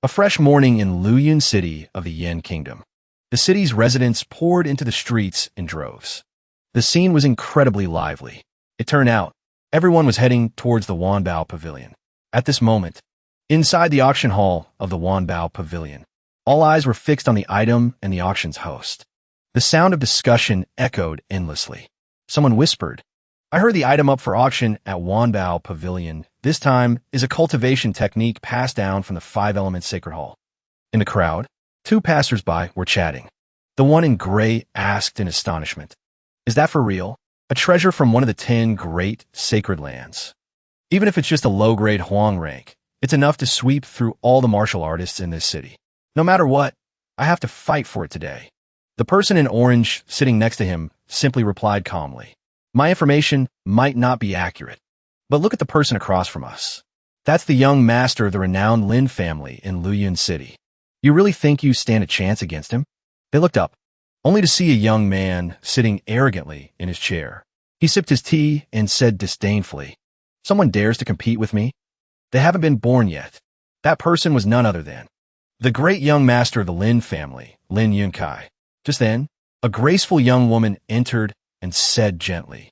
A fresh morning in Luyun City of the Yen Kingdom. The city's residents poured into the streets in droves. The scene was incredibly lively. It turned out, everyone was heading towards the Wanbao Pavilion. At this moment, inside the auction hall of the Wanbao Pavilion, all eyes were fixed on the item and the auction's host. The sound of discussion echoed endlessly. Someone whispered, "I heard the item up for auction at Wanbao Pavilion this time is a cultivation technique passed down from the five-element sacred hall." In the crowd, two passers-by were chatting. The one in gray asked in astonishment, "Is that for real? A treasure from one of the 10 great sacred lands? Even if it's just a low-grade Huang rank, it's enough to sweep through all the martial artists in this city. No matter what, I have to fight for it today." The person in orange sitting next to him simply replied calmly, "My information might not be accurate, but look at the person across from us. That's the young master of the renowned Lin family in Luyun City. You really think you stand a chance against him?" They looked up, only to see a young man sitting arrogantly in his chair. He sipped his tea and said disdainfully, "Someone dares to compete with me? They haven't been born yet." That person was none other than the great young master of the Lin family, Lin Yunkai. Just then, a graceful young woman entered and said gently,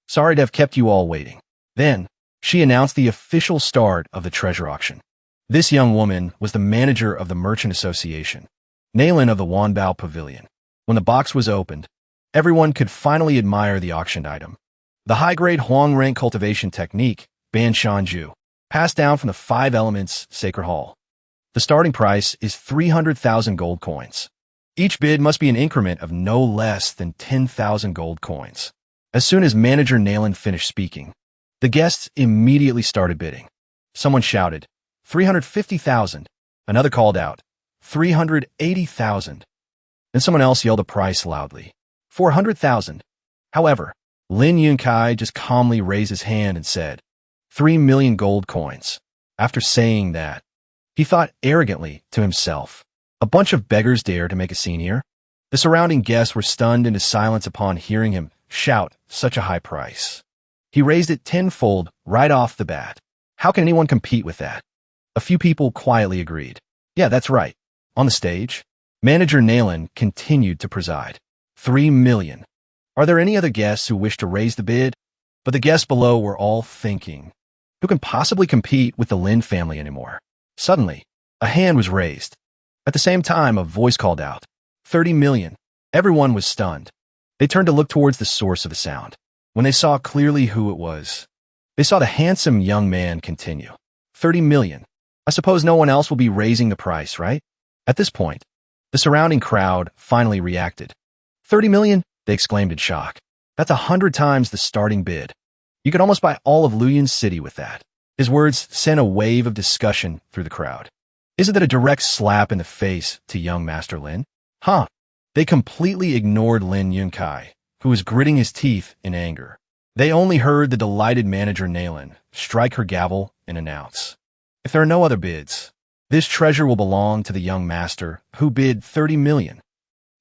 "Sorry to have kept you all waiting." Then, she announced the official start of the treasure auction. This young woman was the manager of the Merchant Association, Nalen of the Wanbao Pavilion. When the box was opened, everyone could finally admire the auctioned item. The high-grade Huang rank cultivation technique, Ban Shanju, passed down from the five elements sacred hall. The starting price is 300,000 gold coins. Each bid must be an increment of no less than 10,000 gold coins. As soon as manager Nalen finished speaking, the guests immediately started bidding. Someone shouted, 350,000. Another called out, 380,000. And someone else yelled a price loudly, 400,000. However, Lin Yunkai just calmly raised his hand and said, 3 million gold coins. After saying that, he thought arrogantly to himself, "A bunch of beggars dare to make a scene here?" The surrounding guests were stunned into silence upon hearing him shout such a high price. He raised it tenfold right off the bat. How can anyone compete with that? A few people quietly agreed. Yeah, that's right. On the stage, manager Nalen continued to preside. 3 million. Are there any other guests who wish to raise the bid? But the guests below were all thinking, who can possibly compete with the Lin family anymore? Suddenly, a hand was raised. At the same time, a voice called out, 30 million. Everyone was stunned. They turned to look towards the source of the sound. When they saw clearly who it was, they saw the handsome young man continue. 30 million. I suppose no one else will be raising the price, right? At this point, the surrounding crowd finally reacted. 30 million? They exclaimed in shock. That's 100 times the starting bid. You could almost buy all of Luyun City with that. His words sent a wave of discussion through the crowd. Isn't that a direct slap in the face to young Master Lin? Huh. They completely ignored Lin Yunkai, who was gritting his teeth in anger. They only heard the delighted manager Nalen strike her gavel and announce, "If there are no other bids, this treasure will belong to the young master who bid 30 million.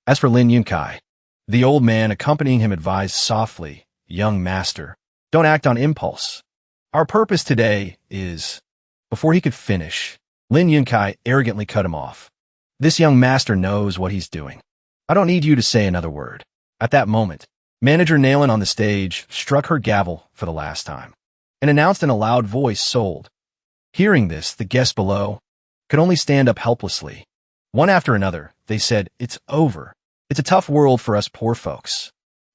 As for Lin Yunkai, the old man accompanying him advised softly, "Young master, don't act on impulse. Our purpose today is..." Before he could finish, Lin Yunkai arrogantly cut him off. "This young master knows what he's doing. I don't need you to say another word." At that moment, manager Nalen on the stage struck her gavel for the last time and announced in a loud voice, "Sold." Hearing this, the guests below could only stand up helplessly. One after another, they said, "It's over. It's a tough world for us poor folks.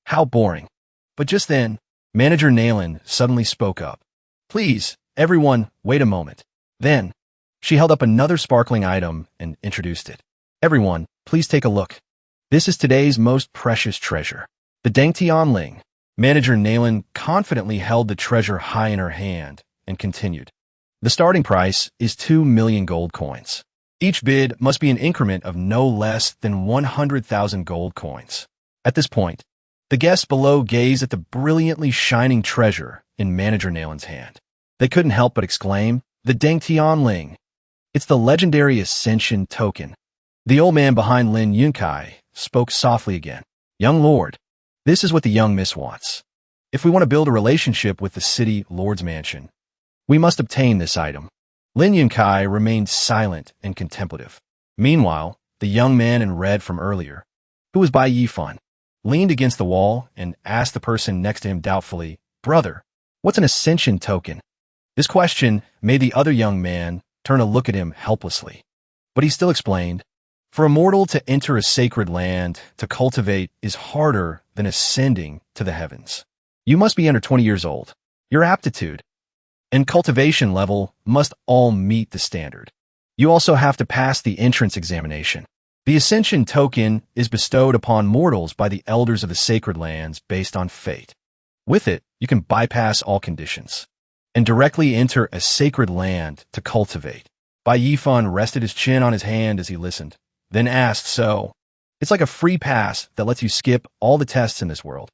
How boring." But just then, manager Nalen suddenly spoke up. "Please, everyone, wait a moment." Then, she held up another sparkling item and introduced it. "Everyone, please take a look. This is today's most precious treasure, the Dangtian Ling." Manager Nalen confidently held the treasure high in her hand and continued. "The starting price is 2 million gold coins. Each bid must be an increment of no less than 100,000 gold coins." At this point, the guests below gazed at the brilliantly shining treasure in manager Nalen's hand. They couldn't help but exclaim, "The Dangtian Ling. It's the legendary ascension token." The old man behind Lin Yunkai spoke softly again. "Young lord, this is what the young miss wants. If we want to build a relationship with the city lord's mansion, we must obtain this item. Lin Yunkai remained silent and contemplative. Meanwhile, the young man in red from earlier, who was Bai Yifan, leaned against the wall and asked the person next to him doubtfully, "Brother, what's an ascension token?" This question made the other young man turn to look at him helplessly. But he still explained, "For a mortal to enter a sacred land to cultivate is harder than ascending to the heavens. You must be under 20 years old. Your aptitude and cultivation level must all meet the standard. You also have to pass the entrance examination. The ascension token is bestowed upon mortals by the elders of the sacred lands based on fate. With it, you can bypass all conditions and directly enter a sacred land to cultivate." Bai Yifan rested his chin on his hand as he listened, then asked, "So, it's like a free pass that lets you skip all the tests in this world?"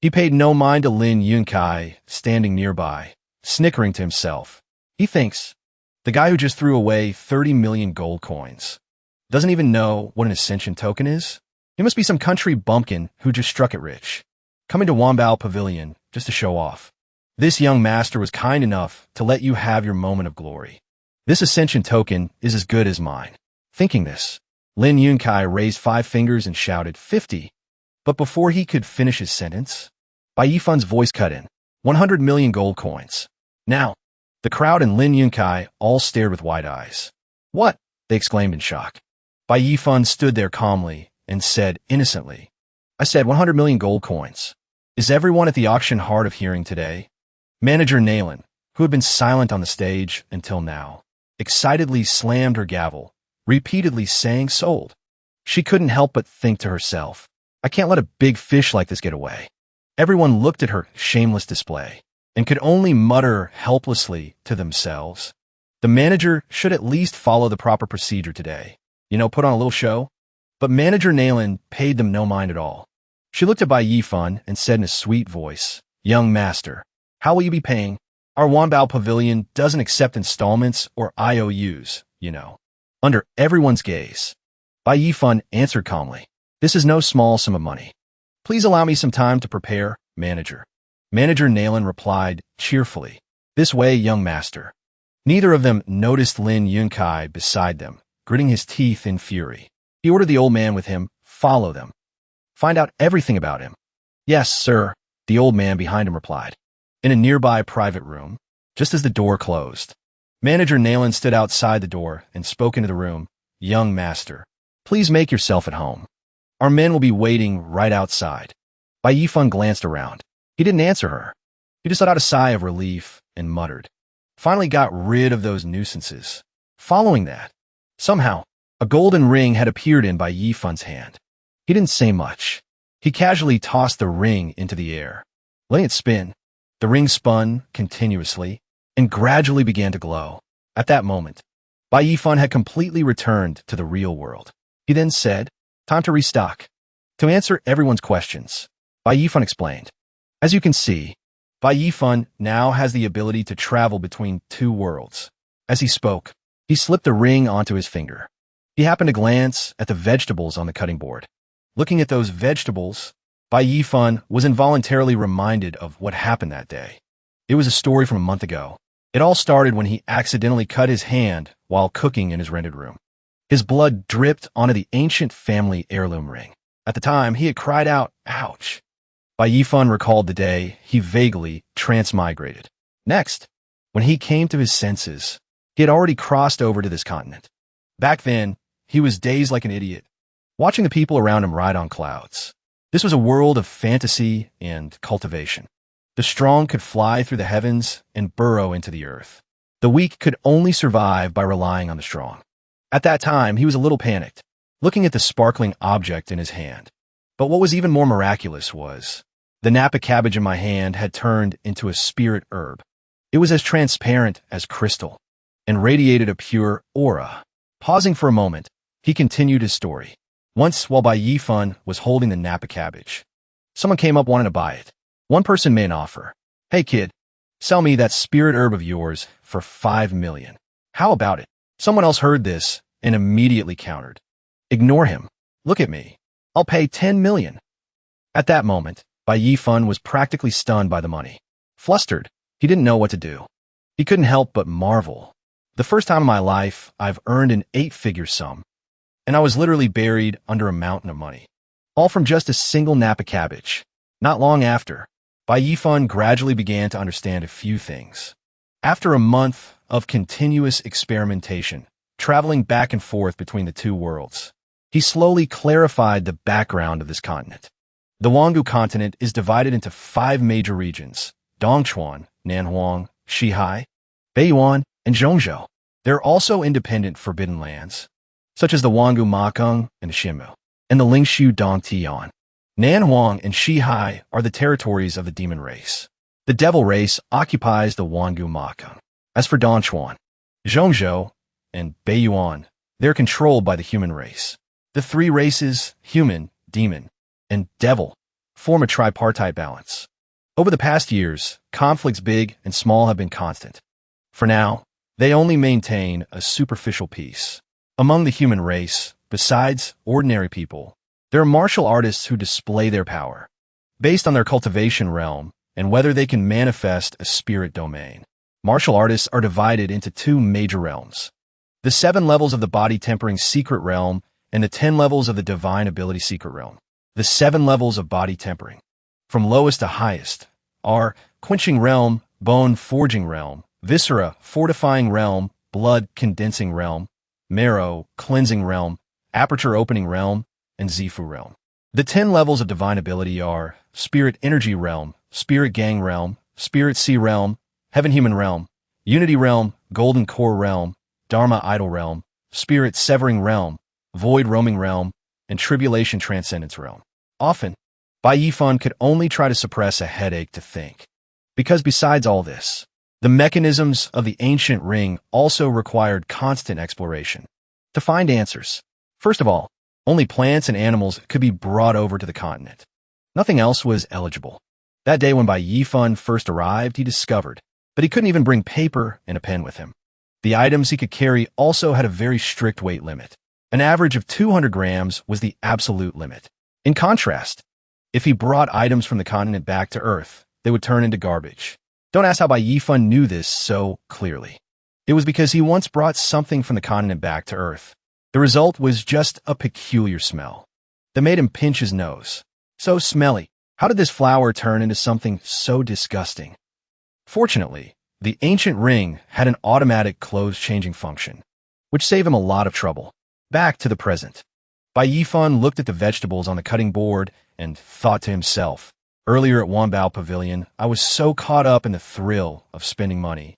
He paid no mind to Lin Yunkai, standing nearby, snickering to himself. He thinks, the guy who just threw away 30 million gold coins doesn't even know what an ascension token is? He must be some country bumpkin who just struck it rich, coming to Wanbao Pavilion just to show off. This young master was kind enough to let you have your moment of glory. This ascension token is as good as mine. Thinking this, Lin Yunkai raised 5 fingers and shouted, 50. But before he could finish his sentence, Bai Yifan's voice cut in, 100 million gold coins. Now, the crowd and Lin Yunkai all stared with wide eyes. What? They exclaimed in shock. Bai Yifan stood there calmly and said innocently, I said 100 million gold coins. Is everyone at the auction hard of hearing today? Manager Naylan, who had been silent on the stage until now, excitedly slammed her gavel, repeatedly saying sold. She couldn't help but think to herself, I can't let a big fish like this get away. Everyone looked at her shameless display and could only mutter helplessly to themselves. The manager should at least follow the proper procedure today. Put on a little show. But Manager Naylan paid them no mind at all. She looked at Bai Yifan and said in a sweet voice, Young master, how will you be paying? Our Wanbao Pavilion doesn't accept installments or IOUs, Under everyone's gaze, Bai Yifan answered calmly, This is no small sum of money. Please allow me some time to prepare, manager. Manager Naylan replied cheerfully, This way, young master. Neither of them noticed Lin Yunkai beside them, gritting his teeth in fury. He ordered the old man with him, follow them. Find out everything about him. Yes, sir, the old man behind him replied. In a nearby private room, just as the door closed, Manager Naylan stood outside the door and spoke into the room, Young master, please make yourself at home. Our men will be waiting right outside. Bai Yifan glanced around. He didn't answer her. He just let out a sigh of relief and muttered. Finally got rid of those nuisances. Following that, somehow, a golden ring had appeared in Bai Yifan's hand. He didn't say much. He casually tossed the ring into the air. Letting it spin, the ring spun continuously and gradually began to glow. At that moment, Bai Yifan had completely returned to the real world. He then said, Time to restock. To answer everyone's questions, Bai Yifan explained. As you can see, Bai Yifan now has the ability to travel between 2 worlds. As he spoke, he slipped the ring onto his finger. He happened to glance at the vegetables on the cutting board. Looking at those vegetables, Bai Yifan was involuntarily reminded of what happened that day. It was a story from a month ago. It all started when he accidentally cut his hand while cooking in his rented room. His blood dripped onto the ancient family heirloom ring. At the time, he had cried out, ouch. Bai Yifan recalled the day he vaguely transmigrated. Next, when he came to his senses, he had already crossed over to this continent. Back then, he was dazed like an idiot, watching the people around him ride on clouds. This was a world of fantasy and cultivation. The strong could fly through the heavens and burrow into the earth. The weak could only survive by relying on the strong. At that time, he was a little panicked, looking at the sparkling object in his hand. But what was even more miraculous was, the Napa cabbage in my hand had turned into a spirit herb. It was as transparent as crystal and radiated a pure aura. Pausing for a moment, he continued his story. Once, while Bai Yifan was holding the Napa cabbage, someone came up wanting to buy it. One person made an offer. Hey kid, sell me that spirit herb of yours for 5 million. How about it? Someone else heard this and immediately countered. Ignore him. Look at me. I'll pay 10 million. At that moment, Bai Yifan was practically stunned by the money. Flustered, he didn't know what to do. He couldn't help but marvel. The first time in my life I've earned an 8-figure sum, and I was literally buried under a mountain of money. All from just a single nap of cabbage. Not long after, Bai Yifan gradually began to understand a few things. After a month of continuous experimentation, traveling back and forth between the two worlds, he slowly clarified the background of this continent. The Wangu continent is divided into 5 major regions: Dongchuan, Nanhuang, Shihai, Beiyuan, and Zhongzhou. There are also independent forbidden lands, such as the Wangu Makung and the Shimu, and the Lingshu Dongtian. Nanhuang and Shihai are the territories of the demon race. The devil race occupies the Wangu Makung. As for Dongchuan, Zhongzhou, and Beiyuan, they're controlled by the human race. The 3 races, human, demon, and devil, form a tripartite balance. Over the past years, conflicts big and small have been constant. For now, they only maintain a superficial peace. Among the human race, besides ordinary people, there are martial artists who display their power, based on their cultivation realm and whether they can manifest a spirit domain. Martial artists are divided into 2 major realms: the 7 levels of the body tempering secret realm and the 10 levels of the divine ability secret realm. The 7 levels of body tempering, from lowest to highest, are quenching realm, bone forging realm, viscera fortifying realm, blood condensing realm, marrow cleansing realm, aperture opening realm, and Zifu realm. The 10 levels of divine ability are spirit energy realm, spirit gang realm, spirit sea realm, heaven human realm, unity realm, golden core realm, dharma idol realm, spirit severing realm, void roaming realm, and tribulation transcendence realm. Often, Bai Yifan could only try to suppress a headache to think. Because besides all this, the mechanisms of the ancient ring also required constant exploration. To find answers, first of all, only plants and animals could be brought over to the continent. Nothing else was eligible. That day when Bai Yifan first arrived, he discovered that he couldn't even bring paper and a pen with him. The items he could carry also had a very strict weight limit. An average of 200 grams was the absolute limit. In contrast, if he brought items from the continent back to Earth, they would turn into garbage. Don't ask how Bai Yifan knew this so clearly. It was because he once brought something from the continent back to Earth. The result was just a peculiar smell that made him pinch his nose. So smelly. How did this flower turn into something so disgusting? Fortunately, the ancient ring had an automatic clothes-changing function, which saved him a lot of trouble. Back to the present. Bai Yifan looked at the vegetables on the cutting board and thought to himself, earlier at Wanbao Pavilion, I was so caught up in the thrill of spending money,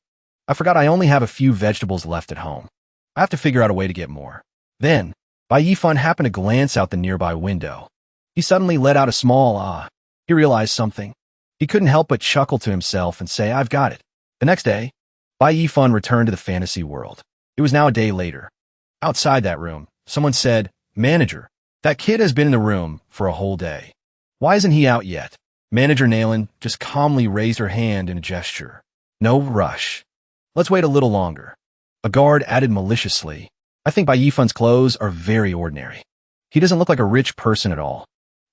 I forgot I only have a few vegetables left at home. I have to figure out a way to get more. Then, Bai Yifan happened to glance out the nearby window. He suddenly let out a small ah. He realized something. He couldn't help but chuckle to himself and say, I've got it. The next day, Bai Yifan returned to the fantasy world. It was now a day later. Outside that room, someone said, Manager, that kid has been in the room for a whole day. Why isn't he out yet? Manager Nailin just calmly raised her hand in a gesture. No rush. Let's wait a little longer. A guard added maliciously, I think Bai Yifan's clothes are very ordinary. He doesn't look like a rich person at all.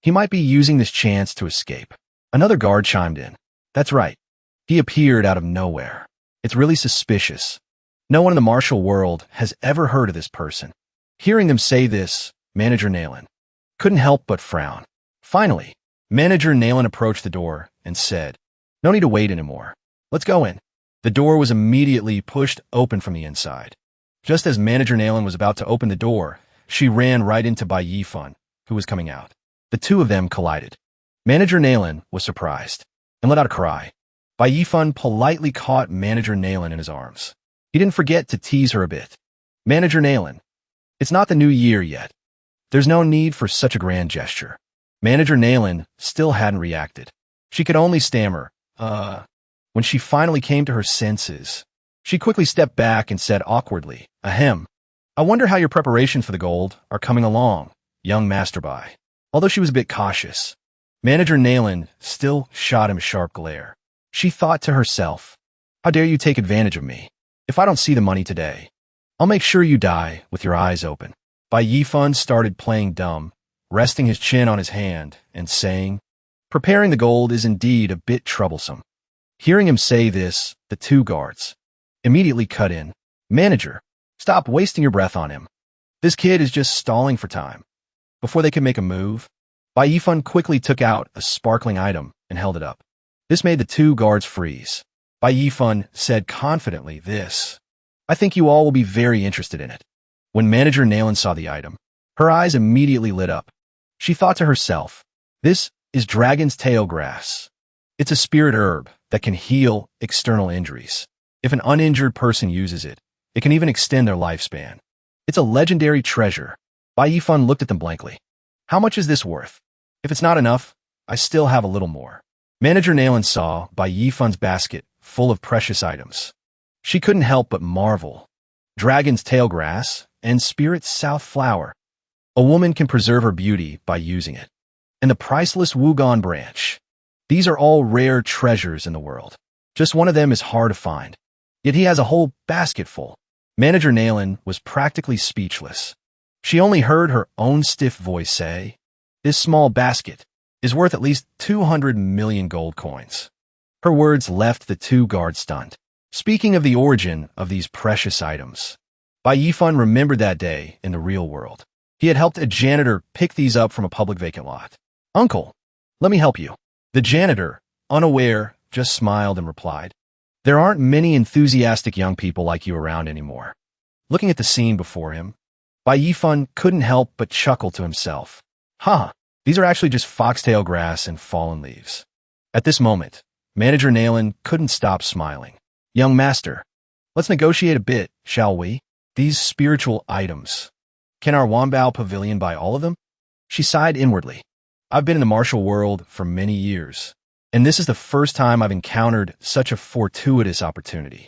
He might be using this chance to escape. Another guard chimed in. That's right. He appeared out of nowhere. It's really suspicious. No one in the martial world has ever heard of this person. Hearing them say this, Manager Nailin couldn't help but frown. Finally, Manager Nailin approached the door and said, No need to wait anymore. Let's go in. The door was immediately pushed open from the inside. Just as Manager Nailin was about to open the door, she ran right into Bai Yifan, who was coming out. The two of them collided. Manager Nailin was surprised and let out a cry. Bai Yifan politely caught Manager Nailin in his arms. He didn't forget to tease her a bit. Manager Nailin, it's not the new year yet. There's no need for such a grand gesture. Manager Nailin still hadn't reacted. She could only stammer, When she finally came to her senses, she quickly stepped back and said awkwardly, Ahem. I wonder how your preparations for the gold are coming along, young Master Bai. Although she was a bit cautious, Manager Nailin still shot him a sharp glare. She thought to herself, How dare you take advantage of me? If I don't see the money today, I'll make sure you die with your eyes open. Bai Yifan started playing dumb, resting his chin on his hand and saying, Preparing the gold is indeed a bit troublesome. Hearing him say this, the two guards immediately cut in. Manager, stop wasting your breath on him. This kid is just stalling for time. Before they could make a move, Bai Yifan quickly took out a sparkling item and held it up. This made the two guards freeze. Bai Yifan said confidently, I think you all will be very interested in it. When Manager Nailin saw the item, her eyes immediately lit up. She thought to herself, this is dragon's tail grass. It's a spirit herb that can heal external injuries. If an uninjured person uses it, it can even extend their lifespan. It's a legendary treasure. Bai Yifan looked at them blankly. How much is this worth? If it's not enough, I still have a little more. Manager Nailin saw Bai Yifan's basket full of precious items. She couldn't help but marvel. Dragon's tail grass and spirit south flower. A woman can preserve her beauty by using it. And the priceless Wugon branch. These are all rare treasures in the world. Just one of them is hard to find. Yet he has a whole basket full. Manager Nailin was practically speechless. She only heard her own stiff voice say, this small basket is worth at least 200 million gold coins. Her words left the two guards stunned. Speaking of the origin of these precious items, Bai Yifan remembered that day in the real world. He had helped a janitor pick these up from a public vacant lot. Uncle, let me help you. The janitor, unaware, just smiled and replied, there aren't many enthusiastic young people like you around anymore. Looking at the scene before him, Bai Yifan couldn't help but chuckle to himself. These are actually just foxtail grass and fallen leaves. At this moment, Manager Nailin couldn't stop smiling. Young master, let's negotiate a bit, shall we? These spiritual items. Can our Wanbao pavilion buy all of them? She sighed inwardly. I've been in the martial world for many years, and this is the first time I've encountered such a fortuitous opportunity.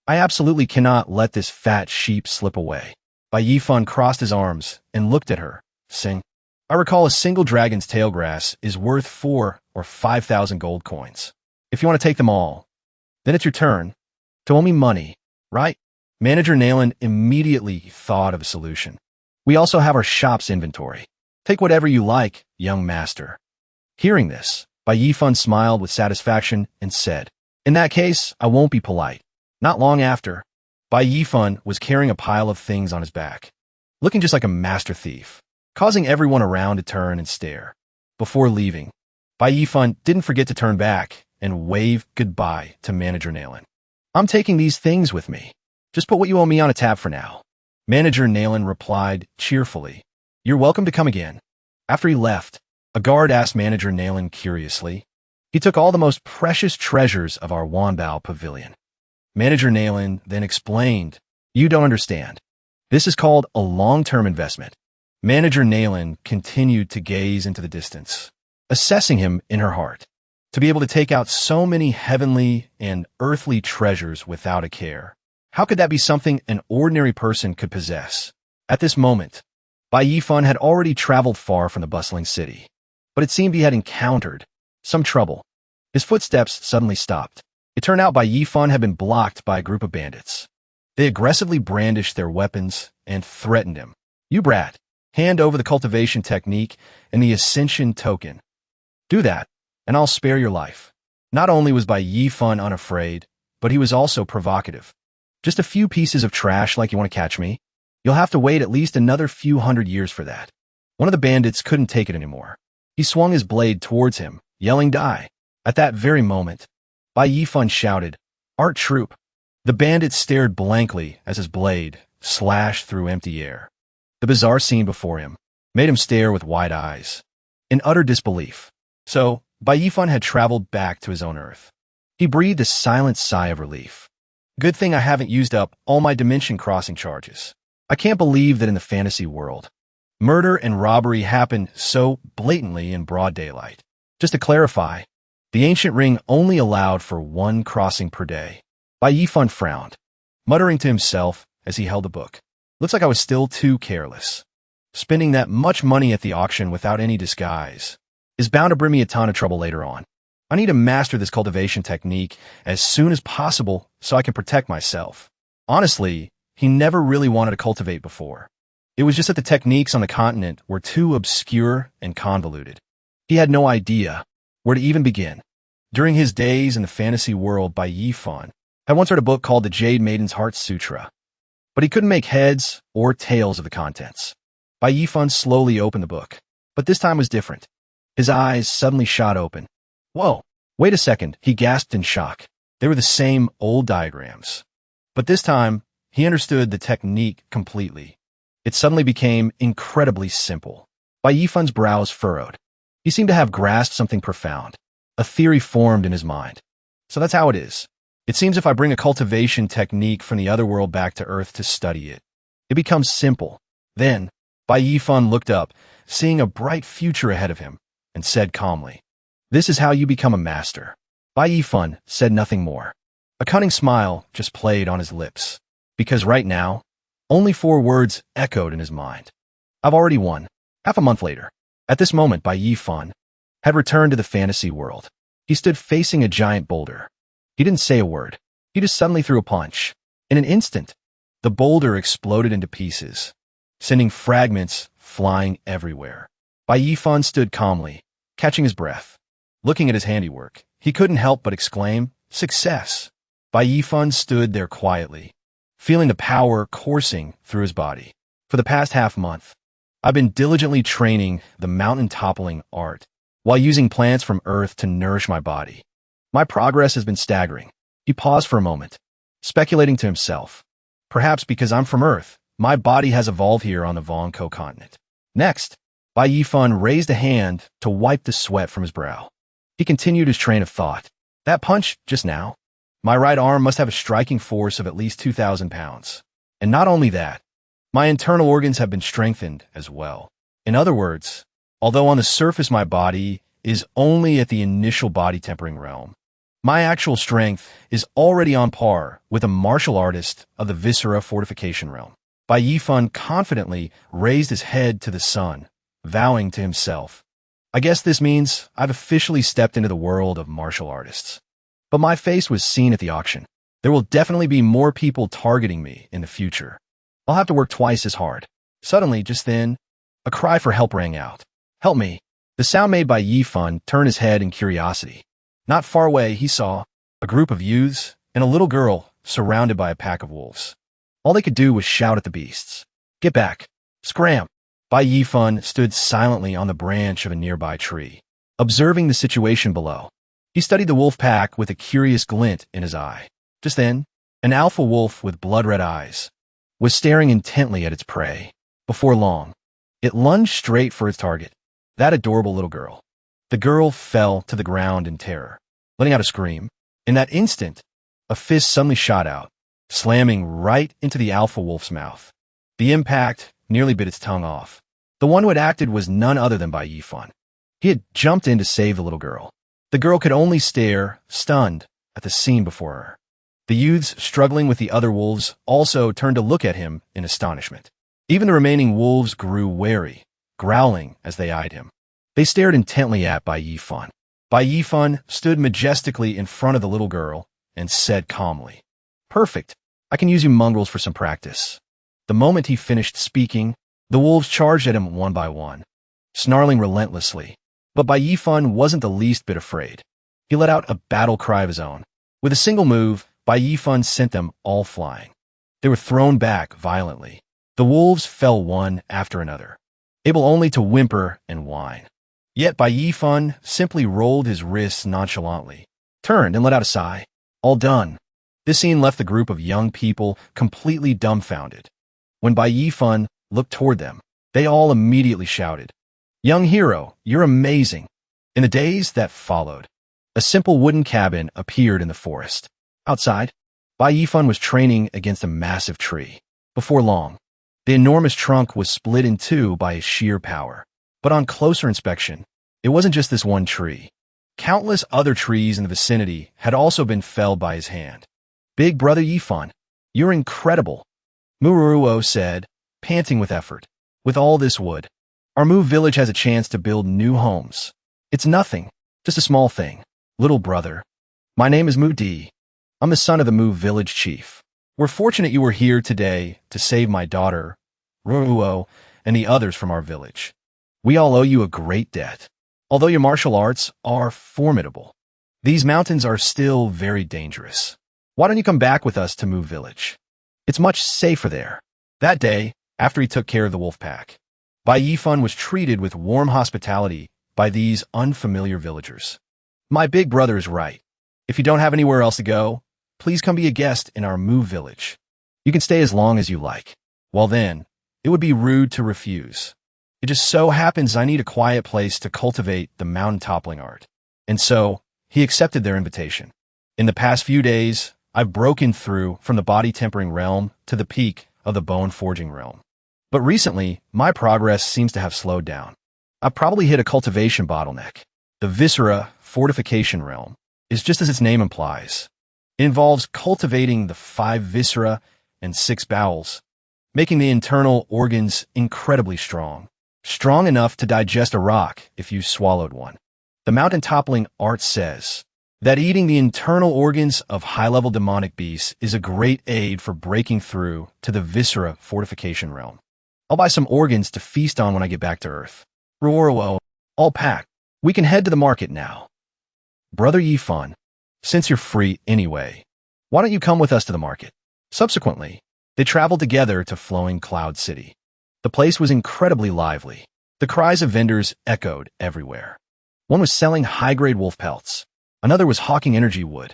I absolutely cannot let this fat sheep slip away. Bai Yifan crossed his arms and looked at her, saying, I recall a single dragon's tail grass is worth 4,000 or 5,000 gold coins. If you want to take them all, then it's your turn to owe me money, right? Manager Nailin immediately thought of a solution. We also have our shop's inventory. Take whatever you like, young master. Hearing this, Bai Yifan smiled with satisfaction and said, in that case, I won't be polite. Not long after, Bai Yifan was carrying a pile of things on his back, looking just like a master thief, causing everyone around to turn and stare. Before leaving, Bai Yifan didn't forget to turn back and wave goodbye to Manager Nailin. I'm taking these things with me. Just put what you owe me on a tab for now. Manager Nailin replied cheerfully, you're welcome to come again. After he left, a guard asked Manager Nailin curiously. He took all the most precious treasures of our Wanbao pavilion. Manager Nailin then explained, you don't understand. This is called a long-term investment. Manager Nailin continued to gaze into the distance, assessing him in her heart. To be able to take out so many heavenly and earthly treasures without a care. How could that be something an ordinary person could possess? At this moment, Bai Yifan had already traveled far from the bustling city, but it seemed he had encountered some trouble. His footsteps suddenly stopped. It turned out Bai Yifan had been blocked by a group of bandits. They aggressively brandished their weapons and threatened him. You brat, hand over the cultivation technique and the ascension token. Do that, and I'll spare your life. Not only was Bai Yifan unafraid, but he was also provocative. Just a few pieces of trash like you want to catch me? You'll have to wait at least another few hundred years for that. One of the bandits couldn't take it anymore. He swung his blade towards him, yelling die. At that very moment, Bai Yifan shouted, Art troop. The bandit stared blankly as his blade slashed through empty air. The bizarre scene before him made him stare with wide eyes, in utter disbelief. So, Bai Yifan had traveled back to his own earth. He breathed a silent sigh of relief. Good thing I haven't used up all my dimension crossing charges. I can't believe that in the fantasy world, murder and robbery happen so blatantly in broad daylight. Just to clarify, the ancient ring only allowed for one crossing per day. Bai Yifan frowned, muttering to himself as he held the book. Looks like I was still too careless. Spending that much money at the auction without any disguise is bound to bring me a ton of trouble later on. I need to master this cultivation technique as soon as possible so I can protect myself. Honestly, he never really wanted to cultivate before. It was just that the techniques on the continent were too obscure and convoluted. He had no idea where to even begin. During his days in the fantasy world, Bai Yifan had once read a book called The Jade Maiden's Heart Sutra. but he couldn't make heads or tails of the contents. Bai Yifan slowly opened the book, but this time was different. His eyes suddenly shot open. Whoa, wait a second, he gasped in shock. They were the same old diagrams. But this time, he understood the technique completely. It suddenly became incredibly simple. Bai Yifan's brows furrowed. He seemed to have grasped something profound. A theory formed in his mind. So that's how it is. It seems if I bring a cultivation technique from the other world back to Earth to study it, it becomes simple. Then, Bai Yifan looked up, seeing a bright future ahead of him, and said calmly, "This is how you become a master." Bai Yifan said nothing more. A cunning smile just played on his lips, because right now, only 4 words echoed in his mind. I've already won. Half a month later, at this moment, Bai Yifan had returned to the fantasy world. He stood facing a giant boulder. He didn't say a word. He just suddenly threw a punch. In an instant, the boulder exploded into pieces, sending fragments flying everywhere. Bai Yifan stood calmly, catching his breath. Looking at his handiwork, he couldn't help but exclaim, "Success!" Bai Yifan stood there quietly, feeling the power coursing through his body. For the past half-month, I've been diligently training the mountain-toppling art, while using plants from Earth to nourish my body. My progress has been staggering. He paused for a moment, speculating to himself. Perhaps because I'm from Earth, my body has evolved here on the Vonko continent. Next, Bai Yifan raised a hand to wipe the sweat from his brow. He continued his train of thought. That punch just now? My right arm must have a striking force of at least 2,000 pounds. And not only that, my internal organs have been strengthened as well. In other words, although on the surface my body is only at the initial body tempering realm, my actual strength is already on par with a martial artist of the viscera fortification realm. Bai Yifan confidently raised his head to the sun, vowing to himself, I guess this means I've officially stepped into the world of martial artists. But my face was seen at the auction. There will definitely be more people targeting me in the future. I'll have to work twice as hard. Suddenly, just then, a cry for help rang out. Help me. The sound made by Yifan turned his head in curiosity. Not far away, he saw a group of youths and a little girl surrounded by a pack of wolves. All they could do was shout at the beasts. Get back. Scram. Bai Yifan stood silently on the branch of a nearby tree, observing the situation below. He studied the wolf pack with a curious glint in his eye. Just then, an alpha wolf with blood-red eyes was staring intently at its prey. Before long, it lunged straight for its target, that adorable little girl. The girl fell to the ground in terror, letting out a scream. In that instant, a fist suddenly shot out, slamming right into the alpha wolf's mouth. The impact nearly bit its tongue off. The one who had acted was none other than Bai Yifan. He had jumped in to save the little girl. The girl could only stare, stunned, at the scene before her. The youths struggling with the other wolves also turned to look at him in astonishment. Even the remaining wolves grew wary, growling as they eyed him. They stared intently at Bai Yifan. Bai Yifan stood majestically in front of the little girl and said calmly, Perfect. I can use you mongrels for some practice. The moment he finished speaking, the wolves charged at him one by one, snarling relentlessly. But Bai Yifan wasn't the least bit afraid. He let out a battle cry of his own. With a single move, Bai Yifan sent them all flying. They were thrown back violently. The wolves fell one after another, able only to whimper and whine. Yet Bai Yifan simply rolled his wrists nonchalantly, turned and let out a sigh. All done. This scene left the group of young people completely dumbfounded. When Bai Yifan looked toward them, they all immediately shouted, Young hero, you're amazing. In the days that followed, a simple wooden cabin appeared in the forest. Outside, Bai Yifan was training against a massive tree. Before long, the enormous trunk was split in two by his sheer power. But on closer inspection, it wasn't just this one tree. Countless other trees in the vicinity had also been felled by his hand. Big brother Yifan, you're incredible, Muruo said, panting with effort. With all this wood, our Mu village has a chance to build new homes. It's nothing, just a small thing. Little brother, my name is Mu Di. I'm the son of the Mu village chief. We're fortunate you were here today to save my daughter, Ruo, and the others from our village. We all owe you a great debt. Although your martial arts are formidable, these mountains are still very dangerous. Why don't you come back with us to Mu village? It's much safer there. That day, after he took care of the wolf pack, Bai Yifan was treated with warm hospitality by these unfamiliar villagers. My big brother is right. If you don't have anywhere else to go, please come be a guest in our Mu village. You can stay as long as you like. Well then, it would be rude to refuse. It just so happens I need a quiet place to cultivate the mountain-toppling art. And so, he accepted their invitation. In the past few days, I've broken through from the body-tempering realm to the peak of the bone-forging realm. But recently, my progress seems to have slowed down. I've probably hit a cultivation bottleneck. The viscera fortification realm is just as its name implies. It involves cultivating the 5 viscera and 6 bowels, making the internal organs incredibly strong. Strong enough to digest a rock if you swallowed one. The mountain-toppling art says that eating the internal organs of high-level demonic beasts is a great aid for breaking through to the viscera fortification realm. I'll buy some organs to feast on when I get back to Earth. Ruoro, all packed. We can head to the market now. Brother Yifan, since you're free anyway, why don't you come with us to the market? Subsequently, they traveled together to Flowing Cloud City. The place was incredibly lively. The cries of vendors echoed everywhere. One was selling high-grade wolf pelts. Another was hawking energy wood.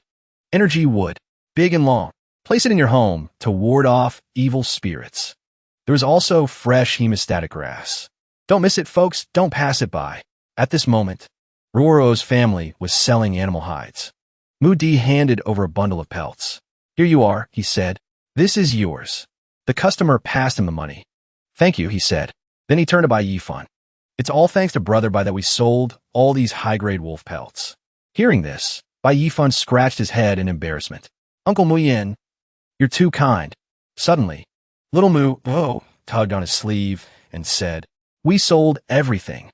Energy wood, big and long. Place it in your home to ward off evil spirits. There was also fresh hemostatic grass. Don't miss it, folks. Don't pass it by. At this moment, Ruoro's family was selling animal hides. Mu-Di handed over a bundle of pelts. Here you are, he said. This is yours. The customer passed him the money. Thank you, he said. Then he turned to Bai Yifan. It's all thanks to Brother Bai that we sold all these high-grade wolf pelts. Hearing this, Bai Yifan scratched his head in embarrassment. Uncle Mu Yin, you're too kind. Suddenly, little Mu tugged on his sleeve and said, we sold everything.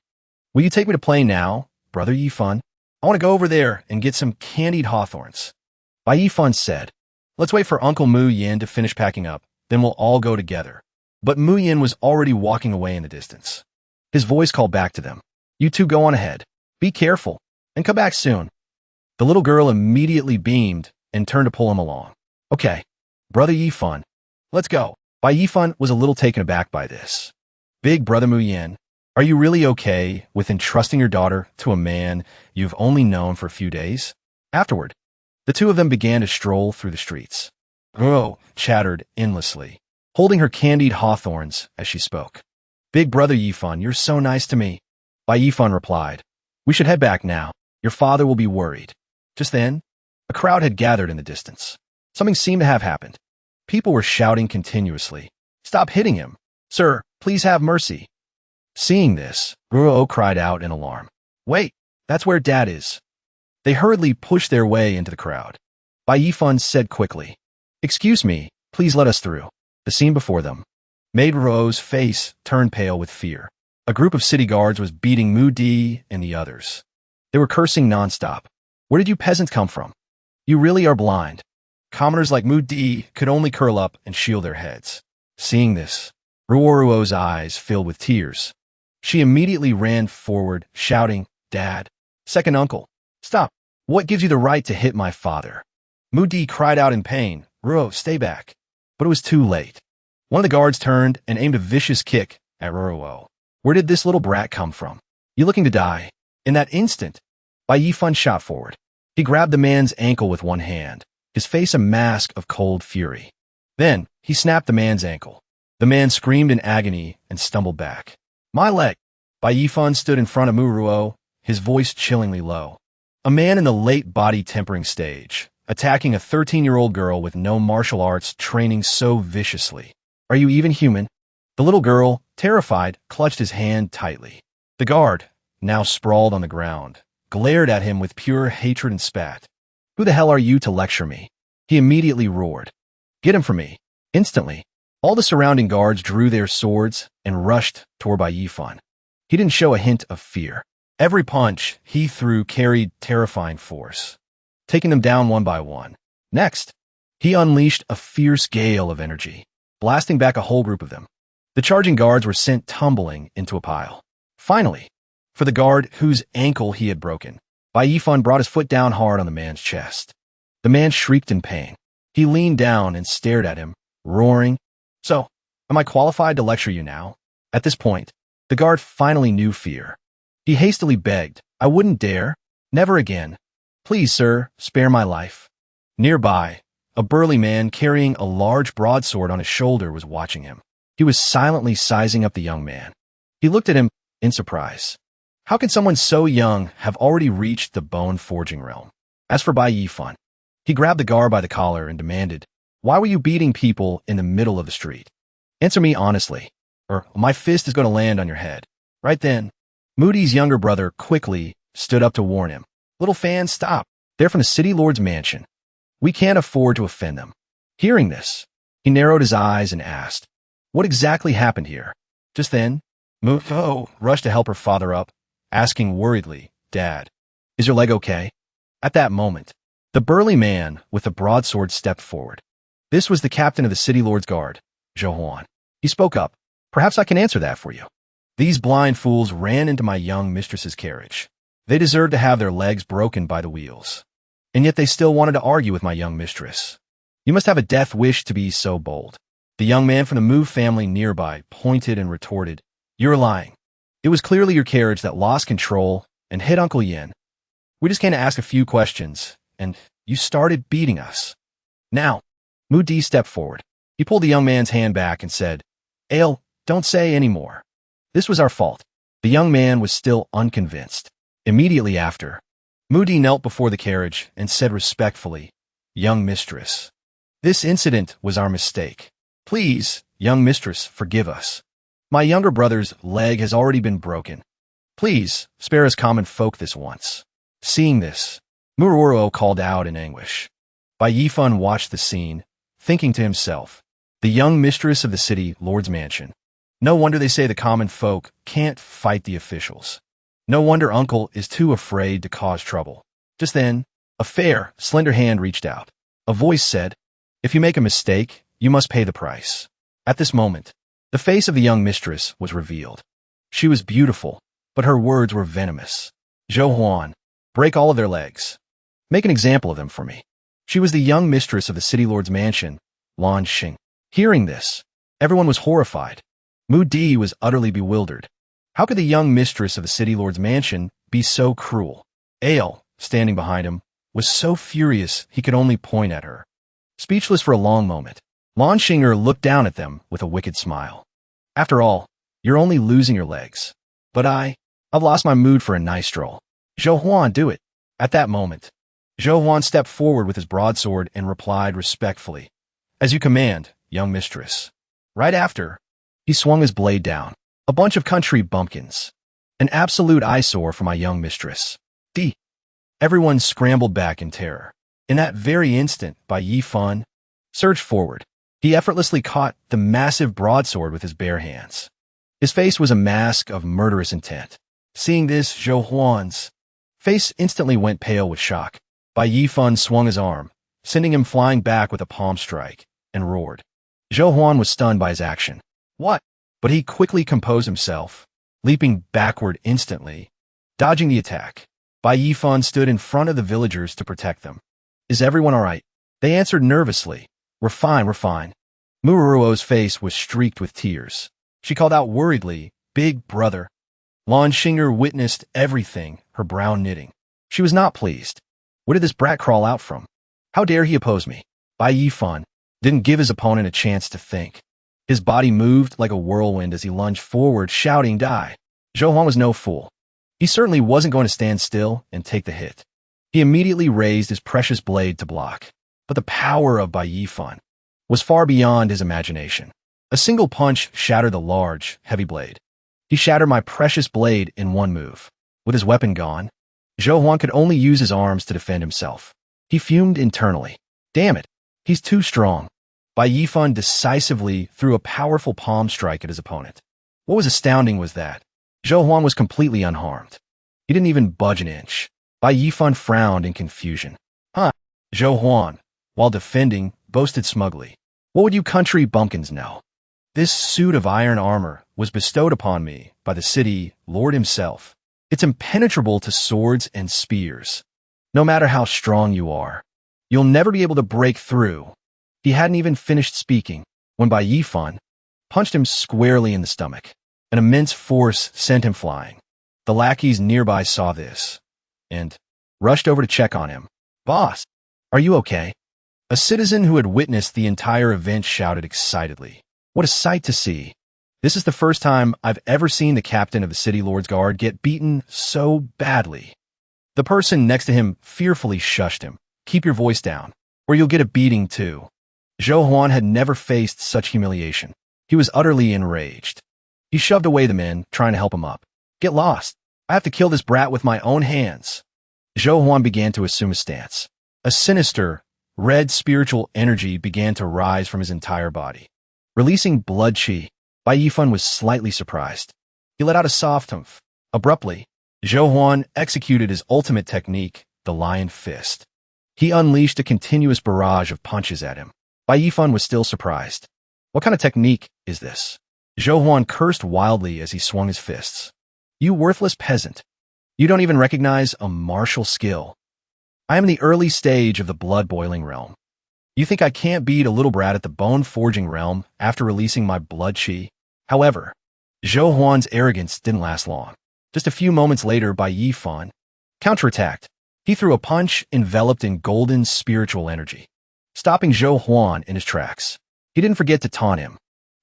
Will you take me to play now, Brother Yifan? I want to go over there and get some candied hawthorns. Bai Yifan said, let's wait for Uncle Mu Yin to finish packing up, then we'll all go together. But Mu Yin was already walking away in the distance. His voice called back to them. You two go on ahead. Be careful, and come back soon. The little girl immediately beamed and turned to pull him along. Okay, Brother Yifan, let's go. Bai Yifan was a little taken aback by this. Big Brother Mu Yin, are you really okay with entrusting your daughter to a man you've only known for a few days? Afterward, the two of them began to stroll through the streets. Chattered endlessly, holding her candied hawthorns as she spoke. Big Brother Yifan, you're so nice to me. Bai Yifan replied, we should head back now. Your father will be worried. Just then, a crowd had gathered in the distance. Something seemed to have happened. People were shouting continuously. Stop hitting him. Sir, please have mercy. Seeing this, Ruo cried out in alarm. Wait, that's where Dad is. They hurriedly pushed their way into the crowd. Bai Yifan said quickly, excuse me, please let us through. The scene before them made Ruo's face turn pale with fear. A group of city guards was beating Mu-Di and the others. They were cursing nonstop. Where did you peasants come from? You really are blind. Commoners like Mu-Di could only curl up and shield their heads. Seeing this, Ruo's eyes filled with tears. She immediately ran forward, shouting, Dad, second uncle, stop. What gives you the right to hit my father? Mu-Di cried out in pain. Ruo, stay back. But it was too late. One of the guards turned and aimed a vicious kick at Ruo. Where did this little brat come from? You looking to die? In that instant, Bai Yifan shot forward. He grabbed the man's ankle with one hand, his face a mask of cold fury. Then, he snapped the man's ankle. The man screamed in agony and stumbled back. My leg! Bai Yifan stood in front of Ruo, his voice chillingly low. A man in the late body tempering stage, attacking a 13-year-old girl with no martial arts training so viciously. Are you even human? The little girl, terrified, clutched his hand tightly. The guard, now sprawled on the ground, glared at him with pure hatred and spat. Who the hell are you to lecture me? He immediately roared. Get him from me. Instantly, all the surrounding guards drew their swords and rushed toward Bai Yifan. He didn't show a hint of fear. Every punch he threw carried terrifying force, taking them down one by one. Next, he unleashed a fierce gale of energy, blasting back a whole group of them. The charging guards were sent tumbling into a pile. Finally, for the guard whose ankle he had broken, Bai Yifan brought his foot down hard on the man's chest. The man shrieked in pain. He leaned down and stared at him, roaring. So, am I qualified to lecture you now? At this point, the guard finally knew fear. He hastily begged, I wouldn't dare. Never again. Please, sir, spare my life. Nearby, a burly man carrying a large broadsword on his shoulder was watching him. He was silently sizing up the young man. He looked at him in surprise. How could someone so young have already reached the bone-forging realm? As for Bai Yifan, he grabbed the guard by the collar and demanded, Why were you beating people in the middle of the street? Answer me honestly, or my fist is going to land on your head. Right then, Moody's younger brother quickly stood up to warn him. Little fan, stop. They're from the city lord's mansion. We can't afford to offend them. Hearing this, he narrowed his eyes and asked, What exactly happened here? Just then, Muto rushed to help her father up, asking worriedly, Dad, is your leg okay? At that moment, the burly man with the broadsword stepped forward. This was the captain of the city lord's guard, Zhou Huan. He spoke up. Perhaps I can answer that for you. These blind fools ran into my young mistress's carriage. They deserved to have their legs broken by the wheels. And yet they still wanted to argue with my young mistress. You must have a death wish to be so bold. The young man from the Mu family nearby pointed and retorted, You're lying. It was clearly your carriage that lost control and hit Uncle Yin. We just came to ask a few questions, and you started beating us. Now, Mu Di stepped forward. He pulled the young man's hand back and said, Ale, don't say any more. This was our fault. The young man was still unconvinced. Immediately after, Mu Di knelt before the carriage and said respectfully, Young mistress, this incident was our mistake. Please, young mistress, forgive us. My younger brother's leg has already been broken. Please, spare us common folk this once. Seeing this, Muruo called out in anguish. Bai Yifan watched the scene, thinking to himself, the young mistress of the city lord's mansion. No wonder they say the common folk can't fight the officials. No wonder Uncle is too afraid to cause trouble. Just then, a fair, slender hand reached out. A voice said, If you make a mistake, you must pay the price. At this moment, the face of the young mistress was revealed. She was beautiful, but her words were venomous. Zhou Huan, break all of their legs. Make an example of them for me. She was the young mistress of the city lord's mansion, Lan Xing. Hearing this, everyone was horrified. Mu Di was utterly bewildered. How could the young mistress of the city lord's mansion be so cruel? Ale, standing behind him, was so furious he could only point at her. Speechless for a long moment, Lan Xinger looked down at them with a wicked smile. After all, you're only losing your legs. But I've lost my mood for a nice stroll. Zhou Huan, do it. At that moment, Zhou Huan stepped forward with his broadsword and replied respectfully, As you command, young mistress. Right after, he swung his blade down. A bunch of country bumpkins. An absolute eyesore for my young mistress. D. Everyone scrambled back in terror. In that very instant, Bai Yifan surged forward. He effortlessly caught the massive broadsword with his bare hands. His face was a mask of murderous intent. Seeing this, Zhou Huan's face instantly went pale with shock. Bai Yifan swung his arm, sending him flying back with a palm strike, and roared. Zhou Huan was stunned by his action. What? But he quickly composed himself, leaping backward instantly, dodging the attack. Bai Yifan stood in front of the villagers to protect them. Is everyone all right? They answered nervously. We're fine, we're fine. Muruo's face was streaked with tears. She called out worriedly, Big brother. Lan Xinger witnessed everything, her brow knitting. She was not pleased. Where did this brat crawl out from? How dare he oppose me? Bai Yifan didn't give his opponent a chance to think. His body moved like a whirlwind as he lunged forward, shouting, Die! Zhou Huan was no fool. He certainly wasn't going to stand still and take the hit. He immediately raised his precious blade to block. But the power of Bai Yifan was far beyond his imagination. A single punch shattered the large, heavy blade. He shattered my precious blade in one move. With his weapon gone, Zhou Huan could only use his arms to defend himself. He fumed internally. Damn it, he's too strong. Bai Yifan decisively threw a powerful palm strike at his opponent. What was astounding was that Zhou Huan was completely unharmed. He didn't even budge an inch. Bai Yifan frowned in confusion. Huh? Zhou Huan, while defending, boasted smugly. What would you country bumpkins know? This suit of iron armor was bestowed upon me by the city lord himself. It's impenetrable to swords and spears. No matter how strong you are, you'll never be able to break through. He hadn't even finished speaking when Bai Yifan punched him squarely in the stomach. An immense force sent him flying. The lackeys nearby saw this and rushed over to check on him. "Boss, are you okay?" A citizen who had witnessed the entire event shouted excitedly. "What a sight to see. This is the first time I've ever seen the captain of the City Lord's Guard get beaten so badly." The person next to him fearfully shushed him. "Keep your voice down, or you'll get a beating too." Zhou Huan had never faced such humiliation. He was utterly enraged. He shoved away the men, trying to help him up. "Get lost. I have to kill this brat with my own hands." Zhou Huan began to assume a stance. A sinister, red spiritual energy began to rise from his entire body. Releasing blood qi, Bai Yifan was slightly surprised. He let out a soft humph. Abruptly, Zhou Huan executed his ultimate technique, the Lion Fist. He unleashed a continuous barrage of punches at him. Bai Yifan was still surprised. "What kind of technique is this?" Zhou Huan cursed wildly as he swung his fists. "You worthless peasant. You don't even recognize a martial skill. I am in the early stage of the blood-boiling realm. You think I can't beat a little brat at the bone-forging realm after releasing my blood qi?" However, Zhou Huan's arrogance didn't last long. Just a few moments later, Bai Yifan counterattacked. He threw a punch enveloped in golden spiritual energy, stopping Zhou Huan in his tracks. He didn't forget to taunt him.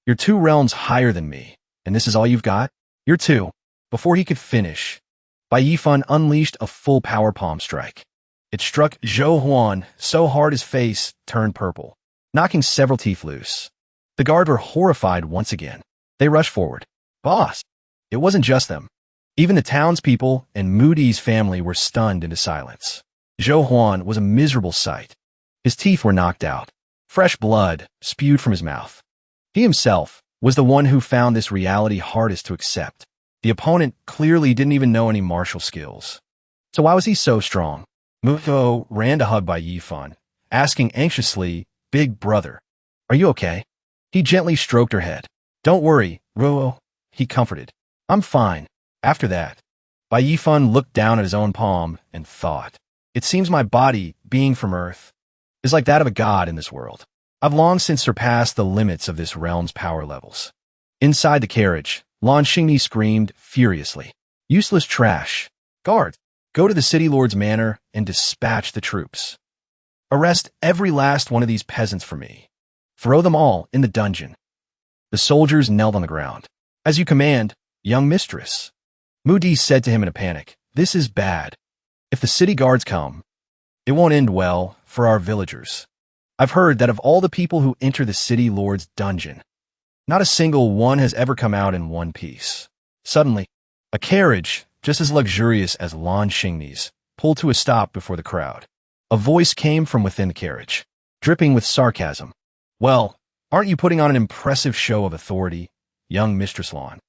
"You're 2 realms higher than me, and this is all you've got? You're 2. Before he could finish, Bai Yifan unleashed a full power palm strike. It struck Zhou Huan so hard his face turned purple, knocking several teeth loose. The guard were horrified once again. They rushed forward. "Boss!" It wasn't just them. Even the townspeople and Moody's family were stunned into silence. Zhou Huan was a miserable sight. His teeth were knocked out. Fresh blood spewed from his mouth. He himself was the one who found this reality hardest to accept. The opponent clearly didn't even know any martial skills. So why was he so strong? Muto ran to hug Bai Yifan, asking anxiously, "Big brother, are you okay?" He gently stroked her head. "Don't worry, Ruo," he comforted. "I'm fine." After that, Bai Yifan looked down at his own palm and thought, "It seems my body, being from Earth, is like that of a god in this world. I've long since surpassed the limits of this realm's power levels." Inside the carriage, Lan Xingyi screamed furiously. "Useless trash. Guard, go to the City Lord's manor and dispatch the troops. Arrest every last one of these peasants for me. Throw them all in the dungeon." The soldiers knelt on the ground. "As you command, young mistress." Moody said to him in a panic, "This is bad. If the city guards come, it won't end well for our villagers. I've heard that of all the people who enter the City Lord's dungeon, not a single one has ever come out in one piece." Suddenly, a carriage, just as luxurious as Lan Xingyi's, pulled to a stop before the crowd. A voice came from within the carriage, dripping with sarcasm. "Well, aren't you putting on an impressive show of authority, young Mistress Lan?"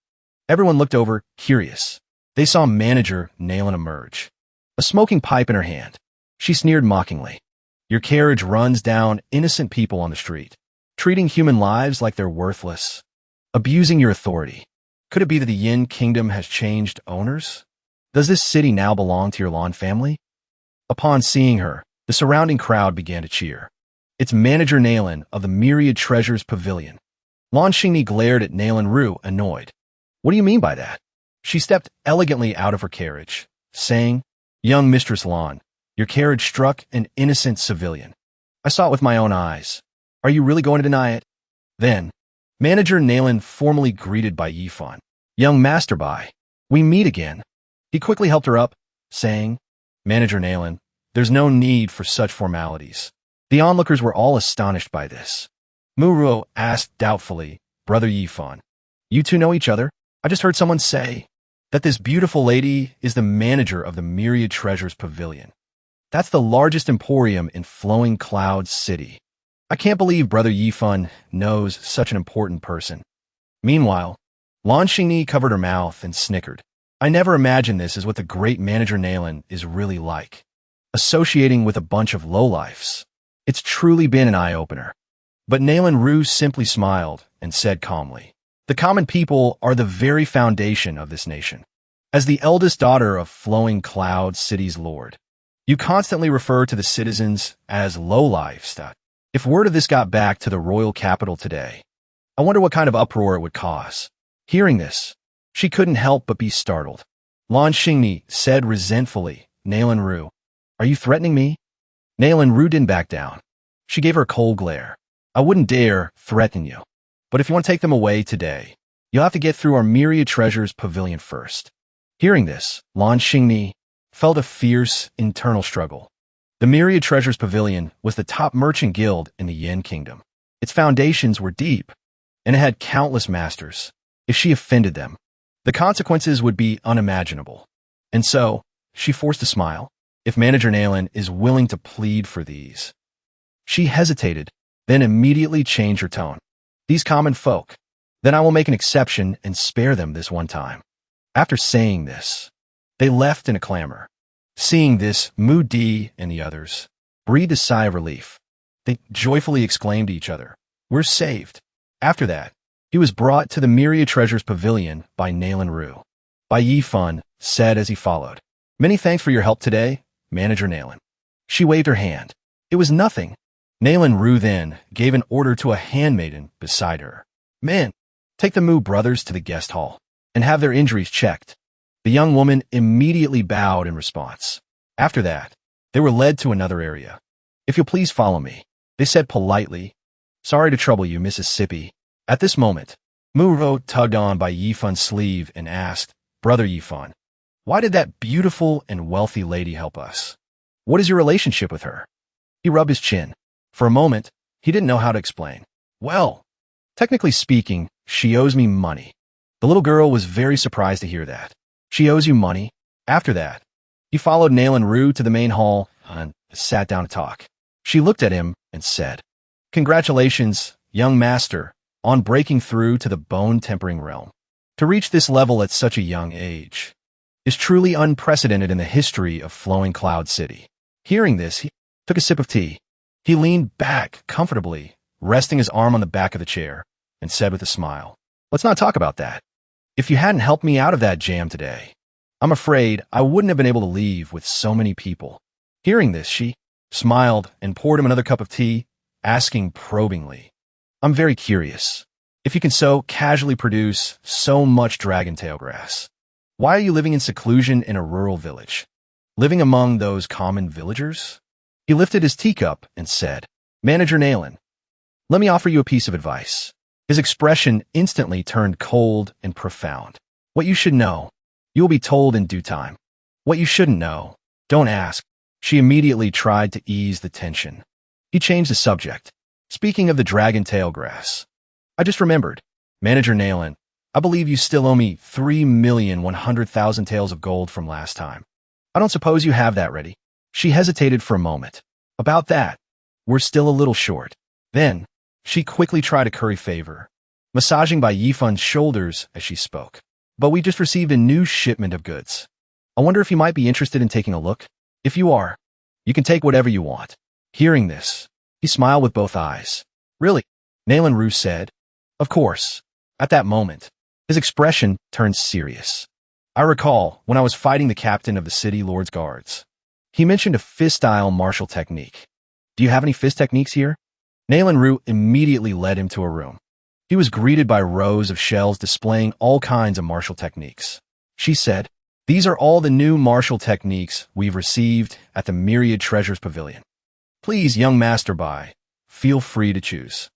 Everyone looked over, curious. They saw manager Nailin emerge, a smoking pipe in her hand. She sneered mockingly. "Your carriage runs down innocent people on the street, treating human lives like they're worthless, abusing your authority. Could it be that the Yin Kingdom has changed owners? Does this city now belong to your Lan family?" Upon seeing her, the surrounding crowd began to cheer. "It's Manager Nailin of the Myriad Treasures Pavilion." Lan Xingyi glared at Nailin Ru, annoyed. "What do you mean by that?" She stepped elegantly out of her carriage, saying, "Young Mistress Lan, your carriage struck an innocent civilian. I saw it with my own eyes. Are you really going to deny it?" Then, Manager Nailin formally greeted Bai Yifan. "Young Master Bai, we meet again." He quickly helped her up, saying, "Manager Nailin, there's no need for such formalities." The onlookers were all astonished by this. Muruo asked doubtfully, "Brother Yifan, you two know each other? I just heard someone say that this beautiful lady is the manager of the Myriad Treasures Pavilion. That's the largest emporium in Flowing Cloud City. I can't believe Brother Yifan knows such an important person." Meanwhile, Lan Xingyi covered her mouth and snickered. "I never imagined this is what the great Manager Nailin is really like, associating with a bunch of lowlifes. It's truly been an eye-opener." But Nailin Ru simply smiled and said calmly, "The common people are the very foundation of this nation. As the eldest daughter of Flowing Cloud City's lord, you constantly refer to the citizens as lowlifes. If word of this got back to the royal capital today, I wonder what kind of uproar it would cause. Hearing this, she couldn't help but be startled. Lan Xingni said resentfully, Nalan Ru, are you threatening me? Nalan Ru didn't back down. She gave her a cold glare. I wouldn't dare threaten you. But if you want to take them away today, you'll have to get through our myriad treasures pavilion first. Hearing this, Lan Xingni felt a fierce internal struggle. The myriad treasures pavilion was the top merchant guild in the Yen Kingdom. Its foundations were deep, and it had countless masters. If she offended them, the consequences would be unimaginable. And so, she forced a smile. If Manager Nalan is willing to plead for these. She hesitated, then immediately changed her tone. These common folk, then I will make an exception and spare them this one time. After saying this, they left in a clamor. Seeing this, Mu Di and the others breathed a sigh of relief. They joyfully exclaimed to each other, we're saved. After that, he was brought to the Myriad Treasures Pavilion by Nalan Ru. Bai Yifan said as he followed, many thanks for your help today, Manager Nalan. She waved her hand. It was nothing. Nalan Ru then gave an order to a handmaiden beside her. Men, take the Mu brothers to the guest hall and have their injuries checked. The young woman immediately bowed in response. After that, they were led to another area. If you'll please follow me, they said politely. Sorry to trouble you, Mississippi. At this moment, Mu Ro tugged on by Yifan's sleeve and asked, Brother Yifan, why did that beautiful and wealthy lady help us? What is your relationship with her? He rubbed his chin. For a moment, he didn't know how to explain. Well, technically speaking, she owes me money. The little girl was very surprised to hear that. She owes you money? After that, he followed Nalan Ru to the main hall and sat down to talk. She looked at him and said, Congratulations, young master, on breaking through to the bone-tempering realm. To reach this level at such a young age is truly unprecedented in the history of Flowing Cloud City. Hearing this, he took a sip of tea. He leaned back comfortably, resting his arm on the back of the chair, and said with a smile, Let's not talk about that. If you hadn't helped me out of that jam today, I'm afraid I wouldn't have been able to leave with so many people. Hearing this, she smiled and poured him another cup of tea, asking probingly, I'm very curious. If you can so casually produce so much dragon tail grass, why are you living in seclusion in a rural village? Living among those common villagers? He lifted his teacup and said, Manager Nalan, let me offer you a piece of advice. His expression instantly turned cold and profound. What you should know, you will be told in due time. What you shouldn't know, don't ask. She immediately tried to ease the tension. He changed the subject. Speaking of the dragon tail grass, I just remembered, Manager Nalan, I believe you still owe me 3,100,000 taels of gold from last time. I don't suppose you have that ready. She hesitated for a moment. About that, we're still a little short. Then, she quickly tried to curry favor, massaging Bai Yifan's shoulders as she spoke. But we just received a new shipment of goods. I wonder if you might be interested in taking a look. If you are, you can take whatever you want. Hearing this, he smiled with both eyes. Really? Nalan Ru said. Of course. At that moment, his expression turned serious. I recall when I was fighting the captain of the city lord's guards. He mentioned a fist-style martial technique. Do you have any fist techniques here? Nalan Ru immediately led him to a room. He was greeted by rows of shells displaying all kinds of martial techniques. She said, These are all the new martial techniques we've received at the Myriad Treasures Pavilion. Please, young Master Bai, feel free to choose.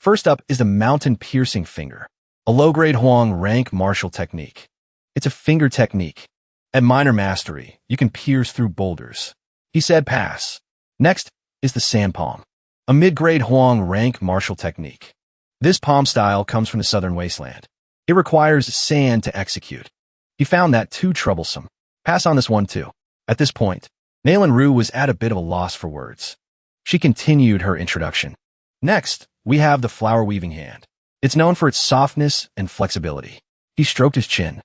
First up is the Mountain Piercing Finger, a low-grade Huang rank martial technique. It's a finger technique. At minor mastery, you can pierce through boulders. He said pass. Next is the Sand Palm, a mid-grade Huang rank martial technique. This palm style comes from the southern wasteland. It requires sand to execute. He found that too troublesome. Pass on this one too. At this point, Nalan Ru was at a bit of a loss for words. She continued her introduction. Next, we have the flower weaving hand. It's known for its softness and flexibility. He stroked his chin.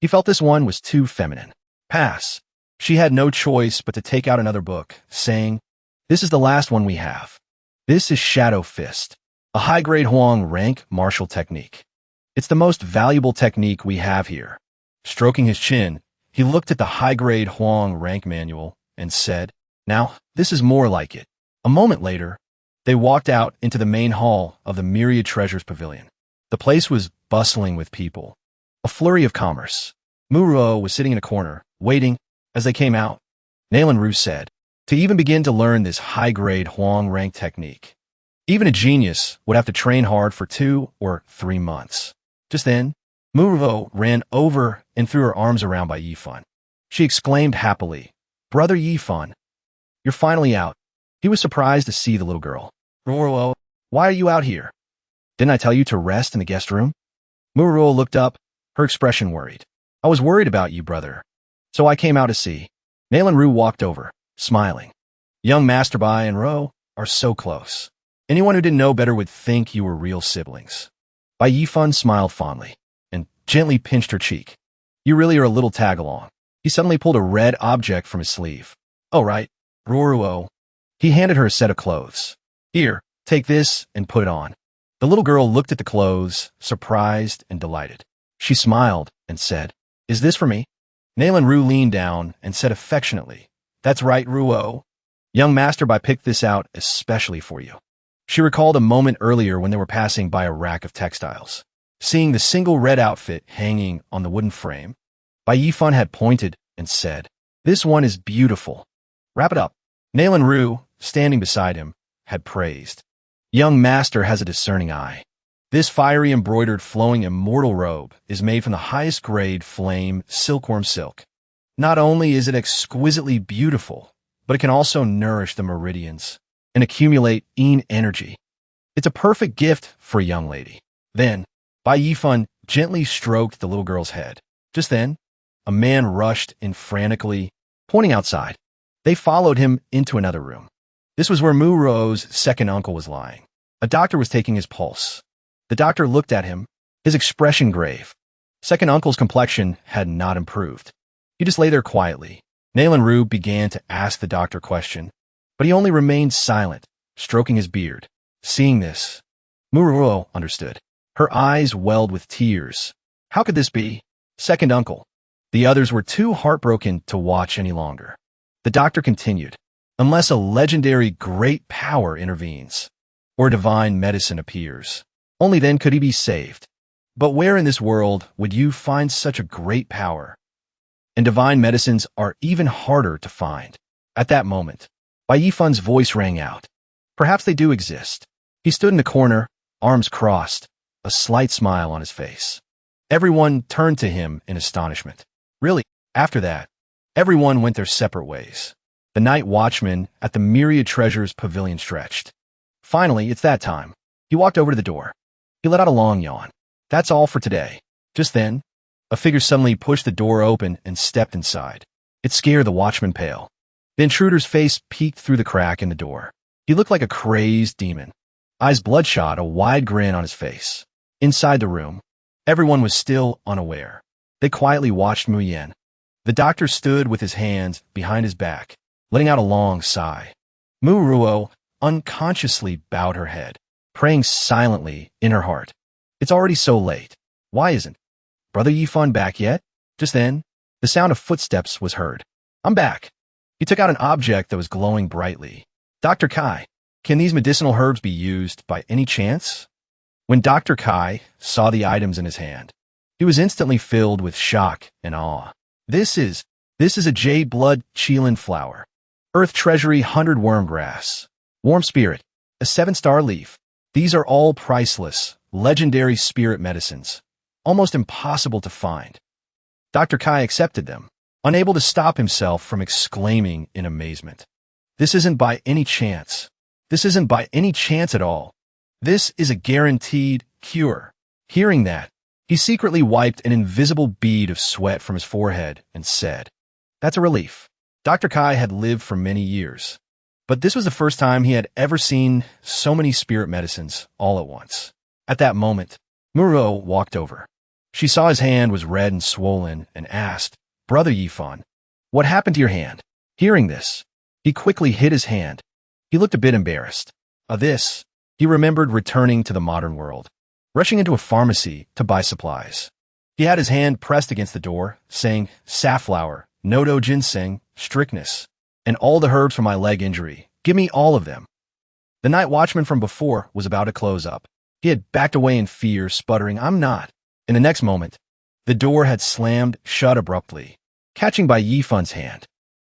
He felt this one was too feminine. Pass. She had no choice but to take out another book, saying, This is the last one we have. This is Shadow Fist, a high-grade Huang rank martial technique. It's the most valuable technique we have here. Stroking his chin, he looked at the high-grade Huang rank manual and said, Now, this is more like it. A moment later, they walked out into the main hall of the Myriad Treasures Pavilion. The place was bustling with people. A flurry of commerce. Muruo was sitting in a corner, waiting. As they came out, Nalan Ru said, to even begin to learn this high-grade Huang rank technique, even a genius would have to train hard for 2 or 3 months. Just then, Muruo ran over and threw her arms around by Yifan. She exclaimed happily, "Brother Yifan, you're finally out." He was surprised to see the little girl. "Muruo, why are you out here? Didn't I tell you to rest in the guest room?" Muruo looked up, her expression worried. "I was worried about you, brother. So I came out to see." Nalan Ru walked over, smiling. "Young Master Bai and Ro are so close. Anyone who didn't know better would think you were real siblings." Bai Yifan smiled fondly and gently pinched her cheek. "You really are a little tag-along." He suddenly pulled a red object from his sleeve. "Oh, right, Ruruo." He handed her a set of clothes. "Here, take this and put it on." The little girl looked at the clothes, surprised and delighted. She smiled and said, "Is this for me?" Nalan Ru leaned down and said affectionately, "That's right, Ruo. Young Master Bai picked this out especially for you." She recalled a moment earlier when they were passing by a rack of textiles. Seeing the single red outfit hanging on the wooden frame, Bai Yifan had pointed and said, "This one is beautiful. Wrap it up." Nalan Ru, standing beside him, had praised, "Young Master has a discerning eye. This fiery embroidered flowing immortal robe is made from the highest grade flame silkworm silk. Not only is it exquisitely beautiful, but it can also nourish the meridians and accumulate energy. It's a perfect gift for a young lady." Then, Bai Yifan gently stroked the little girl's head. Just then, a man rushed in frantically, pointing outside. They followed him into another room. This was where Muro's second uncle was lying. A doctor was taking his pulse. The doctor looked at him, his expression grave. Second uncle's complexion had not improved. He just lay there quietly. Nalan Ru began to ask the doctor a question, but he only remained silent, stroking his beard. Seeing this, Muruo understood. Her eyes welled with tears. How could this be? Second uncle. The others were too heartbroken to watch any longer. The doctor continued, "Unless a legendary great power intervenes, or divine medicine appears, only then could he be saved. But where in this world would you find such a great power? And divine medicines are even harder to find." At that moment, Bai Yifan's voice rang out. "Perhaps they do exist." He stood in the corner, arms crossed, a slight smile on his face. Everyone turned to him in astonishment. Really? After that, everyone went their separate ways. The night watchman at the Myriad Treasures pavilion stretched. Finally, it's that time. He walked over to the door. He let out a long yawn. "That's all for today." Just then, a figure suddenly pushed the door open and stepped inside. It scared the watchman pale. The intruder's face peeked through the crack in the door. He looked like a crazed demon. Eyes bloodshot, a wide grin on his face. Inside the room, everyone was still unaware. They quietly watched Mu Yan. The doctor stood with his hands behind his back, letting out a long sigh. Mu Ruo unconsciously bowed her head, praying silently in her heart. It's already so late. Why isn't Brother Yifan back yet? Just then, the sound of footsteps was heard. "I'm back." He took out an object that was glowing brightly. "Dr. Kai, can these medicinal herbs be used by any chance?" When Dr. Kai saw the items in his hand, he was instantly filled with shock and awe. This is a jade blood Qilin flower, earth treasury 100 worm grass, warm spirit, a 7-star leaf. These are all priceless, legendary spirit medicines, almost impossible to find. Dr. Kai accepted them, unable to stop himself from exclaiming in amazement. "This isn't by any chance. This isn't by any chance at all. This is a guaranteed cure." Hearing that, he secretly wiped an invisible bead of sweat from his forehead and said, "That's a relief." Dr. Kai had lived for many years, but this was the first time he had ever seen so many spirit medicines all at once. At that moment, Muro walked over. She saw his hand was red and swollen and asked, "Brother Yifan, what happened to your hand?" Hearing this, he quickly hid his hand. He looked a bit embarrassed. He remembered returning to the modern world, rushing into a pharmacy to buy supplies. He had his hand pressed against the door, saying, "Safflower, Nodo ginseng, strictness, and all the herbs for my leg injury. Give me all of them." The night watchman from before was about to close up. He had backed away in fear, sputtering, "I'm not." In the next moment, the door had slammed shut abruptly, catching Bai Yifun's hand.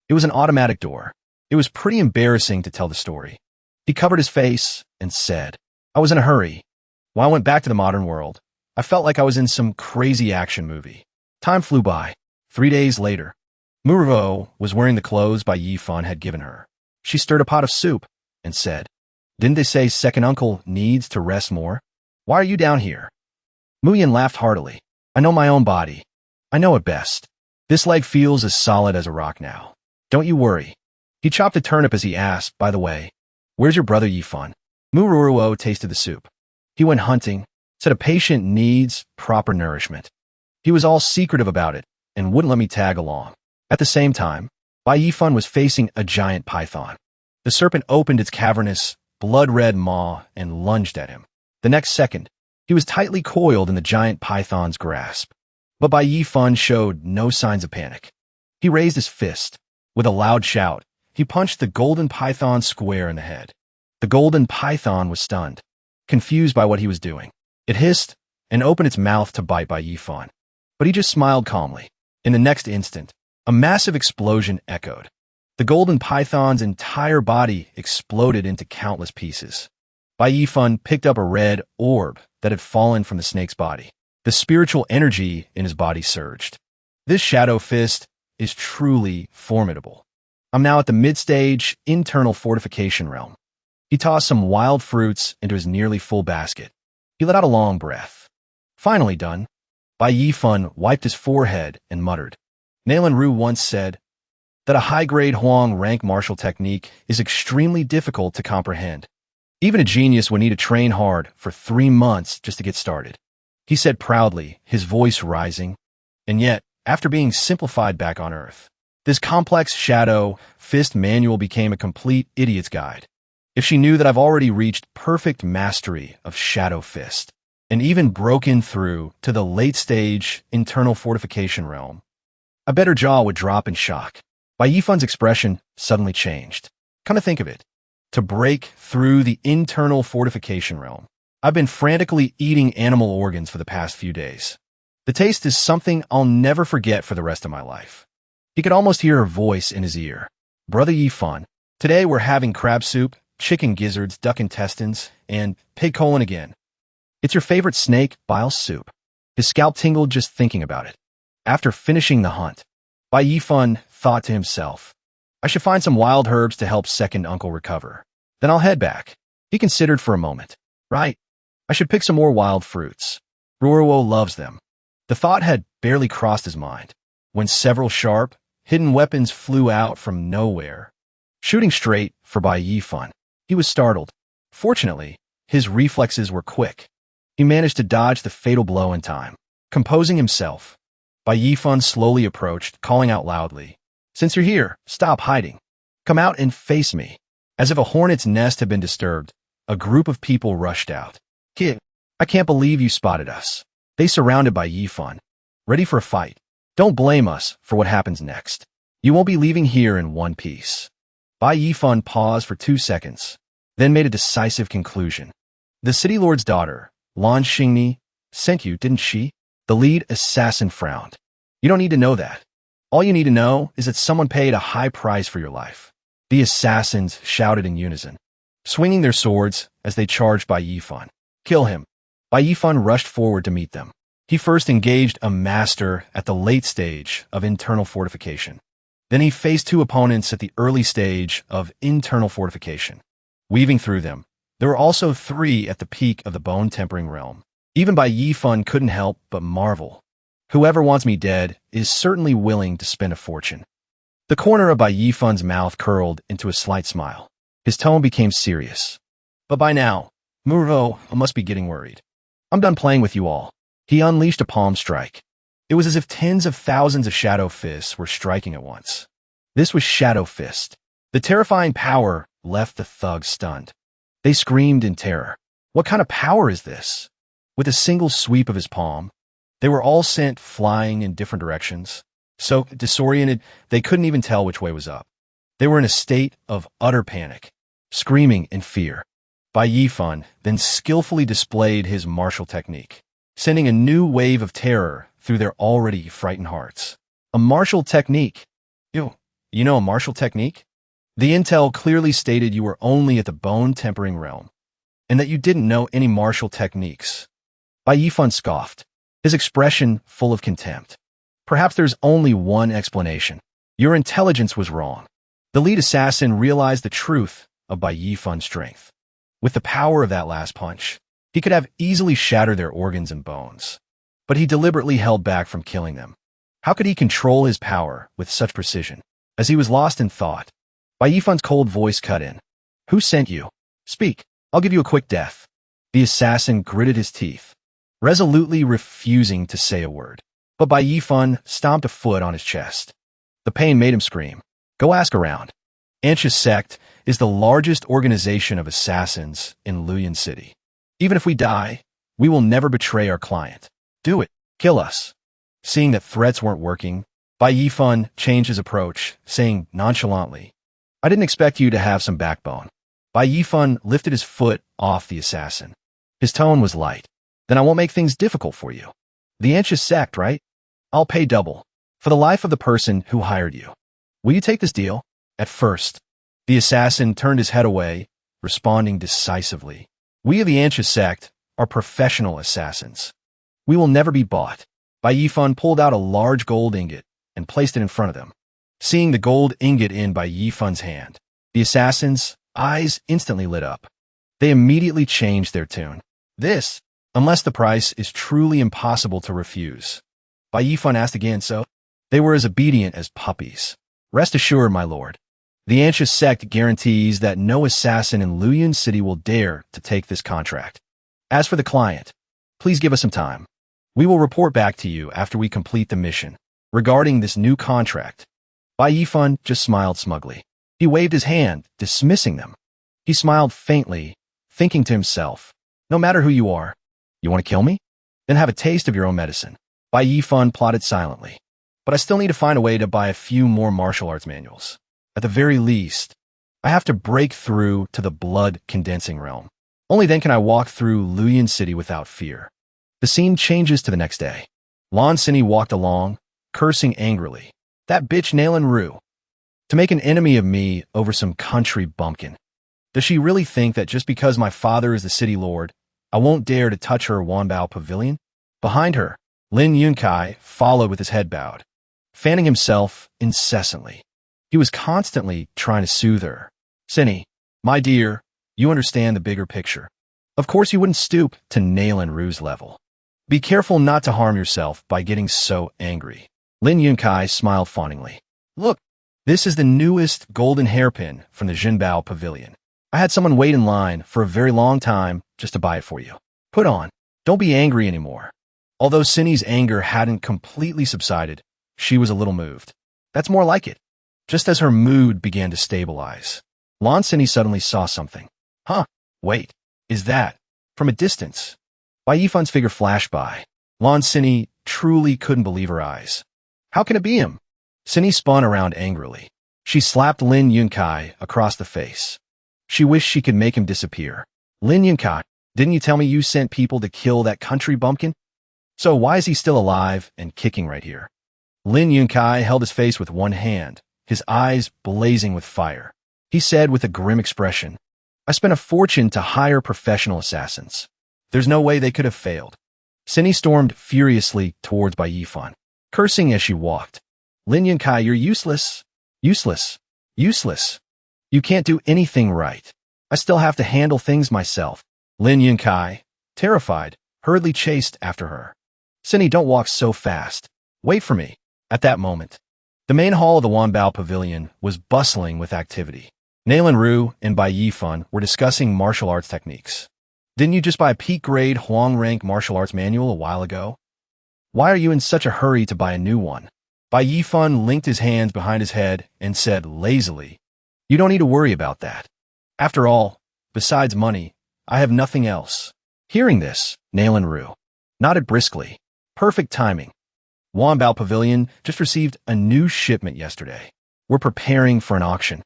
It was an automatic door. It was pretty embarrassing to tell the story. He covered his face and said, "I was in a hurry. When I went back to the modern world, I felt like I was in some crazy action movie." Time flew by. 3 days later, Murvo was wearing the clothes Bai Yifun had given her. She stirred a pot of soup and said, "Didn't they say second uncle needs to rest more? Why are you down here?" Muyin laughed heartily. "I know my own body. I know it best. This leg feels as solid as a rock now. Don't you worry." He chopped a turnip as he asked, "By the way, where's your brother Yifun?" Muruo tasted the soup. "He went hunting, said a patient needs proper nourishment. He was all secretive about it and wouldn't let me tag along." At the same time, Bai Yifun was facing a giant python. The serpent opened its cavernous, blood-red maw and lunged at him. The next second, he was tightly coiled in the giant python's grasp. But Bai Yifun showed no signs of panic. He raised his fist. With a loud shout, he punched the golden python square in the head. The golden python was stunned, confused by what he was doing. It hissed and opened its mouth to bite Bai Yifun. But he just smiled calmly. In the next instant, a massive explosion echoed. The golden python's entire body exploded into countless pieces. Bai Yifun picked up a red orb that had fallen from the snake's body. The spiritual energy in his body surged. "This shadow fist is truly formidable. I'm now at the mid-stage internal fortification realm." He tossed some wild fruits into his nearly full basket. He let out a long breath. Finally done, Bai Yifun wiped his forehead and muttered, "Nailan Ru once said that a high-grade Huang rank martial technique is extremely difficult to comprehend. Even a genius would need to train hard for 3 months just to get started," he said proudly, his voice rising. "And yet, after being simplified back on Earth, this complex shadow fist manual became a complete idiot's guide. If she knew that I've already reached perfect mastery of shadow fist and even broken through to the late-stage internal fortification realm, I bet her jaw would drop in shock." Bai Yifun's expression suddenly changed. Come to think of it, to break through the internal fortification realm, I've been frantically eating animal organs for the past few days. The taste is something I'll never forget for the rest of my life. He could almost hear her voice in his ear. "Brother Yifun, today we're having crab soup, chicken gizzards, duck intestines, and pig colon again. It's your favorite snake bile soup." His scalp tingled just thinking about it. After finishing the hunt, Bai Yifun thought to himself, "I should find some wild herbs to help second uncle recover. Then I'll head back." He considered for a moment. "Right, I should pick some more wild fruits. Ruruo loves them." The thought had barely crossed his mind when several sharp, hidden weapons flew out from nowhere, shooting straight for Bai Yifun. He was startled. Fortunately, his reflexes were quick. He managed to dodge the fatal blow in time. Composing himself, Bai Yifun slowly approached, calling out loudly, "Since you're here, stop hiding. Come out and face me." As if a hornet's nest had been disturbed, a group of people rushed out. "Kid, I can't believe you spotted us." They surrounded Bai Yifun, ready for a fight. "Don't blame us for what happens next. You won't be leaving here in one piece." Bai Yifun paused for 2 seconds, then made a decisive conclusion. "The city lord's daughter, Lan Xingni, sent you, didn't she?" The lead assassin frowned. "You don't need to know that. All you need to know is that someone paid a high price for your life." The assassins shouted in unison, swinging their swords as they charged Bai Yifun. "Kill him." Bai Yifun rushed forward to meet them. He first engaged a master at the late stage of internal fortification. Then he faced 2 opponents at the early stage of internal fortification. Weaving through them, there were also 3 at the peak of the bone-tempering realm. Even Bai Yifun couldn't help but marvel. Whoever wants me dead is certainly willing to spend a fortune. The corner of Bai Yifun's mouth curled into a slight smile. His tone became serious. "But by now, Murvo must be getting worried. I'm done playing with you all." He unleashed a palm strike. It was as if tens of thousands of shadow fists were striking at once. This was Shadow Fist. The terrifying power left the thugs stunned. They screamed in terror. What kind of power is this? With a single sweep of his palm, they were all sent flying in different directions. So disoriented, they couldn't even tell which way was up. They were in a state of utter panic, screaming in fear. Bai Yifan then skillfully displayed his martial technique, sending a new wave of terror through their already frightened hearts. A martial technique? You know a martial technique? The intel clearly stated you were only at the bone-tempering realm, and that you didn't know any martial techniques. Bai Yifan scoffed, his expression full of contempt. Perhaps there's only one explanation. Your intelligence was wrong. The lead assassin realized the truth of Bai Yifan's strength. With the power of that last punch, he could have easily shattered their organs and bones. But he deliberately held back from killing them. How could he control his power with such precision? As he was lost in thought, Bai Yifan's cold voice cut in. Who sent you? Speak. I'll give you a quick death. The assassin gritted his teeth, resolutely refusing to say a word. But Bai Yifan stomped a foot on his chest. The pain made him scream. Go ask around. ActionToon is the largest organization of assassins in Luoyang City. Even if we die, we will never betray our client. Do it. Kill us. Seeing that threats weren't working, Bai Yifan changed his approach, saying nonchalantly, I didn't expect you to have some backbone. Bai Yifan lifted his foot off the assassin. His tone was light. Then I won't make things difficult for you. The ActionToon, right? I'll pay double for the life of the person who hired you. Will you take this deal? At first, the assassin turned his head away, responding decisively. We of the ActionToon are professional assassins. We will never be bought. Bai Yifan pulled out a large gold ingot and placed it in front of them. Seeing the gold ingot in Bai Yifan's hand, the assassin's eyes instantly lit up. They immediately changed their tune. This, unless the price is truly impossible to refuse. Bai Yifan asked again, so? They were as obedient as puppies. Rest assured, my lord. The ActionToon guarantees that no assassin in Luoyang City will dare to take this contract. As for the client, please give us some time. We will report back to you after we complete the mission. Regarding this new contract, Bai Yifan just smiled smugly. He waved his hand, dismissing them. He smiled faintly, thinking to himself, no matter who you are, you want to kill me? Then have a taste of your own medicine. Bai Yifan plotted silently. But I still need to find a way to buy a few more martial arts manuals. At the very least, I have to break through to the blood-condensing realm. Only then can I walk through Luoyang City without fear. The scene changes to the next day. Lan Sini walked along, cursing angrily. That bitch Nailin Rue. To make an enemy of me over some country bumpkin. Does she really think that just because my father is the city lord, I won't dare to touch her Wanbao pavilion? Behind her, Lin Yunkai followed with his head bowed, fanning himself incessantly. He was constantly trying to soothe her. Sini, my dear, you understand the bigger picture. Of course you wouldn't stoop to Nailin Rue's level. Be careful not to harm yourself by getting so angry. Lin Yunkai smiled fawningly. Look, this is the newest golden hairpin from the Jinbao Pavilion. I had someone wait in line for a very long time just to buy it for you. Put on. Don't be angry anymore. Although Sini's anger hadn't completely subsided, she was a little moved. That's more like it. Just as her mood began to stabilize, Lan Sini suddenly saw something. Huh, wait, is that? From a distance, Bai Yifan's figure flashed by. Lan Sini truly couldn't believe her eyes. How can it be him? Sini spun around angrily. She slapped Lin Yunkai across the face. She wished she could make him disappear. Lin Yunkai, didn't you tell me you sent people to kill that country bumpkin? So why is he still alive and kicking right here? Lin Yunkai held his face with one hand, his eyes blazing with fire. He said with a grim expression, I spent a fortune to hire professional assassins. There's no way they could have failed. Sini stormed furiously towards Bai Yifan, cursing as she walked. Lin Yunkai, you're useless. Useless. Useless. You can't do anything right. I still have to handle things myself. Lin Yunkai, terrified, hurriedly chased after her. Sini, don't walk so fast. Wait for me. At that moment, the main hall of the Wanbao Pavilion was bustling with activity. Nailin Rue and Bai Yifan were discussing martial arts techniques. Didn't you just buy a peak-grade Huang-rank martial arts manual a while ago? Why are you in such a hurry to buy a new one? Bai Yifan linked his hands behind his head and said lazily, You don't need to worry about that. After all, besides money, I have nothing else. Hearing this, Nailin Rue nodded briskly. Perfect timing. Wanbao Pavilion just received a new shipment yesterday. We're preparing for an auction.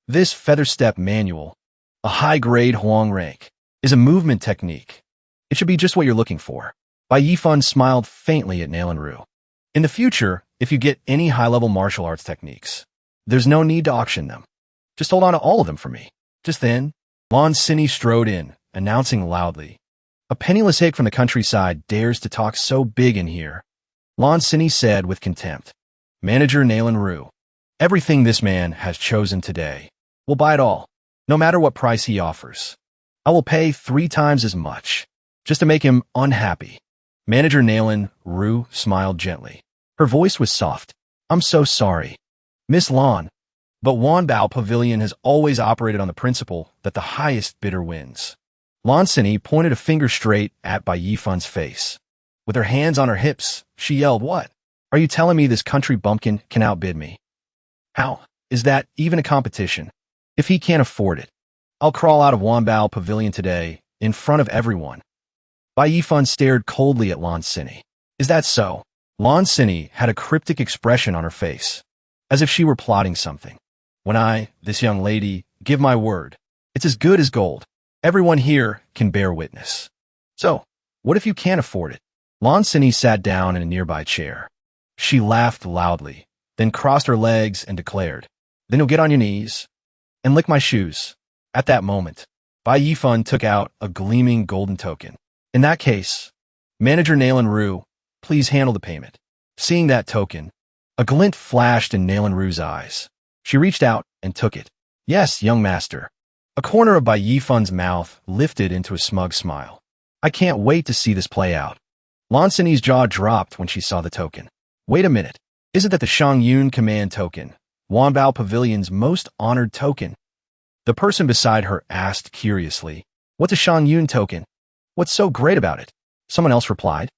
This feather step manual, a high-grade Huang rank, is a movement technique. It should be just what you're looking for. Bai Yifan smiled faintly at Nalanru. In the future, if you get any high-level martial arts techniques, there's no need to auction them. Just hold on to all of them for me. Just then, Lan Sini strode in, announcing loudly, "A penniless hick from the countryside dares to talk so big in here." Lan Sini said with contempt. Manager Nalanru, everything this man has chosen today. We'll buy it all, no matter what price he offers. I will pay 3 times as much, just to make him unhappy. Manager Nalanru smiled gently. Her voice was soft. I'm so sorry, Miss Lan. But Wanbao Pavilion has always operated on the principle that the highest bidder wins. Lan Sini pointed a finger straight at Bai Yifan's face. With her hands on her hips, she yelled, "What? Are you telling me this country bumpkin can outbid me? How is that even a competition? If he can't afford it, I'll crawl out of Wanbao Pavilion today, in front of everyone." Bai Yifan stared coldly at Lan Sini. Is that so? Lan Sini had a cryptic expression on her face, as if she were plotting something. When I, this young lady, give my word, it's as good as gold. Everyone here can bear witness. So, what if you can't afford it? Lan Sini sat down in a nearby chair. She laughed loudly, then crossed her legs and declared, "Then you'll get on your knees and lick my shoes." At that moment, Bai Yifan took out a gleaming golden token. In that case, Manager Nalanru, please handle the payment. Seeing that token, a glint flashed in Nalanru's eyes. She reached out and took it. Yes, young master. A corner of Bai Yifan's mouth lifted into a smug smile. I can't wait to see this play out. Lan Sini's jaw dropped when she saw the token. Wait a minute. Isn't that the Shangyun command token, Wanbao Pavilion's most honored token? The person beside her asked curiously, "What's a Shangyun token? What's so great about it?" Someone else replied,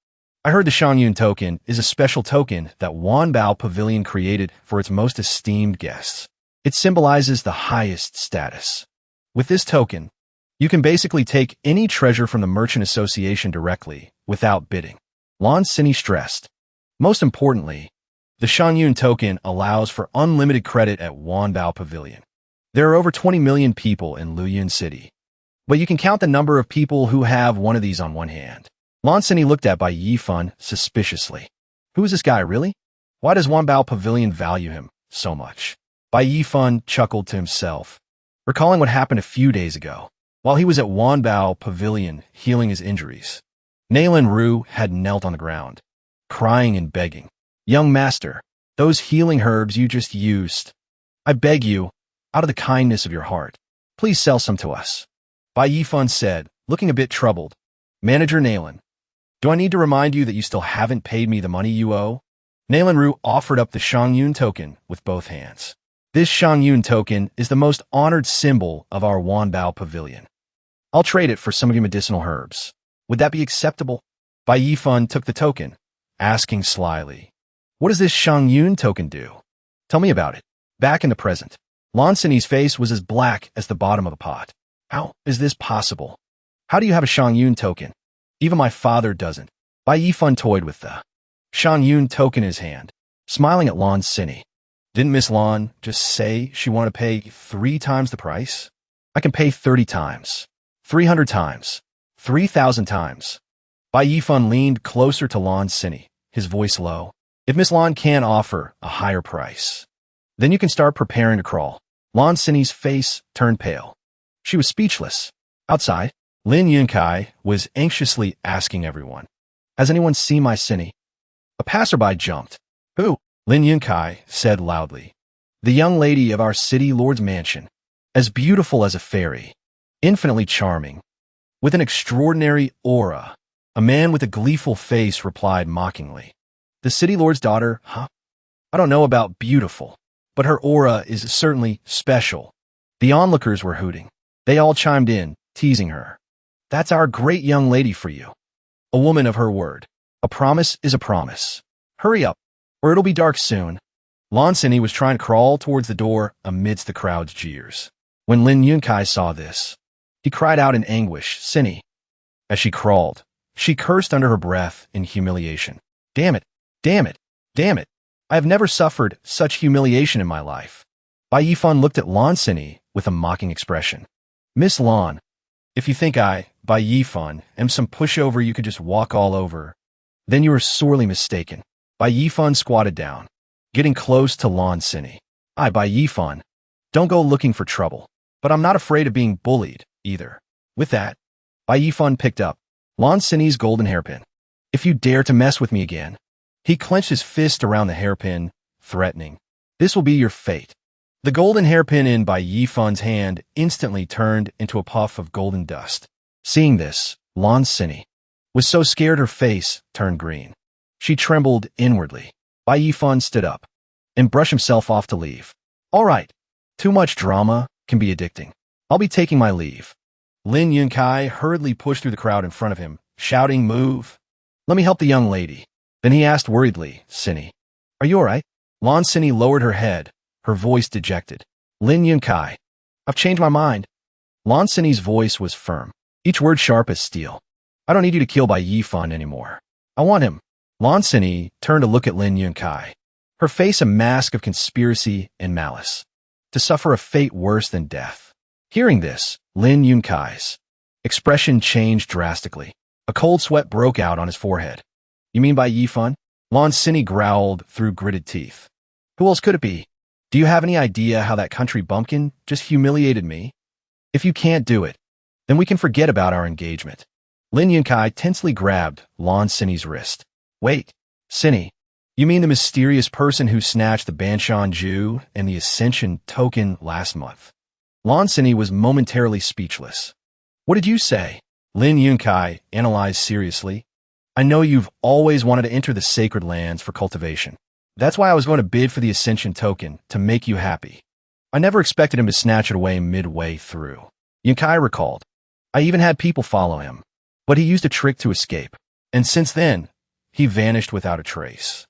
"I heard the Shangyun token is a special token that Wanbao Pavilion created for its most esteemed guests. It symbolizes the highest status. With this token, you can basically take any treasure from the Merchant Association directly, without bidding." Lan Sini stressed. Most importantly, the Shangyun token allows for unlimited credit at Wanbao Pavilion. There are over 20 million people in Luyun City, but you can count the number of people who have one of these on one hand. Lan Sini looked at Bai Yifan suspiciously. Who is this guy, really? Why does Wanbao Pavilion value him so much? Bai Yifan chuckled to himself, recalling what happened a few days ago, while he was at Wanbao Pavilion healing his injuries. Nalanru had knelt on the ground, crying and begging. Young master, those healing herbs you just used, I beg you, out of the kindness of your heart, please sell some to us. Bai Yifan said, looking a bit troubled. Manager Nalan, do I need to remind you that you still haven't paid me the money you owe? Nalanru offered up the Shangyun token with both hands. This Shangyun token is the most honored symbol of our Wanbao Pavilion. I'll trade it for some of your medicinal herbs. Would that be acceptable? Bai Yifan took the token, asking slyly, what does this Shangyun token do? Tell me about it. Back in the present, Lan Sini's face was as black as the bottom of a pot. How is this possible? How do you have a Shangyun token? Even my father doesn't. Bai Yifan toyed with the Shangyun token in his hand, smiling at Lan Sini. Didn't Miss Lan just say she wanted to pay 3 times the price? I can pay 30 times, 300 times, 3,000 times. Bai Yifan leaned closer to Lan Sini, his voice low. If Miss Lan can't offer a higher price, then you can start preparing to crawl. Lan Sini's face turned pale. She was speechless. Outside, Lin Yunkai was anxiously asking everyone, has anyone seen my Sini? A passerby jumped. Who? Lin Yunkai said loudly. The young lady of our city lord's mansion, as beautiful as a fairy, infinitely charming, with an extraordinary aura. A man with a gleeful face replied mockingly. The city lord's daughter, huh? I don't know about beautiful, but her aura is certainly special. The onlookers were hooting. They all chimed in, teasing her. That's our great young lady for you. A woman of her word. A promise is a promise. Hurry up, or it'll be dark soon. Lan Sini was trying to crawl towards the door amidst the crowd's jeers. When Lin Yunkai saw this, he cried out in anguish, Sini. As she crawled, she cursed under her breath in humiliation. Damn it, damn it, damn it. I have never suffered such humiliation in my life. Bai Yifan looked at Lan Sini with a mocking expression. Miss Lan, If you think I, by Yifan, am some pushover you could just walk all over, then you are sorely mistaken. Bai Yifan squatted down, getting close to Lan Sini. I, Bai Yifan, don't go looking for trouble, but I'm not afraid of being bullied, either. With that, Bai Yifan picked up Lan Sini's golden hairpin. If you dare to mess with me again. He clenched his fist around the hairpin, threatening. This will be your fate. The golden hairpin in Bai Yifan's hand instantly turned into a puff of golden dust. Seeing this, Lan Sini was so scared her face turned green. She trembled inwardly. Bai Yifan stood up and brushed himself off to leave. All right, too much drama can be addicting. I'll be taking my leave. Lin Yunkai hurriedly pushed through the crowd in front of him, shouting, Move. Let me help the young lady. Then he asked worriedly, Sini, are you all right? Lan Sini lowered her head, her voice dejected. Lin Yunkai, I've changed my mind. Lan Sini's voice was firm, each word sharp as steel. I don't need you to kill Bai Yifan anymore. I want him. Lan Sini turned to look at Lin Yunkai, her face a mask of conspiracy and malice, to suffer a fate worse than death. Hearing this, Lin Yunkai's expression changed drastically. A cold sweat broke out on his forehead. You mean Bai Yifan? Lan Sini growled through gritted teeth. Who else could it be? Do you have any idea how that country bumpkin just humiliated me? If you can't do it, then we can forget about our engagement. Lin Yunkai tensely grabbed Lan Sini's wrist. Wait, Sini, you mean the mysterious person who snatched the Banshan Ju and the Ascension token last month? Lan Sini was momentarily speechless. What did you say? Lin Yunkai analyzed seriously. I know you've always wanted to enter the sacred lands for cultivation. That's why I was going to bid for the Ascension token to make you happy. I never expected him to snatch it away midway through. Yunkai recalled. I even had people follow him, but he used a trick to escape. And since then, he vanished without a trace.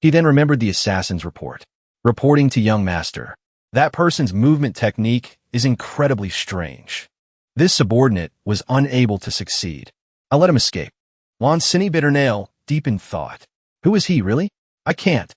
He then remembered the assassin's report, reporting to young master. That person's movement technique is incredibly strange. This subordinate was unable to succeed. I let him escape. Lan Sini bit her nail, deep in thought. Who is he, really? I can't.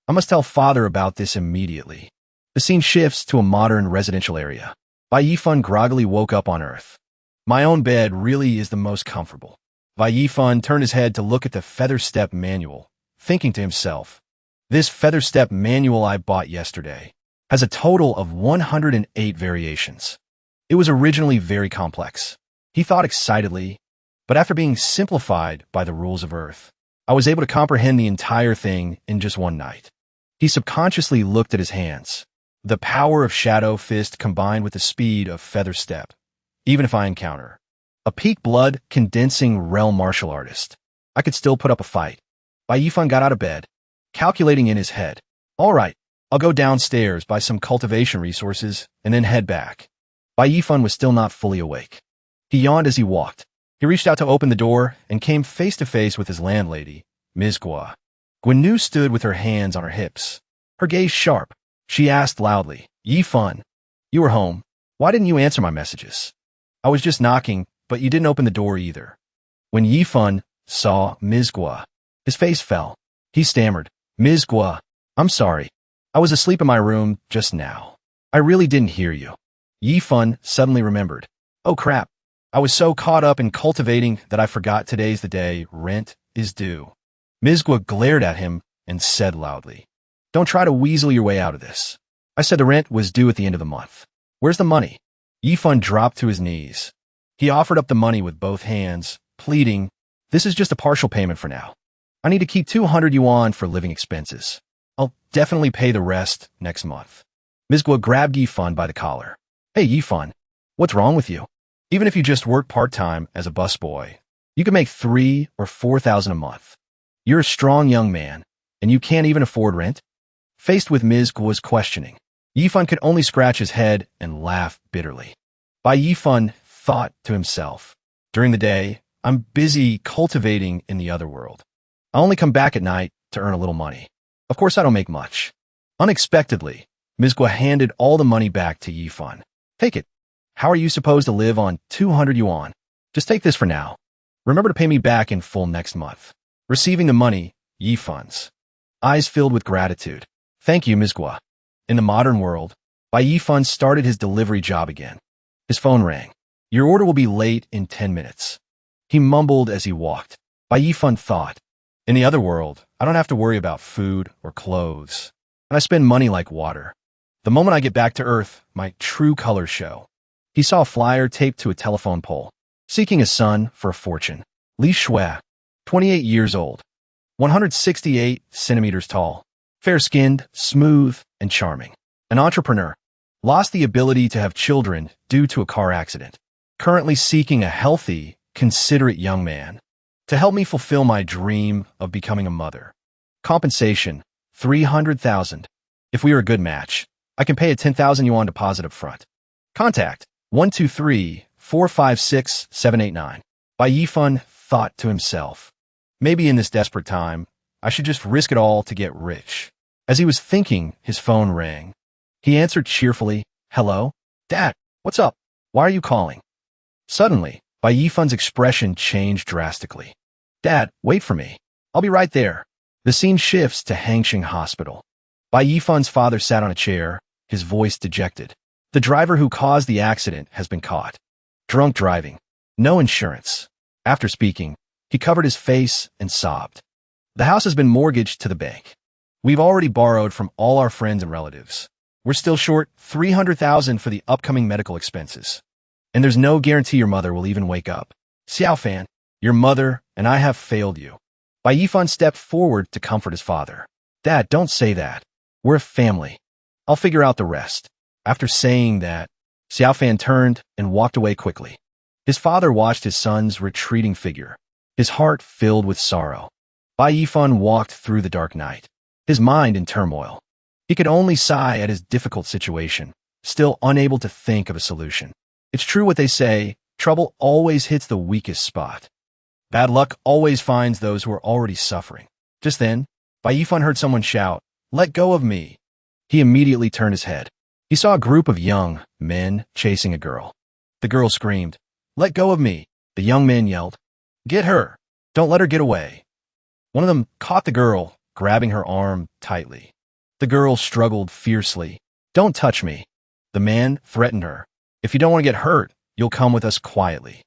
I must tell father about this immediately. The scene shifts to a modern residential area. Bai Yifan groggily woke up on Earth. My own bed really is the most comfortable. Bai Yifan turned his head to look at the feather step manual, thinking to himself, this feather step manual I bought yesterday has a total of 108 variations. It was originally very complex. He thought excitedly, but after being simplified by the rules of Earth, I was able to comprehend the entire thing in just one night. He subconsciously looked at his hands. The power of Shadow Fist combined with the speed of Feather Step. Even if I encounter a peak blood condensing realm martial artist, I could still put up a fight. Bai Yifan got out of bed, calculating in his head. All right, I'll go downstairs, buy some cultivation resources, and then head back. Bai Yifan was still not fully awake. He yawned as he walked. He reached out to open the door and came face to face with his landlady, Ms. Gua. Gwen stood with her hands on her hips, her gaze sharp. She asked loudly, Yifan, you were home. Why didn't you answer my messages? I was just knocking, but you didn't open the door either. When Yifan saw Ms. Gua, his face fell. He stammered, Ms. Gua, I'm sorry. I was asleep in my room just now. I really didn't hear you. Yifan suddenly remembered. Oh crap. I was so caught up in cultivating that I forgot today's the day rent is due. Ms. Gua glared at him and said loudly, Don't try to weasel your way out of this. I said the rent was due at the end of the month. Where's the money? Yifan dropped to his knees. He offered up the money with both hands, pleading, This is just a partial payment for now. I need to keep 200 yuan for living expenses. I'll definitely pay the rest next month. Ms. Gua grabbed Yifan by the collar. Hey Yifan, what's wrong with you? Even if you just work part-time as a busboy, you can make 3,000 or 4,000 a month. You're a strong young man, and you can't even afford rent? Faced with Ms. Gua's questioning, Yifan could only scratch his head and laugh bitterly. Bai Yifan thought to himself, during the day, I'm busy cultivating in the other world. I only come back at night to earn a little money. Of course, I don't make much. Unexpectedly, Ms. Gua handed all the money back to Yifan. Take it. How are you supposed to live on 200 yuan? Just take this for now. Remember to pay me back in full next month. Receiving the money, Yifan's eyes filled with gratitude. Thank you, Ms. Gua. In the modern world, Bai Yifan started his delivery job again. His phone rang. Your order will be late in 10 minutes. He mumbled as he walked. Bai Yifan thought, in the other world, I don't have to worry about food or clothes, and I spend money like water. The moment I get back to Earth, my true colors show. He saw a flyer taped to a telephone pole, seeking a son for a fortune. Li Shui, 28 years old, 168 centimeters tall, fair-skinned, smooth, and charming. An entrepreneur, lost the ability to have children due to a car accident. Currently seeking a healthy, considerate young man to help me fulfill my dream of becoming a mother. Compensation, 300,000. If we are a good match, I can pay a 10,000 yuan deposit up front. Contact 123-456-789. Bai Yifan thought to himself, maybe in this desperate time, I should just risk it all to get rich. As he was thinking, his phone rang. He answered cheerfully, hello? Dad, what's up? Why are you calling? Suddenly, Bai Yifan's expression changed drastically. Dad, wait for me. I'll be right there. The scene shifts to Hangxing Hospital. Bai Yifan's father sat on a chair, his voice dejected. The driver who caused the accident has been caught. Drunk driving. No insurance. After speaking, he covered his face and sobbed. The house has been mortgaged to the bank. We've already borrowed from all our friends and relatives. We're still short 300,000 for the upcoming medical expenses. And there's no guarantee your mother will even wake up. Xiaofan, your mother and I have failed you. Bai Yifan stepped forward to comfort his father. Dad, don't say that. We're a family. I'll figure out the rest. After saying that, Xiaofan turned and walked away quickly. His father watched his son's retreating figure, his heart filled with sorrow. Bai Yifan walked through the dark night, his mind in turmoil. He could only sigh at his difficult situation, still unable to think of a solution. It's true what they say, trouble always hits the weakest spot. Bad luck always finds those who are already suffering. Just then, Bai Yifan heard someone shout, let go of me. He immediately turned his head. He saw a group of young men chasing a girl. The girl screamed, let go of me. The young man yelled, get her. Don't let her get away. One of them caught the girl, grabbing her arm tightly. The girl struggled fiercely. Don't touch me. The man threatened her. If you don't want to get hurt, you'll come with us quietly.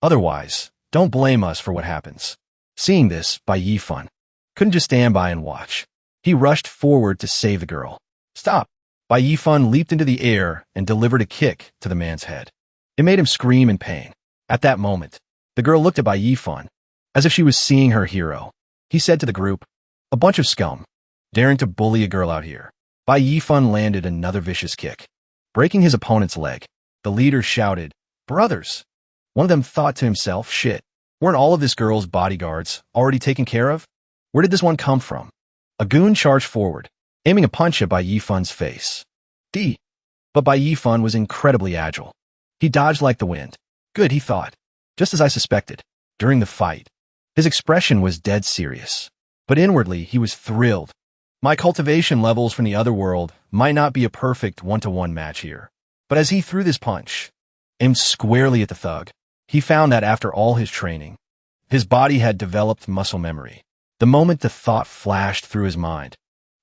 Otherwise, don't blame us for what happens. Seeing this, Bai Yifan couldn't just stand by and watch. He rushed forward to save the girl. Stop! Bai Yifan leaped into the air and delivered a kick to the man's head. It made him scream in pain. At that moment, the girl looked at Bai Yifan as if she was seeing her hero. He said to the group, a bunch of scum, daring to bully a girl out here. Bai Yifan landed another vicious kick, breaking his opponent's leg. The leader shouted, brothers! One of them thought to himself, shit, weren't all of this girl's bodyguards already taken care of? Where did this one come from? A goon charged forward, aiming a punch at Bai Yifan's face. But Bai Yifan was incredibly agile. He dodged like the wind. Good, he thought. Just as I suspected. During the fight, his expression was dead serious. But inwardly, he was thrilled. My cultivation levels from the other world might not be a perfect one-to-one match here. But as he threw this punch, aimed squarely at the thug, he found that after all his training, his body had developed muscle memory. The moment the thought flashed through his mind,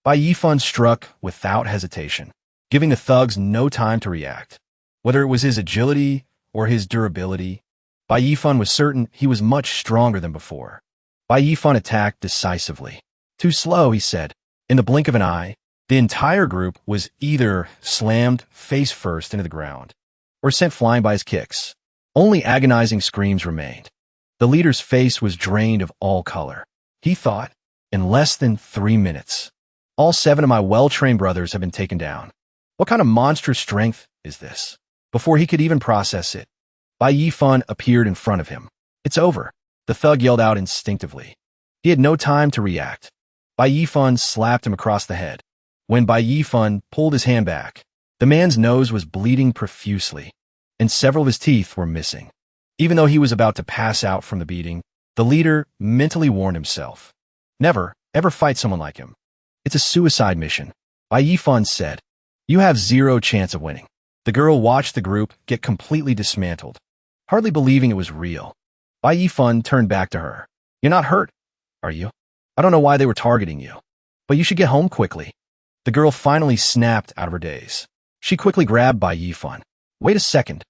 Bai Yifan struck without hesitation, giving the thugs no time to react. Whether it was his agility or his durability, Bai Yifan was certain he was much stronger than before. Bai Yifan attacked decisively. Too slow, he said. In the blink of an eye, the entire group was either slammed face first into the ground or sent flying by his kicks. Only agonizing screams remained. The leader's face was drained of all color. He thought, in less than 3 minutes, all 7 of my well-trained brothers have been taken down. What kind of monstrous strength is this? Before he could even process it, Bai Yifan appeared in front of him. It's over, the thug yelled out instinctively. He had no time to react. Bai Yifan slapped him across the head. When Bai Yifan pulled his hand back, the man's nose was bleeding profusely, and several of his teeth were missing. Even though he was about to pass out from the beating, the leader mentally warned himself. Never, ever fight someone like him. It's a suicide mission. Bai Yifan said, you have 0 chance of winning. The girl watched the group get completely dismantled, hardly believing it was real. Bai Yifan turned back to her. You're not hurt, are you? I don't know why they were targeting you, but you should get home quickly. The girl finally snapped out of her daze. She quickly grabbed Bai Yifan. Wait a second.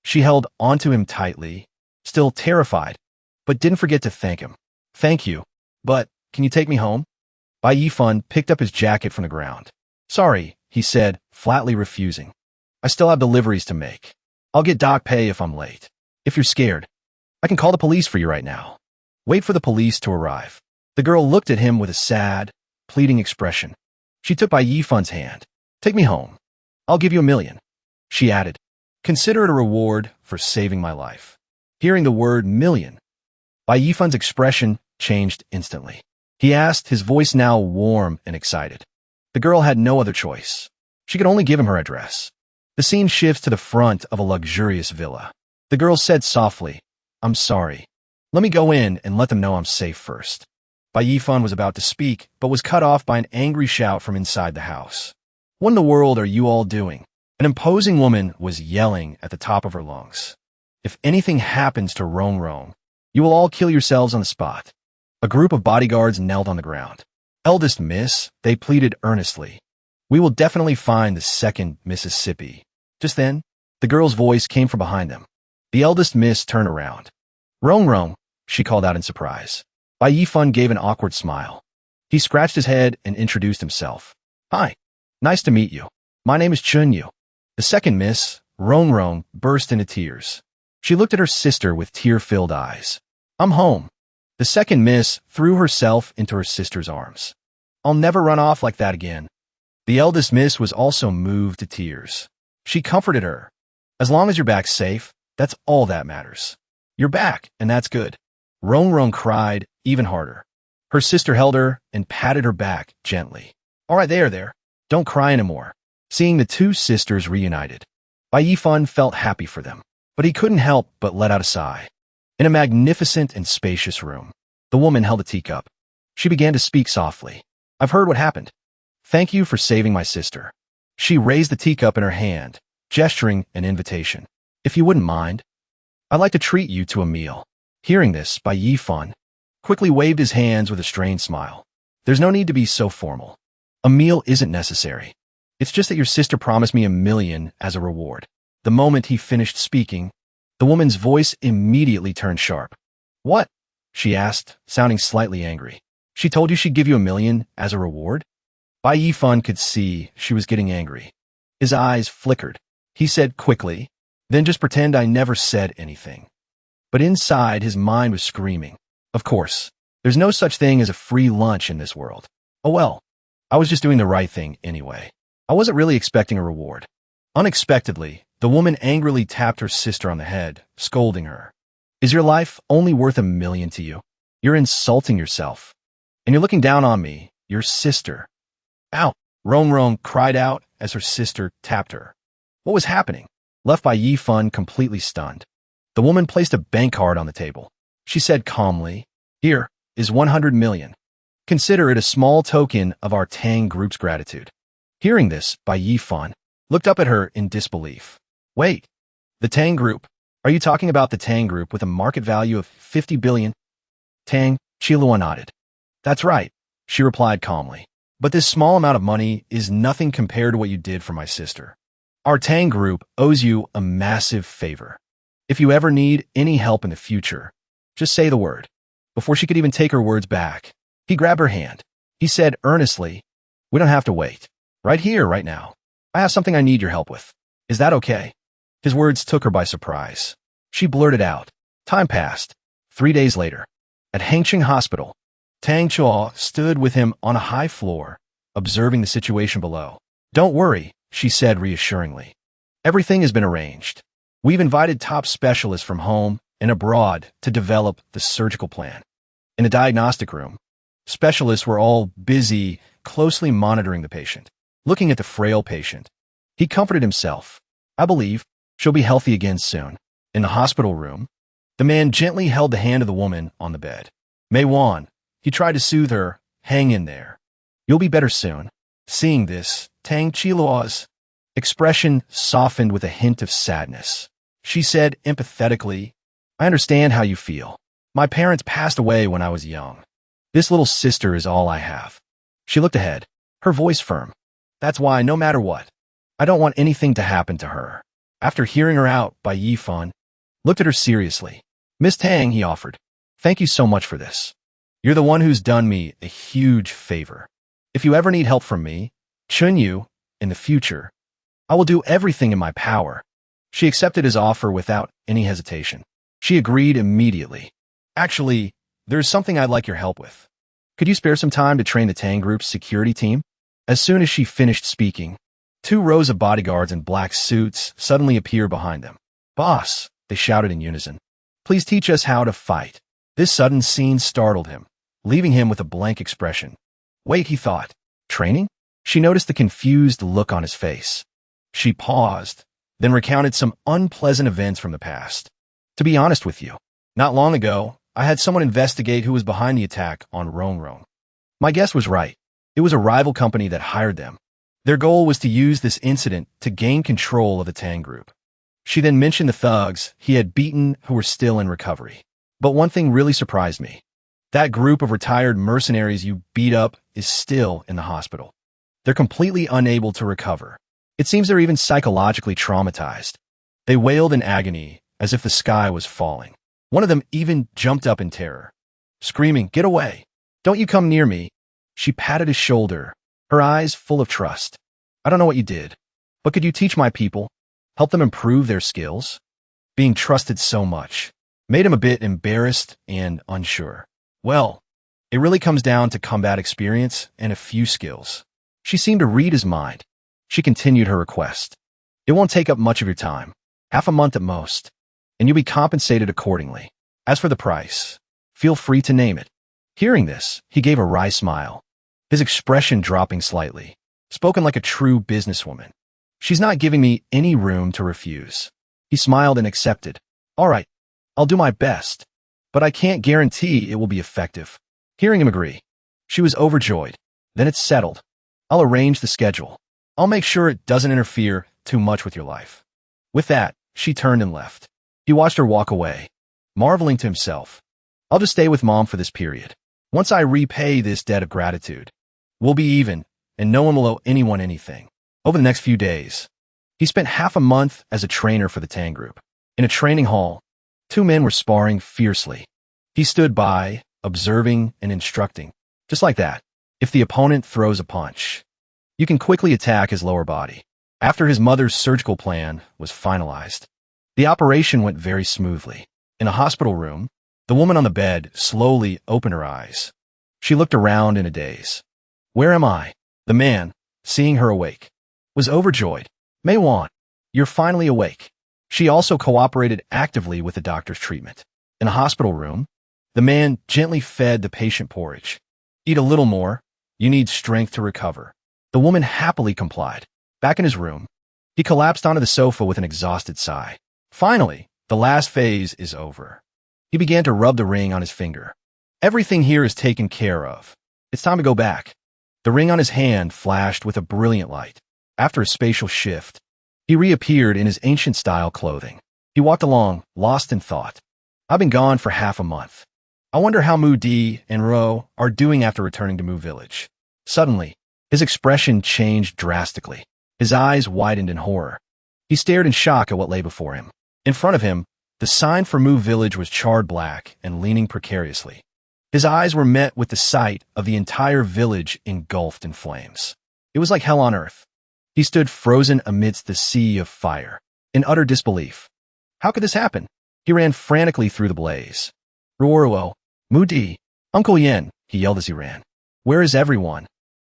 She held onto him tightly, still terrified, but didn't forget to thank him. Thank you, but can you take me home? Bai Yifan picked up his jacket from the ground. Sorry, he said, flatly refusing. I still have deliveries to make. I'll get dock pay if I'm late. If you're scared, I can call the police for you right now. Wait for the police to arrive. The girl looked at him with a sad, pleading expression. She took Bai Yifan's hand. Take me home. I'll give you $1 million. She added, consider it a reward for saving my life. Hearing the word million, Bai Yifan's expression changed instantly. He asked, his voice now warm and excited. The girl had no other choice. She could only give him her address. The scene shifts to the front of a luxurious villa. The girl said softly, I'm sorry. Let me go in and let them know I'm safe first. Bai Yifan was about to speak, but was cut off by an angry shout from inside the house. What in the world are you all doing? An imposing woman was yelling at the top of her lungs. If anything happens to Rong, you will all kill yourselves on the spot. A group of bodyguards knelt on the ground. Eldest miss, they pleaded earnestly. We will definitely find the second Mississippi. Just then, the girl's voice came from behind them. The eldest miss turned around. Rong, she called out in surprise. Bai Yifan gave an awkward smile. He scratched his head and introduced himself. Hi, nice to meet you. My name is Chunyu. The second miss, Rong, burst into tears. She looked at her sister with tear-filled eyes. I'm home. The second miss threw herself into her sister's arms. I'll never run off like that again. The eldest miss was also moved to tears. She comforted her. As long as you're back safe, that's all that matters. You're back, and that's good. Rong cried even harder. Her sister held her and patted her back gently. All right, there. Don't cry anymore. Seeing the two sisters reunited, Bai Yifan felt happy for them, but he couldn't help but let out a sigh. In a magnificent and spacious room, the woman held a teacup. She began to speak softly. I've heard what happened. Thank you for saving my sister. She raised the teacup in her hand, gesturing an invitation. If you wouldn't mind, I'd like to treat you to a meal. Hearing this, Bai Yifan quickly waved his hands with a strained smile. There's no need to be so formal. A meal isn't necessary. It's just that your sister promised me $1 million as a reward. The moment he finished speaking, the woman's voice immediately turned sharp. What? She asked, sounding slightly angry. She told you she'd give you $1 million as a reward? Bai Yifan could see she was getting angry. His eyes flickered. He said quickly, then just pretend I never said anything. But inside, his mind was screaming. Of course, there's no such thing as a free lunch in this world. Oh well, I was just doing the right thing anyway. I wasn't really expecting a reward. Unexpectedly, the woman angrily tapped her sister on the head, scolding her. Is your life only worth $1 million to you? You're insulting yourself. And you're looking down on me, your sister. Ow! Rong cried out as her sister tapped her. What was happening? Left by Yifan completely stunned. The woman placed a bank card on the table. She said calmly, Here is 100 million. Consider it a small token of our Tang group's gratitude. Hearing this, Bai Yifan looked up at her in disbelief. Wait, the Tang group? Are you talking about the Tang group with a market value of 50 billion? Tang, Qilua nodded. That's right, she replied calmly. But this small amount of money is nothing compared to what you did for my sister. Our Tang group owes you a massive favor. If you ever need any help in the future, just say the word. Before she could even take her words back, he grabbed her hand. He said earnestly, We don't have to wait. Right here, right now. I have something I need your help with. Is that okay? His words took her by surprise. She blurted out. Time passed. 3 days later, at Hangqing Hospital, Tang Chua stood with him on a high floor, observing the situation below. Don't worry, she said reassuringly. Everything has been arranged. We've invited top specialists from home and abroad to develop the surgical plan. In the diagnostic room, specialists were all busy closely monitoring the patient, looking at the frail patient. He comforted himself. I believe she'll be healthy again soon. In the hospital room, the man gently held the hand of the woman on the bed. Mei Wan, he tried to soothe her. Hang in there. You'll be better soon. Seeing this, Tang Qilua's expression softened with a hint of sadness. She said empathetically, I understand how you feel. My parents passed away when I was young. This little sister is all I have. She looked ahead, her voice firm. That's why, no matter what, I don't want anything to happen to her. After hearing her out, Bai Yifan looked at her seriously. Miss Tang, he offered. Thank you so much for this. You're the one who's done me a huge favor. If you ever need help from me, Chunyu, in the future, I will do everything in my power. She accepted his offer without any hesitation. She agreed immediately. Actually, there's something I'd like your help with. Could you spare some time to train the Tang Group's security team? As soon as she finished speaking, 2 rows of bodyguards in black suits suddenly appeared behind them. Boss, they shouted in unison. Please teach us how to fight. This sudden scene startled him, leaving him with a blank expression. Wait, he thought. Training? She noticed the confused look on his face. She paused, then recounted some unpleasant events from the past. To be honest with you, not long ago, I had someone investigate who was behind the attack on Rongrong. My guess was right. It was a rival company that hired them. Their goal was to use this incident to gain control of the Tang Group. She then mentioned the thugs he had beaten who were still in recovery. But one thing really surprised me. That group of retired mercenaries you beat up is still in the hospital. They're completely unable to recover. It seems they're even psychologically traumatized. They wailed in agony as if the sky was falling. One of them even jumped up in terror, screaming, "Get away! Don't you come near me!" She patted his shoulder, her eyes full of trust. I don't know what you did, but could you teach my people? Help them improve their skills? Being trusted so much made him a bit embarrassed and unsure. Well, it really comes down to combat experience and a few skills. She seemed to read his mind. She continued her request. It won't take up much of your time, half a month at most, and you'll be compensated accordingly. As for the price, feel free to name it. Hearing this, he gave a wry smile, his expression dropping slightly, spoken like a true businesswoman. She's not giving me any room to refuse. He smiled and accepted. All right, I'll do my best, but I can't guarantee it will be effective. Hearing him agree, she was overjoyed. Then it's settled. I'll arrange the schedule. I'll make sure it doesn't interfere too much with your life. With that, she turned and left. He watched her walk away, marveling to himself. I'll just stay with Mom for this period. Once I repay this debt of gratitude, we'll be even, and no one will owe anyone anything. Over the next few days, he spent half a month as a trainer for the Tang Group. In a training hall, 2 men were sparring fiercely. He stood by, observing and instructing. Just like that, if the opponent throws a punch, you can quickly attack his lower body. After his mother's surgical plan was finalized, the operation went very smoothly. In a hospital room, the woman on the bed slowly opened her eyes. She looked around in a daze. Where am I? The man, seeing her awake, was overjoyed. Maywan, you're finally awake. She also cooperated actively with the doctor's treatment. In a hospital room, the man gently fed the patient porridge. Eat a little more. You need strength to recover. The woman happily complied. Back in his room, he collapsed onto the sofa with an exhausted sigh. Finally, the last phase is over. He began to rub the ring on his finger. Everything here is taken care of. It's time to go back. The ring on his hand flashed with a brilliant light. After a spatial shift, he reappeared in his ancient-style clothing. He walked along, lost in thought. I've been gone for half a month. I wonder how Mu Di and Ro are doing after returning to Mu Village. Suddenly, his expression changed drastically. His eyes widened in horror. He stared in shock at what lay before him. In front of him, the sign for Mu Village was charred black and leaning precariously. His eyes were met with the sight of the entire village engulfed in flames. It was like hell on earth. He stood frozen amidst the sea of fire, in utter disbelief. How could this happen? He ran frantically through the blaze. Ruoruo, Mu Di, Uncle Yen, he yelled as he ran. Where is everyone?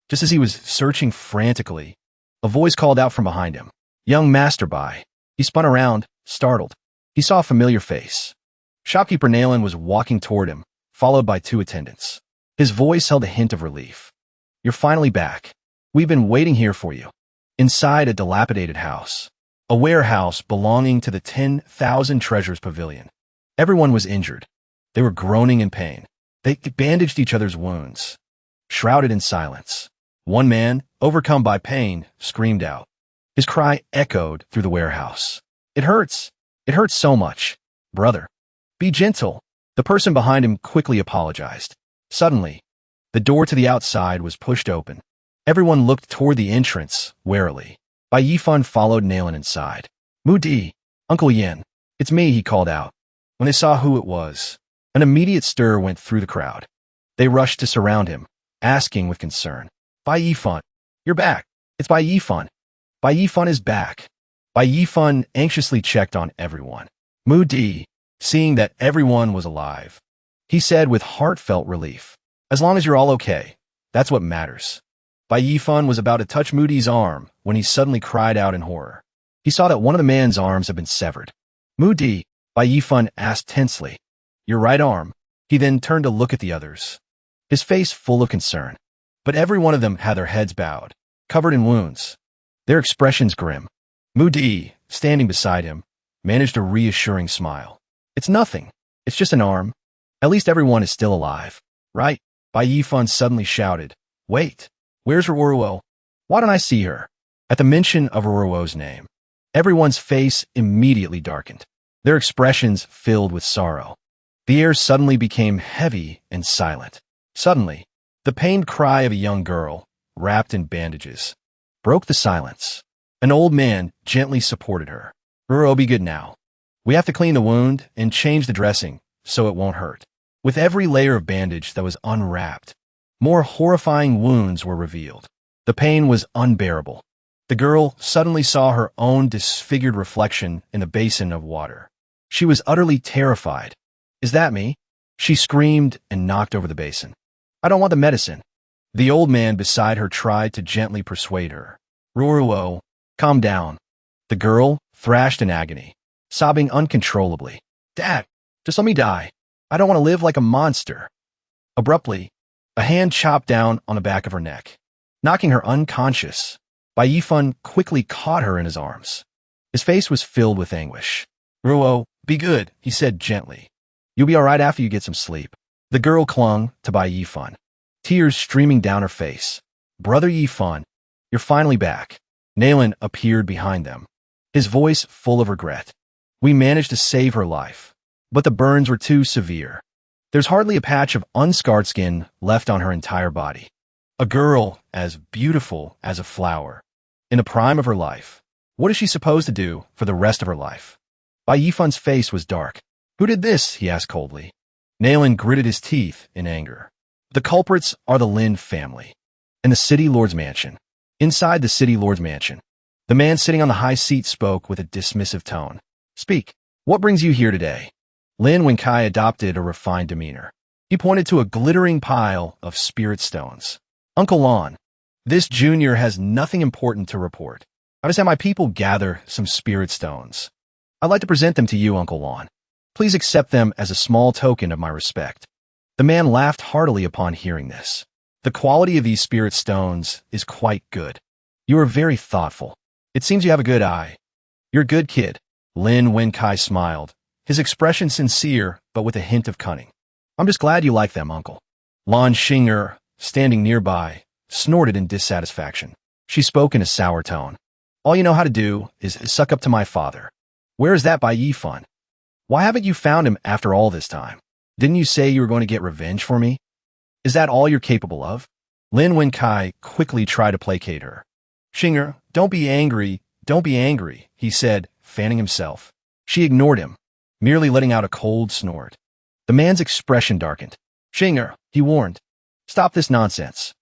Just as he was searching frantically, a voice called out from behind him. Young Master Bai. He spun around, startled. He saw a familiar face. Shopkeeper Nalen was walking toward him, followed by 2 attendants. His voice held a hint of relief. You're finally back. We've been waiting here for you. Inside a dilapidated house, a warehouse belonging to the 10,000 Treasures Pavilion. Everyone was injured. They were groaning in pain. They bandaged each other's wounds, shrouded in silence. One man, overcome by pain, screamed out. His cry echoed through the warehouse. It hurts. It hurts so much. Brother, be gentle. The person behind him quickly apologized. Suddenly, the door to the outside was pushed open. Everyone looked toward the entrance, warily. Bai Yifan followed Nalen inside. Mu Di, Uncle Yin. It's me, he called out. When they saw who it was, an immediate stir went through the crowd. They rushed to surround him, asking with concern, Bai Yifan, you're back. It's Bai Yifan. Bai Yifan is back. Bai Yifan anxiously checked on everyone. Mu Di, seeing that everyone was alive, he said with heartfelt relief, as long as you're all okay, that's what matters. Bai Yifan was about to touch Mu Di's arm when he suddenly cried out in horror. He saw that one of the man's arms had been severed. Mu Di, Bai Yifan asked tensely, your right arm? He then turned to look at the others, his face full of concern. But every one of them had their heads bowed, covered in wounds, their expressions grim. Mu Di, standing beside him, managed a reassuring smile. It's nothing. It's just an arm. At least everyone is still alive, right? Bai Yifan suddenly shouted, wait, where's Ruruo? Why don't I see her? At the mention of Ruruo's name, everyone's face immediately darkened, their expressions filled with sorrow. The air suddenly became heavy and silent. Suddenly, the pained cry of a young girl, wrapped in bandages, broke the silence. An old man gently supported her. Ruruo, be good now. We have to clean the wound and change the dressing so it won't hurt. With every layer of bandage that was unwrapped, more horrifying wounds were revealed. The pain was unbearable. The girl suddenly saw her own disfigured reflection in the basin of water. She was utterly terrified. Is that me? She screamed and knocked over the basin. I don't want the medicine. The old man beside her tried to gently persuade her. Ruruo, calm down. The girl thrashed in agony, sobbing uncontrollably. Dad, just let me die. I don't want to live like a monster. Abruptly, a hand chopped down on the back of her neck, knocking her unconscious. Bai Yifan quickly caught her in his arms. His face was filled with anguish. Ruruo, be good, he said gently. You'll be all right after you get some sleep. The girl clung to Bai Yifan, tears streaming down her face. Brother Yifan, you're finally back. Nalan appeared behind them, his voice full of regret. We managed to save her life, but the burns were too severe. There's hardly a patch of unscarred skin left on her entire body. A girl as beautiful as a flower, in the prime of her life. What is she supposed to do for the rest of her life? Bai Yifan's face was dark. Who did this? He asked coldly. Nalan gritted his teeth in anger. The culprits are the Lin family, and the city lord's mansion. Inside the city lord's mansion, the man sitting on the high seat spoke with a dismissive tone. Speak. What brings you here today? Lin Wenkai adopted a refined demeanor. He pointed to a glittering pile of spirit stones. Uncle Lon, this junior has nothing important to report. I just had my people gather some spirit stones. I'd like to present them to you, Uncle Lon. Please accept them as a small token of my respect. The man laughed heartily upon hearing this. The quality of these spirit stones is quite good. You are very thoughtful. It seems you have a good eye. You're a good kid. Lin Wenkai smiled, his expression sincere, but with a hint of cunning. I'm just glad you like them, Uncle. Lan Xinger, standing nearby, snorted in dissatisfaction. She spoke in a sour tone. All you know how to do is suck up to my father. Where is that Bai Yifan? Why haven't you found him after all this time? Didn't you say you were going to get revenge for me? Is that all you're capable of? Lin Wenkai quickly tried to placate her. Xinger, don't be angry, he said, fanning himself. She ignored him, merely letting out a cold snort. The man's expression darkened. Xinger, he warned. Stop this nonsense.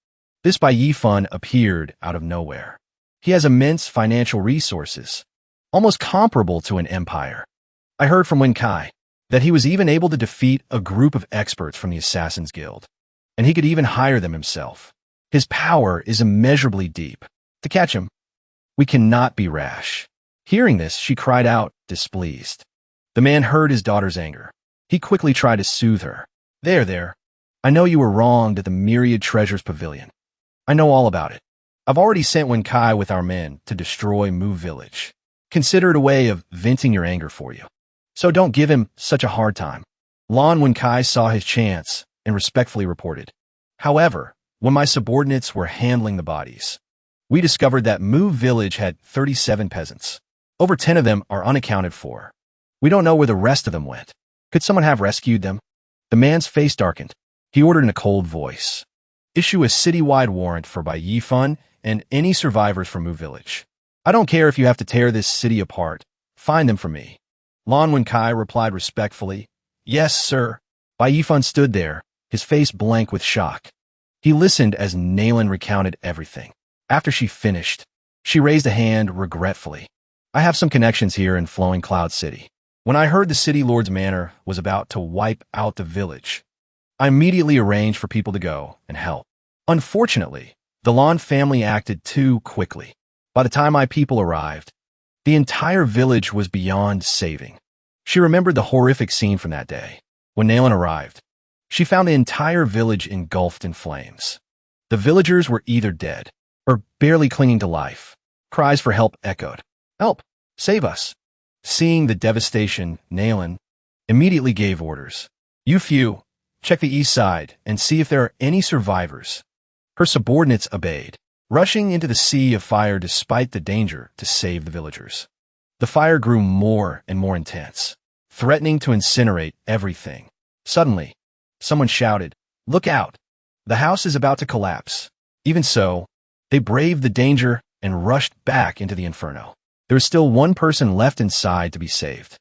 This Bai Yifan appeared out of nowhere. He has immense financial resources, almost comparable to an empire. I heard from Wenkai that he was even able to defeat a group of experts from the Assassin's Guild, and he could even hire them himself. His power is immeasurably deep. To catch him, we cannot be rash. Hearing this, she cried out, displeased. The man heard his daughter's anger. He quickly tried to soothe her. There. I know you were wronged at the Myriad Treasures Pavilion. I know all about it. I've already sent Wenkai with our men to destroy Mu Village. Consider it a way of venting your anger for you. So don't give him such a hard time. Lan Wenkai saw his chance and respectfully reported. However, when my subordinates were handling the bodies, we discovered that Mu Village had 37 peasants. Over 10 of them are unaccounted for. We don't know where the rest of them went. Could someone have rescued them? The man's face darkened. He ordered in a cold voice. Issue a citywide warrant for Bai Yifan and any survivors from Mu Village. I don't care if you have to tear this city apart Find them for me. Lan Wenkai replied respectfully. Yes, sir. Bai Yifan stood there, his face blank with shock. He listened as Nalan recounted everything. After she finished, she raised a hand regretfully. I have some connections here in Flowing Cloud City. When I heard the city lord's manor was about to wipe out the village, I immediately arranged for people to go and help. Unfortunately, the Lan family acted too quickly. By the time my people arrived, the entire village was beyond saving. She remembered the horrific scene from that day. When Nalan arrived, she found the entire village engulfed in flames. The villagers were either dead or barely clinging to life. Cries for help echoed. Help! Save us! Seeing the devastation, Nalan immediately gave orders. You few, check the east side and see if there are any survivors. Her subordinates obeyed, rushing into the sea of fire despite the danger to save the villagers. The fire grew more and more intense, threatening to incinerate everything. Suddenly, someone shouted, Look out! The house is about to collapse. Even so, they braved the danger and rushed back into the inferno. There was still one person left inside to be saved.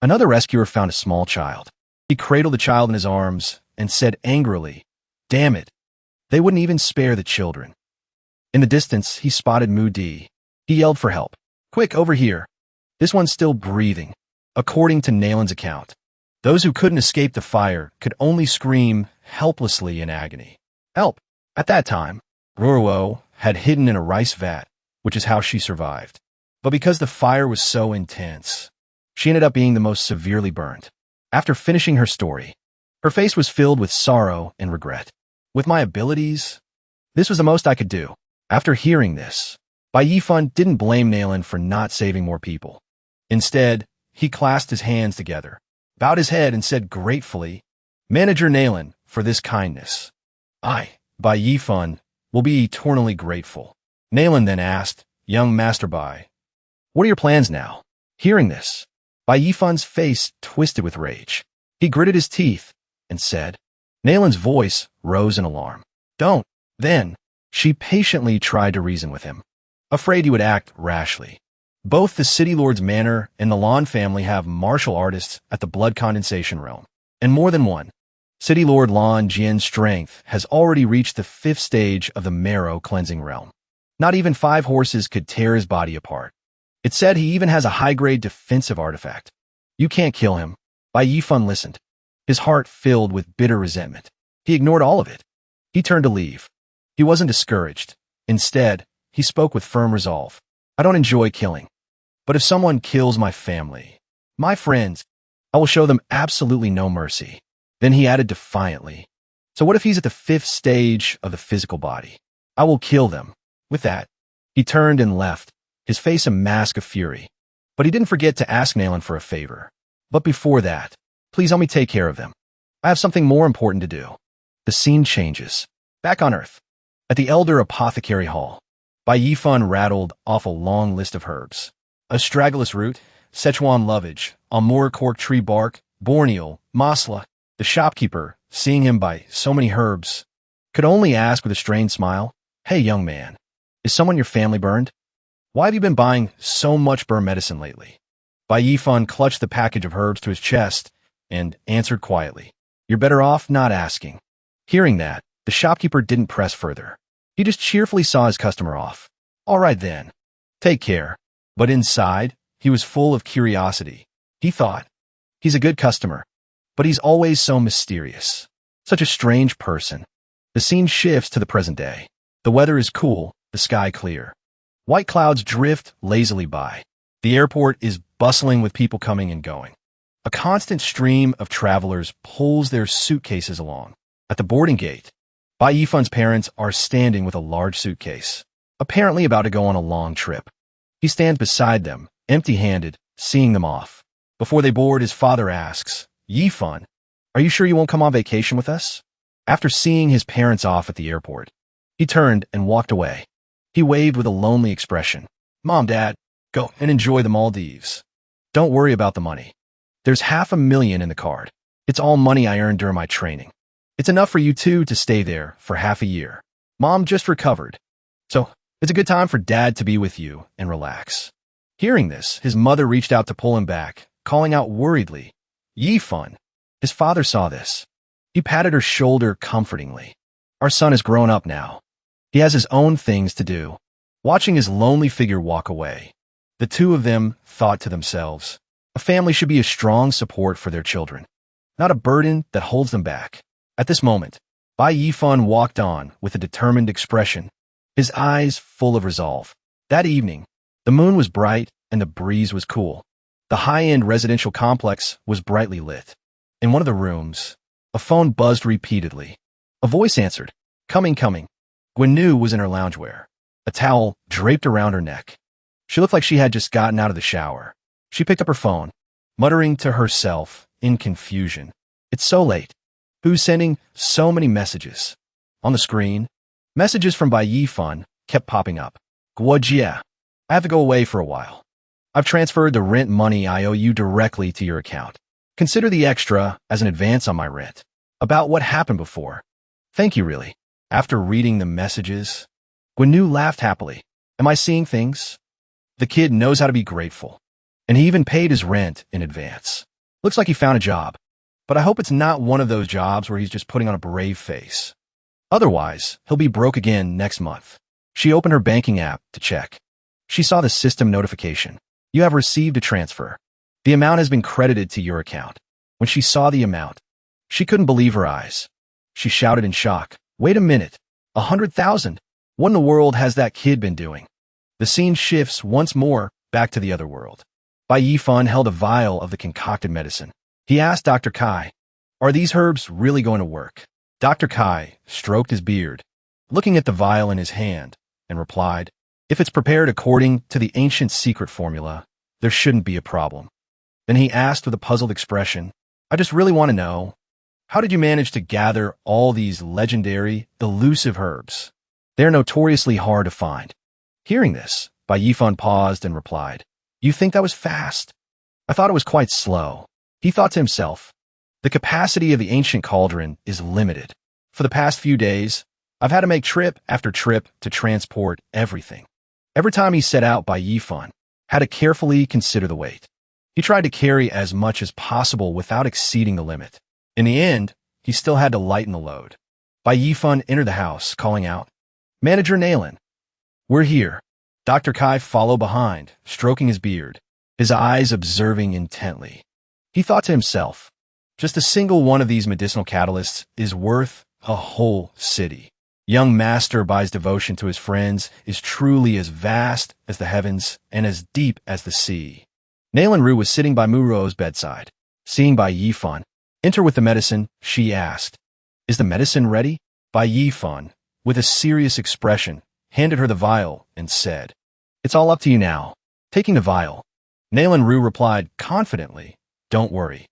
Another rescuer found a small child. He cradled the child in his arms and said angrily, Damn it! They wouldn't even spare the children. In the distance, he spotted Mu Di. He yelled for help. Quick, over here. This one's still breathing. According to Nalan's account, those who couldn't escape the fire could only scream helplessly in agony. Help! At that time, Ruruo had hidden in a rice vat, which is how she survived. But because the fire was so intense, she ended up being the most severely burned. After finishing her story, her face was filled with sorrow and regret. With my abilities, this was the most I could do. After hearing this, Bai Yifan didn't blame Nalan for not saving more people. Instead, he clasped his hands together, bowed his head and said gratefully, Manager Nalan, for this kindness. I, Bai Yifan, will be eternally grateful. Nalan then asked, Young Master Bai, what are your plans now? Hearing this, Bai Yifan's face twisted with rage. He gritted his teeth and said, Nalan's voice rose in alarm. Don't. Then, she patiently tried to reason with him, afraid he would act rashly. Both the City Lord's manor and the Lan family have martial artists at the blood condensation realm, and more than one. City Lord Lan Jian's strength has already reached the 5th stage of the marrow cleansing realm. Not even 5 horses could tear his body apart. It's said he even has a high-grade defensive artifact. You can't kill him. Bai Yifan listened, his heart filled with bitter resentment. He ignored all of it. He turned to leave. He wasn't discouraged. Instead, he spoke with firm resolve. I don't enjoy killing. But if someone kills my family, my friends, I will show them absolutely no mercy. Then he added defiantly, So what if he's at the 5th stage of the physical body? I will kill them. With that, he turned and left, his face a mask of fury. But he didn't forget to ask Nalan for a favor. But before that, please help me take care of them. I have something more important to do. The scene changes. Back on Earth, at the Elder Apothecary Hall, Bai Yifan rattled off a long list of herbs. Astragalus root, Szechuan lovage, Amur cork tree bark, Borneal, Masla. The shopkeeper, seeing him buy so many herbs, could only ask with a strained smile, Hey, young man, is someone your family burned? Why have you been buying so much burn medicine lately? Bai Yifan clutched the package of herbs to his chest and answered quietly, You're better off not asking. Hearing that, the shopkeeper didn't press further. He just cheerfully saw his customer off. All right then. Take care. But inside, he was full of curiosity. He thought, he's a good customer, but he's always so mysterious. Such a strange person. The scene shifts to the present day. The weather is cool, the sky clear. White clouds drift lazily by. The airport is bustling with people coming and going. A constant stream of travelers pulls their suitcases along. At the boarding gate, Bai Yifan's parents are standing with a large suitcase, apparently about to go on a long trip. He stands beside them, empty-handed, seeing them off. Before they board, his father asks, Yifan, are you sure you won't come on vacation with us? After seeing his parents off at the airport, he turned and walked away. He waved with a lonely expression. Mom, Dad, go and enjoy the Maldives. Don't worry about the money. There's $500,000 in the card. It's all money I earned during my training. It's enough for you two to stay there for half a year. Mom just recovered. So it's a good time for Dad to be with you and relax. Hearing this, his mother reached out to pull him back, calling out worriedly, Yifan. His father saw this. He patted her shoulder comfortingly. Our son is grown up now. He has his own things to do. Watching his lonely figure walk away, the two of them thought to themselves, a family should be a strong support for their children, not a burden that holds them back. At this moment, Bai Yifan walked on with a determined expression, his eyes full of resolve. That evening, the moon was bright and the breeze was cool. The high-end residential complex was brightly lit. In one of the rooms, a phone buzzed repeatedly. A voice answered, Coming, coming. Gwen was in her loungewear, a towel draped around her neck. She looked like she had just gotten out of the shower. She picked up her phone, muttering to herself in confusion. It's so late. Who's sending so many messages? On the screen, messages from Bai Yifan kept popping up. Guojia, I have to go away for a while. I've transferred the rent money I owe you directly to your account. Consider the extra as an advance on my rent. About what happened before. Thank you, really. After reading the messages, Gwen laughed happily. Am I seeing things? The kid knows how to be grateful. And he even paid his rent in advance. Looks like he found a job. But I hope it's not one of those jobs where he's just putting on a brave face. Otherwise, he'll be broke again next month. She opened her banking app to check. She saw the system notification. You have received a transfer. The amount has been credited to your account. When she saw the amount, she couldn't believe her eyes. She shouted in shock. Wait a minute. 100,000. What in the world has that kid been doing? The scene shifts once more back to the other world. Bai Yifan held a vial of the concocted medicine. He asked Dr. Kai, Are these herbs really going to work? Dr. Kai stroked his beard, looking at the vial in his hand, and replied, If it's prepared according to the ancient secret formula, there shouldn't be a problem. Then he asked with a puzzled expression, I just really want to know, how did you manage to gather all these legendary, elusive herbs? They're notoriously hard to find. Hearing this, Bai Yifan paused and replied, You think that was fast? I thought it was quite slow. He thought to himself, the capacity of the ancient cauldron is limited. For the past few days, I've had to make trip after trip to transport everything. Every time he set out, Bai Yifan had to carefully consider the weight. He tried to carry as much as possible without exceeding the limit. In the end, he still had to lighten the load. Bai Yifan entered the house, calling out, Manager Nailin, we're here. Dr. Kai followed behind, stroking his beard, his eyes observing intently. He thought to himself, just a single one of these medicinal catalysts is worth a whole city. Young Master Bai's devotion to his friends is truly as vast as the heavens and as deep as the sea. Nailin Ru was sitting by Muro's bedside. Seeing Bai Yifan enter with the medicine, she asked, Is the medicine ready? Bai Yifan, with a serious expression, handed her the vial and said, It's all up to you now. Taking the vial, Nailin Ru replied confidently, Don't worry.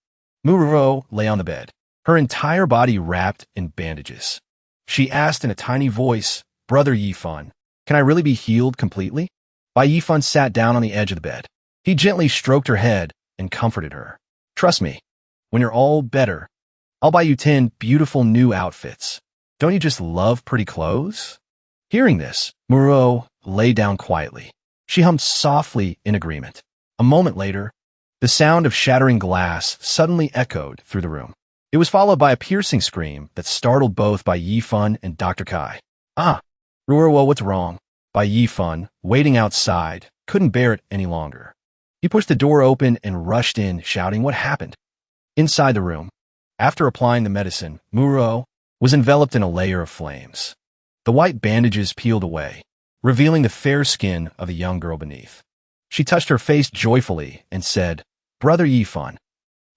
Muro lay on the bed, her entire body wrapped in bandages. She asked in a tiny voice, Brother Yifan, can I really be healed completely? Bai Yifan sat down on the edge of the bed. He gently stroked her head and comforted her. Trust me, when you're all better, I'll buy you 10 beautiful new outfits. Don't you just love pretty clothes? Hearing this, Muro lay down quietly. She hummed softly in agreement. A moment later, the sound of shattering glass suddenly echoed through the room. It was followed by a piercing scream that startled both Bai Yifan and Dr. Kai. Ruorwo, what's wrong? Bai Yifan, waiting outside, couldn't bear it any longer. He pushed the door open and rushed in, shouting, What happened? Inside the room, after applying the medicine, Muro was enveloped in a layer of flames. The white bandages peeled away, revealing the fair skin of the young girl beneath. She touched her face joyfully and said, Brother Yifan,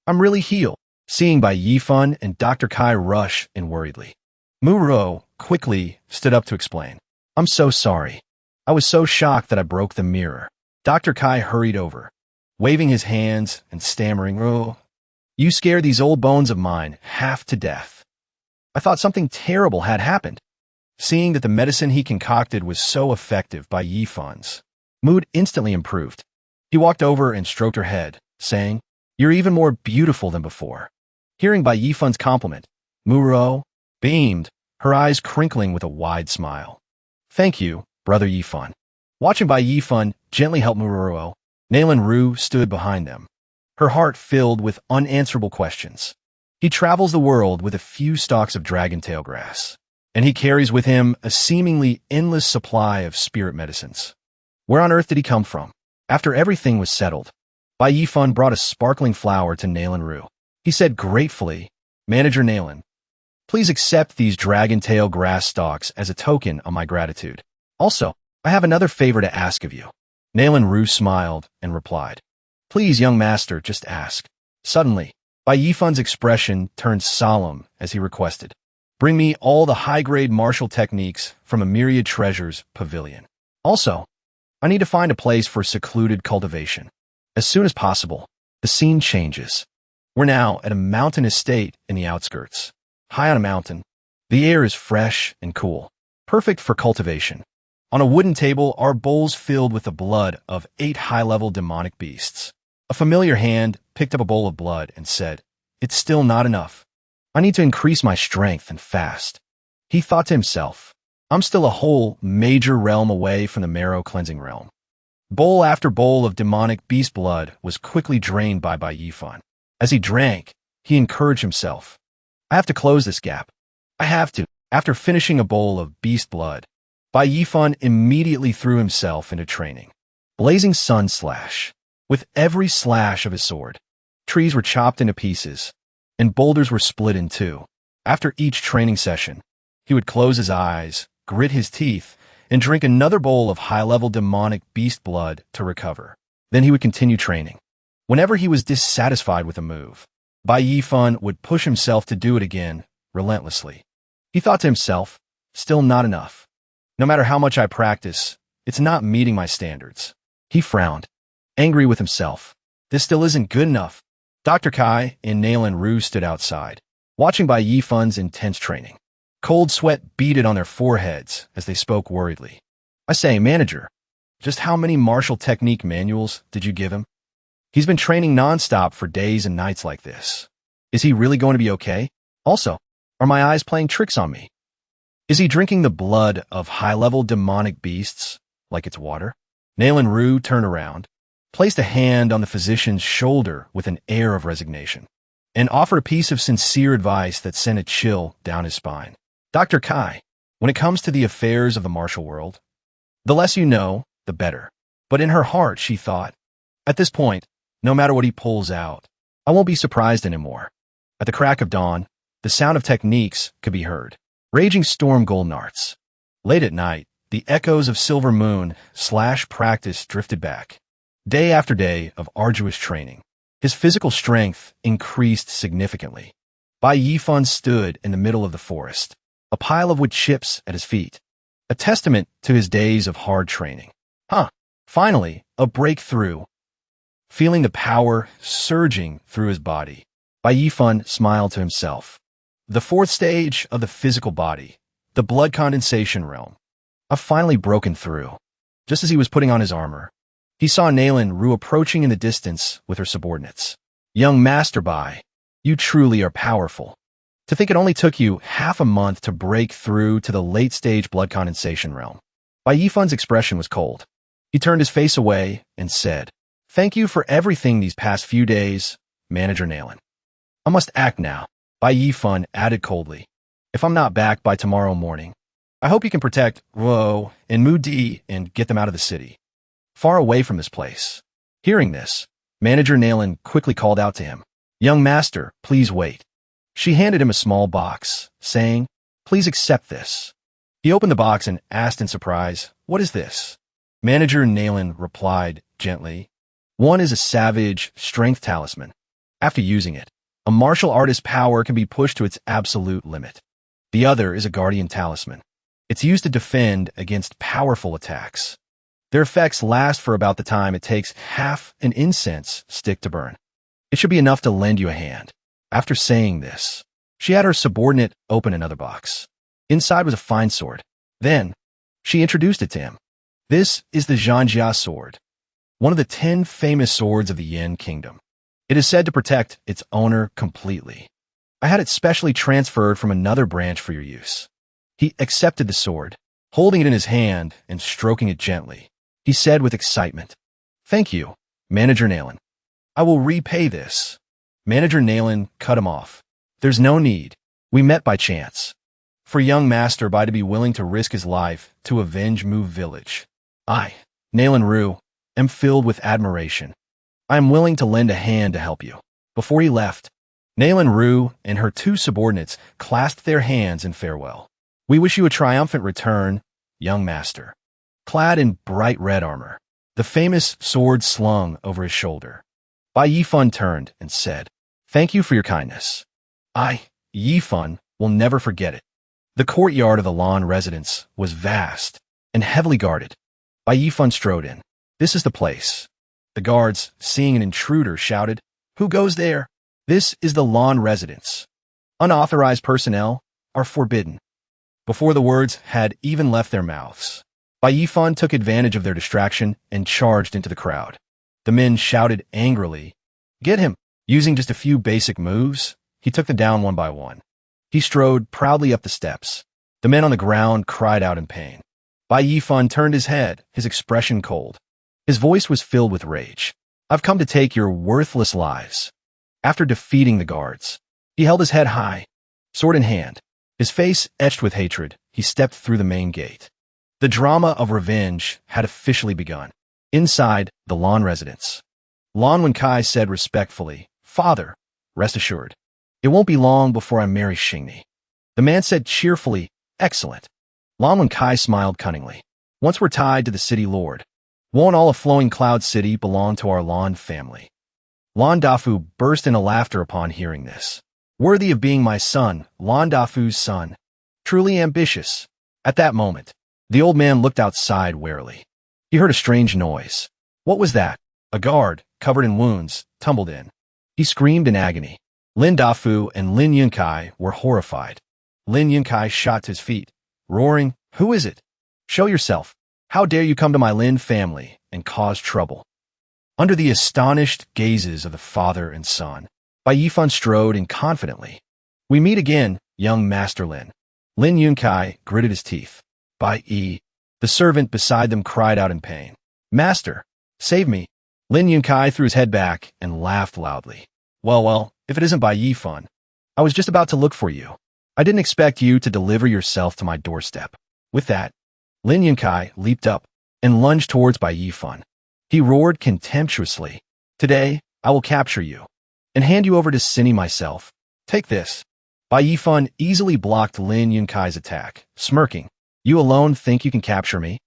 I'm really healed. Seeing Bai Yifan and Dr. Kai rush in worriedly, Muro quickly stood up to explain. I'm so sorry. I was so shocked that I broke the mirror. Dr. Kai hurried over, waving his hands and stammering, You scared these old bones of mine half to death. I thought something terrible had happened. Seeing that the medicine he concocted was so effective, Bai Yifan's mood instantly improved. He walked over and stroked her head, saying, You're even more beautiful than before. Hearing Bai Yifan's compliment, Muro beamed, her eyes crinkling with a wide smile. Thank you, Brother Yifan. Watching Bai Yifan gently help Muro Nalan Rue stood behind them, her heart filled with unanswerable questions. He travels the world with a few stalks of dragon tail grass, and he carries with him a seemingly endless supply of spirit medicines. Where on earth did he come from? After everything was settled, Bai Yifan brought a sparkling flower to Nalan Rue. He said gratefully, "Manager Nalan, please accept these dragon tail grass stalks as a token of my gratitude. Also, I have another favor to ask of you." Nalan Rue smiled and replied, "Please, young master, just ask." Suddenly, Bai Yifan's expression turned solemn as he requested, "Bring me all the high-grade martial techniques from a myriad treasures pavilion. Also, I need to find a place for secluded cultivation. As soon as possible." The scene changes. We're now at a mountain estate in the outskirts. High on a mountain, the air is fresh and cool, perfect for cultivation. On a wooden table are bowls filled with the blood of 8 high-level demonic beasts. A familiar hand picked up a bowl of blood and said, "It's still not enough. I need to increase my strength and fast." He thought to himself, "I'm still a whole major realm away from the marrow cleansing realm." Bowl after bowl of demonic beast blood was quickly drained by Bai Yifan. As he drank, he encouraged himself, "I have to close this gap. I have to." After finishing a bowl of beast blood, Bai Yifan immediately threw himself into training. Blazing sun slash. With every slash of his sword, trees were chopped into pieces, and boulders were split in two. After each training session, he would close his eyes, grit his teeth, and drink another bowl of high-level demonic beast blood to recover. Then he would continue training. Whenever he was dissatisfied with a move, Bai Yifan would push himself to do it again, relentlessly. He thought to himself, "Still not enough. No matter how much I practice, it's not meeting my standards." He frowned, angry with himself. This still isn't good enough. Dr. Kai and Nalan Rue stood outside, watching Bai Yifan's intense training. Cold sweat beaded on their foreheads as they spoke worriedly. "I say, manager, just how many martial technique manuals did you give him? He's been training nonstop for days and nights like this. Is he really going to be okay? Also, are my eyes playing tricks on me? Is he drinking the blood of high-level demonic beasts like it's water?" Nalan Rue turned around, placed a hand on the physician's shoulder with an air of resignation, and offered a piece of sincere advice that sent a chill down his spine. "Dr. Kai, when it comes to the affairs of the martial world, the less you know, the better." But in her heart, she thought, "At this point, no matter what he pulls out, I won't be surprised anymore." At the crack of dawn, the sound of techniques could be heard. Raging storm golden arts. Late at night, the echoes of silver moon / practice drifted back. Day after day of arduous training, his physical strength increased significantly. Bai Yifan stood in the middle of the forest, a pile of wood chips at his feet, a testament to his days of hard training. Finally, a breakthrough. Feeling the power surging through his body, Bai Yifan smiled to himself. The fourth stage of the physical body, the blood condensation realm. I've finally broken through. Just as he was putting on his armor, he saw Nalan Rue approaching in the distance with her subordinates. "Young Master Bai, you truly are powerful. To think it only took you half a month to break through to the late-stage blood condensation realm." Bai Yifan's expression was cold. He turned his face away and said, "Thank you for everything these past few days, Manager Nalan. I must act now." Bai Yifan added coldly, "If I'm not back by tomorrow morning, I hope you can protect Wu and Mu Di and get them out of the city, far away from this place." Hearing this, Manager Nalan quickly called out to him, "Young master, please wait." She handed him a small box, saying, "Please accept this." He opened the box and asked in surprise, "What is this?" Manager Nalan replied gently, "One is a savage strength talisman. After using it, a martial artist's power can be pushed to its absolute limit. The other is a guardian talisman. It's used to defend against powerful attacks. Their effects last for about the time it takes half an incense stick to burn. It should be enough to lend you a hand." After saying this, she had her subordinate open another box. Inside was a fine sword. Then, she introduced it to him. "This is the Zhanjia sword, one of the 10 famous swords of the Yan Kingdom. It is said to protect its owner completely. I had it specially transferred from another branch for your use." He accepted the sword, holding it in his hand and stroking it gently. He said with excitement, "Thank you. Manager Nailan. I will repay this. Manager Nailan cut him off. There's no need. We met by chance. For young master by to be willing to risk his life to avenge Move Village. I, Nailan Rue, am filled with admiration. I am willing to lend a hand to help you. Before he left, Nailan Rue and her two subordinates clasped their hands in farewell. We wish you a triumphant return, young master. Clad in bright red armor, the famous sword slung over his shoulder, Bai Yifun turned and said, Thank you for your kindness. I, Yifun, will never forget it. The courtyard of the Lan residence was vast and heavily guarded. Bai Yifun strode in. This is the place. The guards, seeing an intruder, shouted, Who goes there? This is the Lan residence. Unauthorized personnel are forbidden. Before the words had even left their mouths, Bai Yifun took advantage of their distraction and charged into the crowd. The men shouted angrily, Get him! Using just a few basic moves, he took them down one by one. He strode proudly up the steps. The men on the ground cried out in pain. Bai Yifun turned his head, his expression cold. His voice was filled with rage. I've come to take your worthless lives. After defeating the guards, he held his head high, sword in hand. His face etched with hatred, he stepped through the main gate. The drama of revenge had officially begun. Inside the Lan residence, Lan Wenkai said respectfully, Father, rest assured, it won't be long before I marry Xingni. The man said cheerfully, Excellent. Lan Wenkai smiled cunningly. Once we're tied to the city lord, won't all of Flowing Cloud City belong to our Lan family? Lan Dafu burst into laughter upon hearing this. Worthy of being my son, Lan Dafu's son. Truly ambitious. At that moment, the old man looked outside warily. He heard a strange noise. What was that? A guard, covered in wounds, tumbled in. He screamed in agony. Lin Dafu and Lin Yunkai were horrified. Lin Yunkai shot to his feet, roaring, Who is it? Show yourself. How dare you come to my Lin family and cause trouble? Under the astonished gazes of the father and son, Bai Yifun strode in confidently. We meet again, young Master Lin. Lin Yunkai gritted his teeth. Bai Yi. The servant beside them cried out in pain. Master, save me. Lin Yunkai threw his head back and laughed loudly. Well, if it isn't Bai Yifun. I was just about to look for you. I didn't expect you to deliver yourself to my doorstep. With that, Lin Yunkai leaped up and lunged towards Bai Yifun. He roared contemptuously. Today, I will capture you and hand you over to Sini myself. Take this. Bai Yifun easily blocked Lin Yunkai's attack, smirking. You alone think you can capture me?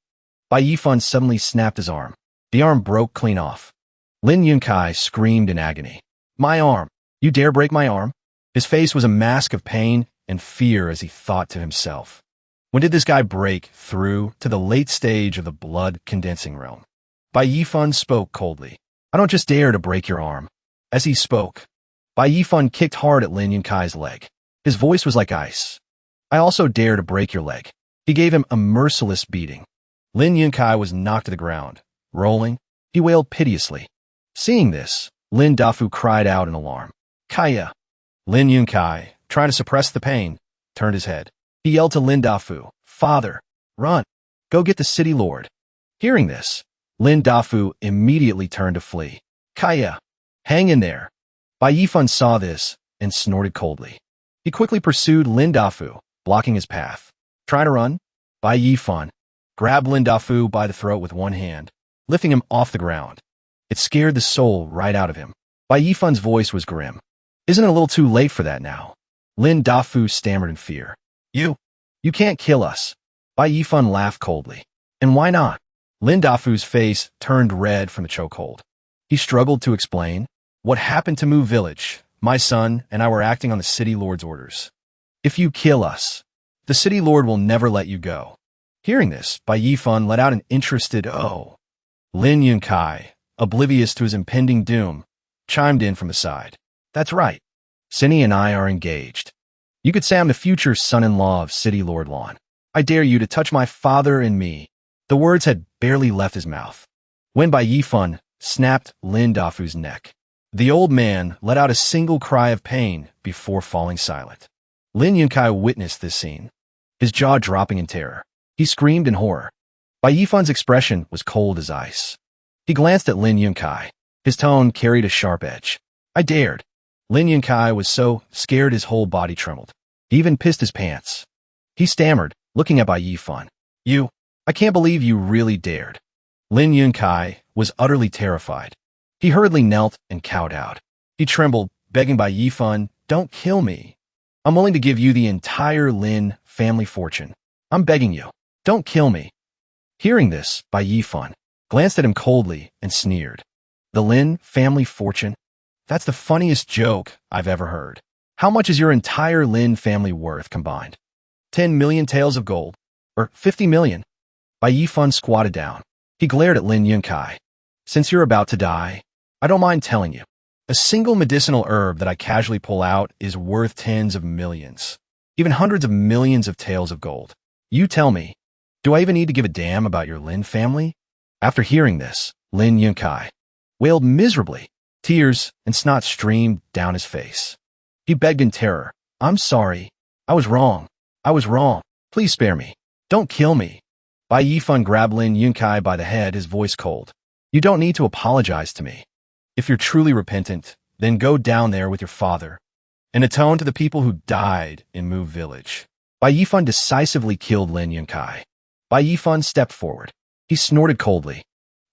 Bai Yifun suddenly snapped his arm. The arm broke clean off. Lin Yunkai screamed in agony. My arm! You dare break my arm? His face was a mask of pain and fear as he thought to himself. When did this guy break through to the late stage of the blood-condensing realm? Bai Yifun spoke coldly. I don't just dare to break your arm. As he spoke, Bai Yifun kicked hard at Lin Yunkai's leg. His voice was like ice. I also dare to break your leg. He gave him a merciless beating. Lin Yunkai was knocked to the ground. Rolling, he wailed piteously. Seeing this, Lin Dafu cried out in alarm. Kaya! Lin Yunkai, trying to suppress the pain, turned his head. He yelled to Lin Dafu, Father, run! Go get the city lord. Hearing this, Lin Dafu immediately turned to flee. Kaya! Hang in there! Bai Yifun saw this and snorted coldly. He quickly pursued Lin Dafu, blocking his path. Trying to run? Bai Yifun grabbed Lin Dafu by the throat with one hand, lifting him off the ground. It scared the soul right out of him. Bai Yifun's voice was grim. Isn't it a little too late for that now? Lin Dafu stammered in fear. You can't kill us. Bai Yifun laughed coldly. And why not? Lin Dafu's face turned red from the chokehold. He struggled to explain. What happened to Mu Village? My son and I were acting on the city lord's orders. If you kill us, the city lord will never let you go. Hearing this, Bai Yifun let out an interested oh. Lin Yunkai, oblivious to his impending doom, chimed in from the side. That's right. Sini and I are engaged. You could say I'm the future son-in-law of City Lord Lan. I dare you to touch my father and me. The words had barely left his mouth when Bai Yifun snapped Lin Dafu's neck. The old man let out a single cry of pain before falling silent. Lin Yunkai witnessed this scene, his jaw dropping in terror. He screamed in horror. Bai Yifun's expression was cold as ice. He glanced at Lin Yunkai. His tone carried a sharp edge. I dared. Lin Yunkai was so scared his whole body trembled. He even pissed his pants. He stammered, looking at Bai Yifan. I can't believe you really dared. Lin Yunkai was utterly terrified. He hurriedly knelt and kowtowed. He trembled, begging Bai Yifan, don't kill me. I'm willing to give you the entire Lin family fortune. I'm begging you. Don't kill me. Hearing this, Bai Yifan glanced at him coldly and sneered. The Lin family fortune? That's the funniest joke I've ever heard. How much is your entire Lin family worth combined? 10 million taels of gold? Or 50 million? Bai Yifan squatted down. He glared at Lin Yunkai. Since you're about to die, I don't mind telling you. A single medicinal herb that I casually pull out is worth tens of millions, even hundreds of millions of taels of gold. You tell me, do I even need to give a damn about your Lin family? After hearing this, Lin Yunkai wailed miserably. Tears and snot streamed down his face. He begged in terror, I'm sorry. I was wrong. Please spare me. Don't kill me. Bai Yifan grabbed Lin Yunkai by the head, his voice cold. You don't need to apologize to me. If you're truly repentant, then go down there with your father and atone to the people who died in Mu village. Bai Yifan decisively killed Lin Yunkai. Bai Yifan stepped forward. He snorted coldly.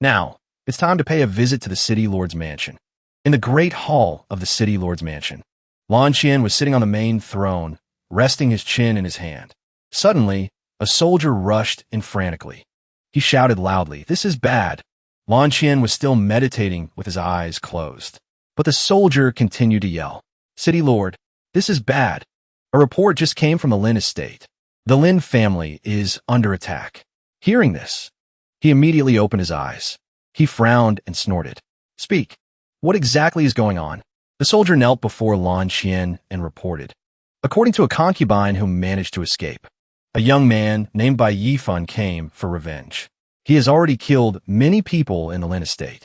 Now, it's time to pay a visit to the city lord's mansion. In the great hall of the city lord's mansion, Lan Qian was sitting on the main throne, resting his chin in his hand. Suddenly, a soldier rushed in frantically. He shouted loudly, "This is bad." Lan Qian was still meditating with his eyes closed. But the soldier continued to yell, "City Lord, this is bad. A report just came from the Lin estate. The Lin family is under attack." Hearing this, he immediately opened his eyes. He frowned and snorted. "Speak. What exactly is going on?" The soldier knelt before Lan Qian and reported. According to a concubine who managed to escape, a young man named Bai Yifan came for revenge. He has already killed many people in the Lin estate.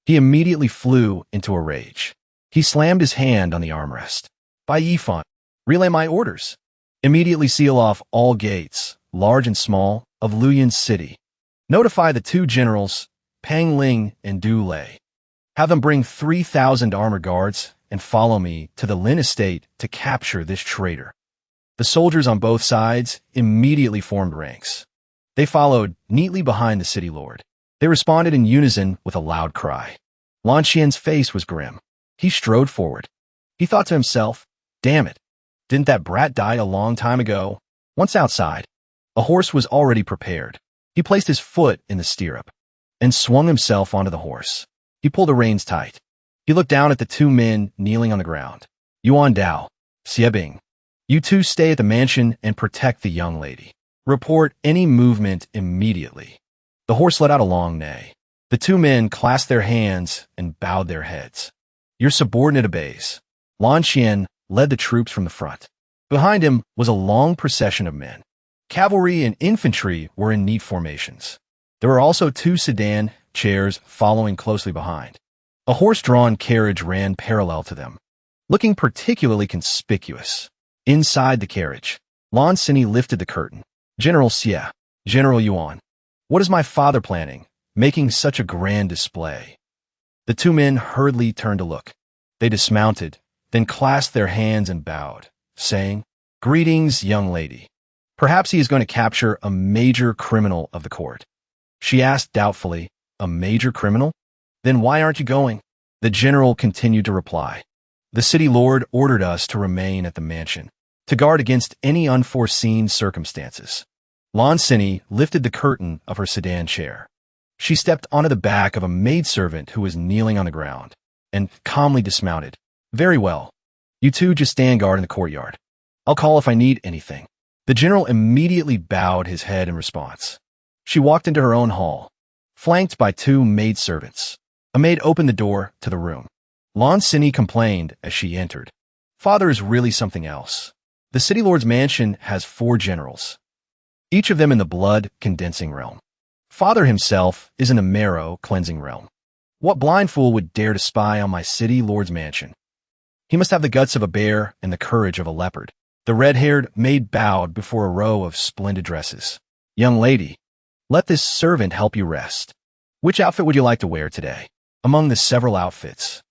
He immediately flew into a rage. He slammed his hand on the armrest. "Bai Yifan, relay my orders. Immediately seal off all gates, large and small, of Luyan City. Notify the two generals, Pang Ling and Du Lei. Have them bring 3,000 armored guards and follow me to the Lin estate to capture this traitor." The soldiers on both sides immediately formed ranks. They followed neatly behind the city lord. They responded in unison with a loud cry. Lan Qian's face was grim. He strode forward. He thought to himself, damn it, didn't that brat die a long time ago? Once outside, a horse was already prepared. He placed his foot in the stirrup and swung himself onto the horse. He pulled the reins tight. He looked down at the two men kneeling on the ground. "Yuan Dao, Xiebing, you two stay at the mansion and protect the young lady. Report any movement immediately." The horse let out a long neigh. The two men clasped their hands and bowed their heads. "Your subordinate obeys." Lan Qian led the troops from the front. Behind him was a long procession of men. Cavalry and infantry were in neat formations. There were also two sedan chairs following closely behind. A horse-drawn carriage ran parallel to them, looking particularly conspicuous. Inside the carriage, Lan Sini lifted the curtain. "General Xie, General Yuan, what is my father planning, making such a grand display?" The two men hurriedly turned to look. They dismounted, then clasped their hands and bowed, saying, "Greetings, young lady. Perhaps he is going to capture a major criminal of the court." She asked doubtfully, "A major criminal? Then why aren't you going?" The general continued to reply, "The city lord ordered us to remain at the mansion, to guard against any unforeseen circumstances." Lan Sini lifted the curtain of her sedan chair. She stepped onto the back of a maidservant who was kneeling on the ground and calmly dismounted. "Very well. You two just stand guard in the courtyard. I'll call if I need anything." The general immediately bowed his head in response. She walked into her own hall, flanked by two maidservants. A maid opened the door to the room. Lan Sini complained as she entered. "Father is really something else. The city lord's mansion has 4 generals, each of them in the blood-condensing realm. Father himself is in the marrow-cleansing realm. What blind fool would dare to spy on my city lord's mansion? He must have the guts of a bear and the courage of a leopard." The red-haired maid bowed before a row of splendid dresses. "Young lady, let this servant help you rest. Which outfit would you like to wear today?" Among the several outfits,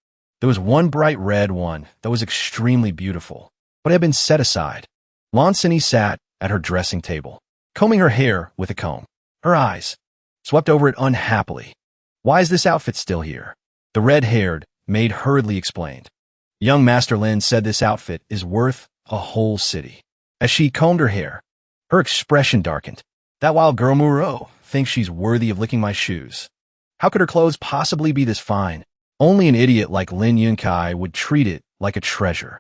there was one bright red one that was extremely beautiful, but had been set aside. Lan Sini sat at her dressing table, combing her hair with a comb. Her eyes swept over it unhappily. Why is this outfit still here? The red-haired maid hurriedly explained. Young Master Lin said this outfit is worth a whole city. As she combed her hair, her expression darkened. That wild girl Muro thinks she's worthy of licking my shoes. How could her clothes possibly be this fine? Only an idiot like Lin Yunkai would treat it like a treasure,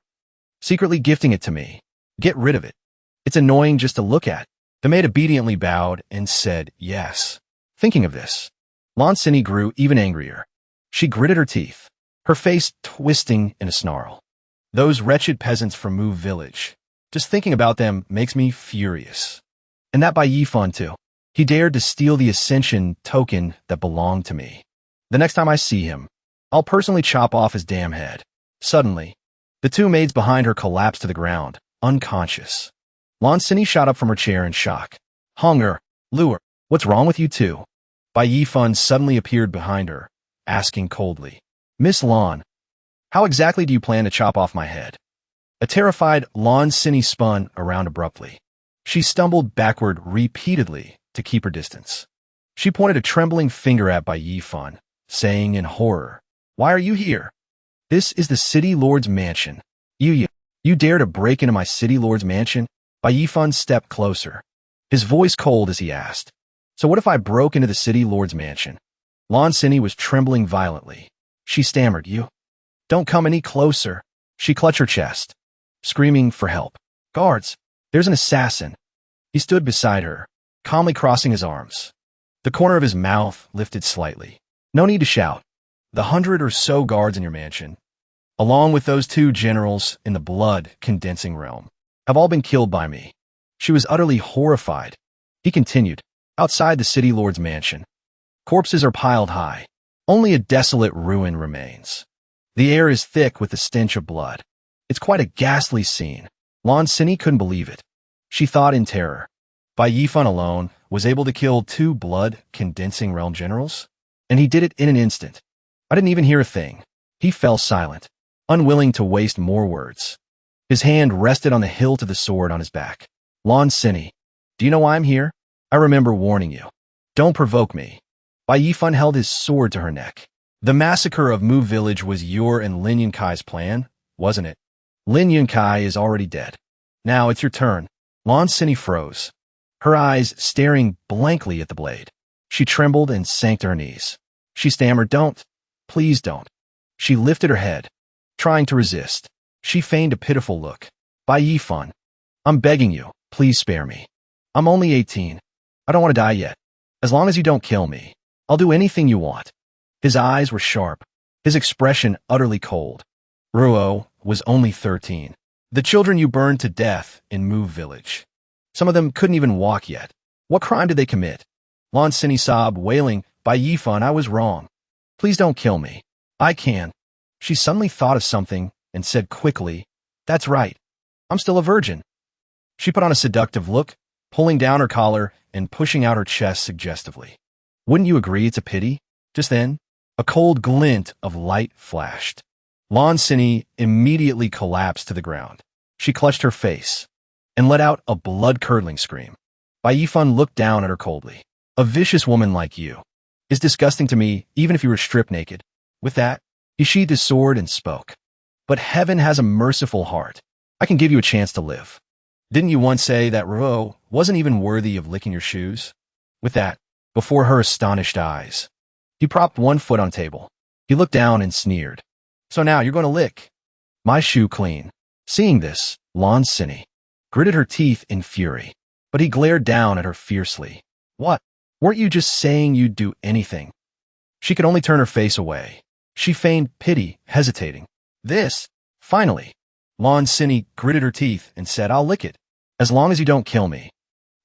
secretly gifting it to me. Get rid of it. It's annoying just to look at. The maid obediently bowed and said yes. Thinking of this, Lan Sini grew even angrier. She gritted her teeth, her face twisting in a snarl. Those wretched peasants from Move Village. Just thinking about them makes me furious. And that by Yifan too. He dared to steal the ascension token that belonged to me. The next time I see him, I'll personally chop off his damn head. Suddenly, the two maids behind her collapsed to the ground, unconscious. Lan Sini shot up from her chair in shock. Hunger, lure, what's wrong with you two? Bai Yifan suddenly appeared behind her, asking coldly, Miss Lan, how exactly do you plan to chop off my head? A terrified Lan Sini spun around abruptly. She stumbled backward repeatedly to keep her distance. She pointed a trembling finger at Bai Yifan, saying in horror, Why are you here? This is the city lord's mansion. You dare to break into my city lord's mansion? Bai Yifan stepped closer, his voice cold as he asked, So what if I broke into the city lord's mansion? Lan Sini was trembling violently. She stammered, You don't come any closer. She clutched her chest, screaming for help. Guards, there's an assassin. He stood beside her, calmly crossing his arms. The corner of his mouth lifted slightly. No need to shout. The 100 or so guards in your mansion, along with those 2 generals in the blood-condensing realm, have all been killed by me. She was utterly horrified. He continued, Outside the city lord's mansion, corpses are piled high. Only a desolate ruin remains. The air is thick with the stench of blood. It's quite a ghastly scene. Lan Sini couldn't believe it. She thought in terror. Bai Yifan alone was able to kill 2 blood-condensing realm generals, and he did it in an instant. I didn't even hear a thing. He fell silent, unwilling to waste more words. His hand rested on the hilt of the sword on his back. Lan Sini, do you know why I'm here? I remember warning you. Don't provoke me. Bai Yifan held his sword to her neck. The massacre of Mu Village was your and Lin Yunkai's plan, wasn't it? Lin Yunkai is already dead. Now it's your turn. Lan Sini froze, her eyes staring blankly at the blade. She trembled and sank to her knees. She stammered, Don't. Please don't. She lifted her head, trying to resist. She feigned a pitiful look. Bai Yifan, I'm begging you, please spare me. I'm only 18. I don't want to die yet. As long as you don't kill me, I'll do anything you want. His eyes were sharp, his expression utterly cold. Ruo was only 13. The children you burned to death in Move Village. Some of them couldn't even walk yet. What crime did they commit? Lan Sini sobbed, wailing, Bai Yifan, I was wrong. Please don't kill me. I can. She suddenly thought of something and said quickly, That's right. I'm still a virgin. She put on a seductive look, pulling down her collar and pushing out her chest suggestively. Wouldn't you agree it's a pity? Just then, a cold glint of light flashed. Lan Sini immediately collapsed to the ground. She clutched her face and let out a blood-curdling scream. Bai Yifan looked down at her coldly. A vicious woman like you is disgusting to me, even if you were stripped naked. With that, he sheathed his sword and spoke. But heaven has a merciful heart. I can give you a chance to live. Didn't you once say that Ruo wasn't even worthy of licking your shoes? With that, before her astonished eyes, he propped one foot on the table. He looked down and sneered. So now you're going to lick my shoe clean. Seeing this, Lan Sini gritted her teeth in fury, but he glared down at her fiercely. What? Weren't you just saying you'd do anything? She could only turn her face away. She feigned pity, hesitating. This, finally, Lan Sini gritted her teeth and said, I'll lick it. As long as you don't kill me,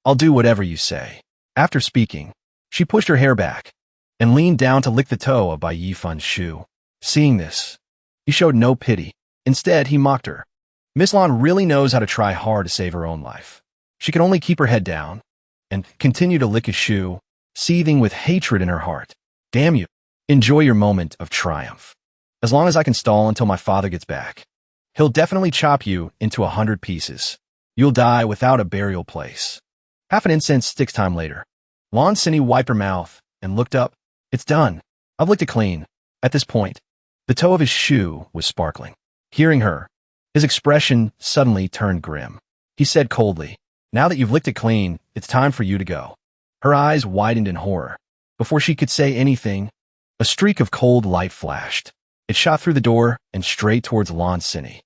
I'll do whatever you say. After speaking, she pushed her hair back and leaned down to lick the toe of Bai Yifan's shoe. Seeing this, he showed no pity. Instead, he mocked her. Miss Lan really knows how to try hard to save her own life. She could only keep her head down and continue to lick his shoe, seething with hatred in her heart. Damn you. Enjoy your moment of triumph. As long as I can stall until my father gets back. He'll definitely chop you into 100 pieces. You'll die without a burial place. Half an incense sticks time later. Lan Cini wiped her mouth and looked up. It's done. I've licked it clean. At this point, the toe of his shoe was sparkling. Hearing her, his expression suddenly turned grim. He said coldly, now that you've licked it clean, it's time for you to go. Her eyes widened in horror. Before she could say anything, a streak of cold light flashed. It shot through the door and straight towards Lan Cini.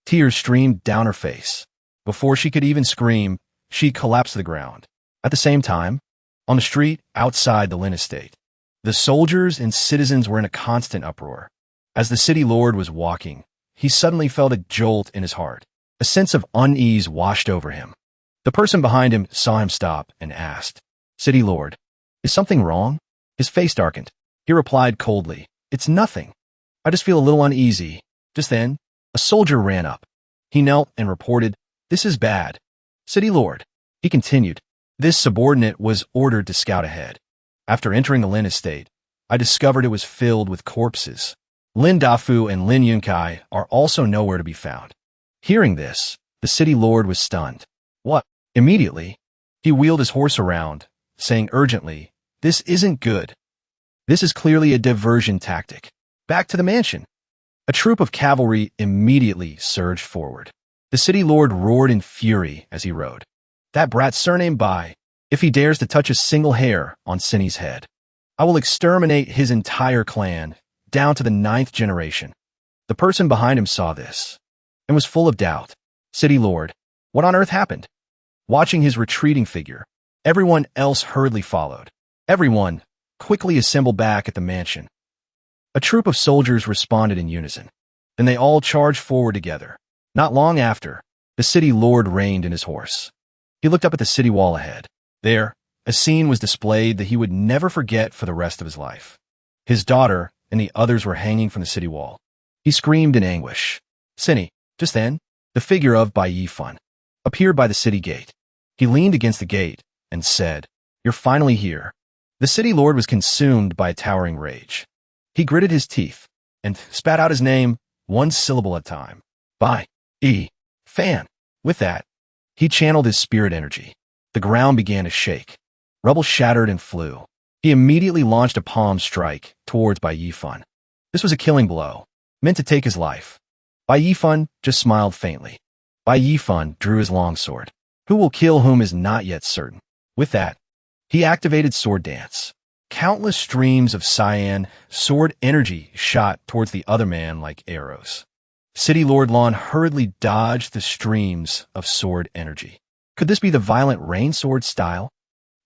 Tears streamed down her face. Before she could even scream, she collapsed to the ground. At the same time, on the street outside the Lin estate, the soldiers and citizens were in a constant uproar. As the city lord was walking, he suddenly felt a jolt in his heart. A sense of unease washed over him. The person behind him saw him stop and asked, City Lord, is something wrong? His face darkened. He replied coldly, It's nothing. I just feel a little uneasy. Just then, a soldier ran up. He knelt and reported, This is bad. City Lord, he continued. This subordinate was ordered to scout ahead. After entering the Lin estate, I discovered it was filled with corpses. Lin Dafu and Lin Yunkai are also nowhere to be found. Hearing this, the city lord was stunned. What? Immediately, he wheeled his horse around, saying urgently, This isn't good. This is clearly a diversion tactic. Back to the mansion. A troop of cavalry immediately surged forward. The city lord roared in fury as he rode. That brat's surname Bai. If he dares to touch a single hair on Cini's head, I will exterminate his entire clan, down to the 9th generation. The person behind him saw this and was full of doubt. City Lord, what on earth happened? Watching his retreating figure, everyone else hurriedly followed. Everyone quickly assembled back at the mansion. A troop of soldiers responded in unison. Then they all charged forward together. Not long after, the city lord reined in his horse. He looked up at the city wall ahead. There, a scene was displayed that he would never forget for the rest of his life. His daughter and the others were hanging from the city wall. He screamed in anguish. Cini. Just then, the figure of Bai Yifan appeared by the city gate. He leaned against the gate and said, You're finally here. The city lord was consumed by a towering rage. He gritted his teeth and spat out his name, one syllable at a time. Bai Fan. With that, he channeled his spirit energy. The ground began to shake. Rubble shattered and flew. He immediately launched a palm strike towards Bai Yifan. This was a killing blow, meant to take his life. Bai Yifan just smiled faintly. Bai Yifan drew his longsword. Who will kill whom is not yet certain. With that, he activated Sword Dance. Countless streams of cyan sword energy shot towards the other man like arrows. City Lord Lan hurriedly dodged the streams of sword energy. Could this be the violent rain sword style?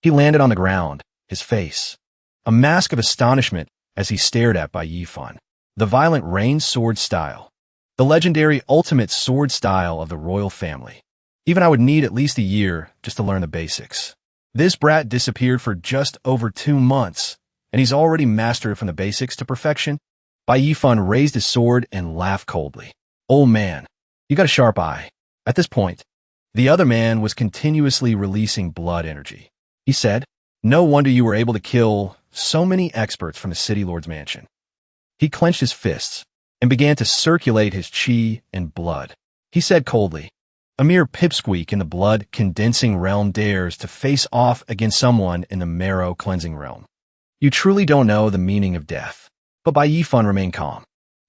He landed on the ground, his face a mask of astonishment as he stared at Bai Yifan. The violent rain sword style. The legendary ultimate sword style of the royal family. Even I would need at least a year just to learn the basics. This brat disappeared for just over 2 months, and he's already mastered from the basics to perfection. Bai Yifan raised his sword and laughed coldly. Old man, you got a sharp eye. At this point, the other man was continuously releasing blood energy. He said, No wonder you were able to kill so many experts from the city lord's mansion. He clenched his fists and began to circulate his chi and blood. He said coldly, A mere pipsqueak in the blood-condensing realm dares to face off against someone in the marrow-cleansing realm. You truly don't know the meaning of death. But Bai Yifan remained calm.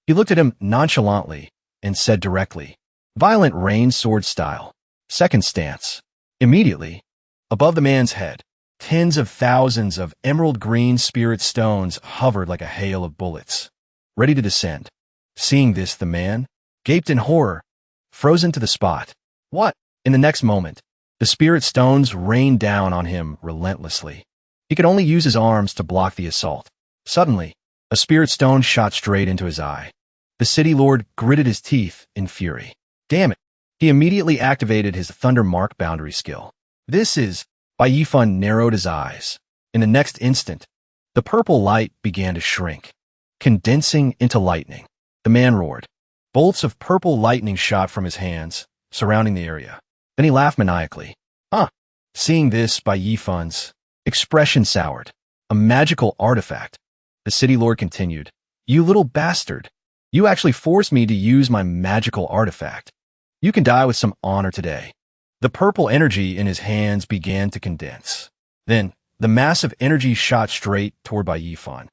He looked at him nonchalantly and said directly, Violent rain sword style. Second stance. Immediately, above the man's head, tens of thousands of emerald green spirit stones hovered like a hail of bullets, ready to descend. Seeing this, the man gaped in horror, frozen to the spot. What? In the next moment, the spirit stones rained down on him relentlessly. He could only use his arms to block the assault. Suddenly, a spirit stone shot straight into his eye. The city lord gritted his teeth in fury. Damn it. He immediately activated his Thunder Mark boundary skill. This is... Bai Yifan narrowed his eyes. In the next instant, the purple light began to shrink, condensing into lightning. The man roared. Bolts of purple lightning shot from his hands, surrounding the area. Then he laughed maniacally. Seeing this, Bai Yifan's expression soured. A magical artifact. The city lord continued. You little bastard. You actually forced me to use my magical artifact. You can die with some honor today. The purple energy in his hands began to condense. Then, the massive energy shot straight toward Bai Yifan.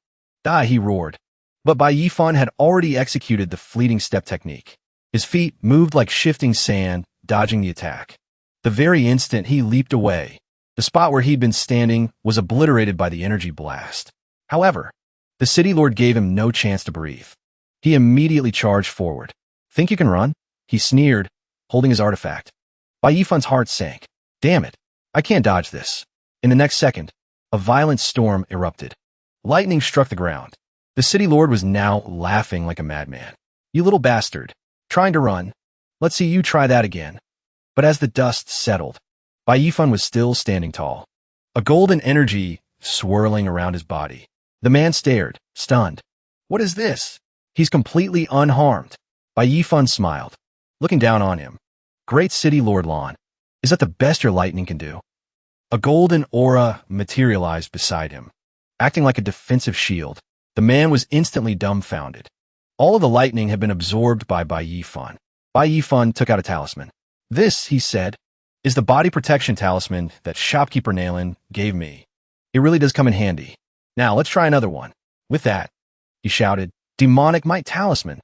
Die, he roared. But Bai Yifan had already executed the fleeting step technique. His feet moved like shifting sand, dodging the attack. The very instant he leaped away, the spot where he'd been standing was obliterated by the energy blast. However, the city lord gave him no chance to breathe. He immediately charged forward. Think you can run? He sneered, holding his artifact. Bai Yifan's heart sank. Damn it, I can't dodge this. In the next second, a violent storm erupted. Lightning struck the ground. The city lord was now laughing like a madman. You little bastard. Trying to run. Let's see you try that again. But as the dust settled, Bai Yifan was still standing tall. A golden energy swirling around his body. The man stared, stunned. What is this? He's completely unharmed. Bai Yifan smiled, looking down on him. Great city lord Lan. Is that the best your lightning can do? A golden aura materialized beside him. Acting like a defensive shield, the man was instantly dumbfounded. All of the lightning had been absorbed by Bai Yifan. Bai Yifan took out a talisman. This, he said, is the body protection talisman that shopkeeper Nailin gave me. It really does come in handy. Now, let's try another one. With that, he shouted, Demonic Might Talisman.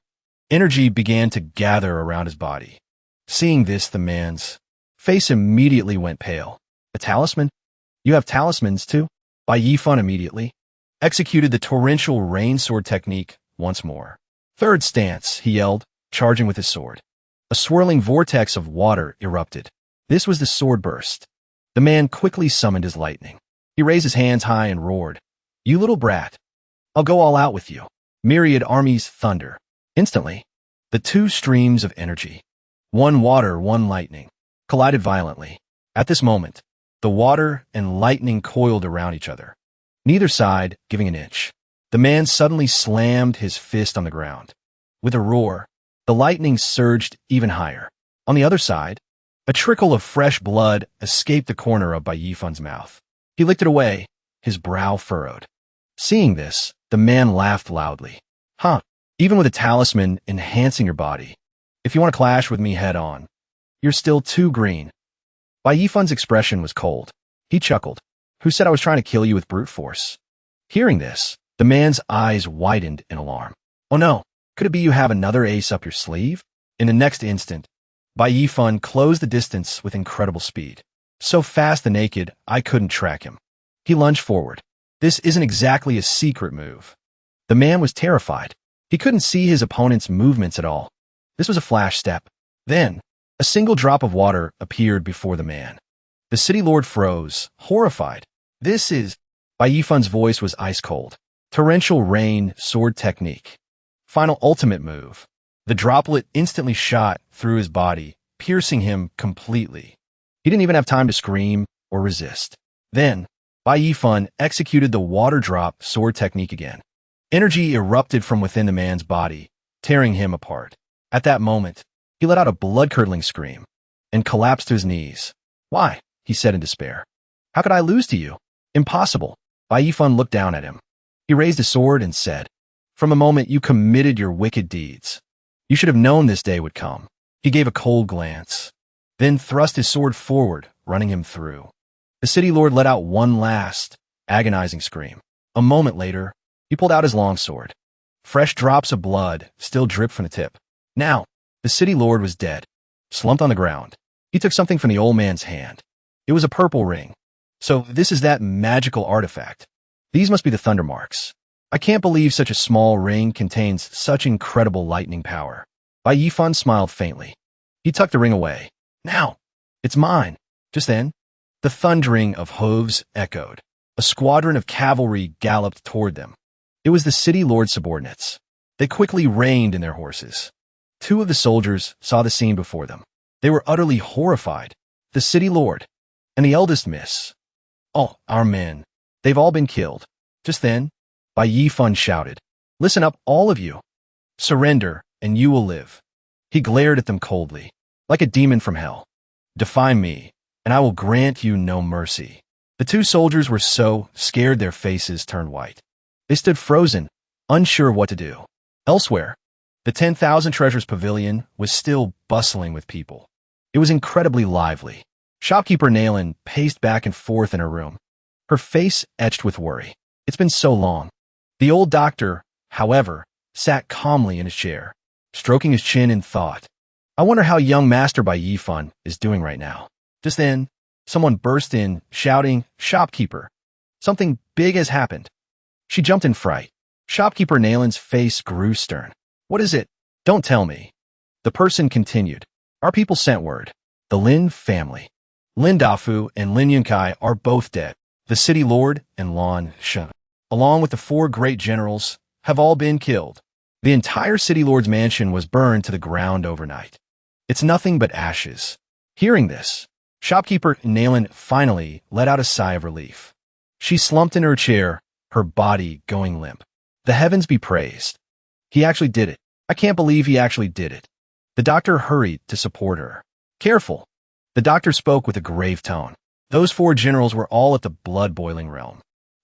Energy began to gather around his body. Seeing this, the man's face immediately went pale. A talisman? You have talismans too? Bai Yifan immediately executed the torrential rain sword technique once more. Third stance, he yelled, charging with his sword. A swirling vortex of water erupted. This was the sword burst. The man quickly summoned his lightning. He raised his hands high and roared, You little brat. I'll go all out with you. Myriad armies thunder. Instantly, the two streams of energy, one water, one lightning, collided violently. At this moment, the water and lightning coiled around each other, neither side giving an inch. The man suddenly slammed his fist on the ground. With a roar, the lightning surged even higher. On the other side, a trickle of fresh blood escaped the corner of Bai Yifan's mouth. He licked it away, his brow furrowed. Seeing this, the man laughed loudly. Huh, even with a talisman enhancing your body, if you want to clash with me head on, you're still too green. Bai Yifan's expression was cold. He chuckled. Who said I was trying to kill you with brute force? Hearing this, the man's eyes widened in alarm. Oh no, could it be you have another ace up your sleeve? In the next instant, Bai Yifan closed the distance with incredible speed. So fast the naked, I couldn't track him. He lunged forward. This isn't exactly a secret move. The man was terrified. He couldn't see his opponent's movements at all. This was a flash step. Then, a single drop of water appeared before the man. The city lord froze, horrified. This is... Bai Yifan's voice was ice cold. Torrential rain sword technique. Final ultimate move. The droplet instantly shot through his body, piercing him completely. He didn't even have time to scream or resist. Then, Bai Yifan executed the water drop sword technique again. Energy erupted from within the man's body, tearing him apart. At that moment, he let out a blood-curdling scream and collapsed to his knees. Why? He said in despair. How could I lose to you? Impossible. Bai Yifan looked down at him. He raised his sword and said, From the moment you committed your wicked deeds, you should have known this day would come. He gave a cold glance, then thrust his sword forward, running him through. The city lord let out one last, agonizing scream. A moment later, he pulled out his longsword. Fresh drops of blood still dripped from the tip. Now, the city lord was dead, slumped on the ground. He took something from the old man's hand. It was a purple ring. So this is that magical artifact. These must be the thunder marks. I can't believe such a small ring contains such incredible lightning power. Bai Yifan smiled faintly. He tucked the ring away. Now, it's mine. Just then, the thundering of hooves echoed. A squadron of cavalry galloped toward them. It was the city lord's subordinates. They quickly reined in their horses. Two of the soldiers saw the scene before them. They were utterly horrified. The city lord and the eldest miss. Oh, our men. They've all been killed. Just then, Bai Yifan shouted, Listen up, all of you. Surrender, and you will live. He glared at them coldly, like a demon from hell. Defy me, and I will grant you no mercy. The two soldiers were so scared their faces turned white. They stood frozen, unsure of what to do. Elsewhere, the 10,000 Treasures Pavilion was still bustling with people. It was incredibly lively. Shopkeeper Nailin paced back and forth in her room, her face etched with worry. It's been so long. The old doctor, however, sat calmly in his chair, stroking his chin in thought. I wonder how young Master Bai Yifan is doing right now. Just then, someone burst in, shouting, "Shopkeeper! Something big has happened." She jumped in fright. Shopkeeper Nailin's face grew stern. "What is it? Don't tell me." The person continued. "Our people sent word. The Lin family, Lin Dafu and Lin Yunkai, are both dead. The city lord and Lan Shen, along with the 4 great generals, have all been killed. The entire city lord's mansion was burned to the ground overnight. It's nothing but ashes." Hearing this, Shopkeeper Nailin finally let out a sigh of relief. She slumped in her chair, her body going limp. The heavens be praised. He actually did it. I can't believe he actually did it. The doctor hurried to support her. "Careful." The doctor spoke with a grave tone. Those 4 generals were all at the blood-boiling realm.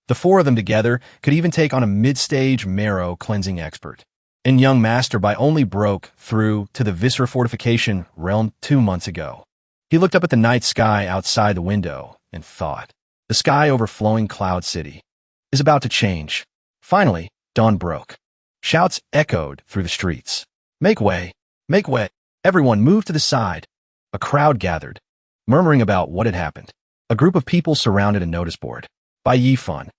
The 4 of them together could even take on a mid-stage marrow-cleansing expert. And young Master Bai only broke through to the viscera fortification realm 2 months ago. He looked up at the night sky outside the window and thought, the sky over flowing Cloud City is about to change. Finally, dawn broke. Shouts echoed through the streets. "Make way! Make way!" Everyone moved to the side. A crowd gathered, murmuring about what had happened. A group of people surrounded a notice board. "Bai Yifan,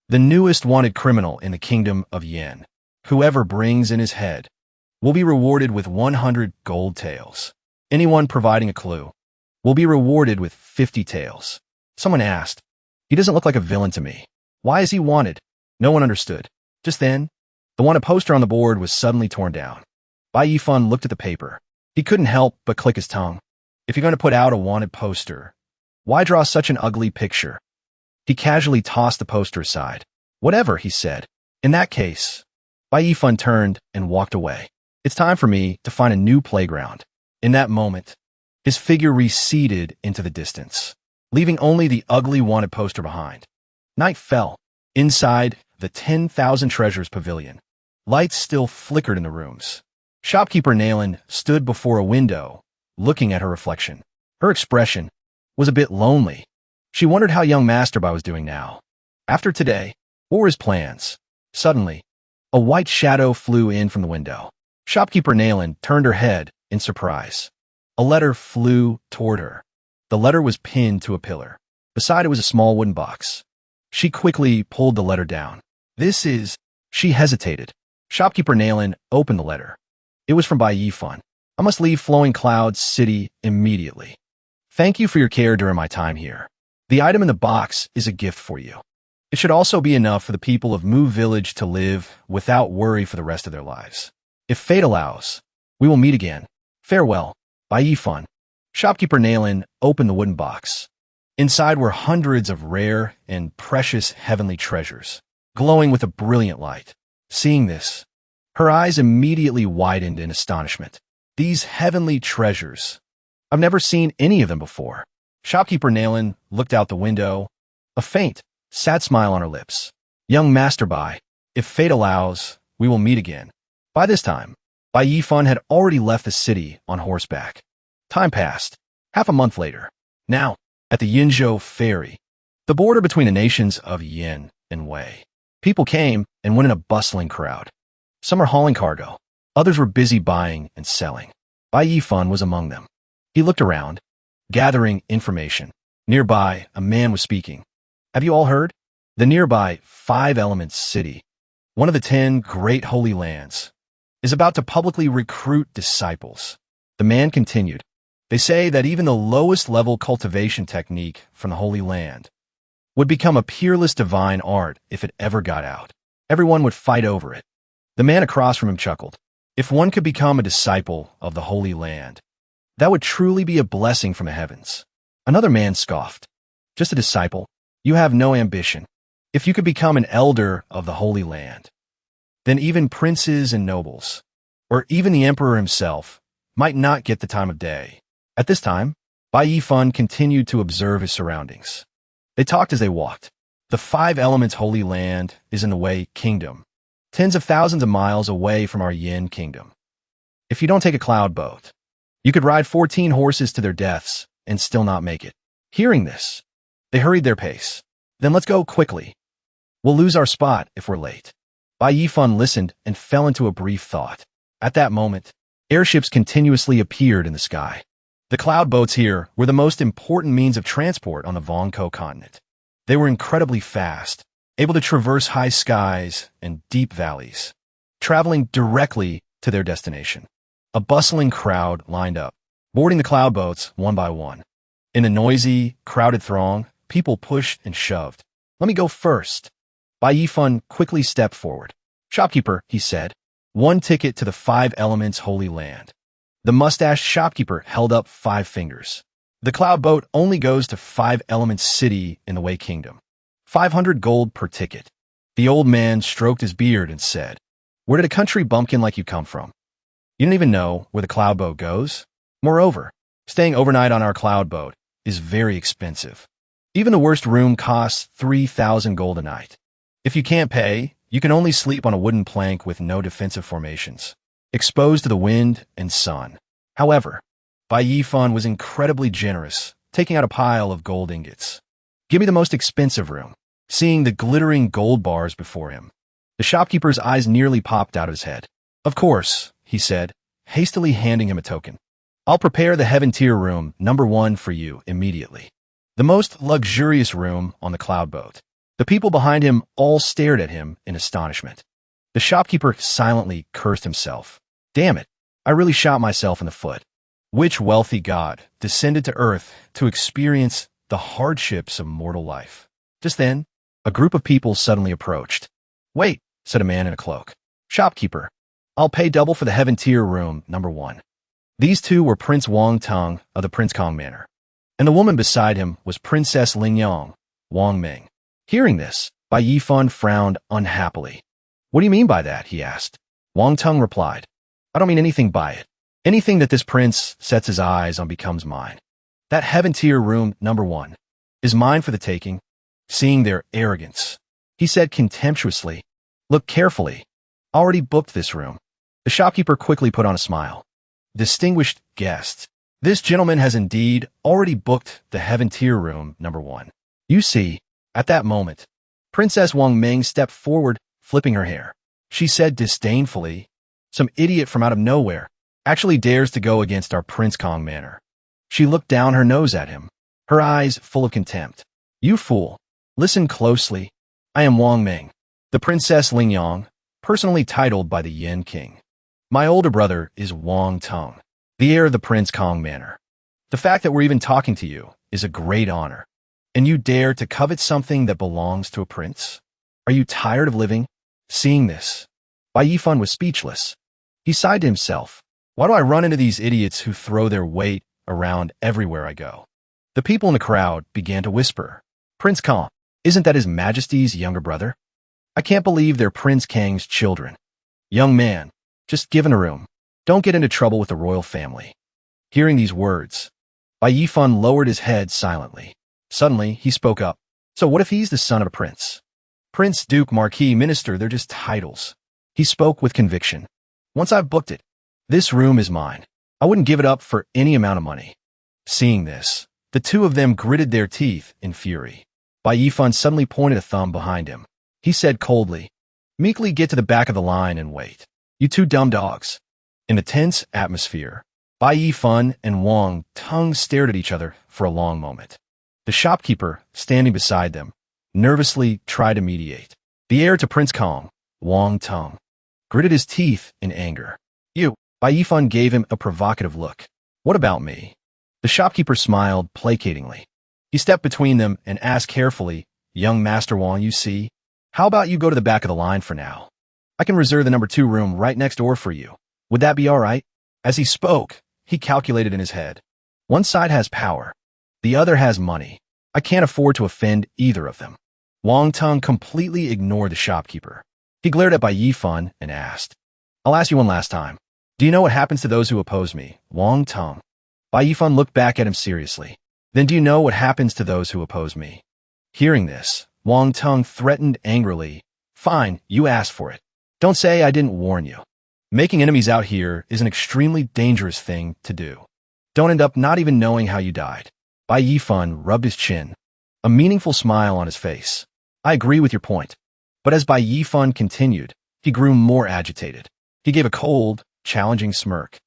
the newest wanted criminal in the kingdom of Yen. Whoever brings in his head will be rewarded with 100 gold taels. Anyone providing a clue will be rewarded with 50 taels." Someone asked, "He doesn't look like a villain to me. Why is he wanted?" No one understood. Just then, the wanted poster on the board was suddenly torn down. Bai Yifan looked at the paper. He couldn't help but click his tongue. If you're going to put out a wanted poster, why draw such an ugly picture? He casually tossed the poster aside. "Whatever," he said. "In that case," Bai Yifan turned and walked away. "It's time for me to find a new playground." In that moment, his figure receded into the distance, leaving only the ugly wanted poster behind. Night fell. Inside the 10,000 Treasures Pavilion, lights still flickered in the rooms. Shopkeeper Nailin stood before a window, looking at her reflection. Her expression was a bit lonely. She wondered how young Master Bai was doing now. After today, what were his plans? Suddenly, a white shadow flew in from the window. Shopkeeper Nailin turned her head in surprise. A letter flew toward her. The letter was pinned to a pillar. Beside it was a small wooden box. She quickly pulled the letter down. "This is—" She hesitated. Shopkeeper Nailin opened the letter. It was from Bai Yifan. "I must leave Flowing Clouds City immediately. Thank you for your care during my time here. The item in the box is a gift for you. It should also be enough for the people of Mu Village to live without worry for the rest of their lives. If fate allows, we will meet again. Farewell, Bai Yifan." Shopkeeper Nailin opened the wooden box. Inside were hundreds of rare and precious heavenly treasures, glowing with a brilliant light. Seeing this, her eyes immediately widened in astonishment. These heavenly treasures! I've never seen any of them before. Shopkeeper Nailin looked out the window, a faint, sad smile on her lips. "Young Master Bai, if fate allows, we will meet again." By this time, Bai Yifan had already left the city on horseback. Time passed. Half a month later. Now, at the Yinzhou Ferry, the border between the nations of Yin and Wei, people came and went in a bustling crowd. Some were hauling cargo. Others were busy buying and selling. Bai Yifan was among them. He looked around, gathering information. Nearby, a man was speaking. "Have you all heard? The nearby 5 Elements city, one of the 10 great holy lands, is about to publicly recruit disciples." The man continued. "They say that even the lowest level cultivation technique from the Holy Land would become a peerless divine art if it ever got out. Everyone would fight over it." The man across from him chuckled. "If one could become a disciple of the Holy Land, that would truly be a blessing from the heavens." Another man scoffed. "Just a disciple? You have no ambition. If you could become an elder of the Holy Land, then even princes and nobles, or even the emperor himself, might not get the time of day." At this time, Bai Yifan continued to observe his surroundings. They talked as they walked. The five elements holy land is in the Wei Kingdom, tens of thousands of miles away from our Yin Kingdom. If you don't take a cloud boat, you could ride 14 horses to their deaths and still not make it. Hearing this, they hurried their pace. Then let's go quickly. We'll lose our spot if we're late. Bai Yifan listened and fell into a brief thought. At that moment, airships continuously appeared in the sky. The cloud boats here were the most important means of transport on the Vongko continent. They were incredibly fast, able to traverse high skies and deep valleys, traveling directly to their destination. A bustling crowd lined up, boarding the cloud boats one by one. In the noisy, crowded throng, people pushed and shoved. Let me go first. Bai Yifan quickly stepped forward. Shopkeeper, he said, one ticket to the five elements holy land. The mustached shopkeeper held up 5 fingers. The cloud boat only goes to 5 elements city in the Wei Kingdom. 500 gold per ticket. The old man stroked his beard and said, where did a country bumpkin like you come from? You don't even know where the cloud boat goes? Moreover, staying overnight on our cloud boat is very expensive. Even the worst room costs 3,000 gold a night. If you can't pay, you can only sleep on a wooden plank with no defensive formations, exposed to the wind and sun. However, Bai Yifan was incredibly generous, taking out a pile of gold ingots. Give me the most expensive room. Seeing the glittering gold bars before him, the shopkeeper's eyes nearly popped out of his head. Of course, he said, hastily handing him a token. I'll prepare the heaven tier room number 1 for you immediately. The most luxurious room on the cloud boat. The people behind him all stared at him in astonishment. The shopkeeper silently cursed himself. Damn it, I really shot myself in the foot. Which wealthy god descended to earth to experience the hardships of mortal life? Just then, a group of people suddenly approached. Wait, said a man in a cloak. Shopkeeper, I'll pay double for the heaven tier room number 1. These two were Prince Wang Tang of the Prince Kong Manor, and the woman beside him was Princess Lingyang, Wang Ming. Hearing this, Bai Yifan frowned unhappily. What do you mean by that? He asked. Wang Tang replied. I don't mean anything by it. Anything that this prince sets his eyes on becomes mine. That heaven tier room number 1 is mine for the taking. Seeing their arrogance, he said contemptuously, look carefully. Already booked this room. The shopkeeper quickly put on a smile. Distinguished guests, this gentleman has indeed already booked the heaven tier room number 1. You see, at that moment, Princess Wang Ming stepped forward, flipping her hair. She said disdainfully, some idiot from out of nowhere actually dares to go against our Prince Kong Manor. She looked down her nose at him, her eyes full of contempt. You fool. Listen closely. I am Wang Ming, the Princess Lingyang, personally titled by the Yin King. My older brother is Wang Tang, the heir of the Prince Kong Manor. The fact that we're even talking to you is a great honor. And you dare to covet something that belongs to a prince? Are you tired of living? Seeing this, Bai Yifan was speechless. He sighed to himself. Why do I run into these idiots who throw their weight around everywhere I go? The people in the crowd began to whisper. Prince Kong, isn't that His Majesty's younger brother? I can't believe they're Prince Kang's children. Young man, just give him a room. Don't get into trouble with the royal family. Hearing these words, Bai Yifan lowered his head silently. Suddenly, he spoke up. So what if he's the son of a prince? Prince, Duke, Marquis, Minister, they're just titles. He spoke with conviction. Once I've booked it, this room is mine. I wouldn't give it up for any amount of money. Seeing this, the two of them gritted their teeth in fury. Bai Yifan suddenly pointed a thumb behind him. He said coldly, meekly get to the back of the line and wait. You two dumb dogs. In the tense atmosphere, Bai Yifan and Wang Tang stared at each other for a long moment. The shopkeeper, standing beside them, nervously tried to mediate. The heir to Prince Kong, Wang Tang, gritted his teeth in anger. You, Bai Yifan gave him a provocative look. What about me? The shopkeeper smiled placatingly. He stepped between them and asked carefully, young Master Wang, you see, how about you go to the back of the line for now? I can reserve the number 2 room right next door for you. Would that be all right? As he spoke, he calculated in his head. One side has power. The other has money. I can't afford to offend either of them. Wang Tang completely ignored the shopkeeper. He glared at Bai Yifan and asked, I'll ask you one last time. Do you know what happens to those who oppose me? Wang Tang. Bai Yifan looked back at him seriously. Then do you know what happens to those who oppose me? Hearing this, Wang Tung threatened angrily. Fine, you asked for it. Don't say I didn't warn you. Making enemies out here is an extremely dangerous thing to do. Don't end up not even knowing how you died. Bai Yifan rubbed his chin, a meaningful smile on his face. I agree with your point. But as Bai Yifan continued, he grew more agitated. He gave a cold, challenging smirk.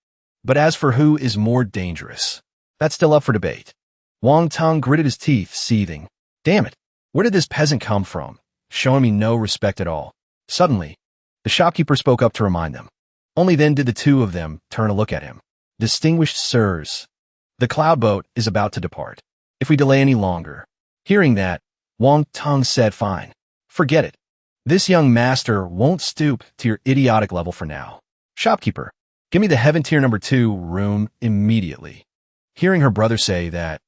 But as for who is more dangerous, that's still up for debate. Wang Tung gritted his teeth, seething. Damn it, where did this peasant come from, showing me no respect at all? Suddenly, the shopkeeper spoke up to remind them. Only then did the two of them turn to look at him. Distinguished sirs, the cloud boat is about to depart. If we delay any longer. Hearing that, Wang Tung said, fine. Forget it. This young master won't stoop to your idiotic level for now. Shopkeeper, give me the heaven tier number 2 room immediately. Hearing her brother say that,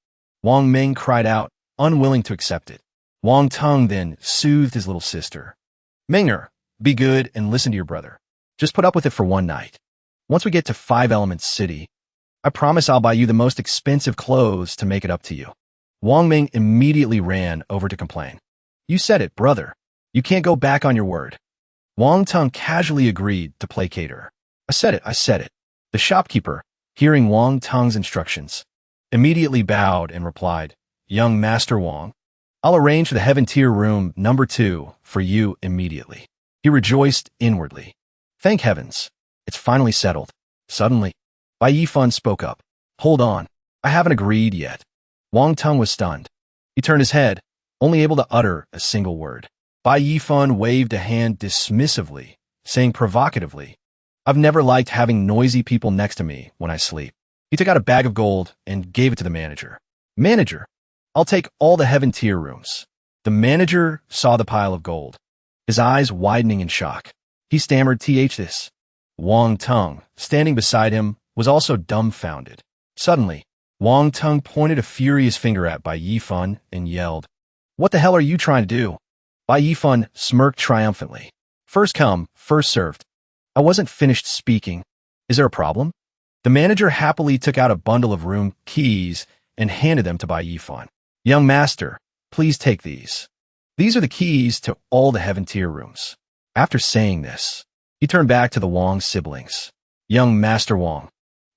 Wang Ming cried out, unwilling to accept it. Wang Tung then soothed his little sister. Minger, be good and listen to your brother. Just put up with it for one night. Once we get to 5 Elements City, I promise I'll buy you the most expensive clothes to make it up to you. Wang Ming immediately ran over to complain. You said it, brother. You can't go back on your word. Wang Tung casually agreed to placate her. I said it. The shopkeeper, hearing Wang Tung's instructions, immediately bowed and replied, Young Master Wang, I'll arrange for the heaven tier room number 2 for you immediately. He rejoiced inwardly. Thank heavens. It's finally settled. Suddenly, Bai Yifan spoke up. Hold on. I haven't agreed yet. Wang Tung was stunned. He turned his head, only able to utter a single word. Bai Yifan waved a hand dismissively, saying provocatively, I've never liked having noisy people next to me when I sleep. He took out a bag of gold and gave it to the manager. Manager, I'll take all the heaven tier rooms. The manager saw the pile of gold, his eyes widening in shock. He stammered, this. Wang Tung, standing beside him, was also dumbfounded. Suddenly, Wang Tung pointed a furious finger at Bai Yifan and yelled, What the hell are you trying to do? Bai Yifan smirked triumphantly. First come, first served. I wasn't finished speaking. Is there a problem? The manager happily took out a bundle of room keys and handed them to Bai Yifan. Young master, please take these. These are the keys to all the heaven tier rooms. After saying this, he turned back to the Wang siblings. Young Master Wang,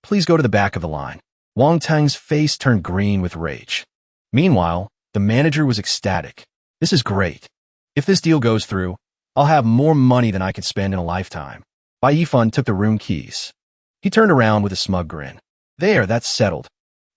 please go to the back of the line. Wang Tung's face turned green with rage. Meanwhile, the manager was ecstatic. This is great. If this deal goes through, I'll have more money than I could spend in a lifetime. Bai Yifan took the room keys. He turned around with a smug grin. There, that's settled.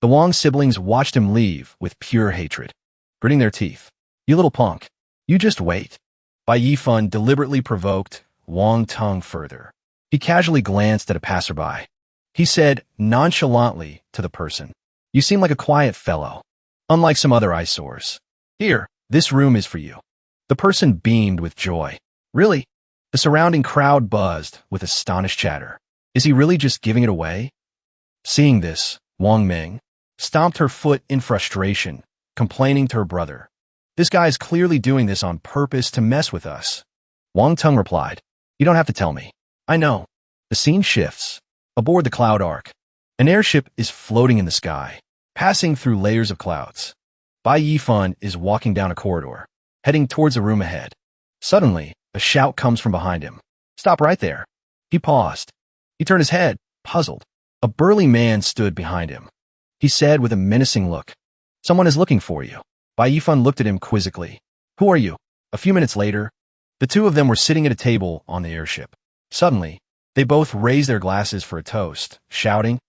The Wang siblings watched him leave with pure hatred, gritting their teeth. You little punk. You just wait. Bai Yifan deliberately provoked Wang Tung further. He casually glanced at a passerby. He said nonchalantly to the person, You seem like a quiet fellow, unlike some other eyesores. Here, this room is for you. The person beamed with joy. Really? The surrounding crowd buzzed with astonished chatter. Is he really just giving it away? Seeing this, Wang Ming stomped her foot in frustration, complaining to her brother. This guy is clearly doing this on purpose to mess with us. Wang Tung replied, You don't have to tell me. I know. The scene shifts. Aboard the Cloud Ark, an airship is floating in the sky, passing through layers of clouds. Bai Yifan is walking down a corridor, heading towards a room ahead. Suddenly, a shout comes from behind him. Stop right there. He paused. He turned his head, puzzled. A burly man stood behind him. He said with a menacing look, Someone is looking for you. Bai Yifan looked at him quizzically. Who are you? A few minutes later, the two of them were sitting at a table on the airship. Suddenly, they both raised their glasses for a toast, shouting.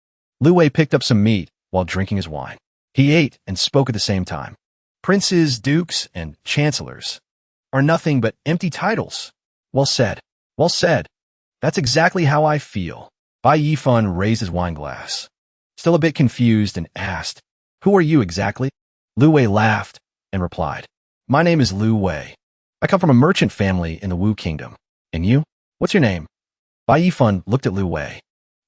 Lu Wei picked up some meat while drinking his wine. He ate and spoke at the same time. Princes, dukes, and chancellors are nothing but empty titles. Well said. Well said. That's exactly how I feel. Bai Yifan raised his wine glass, still a bit confused, and asked, Who are you exactly? Lu Wei laughed and replied, My name is Lu Wei. I come from a merchant family in the Wu Kingdom. And you? What's your name? Bai Yifan looked at Lu Wei.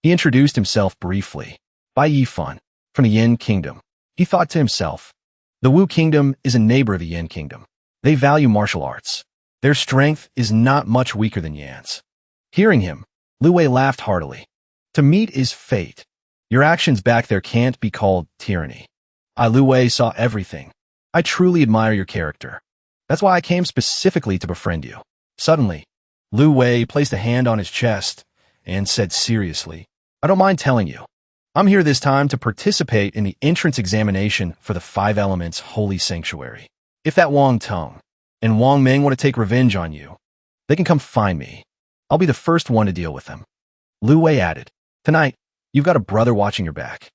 He introduced himself briefly. Bai Yifan, from the Yin Kingdom. He thought to himself, the Wu Kingdom is a neighbor of the Yin Kingdom. They value martial arts. Their strength is not much weaker than Yan's. Hearing him, Lu Wei laughed heartily. To meet is fate. Your actions back there can't be called tyranny. Lu Wei saw everything. I truly admire your character. That's why I came specifically to befriend you. Suddenly, Lu Wei placed a hand on his chest and said seriously, I don't mind telling you. I'm here this time to participate in the entrance examination for the Five Elements Holy Sanctuary. If that Wang Tong and Wang Ming want to take revenge on you, they can come find me. I'll be the first one to deal with them. Lu Wei added, Tonight, you've got a brother watching your back.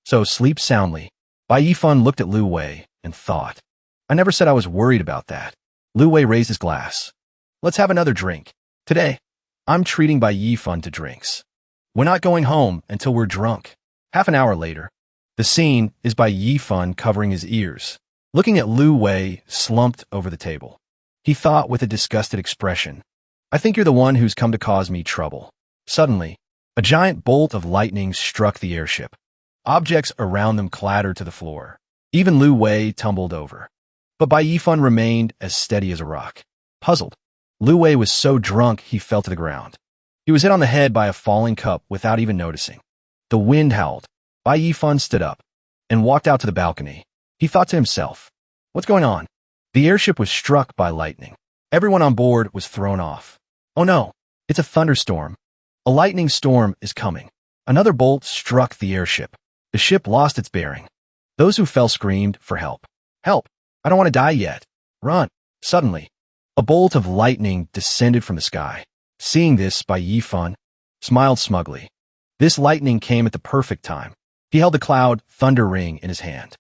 So sleep soundly. Bai Yifan looked at Lu Wei and thought, I never said I was worried about that. Lu Wei raised his glass. Let's have another drink. Today, I'm treating Bai Yifan to drinks. We're not going home until we're drunk. Half an hour later, the scene is Bai Yifan covering his ears, looking at Lu Wei slumped over the table. He thought with a disgusted expression, I think you're the one who's come to cause me trouble. Suddenly, a giant bolt of lightning struck the airship. Objects around them clattered to the floor. Even Lu Wei tumbled over. But Bai Yifan remained as steady as a rock. Puzzled, Lu Wei was so drunk he fell to the ground. He was hit on the head by a falling cup without even noticing. The wind howled. Bai Yifan stood up and walked out to the balcony. He thought to himself, what's going on? The airship was struck by lightning. Everyone on board was thrown off. Oh no, it's a thunderstorm. A lightning storm is coming. Another bolt struck the airship. The ship lost its bearing. Those who fell screamed for help. Help! I don't want to die yet. Run! Suddenly, a bolt of lightning descended from the sky. Seeing this, Bai Yifan smiled smugly. This lightning came at the perfect time. He held the cloud thunder ring in his hand.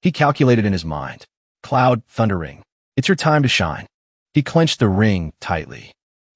He calculated in his mind. Cloud thunder ring. It's your time to shine. He clenched the ring tightly.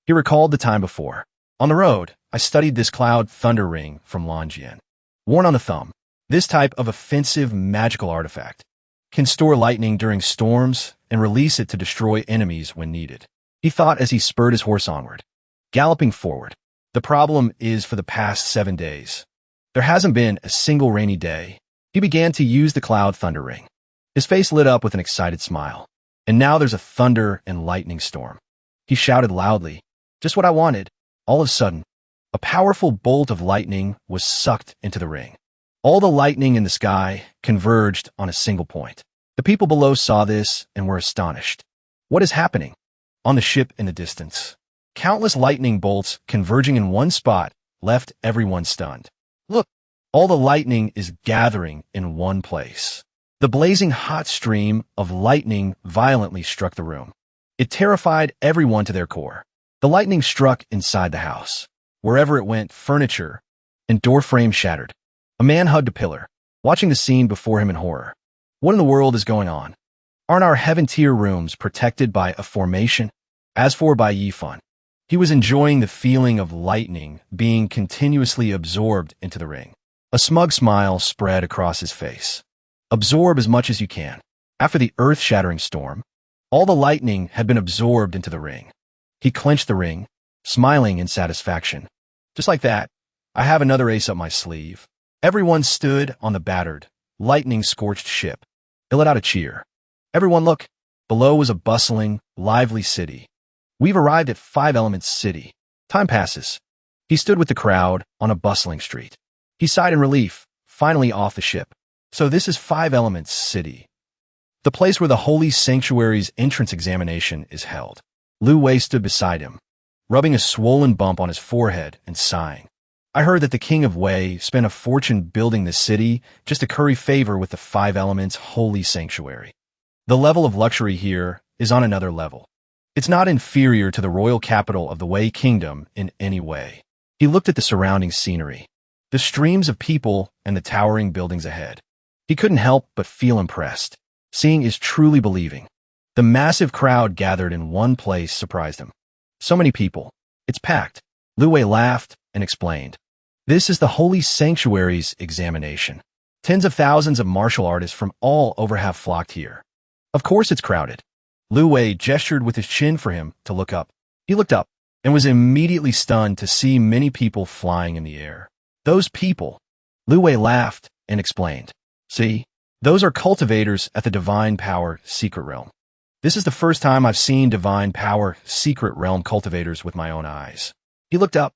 He recalled the time before. On the road, I studied this cloud thunder ring from Lonjian. Worn on the thumb, this type of offensive magical artifact can store lightning during storms and release it to destroy enemies when needed. He thought as he spurred his horse onward. Galloping forward. The problem is for the past 7 days, there hasn't been a single rainy day. He began to use the cloud thunder ring. His face lit up with an excited smile. And now there's a thunder and lightning storm. He shouted loudly, just what I wanted. All of a sudden, a powerful bolt of lightning was sucked into the ring. All the lightning in the sky converged on a single point. The people below saw this and were astonished. What is happening? On the ship in the distance, countless lightning bolts converging in one spot left everyone stunned. Look, all the lightning is gathering in one place. The blazing hot stream of lightning violently struck the room. It terrified everyone to their core. The lightning struck inside the house. Wherever it went, furniture and door frames shattered. A man hugged a pillar, watching the scene before him in horror. What in the world is going on? Aren't our heaven-tier rooms protected by a formation? As for Bai Yifan, he was enjoying the feeling of lightning being continuously absorbed into the ring. A smug smile spread across his face. Absorb as much as you can. After the earth-shattering storm, all the lightning had been absorbed into the ring. He clenched the ring, smiling in satisfaction. Just like that, I have another ace up my sleeve. Everyone stood on the battered, lightning-scorched ship. He let out a cheer. Everyone look. Below was a bustling, lively city. We've arrived at Five Elements City. Time passes. He stood with the crowd on a bustling street. He sighed in relief, finally off the ship. So this is Five Elements City, the place where the Holy Sanctuary's entrance examination is held. Lu Wei stood beside him, rubbing a swollen bump on his forehead and sighing. I heard that the King of Wei spent a fortune building this city just to curry favor with the Five Elements Holy Sanctuary. The level of luxury here is on another level. It's not inferior to the royal capital of the Wei Kingdom in any way. He looked at the surrounding scenery, the streams of people and the towering buildings ahead. He couldn't help but feel impressed. Seeing is truly believing. The massive crowd gathered in one place surprised him. So many people. It's packed. Lu Wei laughed and explained. This is the Holy Sanctuary's examination. Tens of thousands of martial artists from all over have flocked here. Of course it's crowded. Lu Wei gestured with his chin for him to look up. He looked up and was immediately stunned to see many people flying in the air. Those people. Lu Wei laughed and explained. See, those are cultivators at the Divine Power Secret Realm. This is the first time I've seen Divine Power Secret Realm cultivators with my own eyes. He looked up,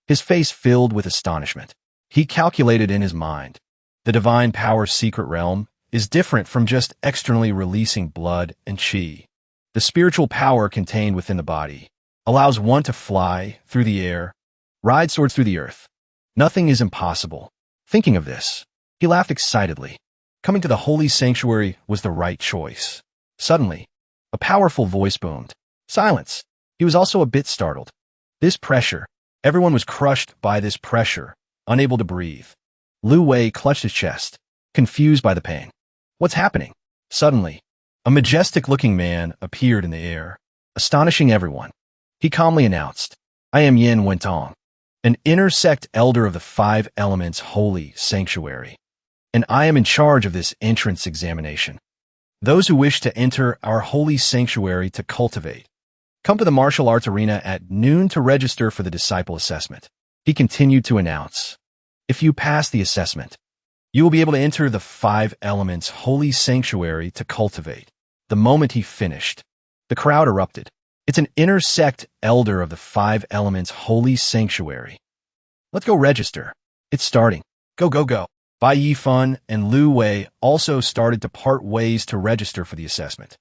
his face filled with astonishment. He calculated in his mind. The Divine Power Secret Realm is different from just externally releasing blood and chi. The spiritual power contained within the body allows one to fly through the air, ride swords through the earth. Nothing is impossible. Thinking of this, he laughed excitedly. Coming to the holy sanctuary was the right choice. Suddenly, a powerful voice boomed. Silence. He was also a bit startled. This pressure. Everyone was crushed by this pressure, unable to breathe. Lu Wei clutched his chest, confused by the pain. What's happening? Suddenly, a majestic-looking man appeared in the air, astonishing everyone. He calmly announced, I am Yin Wentong, an inner sect elder of the 5 elements holy sanctuary, and I am in charge of this entrance examination. Those who wish to enter our holy sanctuary to cultivate, come to the martial arts arena at noon to register for the disciple assessment. He continued to announce, if you pass the assessment, you will be able to enter the 5 elements holy sanctuary to cultivate. The moment he finished, the crowd erupted. It's an inner sect elder of the 5 elements holy sanctuary. Let's go register. It's starting. Go, go, go. Bai Yifan and Lu Wei also started to part ways to register for the assessment.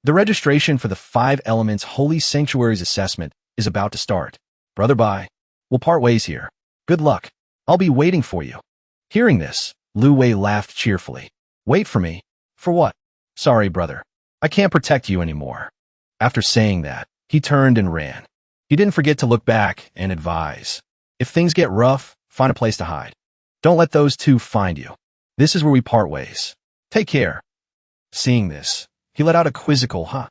The registration for the 5 elements holy sanctuary's assessment is about to start. Brother Bai, we'll part ways here. Good luck. I'll be waiting for you. Hearing this, Lu Wei laughed cheerfully. Wait for me? For what? Sorry, brother. I can't protect you anymore. After saying that, he turned and ran. He didn't forget to look back and advise. If things get rough, find a place to hide. Don't let those two find you. This is where we part ways. Take care. Seeing this, he let out a quizzical huh.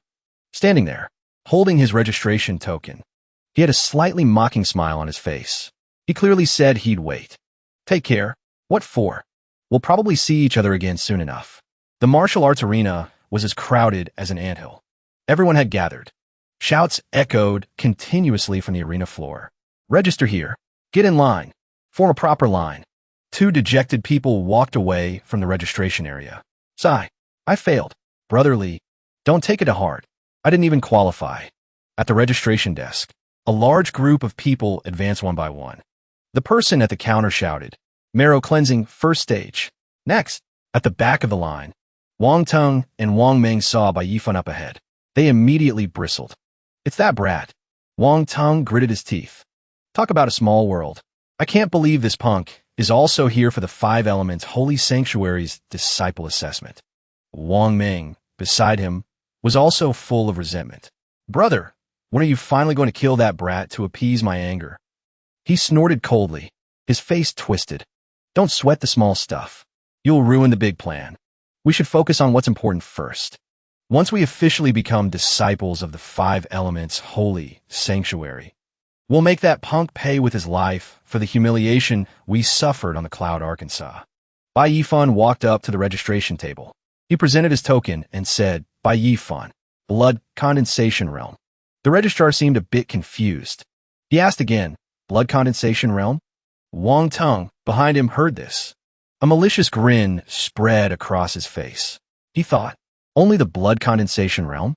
Standing there, holding his registration token, he had a slightly mocking smile on his face. He clearly said he'd wait. Take care. What for? We'll probably see each other again soon enough. The martial arts arena was as crowded as an anthill. Everyone had gathered. Shouts echoed continuously from the arena floor. Register here. Get in line. Form a proper line. 2 dejected people walked away from the registration area. Sigh. I failed. Brotherly. Don't take it to heart. I didn't even qualify. At the registration desk, a large group of people advanced one by one. The person at the counter shouted, Marrow cleansing, first stage. Next, at the back of the line, Wang Tung and Wang Meng saw Bai Yifan up ahead. They immediately bristled. It's that brat. Wang Tung gritted his teeth. Talk about a small world. I can't believe this punk is also here for the 5 elements holy sanctuary's disciple assessment. Wang Meng, beside him, was also full of resentment. Brother, when are you finally going to kill that brat to appease my anger? He snorted coldly, his face twisted. Don't sweat the small stuff. You'll ruin the big plan. We should focus on what's important first. Once we officially become disciples of the 5 elements holy sanctuary, we'll make that punk pay with his life for the humiliation we suffered on the Cloud, Arkansas. Bai Yifan walked up to the registration table. He presented his token and said, Bai Yifan, blood condensation realm. The registrar seemed a bit confused. He asked again, blood condensation realm? Wang Tung, behind him, heard this. A malicious grin spread across his face. He thought, only the blood condensation realm?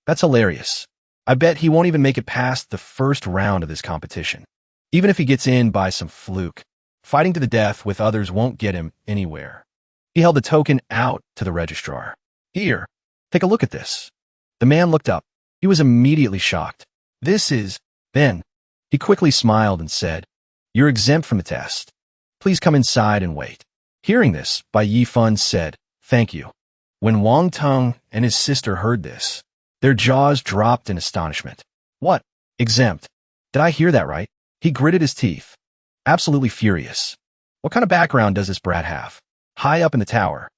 That's hilarious. I bet he won't even make it past the first round of this competition. Even if he gets in by some fluke, fighting to the death with others won't get him anywhere. He held the token out to the registrar. Here, take a look at this. The man looked up. He was immediately shocked. This is... Then, he quickly smiled and said, You're exempt from the test. Please come inside and wait. Hearing this, Bai Yifan said, Thank you. When Wang Tung and his sister heard this, their jaws dropped in astonishment. What? Exempt? Did I hear that right? He gritted his teeth, absolutely furious. What kind of background does this brat have? High up in the tower,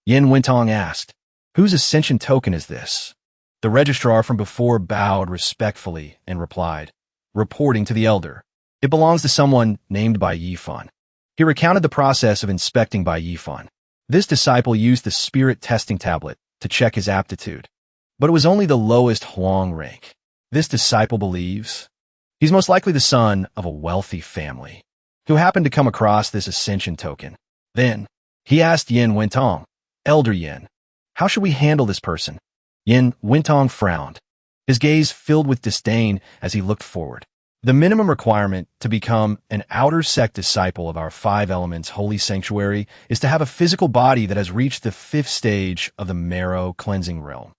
Yin Wentong asked, Whose ascension token is this? The registrar from before bowed respectfully and replied, Reporting to the elder. It belongs to someone named Bai Yifan. He recounted the process of inspecting Bai Yifan. This disciple used the spirit testing tablet to check his aptitude, but it was only the lowest Huang rank. This disciple believes he's most likely the son of a wealthy family who happened to come across this ascension token. Then, he asked Yin Wentong, Elder Yin, how should we handle this person? Yin Wentong frowned, his gaze filled with disdain as he looked forward. The minimum requirement to become an outer sect disciple of our 5 elements holy sanctuary is to have a physical body that has reached the 5th stage of the marrow cleansing realm.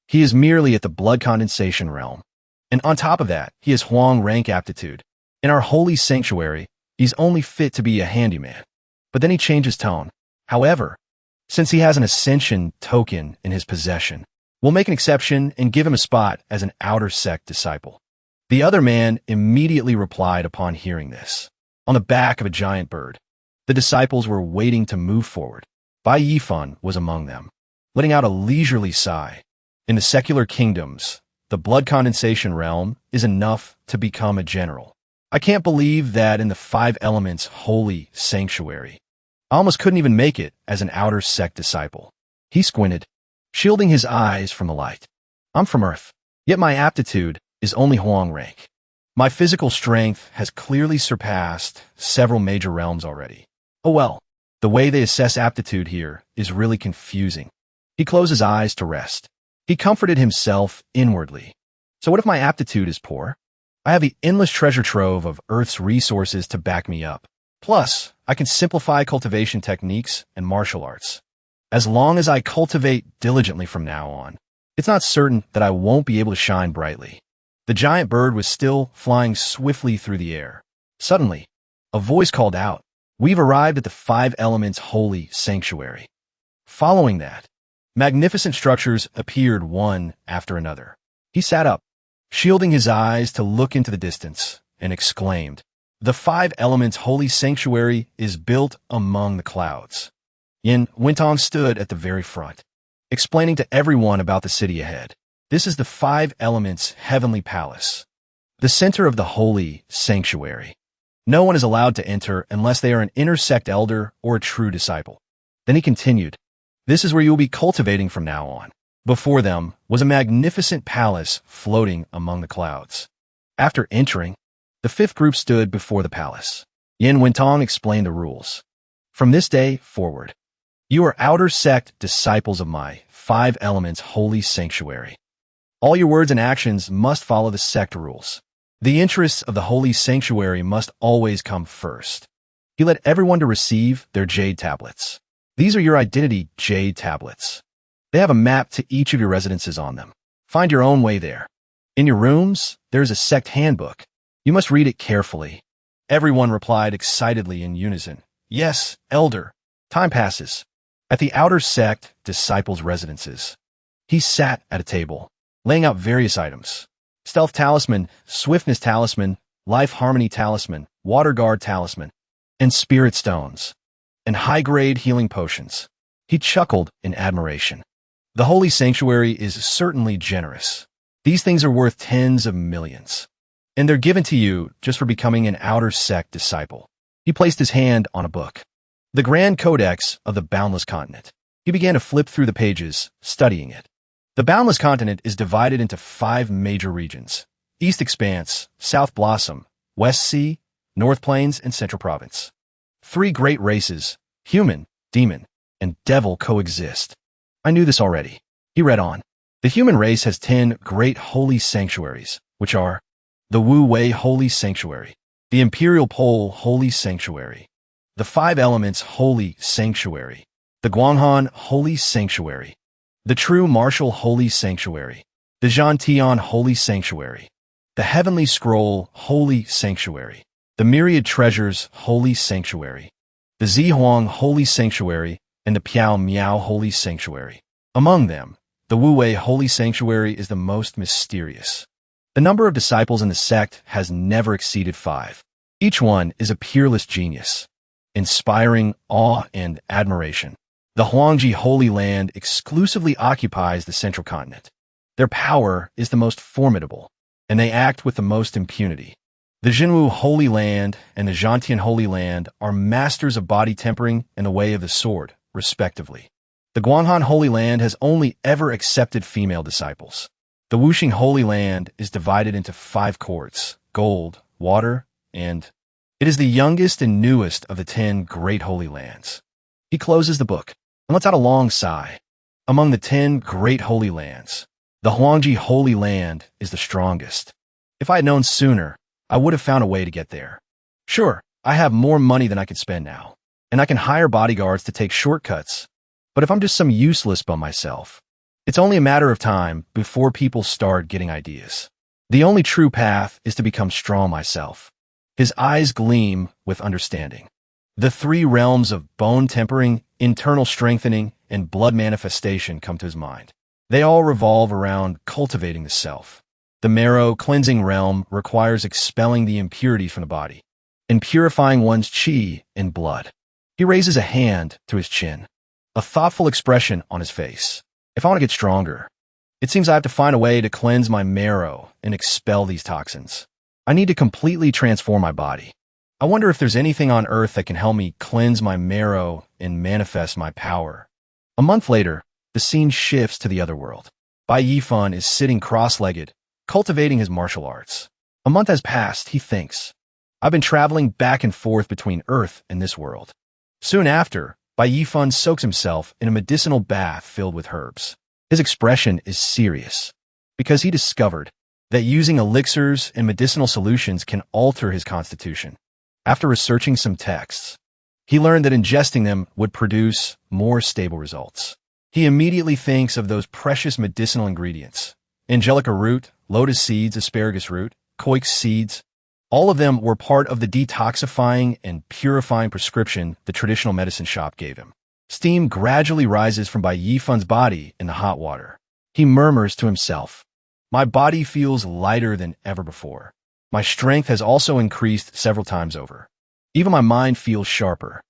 He is merely at the blood condensation realm. And on top of that, he has Huang rank aptitude. In our holy sanctuary, he's only fit to be a handyman. But then he changes tone. However, since he has an ascension token in his possession, we'll make an exception and give him a spot as an outer sect disciple. The other man immediately replied upon hearing this. On the back of a giant bird, the disciples were waiting to move forward. Bai Yifan was among them, letting out a leisurely sigh. In the secular kingdoms, the blood condensation realm is enough to become a general. I can't believe that in the 5 elements holy sanctuary, I almost couldn't even make it as an outer sect disciple. He squinted, shielding his eyes from the light. I'm from Earth, yet my aptitude is only Huang rank. My physical strength has clearly surpassed several major realms already. Oh well, the way they assess aptitude here is really confusing. He closed his eyes to rest. He comforted himself inwardly. So what if my aptitude is poor? I have the endless treasure trove of Earth's resources to back me up. Plus, I can simplify cultivation techniques and martial arts. As long as I cultivate diligently from now on, it's not certain that I won't be able to shine brightly. The giant bird was still flying swiftly through the air. Suddenly, a voice called out, "We've arrived at the 5 elements holy sanctuary." Following that, magnificent structures appeared one after another. He sat up, shielding his eyes to look into the distance, and exclaimed, "The 5 elements holy sanctuary is built among the clouds." Yin Wintong stood at the very front, explaining to everyone about the city ahead. This is the 5 elements heavenly palace, the center of the holy sanctuary. No one is allowed to enter unless they are an inner sect elder or a true disciple. Then he continued, "This is where you will be cultivating from now on." Before them was a magnificent palace floating among the clouds. After entering, the 5th group stood before the palace. Yin Wintong explained the rules. From this day forward, you are outer sect disciples of my 5 elements holy sanctuary. All your words and actions must follow the sect rules. The interests of the holy sanctuary must always come first. He led everyone to receive their jade tablets. These are your identity jade tablets. They have a map to each of your residences on them. Find your own way there. In your rooms, there is a sect handbook. You must read it carefully. Everyone replied excitedly in unison, "Yes, elder." Time passes. At the outer sect disciples' residences, he sat at a table, laying out various items. Stealth talisman, swiftness talisman, life harmony talisman, water guard talisman, and spirit stones, and high-grade healing potions. He chuckled in admiration. The holy sanctuary is certainly generous. These things are worth tens of millions, and they're given to you just for becoming an outer sect disciple. He placed his hand on a book, the Grand Codex of the Boundless Continent. He began to flip through the pages, studying it. The Boundless Continent is divided into 5 major regions: East Expanse, South Blossom, West Sea, North Plains, and Central Province. 3 great races, human, demon, and devil, coexist. I knew this already. He read on. The human race has 10 great holy sanctuaries, which are the Wu Wei Holy Sanctuary, the Imperial Pole Holy Sanctuary, the 5 Elements Holy Sanctuary, the Guanghan Holy Sanctuary, the True Martial Holy Sanctuary, the Zhantian Holy Sanctuary, the Heavenly Scroll Holy Sanctuary, the Myriad Treasures Holy Sanctuary, the Zihuang Holy Sanctuary, and the Piao Miao Holy Sanctuary. Among them, the Wu Wei Holy Sanctuary is the most mysterious. The number of disciples in the sect has never exceeded 5. Each one is a peerless genius, inspiring awe and admiration. The Huangji Holy Land exclusively occupies the central continent. Their power is the most formidable, and they act with the most impunity. The Jinwu Holy Land and the Zhantian Holy Land are masters of body tempering and the way of the sword, respectively. The Guanghan Holy Land has only ever accepted female disciples. The Wuxing Holy Land is divided into 5 courts: gold, water, and it is the youngest and newest of the 10 great holy lands. He closes the book and lets out a long sigh. Among the 10 great holy lands, the Huangji Holy Land is the strongest. If I had known sooner, I would have found a way to get there. Sure, I have more money than I could spend now, and I can hire bodyguards to take shortcuts. But if I'm just some useless bum myself, It's only a matter of time before people start getting ideas. The only true path is to become strong myself. His eyes gleam with understanding. The three realms of bone tempering, internal strengthening, and blood manifestation come to his mind. They all revolve around cultivating the self. The marrow cleansing realm requires expelling the impurities from the body and purifying one's chi and blood. He raises a hand to his chin, a thoughtful expression on his face. If I want to get stronger, it seems I have to find a way to cleanse my marrow and expel these toxins. I need to completely transform my body. I wonder if there's anything on Earth that can help me cleanse my marrow and manifest my power. A month later, the scene shifts to the other world. Bai Yifan is sitting cross-legged, cultivating his martial arts. A month has passed, he thinks. I've been traveling back and forth between Earth and this world. Soon after, Bai Yifan soaks himself in a medicinal bath filled with herbs. His expression is serious, because he discovered that using elixirs and medicinal solutions can alter his constitution. After researching some texts, he learned that ingesting them would produce more stable results. He immediately thinks of those precious medicinal ingredients: angelica root, lotus seeds, asparagus root, koix seeds. All of them were part of the detoxifying and purifying prescription the traditional medicine shop gave him. Steam gradually rises from Bai Yifan's body in the hot water. He murmurs to himself, "My body feels lighter than ever before. My strength has also increased several times over. Even my mind feels sharper."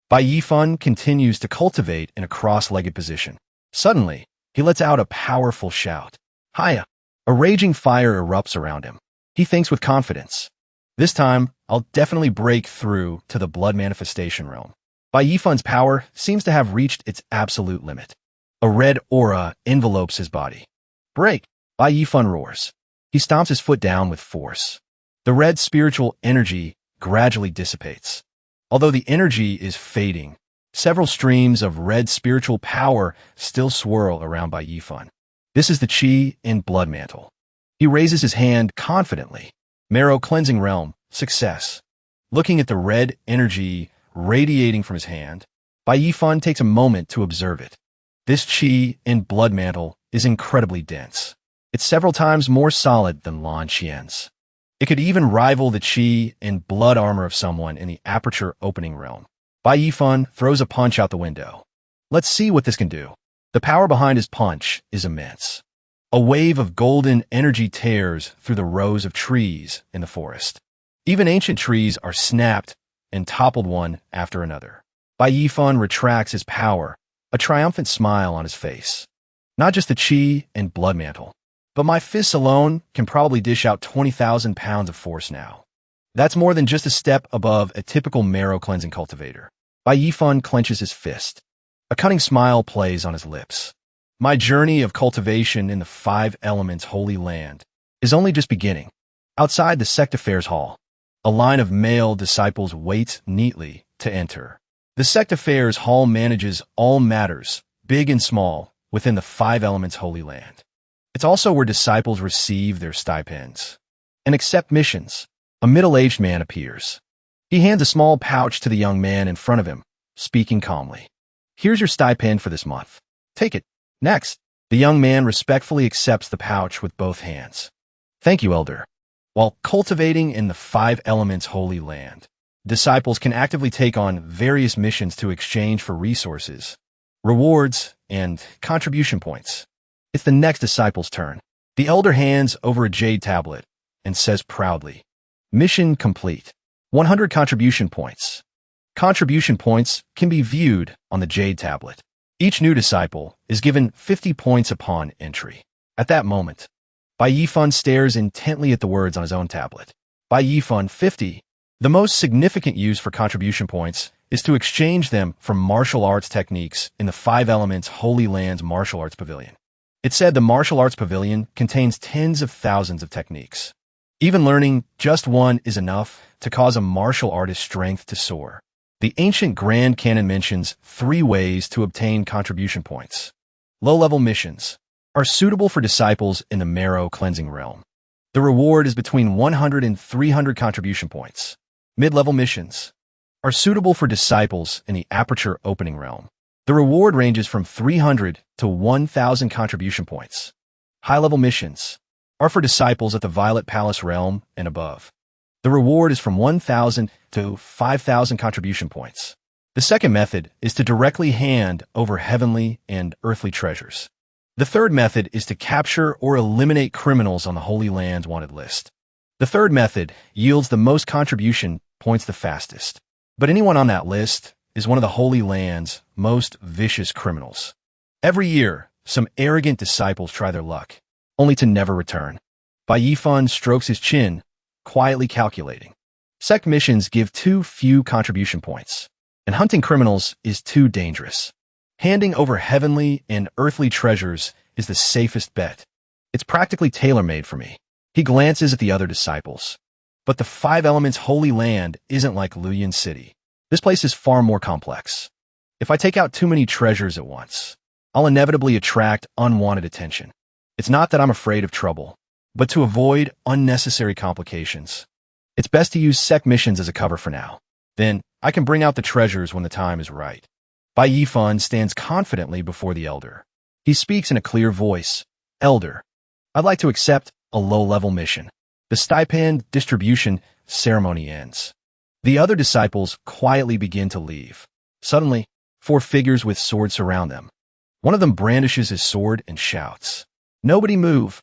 Bai Yifan continues to cultivate in a cross-legged position. Suddenly, he lets out a powerful shout. "Hiya!" A raging fire erupts around him. He thinks with confidence, "This time, I'll definitely break through to the blood manifestation realm." Bai Yifan's power seems to have reached its absolute limit. A red aura envelopes his body. "Break!" Bai Yifan roars. He stomps his foot down with force. The red spiritual energy gradually dissipates. Although the energy is fading, several streams of red spiritual power still swirl around Bai Yifan. This is the chi and blood mantle. He raises his hand confidently. Marrow cleansing realm, success. Looking at the red energy radiating from his hand, Bai Yifan takes a moment to observe it. This chi and blood mantle is incredibly dense. It's several times more solid than Lan Qian's. It could even rival the chi and blood armor of someone in the aperture opening realm. Bai Yifan throws a punch out the window. Let's see what this can do. The power behind his punch is immense. A wave of golden energy tears through the rows of trees in the forest. Even ancient trees are snapped and toppled one after another. Bai Yifan retracts his power, a triumphant smile on his face. Not just the chi and blood mantle, but my fists alone can probably dish out 20,000 pounds of force now. That's more than just a step above a typical marrow cleansing cultivator. Bai Yifan clenches his fist. A cunning smile plays on his lips. My journey of cultivation in the 5 elements holy land is only just beginning. Outside the sect affairs hall, a line of male disciples waits neatly to enter. The sect affairs hall manages all matters, big and small, within the 5 elements holy land. It's also where disciples receive their stipends and accept missions. A middle-aged man appears. He hands a small pouch to the young man in front of him, speaking calmly. "Here's your stipend for this month. Take it." Next, the young man respectfully accepts the pouch with both hands. "Thank you, Elder." While cultivating in the 5 elements holy land, disciples can actively take on various missions to exchange for resources, rewards, and contribution points. It's the next disciple's turn. The elder hands over a jade tablet and says proudly, "Mission complete. 100 contribution points." Contribution points can be viewed on the jade tablet. Each new disciple is given 50 points upon entry. At that moment, Bai Yifan stares intently at the words on his own tablet. Bai Yifan 50. The most significant use for contribution points is to exchange them for martial arts techniques in the 5 elements Holy Land's martial arts pavilion. It's said the martial arts pavilion contains tens of thousands of techniques. Even learning just one is enough to cause a martial artist's strength to soar. The ancient Grand Canon mentions 3 ways to obtain contribution points. Low-level missions are suitable for disciples in the marrow cleansing realm. The reward is between 100 and 300 contribution points. Mid-level missions are suitable for disciples in the aperture opening realm. The reward ranges from 300 to 1,000 contribution points. High-level missions are for disciples at the Violet Palace realm and above. The reward is from 1,000 to 5,000 contribution points. The second method is to directly hand over heavenly and earthly treasures. The third method is to capture or eliminate criminals on the Holy Land's wanted list. The third method yields the most contribution points the fastest. But anyone on that list is one of the Holy Land's most vicious criminals. Every year, some arrogant disciples try their luck, only to never return. Bai Yifan strokes his chin, quietly calculating. Sect missions give too few contribution points, and hunting criminals is too dangerous. Handing over heavenly and earthly treasures is the safest bet. It's practically tailor-made for me. He glances at the other disciples. But the Five Elements Holy Land isn't like Luyan City. This place is far more complex. If I take out too many treasures at once, I'll inevitably attract unwanted attention. It's not that I'm afraid of trouble, but to avoid unnecessary complications. It's best to use sect missions as a cover for now. Then, I can bring out the treasures when the time is right. Bai Yifan stands confidently before the elder. He speaks in a clear voice. Elder, I'd like to accept a low-level mission. The stipend distribution ceremony ends. The other disciples quietly begin to leave. Suddenly, 4 figures with swords surround them. One of them brandishes his sword and shouts, "Nobody move.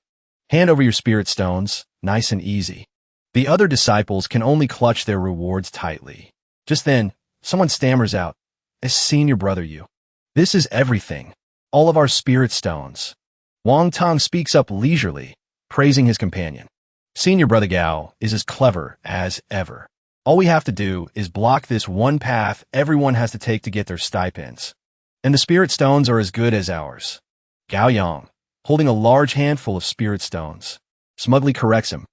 Hand over your spirit stones, nice and easy." The other disciples can only clutch their rewards tightly. Just then, someone stammers out, "As senior brother you. This is everything. All of our spirit stones." Wang Tang speaks up leisurely, praising his companion. Senior brother Gao is as clever as ever. All we have to do is block this one path everyone has to take to get their stipends. And the spirit stones are as good as ours. Gao Yang, holding a large handful of spirit stones, smugly corrects him.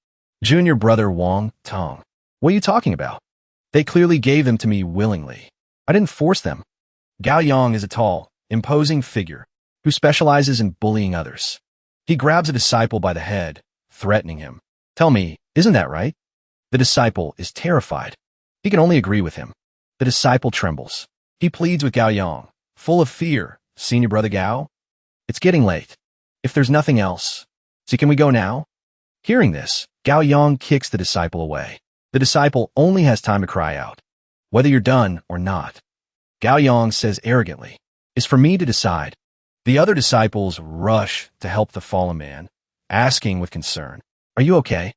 Junior brother Wang Tang. What are you talking about? They clearly gave them to me willingly. I didn't force them. Gao Yang is a tall, imposing figure who specializes in bullying others. He grabs a disciple by the head, threatening him. Tell me, isn't that right? The disciple is terrified. He can only agree with him. The disciple trembles. He pleads with Gao Yang, full of fear. Senior brother Gao? It's getting late. If there's nothing else, so can we go now? Hearing this, Gao Yang kicks the disciple away. The disciple only has time to cry out. Whether you're done or not, Gao Yang says arrogantly, is for me to decide. The other disciples rush to help the fallen man, asking with concern, "Are you okay?"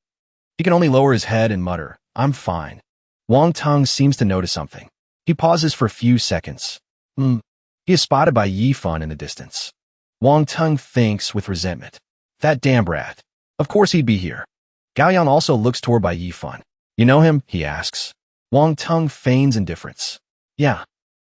He can only lower his head and mutter, "I'm fine." Wang Tang seems to notice something. He pauses for a few seconds. He is spotted by Yifan in the distance. Wang Tang thinks with resentment, "That damn brat. Of course he'd be here." Gao Yang also looks toward Bai Yifan. "You know him?" he asks. Wang Tang feigns indifference. "Yeah,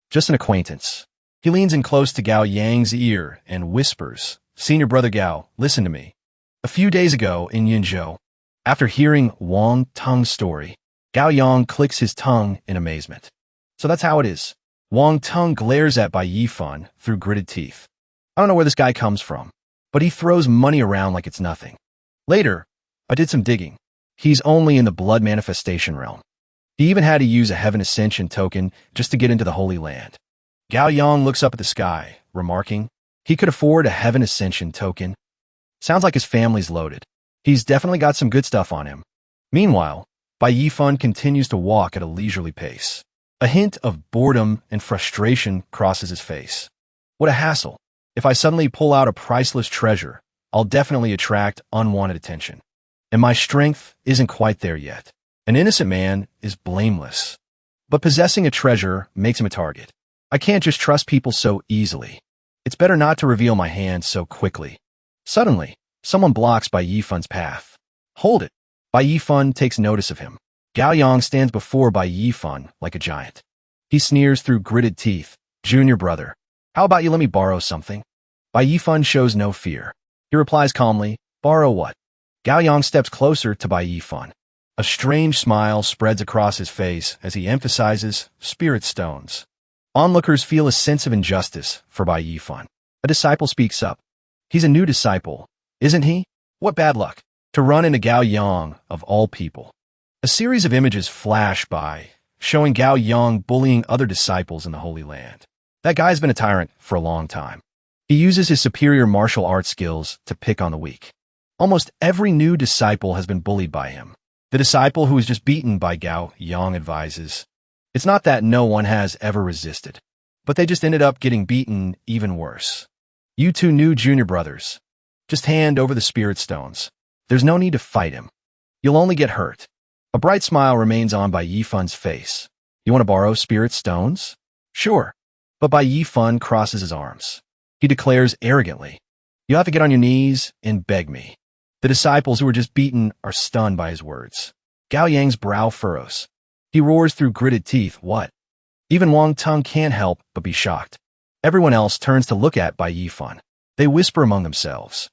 just an acquaintance." He leans in close to Gao Yang's ear and whispers, "Senior brother Gao, listen to me. A few days ago in Yinzhou." After hearing Wang Tang's story, Gao Yang clicks his tongue in amazement. So that's how it is. Wang Tang glares at Bai Yifan through gritted teeth. I don't know where this guy comes from, but he throws money around like it's nothing. Later, I did some digging. He's only in the blood manifestation realm. He even had to use a heaven ascension token just to get into the Holy Land. Gao Yang looks up at the sky, remarking, he could afford a heaven ascension token. Sounds like his family's loaded. He's definitely got some good stuff on him. Meanwhile, Bai Yifan continues to walk at a leisurely pace. A hint of boredom and frustration crosses his face. What a hassle. If I suddenly pull out a priceless treasure, I'll definitely attract unwanted attention. And my strength isn't quite there yet. An innocent man is blameless, but possessing a treasure makes him a target. I can't just trust people so easily. It's better not to reveal my hand so quickly. Suddenly, someone blocks Bai Yifan's path. Hold it. Bai Yifan takes notice of him. Gao Yang stands before Bai Yifan like a giant. He sneers through gritted teeth. Junior brother, how about you let me borrow something? Bai Yifan shows no fear. He replies calmly, borrow what? Gao Yang steps closer to Bai Yifan. A strange smile spreads across his face as he emphasizes spirit stones. Onlookers feel a sense of injustice for Bai Yifan. A disciple speaks up. He's a new disciple, isn't he? What bad luck to run into Gao Yang of all people. A series of images flash by, showing Gao Yang bullying other disciples in the Holy Land. That guy's been a tyrant for a long time. He uses his superior martial arts skills to pick on the weak. Almost every new disciple has been bullied by him. The disciple who was just beaten by Gao Yang advises, it's not that no one has ever resisted, but they just ended up getting beaten even worse. You two new junior brothers, just hand over the spirit stones. There's no need to fight him. You'll only get hurt. A bright smile remains on Bai Yifun's face. You want to borrow spirit stones? Sure. But Bai Yifun crosses his arms. He declares arrogantly, you have to get on your knees and beg me. The disciples who were just beaten are stunned by his words. Gao Yang's brow furrows. He roars through gritted teeth, what? Even Wang Tung can't help but be shocked. Everyone else turns to look at Bai Yifun. They whisper among themselves.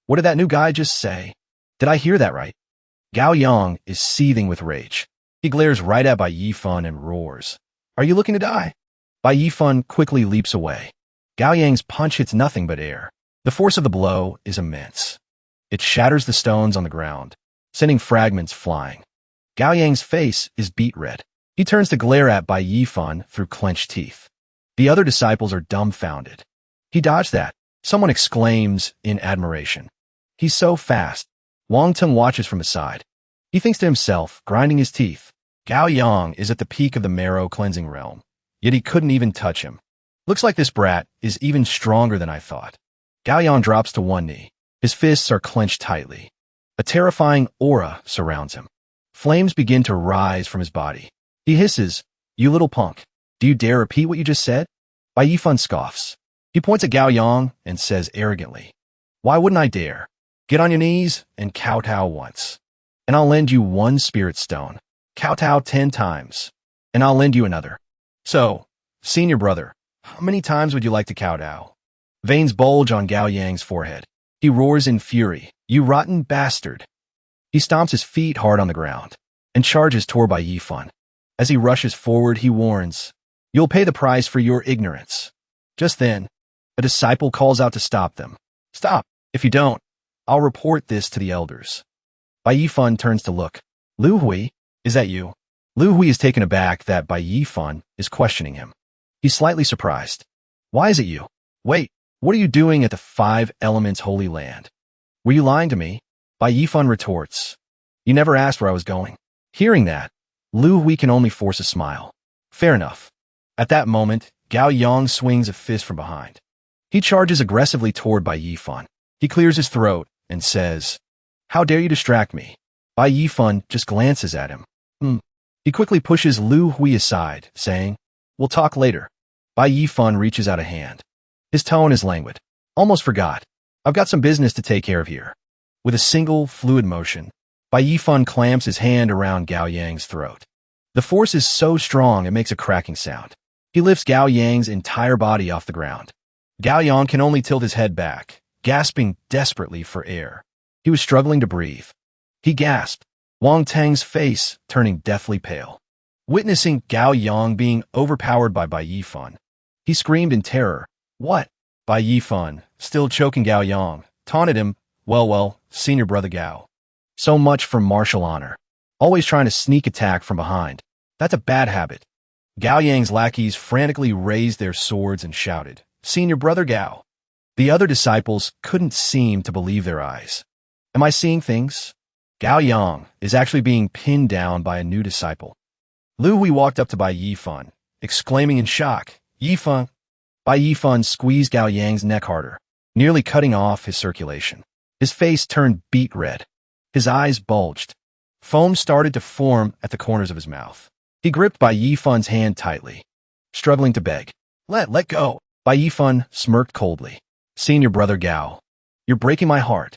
What did that new guy just say? Did I hear that right? Gao Yang is seething with rage. He glares right at Bai Yifun and roars. Are you looking to die? Bai Yifun quickly leaps away. Gao Yang's punch hits nothing but air. The force of the blow is immense. It shatters the stones on the ground, sending fragments flying. Gao Yang's face is beet red. He turns to glare at Bai Yifun through clenched teeth. The other disciples are dumbfounded. He dodged that. Someone exclaims in admiration. He's so fast. Wang Tung watches from aside. He thinks to himself, grinding his teeth. Gao Yang is at the peak of the marrow cleansing realm, yet he couldn't even touch him. Looks like this brat is even stronger than I thought. Gao Yang drops to one knee. His fists are clenched tightly. A terrifying aura surrounds him. Flames begin to rise from his body. He hisses, you little punk. Do you dare repeat what you just said? Bai Yifun scoffs. He points at Gao Yang and says arrogantly, why wouldn't I dare? Get on your knees and kowtow once, and I'll lend you one spirit stone. Kowtow 10 times, and I'll lend you another. So, senior brother, how many times would you like to kowtow? Veins bulge on Gao Yang's forehead. He roars in fury, you rotten bastard. He stomps his feet hard on the ground and charges toward Bai Yifun. As he rushes forward, he warns, you'll pay the price for your ignorance. Just then, a disciple calls out to stop them. Stop. If you don't, I'll report this to the elders. Bai Yifun turns to look. Lu Hui, is that you? Lu Hui is taken aback that Bai Yifun is questioning him. He's slightly surprised. Why is it you? Wait, what are you doing at the Five Elements Holy Land? Were you lying to me? Bai Yifun retorts. You never asked where I was going. Hearing that, Lu Hui can only force a smile. Fair enough. At that moment, Gao Yang swings a fist from behind. He charges aggressively toward Bai Yifun. He clears his throat and says, how dare you distract me? Bai Yifun just glances at him. He quickly pushes Lu Hui aside, saying, we'll talk later. Bai Yifun reaches out a hand. His tone is languid. Almost forgot. I've got some business to take care of here. With a single, fluid motion, Bai Yifun clamps his hand around Gao Yang's throat. The force is so strong it makes a cracking sound. He lifts Gao Yang's entire body off the ground. Gao Yang can only tilt his head back, gasping desperately for air. He was struggling to breathe. He gasped, Wang Tang's face turning deathly pale. Witnessing Gao Yang being overpowered by Bai Yifun, he screamed in terror. What? Bai Yifun, still choking Gao Yang, taunted him. Well, senior brother Gao. So much for martial honor. Always trying to sneak attack from behind. That's a bad habit. Gao Yang's lackeys frantically raised their swords and shouted, Senior brother Gao. The other disciples couldn't seem to believe their eyes. Am I seeing things? Gao Yang is actually being pinned down by a new disciple. Lu Hui walked up to Bai Yifun, exclaiming in shock, Yifun. Bai Yifun squeezed Gao Yang's neck harder, nearly cutting off his circulation. His face turned beet red. His eyes bulged. Foam started to form at the corners of his mouth. He gripped Bai Yifun's hand tightly, struggling to beg. Let go. Bai Yifun smirked coldly. Senior brother Gao, you're breaking my heart.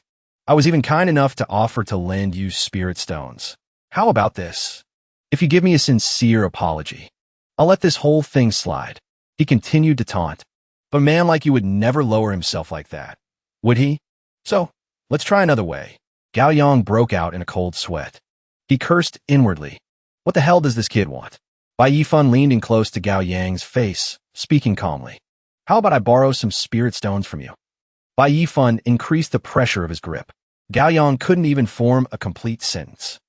I was even kind enough to offer to lend you spirit stones. How about this? If you give me a sincere apology, I'll let this whole thing slide. He continued to taunt. But a man like you would never lower himself like that, would he? So, let's try another way. Gao Yang broke out in a cold sweat. He cursed inwardly. What the hell does this kid want? Bai Yifun leaned in close to Gao Yang's face, speaking calmly. How about I borrow some spirit stones from you? Bai Yifun increased the pressure of his grip. Gao Yang couldn't even form a complete sentence.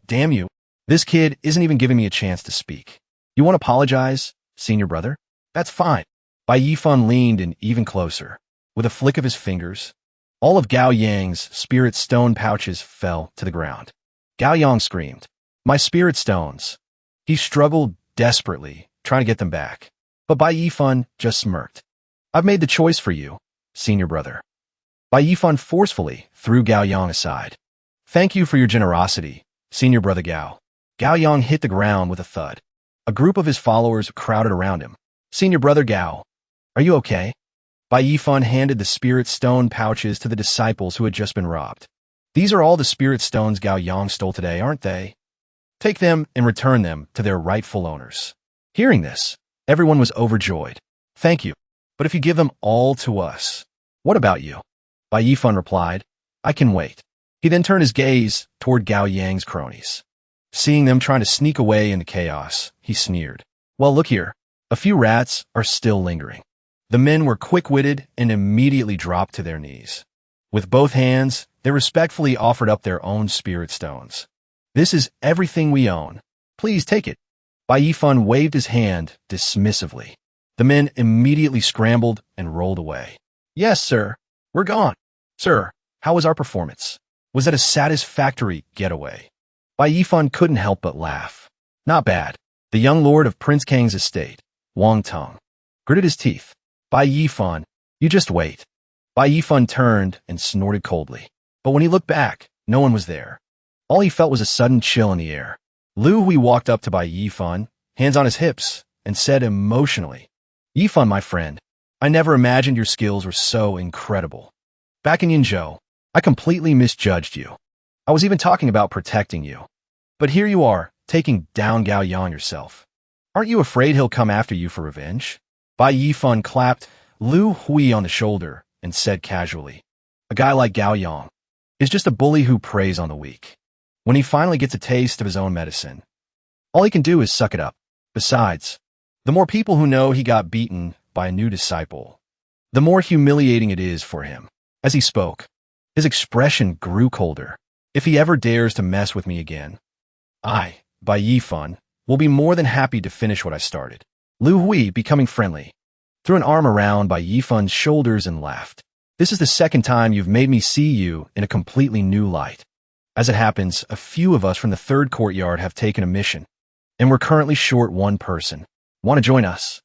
Damn you. This kid isn't even giving me a chance to speak. You want to apologize, senior brother? That's fine. Bai Yifan leaned in even closer. With a flick of his fingers, all of Gao Yang's spirit stone pouches fell to the ground. Gao Yang screamed, "My spirit stones!" He struggled desperately, trying to get them back. But Bai Yifan just smirked. "I've made the choice for you, senior brother." Bai Yifan forcefully threw Gao Yang aside. "Thank you for your generosity, senior brother Gao." Gao Yang hit the ground with a thud. A group of his followers crowded around him. "Senior brother Gao, are you okay?" Bai Yifan handed the spirit stone pouches to the disciples who had just been robbed. "These are all the spirit stones Gao Yang stole today, aren't they? Take them and return them to their rightful owners." Hearing this, everyone was overjoyed. "Thank you, but if you give them all to us, what about you?" Bai Yifan replied, "I can wait." He then turned his gaze toward Gao Yang's cronies. Seeing them trying to sneak away in the chaos, he sneered. "Well, look here. A few rats are still lingering." The men were quick-witted and immediately dropped to their knees. With both hands, they respectfully offered up their own spirit stones. "This is everything we own. Please take it." Bai Yifan waved his hand dismissively. The men immediately scrambled and rolled away. "Yes, sir. We're gone." "Sir, how was our performance? Was that a satisfactory getaway?" Bai Yifan couldn't help but laugh. "Not bad." The young lord of Prince Kang's estate, Wang Tong, gritted his teeth. "Bai Yifan, you just wait." Bai Yifan turned and snorted coldly. But when he looked back, no one was there. All he felt was a sudden chill in the air. Lu Hui walked up to Bai Yifan, hands on his hips, and said emotionally, "Yifan, my friend, I never imagined your skills were so incredible. Back in Yinzhou, I completely misjudged you. I was even talking about protecting you. But here you are, taking down Gao Yang yourself. Aren't you afraid he'll come after you for revenge?" Bai Yifan clapped Lu Hui on the shoulder and said casually, "A guy like Gao Yang is just a bully who preys on the weak. When he finally gets a taste of his own medicine, all he can do is suck it up. Besides, the more people who know he got beaten by a new disciple, the more humiliating it is for him." As he spoke, his expression grew colder. "If he ever dares to mess with me again, I, Bai Yifan, will be more than happy to finish what I started." Lu Hui, becoming friendly, threw an arm around Bai Yifan's shoulders and laughed. "This is the second time you've made me see you in a completely new light. As it happens, a few of us from the third courtyard have taken a mission, and we're currently short one person. Want to join us?"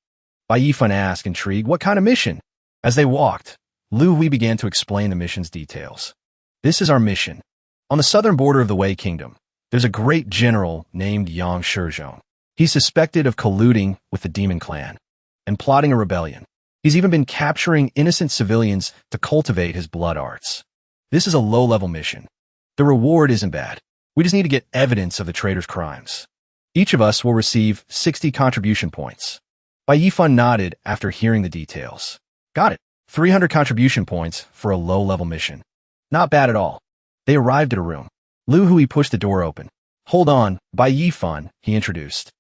Bai Yifan asked, intrigued, "What kind of mission?" As they walked, Lu Hui began to explain the mission's details. "This is our mission. On the southern border of the Wei Kingdom, there's a great general named Yang Shizhong. He's suspected of colluding with the demon clan and plotting a rebellion. He's even been capturing innocent civilians to cultivate his blood arts. This is a low-level mission. The reward isn't bad. We just need to get evidence of the traitor's crimes. Each of us will receive 60 contribution points." Bai Yifan nodded after hearing the details. "Got it. 300 contribution points for a low-level mission. Not bad at all." They arrived at a room. Lu Hui pushed the door open. "Hold on, Bai Yifan," he introduced.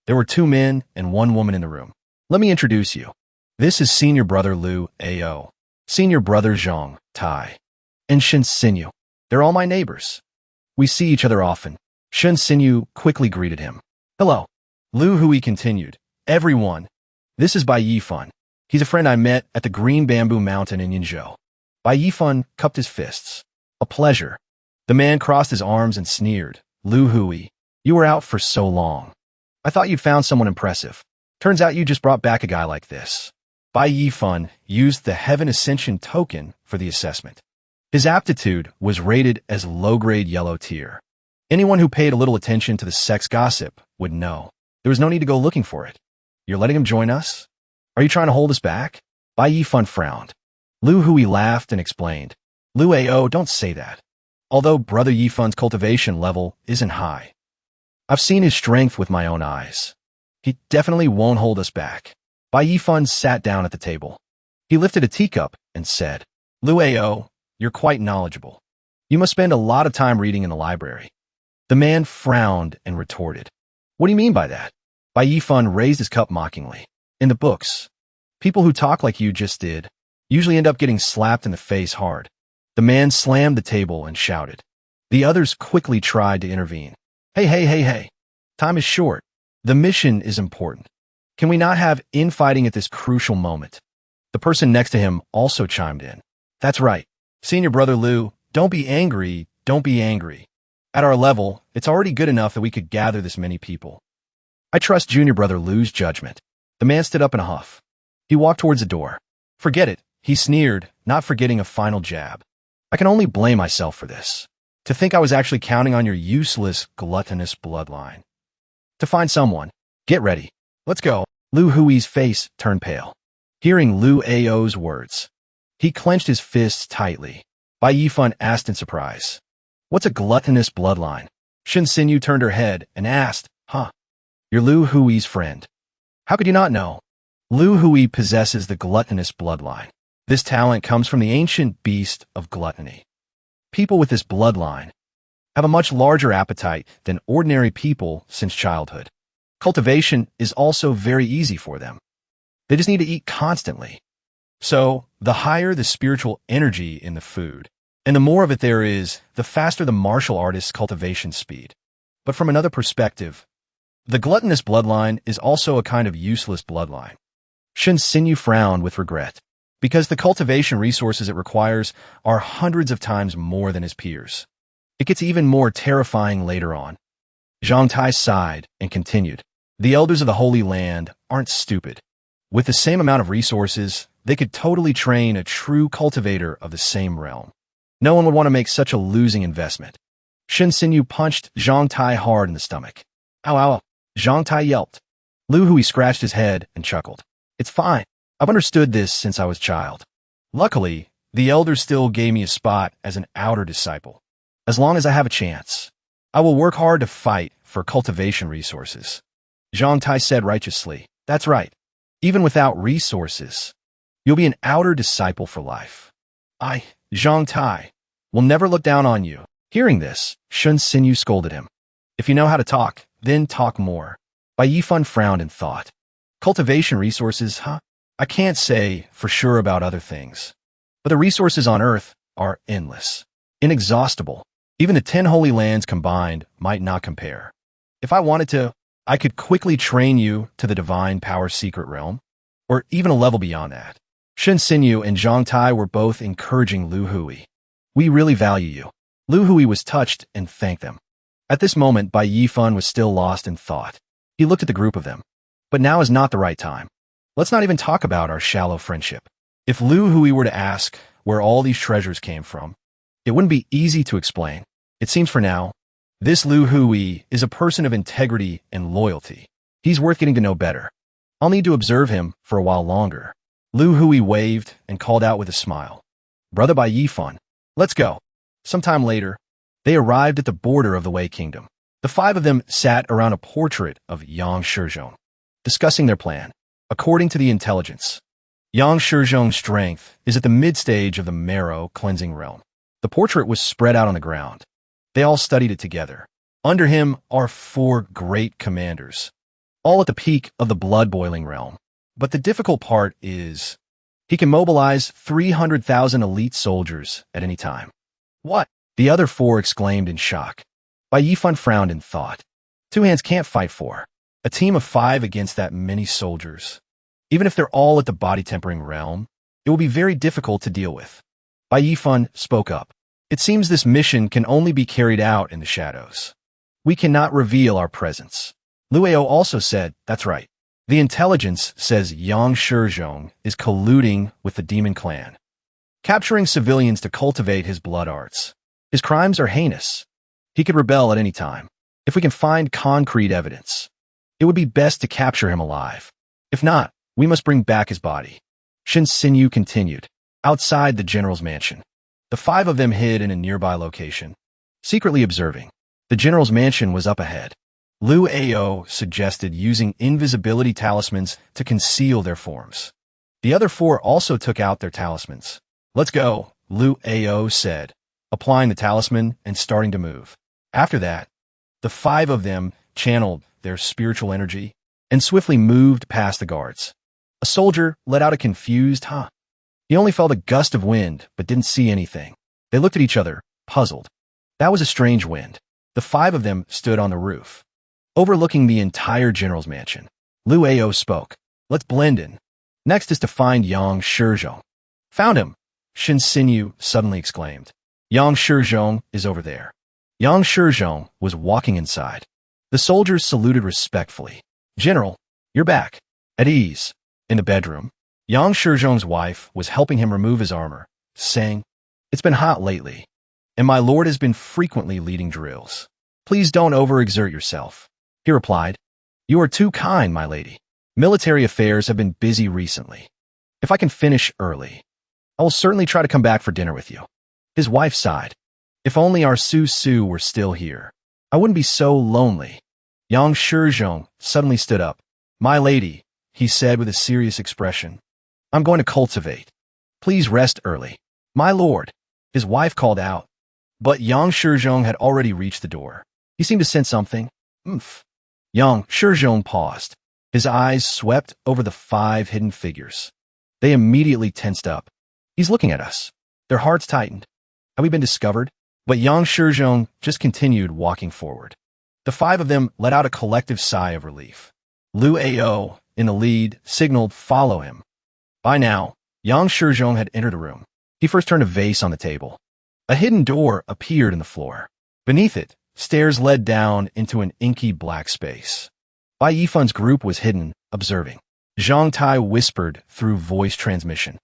There were 2 men and 1 woman in the room. "Let me introduce you. This is senior brother Lu Ao, senior brother Zhang Tai, and Shen Xinyu. They're all my neighbors. We see each other often." Shen Xinyu quickly greeted him. "Hello." Lu Hui continued, "Everyone, this is Bai Yifan. He's a friend I met at the Green Bamboo Mountain in Yinzhou." Bai Yifan cupped his fists. "A pleasure." The man crossed his arms and sneered. "Lu Hui, you were out for so long. I thought you'd found someone impressive. Turns out you just brought back a guy like this." Bai Yifan used the Heaven Ascension token for the assessment. His aptitude was rated as low-grade yellow tier. Anyone who paid a little attention to the sex gossip would know. There was no need to go looking for it. "You're letting him join us? Are you trying to hold us back?" Bai Yifan frowned. Lu Hui laughed and explained. "Lu Ao, don't say that. Although Brother Yifan's cultivation level isn't high, I've seen his strength with my own eyes. He definitely won't hold us back." Bai Yifan sat down at the table. He lifted a teacup and said, "Lu Ao, you're quite knowledgeable. You must spend a lot of time reading in the library." The man frowned and retorted, "What do you mean by that?" Bai Yifan raised his cup mockingly. "In the books, people who talk like you just did usually end up getting slapped in the face hard." The man slammed the table and shouted. The others quickly tried to intervene. Hey, hey, hey, hey. Time is short. The mission is important. Can we not have infighting at this crucial moment? The person next to him also chimed in. That's right. Senior brother Lu, don't be angry, don't be angry. At our level, it's already good enough that we could gather this many people. I trust junior brother Lu's judgment. The man stood up in a huff. He walked towards the door. Forget it, he sneered, not forgetting a final jab. I can only blame myself for this. To think I was actually counting on your useless, gluttonous bloodline. To find someone. Get ready. Let's go. Lu Hui's face turned pale. Hearing Lu Ao's words, he clenched his fists tightly. Bai Yifan asked in surprise. What's a gluttonous bloodline? Shin Sinyu turned her head and asked, You're Lu Hui's friend. How could you not know? Lu Hui possesses the gluttonous bloodline. This talent comes from the ancient beast of gluttony. People with this bloodline have a much larger appetite than ordinary people since childhood. Cultivation is also very easy for them. They just need to eat constantly. So, the higher the spiritual energy in the food, and the more of it there is, the faster the martial artist's cultivation speed. But from another perspective, the gluttonous bloodline is also a kind of useless bloodline. Shin Sinyu frowned with regret, because the cultivation resources it requires are hundreds of times more than his peers. It gets even more terrifying later on. Zhang Tai sighed and continued. The elders of the Holy Land aren't stupid. With the same amount of resources, they could totally train a true cultivator of the same realm. No one would want to make such a losing investment. Shin Sinyu punched Zhang Tai hard in the stomach. Ow, ow, ow. Zhang Tai yelped. Lu Hui scratched his head and chuckled. It's fine. I've understood this since I was a child. Luckily, the elders still gave me a spot as an outer disciple. As long as I have a chance, I will work hard to fight for cultivation resources. Zhang Tai said righteously. That's right. Even without resources, you'll be an outer disciple for life. I, Zhang Tai, will never look down on you. Hearing this, Shun Sinyu scolded him. If you know how to talk, then talk more. Bai Yifan frowned and thought. Cultivation resources, I can't say for sure about other things. But the resources on Earth are endless, inexhaustible. Even the 10 holy lands combined might not compare. If I wanted to, I could quickly train you to the divine power secret realm, or even a level beyond that. Shin Sinyu and Zhang Tai were both encouraging Lu Hui. We really value you. Lu Hui was touched and thanked them. At this moment, Bai Yifan was still lost in thought. He looked at the group of them. But now is not the right time. Let's not even talk about our shallow friendship. If Lu Hui were to ask where all these treasures came from, it wouldn't be easy to explain. It seems for now, this Lu Hui is a person of integrity and loyalty. He's worth getting to know better. I'll need to observe him for a while longer. Lu Hui waved and called out with a smile. Brother Bai Yifan, let's go. Sometime later, they arrived at the border of the Wei Kingdom. The 5 of them sat around a portrait of Yang Shizhong, discussing their plan. According to the intelligence, Yang Shizhong's strength is at the mid-stage of the marrow cleansing realm. The portrait was spread out on the ground. They all studied it together. Under him are 4 great commanders, all at the peak of the blood-boiling realm. But the difficult part is, he can mobilize 300,000 elite soldiers at any time. What? The other 4 exclaimed in shock. Bai Yifan frowned in thought. 2 hands can't fight 4. A team of 5 against that many soldiers. Even if they're all at the body-tempering realm, it will be very difficult to deal with. Bai Yifan spoke up. It seems this mission can only be carried out in the shadows. We cannot reveal our presence. Lueo also said, that's right. The intelligence says Yang Shizhong is colluding with the demon clan, capturing civilians to cultivate his blood arts. His crimes are heinous. He could rebel at any time. If we can find concrete evidence, it would be best to capture him alive. If not, we must bring back his body. Shin Sinyu continued. Outside the general's mansion, the 5 of them hid in a nearby location, secretly observing. The general's mansion was up ahead. Lu Ao suggested using invisibility talismans to conceal their forms. The other 4 also took out their talismans. Let's go, Lu Ao said, applying the talisman and starting to move. After that, the 5 of them channeled their spiritual energy and swiftly moved past the guards. A soldier let out a confused "huh." He only felt a gust of wind, but didn't see anything. They looked at each other, puzzled. That was a strange wind. The 5 of them stood on the roof, overlooking the entire general's mansion. Liu Ao spoke. Let's blend in. Next is to find Yang Shizhong. Found him, Shin Sinyu suddenly exclaimed. Yang Shizhong is over there. Yang Shizhong was walking inside. The soldiers saluted respectfully. General, you're back. At ease. In the bedroom, Yang Shizhong's wife was helping him remove his armor, saying, It's been hot lately, and my lord has been frequently leading drills. Please don't overexert yourself. He replied, You are too kind, my lady. Military affairs have been busy recently. If I can finish early, I will certainly try to come back for dinner with you. His wife sighed. If only our Su were still here. I wouldn't be so lonely. Yang Shizhong suddenly stood up. My lady, he said with a serious expression, I'm going to cultivate. Please rest early. My lord, his wife called out. But Yang Shizhong had already reached the door. He seemed to sense something. Oomph. Yang Shizhong paused. His eyes swept over the 5 hidden figures. They immediately tensed up. He's looking at us. Their hearts tightened. Have we been discovered? But Yang Shizhong just continued walking forward. The 5 of them let out a collective sigh of relief. Liu Ao, in the lead, signaled, Follow him. By now, Yang Shizhong had entered the room. He first turned a vase on the table. A hidden door appeared in the floor. Beneath it, stairs led down into an inky black space. Bai Yifun's group was hidden, observing. Zhang Tai whispered through voice transmission.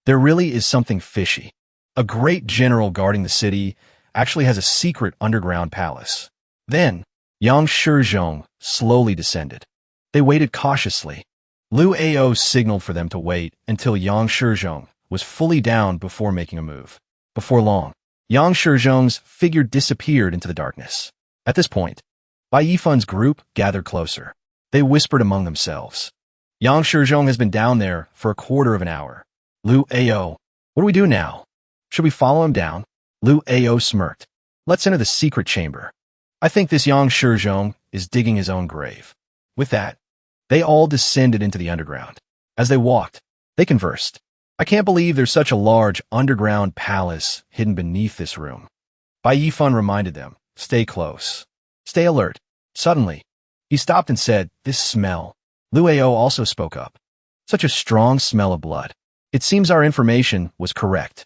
There really is something fishy. A great general guarding the city actually has a secret underground palace. Then, Yang Shizhong slowly descended. They waited cautiously. Liu Ao signaled for them to wait until Yang Shizhong was fully down before making a move. Before long, Yang Shizhong's figure disappeared into the darkness. At this point, Bai Yifun's group gathered closer. They whispered among themselves. Yang Shizhong has been down there for a quarter of an hour. Liu Ao, what do we do now? Should we follow him down? Liu Ao smirked. Let's enter the secret chamber. I think this Yang Shizhong is digging his own grave. With that, they all descended into the underground. As they walked, they conversed. I can't believe there's such a large underground palace hidden beneath this room. Bai Yifun reminded them, stay close. Stay alert. Suddenly, he stopped and said, This smell. Liu Ao also spoke up. Such a strong smell of blood. It seems our information was correct.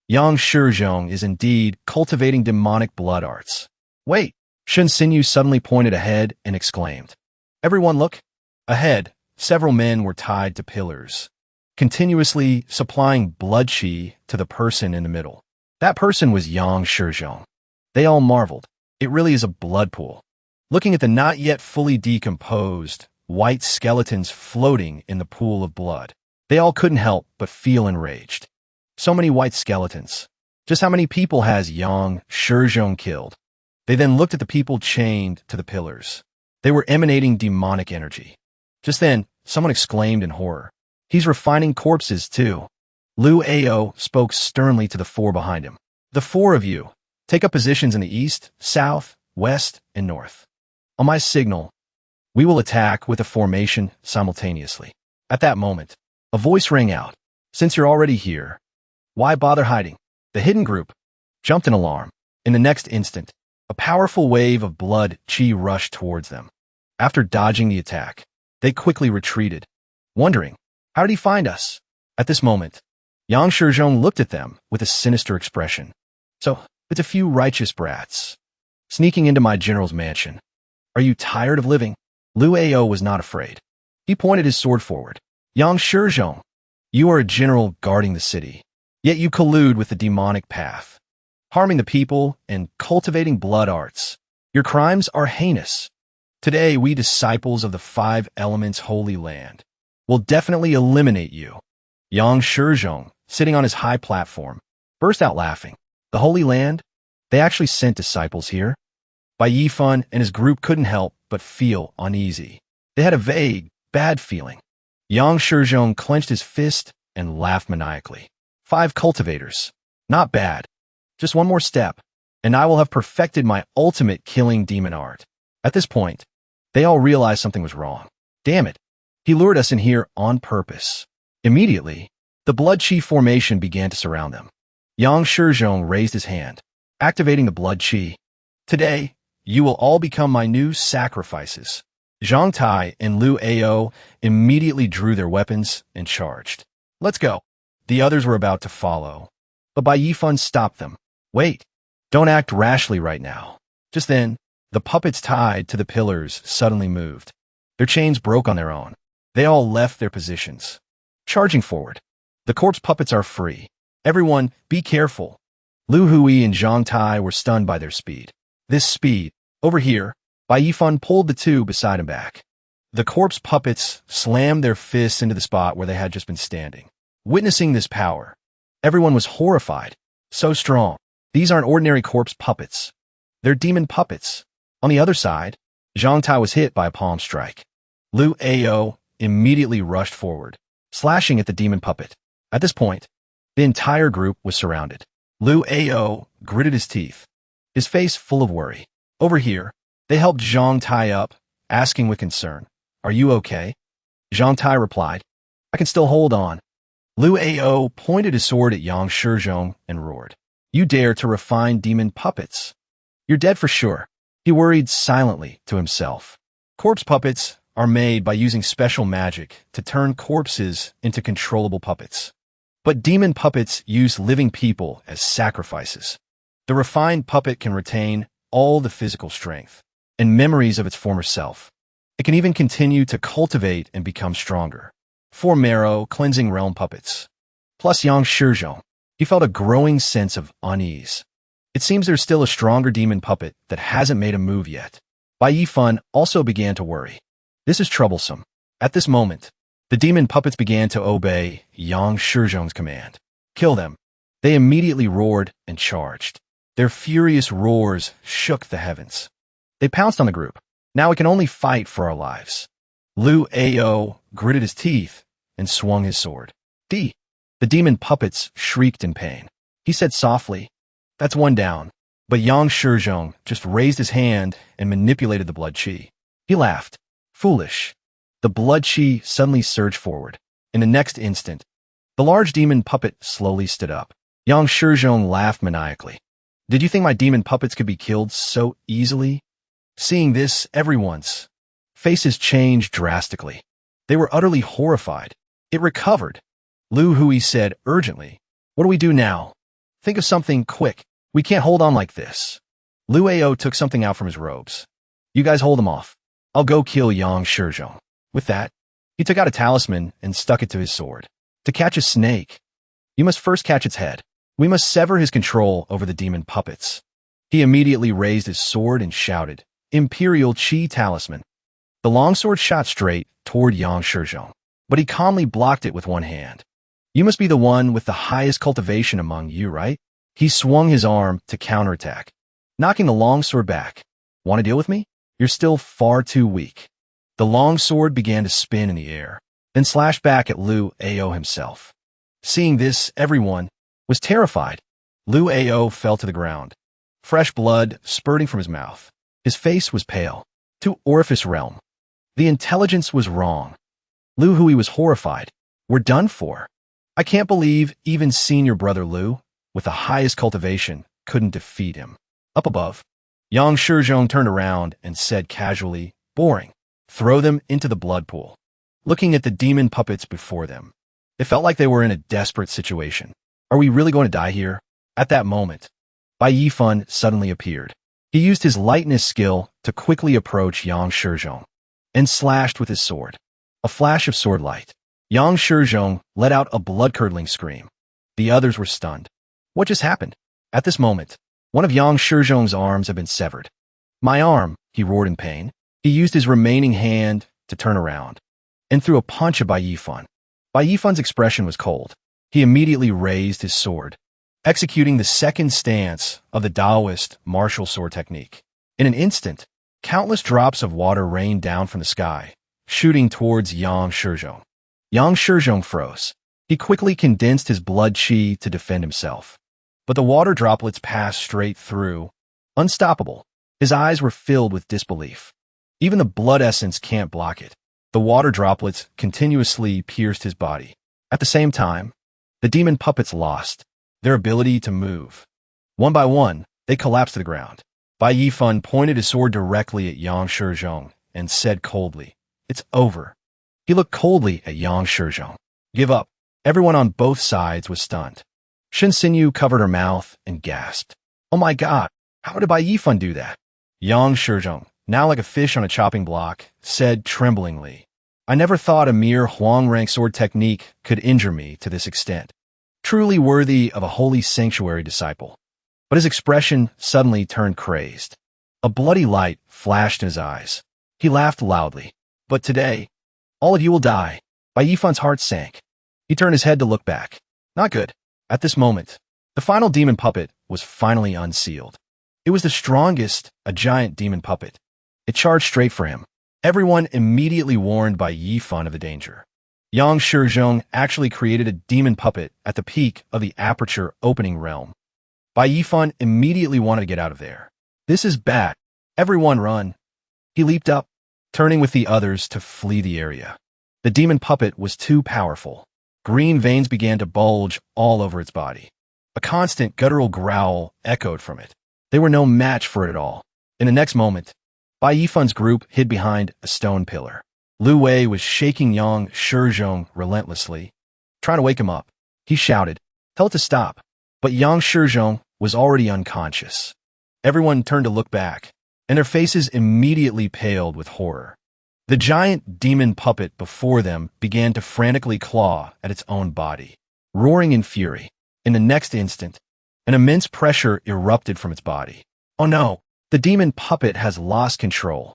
Yang Shizhong is indeed cultivating demonic blood arts. Wait! Shin Sinyu suddenly pointed ahead and exclaimed. Everyone look! Ahead, several men were tied to pillars, continuously supplying blood qi to the person in the middle. That person was Yang Shizhong. They all marveled. It really is a blood pool. Looking at the not yet fully decomposed, white skeletons floating in the pool of blood, they all couldn't help but feel enraged. So many white skeletons. Just how many people has Yang Shizhong killed? They then looked at the people chained to the pillars. They were emanating demonic energy. Just then, someone exclaimed in horror. He's refining corpses, too. Liu Ao spoke sternly to the 4 behind him. The 4 of you, take up positions in the east, south, west, and north. On my signal, we will attack with a formation simultaneously. At that moment, a voice rang out. Since you're already here, why bother hiding? The hidden group jumped in alarm. In the next instant, a powerful wave of blood qi rushed towards them. After dodging the attack, they quickly retreated, wondering, how did he find us? At this moment, Yang Shizhong looked at them with a sinister expression. So, it's a few righteous brats sneaking into my general's mansion. Are you tired of living? Liu Ao was not afraid. He pointed his sword forward. Yang Shizhong, you are a general guarding the city, yet you collude with the demonic path, harming the people and cultivating blood arts. Your crimes are heinous. Today, we disciples of the 5 elements holy land will definitely eliminate you. Yang Shizhong, sitting on his high platform, burst out laughing. The holy land? They actually sent disciples here? Bai Yifun and his group couldn't help but feel uneasy. They had a vague, bad feeling. Yang Shizhong clenched his fist and laughed maniacally. 5 cultivators. Not bad. Just one more step, and I will have perfected my ultimate killing demon art. At this point, they all realized something was wrong. Damn it. He lured us in here on purpose. Immediately, the blood qi formation began to surround them. Yang Shizhong raised his hand, activating the blood qi. Today, you will all become my new sacrifices. Zhang Tai and Liu Ao immediately drew their weapons and charged. Let's go. The others were about to follow, but Bai Yifan stopped them. Wait, don't act rashly right now. Just then, the puppets tied to the pillars suddenly moved. Their chains broke on their own. They all left their positions. Charging forward. The corpse puppets are free. Everyone, be careful. Lu Hui and Zhang Tai were stunned by their speed. This speed, over here, Bai Yifan pulled the two beside him back. The corpse puppets slammed their fists into the spot where they had just been standing. Witnessing this power, everyone was horrified. So strong. These aren't ordinary corpse puppets. They're demon puppets. On the other side, Zhang Tai was hit by a palm strike. Liu Ao immediately rushed forward, slashing at the demon puppet. At this point, the entire group was surrounded. Liu Ao gritted his teeth, his face full of worry. Over here, they helped Zhang Tai up, asking with concern, "Are you okay?" Zhang Tai replied, "I can still hold on." Liu Ao pointed his sword at Yang Shizhong and roared, "You dare to refine demon puppets? You're dead for sure." He worried silently to himself. Corpse puppets are made by using special magic to turn corpses into controllable puppets. But demon puppets use living people as sacrifices. The refined puppet can retain all the physical strength and memories of its former self. It can even continue to cultivate and become stronger. 4 marrow, cleansing realm puppets. Plus Yang Shizhong. He felt a growing sense of unease. It seems there's still a stronger demon puppet that hasn't made a move yet. Bai Yifan also began to worry. This is troublesome. At this moment, the demon puppets began to obey Yang Shizhong's command. Kill them. They immediately roared and charged. Their furious roars shook the heavens. They pounced on the group. Now we can only fight for our lives. Liu Ao gritted his teeth and swung his sword. The demon puppets shrieked in pain. He said softly, "That's one down." But Yang Shizhong just raised his hand and manipulated the blood chi. He laughed. Foolish. The blood chi suddenly surged forward. In the next instant, the large demon puppet slowly stood up. Yang Shizhong laughed maniacally. "Did you think my demon puppets could be killed so easily?" Seeing this, everyone's faces changed drastically. They were utterly horrified. It recovered. Liu Hui said urgently, "What do we do now? Think of something quick. We can't hold on like this." Liu Ao took something out from his robes. "You guys hold him off. I'll go kill Yang Shizhong." With that, he took out a talisman and stuck it to his sword. "To catch a snake, you must first catch its head. We must sever his control over the demon puppets." He immediately raised his sword and shouted, "Imperial Chi Talisman." The longsword shot straight toward Yang Shizhong, but he calmly blocked it with one hand. "You must be the one with the highest cultivation among you, right?" He swung his arm to counterattack, knocking the longsword back. "Want to deal with me? You're still far too weak." The longsword began to spin in the air, then slashed back at Liu Ao himself. Seeing this, everyone was terrified. Liu Ao fell to the ground, fresh blood spurting from his mouth. His face was pale. To Orifice Realm. The intelligence was wrong. Liu Hui was horrified. "We're done for. I can't believe even senior brother Liu, with the highest cultivation, couldn't defeat him." Up above, Yang Shizhong turned around and said casually, "Boring. Throw them into the blood pool." Looking at the demon puppets before them, it felt like they were in a desperate situation. Are we really going to die here? At that moment, Bai Yifan suddenly appeared. He used his lightness skill to quickly approach Yang Shizhong and slashed with his sword. A flash of sword light. Yang Shizhong let out a blood-curdling scream. The others were stunned. What just happened? At this moment, one of Yang Shizhong's arms had been severed. "My arm," he roared in pain. He used his remaining hand to turn around and threw a punch at Bai Yifan. Bai Yifan's expression was cold. He immediately raised his sword, executing the second stance of the Taoist martial sword technique. In an instant, countless drops of water rained down from the sky, shooting towards Yang Shizhong. Yang Shizhong froze. He quickly condensed his blood chi to defend himself. But the water droplets passed straight through, unstoppable. His eyes were filled with disbelief. Even the blood essence can't block it. The water droplets continuously pierced his body. At the same time, the demon puppets lost their ability to move. One by one, they collapsed to the ground. Bai Yifan pointed his sword directly at Yang Shizhong and said coldly, "It's over." He looked coldly at Yang Shizhong. "Give up." Everyone on both sides was stunned. Shin Sinyu covered her mouth and gasped. "Oh my god, how did Bai Yifan do that?" Yang Shizhong, now like a fish on a chopping block, said tremblingly, "I never thought a mere Huang-rank sword technique could injure me to this extent. Truly worthy of a holy sanctuary disciple." But his expression suddenly turned crazed. A bloody light flashed in his eyes. He laughed loudly. "But today, all of you will die." Bai Yifan's heart sank. He turned his head to look back. Not good. At this moment, the final demon puppet was finally unsealed. It was the strongest, a giant demon puppet. It charged straight for him. Everyone immediately warned Bai Yifan of the danger. Yang Shizhong actually created a demon puppet at the peak of the aperture opening realm. Bai Yifan immediately wanted to get out of there. "This is bad. Everyone run." He leaped up, turning with the others to flee the area. The demon puppet was too powerful. Green veins began to bulge all over its body. A constant guttural growl echoed from it. They were no match for it at all. In the next moment, Bai Yifan's group hid behind a stone pillar. Lu Wei was shaking Yang Shizhong relentlessly, trying to wake him up. He shouted, "Tell it to stop." But Yang Shizhong was already unconscious. Everyone turned to look back, and their faces immediately paled with horror. The giant demon puppet before them began to frantically claw at its own body, roaring in fury. In the next instant, an immense pressure erupted from its body. "Oh no, the demon puppet has lost control."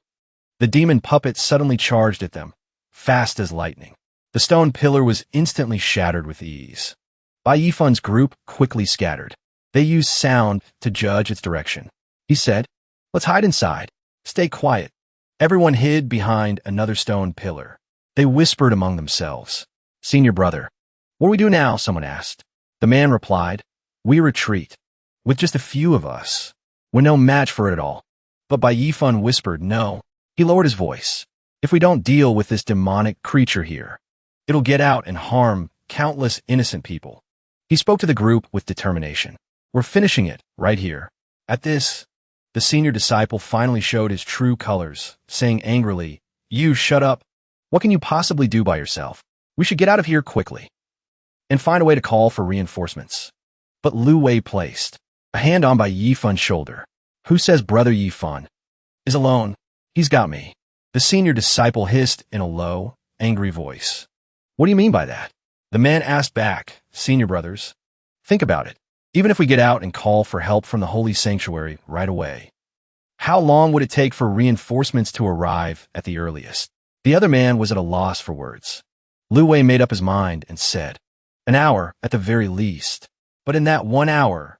The demon puppet suddenly charged at them, fast as lightning. The stone pillar was instantly shattered with ease. Bai Yifan's group quickly scattered. They used sound to judge its direction. He said, "Let's hide inside. Stay quiet." Everyone hid behind another stone pillar. They whispered among themselves. "Senior brother, what do we do now?" someone asked. The man replied, "We retreat. With just a few of us, we're no match for it at all." But Bai Yifan whispered, "No." He lowered his voice. "If we don't deal with this demonic creature here, it'll get out and harm countless innocent people." He spoke to the group with determination. "We're finishing it right here." At this, the senior disciple finally showed his true colors, saying angrily, "You shut up. What can you possibly do by yourself? We should get out of here quickly and find a way to call for reinforcements." But Lu Wei placed a hand on Bai Yifan's shoulder. "Who says Brother Yifan is alone? He's got me." The senior disciple hissed in a low, angry voice. "What do you mean by that?" The man asked back, "Senior brothers, think about it. Even if we get out and call for help from the holy sanctuary right away, how long would it take for reinforcements to arrive at the earliest?" The other man was at a loss for words. Lu Wei made up his mind and said, "An hour at the very least. But in that 1 hour,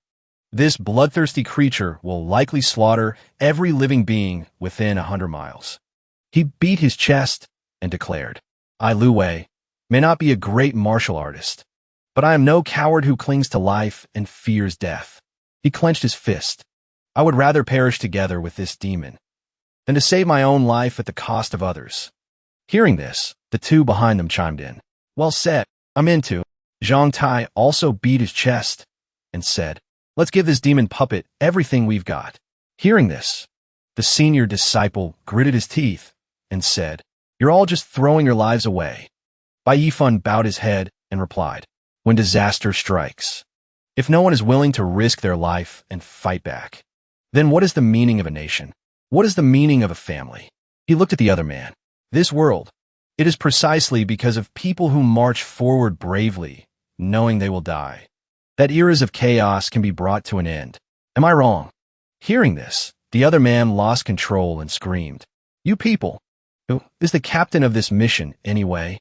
this bloodthirsty creature will likely slaughter every living being within 100 miles. He beat his chest and declared, "I, Lu Wei, may not be a great martial artist, but I am no coward who clings to life and fears death." He clenched his fist. "I would rather perish together with this demon than to save my own life at the cost of others." Hearing this, the two behind them chimed in. "Well said. I'm into." Zhang Tai also beat his chest and said, "Let's give this demon puppet everything we've got." Hearing this, the senior disciple gritted his teeth and said, "You're all just throwing your lives away." Bai Yifan bowed his head and replied, "When disaster strikes, if no one is willing to risk their life and fight back, then what is the meaning of a nation? What is the meaning of a family?" He looked at the other man. "This world, it is precisely because of people who march forward bravely, knowing they will die, that eras of chaos can be brought to an end. Am I wrong?" Hearing this, the other man lost control and screamed, "You people! Who is the captain of this mission, anyway?"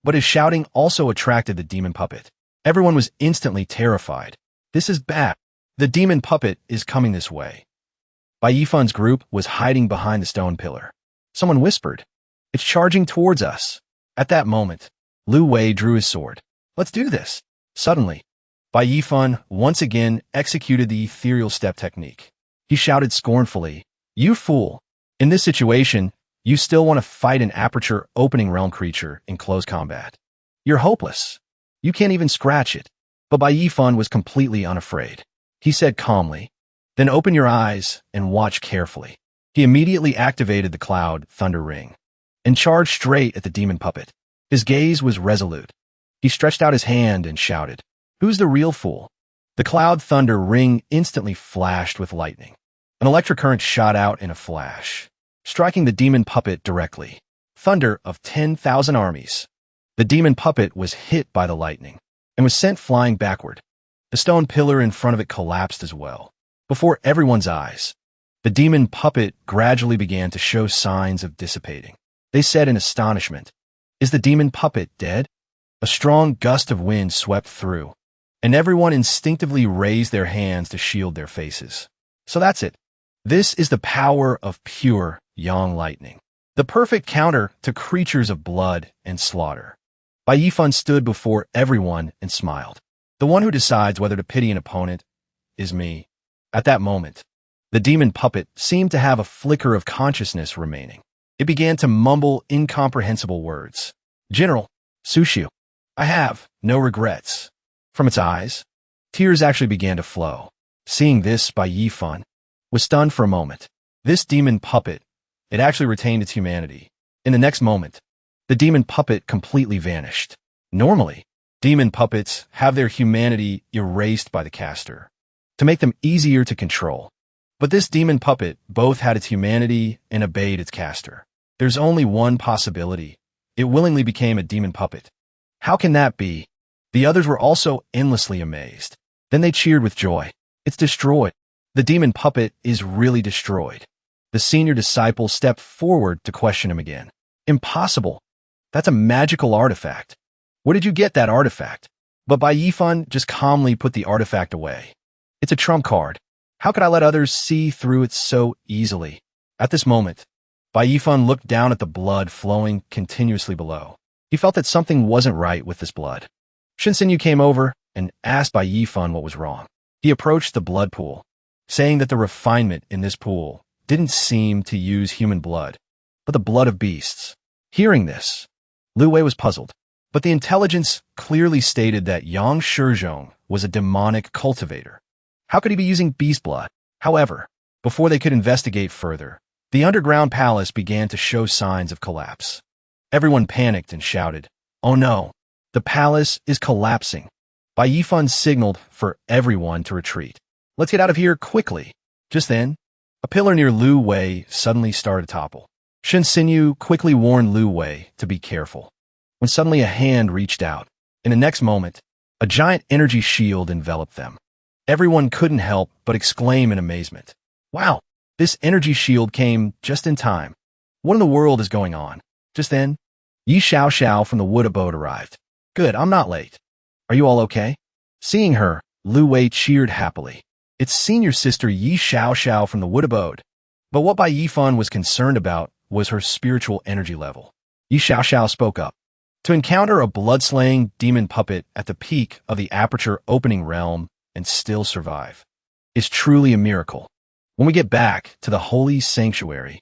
But his shouting also attracted the demon puppet. Everyone was instantly terrified. "This is bad. The demon puppet is coming this way." Bai Yifan's group was hiding behind the stone pillar. Someone whispered, "It's charging towards us." At that moment, Lu Wei drew his sword. "Let's do this." Suddenly, Bai Yifan once again executed the ethereal step technique. He shouted scornfully, "You fool! In this situation, you still want to fight an aperture opening realm creature in close combat. You're hopeless. You can't even scratch it." But Bai Yifan was completely unafraid. He said calmly, "Then open your eyes and watch carefully." He immediately activated the Cloud Thunder Ring and charged straight at the demon puppet. His gaze was resolute. He stretched out his hand and shouted, "Who's the real fool?" The Cloud Thunder Ring instantly flashed with lightning. An electric current shot out in a flash, striking the demon puppet directly. Thunder of 10,000 armies. The demon puppet was hit by the lightning and was sent flying backward. The stone pillar in front of it collapsed as well. Before everyone's eyes, the demon puppet gradually began to show signs of dissipating. They said in astonishment, "Is the demon puppet dead?" A strong gust of wind swept through, and everyone instinctively raised their hands to shield their faces. So that's it. This is the power of pure yang lightning, the perfect counter to creatures of blood and slaughter. Bai Yifan stood before everyone and smiled. The one who decides whether to pity an opponent is me. At that moment, the demon puppet seemed to have a flicker of consciousness remaining. It began to mumble incomprehensible words. "General, Sushu, I have no regrets." From its eyes, tears actually began to flow. Seeing this, Bai Yifan was stunned for a moment. This demon puppet, it actually retained its humanity. In the next moment, the demon puppet completely vanished. Normally, demon puppets have their humanity erased by the caster to make them easier to control. But this demon puppet both had its humanity and obeyed its caster. There's only one possibility. It willingly became a demon puppet. How can that be? The others were also endlessly amazed. Then they cheered with joy. It's destroyed. The demon puppet is really destroyed. The senior disciple stepped forward to question him again. Impossible. That's a magical artifact. Where did you get that artifact? But Bai Yifan just calmly put the artifact away. It's a trump card. How could I let others see through it so easily? At this moment, Bai Yifan looked down at the blood flowing continuously below. He felt that something wasn't right with this blood. Shinsenyu came over and asked Bai Yifan what was wrong. He approached the blood pool, saying that the refinement in this pool didn't seem to use human blood, but the blood of beasts. Hearing this, Lu Wei was puzzled, but the intelligence clearly stated that Yang Shizhong was a demonic cultivator. How could he be using beast blood? However, before they could investigate further, the underground palace began to show signs of collapse. Everyone panicked and shouted, "Oh no, the palace is collapsing." Bai Yifan signaled for everyone to retreat. "Let's get out of here quickly." Just then, a pillar near Lu Wei suddenly started to topple. Shinsenyu quickly warned Lu Wei to be careful, when suddenly a hand reached out. In the next moment, a giant energy shield enveloped them. Everyone couldn't help but exclaim in amazement. "Wow, this energy shield came just in time. What in the world is going on?" Just then, Yi Xiao from the wood abode arrived. "Good, I'm not late. Are you all okay?" Seeing her, Lu Wei cheered happily. It's senior sister Yi Xiao from the wood abode. But what Bai Yifan was concerned about was her spiritual energy level. Yi Xiao spoke up. To encounter a blood-slaying demon puppet at the peak of the aperture opening realm and still survive is truly a miracle. When we get back to the holy sanctuary,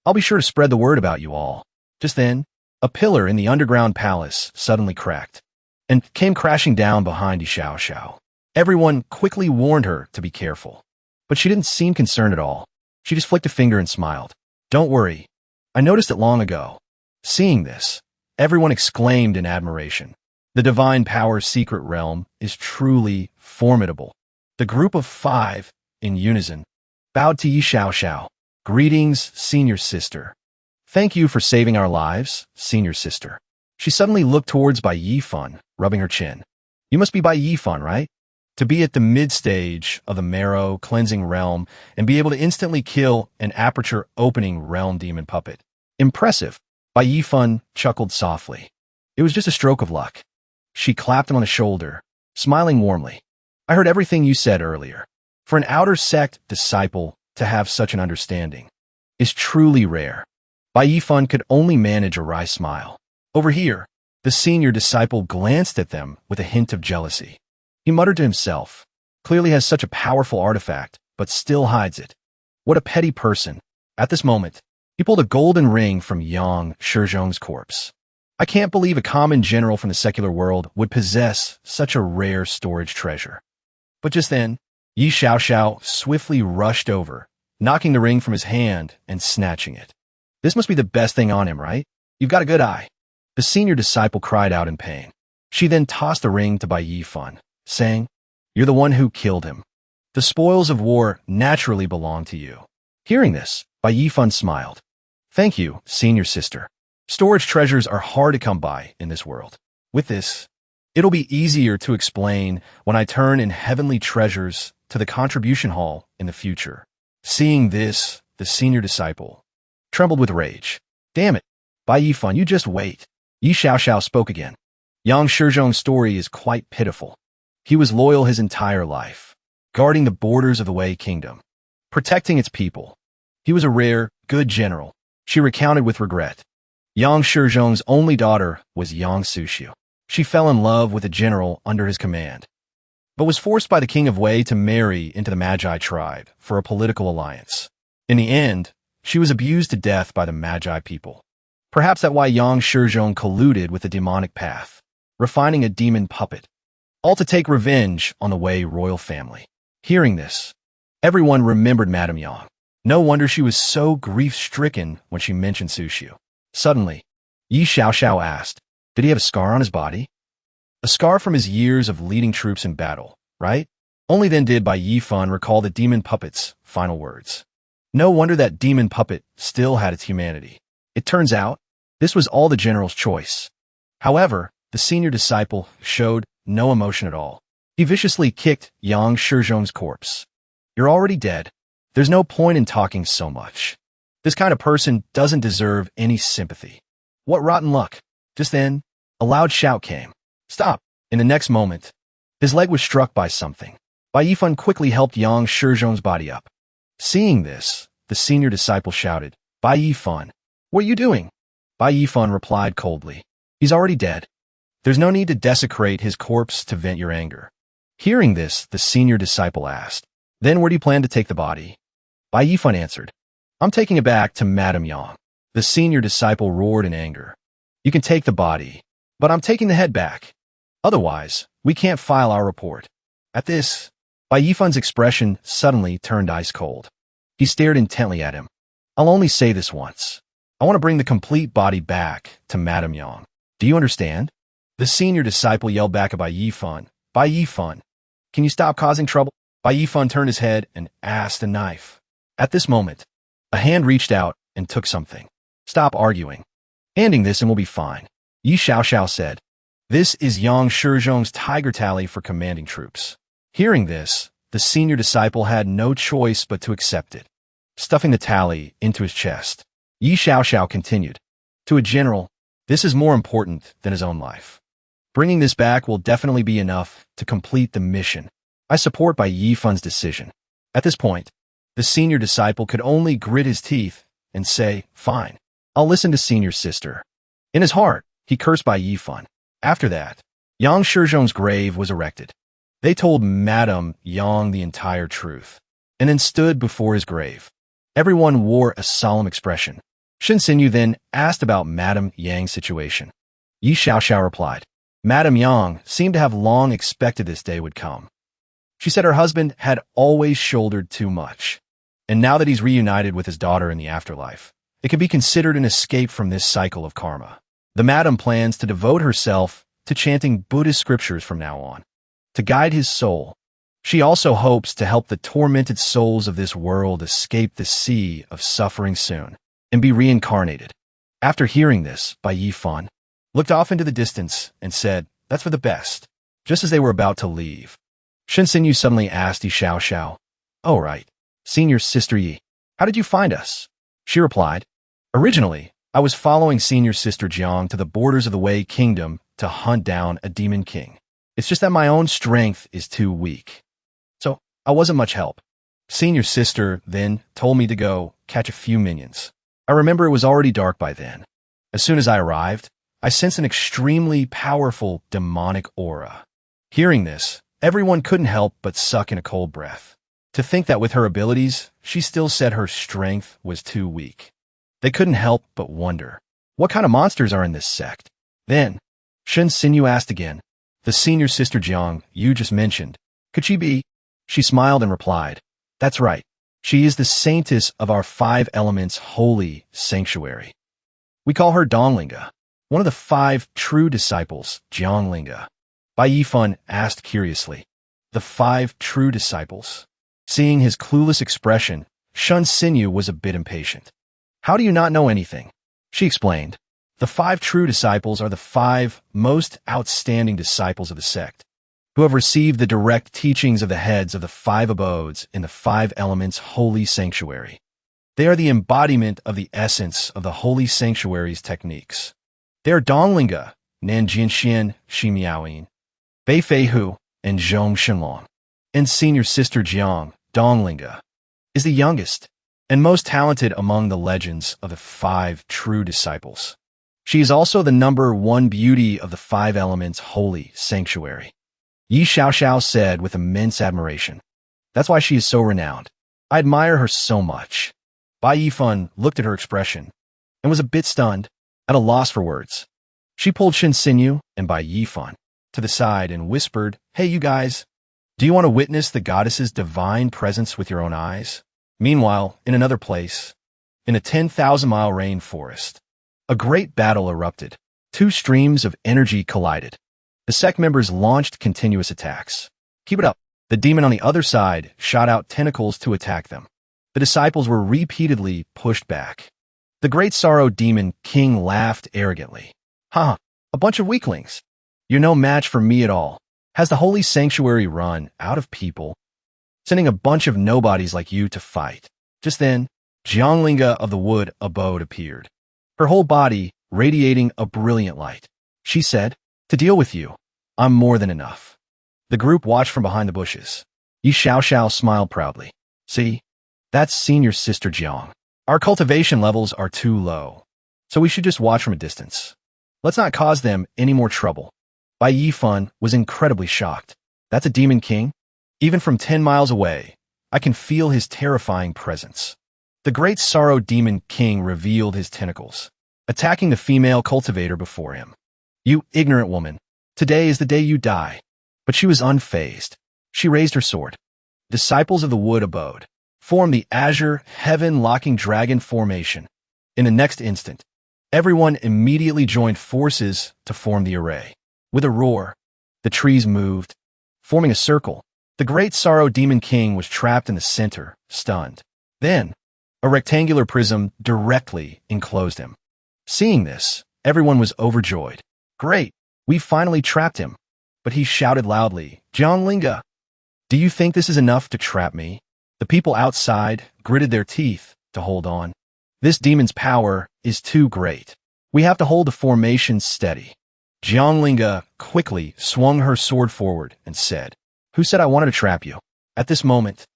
I'll be sure to spread the word about you all. Just then, a pillar in the underground palace suddenly cracked and came crashing down behind Yi Xiao. Everyone quickly warned her to be careful, but she didn't seem concerned at all. She just flicked a finger and smiled. "Don't worry. I noticed it long ago." Seeing this, everyone exclaimed in admiration. The divine power's secret realm is truly formidable. The group of 5, in unison, bowed to Yi Xiao. "Greetings, senior sister." "Thank you for saving our lives, senior sister." She suddenly looked towards Bai Yifan, rubbing her chin. "You must be Bai Yifan, right? To be at the mid-stage of the marrow cleansing realm and be able to instantly kill an aperture opening realm demon puppet. Impressive." Bai Yifan chuckled softly. "It was just a stroke of luck." She clapped him on the shoulder, smiling warmly. "I heard everything you said earlier. For an outer sect disciple to have such an understanding is truly rare." Bai Yifan could only manage a wry smile. Over here, the senior disciple glanced at them with a hint of jealousy. He muttered to himself, "Clearly has such a powerful artifact, but still hides it. What a petty person." At this moment, he pulled a golden ring from Yang Shizhong's corpse. I can't believe a common general from the secular world would possess such a rare storage treasure. But just then, Yi Xiao swiftly rushed over knocking the ring from his hand and snatching it. This must be the best thing on him, right? You've got a good eye. The senior disciple cried out in pain. She then tossed the ring to Bai Yifan, saying, "You're the one who killed him. The spoils of war naturally belong to you." Hearing this, Bai Yifan smiled. "Thank you, senior sister. Storage treasures are hard to come by in this world. With this, it'll be easier to explain when I turn in heavenly treasures to the contribution hall in the future." Seeing this, the senior disciple trembled with rage. "Damn it, Bai Yifan, you just wait." Yi Xiaoxiao spoke again. Yang Shizhong's story is quite pitiful. He was loyal his entire life, guarding the borders of the Wei Kingdom, protecting its people. He was a rare, good general, she recounted with regret. Yang Shizhong's only daughter was Yang Suxiu. She fell in love with a general under his command, but was forced by the king of Wei to marry into the Magi tribe for a political alliance. In the end, she was abused to death by the Magi people. Perhaps that's why Yang Shizhong colluded with the demonic path, refining a demon puppet, all to take revenge on the Wei royal family. Hearing this, everyone remembered Madame Yang. No wonder she was so grief-stricken when she mentioned Suxiu. Suddenly, Yi Xiaoxiao asked, "Did he have a scar on his body?" "A scar from his years of leading troops in battle, right?" Only then did Bai Yifan recall the demon puppet's final words. No wonder that demon puppet still had its humanity. It turns out, this was all the general's choice. However, the senior disciple showed no emotion at all. He viciously kicked Yang Shizhong's corpse. "You're already dead. There's no point in talking so much. This kind of person doesn't deserve any sympathy." What rotten luck. Just then, a loud shout came. "Stop!" In the next moment, his leg was struck by something. Bai Yifan quickly helped Yang Shizhong's body up. Seeing this, the senior disciple shouted, "Bai Yifan, what are you doing?" Bai Yifan replied coldly, "He's already dead. There's no need to desecrate his corpse to vent your anger." Hearing this, the senior disciple asked, "Then where do you plan to take the body?" Bai Yifan answered, "I'm taking it back to Madame Yang." The senior disciple roared in anger, "You can take the body, but I'm taking the head back. Otherwise, we can't file our report." At this, Bai Yifan's expression suddenly turned ice cold. He stared intently at him. "I'll only say this once. I want to bring the complete body back to Madame Yang. Do you understand?" The senior disciple yelled back at Bai Yifan, "Bai Yifan, can you stop causing trouble?" Bai Yifan turned his head and asked a knife. At this moment, a hand reached out and took something. "Stop arguing. Handing this and we'll be fine," Yi Xiaoxiao said. "This is Yang Shizhong's tiger tally for commanding troops." Hearing this, the senior disciple had no choice but to accept it. Stuffing the tally into his chest, Yi Xiaoxiao continued, "To a general, this is more important than his own life. Bringing this back will definitely be enough to complete the mission. I support Bai Yifan's decision." At this point, the senior disciple could only grit his teeth and say, "Fine, I'll listen to senior sister." In his heart, he cursed Bai Yifan. After that, Yang Shizhong's grave was erected. They told Madame Yang the entire truth, and then stood before his grave. Everyone wore a solemn expression. Shen Xinyu then asked about Madame Yang's situation. Yi Xiaoxiao replied, "Madame Yang seemed to have long expected this day would come. She said her husband had always shouldered too much, and now that he's reunited with his daughter in the afterlife, it can be considered an escape from this cycle of karma. The madam plans to devote herself to chanting Buddhist scriptures from now on, to guide his soul. She also hopes to help the tormented souls of this world escape the sea of suffering soon and be reincarnated." After hearing this, Bai Yifan looked off into the distance and said, "That's for the best." Just as they were about to leave, Shen Xinyu suddenly asked Yi Xiaoxiao, "Oh, right. Senior Sister Yi, how did you find us?" She replied, "Originally, I was following Senior Sister Jiang to the borders of the Wei Kingdom to hunt down a demon king. It's just that my own strength is too weak, so I wasn't much help. Senior Sister then told me to go catch a few minions. I remember it was already dark by then. As soon as I arrived, I sensed an extremely powerful demonic aura." Hearing this, everyone couldn't help but suck in a cold breath. To think that with her abilities, she still said her strength was too weak. They couldn't help but wonder, what kind of monsters are in this sect? Then, Shen Xinyu asked again, "The senior sister Jiang you just mentioned, could she be?" She smiled and replied, "That's right. She is the saintess of our five elements holy sanctuary. We call her Donglinga, one of the five true disciples, Jianglinga. Bai Yifan asked curiously. The five true disciples. Seeing his clueless expression, Shun Xinyu was a bit impatient. How do you not know anything? She explained. The five true disciples are the five most outstanding disciples of the sect, who have received the direct teachings of the heads of the five abodes in the five elements holy sanctuary. They are the embodiment of the essence of the holy sanctuary's techniques. They are Donglinga, Nanjianxian Ximiaoyin, Bei Fei Hu, and Zhong Shenlong. And senior sister Jiang, Donglinga, is the youngest and most talented among the legends of the five true disciples. She is also the number one beauty of the five elements holy sanctuary. Yi Xiaoxiao said with immense admiration. That's why she is so renowned. I admire her so much. Bai Yifan looked at her expression and was a bit stunned, at a loss for words. She pulled Shin Xinyu and Bai Yifan to the side and whispered, Hey, you guys, do you want to witness the goddess's divine presence with your own eyes? Meanwhile, in another place, in a 10,000-mile rainforest, a great battle erupted. Two streams of energy collided. The sect members launched continuous attacks. Keep it up. The demon on the other side shot out tentacles to attack them. The disciples were repeatedly pushed back. The great sorrow demon king laughed arrogantly. Ha! A bunch of weaklings. You're no match for me at all. Has the holy sanctuary run out of people? Sending a bunch of nobodies like you to fight. Just then, Jianglinga of the wood abode appeared, her whole body radiating a brilliant light. She said, To deal with you, I'm more than enough. The group watched from behind the bushes. Yi Xiaoxiao smiled proudly. See? That's senior sister Jiang. Our cultivation levels are too low, so we should just watch from a distance. Let's not cause them any more trouble. Bai Yifan was incredibly shocked. That's a demon king? Even from 10 miles away, I can feel his terrifying presence. The great sorrow demon king revealed his tentacles, attacking the female cultivator before him. You ignorant woman, today is the day you die. But she was unfazed. She raised her sword. Disciples of the wood abode formed the azure, heaven-locking dragon formation. In the next instant, everyone immediately joined forces to form the array. With a roar, the trees moved, forming a circle. The great sorrow demon king was trapped in the center, stunned. Then, a rectangular prism directly enclosed him. Seeing this, everyone was overjoyed. Great, we finally trapped him. But he shouted loudly, Jianglinga, do you think this is enough to trap me? The people outside gritted their teeth to hold on. This demon's power is too great. We have to hold the formation steady. Jianglinga quickly swung her sword forward and said, Who said I wanted to trap you? At this moment,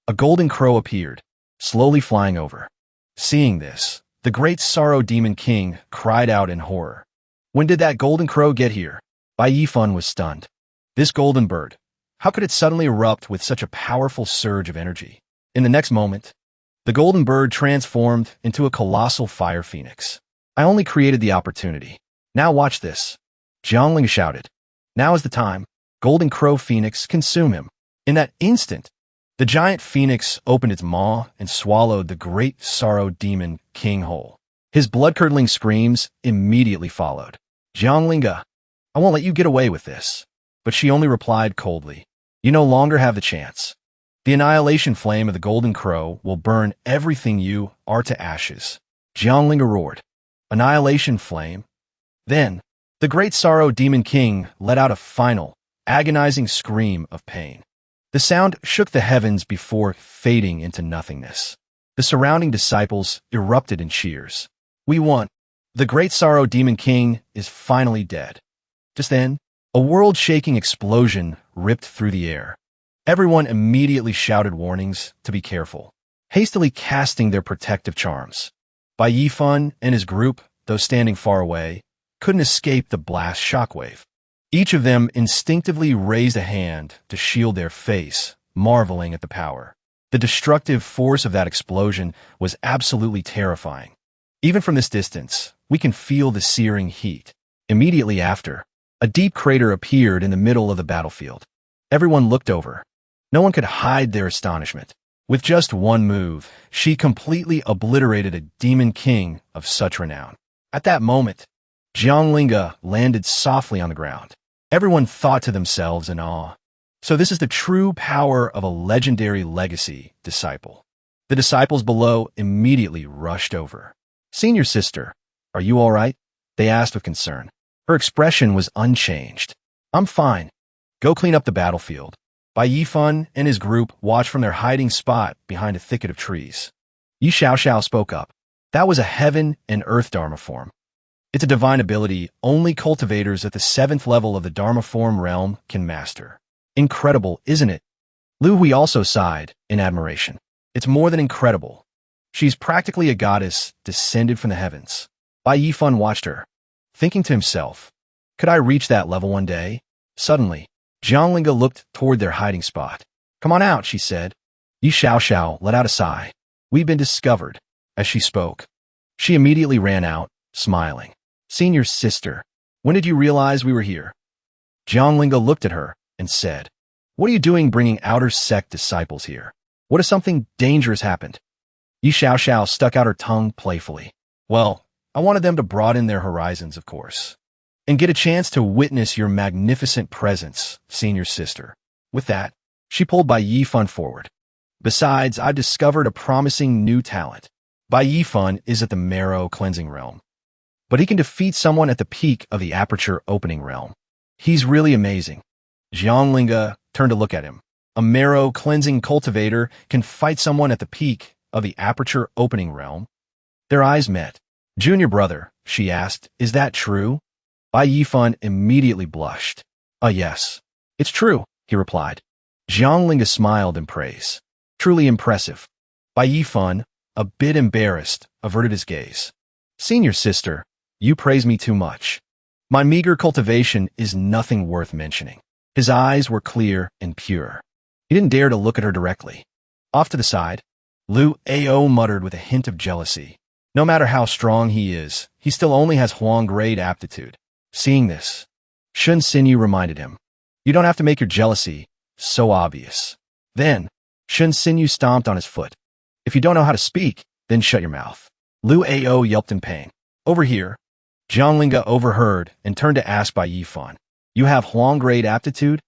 a golden crow appeared, slowly flying over. Seeing this, the great sorrow demon king cried out in horror. When did that golden crow get here? Bai Yifan was stunned. This golden bird, how could it suddenly erupt with such a powerful surge of energy? In the next moment, the golden bird transformed into a colossal fire phoenix. I only created the opportunity. Now watch this. Jiangling shouted. Now is the time. Golden crow phoenix, consume him. In that instant, the giant phoenix opened its maw and swallowed the great sorrow demon king whole. His blood-curdling screams immediately followed. Jianglinga, I won't let you get away with this. But she only replied coldly, You no longer have the chance. The annihilation flame of the golden crow will burn everything you are to ashes. Jianglinga roared. Annihilation flame? Then, the great sorrow demon king let out a final, agonizing scream of pain. The sound shook the heavens before fading into nothingness. The surrounding disciples erupted in cheers. We won. The great sorrow demon king is finally dead. Just then, a world-shaking explosion ripped through the air. Everyone immediately shouted warnings to be careful, hastily casting their protective charms. Bai Yifan and his group, though standing far away, couldn't escape the blast shockwave. Each of them instinctively raised a hand to shield their face, marveling at the power. The destructive force of that explosion was absolutely terrifying. Even from this distance, we can feel the searing heat. Immediately after, a deep crater appeared in the middle of the battlefield. Everyone looked over. No one could hide their astonishment. With just one move, she completely obliterated a demon king of such renown. At that moment, Jianglinga landed softly on the ground. Everyone thought to themselves in awe. So this is the true power of a legendary legacy disciple. The disciples below immediately rushed over. "Senior sister, are you all right?" they asked with concern. Her expression was unchanged. "I'm fine. Go clean up the battlefield." Bai Yifan and his group watched from their hiding spot behind a thicket of trees. Yi Xiaoxiao spoke up. "That was a heaven and earth Dharma form. It's a divine ability only cultivators at the 7th level of the Dharma form realm can master. Incredible, isn't it?" Lu Hui also sighed in admiration. "It's more than incredible. She's practically a goddess descended from the heavens." Bai Yifan watched her, thinking to himself, "Could I reach that level one day?" Suddenly, Jianglinga looked toward their hiding spot. "Come on out," she said. Yi Xiaoxiao let out a sigh. "We've been discovered." As she spoke, she immediately ran out, smiling. "Senior sister, when did you realize we were here?" Jianglinga looked at her and said, "What are you doing bringing outer sect disciples here? What if something dangerous happened?" Yi Xiaoxiao stuck out her tongue playfully. "Well, I wanted them to broaden their horizons, of course, and get a chance to witness your magnificent presence, senior sister." With that, she pulled Bai Yifan forward. "Besides, I've discovered a promising new talent. Bai Yifan is at the marrow cleansing realm, but he can defeat someone at the peak of the aperture opening realm. He's really amazing." Jianglinga turned to look at him. A marrow cleansing cultivator can fight someone at the peak of the aperture opening realm. Their eyes met. "Junior brother," she asked, "is that true?" Bai Yifan immediately blushed. Yes. It's true," he replied. Jianglinga smiled in praise. "Truly impressive." Bai Yifan, a bit embarrassed, averted his gaze. "Senior sister, you praise me too much. My meager cultivation is nothing worth mentioning." His eyes were clear and pure. He didn't dare to look at her directly. Off to the side, Lu Ao muttered with a hint of jealousy. No matter how strong he is, he still only has Huang-grade aptitude. Seeing this, Shun Sinyu reminded him, "You don't have to make your jealousy so obvious." Then, Shun Sinyu stomped on his foot. "If you don't know how to speak, then shut your mouth." Lu Ao yelped in pain. "Over here." Jianglinga overheard and turned to ask Bai Yifan, "You have Huang-grade aptitude?"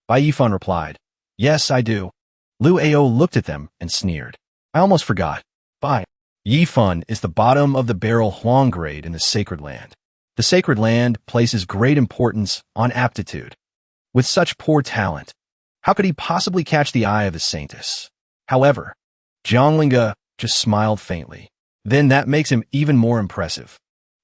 Bai Yifan replied, "Yes, I do." Lu Ao looked at them and sneered. "I almost forgot. Bai Yifan is the bottom of the barrel Huang-grade in the Sacred Land. The Sacred Land places great importance on aptitude. With such poor talent, how could he possibly catch the eye of the Saintess?" However, Jianglinga just smiled faintly. "Then that makes him even more impressive."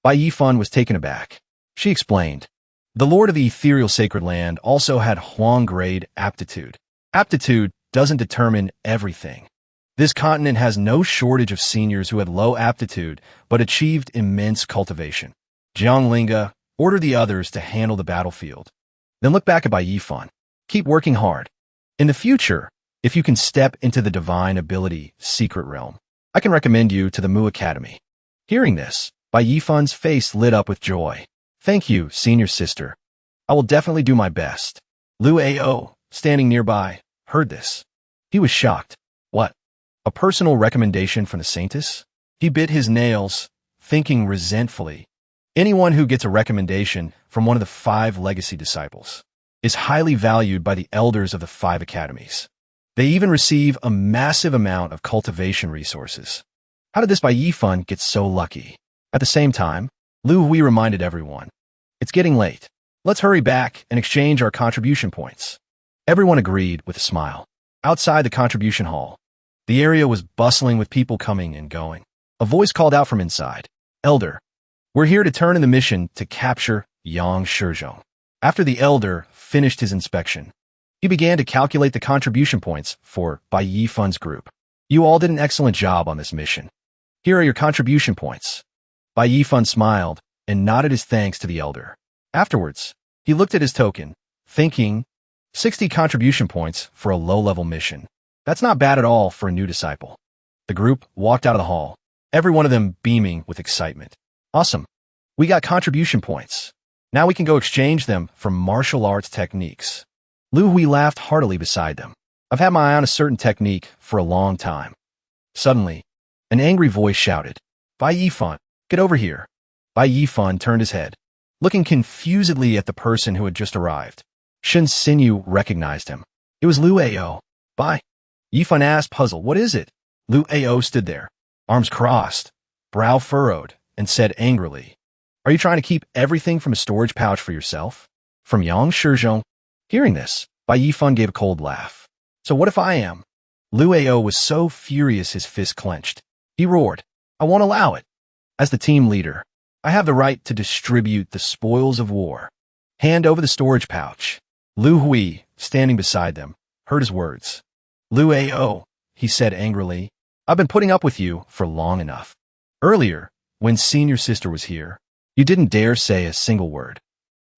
Bai Yifan was taken aback. She explained, "The Lord of the Ethereal Sacred Land also had Huang-grade aptitude. Aptitude doesn't determine everything. This continent has no shortage of seniors who had low aptitude but achieved immense cultivation." Jianglinga ordered the others to handle the battlefield. Then look back at Bai Yifan. "Keep working hard. In the future, if you can step into the divine ability secret realm, I can recommend you to the Mu Academy." Hearing this, Bai Yifan's face lit up with joy. "Thank you, senior sister. I will definitely do my best." Lu Ao, standing nearby, heard this. He was shocked. What? A personal recommendation from the Saintess? He bit his nails, thinking resentfully. Anyone who gets a recommendation from one of the 5 legacy disciples is highly valued by the elders of the 5 academies. They even receive a massive amount of cultivation resources. How did this Bai Yifan get so lucky? At the same time, Lu Hui reminded everyone, "It's getting late. Let's hurry back and exchange our contribution points." Everyone agreed with a smile. Outside the contribution hall, the area was bustling with people coming and going. A voice called out from inside, "Elder, we're here to turn in the mission to capture Yang Shizhong." After the elder finished his inspection, he began to calculate the contribution points for Bai Yifan's group. "You all did an excellent job on this mission. Here are your contribution points." Bai Yifan smiled and nodded his thanks to the elder. Afterwards, he looked at his token, thinking, 60 contribution points for a low-level mission. That's not bad at all for a new disciple. The group walked out of the hall, every one of them beaming with excitement. "Awesome. We got contribution points. Now we can go exchange them for martial arts techniques." Lu Hui laughed heartily beside them. I've had my eye on a certain technique for a long time. Suddenly, an angry voice shouted, Bai Yifan, get over here. Bai Yifan turned his head, looking confusedly at the person who had just arrived. Shen Xinyu recognized him. It was Lu Ao. Bai Yifan asked, puzzled, what is it? Lu Ao stood there, arms crossed, brow furrowed, and said angrily, are you trying to keep everything from a storage pouch for yourself? From Yang Shizhong. Hearing this, Bai Yifan gave a cold laugh. So what if I am? Lu Ao was so furious his fist clenched. He roared, I won't allow it. As the team leader, I have the right to distribute the spoils of war. Hand over the storage pouch. Lu Hui, standing beside them, heard his words. Lu Ao, he said angrily, I've been putting up with you for long enough. Earlier, when senior sister was here, you didn't dare say a single word.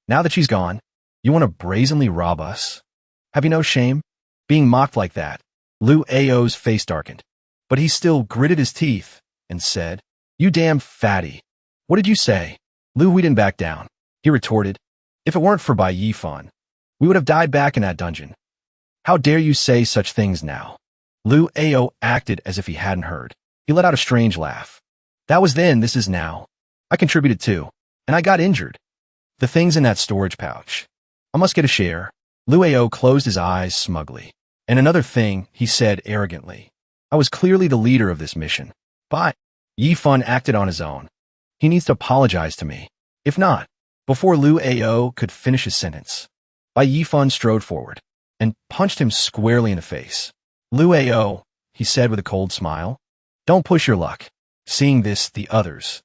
Now that she's gone, you want to brazenly rob us? Have you no shame? Being mocked like that. Lu Ao's face darkened, but he still gritted his teeth and said, you damn fatty. What did you say? Lu Hui didn't back down. He retorted, if it weren't for Bai Yifan, we would have died back in that dungeon. How dare you say such things now? Lu Ao acted as if he hadn't heard. He let out a strange laugh. That was then, this is now. I contributed too, and I got injured. The thing's in that storage pouch. I must get a share. Lu Ao closed his eyes smugly. And another thing, he said arrogantly. I was clearly the leader of this mission. Bai Yifan acted on his own. He needs to apologize to me. If not, before Lu Ao could finish his sentence, Bai Yifan strode forward and punched him squarely in the face. Lu Ao, he said with a cold smile, don't push your luck. Seeing this, the others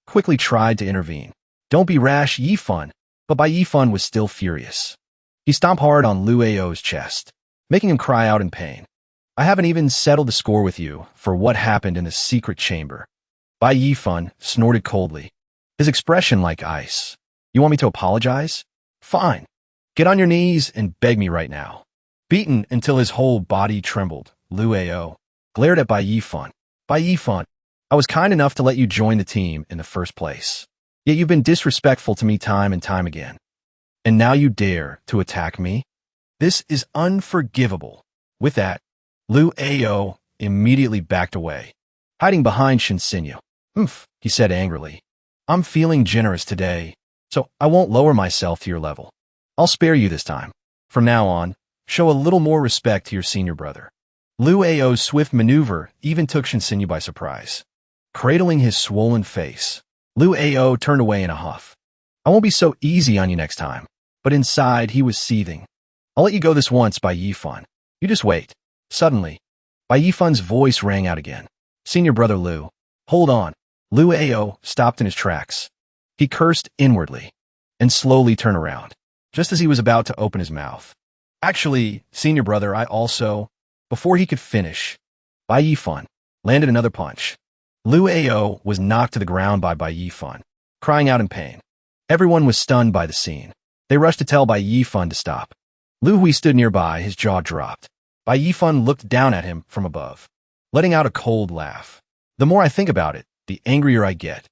quickly tried to intervene. Don't be rash, Yifan. But Bai Yifan was still furious. He stomped hard on Lu Ao's chest, making him cry out in pain. I haven't even settled the score with you for what happened in the secret chamber. Bai Yifan snorted coldly, his expression like ice. You want me to apologize? Fine. Get on your knees and beg me right now. Beaten until his whole body trembled, Lu Ao glared at Bai Yifan. Bai Yifan, I was kind enough to let you join the team in the first place. Yet you've been disrespectful to me time and time again. And now you dare to attack me? This is unforgivable. With that, Lu Ao immediately backed away, hiding behind Shen Xinyu. He said angrily. I'm feeling generous today, so I won't lower myself to your level. I'll spare you this time. From now on, show a little more respect to your senior brother. Lu Ao's swift maneuver even took Shen Xinyu by surprise. Cradling his swollen face, Lu Ao turned away in a huff. I won't be so easy on you next time. But inside, he was seething. I'll let you go this once, Bai Yifan. You just wait. Suddenly, Bai Yifan's voice rang out again. Senior brother Lu, hold on. Lu Ao stopped in his tracks. He cursed inwardly and slowly turned around, just as he was about to open his mouth. Actually, senior brother, I also... Before he could finish, Bai Yifan landed another punch. Lu Ao was knocked to the ground by Bai Yifan, crying out in pain. Everyone was stunned by the scene. They rushed to tell Bai Yifan to stop. Lu Hui stood nearby, his jaw dropped. Bai Yifan looked down at him from above, letting out a cold laugh. The more I think about it, the angrier I get.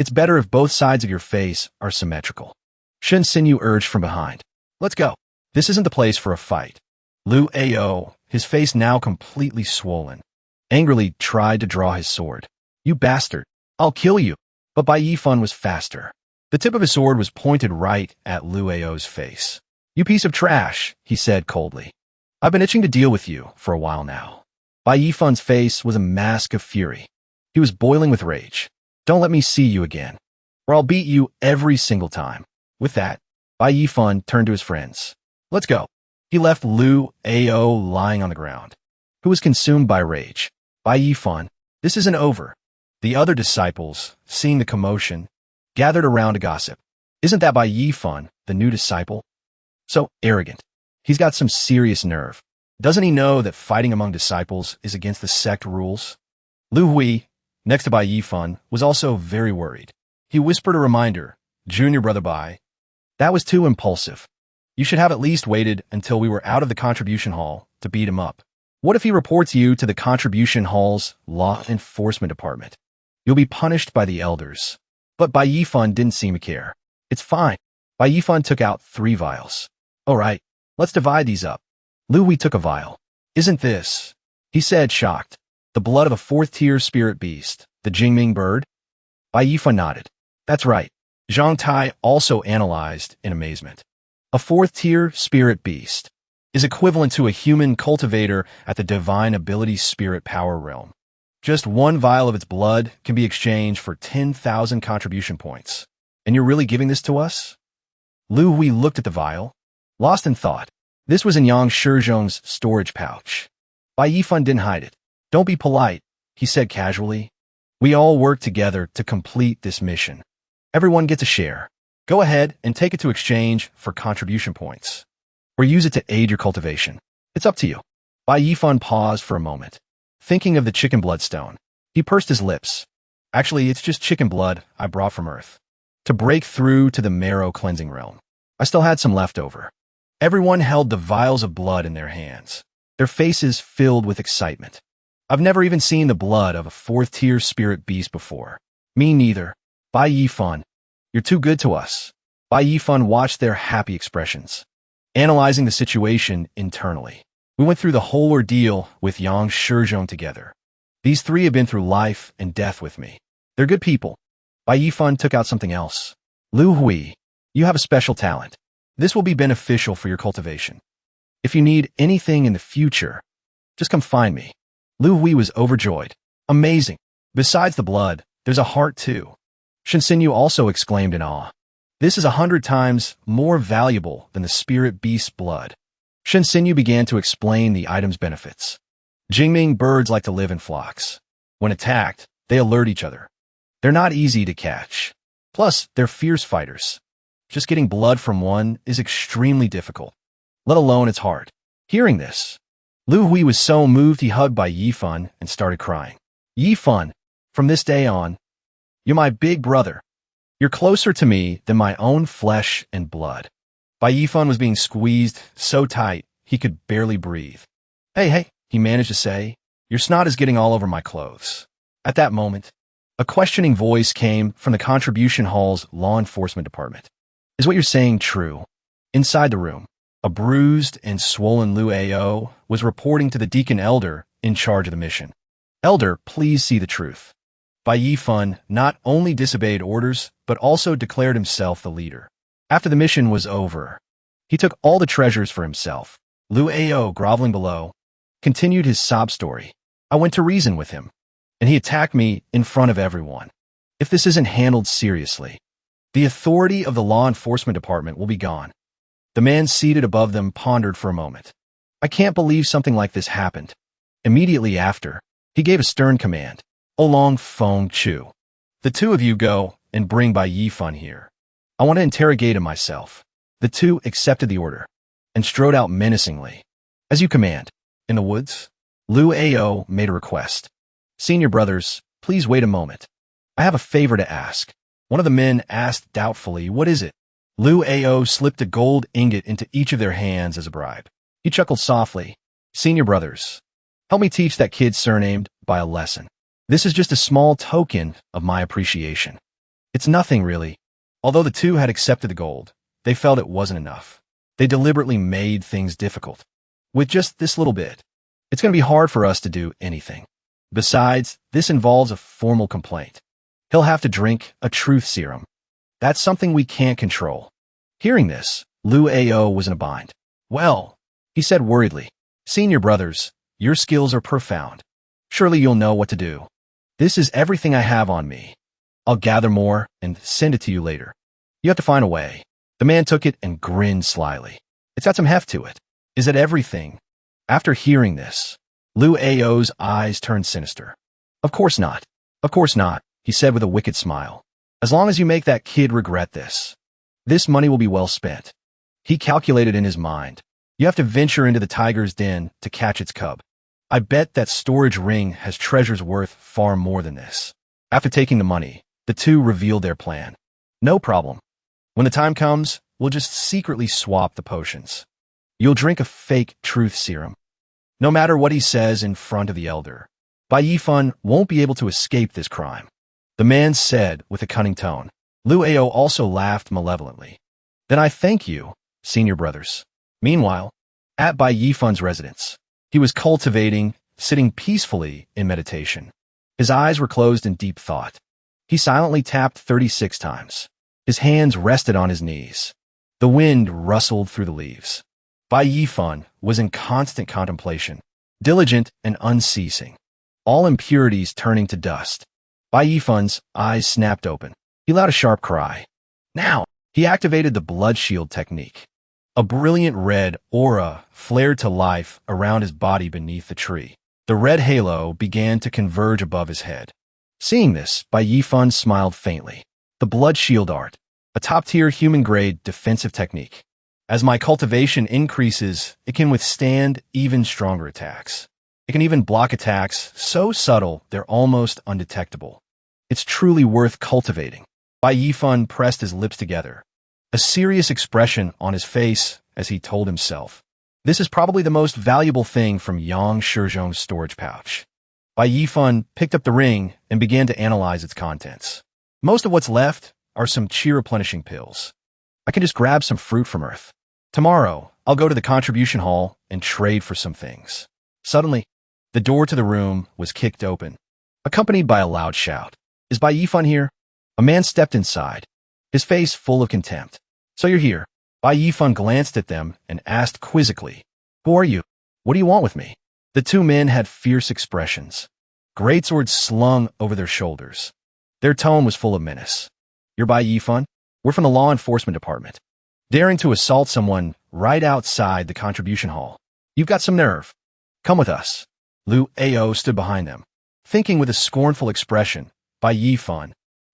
It's better if both sides of your face are symmetrical. Shen Xinyu urged from behind. Let's go. This isn't the place for a fight. Lu Ao, his face now completely swollen, angrily tried to draw his sword. You bastard. I'll kill you. But Bai Yifan was faster. The tip of his sword was pointed right at Lu Ao's face. You piece of trash, he said coldly. I've been itching to deal with you for a while now. Bai Yifan's face was a mask of fury. He was boiling with rage. Don't let me see you again, or I'll beat you every single time. With that, Bai Yifan turned to his friends. Let's go. He left Lu Ao lying on the ground, who was consumed by rage. Bai Yifan, this isn't over. The other disciples, seeing the commotion, gathered around to gossip. Isn't that Bai Yifan, the new disciple? So arrogant. He's got some serious nerve. Doesn't he know that fighting among disciples is against the sect rules? Lu Hui, next to Bai Yifan, was also very worried. He whispered a reminder, Junior brother Bai. That was too impulsive. You should have at least waited until we were out of the contribution hall to beat him up. What if he reports you to the contribution hall's law enforcement department? You'll be punished by the elders. But Bai Yifan didn't seem to care. It's fine. Bai Yifan took out 3 vials. All right, let's divide these up. Lu Hui took a vial. Isn't this, he said, shocked, the blood of a fourth-tier spirit beast, the Jingming bird? Bai Yifan nodded. That's right. Zhang Tai also analyzed in amazement. A fourth-tier spirit beast is equivalent to a human cultivator at the divine ability spirit power realm. Just one vial of its blood can be exchanged for 10,000 contribution points. And you're really giving this to us? Lu Hui looked at the vial, lost in thought. This was in Yang Shizhong's storage pouch. Bai Yifan didn't hide it. Don't be polite, he said casually. We all work together to complete this mission. Everyone gets a share. Go ahead and take it to exchange for contribution points. Or use it to aid your cultivation. It's up to you. Bai Yifan paused for a moment, thinking of the chicken bloodstone. He pursed his lips. Actually, it's just chicken blood I brought from Earth. To break through to the marrow cleansing realm. I still had some left over. Everyone held the vials of blood in their hands, their faces filled with excitement. I've never even seen the blood of a fourth-tier spirit beast before. Me neither. Bai Yifan, you're too good to us. Bai Yifan watched their happy expressions, analyzing the situation internally. We went through the whole ordeal with Yang Shizhong together. These three have been through life and death with me. They're good people. Bai Yifan took out something else. Lu Hui, you have a special talent. This will be beneficial for your cultivation. If you need anything in the future, just come find me. Lu Hui was overjoyed. Amazing. Besides the blood, there's a heart too. Shinsenyu also exclaimed in awe. This is 100 times more valuable than the spirit beast's blood. Shinsenyu began to explain the item's benefits. Jingming birds like to live in flocks. When attacked, they alert each other. They're not easy to catch. Plus, they're fierce fighters. Just getting blood from one is extremely difficult, let alone its heart. Hearing this, Lu Hui was so moved he hugged Bai Yifan and started crying. Yifan, from this day on, you're my big brother. You're closer to me than my own flesh and blood. Bai Yifan was being squeezed so tight he could barely breathe. Hey, he managed to say, your snot is getting all over my clothes. At that moment, a questioning voice came from the contribution hall's law enforcement department. Is what you're saying true? Inside the room, a bruised and swollen Lu Ao was reporting to the deacon elder in charge of the mission. Elder, please see the truth. Bai Yifan not only disobeyed orders, but also declared himself the leader. After the mission was over, he took all the treasures for himself. Lu Ao, groveling below, continued his sob story. I went to reason with him, and he attacked me in front of everyone. If this isn't handled seriously, the authority of the law enforcement department will be gone. The man seated above them pondered for a moment. I can't believe something like this happened. Immediately after, he gave a stern command. Oolong Feng Chu. The two of you go and bring Bai Yifan here. I want to interrogate him myself. The two accepted the order and strode out menacingly. As you command. In the woods, Lu Ao made a request. Senior brothers, please wait a moment. I have a favor to ask. One of the men asked doubtfully, what is it? Lu Ao slipped a gold ingot into each of their hands as a bribe. He chuckled softly. Senior brothers, help me teach that kid surnamed by a lesson. This is just a small token of my appreciation. It's nothing really. Although the two had accepted the gold, they felt it wasn't enough. They deliberately made things difficult. With just this little bit, it's going to be hard for us to do anything. Besides, this involves a formal complaint. He'll have to drink a truth serum. That's something we can't control. Hearing this, Lu Ao was in a bind. Well, he said worriedly, Senior brothers, your skills are profound. Surely you'll know what to do. This is everything I have on me. I'll gather more and send it to you later. You have to find a way. The man took it and grinned slyly. It's got some heft to it. Is it everything? After hearing this, Lu Ao's eyes turned sinister. Of course not. Of course not, he said with a wicked smile. As long as you make that kid regret this, this money will be well spent. He calculated in his mind. You have to venture into the tiger's den to catch its cub. I bet that storage ring has treasures worth far more than this. After taking the money, the two revealed their plan. No problem. When the time comes, we'll just secretly swap the potions. You'll drink a fake truth serum. No matter what he says in front of the elder, Bai Yifan won't be able to escape this crime. The man said with a cunning tone. Lu Ao also laughed malevolently. Then I thank you, senior brothers. Meanwhile, at Bai Yifan's residence, He was cultivating, sitting peacefully in meditation. His eyes were closed in deep thought. He silently tapped 36 times. His hands rested on his knees. The wind rustled through the leaves. Bai Yifan was in constant contemplation, diligent and unceasing, all impurities turning to dust. Bai Yifan's eyes snapped open. He let out a sharp cry. Now! He activated the blood shield technique. A brilliant red aura flared to life around his body beneath the tree. The red halo began to converge above his head. Seeing this, Bai Yifan smiled faintly. The blood shield art, a top-tier human-grade defensive technique. As my cultivation increases, it can withstand even stronger attacks. It can even block attacks so subtle they're almost undetectable. It's truly worth cultivating. Bai Yifan pressed his lips together, a serious expression on his face as he told himself, "This is probably the most valuable thing from Yang Shizhong's storage pouch." Bai Yifan picked up the ring and began to analyze its contents. Most of what's left are some chi-replenishing pills. I can just grab some fruit from Earth. Tomorrow, I'll go to the contribution hall and trade for some things. Suddenly, the door to the room was kicked open, accompanied by a loud shout. "Is Bai Yifan here?" A man stepped inside, his face full of contempt. "So you're here." Bai Yifan glanced at them and asked quizzically, "Who are you? What do you want with me?" The two men had fierce expressions, greatswords slung over their shoulders. Their tone was full of menace. "You're Bai Yifan? We're from the law enforcement department. Daring to assault someone right outside the contribution hall. You've got some nerve. Come with us." Lu Ao stood behind them, thinking with a scornful expression, "Bai Yifan,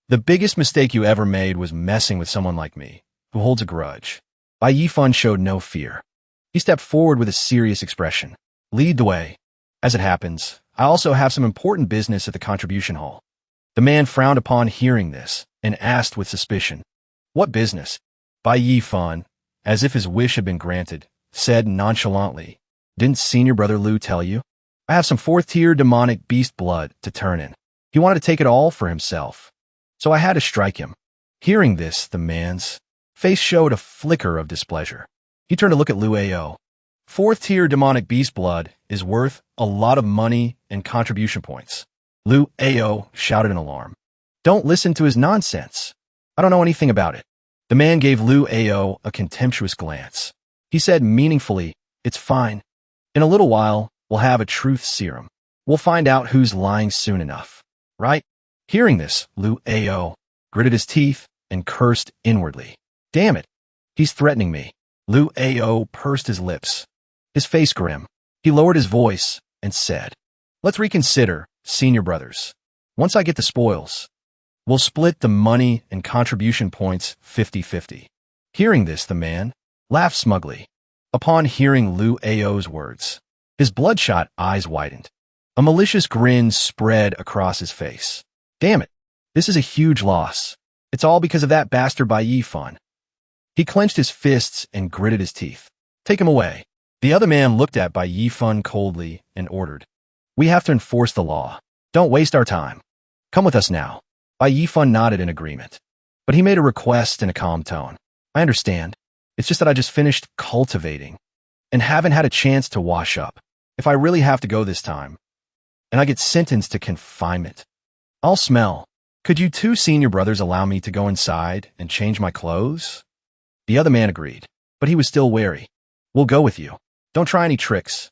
the biggest mistake you ever made was messing with someone like me, who holds a grudge." Bai Yifan showed no fear. He stepped forward with a serious expression. "Lead the way. As it happens, I also have some important business at the contribution hall." The man frowned upon hearing this and asked with suspicion, "What business?" Bai Yifan, as if his wish had been granted, said nonchalantly, "Didn't senior brother Lu tell you? I have some fourth-tier demonic beast blood to turn in. He wanted to take it all for himself, so I had to strike him." Hearing this, the man's face showed a flicker of displeasure. He turned to look at Lu Ao. "Fourth-tier demonic beast blood is worth a lot of money and contribution points." Lu Ao shouted in alarm. "Don't listen to his nonsense. I don't know anything about it." The man gave Lu Ao a contemptuous glance. He said meaningfully, "It's fine. In a little while, we'll have a truth serum. We'll find out who's lying soon enough. Right?" Hearing this, Lu Ao gritted his teeth and cursed inwardly. "Damn it. He's threatening me." Lu Ao pursed his lips, his face grim. He lowered his voice and said, "Let's reconsider, senior brothers. Once I get the spoils, we'll split the money and contribution points 50-50. Hearing this, the man laughed smugly. Upon hearing Lu Ao's words, his bloodshot eyes widened. A malicious grin spread across his face. "Damn it. This is a huge loss. It's all because of that bastard Bai Yifan." He clenched his fists and gritted his teeth. "Take him away." The other man looked at Bai Yifan coldly and ordered, "We have to enforce the law. Don't waste our time. Come with us now." Bai Yifan nodded in agreement, but he made a request in a calm tone. "I understand. It's just that I just finished cultivating and haven't had a chance to wash up. If I really have to go this time, and I get sentenced to confinement, I'll smell. Could you two senior brothers allow me to go inside and change my clothes?" The other man agreed, but he was still wary. "We'll go with you. Don't try any tricks."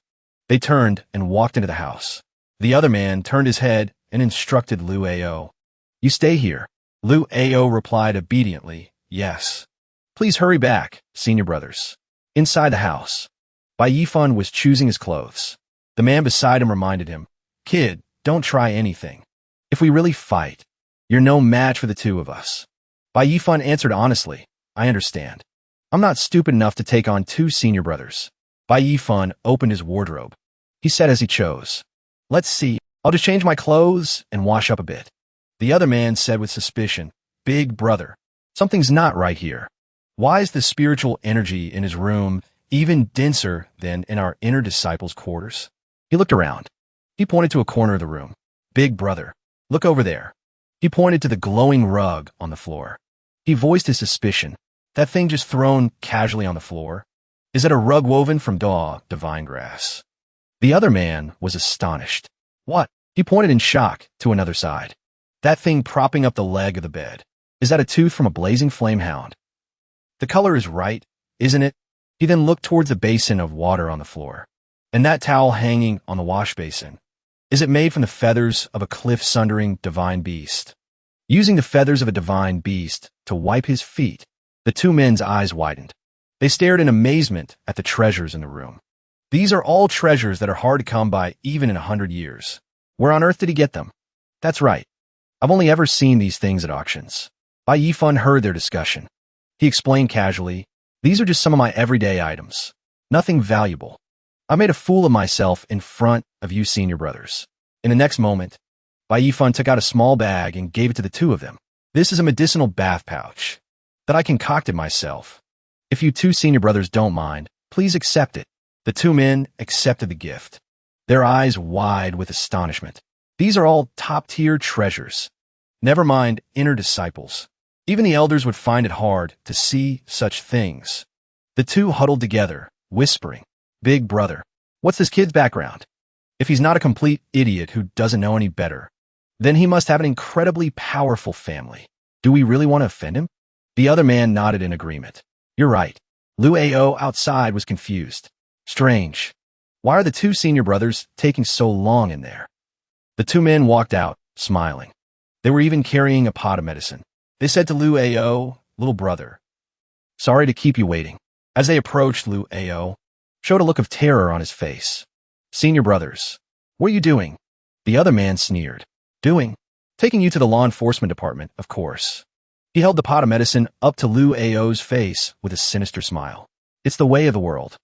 They turned and walked into the house. The other man turned his head and instructed Lu Ao. "You stay here." Lu Ao replied obediently, "Yes." "Please hurry back, senior brothers." Inside the house, Bai Yifan was choosing his clothes. The man beside him reminded him, "Kid, don't try anything. If we really fight, you're no match for the two of us." Bai Yifan answered honestly, "I understand. I'm not stupid enough to take on two senior brothers." Bai Yifan opened his wardrobe. He said as he chose, "Let's see, I'll just change my clothes and wash up a bit." The other man said with suspicion, "Big brother, something's not right here. Why is the spiritual energy in his room even denser than in our inner disciples' quarters?" He looked around. He pointed to a corner of the room. "Big brother, look over there." He pointed to the glowing rug on the floor. He voiced his suspicion. "That thing just thrown casually on the floor? Is it a rug woven from divine grass?" The other man was astonished. What? He pointed in shock to another side. That thing propping up the leg of the bed. Is that a tooth from a blazing flame hound? The color is right, isn't it? He then looked towards the basin of water on the floor. And that towel hanging on the wash basin. Is it made from the feathers of a cliff-sundering divine beast? Using the feathers of a divine beast to wipe his feet, the two men's eyes widened. They stared in amazement at the treasures in the room. These are all treasures that are hard to come by even in 100 years. Where on earth did he get them? That's right. I've only ever seen these things at auctions. Bai Yifan heard their discussion. He explained casually, these are just some of my everyday items. Nothing valuable. I made a fool of myself in front of you senior brothers. In the next moment, Bai Yifan took out a small bag and gave it to the two of them. This is a medicinal bath pouch that I concocted myself. If you two senior brothers don't mind, please accept it. The two men accepted the gift, their eyes wide with astonishment. These are all top-tier treasures. Never mind inner disciples. Even the elders would find it hard to see such things. The two huddled together, whispering, Big brother, what's this kid's background? If he's not a complete idiot who doesn't know any better, then he must have an incredibly powerful family. Do we really want to offend him? The other man nodded in agreement. You're right. Liu Ao outside was confused. Strange. Why are the two senior brothers taking so long in there? The two men walked out, smiling. They were even carrying a pot of medicine. They said to Liu Ao, little brother, sorry to keep you waiting. As they approached, Liu Ao showed a look of terror on his face. Senior brothers, what are you doing? The other man sneered. Doing? Taking you to the law enforcement department, of course. He held the pot of medicine up to Liu Ao's face with a sinister smile. It's the way of the world.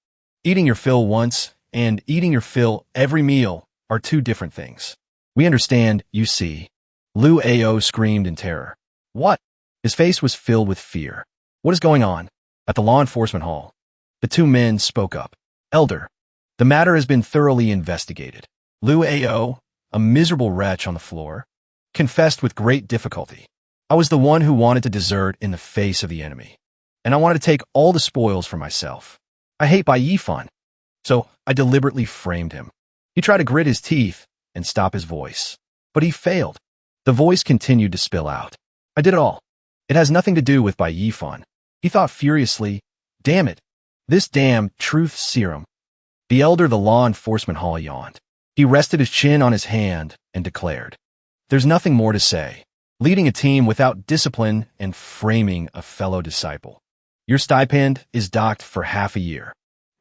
Eating your fill once and eating your fill every meal are two different things. We understand, you see. Liu Ao screamed in terror. What? His face was filled with fear. What is going on? At the law enforcement hall, the two men spoke up. Elder, the matter has been thoroughly investigated. Liu Ao, a miserable wretch on the floor, confessed with great difficulty. I was the one who wanted to desert in the face of the enemy, and I wanted to take all the spoils for myself. I hate Bai Yifan, so I deliberately framed him. He tried to grit his teeth and stop his voice, but he failed. The voice continued to spill out. I did it all. It has nothing to do with Bai Yifan. He thought furiously, damn it, this damn truth serum. The elder of the law enforcement hall yawned. He rested his chin on his hand and declared, there's nothing more to say. Leading a team without discipline and framing a fellow disciple. Your stipend is docked for half a year.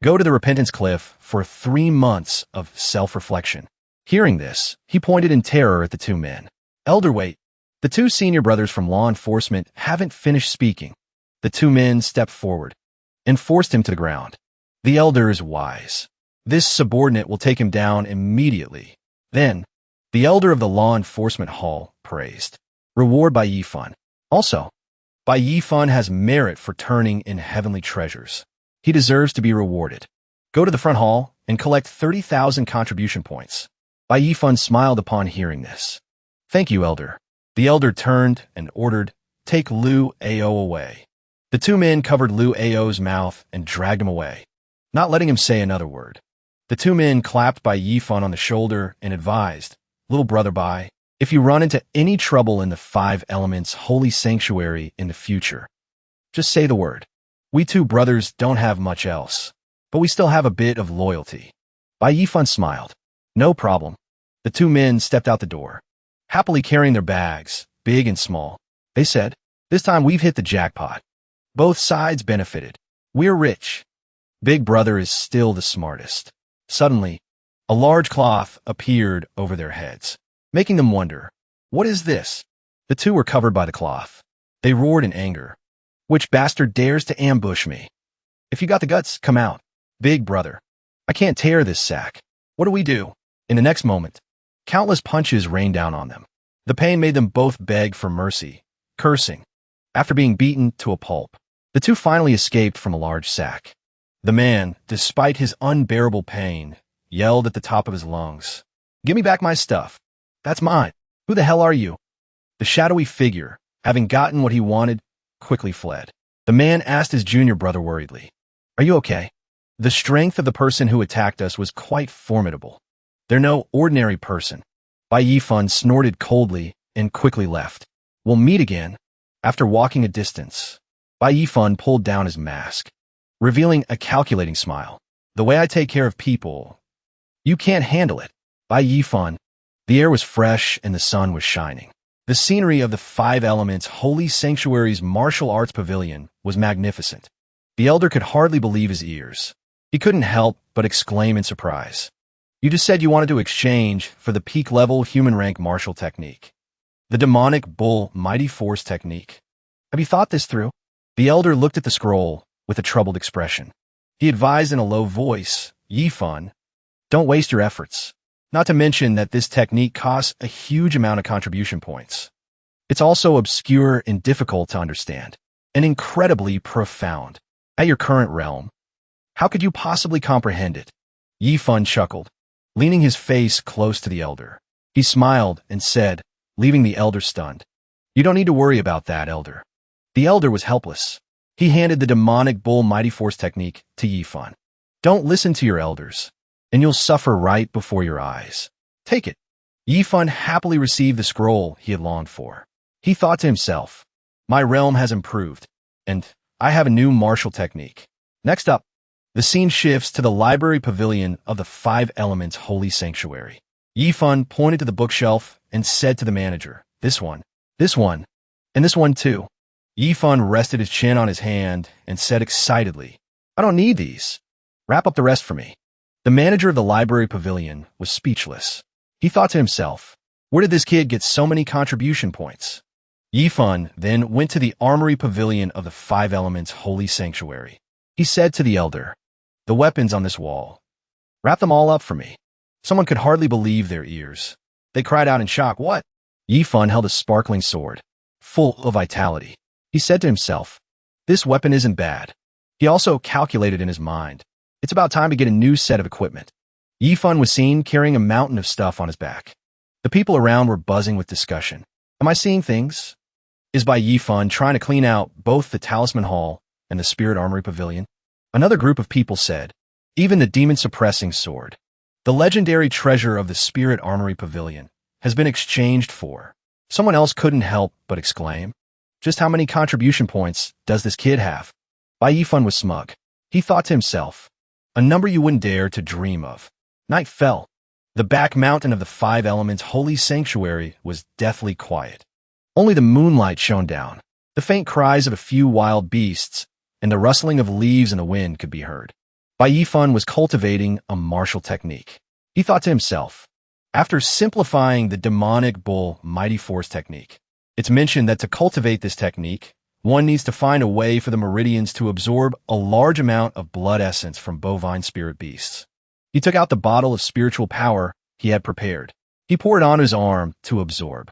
Go to the Repentance Cliff for 3 months of self-reflection. Hearing this, he pointed in terror at the two men. Elder, wait. The two senior brothers from law enforcement haven't finished speaking. The two men stepped forward and forced him to the ground. The elder is wise. This subordinate will take him down immediately. Then, the elder of the law enforcement hall praised. Reward Bai Yifan. Also, Bai Yifan has merit for turning in heavenly treasures. He deserves to be rewarded. Go to the front hall and collect 30,000 contribution points. Bai Yifan smiled upon hearing this. Thank you, elder. The elder turned and ordered, take Liu Ao away. The two men covered Liu Ao's mouth and dragged him away, not letting him say another word. The two men clapped Bai Yifan on the shoulder and advised, little brother Bai, if you run into any trouble in the 5 Elements holy sanctuary in the future, just say the word. We two brothers don't have much else, but we still have a bit of loyalty. Bai Yifan smiled. No problem. The two men stepped out the door, happily carrying their bags, big and small. They said, this time we've hit the jackpot. Both sides benefited. We're rich. Big brother is still the smartest. Suddenly, a large cloth appeared over their heads, making them wonder, what is this? The two were covered by the cloth. They roared in anger. Which bastard dares to ambush me? If you got the guts, come out. Big brother, I can't tear this sack. What do we do? In the next moment, countless punches rained down on them. The pain made them both beg for mercy, cursing. After being beaten to a pulp, the two finally escaped from a large sack. The man, despite his unbearable pain, yelled at the top of his lungs, give me back my stuff. That's mine. Who the hell are you? The shadowy figure, having gotten what he wanted, quickly fled. The man asked his junior brother worriedly, are you okay? The strength of the person who attacked us was quite formidable. They're no ordinary person. Bai Yifan snorted coldly and quickly left. We'll meet again. After walking a distance, Bai Yifan pulled down his mask, revealing a calculating smile. The way I take care of people, you can't handle it. Bai Yifan. The air was fresh and the sun was shining. The scenery of the Five Elements Holy Sanctuary's martial arts pavilion was magnificent. The elder could hardly believe his ears. He couldn't help but exclaim in surprise. You just said you wanted to exchange for the peak-level human-rank martial technique. The demonic bull mighty force technique. Have you thought this through? The elder looked at the scroll with a troubled expression. He advised in a low voice, Yifan, don't waste your efforts. Not to mention that this technique costs a huge amount of contribution points. It's also obscure and difficult to understand, and incredibly profound. At your current realm, how could you possibly comprehend it? Yifan chuckled, leaning his face close to the elder. He smiled and said, leaving the elder stunned. You don't need to worry about that, elder. The elder was helpless. He handed the demonic bull mighty force technique to Yifan. Don't listen to your elders, and you'll suffer right before your eyes. Take it. Yifan happily received the scroll he had longed for. He thought to himself, my realm has improved, and I have a new martial technique. Next up, the scene shifts to the library pavilion of the Five Elements Holy Sanctuary. Yifan pointed to the bookshelf and said to the manager, this one, and this one too. Yifan rested his chin on his hand and said excitedly, I don't need these. Wrap up the rest for me. The manager of the library pavilion was speechless. He thought to himself, where did this kid get so many contribution points? Yifan then went to the armory pavilion of the Five Elements Holy Sanctuary. He said to the elder, the weapons on this wall, wrap them all up for me. Someone could hardly believe their ears. They cried out in shock, what? Yifan held a sparkling sword, full of vitality. He said to himself, this weapon isn't bad. He also calculated in his mind, it's about time to get a new set of equipment. Yifan was seen carrying a mountain of stuff on his back. The people around were buzzing with discussion. Am I seeing things? Is Bai Yifan trying to clean out both the Talisman Hall and the Spirit Armory Pavilion? Another group of people said, even the demon-suppressing sword, the legendary treasure of the Spirit Armory Pavilion, has been exchanged for. Someone else couldn't help but exclaim, just how many contribution points does this kid have? Bai Yifan was smug. He thought to himself, a number you wouldn't dare to dream of. Night fell. The back mountain of the Five Elements Holy Sanctuary was deathly quiet. Only the moonlight shone down. The faint cries of a few wild beasts and the rustling of leaves in the wind could be heard. Bai Yifan was cultivating a martial technique. He thought to himself, after simplifying the demonic bull mighty force technique, it's mentioned that to cultivate this technique, one needs to find a way for the meridians to absorb a large amount of blood essence from bovine spirit beasts. He took out the bottle of spiritual power he had prepared. He poured it on his arm to absorb.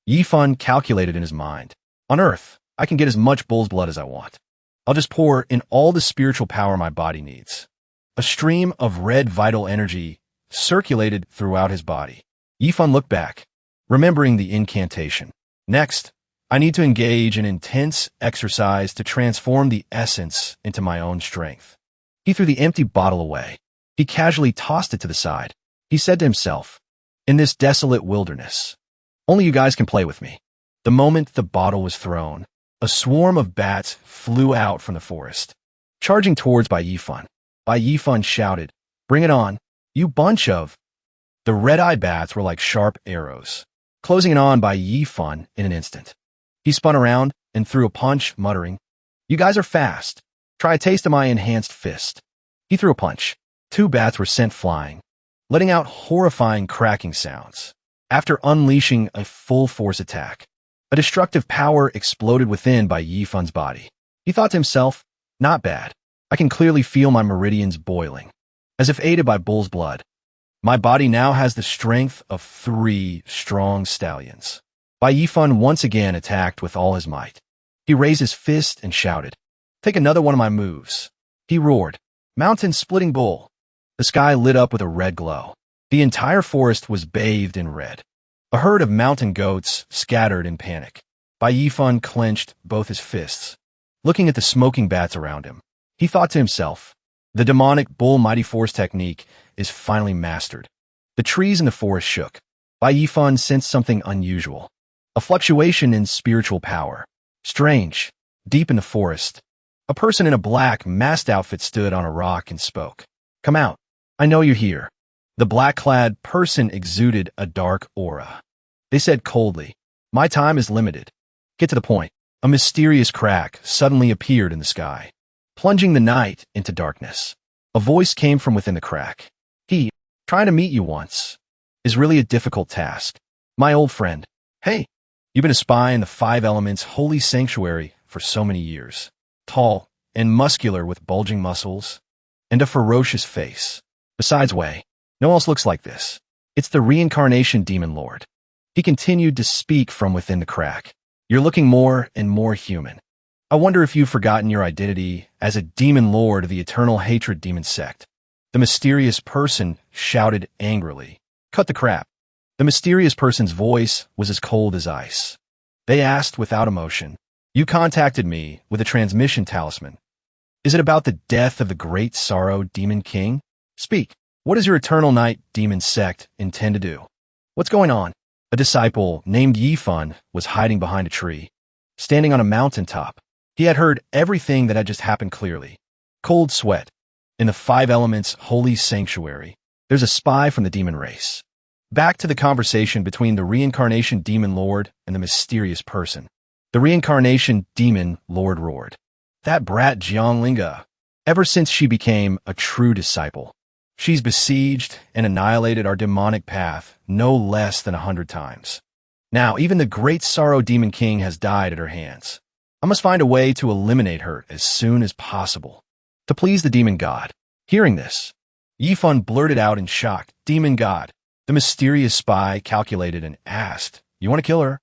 Yifan calculated in his mind, on Earth, I can get as much bull's blood as I want. I'll just pour in all the spiritual power my body needs. A stream of red vital energy circulated throughout his body. Yifan looked back, remembering the incantation. Next, I need to engage in intense exercise to transform the essence into my own strength. He threw the empty bottle away. He casually tossed it to the side. He said to himself, in this desolate wilderness, only you guys can play with me. The moment the bottle was thrown, a swarm of bats flew out from the forest, charging towards Bai Yifan. Bai Yifan shouted, bring it on, you bunch of... The red-eyed bats were like sharp arrows, closing in on Bai Yifan in an instant. He spun around and threw a punch, muttering, you guys are fast. Try a taste of my enhanced fist. He threw a punch. 2 bats were sent flying, letting out horrifying cracking sounds. After unleashing a full-force attack, a destructive power exploded within Bai Yifan's body. He thought to himself, not bad. I can clearly feel my meridians boiling. As if aided by bull's blood, my body now has the strength of 3 strong stallions. Bai Yifan once again attacked with all his might. He raised his fist and shouted, take another one of my moves. He roared, mountain-splitting bull. The sky lit up with a red glow. The entire forest was bathed in red. A herd of mountain goats scattered in panic. Bai Yifan clenched both his fists, looking at the smoking bats around him. He thought to himself, The demonic bull mighty force technique is finally mastered. The trees in the forest shook. Bai Yifan sensed something unusual. A fluctuation in spiritual power. Strange. Deep in the forest, a person in a black, masked outfit stood on a rock and spoke. Come out. I know you're here. The black-clad person exuded a dark aura. They said coldly, my time is limited. Get to the point. A mysterious crack suddenly appeared in the sky, plunging the night into darkness. A voice came from within the crack. Trying to meet you once is really a difficult task. My old friend. Hey, you've been a spy in the Five Elements holy sanctuary for so many years. Tall and muscular with bulging muscles and a ferocious face. Besides Wei, no one else looks like this. It's the reincarnation demon lord. He continued to speak from within the crack. You're looking more and more human. I wonder if you've forgotten your identity as a demon lord of the eternal hatred demon sect. The mysterious person shouted angrily. Cut the crap. The mysterious person's voice was as cold as ice. They asked without emotion. You contacted me with a transmission talisman. Is it about the death of the great sorrow demon king? Speak. What does your eternal night demon sect intend to do? What's going on? A disciple named Yifan was hiding behind a tree, standing on a mountaintop. He had heard everything that had just happened clearly. Cold sweat. In the Five Elements holy sanctuary, there's a spy from the demon race. Back to the conversation between the reincarnation demon lord and the mysterious person. The reincarnation demon lord roared. That brat Jianglinga. Ever since she became a true disciple, she's besieged and annihilated our demonic path no less than 100 times. Now, even the great sorrow demon king has died at her hands. I must find a way to eliminate her as soon as possible. To please the demon god. Hearing this, Yifan blurted out in shock, Demon god. The mysterious spy calculated and asked, You want to kill her?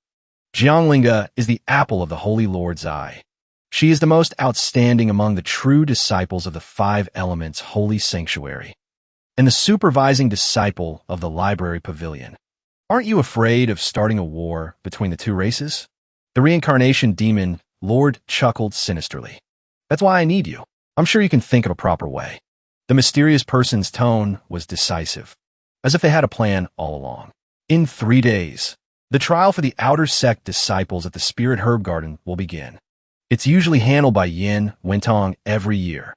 Jianglinga is the apple of the Holy Lord's eye. She is the most outstanding among the true disciples of the Five Elements holy sanctuary, and the supervising disciple of the library pavilion. Aren't you afraid of starting a war between the two races? The reincarnation demon lord chuckled sinisterly. That's why I need you. I'm sure you can think of a proper way. The mysterious person's tone was decisive, as if they had a plan all along. In 3 days, the trial for the outer sect disciples at the Spirit Herb Garden will begin. It's usually handled by Yin Wentong every year.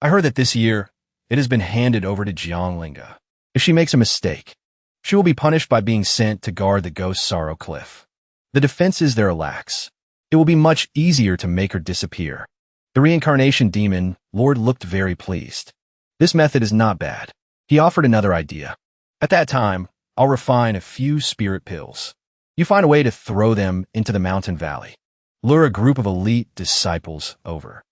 I heard that this year, it has been handed over to Jianglinga. If she makes a mistake, she will be punished by being sent to guard the Ghost Sorrow Cliff. The defenses there are lax. It will be much easier to make her disappear. The reincarnation demon lord looked very pleased. This method is not bad. He offered another idea. At that time, I'll refine a few spirit pills. You find a way to throw them into the mountain valley. Lure a group of elite disciples over.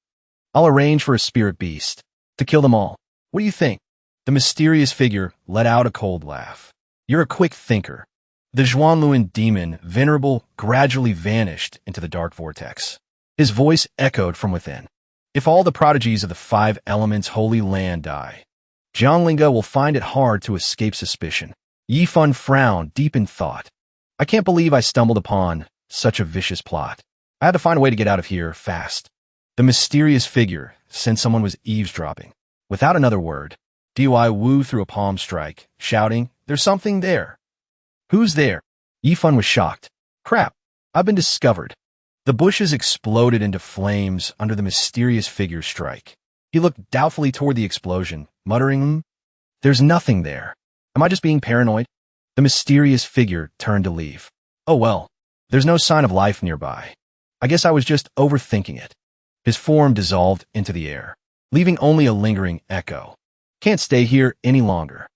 I'll arrange for a spirit beast to kill them all. What do you think? The mysterious figure let out a cold laugh. You're a quick thinker. The Zhuanluan demon, venerable, gradually vanished into the dark vortex. His voice echoed from within. If all the prodigies of the Five Elements holy land die, Jianglinga will find it hard to escape suspicion. Yifan frowned deep in thought. I can't believe I stumbled upon such a vicious plot. I had to find a way to get out of here fast. The mysterious figure sensed someone was eavesdropping. Without another word, Dui woo through a palm strike, shouting, There's something there. Who's there? Yifan was shocked. Crap, I've been discovered. The bushes exploded into flames under the mysterious figure's strike. He looked doubtfully toward the explosion, muttering, There's nothing there. Am I just being paranoid? The mysterious figure turned to leave. Oh well, there's no sign of life nearby. I guess I was just overthinking it. His form dissolved into the air, leaving only a lingering echo. Can't stay here any longer.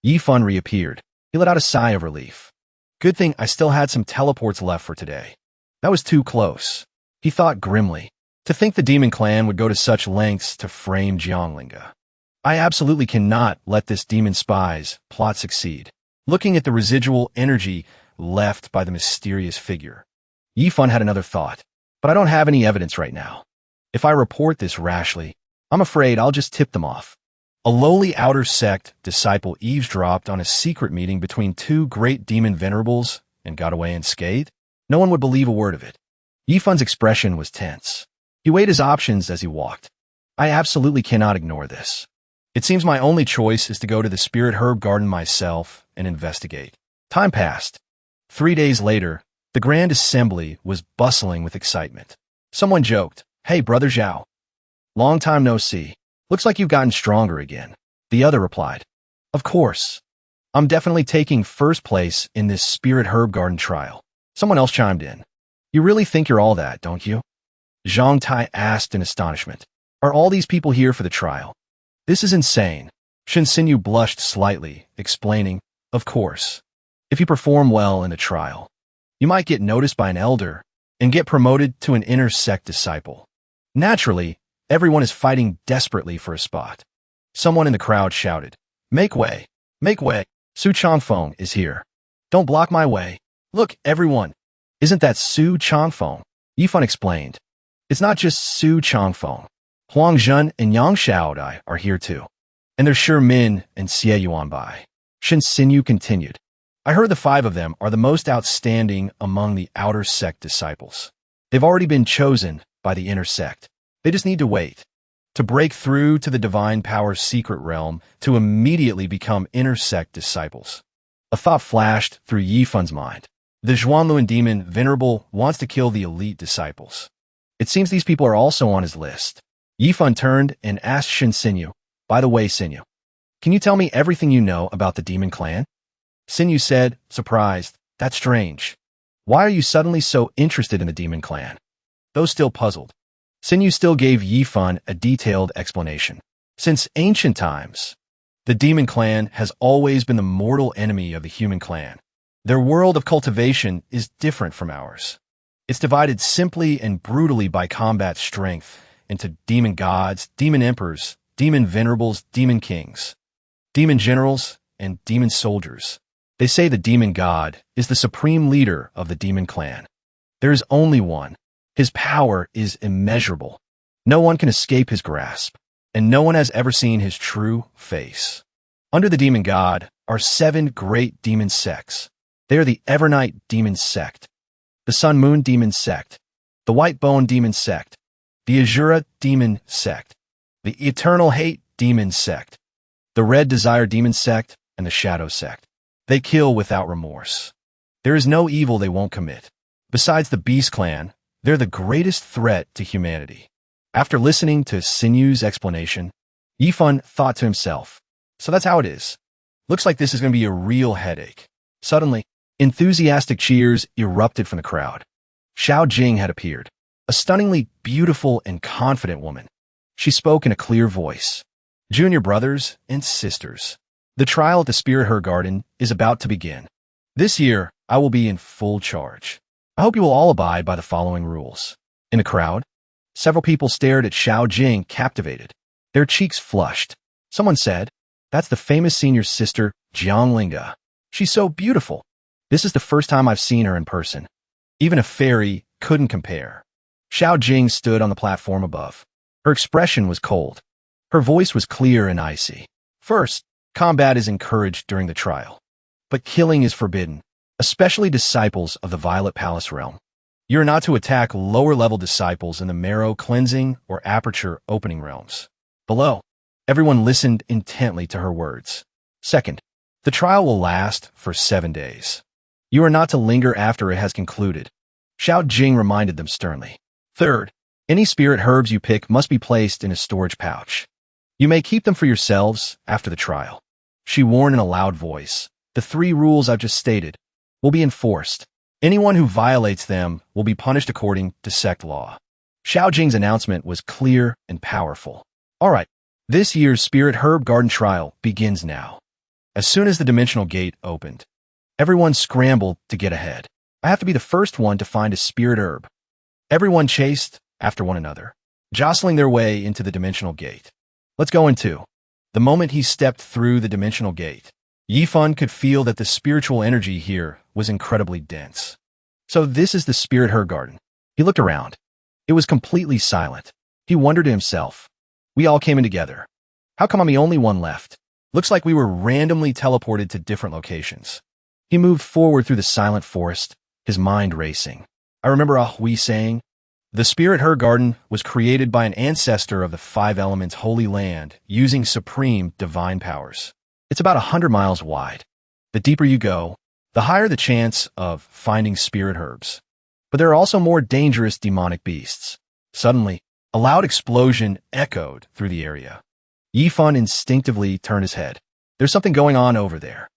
Yifan reappeared. He let out a sigh of relief. Good thing I still had some teleports left for today. That was too close. He thought grimly. To think the demon clan would go to such lengths to frame Jianglinga. I absolutely cannot let this demon spy's plot succeed. Looking at the residual energy left by the mysterious figure, Yifan had another thought. But I don't have any evidence right now. If I report this rashly, I'm afraid I'll just tip them off. A lowly outer sect disciple eavesdropped on a secret meeting between two great demon venerables and got away unscathed? No one would believe a word of it. Yifan's expression was tense. He weighed his options as he walked. I absolutely cannot ignore this. It seems my only choice is to go to the spirit herb garden myself and investigate. Time passed. 3 days later, the grand assembly was bustling with excitement. Someone joked, "Hey, Brother Zhao. Long time no see. Looks like you've gotten stronger again." The other replied, "Of course. I'm definitely taking first place in this spirit herb garden trial." Someone else chimed in, "You really think you're all that, don't you?" Zhang Tai asked in astonishment, "Are all these people here for the trial? This is insane." Shin Xinyu blushed slightly, explaining, "Of course. If you perform well in a trial, you might get noticed by an elder and get promoted to an inner sect disciple. Naturally, everyone is fighting desperately for a spot." Someone in the crowd shouted, "Make way! Make way! Su Changfeng is here. Don't block my way. Look, everyone. Isn't that Su Changfeng?" Yifan explained, "It's not just Su Changfeng. Huang Zhen and Yang Xiaodai are here too. And there's Shi Min and Xie Yuanbai." Shin Xinyu continued, "I heard the 5 of them are the most outstanding among the outer sect disciples. They've already been chosen by the inner sect. They just need to wait to break through to the divine power's secret realm to immediately become inner sect disciples." A thought flashed through Yifan's mind. The Zhuanluan demon Venerable wants to kill the elite disciples. It seems these people are also on his list. Yifan turned and asked Shin Xinyu, "By the way, Xinyu, can you tell me everything you know about the demon clan?" Xinyu said, surprised, "That's strange. Why are you suddenly so interested in the demon clan?" Though still puzzled, Xinyu still gave Yifan a detailed explanation. Since ancient times, the demon clan has always been the mortal enemy of the human clan. Their world of cultivation is different from ours. It's divided simply and brutally by combat strength into demon gods, demon emperors, demon venerables, demon kings, demon generals, and demon soldiers. They say the demon god is the supreme leader of the demon clan. There is only one. His power is immeasurable. No one can escape his grasp, and no one has ever seen his true face. Under the demon god are 7 great demon sects. They are the Evernight demon sect, the Sun Moon demon sect, the White Bone demon sect, the Azura demon sect, the Eternal Hate demon sect, the Red Desire demon sect, and the Shadow sect. They kill without remorse. There is no evil they won't commit. Besides the Beast clan, they're the greatest threat to humanity. After listening to Xinyu's explanation, Yifan thought to himself, "So that's how it is. Looks like this is going to be a real headache." Suddenly, enthusiastic cheers erupted from the crowd. Xiao Jing had appeared, a stunningly beautiful and confident woman. She spoke in a clear voice. "Junior brothers and sisters, the trial at the Spirit Her Garden is about to begin. This year, I will be in full charge. I hope you will all abide by the following rules." In the crowd, several people stared at Xiao Jing captivated. Their cheeks flushed. Someone said, "That's the famous senior sister, Jiang Linga. She's so beautiful. This is the first time I've seen her in person. Even a fairy couldn't compare." Xiao Jing stood on the platform above. Her expression was cold. Her voice was clear and icy. "First, combat is encouraged during the trial, but killing is forbidden, especially disciples of the Violet Palace realm. You are not to attack lower-level disciples in the Marrow Cleansing or Aperture Opening realms." Below, everyone listened intently to her words. "Second, the trial will last for 7 days. You are not to linger after it has concluded." Xiao Jing reminded them sternly. "Third, any spirit herbs you pick must be placed in a storage pouch. You may keep them for yourselves after the trial." She warned in a loud voice, "The 3 rules I've just stated will be enforced. Anyone who violates them will be punished according to sect law." Xiao Jing's announcement was clear and powerful. "All right, this year's Spirit Herb Garden trial begins now." As soon as the dimensional gate opened, everyone scrambled to get ahead. "I have to be the first one to find a spirit herb." Everyone chased after one another, jostling their way into the dimensional gate. "Let's go in too." The moment he stepped through the dimensional gate, Yifan could feel that the spiritual energy here was incredibly dense. "So this is the Spirit Her Garden." He looked around. It was completely silent. He wondered to himself, "We all came in together. How come I'm the only one left? Looks like we were randomly teleported to different locations." He moved forward through the silent forest, his mind racing. "I remember Ah Hui saying, The spirit herb garden was created by an ancestor of the five elements holy land using supreme divine powers. It's about 100 miles wide. The deeper you go, the higher the chance of finding spirit herbs. But there are also more dangerous demonic beasts. Suddenly, a loud explosion echoed through the area. Yifan instinctively turned his head. There's something going on over there.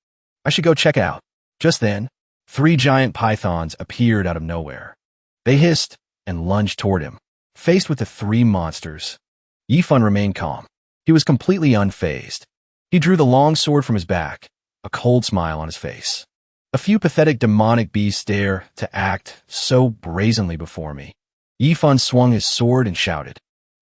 I should go check it out. Just then, 3 giant pythons appeared out of nowhere. They hissed and lunged toward him. Faced with the 3 monsters, Yifan remained calm. He was completely unfazed. He drew the long sword from his back, a cold smile on his face. A few pathetic demonic beasts dare to act so brazenly before me. Yifan swung his sword and shouted.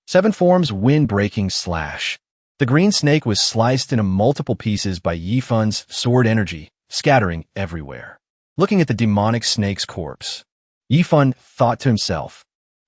7 forms wind-breaking slash. The green snake was sliced into multiple pieces by Yifan's sword energy, scattering everywhere. Looking at the demonic snake's corpse, Yifan thought to himself,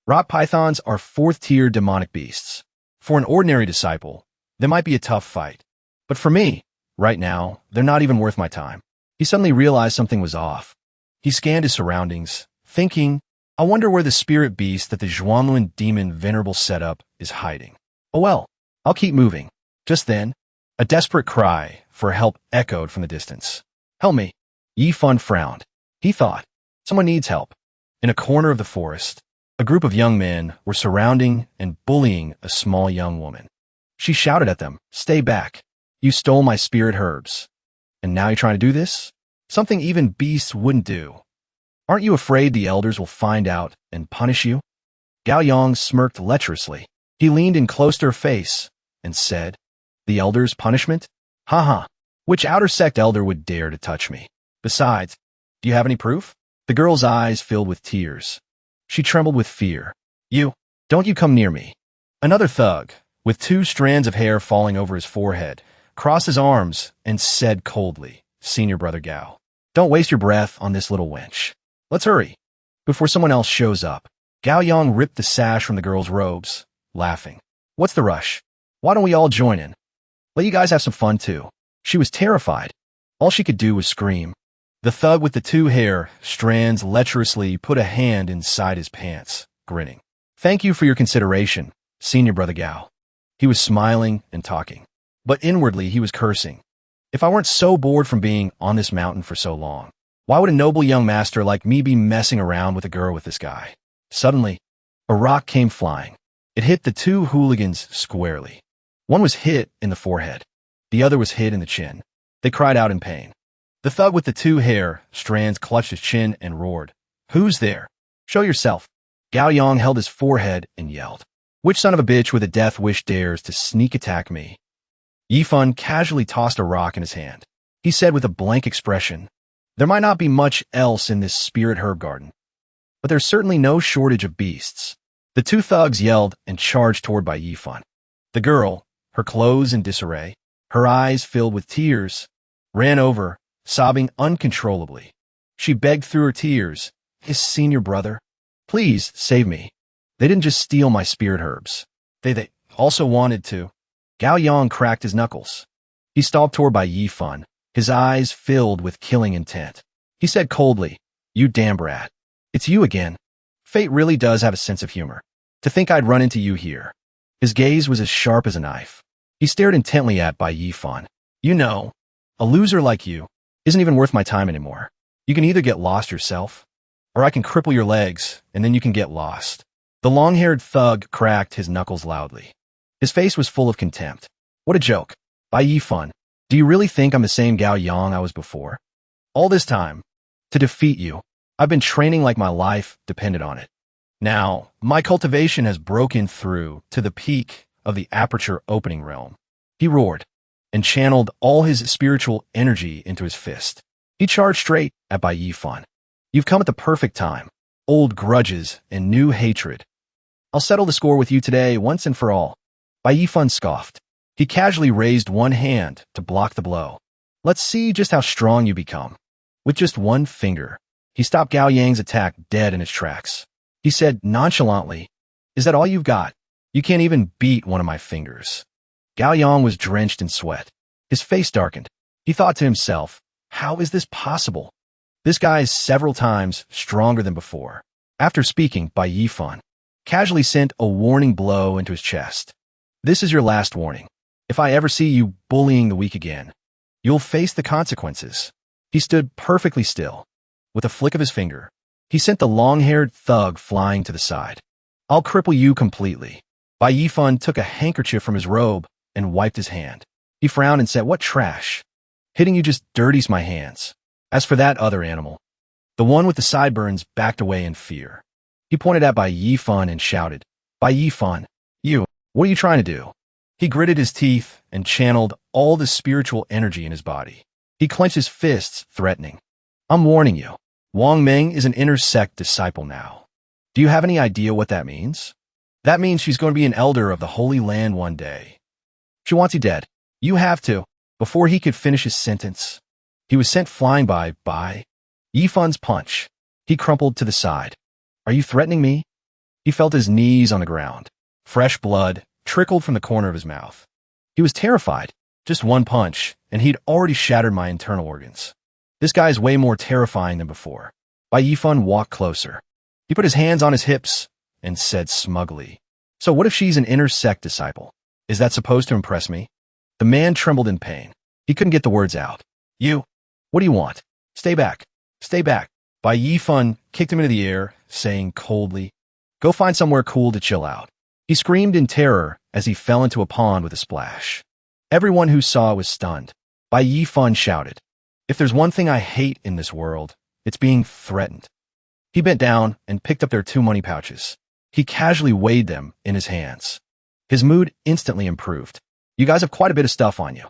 rock pythons are 4th-tier demonic beasts. For an ordinary disciple, they might be a tough fight. But for me, right now, they're not even worth my time. He suddenly realized something was off. He scanned his surroundings, thinking, I wonder where the spirit beast that the Zhuanlun demon venerable set up is hiding. Oh well, I'll keep moving. Just then, a desperate cry for help echoed from the distance. Help me. Yifan frowned. He thought, someone needs help. In a corner of the forest, a group of young men were surrounding and bullying a small young woman. She shouted at them, stay back. You stole my spirit herbs. And now you're trying to do this? Something even beasts wouldn't do. Aren't you afraid the elders will find out and punish you? Gao Yang smirked lecherously. He leaned in close to her face and said, the elders' punishment? Haha. Which outer sect elder would dare to touch me? Besides, do you have any proof? The girl's eyes filled with tears. She trembled with fear. Don't you come near me. Another thug, with 2 strands of hair falling over his forehead, crossed his arms and said coldly, Senior Brother Gao, don't waste your breath on this little wench. Let's hurry, before someone else shows up. Gao Yang ripped the sash from the girl's robes, laughing. What's the rush? Why don't we all join in? Let you guys have some fun too. She was terrified. All she could do was scream. The thug with the 2 hair strands lecherously put a hand inside his pants, grinning. Thank you for your consideration, Senior Brother Gao. He was smiling and talking, but inwardly he was cursing. If I weren't so bored from being on this mountain for so long, why would a noble young master like me be messing around with a girl with this guy? Suddenly, a rock came flying. It hit the 2 hooligans squarely. One was hit in the forehead. The other was hit in the chin. They cried out in pain. The thug with the 2 hair strands clutched his chin and roared, Who's there? Show yourself. Gao Yang held his forehead and yelled, Which son of a bitch with a death wish dares to sneak attack me? Yifan casually tossed a rock in his hand. He said with a blank expression, There might not be much else in this spirit herb garden, but there's certainly no shortage of beasts. The 2 thugs yelled and charged toward by Yifan. The girl, her clothes in disarray, her eyes filled with tears, ran over, sobbing uncontrollably. She begged through her tears, His senior brother, please save me. They didn't just steal my spirit herbs. They also wanted to. Gao Yang cracked his knuckles. He stalked toward by Yifan, his eyes filled with killing intent. He said coldly, You damn brat. It's you again. Fate really does have a sense of humor. To think I'd run into you here. His gaze was as sharp as a knife. He stared intently at Bai Yifan. You know, a loser like you isn't even worth my time anymore. You can either get lost yourself, or I can cripple your legs, and then you can get lost. The long-haired thug cracked his knuckles loudly. His face was full of contempt. What a joke. Bai Yifan, do you really think I'm the same Gao Yang I was before? All this time, to defeat you, I've been training like my life depended on it. Now, my cultivation has broken through to the peak of the aperture opening realm. He roared and channeled all his spiritual energy into his fist. He charged straight at Bai Yifan. You've come at the perfect time. Old grudges and new hatred. I'll settle the score with you today once and for all. Bai Yifan scoffed. He casually raised one hand to block the blow. Let's see just how strong you become. With just one finger, he stopped Gao Yang's attack dead in its tracks. He said nonchalantly, Is that all you've got? You can't even beat one of my fingers. Gao Yang was drenched in sweat. His face darkened. He thought to himself, How is this possible? This guy is several times stronger than before. After speaking Bai Yifan, casually sent a warning blow into his chest. This is your last warning. If I ever see you bullying the weak again, you'll face the consequences. He stood perfectly still. With a flick of his finger, he sent the long-haired thug flying to the side. I'll cripple you completely. Bai Yifan took a handkerchief from his robe and wiped his hand. He frowned and said, what trash? Hitting you just dirties my hands. As for that other animal, the one with the sideburns backed away in fear. He pointed at Bai Yifan and shouted, Bai Yifan, you, what are you trying to do? He gritted his teeth and channeled all the spiritual energy in his body. He clenched his fists, threatening. I'm warning you. Wang Meng is an inner sect disciple now. Do you have any idea what that means? That means she's going to be an elder of the Holy Land one day. She wants you dead. You have to. Before he could finish his sentence, he was sent flying by Bai Yifan's punch. He crumpled to the side. Are you threatening me? He felt his knees on the ground. Fresh blood trickled from the corner of his mouth. He was terrified. Just one punch, and he'd already shattered my internal organs. This guy is way more terrifying than before. Bai Yifan walked closer. He put his hands on his hips and said smugly, so what if she's an inner sect disciple? Is that supposed to impress me? The man trembled in pain. He couldn't get the words out. You, what do you want? Stay back. Stay back. Bai Yifan kicked him into the air, saying coldly, go find somewhere cool to chill out. He screamed in terror as he fell into a pond with a splash. Everyone who saw was stunned. Bai Yifan shouted, if there's one thing I hate in this world, it's being threatened. He bent down and picked up their 2 money pouches. He casually weighed them in his hands. His mood instantly improved. You guys have quite a bit of stuff on you.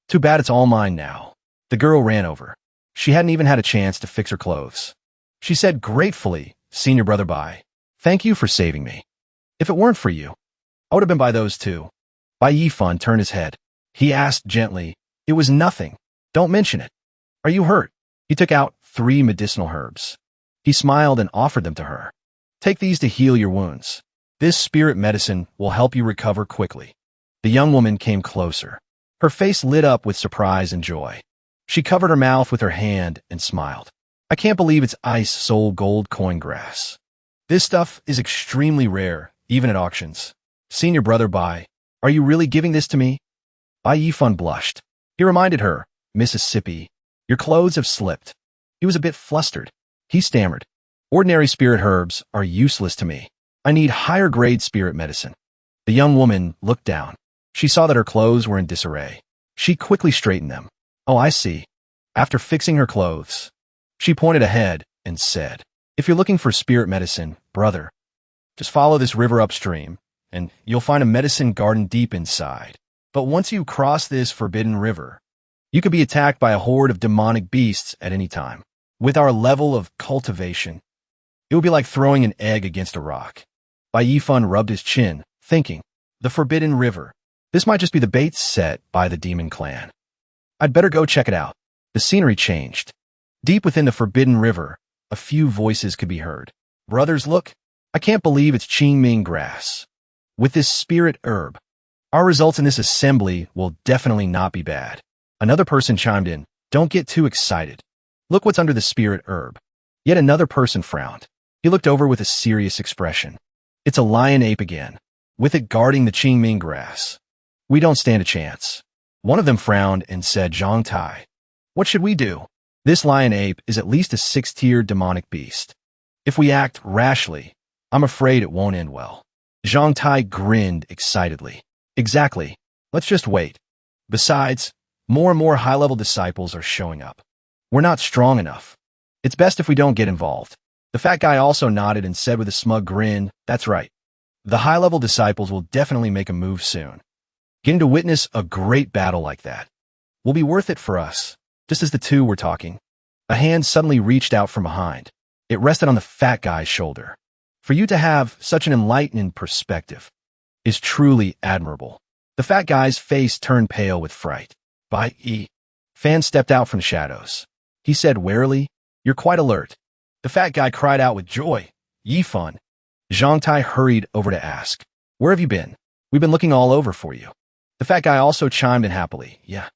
Too bad it's all mine now. The girl ran over. She hadn't even had a chance to fix her clothes. She said gratefully, Senior Brother Bai, thank you for saving me. If it weren't for you, I would have been by those too. Bai Yifan turned his head. He asked gently, it was nothing. Don't mention it. Are you hurt? He took out 3 medicinal herbs. He smiled and offered them to her. Take these to heal your wounds. This spirit medicine will help you recover quickly. The young woman came closer. Her face lit up with surprise and joy. She covered her mouth with her hand and smiled. I can't believe it's ice soul gold coin grass. This stuff is extremely rare, even at auctions. Senior Brother Bai, are you really giving this to me? Bai Yifan blushed. He reminded her, Mississippi, your clothes have slipped. He was a bit flustered. He stammered. Ordinary spirit herbs are useless to me. I need higher grade spirit medicine. The young woman looked down. She saw that her clothes were in disarray. She quickly straightened them. Oh, I see. After fixing her clothes, she pointed ahead and said, if you're looking for spirit medicine, brother, just follow this river upstream, and you'll find a medicine garden deep inside. But once you cross this forbidden river, you could be attacked by a horde of demonic beasts at any time. With our level of cultivation, it would be like throwing an egg against a rock. Bai Yifan rubbed his chin, thinking, the forbidden river. This might just be the bait set by the demon clan. I'd better go check it out. The scenery changed. Deep within the forbidden river, a few voices could be heard. Brothers, look. I can't believe it's Qingming grass. With this spirit herb, our results in this assembly will definitely not be bad. Another person chimed in. Don't get too excited. Look what's under the spirit herb. Yet another person frowned. He looked over with a serious expression. It's a lion ape again, with it guarding the Qingming grass. We don't stand a chance. One of them frowned and said, Zhang Tai, what should we do? This lion ape is at least a 6th-tier demonic beast. If we act rashly, I'm afraid it won't end well. Zhang Tai grinned excitedly. Exactly. Let's just wait. Besides, more and more high-level disciples are showing up. We're not strong enough. It's best if we don't get involved. The fat guy also nodded and said with a smug grin, that's right. The high-level disciples will definitely make a move soon. Getting to witness a great battle like that will be worth it for us. Just as the two were talking, a hand suddenly reached out from behind. It rested on the fat guy's shoulder. For you to have such an enlightening perspective is truly admirable. The fat guy's face turned pale with fright. Bai Yi. Fan stepped out from the shadows. He said warily, you're quite alert. The fat guy cried out with joy. Yifan. Zhang Tai hurried over to ask, where have you been? We've been looking all over for you. The fat guy also chimed in happily. Yeah.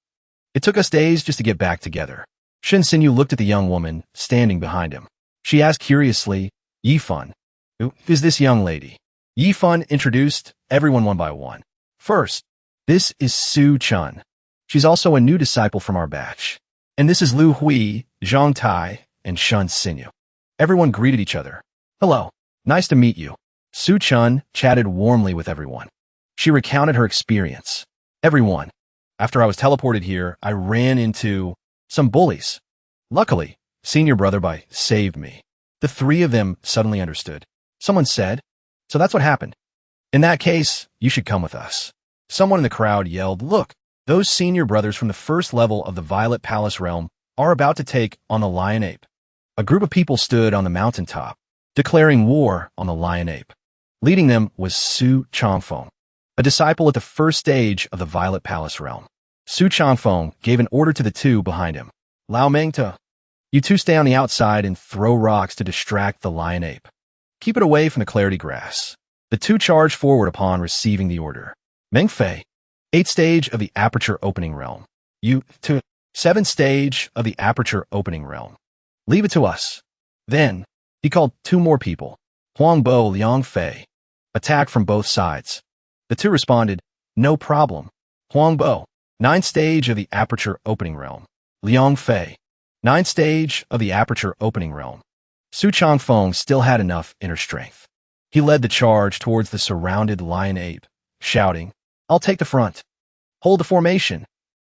It took us days just to get back together. Shin Sinyu looked at the young woman standing behind him. She asked curiously, Yifan, who is this young lady? Yifan introduced everyone one by one. First, this is Su Chun. She's also a new disciple from our batch. And this is Lu Hui, Zhang Tai, and Shun Sinyu. Everyone greeted each other. Hello, nice to meet you. Su Chun chatted warmly with everyone. She recounted her experience. Everyone. After I was teleported here, I ran into some bullies. Luckily, Senior Brother Bai saved me. The three of them suddenly understood. Someone said, so that's what happened. In that case, you should come with us. Someone in the crowd yelled, look, those senior brothers from the first level of the Violet Palace realm are about to take on the Lion Ape. A group of people stood on the mountaintop, declaring war on the Lion Ape. Leading them was Su Changfeng, a disciple at the first stage of the Violet Palace realm. Su Changfeng gave an order to the two behind him. Lao Mengta, you two stay on the outside and throw rocks to distract the Lion Ape. Keep it away from the clarity grass. The two charged forward upon receiving the order. Meng Fei, 8th stage of the Aperture Opening Realm. You, to 7th stage of the Aperture Opening Realm. Leave it to us. Then, he called two more people. Huang Bo, Liang Fei. Attack from both sides. The two responded, no problem. Huang Bo, 9th stage of the Aperture Opening Realm. Liang Fei, 9th stage of the Aperture Opening Realm. Su Changfeng still had enough inner strength. He led the charge towards the surrounded Lion Ape, shouting, I'll take the front. Hold the formation.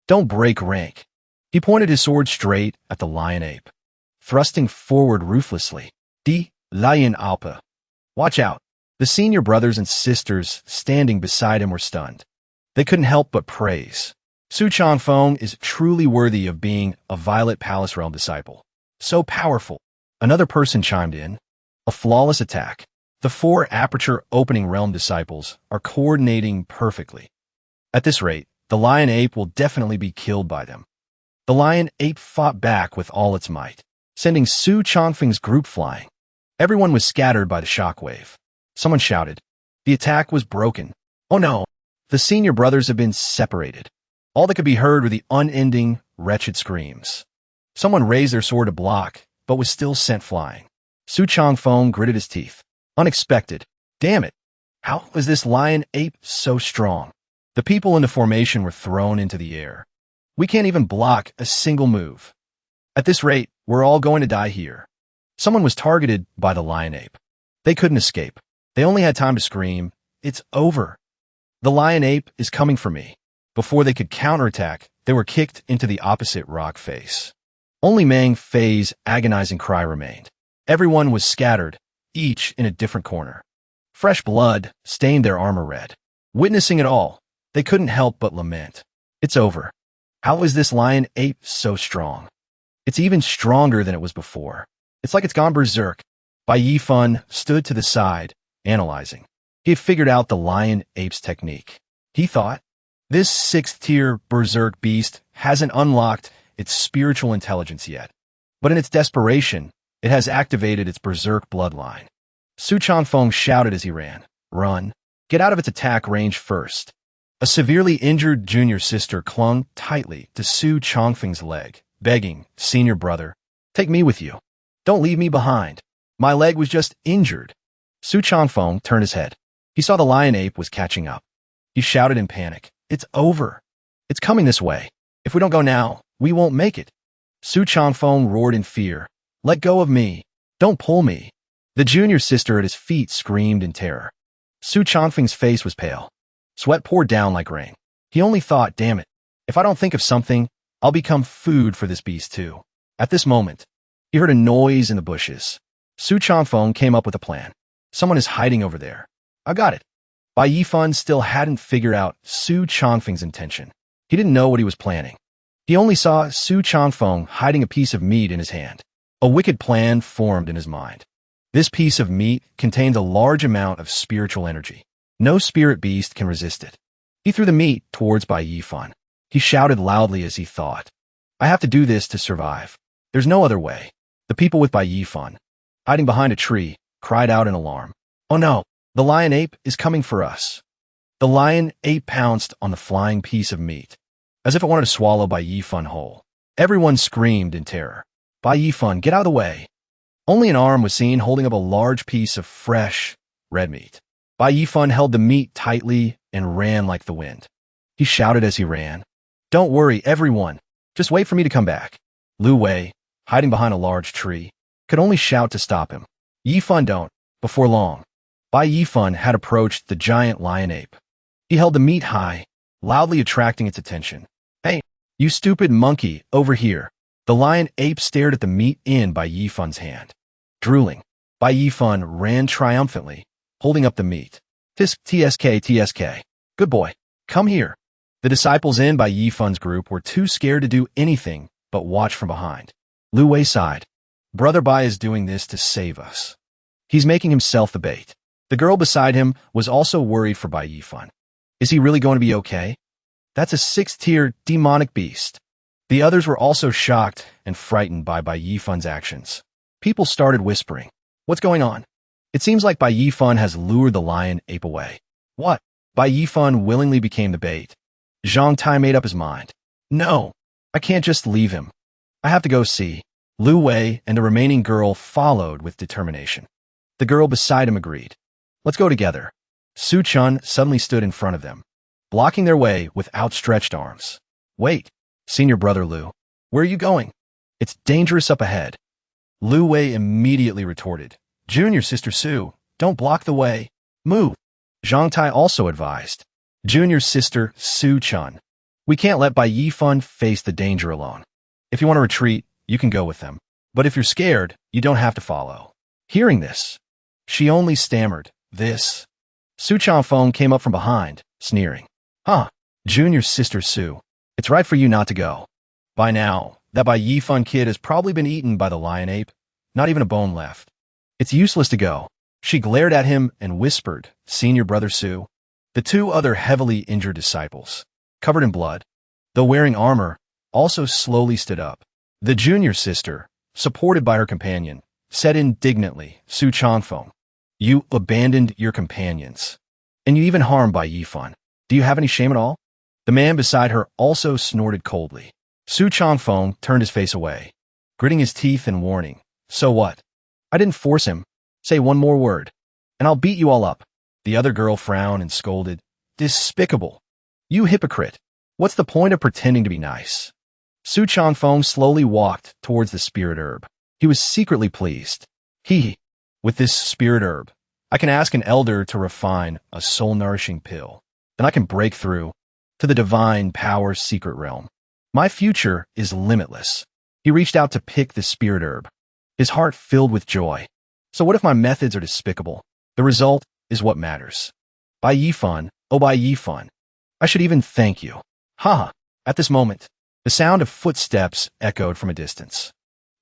Don't break rank. He pointed his sword straight at the Lion Ape, thrusting forward ruthlessly. Di Lion Alpa. Watch out. The senior brothers and sisters standing beside him were stunned. They couldn't help but praise. Su Changfeng is truly worthy of being a Violet Palace Realm disciple. So powerful. Another person chimed in. A flawless attack. The 4 Aperture Opening Realm disciples are coordinating perfectly. At this rate, the Lion Ape will definitely be killed by them. The Lion Ape fought back with all its might, sending Su Changfeng's group flying. Everyone was scattered by the shockwave. Someone shouted. The attack was broken. Oh no! The senior brothers have been separated. All that could be heard were the unending, wretched screams. Someone raised their sword to block, but was still sent flying. Su Changfeng gritted his teeth. Unexpected. Damn it. How was this Lion Ape so strong? The people in the formation were thrown into the air. We can't even block a single move. At this rate, we're all going to die here. Someone was targeted by the Lion Ape. They couldn't escape. They only had time to scream, it's over. The Lion Ape is coming for me. Before they could counterattack, they were kicked into the opposite rock face. Only Meng Fei's agonizing cry remained. Everyone was scattered, each in a different corner. Fresh blood stained their armor red. Witnessing it all, they couldn't help but lament. It's over. How is this Lion Ape so strong? It's even stronger than it was before. It's like it's gone berserk. Bai Yifan stood to the side, analyzing. He had figured out the Lion Ape's technique. He thought, this 6th-tier berserk beast hasn't unlocked its spiritual intelligence yet. But in its desperation, it has activated its berserk bloodline. Su Changfeng shouted as he ran, run. Get out of its attack range first. A severely injured junior sister clung tightly to Su Changfeng's leg, begging, senior brother, take me with you. Don't leave me behind. My leg was just injured. Su Changfeng turned his head. He saw the Lion Ape was catching up. He shouted in panic, it's over. It's coming this way. If we don't go now, we won't make it. Su Changfeng roared in fear. Let go of me. Don't pull me. The junior sister at his feet screamed in terror. Su Changfeng's face was pale. Sweat poured down like rain. He only thought, damn it, if I don't think of something, I'll become food for this beast too. At this moment, he heard a noise in the bushes. Su Changfeng came up with a plan. Someone is hiding over there. I got it. Bai Yifan still hadn't figured out Su Changfeng's intention. He didn't know what he was planning. He only saw Su Changfeng hiding a piece of meat in his hand. A wicked plan formed in his mind. This piece of meat contained a large amount of spiritual energy. No spirit beast can resist it. He threw the meat towards Bai Yifan. He shouted loudly as he thought, I have to do this to survive. There's no other way. The people with Bai Yifan, hiding behind a tree, cried out in alarm. Oh no, the Lion Ape is coming for us. The Lion Ape pounced on the flying piece of meat, as if it wanted to swallow Bai Yifan whole. Everyone screamed in terror. Bai Yifan, get out of the way. Only an arm was seen holding up a large piece of fresh, red meat. Bai Yifan held the meat tightly and ran like the wind. He shouted as he ran. "Don't worry, everyone. Just wait for me to come back." Lu Wei, hiding behind a large tree, could only shout to stop him. Yifan don't. Before long, Bai Yifan had approached the giant lion ape. He held the meat high, loudly attracting its attention. "Hey, you stupid monkey, over here." The lion ape stared at the meat in Bai Yifan's hand. Drooling, Bai Yifan ran triumphantly, holding up the meat. "Tsk. Good boy. Come here." The disciples in Bai Yifan's group were too scared to do anything but watch from behind. Lu Wei sighed. "Brother Bai is doing this to save us. He's making himself the bait." The girl beside him was also worried for Bai Yifan. Is he really going to be okay? That's a 6th-tier demonic beast. The others were also shocked and frightened by Bai Yifan's actions. People started whispering. What's going on? It seems like Bai Yifan has lured the lion ape away. What? Bai Yifan willingly became the bait. Zhang Tai made up his mind. No, I can't just leave him. I have to go see. Lu Wei and the remaining girl followed with determination. The girl beside him agreed. Let's go together. Su Chun suddenly stood in front of them, blocking their way with outstretched arms. Wait, senior brother Lu. Where are you going? It's dangerous up ahead. Lu Wei immediately retorted. Junior sister Su, don't block the way. Move. Zhang Tai also advised. Junior sister Su Chun. We can't let Bai Yifan face the danger alone. If you want to retreat, you can go with them. But if you're scared, you don't have to follow. Hearing this, she only stammered, this. Su Chanfeng came up from behind, sneering. Huh, junior sister Su, it's right for you not to go. By now, that Bai Yifan kid has probably been eaten by the lion ape, not even a bone left. It's useless to go. She glared at him and whispered, Senior brother Su. The two other heavily injured disciples, covered in blood, though wearing armor, also slowly stood up. The junior sister, supported by her companion, said indignantly, Su Changfeng, you abandoned your companions, and you even harmed Bai Yifan. Do you have any shame at all? The man beside her also snorted coldly. Su Changfeng turned his face away, gritting his teeth in warning. So what? I didn't force him. Say one more word, and I'll beat you all up. The other girl frowned and scolded. Despicable. You hypocrite. What's the point of pretending to be nice? Su Changfeng slowly walked towards the spirit herb. He was secretly pleased. With this spirit herb, I can ask an elder to refine a soul-nourishing pill. Then I can break through to the divine power's secret realm. My future is limitless. He reached out to pick the spirit herb, his heart filled with joy. So what if my methods are despicable? The result is what matters. Bai Yifan, oh Bai Yifan, I should even thank you. Ha! At this moment, the sound of footsteps echoed from a distance.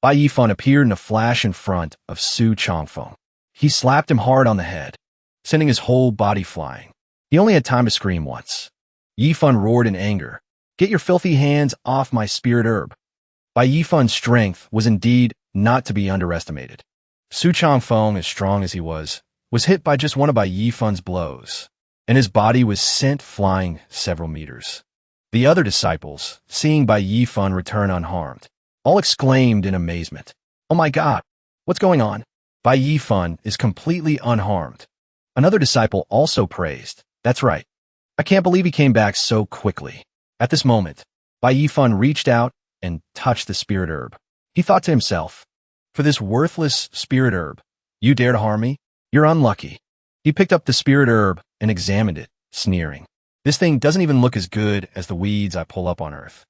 Bai Yifan appeared in a flash in front of Su Changfeng. He slapped him hard on the head, sending his whole body flying. He only had time to scream once. Yifan roared in anger. Get your filthy hands off my spirit herb. Bai Yifan's strength was indeed not to be underestimated. Su Changfeng, as strong as he was hit by just one of Bai Yifan's blows, and his body was sent flying several meters. The other disciples, seeing Bai Yifan return unharmed, all exclaimed in amazement. Oh my God, what's going on? Bai Yifan is completely unharmed. Another disciple also praised. That's right. I can't believe he came back so quickly. At this moment, Bai Yifan reached out and touched the spirit herb. He thought to himself, for this worthless spirit herb, you dare to harm me? You're unlucky. He picked up the spirit herb and examined it, sneering. This thing doesn't even look as good as the weeds I pull up on Earth.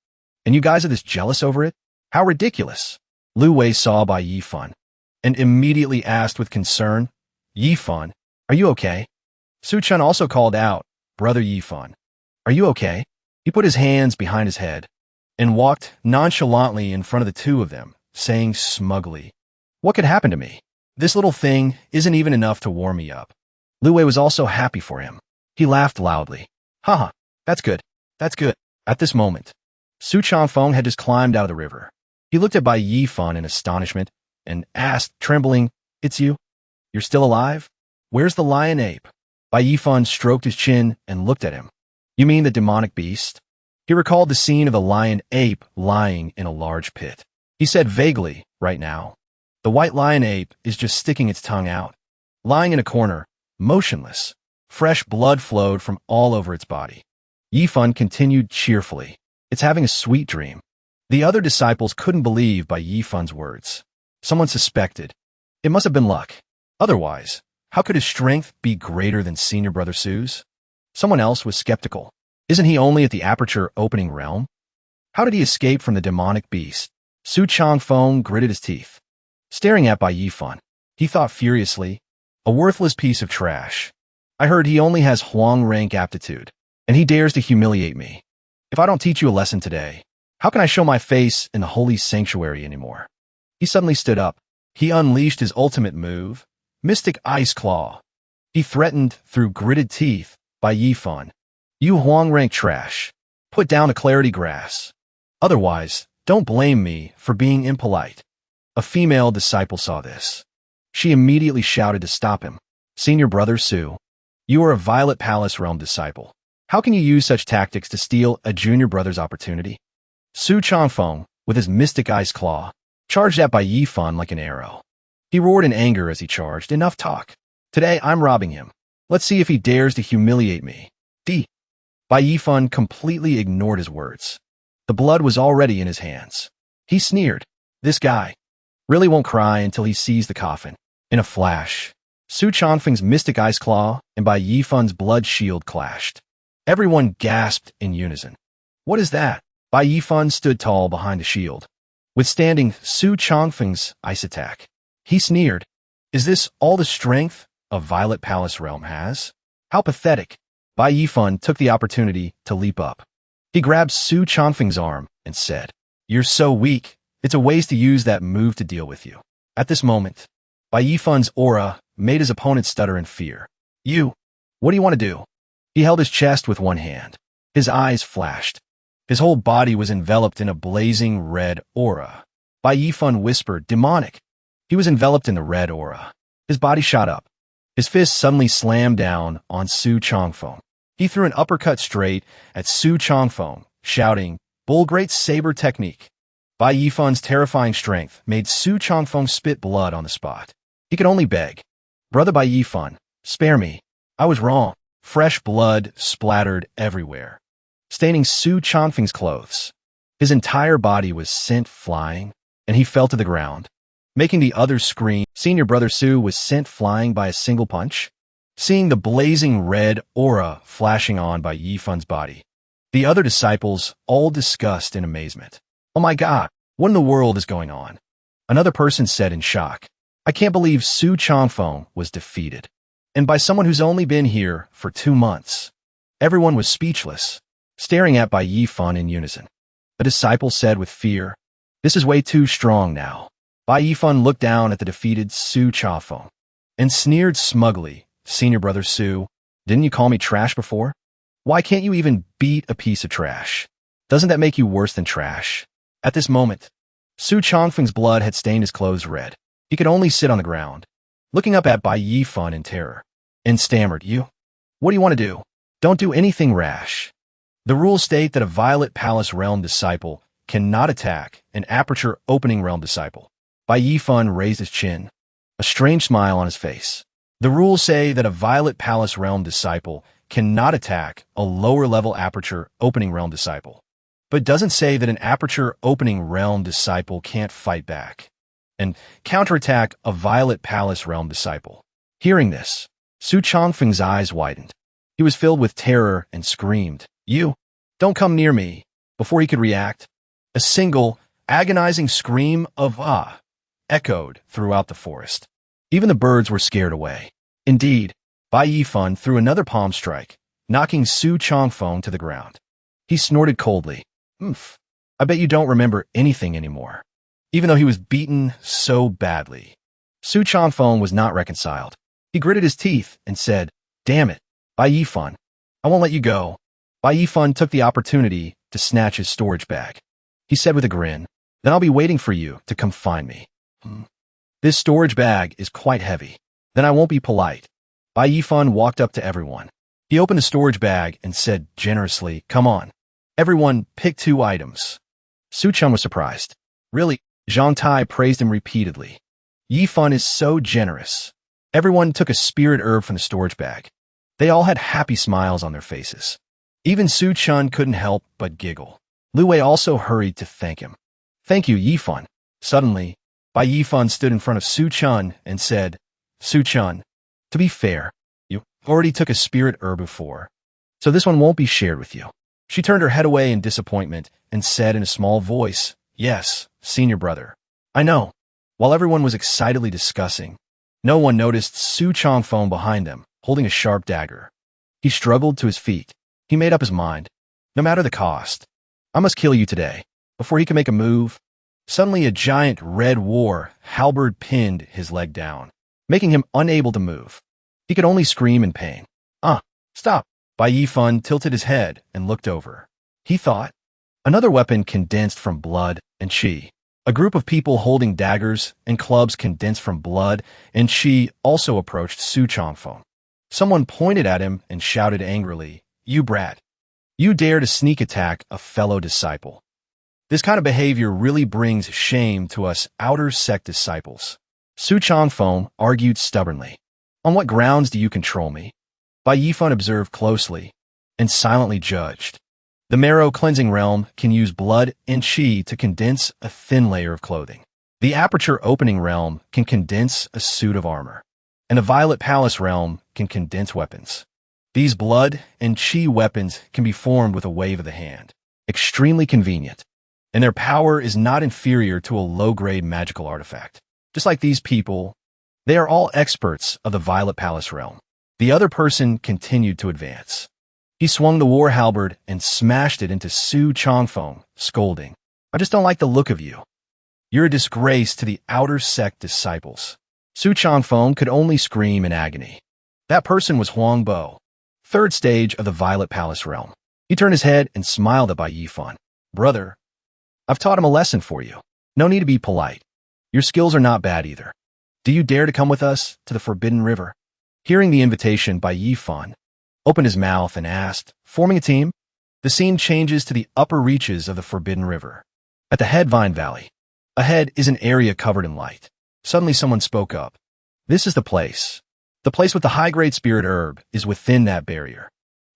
And you guys are this jealous over it? How ridiculous. Lu Wei saw Bai Yifan and immediately asked with concern, Yifan, are you okay? Su Chun also called out, Brother Yifan, are you okay? He put his hands behind his head and walked nonchalantly in front of the two of them, saying smugly, what could happen to me? This little thing isn't even enough to warm me up. Lu Wei was also happy for him. He laughed loudly. Haha, that's good. That's good. At this moment, Su Changfeng had just climbed out of the river. He looked at Bai Yifan in astonishment and asked, trembling, It's you? You're still alive? Where's the lion ape? Bai Yifan stroked his chin and looked at him. You mean the demonic beast? He recalled the scene of the lion ape lying in a large pit. He said vaguely, right now, the white lion ape is just sticking its tongue out, lying in a corner, motionless. Fresh blood flowed from all over its body. Yifun continued cheerfully. It's having a sweet dream. The other disciples couldn't believe by Yifun's words. Someone suspected. It must have been luck. Otherwise, how could his strength be greater than senior brother Su's? Someone else was skeptical. Isn't he only at the aperture opening realm? How did he escape from the demonic beast? Su Changfeng gritted his teeth. Staring at Bai Yifun, he thought furiously, a worthless piece of trash. I heard he only has Huang rank aptitude, and he dares to humiliate me. If I don't teach you a lesson today, how can I show my face in the holy sanctuary anymore? He suddenly stood up. He unleashed his ultimate move, Mystic Ice Claw. He threatened through gritted teeth Bai Yifun. You Huang rank trash. Put down the clarity grass. Otherwise, don't blame me for being impolite. A female disciple saw this. She immediately shouted to stop him. Senior brother Su, you are a Violet Palace Realm disciple. How can you use such tactics to steal a junior brother's opportunity? Su Changfeng, with his Mystic Ice Claw, charged at Bai Yifun like an arrow. He roared in anger as he charged. Enough talk. Today I'm robbing him. Let's see if he dares to humiliate me. Bai Yifun completely ignored his words. The blood was already in his hands. He sneered. This guy really won't cry until he sees the coffin. In a flash, Su Changfeng's Mystic Ice Claw and Bai Yifun's blood shield clashed. Everyone gasped in unison. What is that? Bai Yifun stood tall behind the shield, withstanding Su Changfeng's ice attack. He sneered. Is this all the strength a Violet Palace Realm has? How pathetic. Bai Yifun took the opportunity to leap up. He grabbed Su Changfeng's arm and said, You're so weak. It's a waste to use that move to deal with you. At this moment, Bai Yifun's aura made his opponent stutter in fear. You, what do you want to do? He held his chest with one hand. His eyes flashed. His whole body was enveloped in a blazing red aura. Bai Yifun whispered, Demonic. He was enveloped in the red aura. His body shot up. His fist suddenly slammed down on Su Changfeng. He threw an uppercut straight at Su Changfeng, shouting, Bull Great Saber Technique. Bai Yifun's terrifying strength made Su Changfeng spit blood on the spot. He could only beg, Brother Bai Yifun, spare me. I was wrong. Fresh blood splattered everywhere, staining Su Changfeng's clothes. His entire body was sent flying, and he fell to the ground, making the others scream. Senior brother Su was sent flying by a single punch. Seeing the blazing red aura flashing on Bai Yifun's body, the other disciples all discussed in amazement. Oh my God, what in the world is going on? Another person said in shock. I can't believe Su Changfeng was defeated. And by someone who's only been here for 2 months. Everyone was speechless, staring at Bai Yifun in unison. A disciple said with fear, This is way too strong now. Bai Yifun looked down at the defeated Su Changfeng and sneered smugly. Senior brother Su, didn't you call me trash before? Why can't you even beat a piece of trash? Doesn't that make you worse than trash? At this moment, Su Changfeng's blood had stained his clothes red. He could only sit on the ground, looking up at Bai Yifun in terror, and stammered, You? What do you want to do? Don't do anything rash. The rules state that a Violet Palace Realm disciple cannot attack an Aperture Opening Realm disciple. Bai Yifun raised his chin, a strange smile on his face. The rules say that a Violet Palace Realm disciple cannot attack a lower-level Aperture Opening Realm disciple, but doesn't say that an Aperture Opening Realm disciple can't fight back and counterattack a Violet Palace Realm disciple. Hearing this, Su Changfeng's eyes widened. He was filled with terror and screamed, You! Don't come near me! Before he could react, a single, agonizing scream of ah echoed throughout the forest. Even the birds were scared away. Indeed, Bai Yifun threw another palm strike, knocking Su Changfeng to the ground. He snorted coldly. Oomph. I bet you don't remember anything anymore. Even though he was beaten so badly. Su Changfeng was not reconciled. He gritted his teeth and said, Damn it, Bai Yifun. I won't let you go. Bai Yifun took the opportunity to snatch his storage bag. He said with a grin, Then I'll be waiting for you to come find me. This storage bag is quite heavy. Then I won't be polite. Bai Yifun walked up to everyone. He opened the storage bag and said generously, Come on. Everyone, pick 2 items. Su Chun was surprised. Really? Zhang Tai praised him repeatedly. Yifun is so generous. Everyone took a spirit herb from the storage bag. They all had happy smiles on their faces. Even Su Chun couldn't help but giggle. Lu Wei also hurried to thank him. "Thank you, Yifan." Suddenly, Bai Yifan stood in front of Su Chun and said, "Su Chun, to be fair, you already took a spirit herb before, so this one won't be shared with you." She turned her head away in disappointment and said in a small voice, "Yes, senior brother. I know." While everyone was excitedly discussing, no one noticed Su Chongfeng behind them, holding a sharp dagger. He struggled to his feet. He made up his mind. No matter the cost, I must kill you today. Before he could make a move, suddenly a giant red war halberd pinned his leg down, making him unable to move. He could only scream in pain. Stop." Bai Yifan tilted his head and looked over. He thought, another weapon condensed from blood and qi. A group of people holding daggers and clubs condensed from blood and qi also approached Su Chongfeng. Someone pointed at him and shouted angrily, "You brat! You dare to sneak attack a fellow disciple. This kind of behavior really brings shame to us outer sect disciples." Su Chongfeng argued stubbornly. "On what grounds do you control me?" Bai Yifan observed closely and silently judged. The marrow cleansing realm can use blood and qi to condense a thin layer of clothing. The aperture opening realm can condense a suit of armor. And the violet palace realm can condense weapons. These blood and qi weapons can be formed with a wave of the hand. Extremely convenient. And their power is not inferior to a low-grade magical artifact. Just like these people, they are all experts of the violet palace realm. The other person continued to advance. He swung the war halberd and smashed it into Su Chongfeng, scolding, "I just don't like the look of you. You're a disgrace to the outer sect disciples." Su Chongfeng could only scream in agony. That person was Huang Bo, third stage of the Violet Palace realm. He turned his head and smiled at Bai Yifan. "Brother, I've taught him a lesson for you. No need to be polite. Your skills are not bad either. Do you dare to come with us to the Forbidden River?" Hearing the invitation, Bai Yifan opened his mouth and asked, "Forming a team?" The scene changes to the upper reaches of the Forbidden River. At the head Vine Valley, ahead is an area covered in light. Suddenly someone spoke up. "This is the place. The place with the high-grade spirit herb is within that barrier.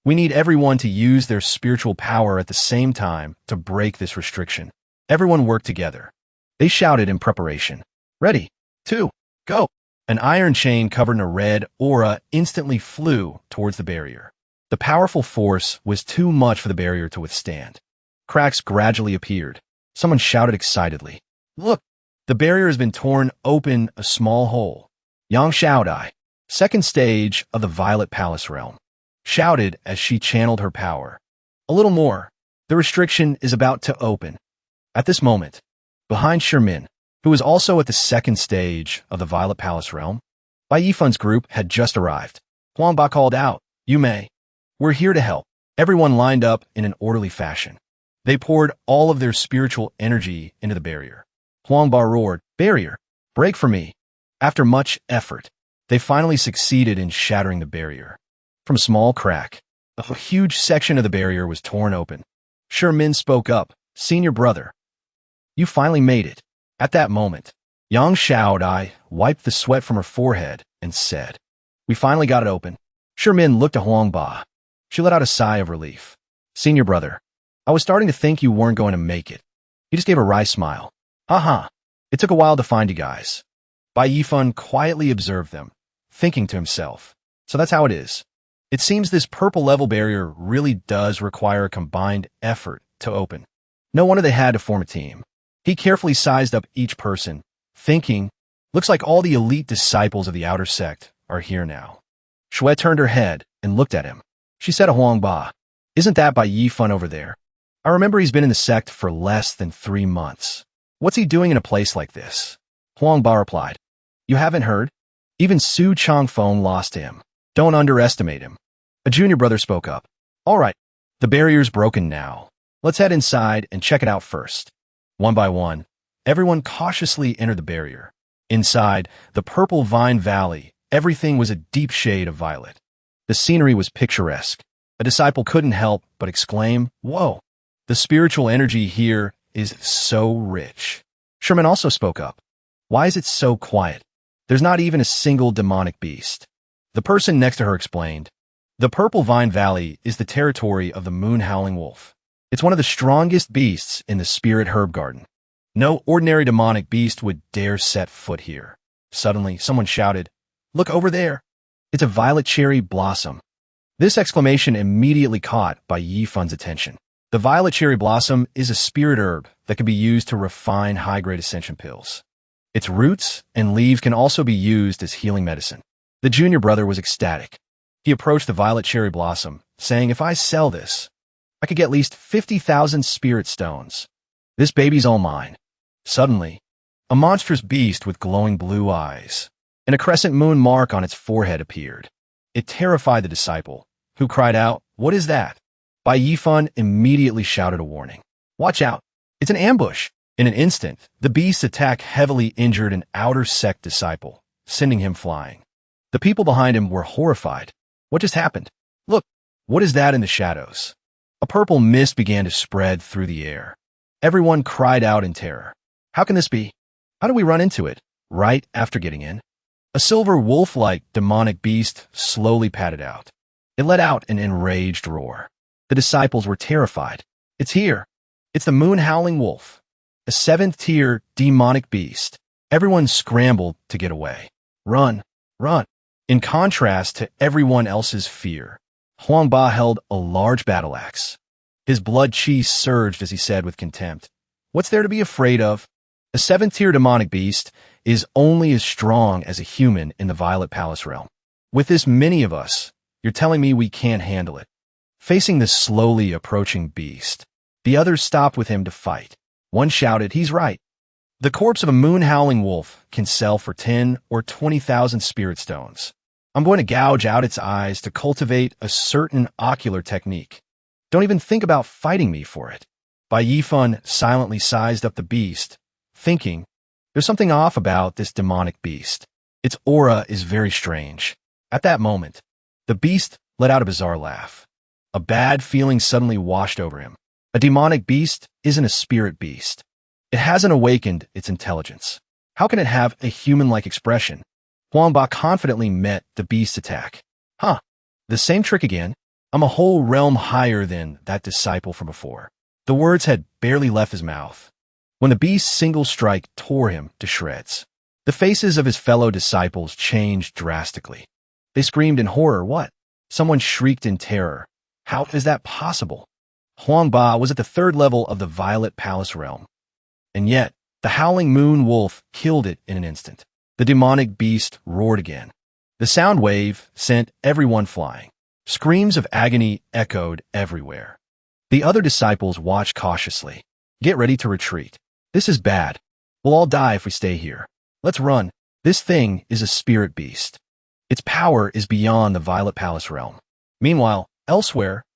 We need everyone to use their spiritual power at the same time to break this restriction." Everyone worked together. They shouted in preparation. "Ready, 2, go!" An iron chain covered in a red aura instantly flew towards the barrier. The powerful force was too much for the barrier to withstand. Cracks gradually appeared. Someone shouted excitedly, "Look! The barrier has been torn open a small hole." Yang Xiaodai, second stage of the Violet Palace realm, shouted as she channeled her power. "A little more. The restriction is about to open." At this moment, behind Shermin, who was also at the second stage of the Violet Palace realm, Bai Yifan's group had just arrived. Huang Ba called out, "You may. We're here to help." Everyone lined up in an orderly fashion. They poured all of their spiritual energy into the barrier. Huang Ba roared, "Barrier, break for me." After much effort, they finally succeeded in shattering the barrier. From a small crack, a huge section of the barrier was torn open. Shermin spoke up, "Senior brother, you finally made it." At that moment, Yang Xiaodai wiped the sweat from her forehead and said, "We finally got it open." Shermin looked at Huang Ba. She let out a sigh of relief. "Senior brother, I was starting to think you weren't going to make it." He just gave a wry smile. It took a while to find you guys." Bai Yifan quietly observed them, thinking to himself, "So that's how it is. It seems this purple level barrier really does require a combined effort to open. No wonder they had to form a team." He carefully sized up each person, thinking, "Looks like all the elite disciples of the outer sect are here now." Shui turned her head and looked at him. She said to Huang Ba, "Isn't that Bai Yifan over there? I remember he's been in the sect for less than 3 months. What's he doing in a place like this?" Huang Ba replied, "You haven't heard? Even Su Chongfeng lost to him. Don't underestimate him." A junior brother spoke up. "All right, the barrier's broken now. Let's head inside and check it out first." One by one, everyone cautiously entered the barrier. Inside the purple vine valley, everything was a deep shade of violet. The scenery was picturesque. A disciple couldn't help but exclaim, "Whoa! The spiritual energy here is so rich." Sherman also spoke up. "Why is it so quiet? There's not even a single demonic beast." The person next to her explained, The Purple Vine Valley is the territory of the moon-howling wolf. It's one of the strongest beasts in the spirit herb garden. No ordinary demonic beast would dare set foot here. Suddenly, someone shouted, "Look over there! It's a violet cherry blossom." This exclamation immediately caught Bai Yifun's attention. The violet cherry blossom is a spirit herb that can be used to refine high-grade ascension pills. Its roots and leaves can also be used as healing medicine. The junior brother was ecstatic. He approached the violet cherry blossom, saying, "If I sell this, I could get at least 50,000 spirit stones. This baby's all mine." Suddenly, a monstrous beast with glowing blue eyes and a crescent moon mark on its forehead appeared. It terrified the disciple, who cried out, "What is that?" Bai Yifun immediately shouted a warning. "Watch out! It's an ambush!" In an instant, the beast's attack heavily injured an outer sect disciple, sending him flying. The people behind him were horrified. What just happened? Look, what is that in the shadows? A purple mist began to spread through the air. Everyone cried out in terror. How can this be? How do we run into it? Right after getting in, a silver wolf-like demonic beast slowly padded out. It let out an enraged roar. The disciples were terrified. It's here. It's the moon-howling wolf, a 7th-tier demonic beast. Everyone scrambled to get away. Run, run. In contrast to everyone else's fear, Huangba held a large battle axe. His blood chi surged as he said with contempt, "What's there to be afraid of? A 7th-tier demonic beast is only as strong as a human in the Violet Palace realm. With this many of us, you're telling me we can't handle it." Facing the slowly approaching beast, the others stopped with him to fight. One shouted, "He's right. The corpse of a moon-howling wolf can sell for 10 or 20,000 spirit stones. I'm going to gouge out its eyes to cultivate a certain ocular technique. Don't even think about fighting me for it." Bai Yifun silently sized up the beast, thinking, there's something off about this demonic beast. Its aura is very strange. At that moment, the beast let out a bizarre laugh. A bad feeling suddenly washed over him. A demonic beast isn't a spirit beast. It hasn't awakened its intelligence. How can it have a human-like expression? Huangba confidently met the beast's attack. "Huh, the same trick again. I'm a whole realm higher than that disciple from before." The words had barely left his mouth when the beast's single strike tore him to shreds. The faces of his fellow disciples changed drastically. They screamed in horror. "What?" Someone shrieked in terror. "How is that possible?" Huangba was at the 3rd level of the Violet Palace realm. And yet, the howling moon wolf killed it in an instant. The demonic beast roared again. The sound wave sent everyone flying. Screams of agony echoed everywhere. The other disciples watched cautiously. "Get ready to retreat. This is bad. We'll all die if we stay here. Let's run. This thing is a spirit beast. Its power is beyond the Violet Palace realm." Meanwhile, elsewhere,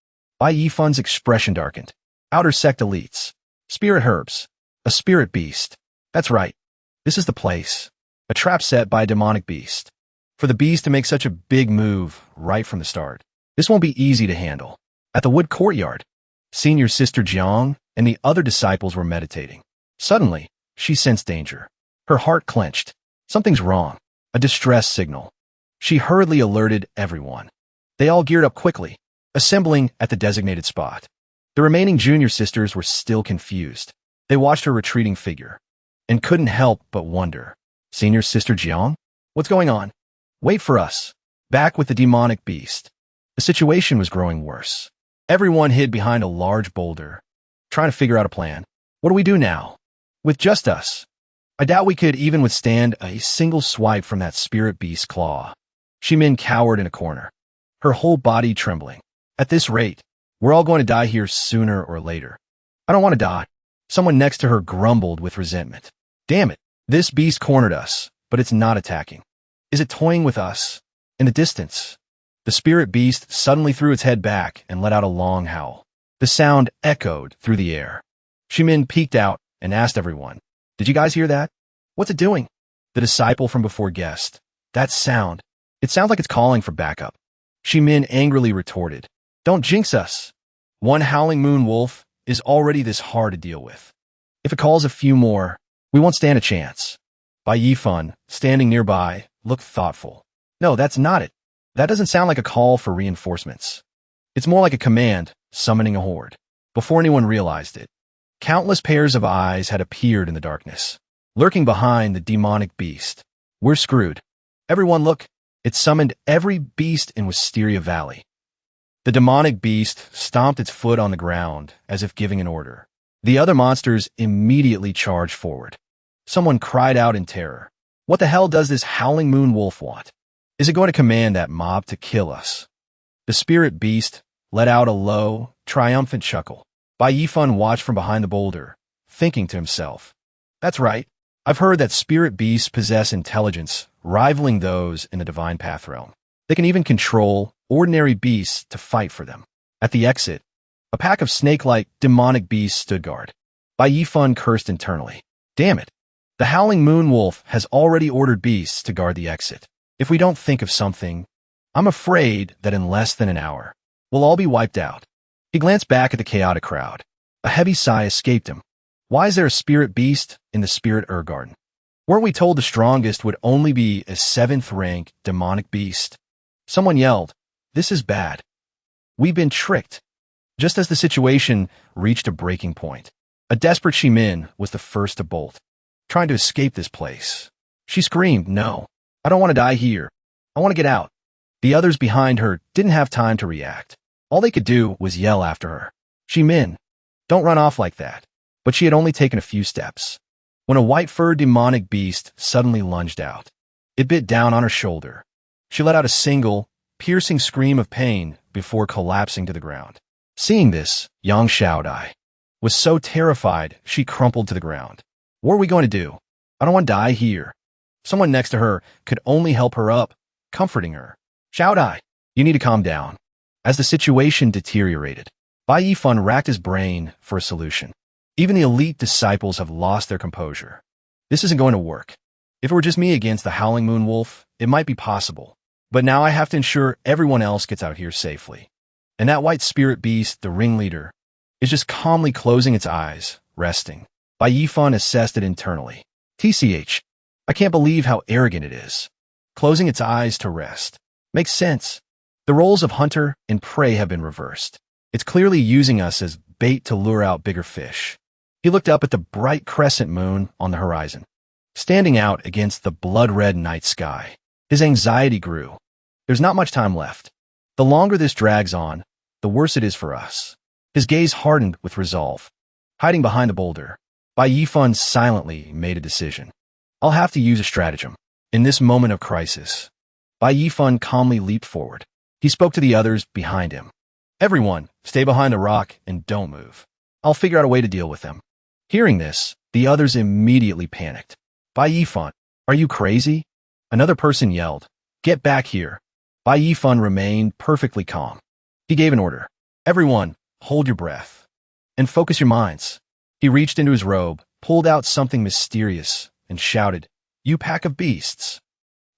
Bai Yifun's expression darkened. Outer sect elites. Spirit herbs. A spirit beast. That's right. This is the place. A trap set by a demonic beast. For the beast to make such a big move right from the start. This won't be easy to handle. At the wood courtyard, senior sister Jiang and the other disciples were meditating. Suddenly, she sensed danger. Her heart clenched. Something's wrong. A distress signal. She hurriedly alerted everyone. They all geared up quickly, assembling at the designated spot. The remaining junior sisters were still confused. They watched her retreating figure and couldn't help but wonder. "Senior sister Jiang? What's going on?" "Wait for us." Back with the demonic beast. The situation was growing worse. Everyone hid behind a large boulder, trying to figure out a plan. What do we do now? With just us, I doubt we could even withstand a single swipe from that spirit beast's claw. Shimin cowered in a corner, her whole body trembling. "At this rate, we're all going to die here sooner or later." "I don't want to die." Someone next to her grumbled with resentment. "Damn it. This beast cornered us, but it's not attacking. Is it toying with us?" In the distance, the spirit beast suddenly threw its head back and let out a long howl. The sound echoed through the air. Shimin peeked out and asked everyone, "Did you guys hear that? What's it doing?" The disciple from before guessed. "That sound. It sounds like it's calling for backup." Shimin angrily retorted, "Don't jinx us. One howling moon wolf is already this hard to deal with. If it calls a few more, we won't stand a chance." Bai Yifun, standing nearby, looked thoughtful. "No, that's not it. That doesn't sound like a call for reinforcements. It's more like a command, summoning a horde. Before anyone realized it, countless pairs of eyes had appeared in the darkness, lurking behind the demonic beast. We're screwed. Everyone look. It summoned every beast in Wisteria Valley. The demonic beast stomped its foot on the ground as if giving an order. The other monsters immediately charged forward. Someone cried out in terror. What the hell does this howling moon wolf want? Is it going to command that mob to kill us? The spirit beast let out a low, triumphant chuckle. Bai Yifan watched from behind the boulder, thinking to himself, "That's right. I've heard that spirit beasts possess intelligence rivaling those in the divine path realm. They can even control ordinary beasts to fight for them." At the exit, a pack of snake-like demonic beasts stood guard. Bai Yifan cursed internally. Damn it. The howling moon wolf has already ordered beasts to guard the exit. If we don't think of something, I'm afraid that in less than an hour, we'll all be wiped out. He glanced back at the chaotic crowd. A heavy sigh escaped him. Why is there a spirit beast in the spirit Garden? Weren't we told the strongest would only be a 7th-rank demonic beast? Someone yelled, "This is bad. We've been tricked." Just as the situation reached a breaking point, a desperate Shimin was the first to bolt, trying to escape this place. She screamed, "No, I don't want to die here. I want to get out." The others behind her didn't have time to react. All they could do was yell after her, "Shimin, don't run off like that." But she had only taken a few steps when a white-furred demonic beast suddenly lunged out. It bit down on her shoulder. She let out a single, piercing scream of pain before collapsing to the ground. Seeing this, Yang Shaodai was so terrified she crumpled to the ground. What are we going to do? I don't want to die here. Someone next to her could only help her up, comforting her. "Shaodai, you need to calm down." As the situation deteriorated, Bai Yifan racked his brain for a solution. Even the elite disciples have lost their composure. This isn't going to work. If it were just me against the howling moon wolf, it might be possible. But now I have to ensure everyone else gets out here safely. And that white spirit beast, the ringleader, is just calmly closing its eyes, resting. Bai Yifan assessed it internally. TCH, I can't believe how arrogant it is. Closing its eyes to rest. Makes sense. The roles of hunter and prey have been reversed. It's clearly using us as bait to lure out bigger fish. He looked up at the bright crescent moon on the horizon, standing out against the blood-red night sky. His anxiety grew. There's not much time left. The longer this drags on, the worse it is for us. His gaze hardened with resolve. Hiding behind the boulder, Bai Yifan silently made a decision. I'll have to use a stratagem. In this moment of crisis, Bai Yifan calmly leaped forward. He spoke to the others behind him. "Everyone, stay behind the rock and don't move. I'll figure out a way to deal with them." Hearing this, the others immediately panicked. "Bai Yifan, are you crazy?" Another person yelled, "Get back here." Bai Yifan remained perfectly calm. He gave an order. "Everyone, hold your breath and focus your minds." He reached into his robe, pulled out something mysterious, and shouted, "You pack of beasts,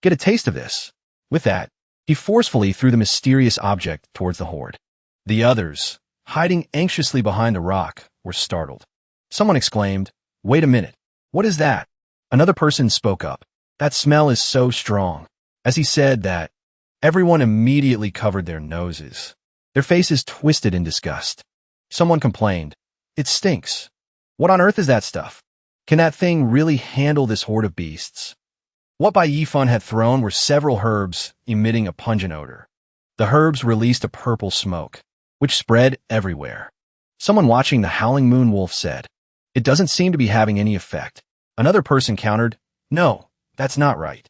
get a taste of this." With that, he forcefully threw the mysterious object towards the horde. The others, hiding anxiously behind a rock, were startled. Someone exclaimed, "Wait a minute. What is that?" Another person spoke up. "That smell is so strong." As he said that, everyone immediately covered their noses, their faces twisted in disgust. Someone complained, "It stinks. What on earth is that stuff? Can that thing really handle this horde of beasts?" What Bai Yifan had thrown were several herbs emitting a pungent odor. The herbs released a purple smoke, which spread everywhere. Someone watching the howling moon wolf said, "It doesn't seem to be having any effect." Another person countered, "No, that's not right.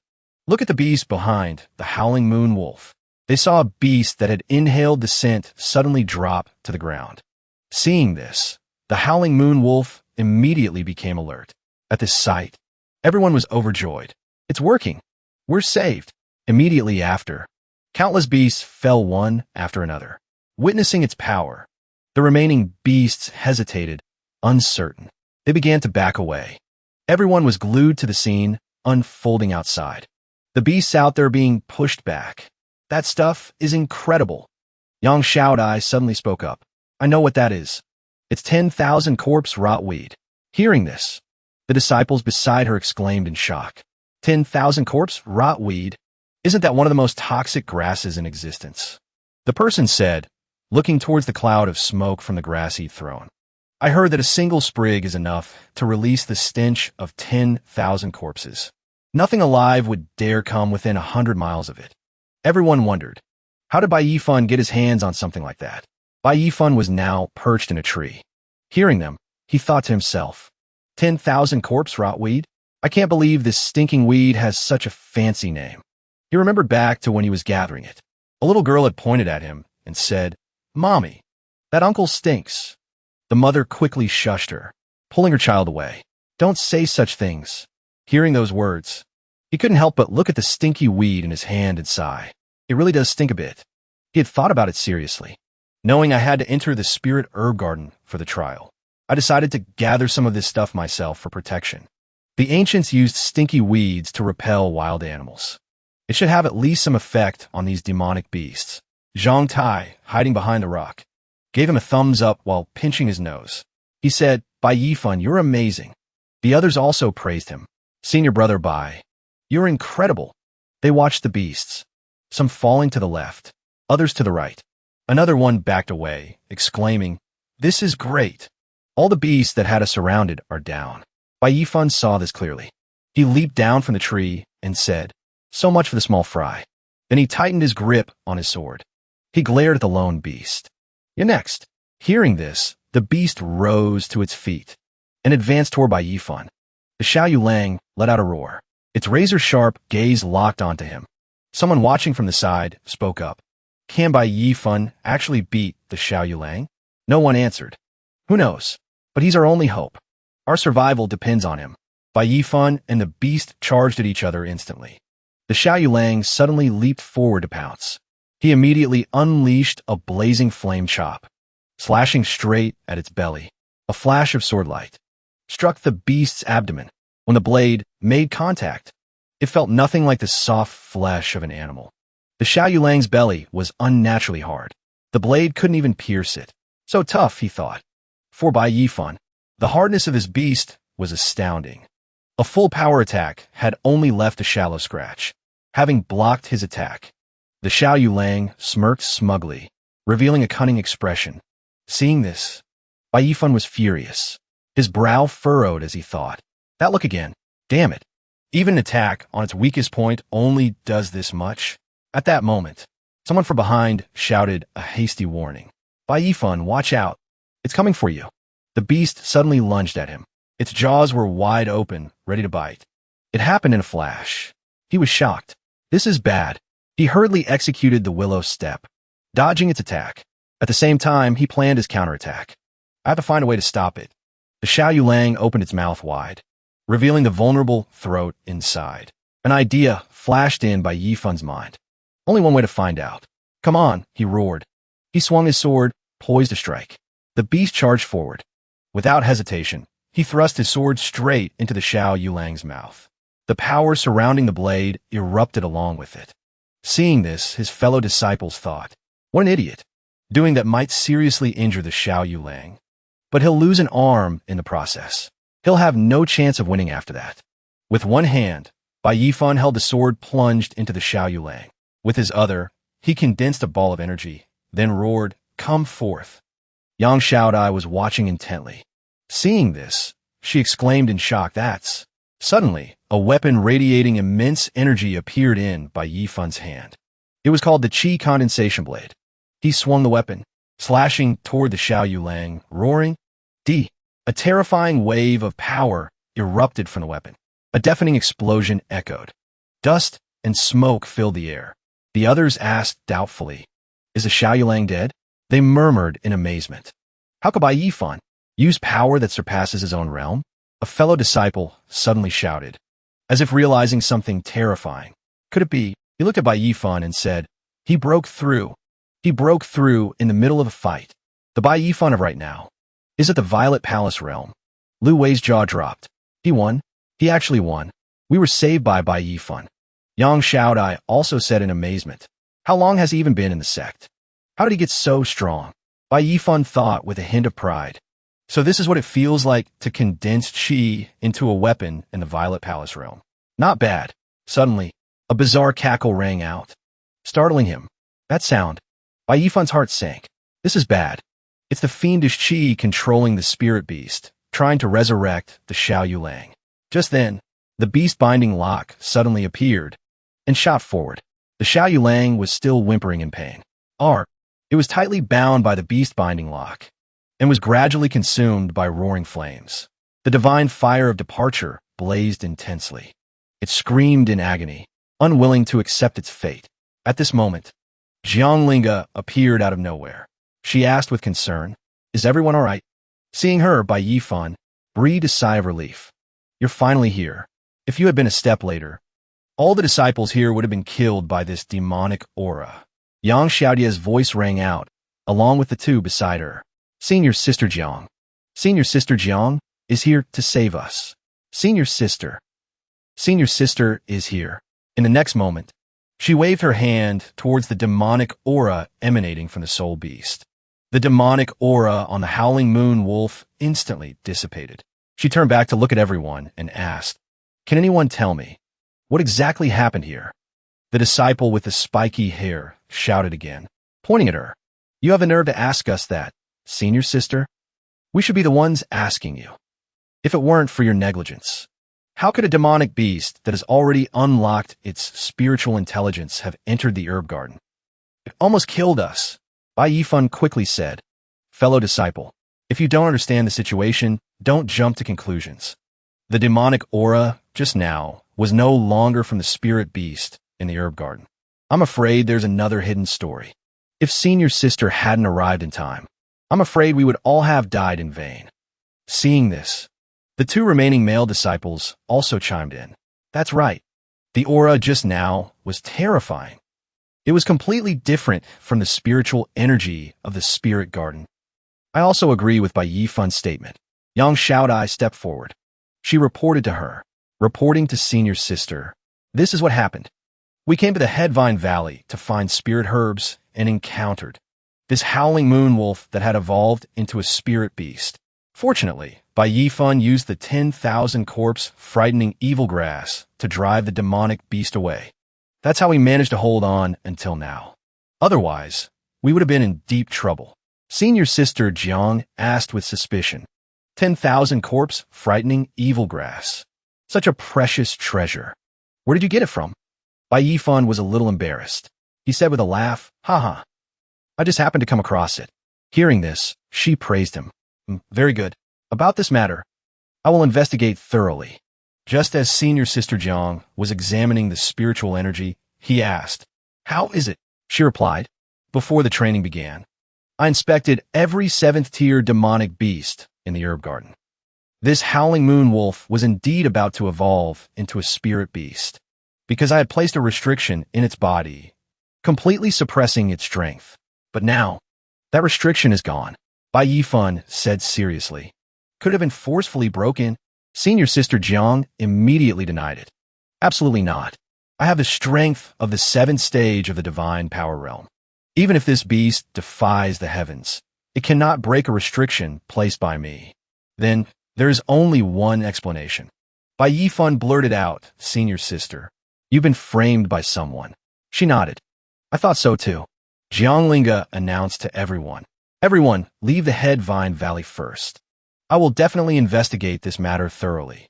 Look at the beast behind the howling moon wolf." They saw a beast that had inhaled the scent suddenly drop to the ground. Seeing this, the howling moon wolf immediately became alert. At this sight, everyone was overjoyed. "It's working. We're saved." Immediately after, countless beasts fell one after another. Witnessing its power, the remaining beasts hesitated, uncertain. They began to back away. Everyone was glued to the scene unfolding outside. The beasts out there being pushed back. "That stuff is incredible." Yang Shaodai suddenly spoke up. "I know what that is. It's 10,000 corpse rot weed." Hearing this, the disciples beside her exclaimed in shock. 10,000 corpse rot weed? Isn't that one of the most toxic grasses in existence? The person said, looking towards the cloud of smoke from the grass he'd thrown. I heard that a single sprig is enough to release the stench of 10,000 corpses. Nothing alive would dare come within 100 miles of it. Everyone wondered, how did Bai Yifan get his hands on something like that? Bai Yifan was now perched in a tree. Hearing them, he thought to himself, 10,000 corpse rotweed? I can't believe this stinking weed has such a fancy name. He remembered back to when he was gathering it. A little girl had pointed at him and said, Mommy, that uncle stinks. The mother quickly shushed her, pulling her child away. Don't say such things. Hearing those words, he couldn't help but look at the stinky weed in his hand and sigh. It really does stink a bit. He had thought about it seriously. Knowing I had to enter the spirit herb garden for the trial, I decided to gather some of this stuff myself for protection. The ancients used stinky weeds to repel wild animals. It should have at least some effect on these demonic beasts. Zhang Tai, hiding behind the rock, gave him a thumbs up while pinching his nose. He said, Bai Yifan, you're amazing. The others also praised him. Senior brother Bai, you're incredible. They watched the beasts, some falling to the left, others to the right. Another one backed away, exclaiming, This is great. All the beasts that had us surrounded are down. Bai Yifan saw this clearly. He leaped down from the tree and said, So much for the small fry. Then he tightened his grip on his sword. He glared at the lone beast. You're next. Hearing this, the beast rose to its feet and advanced toward Bai Yifan. The Xiaoyu Lang let out a roar. Its razor-sharp gaze locked onto him. Someone watching from the side spoke up. Can Bai Yifan actually beat the Xiaoyu Lang? No one answered. Who knows? But he's our only hope. Our survival depends on him. Bai Yifan and the beast charged at each other instantly. The Xiaoyu Lang suddenly leaped forward to pounce. He immediately unleashed a blazing flame chop, slashing straight at its belly. A flash of sword light struck the beast's abdomen. When the blade made contact, it felt nothing like the soft flesh of an animal. The Xiaoyu Lang's belly was unnaturally hard. The blade couldn't even pierce it. So tough, he thought. For Bai Yifan, the hardness of this beast was astounding. A full power attack had only left a shallow scratch, having blocked his attack. The Xiaoyu Lang smirked smugly, revealing a cunning expression. Seeing this, Bai Yifan was furious. His brow furrowed as he thought, that look again. Damn it. Even an attack on its weakest point only does this much. At that moment, someone from behind shouted a hasty warning. Bai Yifan, watch out. It's coming for you. The beast suddenly lunged at him. Its jaws were wide open, ready to bite. It happened in a flash. He was shocked. This is bad. He hurriedly executed the willow step, dodging its attack. At the same time, he planned his counterattack. I have to find a way to stop it. The Xiaoyu Lang opened its mouth wide, revealing the vulnerable throat inside. An idea flashed in Bai Yifan's mind. Only one way to find out. Come on, he roared. He swung his sword, poised to strike. The beast charged forward. Without hesitation, he thrust his sword straight into the Xiaoyu Lang's mouth. The power surrounding the blade erupted along with it. Seeing this, his fellow disciples thought, what an idiot. Doing that might seriously injure the Xiaoyu Lang. But he'll lose an arm in the process. He'll have no chance of winning after that. With one hand, Bai Yifan held the sword plunged into the Xiaoyu Lang. With his other, he condensed a ball of energy, then roared, Come forth. Yang Xiaodai was watching intently. Seeing this, she exclaimed in shock, That's... Suddenly, a weapon radiating immense energy appeared in Bai Yifan's hand. It was called the Qi Condensation Blade. He swung the weapon, slashing toward the Xiaoyu Lang, roaring, D. A terrifying wave of power erupted from the weapon. A deafening explosion echoed. Dust and smoke filled the air. The others asked doubtfully, Is the Xiaoyu Lang dead? They murmured in amazement. How could Bai Yifan use power that surpasses his own realm? A fellow disciple suddenly shouted, as if realizing something terrifying. Could it be? He looked at Bai Yifan and said, He broke through. He broke through in the middle of a fight. The Bai Yifan of right now is at the Violet Palace realm. Lu Wei's jaw dropped. He won. He actually won. We were saved by Bai Yifan. Yang Xiaodai also said in amazement. How long has he even been in the sect? How did he get so strong? Bai Yifan thought with a hint of pride. So this is what it feels like to condense Qi into a weapon in the Violet Palace realm. Not bad. Suddenly, A bizarre cackle rang out, startling him. That sound. Bai Yifan's heart sank. This is bad. It's the fiendish qi controlling the spirit beast, trying to resurrect the Xiao Yulang. Just then, the beast-binding lock suddenly appeared and shot forward. The Xiao Yulang was still whimpering in pain. It was tightly bound by the beast-binding lock and was gradually consumed by roaring flames. The divine fire of departure blazed intensely. It screamed in agony, unwilling to accept its fate. At this moment, Jianglinga appeared out of nowhere. She asked with concern, "Is everyone all right?" Seeing her, Bai Yifan breathed a sigh of relief. "You're finally here. If you had been a step later, all the disciples here would have been killed by this demonic aura." Yang Xiaodia's voice rang out, along with the two beside her. "Senior Sister Jiang. Senior Sister Jiang is here to save us. Senior Sister is here." In the next moment, she waved her hand towards the demonic aura emanating from the soul beast. The demonic aura on the howling moon wolf instantly dissipated. She turned back to look at everyone and asked, "Can anyone tell me what exactly happened here?" The disciple with the spiky hair shouted again, pointing at her. "You have the nerve to ask us that, Senior Sister? We should be the ones asking you. If it weren't for your negligence, how could a demonic beast that has already unlocked its spiritual intelligence have entered the herb garden? It almost killed us." Bai Yifan quickly said, "Fellow disciple, if you don't understand the situation, don't jump to conclusions. The demonic aura, just now, was no longer from the spirit beast in the herb garden. I'm afraid there's another hidden story. If Senior Sister hadn't arrived in time, I'm afraid we would all have died in vain." Seeing this, the two remaining male disciples also chimed in. That's right. The aura just now was terrifying. It was completely different from the spiritual energy of the spirit garden. I also agree with Bai Yifan's statement. Yang Xiaodai stepped forward. She reported to her, reporting to Senior Sister. "This is what happened. We came to the Headvine Valley to find spirit herbs and encountered this howling moon wolf that had evolved into a spirit beast. Fortunately, Bai Yifan used the 10,000 corpse frightening evil grass to drive the demonic beast away. That's how we managed to hold on until now. Otherwise, we would have been in deep trouble." Senior Sister Jiang asked with suspicion. 10,000 corpse frightening evil grass. Such a precious treasure. Where did you get it from? Bai Yifan was a little embarrassed. He said with a laugh, "Haha. I just happened to come across it." Hearing this, she praised him. Very good. About this matter, I will investigate thoroughly." Just as Senior Sister Jiang was examining the spiritual energy, he asked, "How is it?" She replied, "Before the training began, I inspected every 7th-tier demonic beast in the herb garden. This howling moon wolf was indeed about to evolve into a spirit beast, because I had placed a restriction in its body, completely suppressing its strength. But now, that restriction is gone." Bai Yifan said seriously. "Could it have been forcefully broken?" Senior Sister Jiang immediately denied it. "Absolutely not. I have the strength of the 7th stage of the divine power realm. Even if this beast defies the heavens, it cannot break a restriction placed by me. Then there is only one explanation." Bai Yifan blurted out, "Senior Sister, you've been framed by someone." She nodded. "I thought so too." Jianglinga announced to everyone, "Everyone, leave the Headvine Valley first. I will definitely investigate this matter thoroughly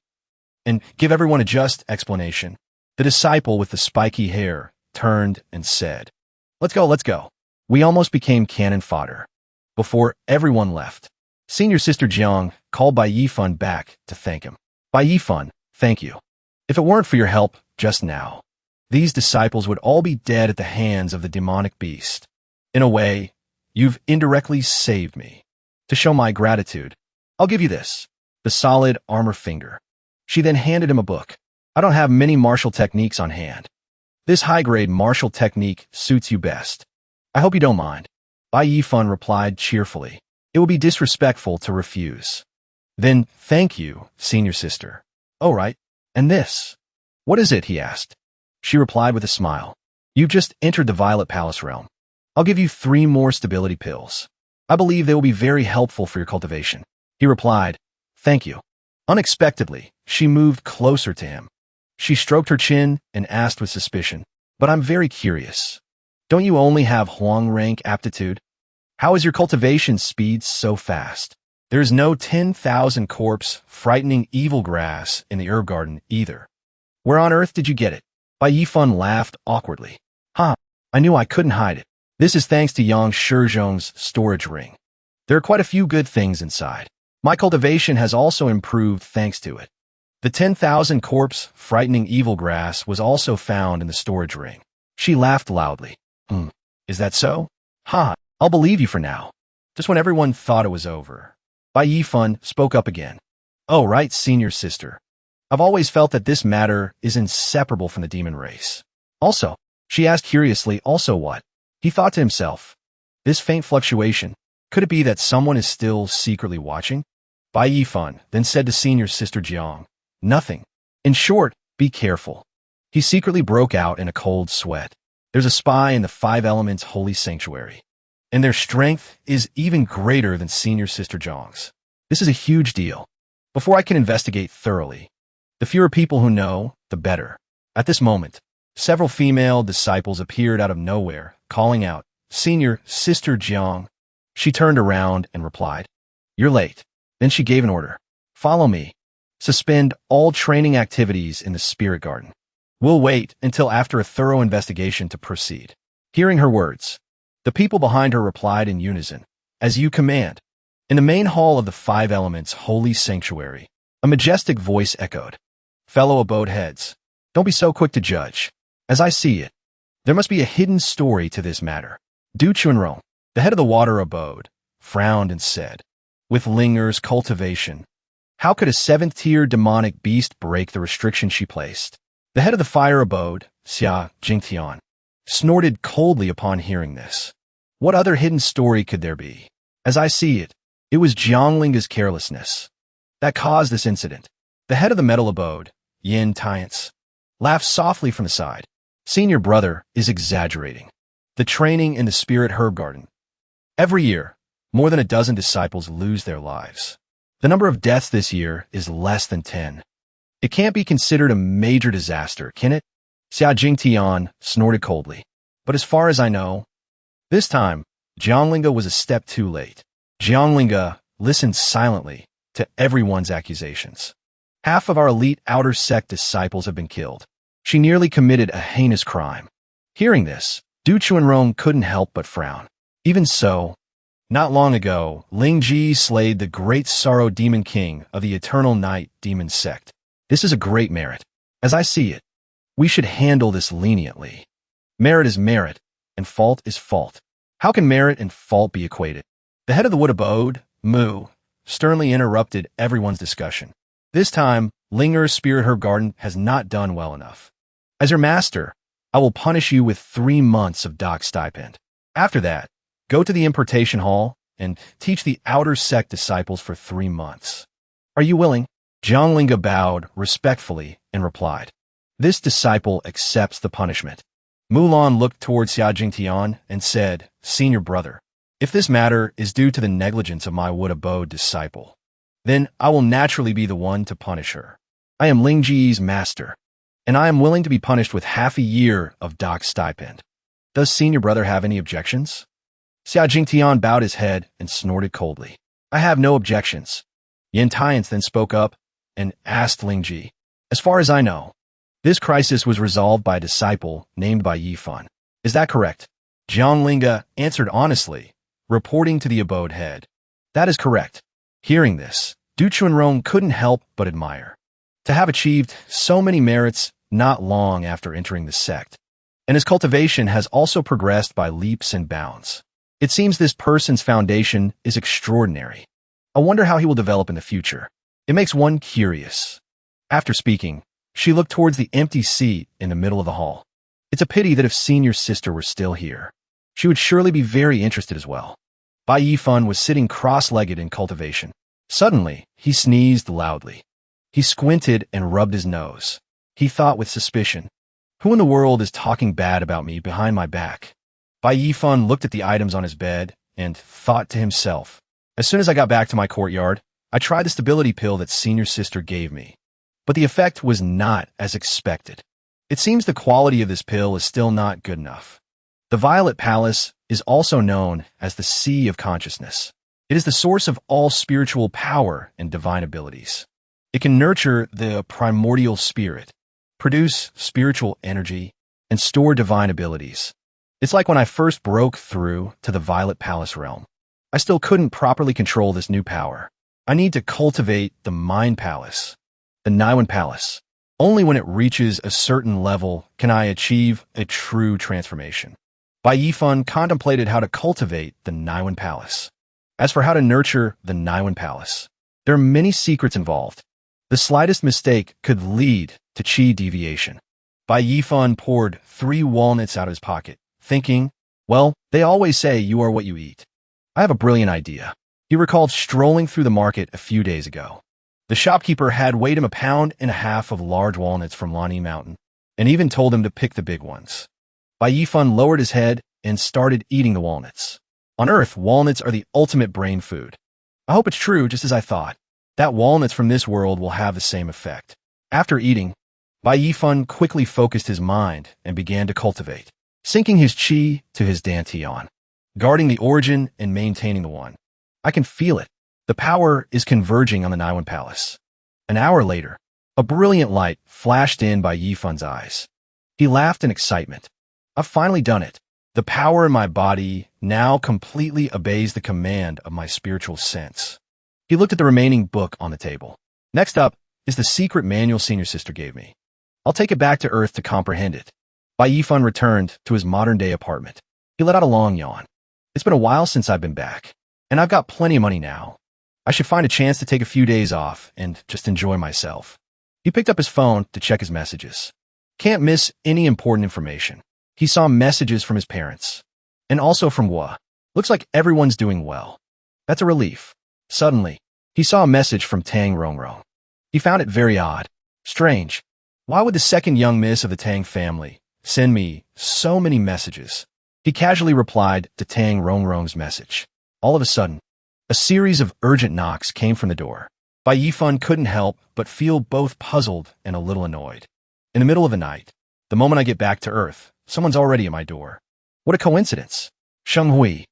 and give everyone a just explanation." The disciple with the spiky hair turned and said, Let's go. We almost became cannon fodder. Before everyone left, Senior Sister Jiang called Bai Yifan back to thank him. "Bai Yifan, thank you. If it weren't for your help just now, these disciples would all be dead at the hands of the demonic beast. In a way, you've indirectly saved me. To show my gratitude, I'll give you this, the solid armor finger." She then handed him a book. "I don't have many martial techniques on hand. This high-grade martial technique suits you best. I hope you don't mind." Bai Yifan replied cheerfully. "It would be disrespectful to refuse." "Then thank you, Senior Sister." "Oh, right. And this? What is it?" he asked. She replied with a smile. "You've just entered the Violet Palace realm. I'll give you 3 more stability pills. I believe they will be very helpful for your cultivation." He replied, "Thank you." Unexpectedly, she moved closer to him. She stroked her chin and asked with suspicion, "But I'm very curious. Don't you only have Huang rank aptitude? How is your cultivation speed so fast? There is no 10,000 corpse, frightening evil grass in the herb garden either. Where on earth did you get it?" Bai Yifan laughed awkwardly. I knew I couldn't hide it. This is thanks to Yang Shizhong's storage ring. There are quite a few good things inside. My cultivation has also improved thanks to it. The 10,000 corpse, frightening evil grass was also found in the storage ring. She laughed loudly. Is that so? I'll believe you for now. Just when everyone thought it was over, Bai Yifan spoke up again. "Oh, right, senior sister. I've always felt that this matter is inseparable from the demon race." "Also?" She asked curiously, "Also what?" He thought to himself, this faint fluctuation, could it be that someone is still secretly watching? Bai Yifan then said to senior sister Jiang, "Nothing. In short, be careful." He secretly broke out in a cold sweat. There's a spy in the Five Elements Holy Sanctuary, and their strength is even greater than senior sister Jiang's. This is a huge deal. Before I can investigate thoroughly, the fewer people who know, the better. At this moment, several female disciples appeared out of nowhere, calling out, "Senior sister Jiang." She turned around and replied, "You're late." Then she gave an order. "Follow me. Suspend all training activities in the spirit garden. We'll wait until after a thorough investigation to proceed." Hearing her words, the people behind her replied in unison, "As you command." In the main hall of the Five Elements Holy Sanctuary, a majestic voice echoed, "Fellow abode heads, don't be so quick to judge. As I see it, there must be a hidden story to this matter." Du Chunrong, the head of the water abode, frowned and said, "With Linger's cultivation, how could a seventh-tier demonic beast break the restriction she placed?" The head of the fire abode, Xia Jingtian, snorted coldly upon hearing this. What other hidden story could there be? As I see it, it was Jianglinga's carelessness that caused this incident. The head of the metal abode, Yin Tiance, laughed softly from the side. Senior brother is exaggerating. The training in the spirit herb garden. Every year, more than a dozen disciples lose their lives. The number of deaths this year is less than 10. It can't be considered a major disaster, can it? Xia Jingtian snorted coldly. But as far as I know, this time, Jianglinga was a step too late. Jianglinga listened silently to everyone's accusations. Half of our elite outer sect disciples have been killed. She nearly committed a heinous crime. Hearing this, Du Chunrong couldn't help but frown. Even so, not long ago, Ling Ji slayed the great sorrow demon king of the eternal night demon sect. This is a great merit. As I see it, we should handle this leniently. Merit is merit, and fault is fault. How can merit and fault be equated? The head of the wood abode, Mu, sternly interrupted everyone's discussion. This time, Linger's spirit herb garden has not done well enough. As your master, I will punish you with 3 months of dock stipend. After that, go to the importation hall and teach the outer sect disciples for 3 months. Are you willing? Jianglinga bowed respectfully and replied, "This disciple accepts the punishment." Mulan looked toward Xia Jingtian and said, "Senior brother, if this matter is due to the negligence of my wood abode disciple, then I will naturally be the one to punish her. I am Ling Ji's master, and I am willing to be punished with half a year of dock stipend. Does senior brother have any objections?" Xia Jingtian bowed his head and snorted coldly. "I have no objections." Yin Tiance then spoke up and asked Ling Ji, "As far as I know, this crisis was resolved by a disciple named Bai Yifan. Is that correct?" Jianglinga answered honestly, reporting to the abode head, "That is correct." Hearing this, Du Chunrong couldn't help but admire. To have achieved so many merits not long after entering the sect, and his cultivation has also progressed by leaps and bounds. It seems this person's foundation is extraordinary. I wonder how he will develop in the future. It makes one curious. After speaking, she looked towards the empty seat in the middle of the hall. It's a pity that if senior sister were still here, she would surely be very interested as well. Bai Yifan was sitting cross-legged in cultivation. Suddenly, he sneezed loudly. He squinted and rubbed his nose. He thought with suspicion, "Who in the world is talking bad about me behind my back?" Bai Yifan looked at the items on his bed and thought to himself, "As soon as I got back to my courtyard, I tried the stability pill that senior sister gave me. but the effect was not as expected. It seems the quality of this pill is still not good enough. The Violet Palace is also known as the Sea of Consciousness. It is the source of all spiritual power and divine abilities. It can nurture the primordial spirit, produce spiritual energy, and store divine abilities. It's like when I first broke through to the Violet Palace realm. I still couldn't properly control this new power. I need to cultivate the Mind Palace, the Naiwan Palace. Only when it reaches a certain level can I achieve a true transformation. Bai Yifan contemplated how to cultivate the Naiwan Palace. As for how to nurture the Naiwan Palace, there are many secrets involved. The slightest mistake could lead to chi deviation. Bai Yifan poured 3 walnuts out of his pocket, thinking, well, they always say you are what you eat. I have a brilliant idea. He recalled strolling through the market a few days ago. The shopkeeper had weighed him 1.5 pounds of large walnuts from Lani Mountain, and even told him to pick the big ones. Bai Yifan lowered his head and started eating the walnuts. On Earth, walnuts are the ultimate brain food. I hope it's true, just as I thought. That walnuts from this world will have the same effect. After eating, Bai Yifan quickly focused his mind and began to cultivate, sinking his chi to his dantian, guarding the origin and maintaining the one. I can feel it. The power is converging on the Naiwan Palace. An hour later, a brilliant light flashed in Bai Yifan's eyes. He laughed in excitement. I've finally done it. The power in my body now completely obeys the command of my spiritual sense. He looked at the remaining book on the table. Next up is the secret manual senior sister gave me. I'll take it back to Earth to comprehend it. Bai Yifan returned to his modern-day apartment. He let out a long yawn. It's been a while since I've been back, and I've got plenty of money now. I should find a chance to take a few days off and just enjoy myself. He picked up his phone to check his messages. Can't miss any important information. He saw messages from his parents, and also from Hua. Looks like everyone's doing well. That's a relief. Suddenly, he saw a message from Tang Rongrong. He found it very odd. Strange. Why would the second young miss of the Tang family send me so many messages? He casually replied to Tang Rongrong's message. All of a sudden, a series of urgent knocks came from the door. Bai Yifan couldn't help but feel both puzzled and a little annoyed. In the middle of the night, the moment I get back to Earth, someone's already at my door. What a coincidence. Sheng Hui,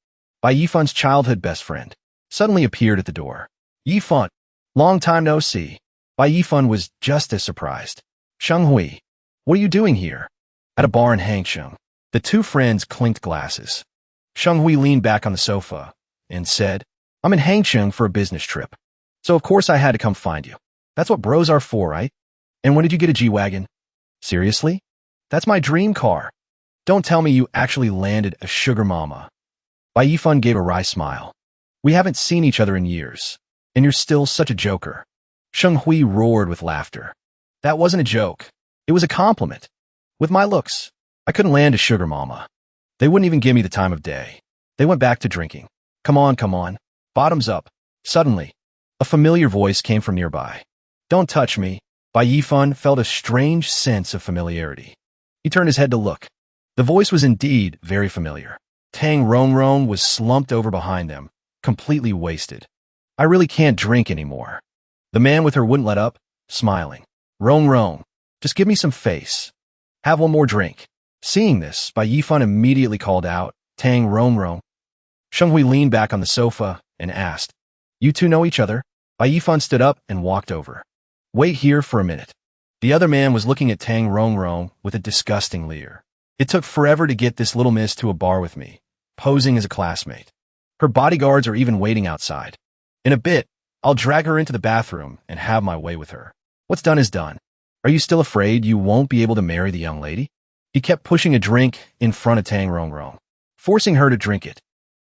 Bai Yifan's childhood best friend, suddenly appeared at the door. Yifan, long time no see. Bai Yifan was just as surprised. Sheng Hui, what are you doing here? At a bar in Hangsheng, the two friends clinked glasses. Sheng Hui leaned back on the sofa and said, I'm in Hangsheng for a business trip. So of course I had to come find you. That's what bros are for, right? And when did you get a G-Wagon? Seriously? That's my dream car. Don't tell me you actually landed a sugar mama. Bai Yifan gave a wry smile. We haven't seen each other in years, and you're still such a joker. Sheng Hui roared with laughter. That wasn't a joke. It was a compliment. With my looks, I couldn't land a sugar mama. They wouldn't even give me the time of day. They went back to drinking. Come on, come on. Bottoms up. Suddenly, a familiar voice came from nearby. Don't touch me. Bai Yifan felt a strange sense of familiarity. He turned his head to look. The voice was indeed very familiar. Tang Rongrong was slumped over behind them, completely wasted. I really can't drink anymore. The man with her wouldn't let up, smiling. Rongrong, just give me some face. Have one more drink. Seeing this, Bai Yifan immediately called out, Tang Rongrong. Sheng Hui leaned back on the sofa and asked, You two know each other? Bai Yifan stood up and walked over. Wait here for a minute. The other man was looking at Tang Rongrong with a disgusting leer. It took forever to get this little miss to a bar with me, posing as a classmate. Her bodyguards are even waiting outside. In a bit, I'll drag her into the bathroom and have my way with her. What's done is done. Are you still afraid you won't be able to marry the young lady? He kept pushing a drink in front of Tang Rongrong, forcing her to drink it,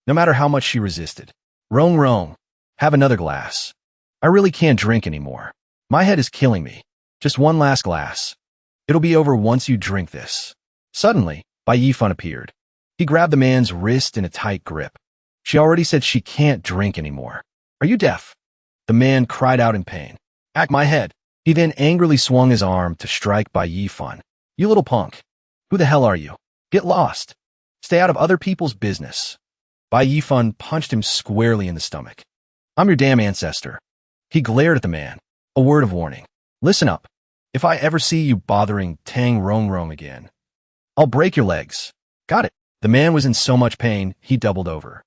no matter how much she resisted. Rongrong, have another glass. I really can't drink anymore. My head is killing me. Just one last glass. It'll be over once you drink this. Suddenly, Bai Yifan appeared. He grabbed the man's wrist in a tight grip. She already said she can't drink anymore. Are you deaf? The man cried out in pain. Act my head. He then angrily swung his arm to strike Bai Yifan. You little punk. Who the hell are you? Get lost. Stay out of other people's business. Bai Yifan punched him squarely in the stomach. I'm your damn ancestor. He glared at the man. A word of warning. Listen up. If I ever see you bothering Tang Rong again, I'll break your legs. Got it. The man was in so much pain, he doubled over.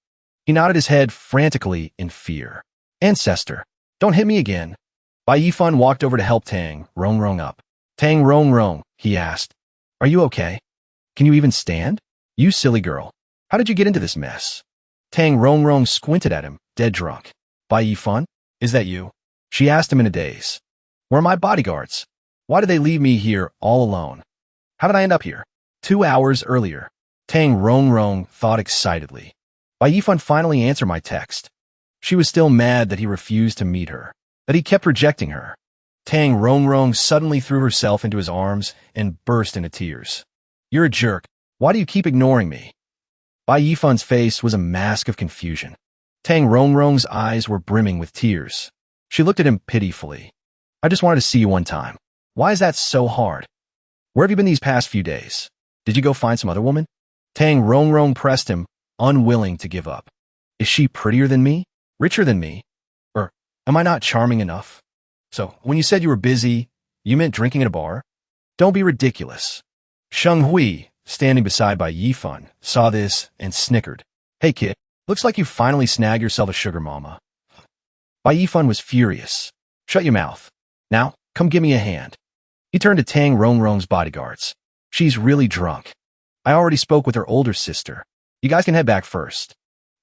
He nodded his head frantically in fear. Ancestor, don't hit me again. Bai Yifan walked over to help Tang Rong up. Tang Rong, he asked. Are you okay? Can you even stand? You silly girl. How did you get into this mess? Tang Rong squinted at him, dead drunk. Bai Yifan, is that you? She asked him in a daze. Where are my bodyguards? Why did they leave me here all alone? How did I end up here? 2 hours earlier. Tang Rong thought excitedly. Bai Yifan finally answered my text. She was still mad that he refused to meet her, that he kept rejecting her. Tang Rong suddenly threw herself into his arms and burst into tears. You're a jerk. Why do you keep ignoring me? Bai Yifan's face was a mask of confusion. Tang Rong's eyes were brimming with tears. She looked at him pitifully. I just wanted to see you one time. Why is that so hard? Where have you been these past few days? Did you go find some other woman? Tang Rong pressed him, unwilling to give up. Is she prettier than me? Richer than me? Or am I not charming enough? So, when you said you were busy, you meant drinking at a bar? Don't be ridiculous. Sheng Hui, standing beside Bai Yifan, saw this and snickered. Hey kid, looks like you finally snagged yourself a sugar mama. Bai Yifan was furious. Shut your mouth. Now, come give me a hand. He turned to Tang Rong's bodyguards. She's really drunk. I already spoke with her older sister. You guys can head back first.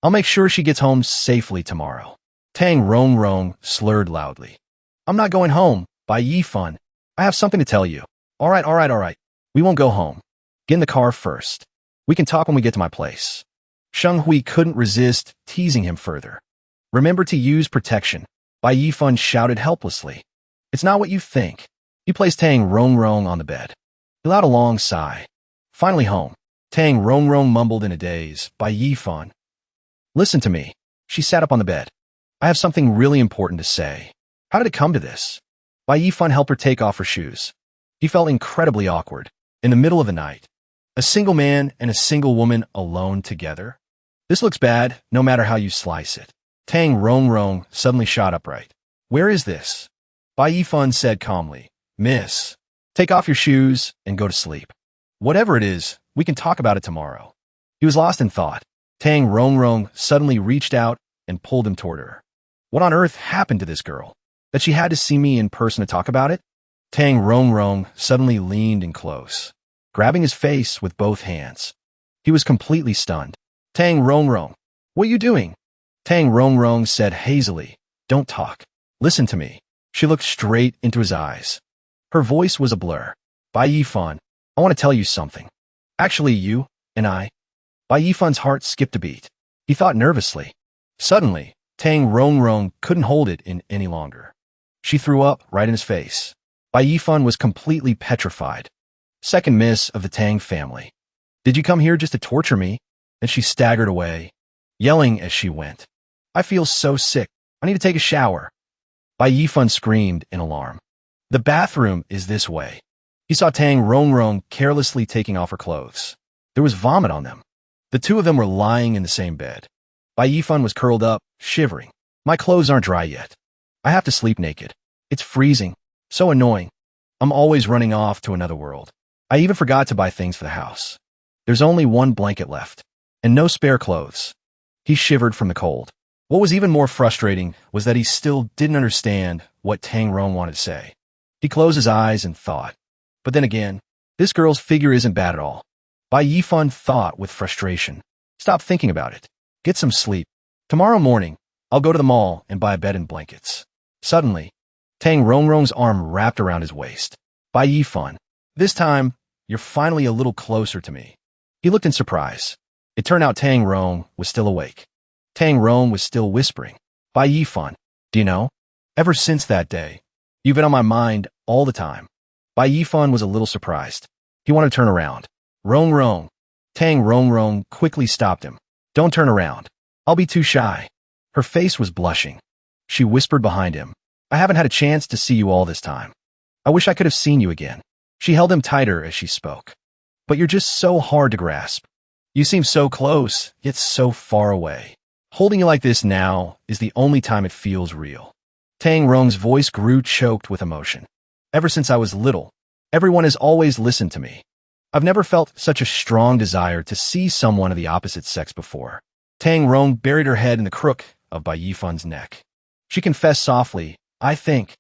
I'll make sure she gets home safely tomorrow. Tang Rong slurred loudly. I'm not going home, Bai Yifan. I have something to tell you. All right. We won't go home. Get in the car first. We can talk when we get to my place. Sheng Hui couldn't resist teasing him further. Remember to use protection. Bai Yifan shouted helplessly. It's not what you think. He placed Tang Rong on the bed. He let out a long sigh. Finally home. Tang Rong mumbled in a daze. Bai Yifan. Listen to me. She sat up on the bed. I have something really important to say. How did it come to this? Bai Yifan helped her take off her shoes. He felt incredibly awkward. In the middle of the night. A single man and a single woman alone together? This looks bad, no matter how you slice it. Tang Rong suddenly shot upright. Where is this? Bai Yifan said calmly. Miss, take off your shoes and go to sleep. Whatever it is, we can talk about it tomorrow. He was lost in thought. Tang Rong suddenly reached out and pulled him toward her. What on earth happened to this girl? That she had to see me in person to talk about it? Tang Rong suddenly leaned in close, grabbing his face with both hands. He was completely stunned. Tang Rong, what are you doing? Tang Rong said hazily, don't talk. Listen to me. She looked straight into his eyes. Her voice was a blur. Bai Yifan, I want to tell you something. Actually, you and I. Bai Yifan's heart skipped a beat. He thought nervously. Suddenly, Tang Rong couldn't hold it in any longer. She threw up right in his face. Bai Yifan was completely petrified. Second miss of the Tang family. Did you come here just to torture me? And she staggered away, yelling as she went. I feel so sick. I need to take a shower. Bai Yifan screamed in alarm. The bathroom is this way. He saw Tang Rong carelessly taking off her clothes. There was vomit on them. The two of them were lying in the same bed. Bai Yifan was curled up, shivering. My clothes aren't dry yet. I have to sleep naked. It's freezing. So annoying. I'm always running off to another world. I even forgot to buy things for the house. There's only one blanket left, and no spare clothes. He shivered from the cold. What was even more frustrating was that he still didn't understand what Tang Rong wanted to say. He closed his eyes and thought. But then again, this girl's figure isn't bad at all. Bai Yifan thought with frustration. Stop thinking about it. Get some sleep. Tomorrow morning, I'll go to the mall and buy a bed and blankets. Suddenly, Tang Rong's arm wrapped around his waist. Bai Yifan, this time, you're finally a little closer to me. He looked in surprise. It turned out Tang Rong was still awake. Tang Rong was still whispering. Bai Yifan, do you know? Ever since that day, you've been on my mind all the time. Bai Yifan was a little surprised. He wanted to turn around. Rong. Tang Rong quickly stopped him. Don't turn around. I'll be too shy. Her face was blushing. She whispered behind him. I haven't had a chance to see you all this time. I wish I could have seen you again. She held him tighter as she spoke. But you're just so hard to grasp. You seem so close, yet so far away. Holding you like this now is the only time it feels real. Tang Rong's voice grew choked with emotion. Ever since I was little, everyone has always listened to me. I've never felt such a strong desire to see someone of the opposite sex before. Tang Rong buried her head in the crook of Bai Yifun's neck. She confessed softly, I think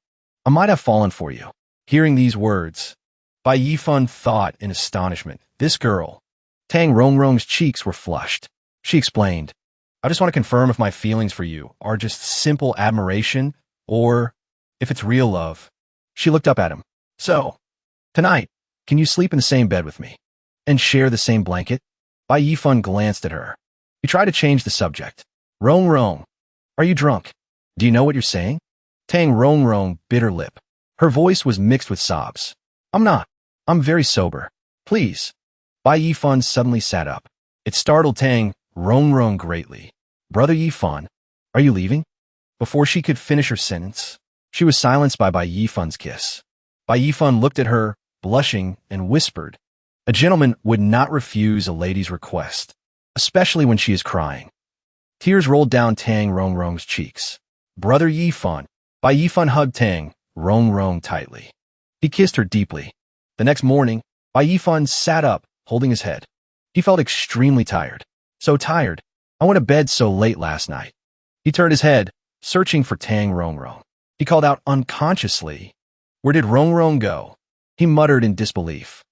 I might have fallen for you. Hearing these words, Bai Yifun thought in astonishment, this girl. Tang Rongrong's cheeks were flushed. She explained, I just want to confirm if my feelings for you are just simple admiration or if it's real love. She looked up at him. So, tonight, can you sleep in the same bed with me and share the same blanket? Bai Yifun glanced at her. He tried to change the subject. Rong, are you drunk? Do you know what you're saying? Tang Rong bit her lip. Her voice was mixed with sobs. I'm not. I'm very sober. Please. Bai Yifun suddenly sat up. It startled Tang Rong greatly. Brother Yifun, are you leaving? Before she could finish her sentence, she was silenced by Bai Yifun's kiss. Bai Yifun looked at her, blushing, and whispered, a gentleman would not refuse a lady's request, especially when she is crying. Tears rolled down Tang Rong's cheeks. Brother Yifun. Bai Yifun hugged Tang Rong tightly. He kissed her deeply. The next morning, Bai Yifun sat up, holding his head. He felt extremely tired. So tired. I went to bed so late last night. He turned his head, searching for Tang Rong. He called out unconsciously, where did Rong go? He muttered in disbelief.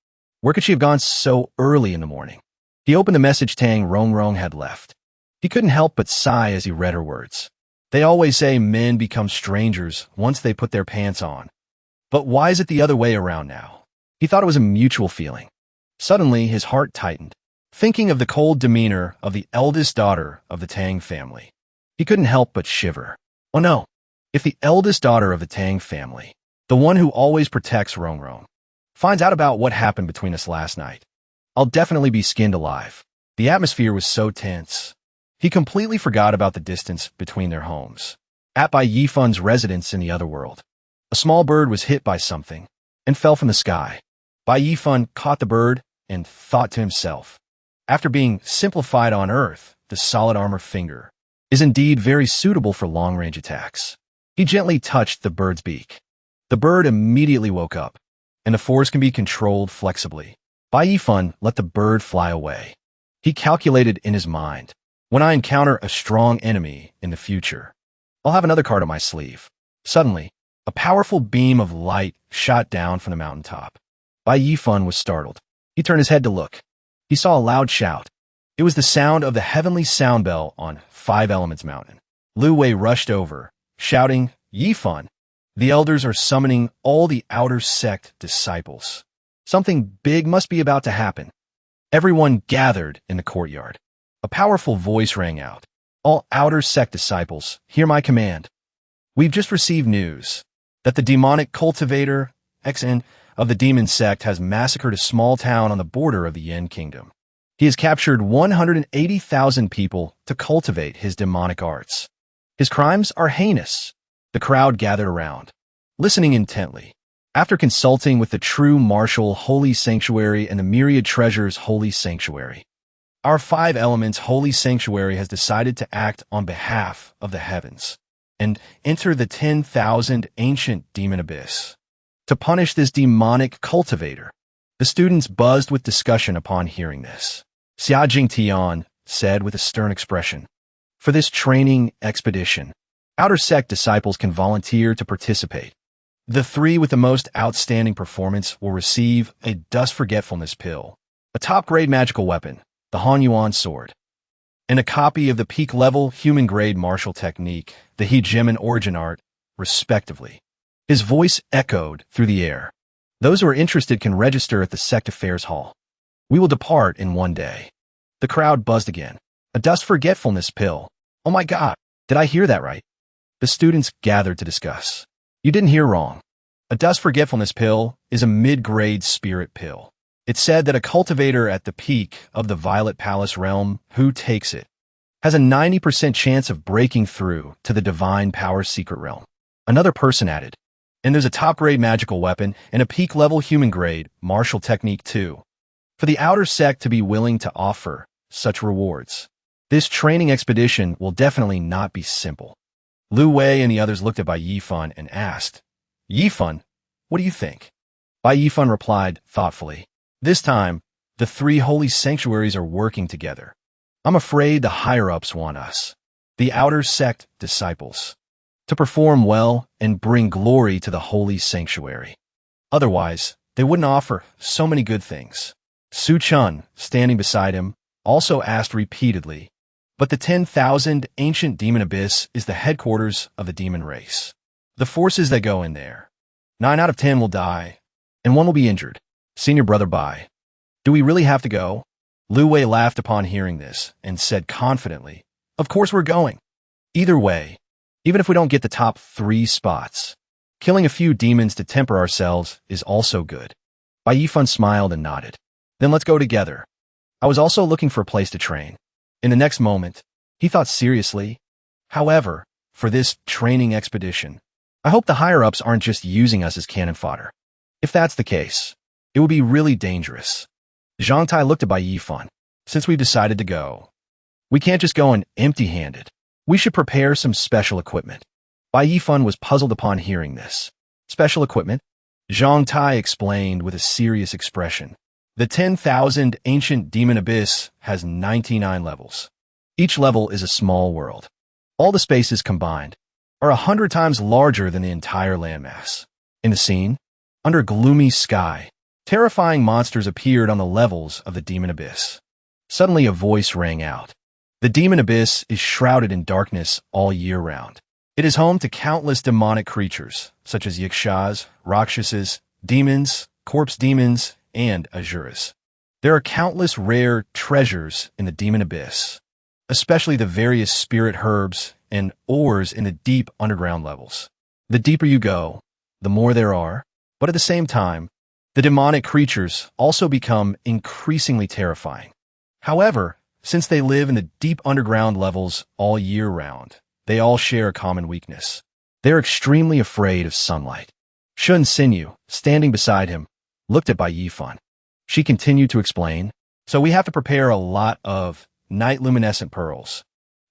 Where could she have gone so early in the morning? He opened the message Tang Rong had left. He couldn't help but sigh as he read her words. They always say men become strangers once they put their pants on. But why is it the other way around now? He thought it was a mutual feeling. Suddenly, his heart tightened, thinking of the cold demeanor of the eldest daughter of the Tang family. He couldn't help but shiver. Oh no, if the eldest daughter of the Tang family, the one who always protects Rong, finds out about what happened between us last night, I'll definitely be skinned alive. The atmosphere was so tense. He completely forgot about the distance between their homes. At Bai Yifun's residence in the other world, a small bird was hit by something and fell from the sky. Bai Yifun caught the bird and thought to himself, after being simplified on Earth, the solid armor finger is indeed very suitable for long-range attacks. He gently touched the bird's beak. The bird immediately woke up, and the force can be controlled flexibly. Bai Yifun let the bird fly away. He calculated in his mind, when I encounter a strong enemy in the future, I'll have another card on my sleeve. Suddenly, a powerful beam of light shot down from the mountaintop. Bai Yifun was startled. He turned his head to look. He saw a loud shout. It was the sound of the heavenly sound bell on Five Elements Mountain. Lu Wei rushed over, shouting, Yifun, the elders are summoning all the outer sect disciples. Something big must be about to happen. Everyone gathered in the courtyard. A powerful voice rang out. All outer sect disciples, hear my command. We've just received news that the demonic cultivator, XN, of the demon sect has massacred a small town on the border of the Yen Kingdom. He has captured 180,000 people to cultivate his demonic arts. His crimes are heinous. The crowd gathered around, listening intently. After consulting with the true martial Holy Sanctuary and the myriad treasures Holy Sanctuary, our Five Elements Holy Sanctuary has decided to act on behalf of the heavens and enter the 10,000 ancient demon abyss to punish this demonic cultivator. The students buzzed with discussion upon hearing this. Xia Jingtian said with a stern expression, for this training expedition, outer sect disciples can volunteer to participate. The three with the most outstanding performance will receive a dust forgetfulness pill, a top-grade magical weapon, the Han Yuan sword, and a copy of the peak-level human-grade martial technique, the Hegemin origin art, respectively. His voice echoed through the air. Those who are interested can register at the Sect Affairs Hall. We will depart in one day. The crowd buzzed again. A dust forgetfulness pill. Oh my God, did I hear that right? The students gathered to discuss. You didn't hear wrong. A dust forgetfulness pill is a mid-grade spirit pill. It's said that a cultivator at the peak of the Violet Palace realm who takes it has a 90% chance of breaking through to the Divine Power Secret Realm. Another person added, and there's a top-grade magical weapon and a peak-level human-grade martial technique too. For the outer sect to be willing to offer such rewards, this training expedition will definitely not be simple. Lu Wei and the others looked at Bai Yifun and asked, Yifun, What do you think? Bai Yifan replied thoughtfully. This time, the three holy sanctuaries are working together. I'm afraid the higher-ups want us, the outer sect disciples, to perform well and bring glory to the holy sanctuary. Otherwise, they wouldn't offer so many good things. Su Chun, standing beside him, also asked repeatedly, but the 10,000 ancient demon abyss is the headquarters of the demon race. The forces that go in there, 9 out of 10 will die, and 1 will be injured. Senior brother Bai. Do we really have to go? Lu Wei laughed upon hearing this and said confidently, Of course we're going. Either way, even if we don't get the top 3 spots, killing a few demons to temper ourselves is also good. Bai Yifan smiled and nodded. Then let's go together. I was also looking for a place to train. In the next moment, he thought seriously. However, for this training expedition, I hope the higher-ups aren't just using us as cannon fodder. If that's the case, it would be really dangerous. Zhang Tai looked at Bai Yifan. Since we've decided to go, we can't just go in empty-handed. We should prepare some special equipment. Bai Yifan was puzzled upon hearing this. Special equipment? Zhang Tai explained with a serious expression. The 10,000 ancient demon abyss has 99 levels. Each level is a small world. All the spaces combined are 100 times larger than the entire landmass. In the scene, under gloomy sky, terrifying monsters appeared on the levels of the demon abyss. Suddenly a voice rang out. The demon abyss is shrouded in darkness all year round. It is home to countless demonic creatures, such as yakshas, rakshasas, demons, corpse demons, and asuras. There are countless rare treasures in the demon abyss, especially the various spirit herbs and ores in the deep underground levels. The deeper you go, the more there are, but at the same time, the demonic creatures also become increasingly terrifying. However, since they live in the deep underground levels all year round, they all share a common weakness. They're extremely afraid of sunlight. Shun Sinyu, standing beside him, looked at Bai Yifan. She continued to explain, so we have to prepare a lot of night luminescent pearls,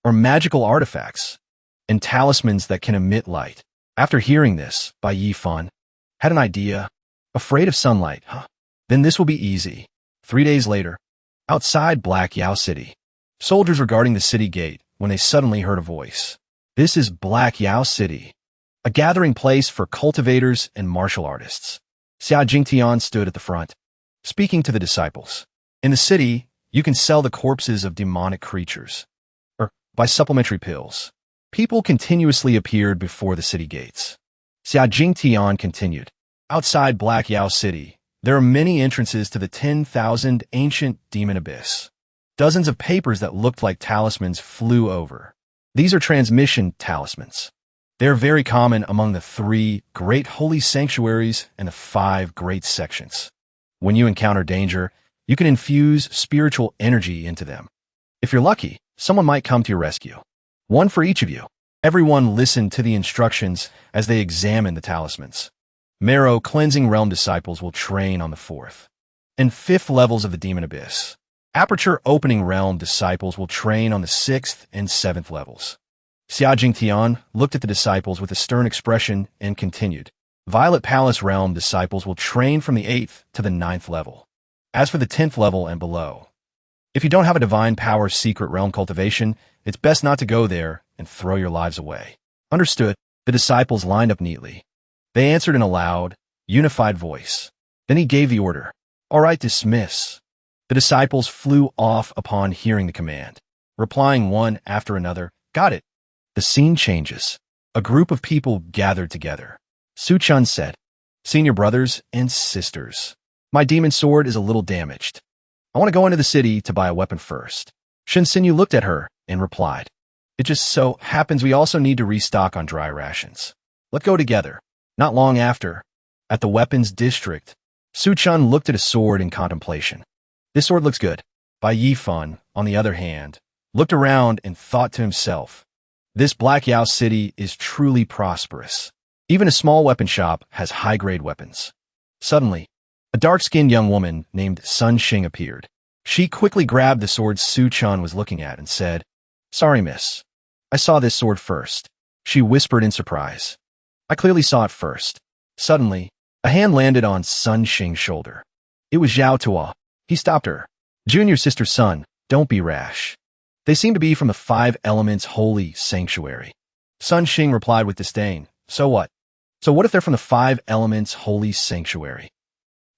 or magical artifacts, and talismans that can emit light. After hearing this, Bai Yifan had an idea. Afraid of sunlight, huh? Then this will be easy. 3 days later, outside Black Yao City, soldiers were guarding the city gate when they suddenly heard a voice. This is Black Yao City, a gathering place for cultivators and martial artists. Xia Jingtian stood at the front, speaking to the disciples. In the city, you can sell the corpses of demonic creatures, or buy supplementary pills. People continuously appeared before the city gates. Xia Jingtian continued. Outside Black Yao City, there are many entrances to the 10,000 ancient demon abyss. Dozens of papers that looked like talismans flew over. These are transmission talismans. They are very common among the 3 great holy sanctuaries and the 5 great sections. When you encounter danger, you can infuse spiritual energy into them. If you're lucky, someone might come to your rescue. 1 for each of you. Everyone listened to the instructions as they examined the talismans. Marrow Cleansing Realm disciples will train on the 4th and 5th levels of the Demon Abyss. Aperture Opening Realm disciples will train on the 6th and 7th levels. Xia Jingtian looked at the disciples with a stern expression and continued. Violet Palace Realm disciples will train from the 8th to the 9th level. As for the 10th level and below, if you don't have a Divine Power Secret Realm cultivation, it's best not to go there and throw your lives away. Understood. The disciples lined up neatly. They answered in a loud, unified voice. Then he gave the order. All right, dismiss. The disciples flew off upon hearing the command, replying one after another, Got it. The scene changes. A group of people gathered together. Su Chun said, Senior brothers and sisters, my demon sword is a little damaged. I want to go into the city to buy a weapon first. Shin Sinyu looked at her and replied, It just so happens we also need to restock on dry rations. Let's go together. Not long after, at the weapons district, Su Chun looked at a sword in contemplation. This sword looks good. Bai Yifan, on the other hand, looked around and thought to himself, This Black Yao city is truly prosperous. Even a small weapon shop has high-grade weapons. Suddenly, a dark-skinned young woman named Sun Xing appeared. She quickly grabbed the sword Su Chun was looking at and said, Sorry, miss. I saw this sword first. She whispered in surprise. I clearly saw it first. Suddenly, A hand landed on Sun Xing's shoulder. It was Zhao Tuo. He stopped her. Junior sister's son, don't be rash. They seem to be from the Five Elements Holy Sanctuary. Sun Xing replied with disdain. So what? So what if they're from the Five Elements Holy Sanctuary?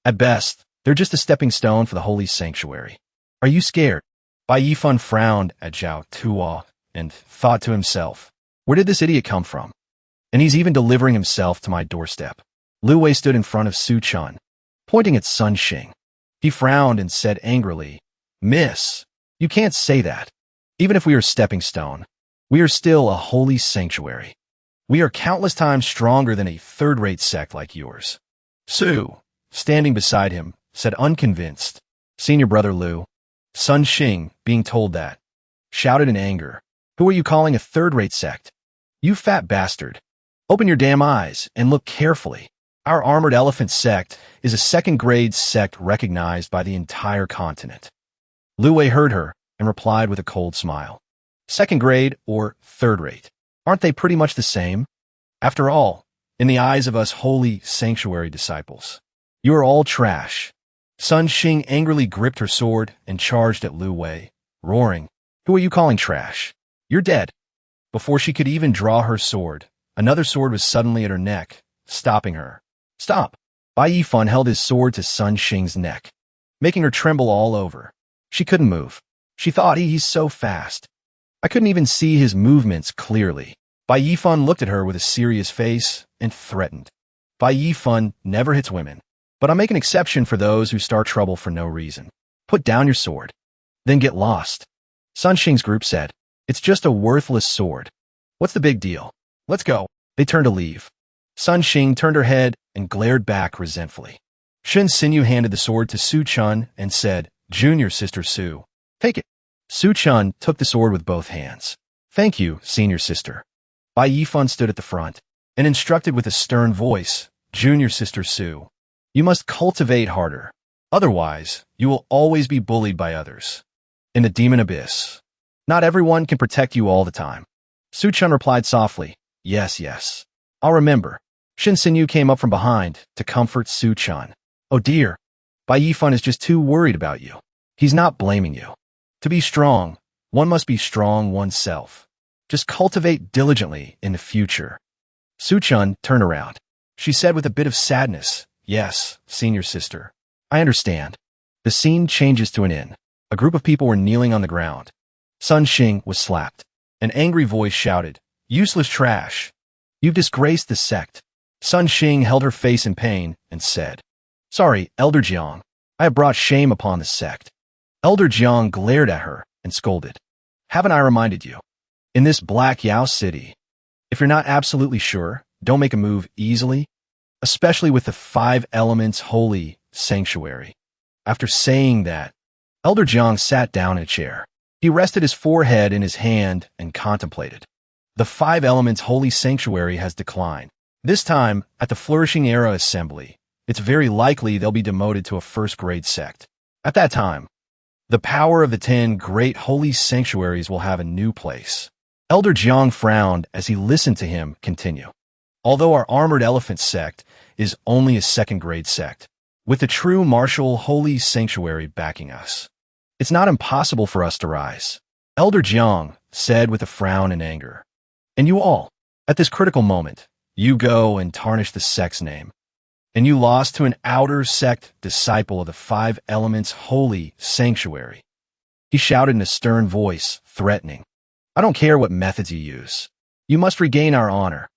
At best, they're just a stepping stone for the Holy Sanctuary. Are you scared? Bai Yifan frowned at Zhao Tuo and thought to himself, where did this idiot come from? And he's even delivering himself to my doorstep. Lu Wei stood in front of Su Chun, pointing at Sun Xing. He frowned and said angrily, Miss, you can't say that. Even if we are a stepping stone, we are still a holy sanctuary. We are countless times stronger than a third-rate sect like yours. Su, standing beside him, said unconvinced, Senior brother Lu. Sun Xing, being told that, shouted in anger, Who are you calling a third-rate sect? You fat bastard. Open your damn eyes and look carefully. Our armored elephant sect is a second-grade sect recognized by the entire continent. Lu Wei heard her and replied with a cold smile. Second grade or third rate? Aren't they pretty much the same? After all, in the eyes of us holy sanctuary disciples, you are all trash. Sun Xing angrily gripped her sword and charged at Lu Wei, roaring, Who are you calling trash? You're dead. Before she could even draw her sword, another sword was suddenly at her neck, stopping her. Stop! Bai Yifan held his sword to Sun Xing's neck, making her tremble all over. She couldn't move. She thought he's so fast. I couldn't even see his movements clearly. Bai Yifan looked at her with a serious face and threatened. Bai Yifan never hits women, but I'll make an exception for those who start trouble for no reason. Put down your sword. Then get lost. Sun Xing's group said, It's just a worthless sword. What's the big deal? Let's go. They turned to leave. Sun Xing turned her head and glared back resentfully. Shen Sinyu handed the sword to Su Chun and said, Junior sister Su, take it. Su Chun took the sword with both hands. Thank you, senior sister. Bai Yifan stood at the front and instructed with a stern voice, Junior sister Su, you must cultivate harder. Otherwise, you will always be bullied by others. In the demon abyss, not everyone can protect you all the time. Su Chun replied softly, Yes, yes. I'll remember. Shin Sinyu came up from behind to comfort Su Chun. Oh dear, Bai Yifan is just too worried about you. He's not blaming you. To be strong, one must be strong oneself. Just cultivate diligently in the future. Su Chun turned around. She said with a bit of sadness, Yes, senior sister. I understand. The scene changes to an inn. A group of people were kneeling on the ground. Sun Xing was slapped. An angry voice shouted, Useless trash. You've disgraced the sect. Sun Xing held her face in pain and said, Sorry, Elder Jiang. I have brought shame upon the sect. Elder Jiang glared at her and scolded. Haven't I reminded you? In this Black Yao city, if you're not absolutely sure, don't make a move easily, especially with the Five Elements Holy Sanctuary. After saying that, Elder Jiang sat down in a chair. He rested his forehead in his hand and contemplated. The Five Elements Holy Sanctuary has declined. This time, at the Flourishing Era Assembly, it's very likely they'll be demoted to a first-grade sect. At that time, the power of the 10 great holy sanctuaries will have a new place. Elder Jiang frowned as he listened to him continue. Although our armored elephant sect is only a second-grade sect, with the true martial holy sanctuary backing us, it's not impossible for us to rise. Elder Jiang said with a frown and anger. And you all, at this critical moment, you go and tarnish the sect's name. And you lost to an outer sect disciple of the Five Elements Holy Sanctuary. He shouted in a stern voice, threatening. I don't care what methods you use. You must regain our honor.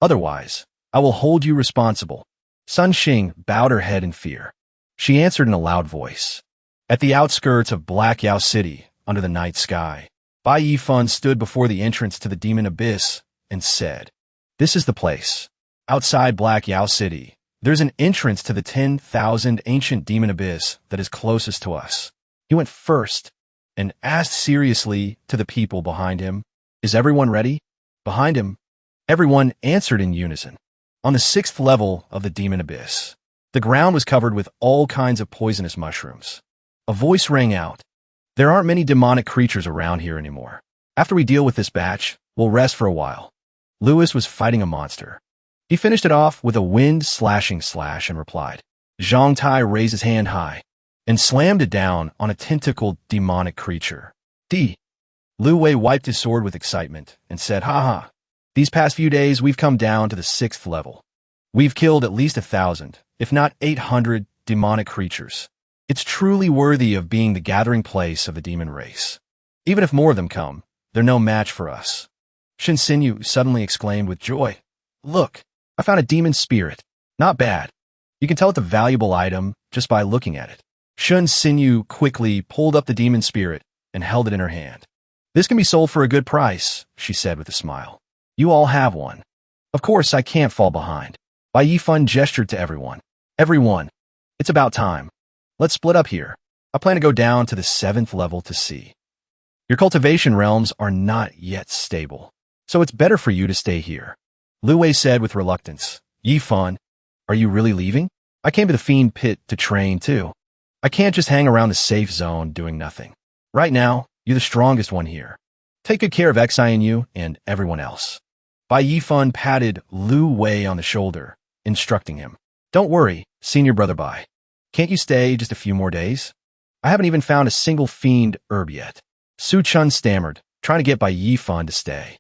Otherwise, I will hold you responsible. Sun Xing bowed her head in fear. She answered in a loud voice. At the outskirts of Black Yao City, under the night sky, Bai Yifan stood before the entrance to the demon abyss and said, This is the place. Outside Black Yao City, there's an entrance to the 10,000 ancient demon abyss that is closest to us. He went first and asked seriously to the people behind him, Is everyone ready? Behind him, everyone answered in unison. On the 6th level of the demon abyss, the ground was covered with all kinds of poisonous mushrooms. A voice rang out. There aren't many demonic creatures around here anymore. After we deal with this batch, we'll rest for a while. Lewis was fighting a monster. He finished it off with a wind-slashing slash and replied. Zhang Tai raised his hand high and slammed it down on a tentacled demonic creature. D. Lu Wei wiped his sword with excitement and said, haha, these past few days we've come down to the 6th level. We've killed at least 1,000, if not 800, demonic creatures. It's truly worthy of being the gathering place of the demon race. Even if more of them come, they're no match for us. Shin Sinyu suddenly exclaimed with joy, look, I found a demon spirit. Not bad. You can tell it's a valuable item just by looking at it. Shun Sinyu quickly pulled up the demon spirit and held it in her hand. This can be sold for a good price, she said with a smile. You all have one. Of course, I can't fall behind. Bai Yifun gestured to everyone. Everyone, it's about time. Let's split up here. I plan to go down to the 7th level to see. Your cultivation realms are not yet stable, so it's better for you to stay here. Lu Wei said with reluctance. Yifun, are you really leaving? I came to the Fiend Pit to train too. I can't just hang around the safe zone doing nothing. Right now, you're the strongest one here. Take good care of Ecchi and you and everyone else. Bai Yifun patted Lu Wei on the shoulder, instructing him. Don't worry, senior brother Bai. Can't you stay just a few more days? I haven't even found a single fiend herb yet. Su Chun stammered, trying to get Bai Yifun to stay.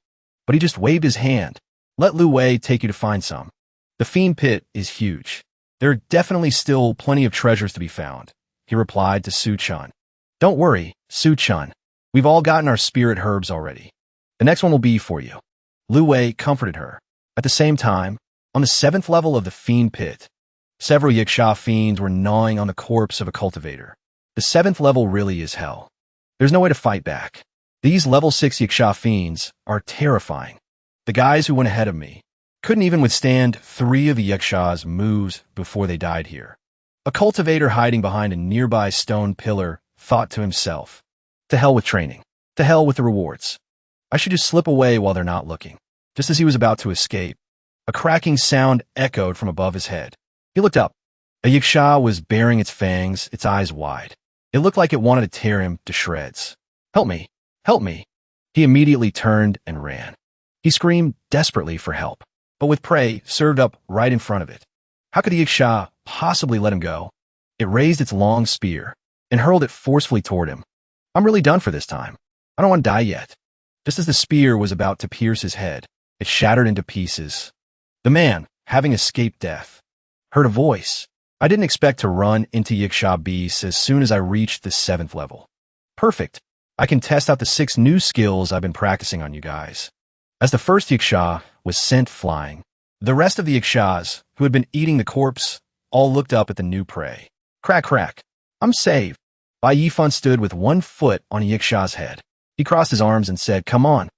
But he just waved his hand. Let Lu Wei take you to find some. The Fiend Pit is huge. There are definitely still plenty of treasures to be found, he replied to Su Chun. Don't worry, Su Chun. We've all gotten our spirit herbs already. The next one will be for you. Lu Wei comforted her. At the same time, on the 7th level of the Fiend Pit, several Yiksha fiends were gnawing on the corpse of a cultivator. The 7th level really is hell. There's no way to fight back. These level 6 Yiksha fiends are terrifying. The guys who went ahead of me couldn't even withstand 3 of the Yiksha's moves before they died here. A cultivator hiding behind a nearby stone pillar thought to himself, to hell with training. To hell with the rewards. I should just slip away while they're not looking. Just as he was about to escape, a cracking sound echoed from above his head. He looked up. A Yiksha was baring its fangs, its eyes wide. It looked like it wanted to tear him to shreds. Help me! Help me! He immediately turned and ran. He screamed desperately for help, but with prey served up right in front of it. How could the Yiksha possibly let him go? It raised its long spear and hurled it forcefully toward him. I'm really done for this time. I don't want to die yet. Just as the spear was about to pierce his head, it shattered into pieces. The man, having escaped death, heard a voice. I didn't expect to run into Yiksha beasts as soon as I reached the 7th level. Perfect. I can test out the 6 new skills I've been practicing on you guys. As the first Yiksha was sent flying, the rest of the Yikshas, who had been eating the corpse, all looked up at the new prey. Crack, crack. I'm saved. Bai Yifun stood with one foot on Yiksha's head. He crossed his arms and said, come on,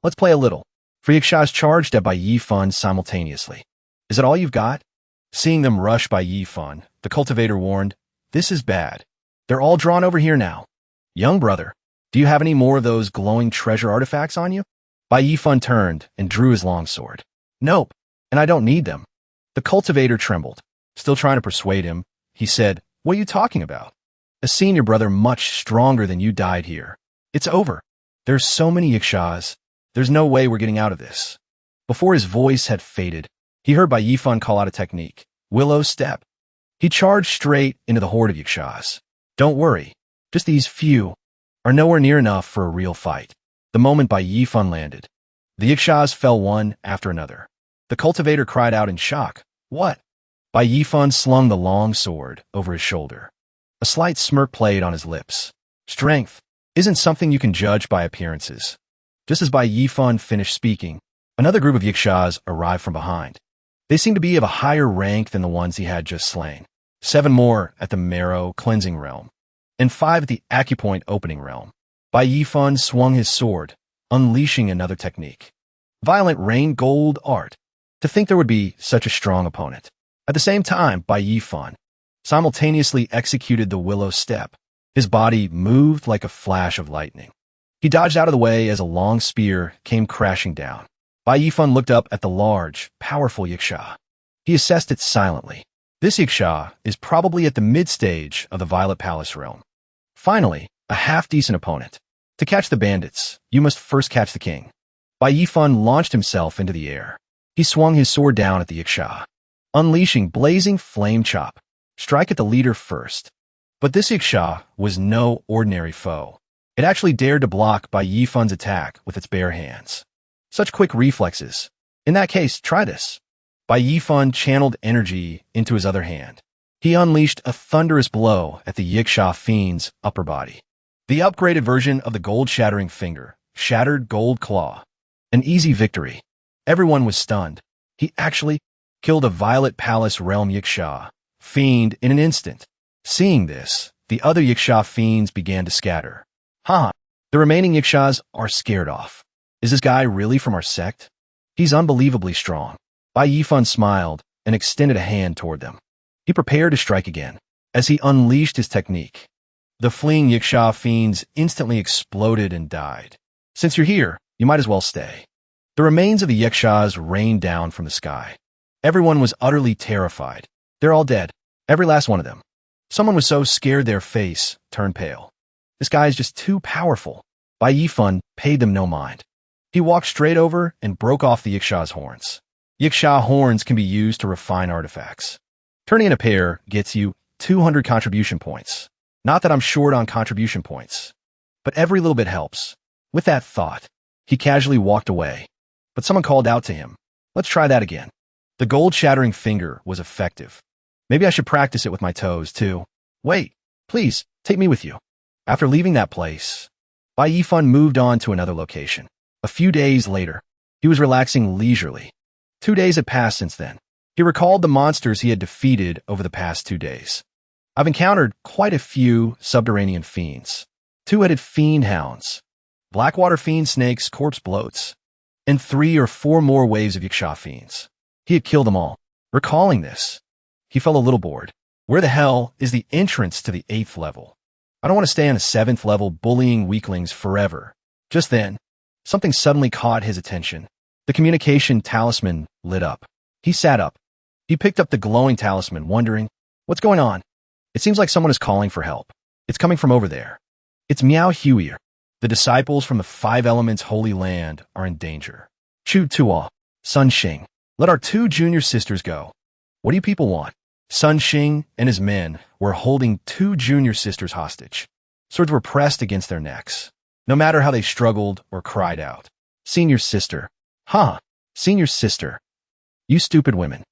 let's play a little. 3 Yikshas charged at Bai Yifun simultaneously. Is that all you've got? Seeing them rush Bai Yifun, the cultivator warned, this is bad. They're all drawn over here now. Young brother, do you have any more of those glowing treasure artifacts on you? Bai Yifun turned and drew his longsword. Nope, and I don't need them. The cultivator trembled. Still trying to persuade him, he said, what are you talking about? A senior brother much stronger than you died here. It's over. There's so many Yikshas. There's no way we're getting out of this. Before his voice had faded, he heard Bai Yifun call out a technique, Willow Step. He charged straight into the horde of Yikshas. Don't worry, just these few are nowhere near enough for a real fight. The moment Bai Yifun landed, the Yikshas fell one after another. The cultivator cried out in shock. What? Bai Yifun slung the long sword over his shoulder. A slight smirk played on his lips. Strength isn't something you can judge by appearances. Just as Bai Yifun finished speaking, another group of Yikshas arrived from behind. They seemed to be of a higher rank than the ones he had just slain. 7 more at the marrow cleansing realm, and 5 at the acupoint opening realm. Bai Yifun swung his sword, unleashing another technique. Violent rain gold art. To think there would be such a strong opponent. At the same time, Bai Yifun simultaneously executed the willow step. His body moved like a flash of lightning. He dodged out of the way as a long spear came crashing down. Bai Yifun looked up at the large, powerful Yiksha. He assessed it silently. This Yiksha is probably at the mid-stage of the Violet Palace realm. Finally, a half-decent opponent. To catch the bandits, you must first catch the king. Bai Yifun launched himself into the air. He swung his sword down at the Yiksha, unleashing blazing flame chop. Strike at the leader first. But this Yiksha was no ordinary foe. It actually dared to block Bai Yifun's attack with its bare hands. Such quick reflexes. In that case, try this. Bai Yifun channeled energy into his other hand. He unleashed a thunderous blow at the Yiksha fiend's upper body. The upgraded version of the gold-shattering finger, shattered gold claw. An easy victory. Everyone was stunned. He actually killed a Violet Palace realm Yiksha fiend in an instant. Seeing this, the other Yiksha fiends began to scatter. The remaining Yikshas are scared off. Is this guy really from our sect? He's unbelievably strong. Bai Yifun smiled and extended a hand toward them. He prepared to strike again. As he unleashed his technique, the fleeing Yiksha fiends instantly exploded and died. Since you're here, you might as well stay. The remains of the Yikshas rained down from the sky. Everyone was utterly terrified. They're all dead. Every last one of them. Someone was so scared their face turned pale. This guy is just too powerful. Bai Yifun paid them no mind. He walked straight over and broke off the Yiksha's horns. Yiksha horns can be used to refine artifacts. Turning in a pair gets you 200 contribution points. Not that I'm short on contribution points, but every little bit helps. With that thought, he casually walked away. But someone called out to him. Let's try that again. The gold-shattering finger was effective. Maybe I should practice it with my toes, too. Wait, please, take me with you. After leaving that place, Bai Yifun moved on to another location. A few days later, he was relaxing leisurely. 2 days had passed since then. He recalled the monsters he had defeated over the past 2 days. I've encountered quite a few subterranean fiends. 2-headed fiend hounds, blackwater fiend snakes, corpse bloats, and 3 or 4 more waves of Yiksha fiends. He had killed them all. Recalling this, he felt a little bored. Where the hell is the entrance to the 8th level? I don't want to stay on a 7th level bullying weaklings forever. Just then, something suddenly caught his attention. The communication talisman lit up. He sat up. He picked up the glowing talisman, wondering, what's going on? It seems like someone is calling for help. It's coming from over there. It's Miao Huier. The disciples from the 5 Elements Holy Land are in danger. Chu Tuo, Sun Xing, let our 2 junior sisters go. What do you people want? Sun Xing and his men were holding 2 junior sisters hostage. Swords were pressed against their necks, no matter how they struggled or cried out. Senior sister. Senior sister. You stupid women.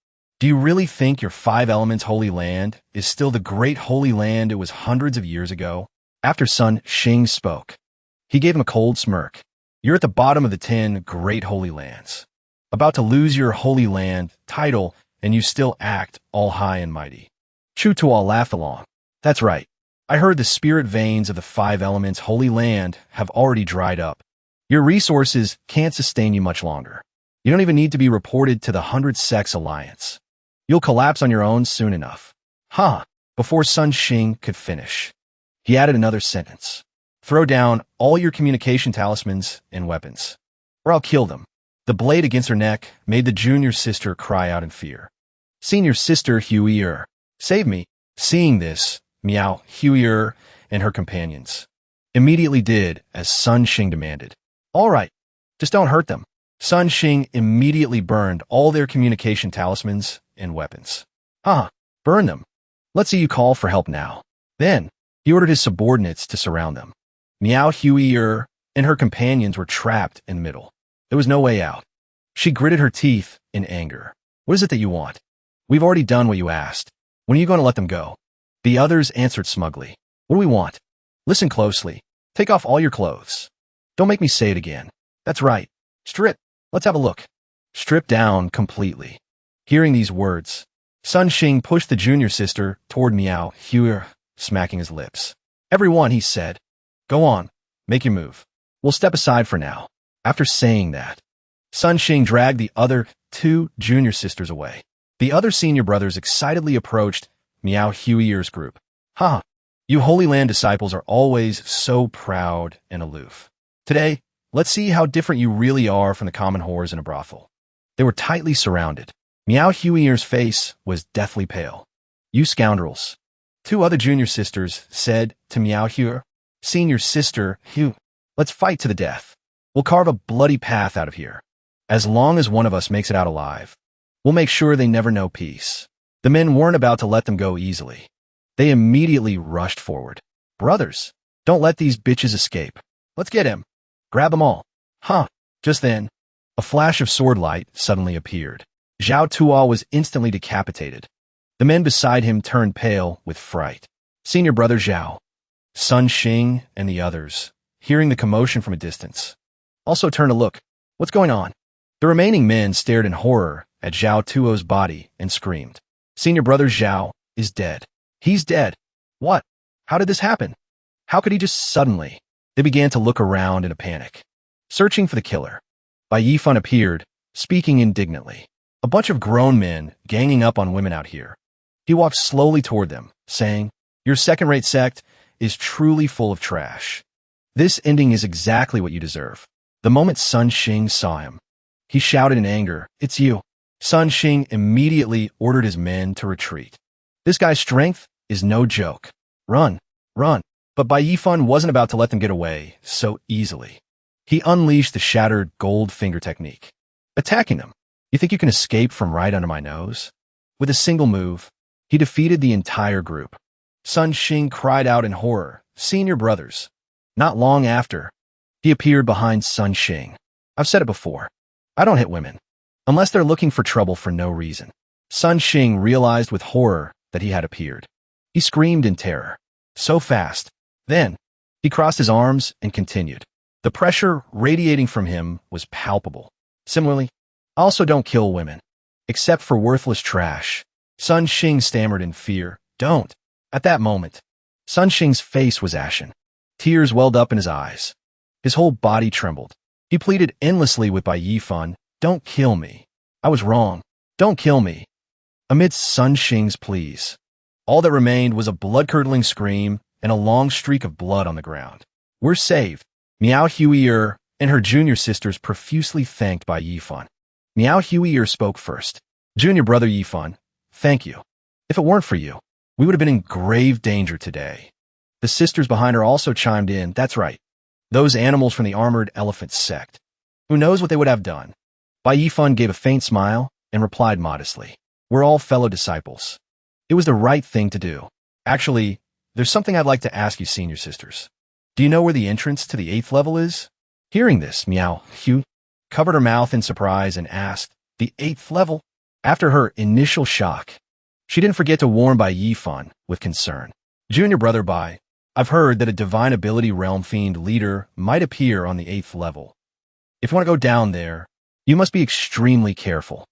Do you really think your 5 Elements Holy Land is still the great holy land it was hundreds of years ago? After Sun Xing spoke, he gave him a cold smirk. You're at the bottom of the 10 great holy lands, about to lose your holy land title, and you still act all high and mighty. Chu Tuo laughed along. That's right. I heard the spirit veins of the 5 Elements Holy Land have already dried up. Your resources can't sustain you much longer. You don't even need to be reported to the 100 Sects Alliance. You'll collapse on your own soon enough. Before Sun Xing could finish, he added another sentence. Throw down all your communication talismans and weapons, or I'll kill them. The blade against her neck made the junior sister cry out in fear. Senior sister Huier, save me. Seeing this, Miao Huier and her companions immediately did as Sun Xing demanded. All right, just don't hurt them. Sun Xing immediately burned all their communication talismans and weapons. Burn them. Let's see you call for help now. Then, he ordered his subordinates to surround them. Miao Huier and her companions were trapped in the middle. There was no way out. She gritted her teeth in anger. What is it that you want? We've already done what you asked. When are you going to let them go? The others answered smugly. What do we want? Listen closely. Take off all your clothes. Don't make me say it again. That's right. Strip. Let's have a look. Strip down completely. Hearing these words, Sun Xing pushed the junior sister toward Miao Huier, smacking his lips. Everyone, he said. Go on. Make your move. We'll step aside for now. After saying that, Sun Xing dragged the other 2 junior sisters away. The other senior brothers excitedly approached Miao Huier's group. You Holy Land disciples are always so proud and aloof. Today, let's see how different you really are from the common whores in a brothel. They were tightly surrounded. Miao Huier's face was deathly pale. You scoundrels. 2 other junior sisters said to Miao Huier, Senior sister Hu, let's fight to the death. We'll carve a bloody path out of here. As long as one of us makes it out alive, we'll make sure they never know peace. The men weren't about to let them go easily. They immediately rushed forward. Brothers, don't let these bitches escape. Let's get him. Grab them all. Huh. Just then, a flash of sword light suddenly appeared. Zhao Tuo was instantly decapitated. The men beside him turned pale with fright. Senior brother Zhao, Sun Xing, and the others, hearing the commotion from a distance, also turned to look. What's going on? The remaining men stared in horror at Zhao Tuo's body and screamed. Senior brother Zhao is dead. He's dead. What? How did this happen? How could he just suddenly? They began to look around in a panic, searching for the killer. Bai Yifan appeared, speaking indignantly. A bunch of grown men ganging up on women out here. He walked slowly toward them, saying, Your second-rate sect is truly full of trash. This ending is exactly what you deserve. The moment Sun Xing saw him, he shouted in anger, It's you. Sun Xing immediately ordered his men to retreat. This guy's strength is no joke. Run, run. But Bai Yifan wasn't about to let them get away so easily. He unleashed the shattered gold finger technique, attacking them. You think you can escape from right under my nose? With a single move, he defeated the entire group. Sun Xing cried out in horror, Senior brothers. Not long after, he appeared behind Sun Xing. I've said it before. I don't hit women, unless they're looking for trouble for no reason. Sun Xing realized with horror that he had appeared. He screamed in terror. So fast. Then, he crossed his arms and continued. The pressure radiating from him was palpable. Similarly, I also don't kill women, except for worthless trash. Sun Xing stammered in fear. Don't. At that moment, Sun Xing's face was ashen. Tears welled up in his eyes. His whole body trembled. He pleaded endlessly with Bai Yifan, Don't kill me. I was wrong. Don't kill me. Amidst Sun Xing's pleas, all that remained was a blood-curdling scream and a long streak of blood on the ground. We're saved. Miao Huier and her junior sisters profusely thanked Bai Yifan. Miao Huier spoke first. Junior brother Yifan, thank you. If it weren't for you, we would have been in grave danger today. The sisters behind her also chimed in. That's right. Those animals from the armored elephant sect. Who knows what they would have done? Bai Yifan gave a faint smile and replied modestly. We're all fellow disciples. It was the right thing to do. Actually, there's something I'd like to ask you, senior sisters. Do you know where the entrance to the 8th level is? Hearing this, Miao Hu covered her mouth in surprise and asked, The 8th level? After her initial shock, she didn't forget to warn Bai Yifan with concern. Junior brother Bai, I've heard that a divine ability realm fiend leader might appear on the 8th level. If you want to go down there, you must be extremely careful.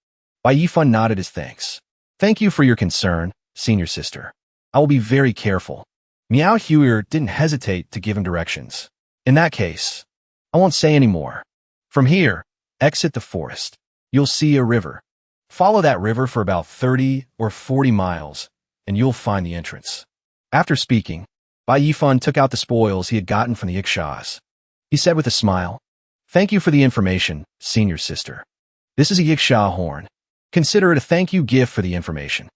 Bai Yifan nodded his thanks. Thank you for your concern, senior sister. I will be very careful. Miao Huier didn't hesitate to give him directions. In that case, I won't say any more. From here, exit the forest. You'll see a river. Follow that river for about 30 or 40 miles, and you'll find the entrance. After speaking, Bai Yifan took out the spoils he had gotten from the Ikshas. He said with a smile, Thank you for the information, senior sister. This is a Yiksha horn. Consider it a thank you gift for the information.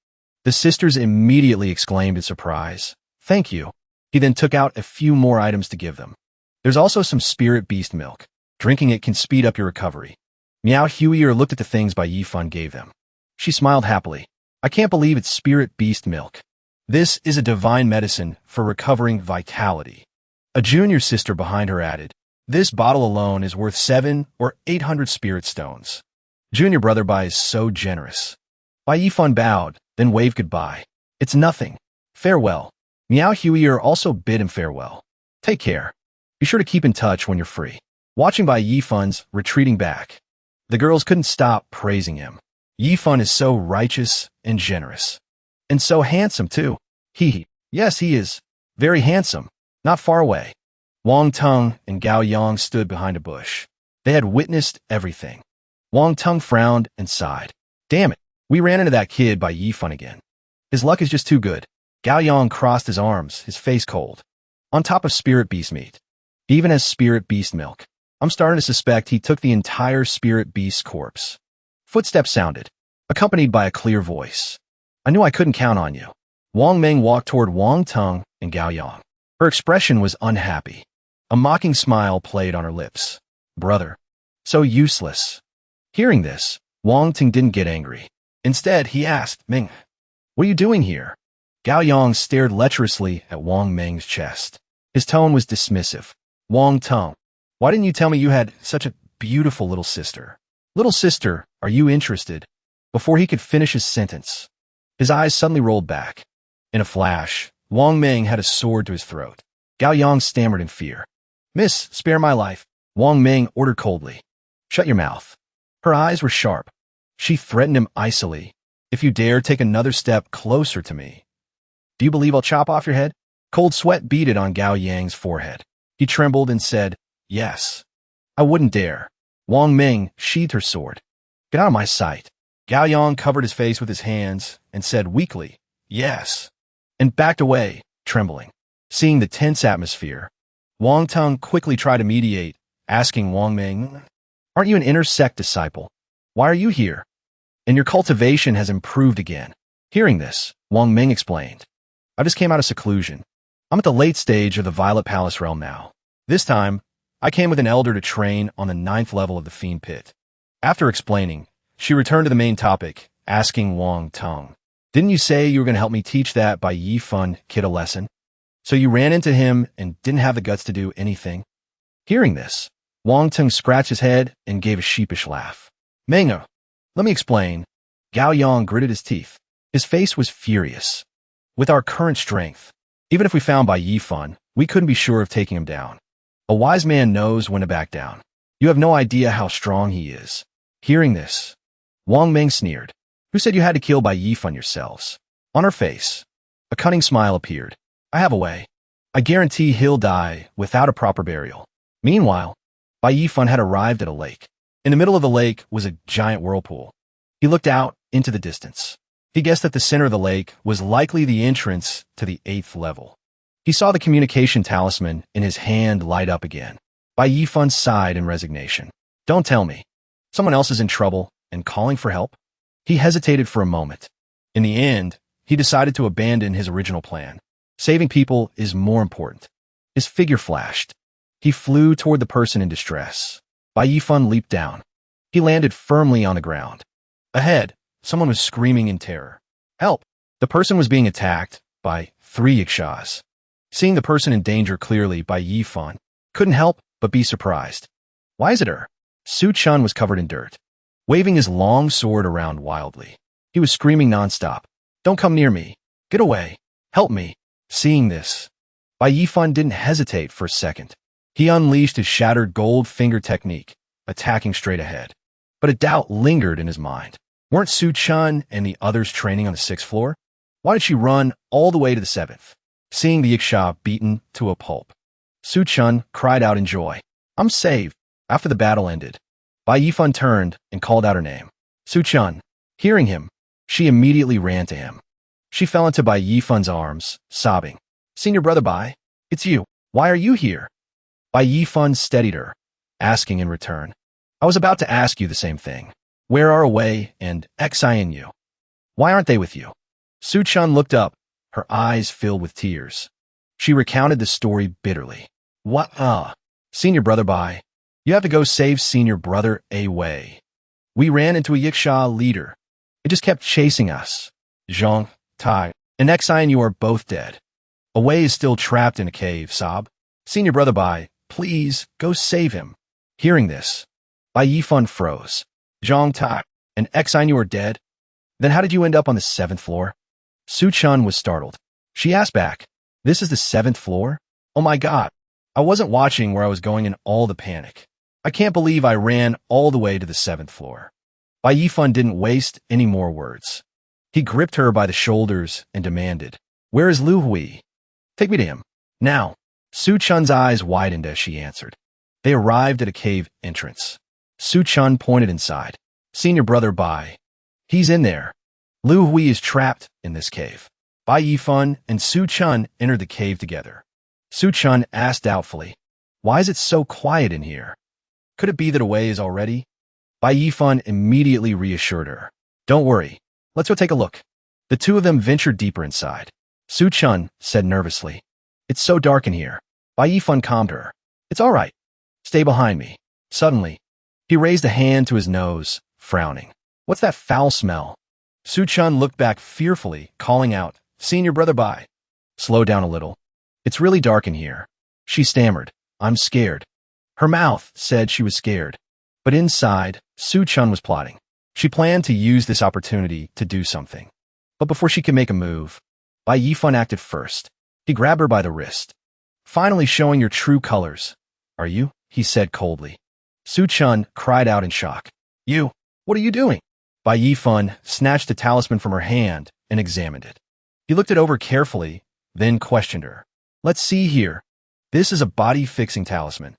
The sisters immediately exclaimed in surprise. Thank you. He then took out a few more items to give them. There's also some spirit beast milk. Drinking it can speed up your recovery. Miao Huier looked at the things Bai Yifan gave them. She smiled happily. I can't believe it's spirit beast milk. This is a divine medicine for recovering vitality. A junior sister behind her added, This bottle alone is worth 7 or 800 spirit stones. Junior brother Bai is so generous. Bai Yifan bowed, then waved goodbye. It's nothing. Farewell. Miao Huier also bid him farewell. Take care. Be sure to keep in touch when you're free. Watching Bai Yifan's retreating back, the girls couldn't stop praising him. Yifan is so righteous and generous. And so handsome, too. Yes, he is. Very handsome. Not far away. Wang Tung and Gao Yang stood behind a bush. They had witnessed everything. Wang Tung frowned and sighed. Damn it, we ran into that kid Bai Yifan again. His luck is just too good. Gao Yang crossed his arms, his face cold. On top of spirit beast meat. He even has spirit beast milk. I'm starting to suspect he took the entire spirit beast's corpse. Footsteps sounded, accompanied by a clear voice. I knew I couldn't count on you. Wang Meng walked toward Wang Tung and Gao Yang. Her expression was unhappy. A mocking smile played on her lips. Brother. So useless. Hearing this, Wang Ting didn't get angry. Instead, he asked, Ming, what are you doing here? Gao Yang stared lecherously at Wang Ming's chest. His tone was dismissive. Wang Tung, why didn't you tell me you had such a beautiful little sister? Little sister, are you interested? Before he could finish his sentence, his eyes suddenly rolled back. In a flash, Wang Ming had a sword to his throat. Gao Yang stammered in fear. Miss, spare my life, Wang Ming ordered coldly. Shut your mouth. Her eyes were sharp. She threatened him icily. If you dare take another step closer to me. Do you believe I'll chop off your head? Cold sweat beaded on Gao Yang's forehead. He trembled and said, yes. I wouldn't dare. Wang Ming sheathed her sword. Get out of my sight. Gao Yang covered his face with his hands and said weakly, yes, and backed away, trembling. Seeing the tense atmosphere, Wang Tung quickly tried to mediate, asking Wang Ming, aren't you an inner sect disciple? Why are you here? And your cultivation has improved again. Hearing this, Wang Ming explained, I just came out of seclusion. I'm at the late stage of the Violet Palace realm now. This time, I came with an elder to train on the 9th level of the Fiend Pit. After explaining, she returned to the main topic, asking Wang Tung, didn't you say you were going to help me teach that Bai Yi Fun kid a lesson? So you ran into him and didn't have the guts to do anything? Hearing this, Wang Tung scratched his head and gave a sheepish laugh. Manga, let me explain. Gao Yang gritted his teeth. His face was furious. With our current strength, even if we found Bai Yi Fun, we couldn't be sure of taking him down. A wise man knows when to back down. You have no idea how strong he is. Hearing this, Wang Ming sneered. Who said you had to kill Bai Yi Fun yourselves? On her face, a cunning smile appeared. I have a way. I guarantee he'll die without a proper burial. Meanwhile, Bai Yi Fun had arrived at a lake. In the middle of the lake was a giant whirlpool. He looked out into the distance. He guessed that the center of the lake was likely the entrance to the 8th level. He saw the communication talisman in his hand light up again. Bai Yi Fun sighed in resignation. Don't tell me. Someone else is in trouble and calling for help? He hesitated for a moment. In the end, he decided to abandon his original plan. Saving people is more important. His figure flashed. He flew toward the person in distress. Bai Yi Fun leaped down. He landed firmly on the ground. Ahead, someone was screaming in terror. Help! The person was being attacked by 3 ecchis. Seeing the person in danger clearly, Bai Yi Fun couldn't help but be surprised. Why is it her? Su Chun was covered in dirt, waving his long sword around wildly. He was screaming nonstop. Don't come near me. Get away. Help me. Seeing this, Bai Yi Fun didn't hesitate for a second. He unleashed his shattered gold finger technique, attacking straight ahead. But a doubt lingered in his mind. Weren't Su Chun and the others training on the 6th floor? Why did she run all the way to the 7th? Seeing the Ixia beaten to a pulp, Su Chun cried out in joy. I'm saved. After the battle ended, Bai Yi Fun turned and called out her name. Su Chun. Hearing him, she immediately ran to him. She fell into Bai Yi Fun's arms, sobbing. Senior brother Bai, it's you. Why are you here? Bai Yi Fun steadied her, asking in return. I was about to ask you the same thing. Where are Wei and Xianyu? Why aren't they with you? Su Chun looked up, her eyes filled with tears. She recounted the story bitterly. What? Senior brother Bai, you have to go save senior brother A Wei. We ran into a Yiksha leader. It just kept chasing us. Zhang, Tai, and Xianyu are both dead. A Wei is still trapped in a cave, sob. Senior brother Bai, please go save him. Hearing this, Bai Yi Fun froze. Zhang Tai and Xianyu are dead? Then how did you end up on the 7th floor? Su Chun was startled. She asked back, this is the 7th floor? Oh my god. I wasn't watching where I was going in all the panic. I can't believe I ran all the way to the 7th floor. Bai Yi Fun didn't waste any more words. He gripped her by the shoulders and demanded, where is Lu Hui? Take me to him. Now. Su Chun's eyes widened as she answered. They arrived at a cave entrance. Su Chun pointed inside. Senior brother Bai. He's in there. Lu Hui is trapped in this cave. Bai Yi Fun and Su Chun entered the cave together. Su Chun asked doubtfully, why is it so quiet in here? Could it be that Wei is already? Bai Yi Fun immediately reassured her. Don't worry. Let's go take a look. The two of them ventured deeper inside. Su Chun said nervously, it's so dark in here. Bai Yi Fun calmed her. It's all right. Stay behind me. Suddenly, he raised a hand to his nose, frowning. What's that foul smell? Su-chun looked back fearfully, calling out, "Seen your brother by." Slow down a little. It's really dark in here. She stammered. I'm scared. Her mouth said she was scared. But inside, Su-chun was plotting. She planned to use this opportunity to do something. But before she could make a move, Bai Yifun acted first. He grabbed her by the wrist. Finally showing your true colors. Are you? He said coldly. Su-chun cried out in shock. You? What are you doing? Bai Yifun snatched the talisman from her hand and examined it. He looked it over carefully, then questioned her. Let's see here. This is a body-fixing talisman.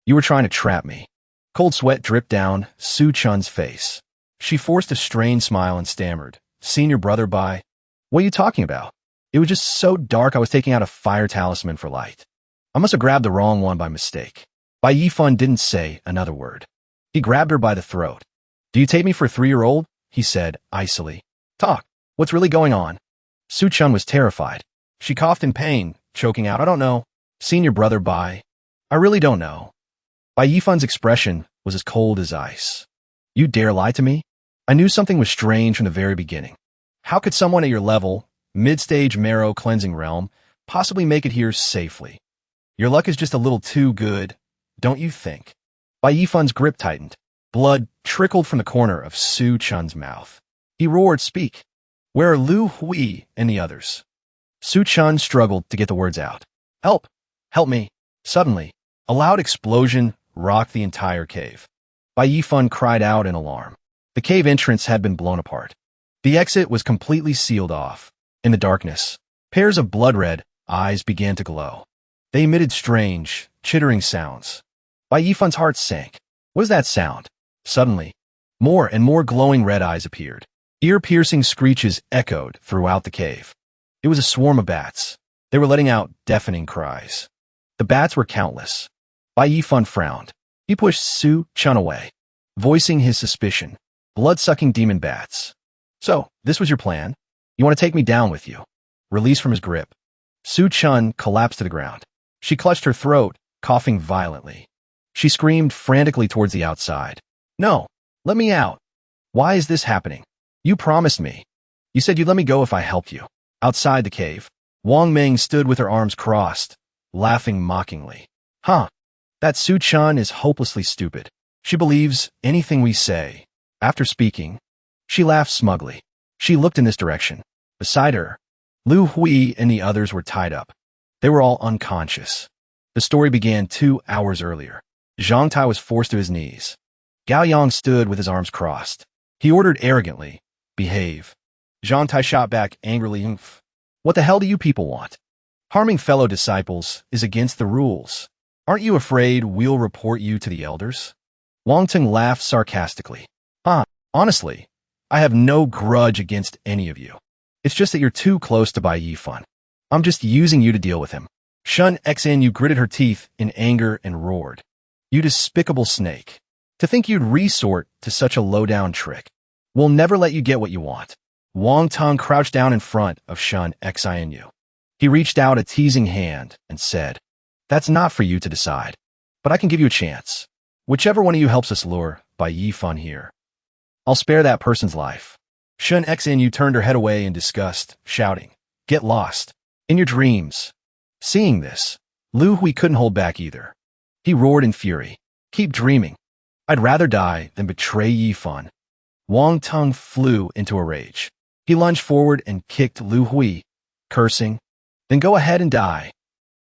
You were trying to trap me. Cold sweat dripped down Su-chun's face. She forced a strained smile and stammered. Seen your brother by? What are you talking about? It was just so dark I was taking out a fire talisman for light. I must have grabbed the wrong one by mistake. Bai Yifun didn't say another word. He grabbed her by the throat. Do you take me for a 3-year-old? He said, icily. Talk. What's really going on? Su-chun was terrified. She coughed in pain, choking out, I don't know. Seen your brother by? I really don't know. Bai Yifun's expression was as cold as ice. You dare lie to me? I knew something was strange from the very beginning. How could someone at your level, mid-stage marrow cleansing realm, possibly make it here safely? Your luck is just a little too good, don't you think? Bai Yifun's grip tightened. Blood trickled from the corner of Su-chun's mouth. He roared, speak. Where are Lu Hui and the others? Su-chun struggled to get the words out. Help! Help me! Suddenly, a loud explosion rocked the entire cave. Bai Yifun cried out in alarm. The cave entrance had been blown apart. The exit was completely sealed off. In the darkness, pairs of blood-red eyes began to glow. They emitted strange, chittering sounds. Bai Yifun's heart sank. What is that sound? Suddenly, more and more glowing red eyes appeared. Ear-piercing screeches echoed throughout the cave. It was a swarm of bats. They were letting out deafening cries. The bats were countless. Bai Yifun frowned. He pushed Su-chun away, voicing his suspicion. Blood-sucking demon bats. So, this was your plan? You want to take me down with you? Released from his grip, Su-chun collapsed to the ground. She clutched her throat, coughing violently. She screamed frantically towards the outside. No, let me out. Why is this happening? You promised me. You said you'd let me go if I helped you. Outside the cave, Wang Ming stood with her arms crossed, laughing mockingly. Huh, that Su-chun is hopelessly stupid. She believes anything we say. After speaking, she laughed smugly. She looked in this direction. Beside her, Lu Hui and the others were tied up. They were all unconscious. The story began 2 hours earlier. Zhang Tai was forced to his knees. Gao Yang stood with his arms crossed. He ordered arrogantly, behave. Zhang Tai shot back angrily. What the hell do you people want? Harming fellow disciples is against the rules. Aren't you afraid we'll report you to the elders? Wang Teng laughed sarcastically. Honestly, I have no grudge against any of you. It's just that you're too close to Bai Yifun. I'm just using you to deal with him. Shun Xnu gritted her teeth in anger and roared. You despicable snake. To think you'd resort to such a low-down trick. We'll never let you get what you want. Wang Teng crouched down in front of Shun Xinu. He reached out a teasing hand and said, That's not for you to decide, but I can give you a chance. Whichever one of you helps us lure Bai Yifun here, I'll spare that person's life. Shun Xnu turned her head away in disgust, shouting, Get lost. In your dreams. Seeing this, Lu Hui couldn't hold back either. He roared in fury. Keep dreaming. I'd rather die than betray Yifun. Wang Teng flew into a rage. He lunged forward and kicked Lu Hui, cursing, Then go ahead and die.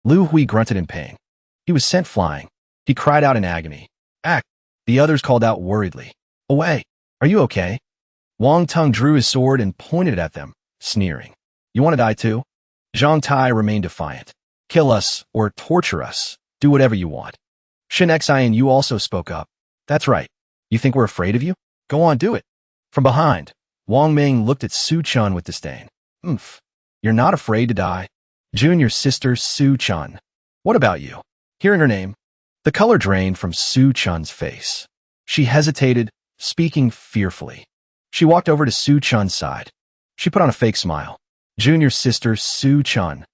Lu Hui grunted in pain. He was sent flying. He cried out in agony. Act. The others called out worriedly. Away. Are you okay? Wang Teng drew his sword and pointed it at them, sneering. You want to die too? Zhang Tai remained defiant. Kill us or torture us. Do whatever you want. Shin Xian Yu also spoke up. That's right. You think we're afraid of you? Go on, do it. From behind, Wang Ming looked at Su-chun with disdain. You're not afraid to die? Junior sister Su-chun. What about you? Hearing her name, the color drained from Su-chun's face. She hesitated, speaking fearfully. She walked over to Su-chun's side. She put on a fake smile. Junior sister Su-chun.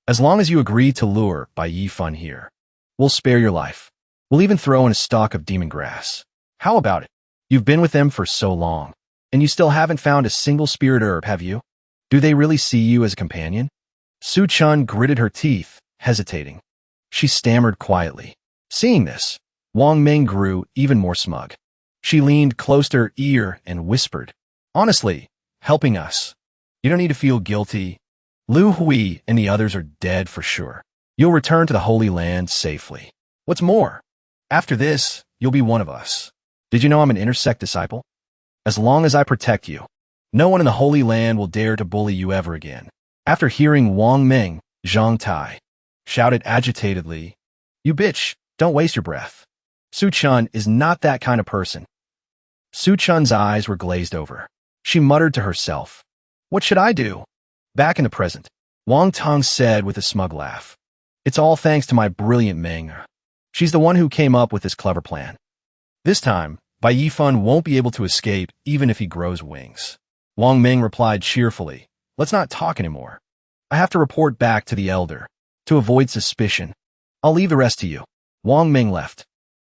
As long as you agree to lure Bai Yifun here, we'll spare your life. We'll even throw in a stalk of demon grass. How about it? You've been with them for so long, and you still haven't found a single spirit herb, have you? Do they really see you as a companion? Su-chun gritted her teeth, hesitating. She stammered quietly. Seeing this, Wang Ming grew even more smug. She leaned close to her ear and whispered, "Honestly, helping us. You don't need to feel guilty. Lu Hui and the others are dead for sure. You'll return to the Holy Land safely. What's more, after this, you'll be one of us. Did you know I'm an intersect disciple? As long as I protect you, no one in the Holy Land will dare to bully you ever again." After hearing Wang Ming, Zhang Tai shouted agitatedly, "You bitch, don't waste your breath. Su-chun is not that kind of person." Su-chun's eyes were glazed over. She muttered to herself, "What should I do?" Back in the present, Wang Tong said with a smug laugh, "It's all thanks to my brilliant Ming. She's the one who came up with this clever plan. This time, Bai Yifan won't be able to escape even if he grows wings." Wang Ming replied cheerfully, "Let's not talk anymore. I have to report back to the elder. To avoid suspicion, I'll leave the rest to you." Wang Ming left.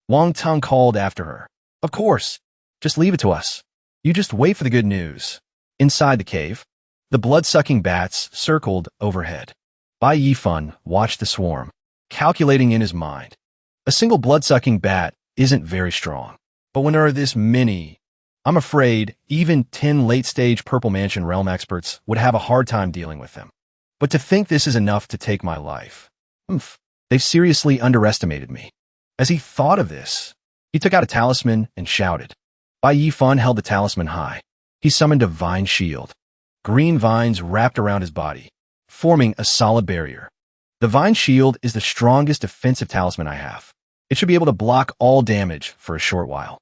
Wang Tong called after her, "Of course, just leave it to us. You just wait for the good news." Inside the cave, the blood-sucking bats circled overhead. Bai Yifan watched the swarm, calculating in his mind. A single blood-sucking bat isn't very strong, but when there are this many, I'm afraid even 10 late-stage Purple Mansion realm experts would have a hard time dealing with them. But to think this is enough to take my life. They've seriously underestimated me. As he thought of this, he took out a talisman and shouted. Bai Yifan held the talisman high. He summoned a vine shield. Green vines wrapped around his body, forming a solid barrier. The vine shield is the strongest defensive talisman I have. It should be able to block all damage for a short while.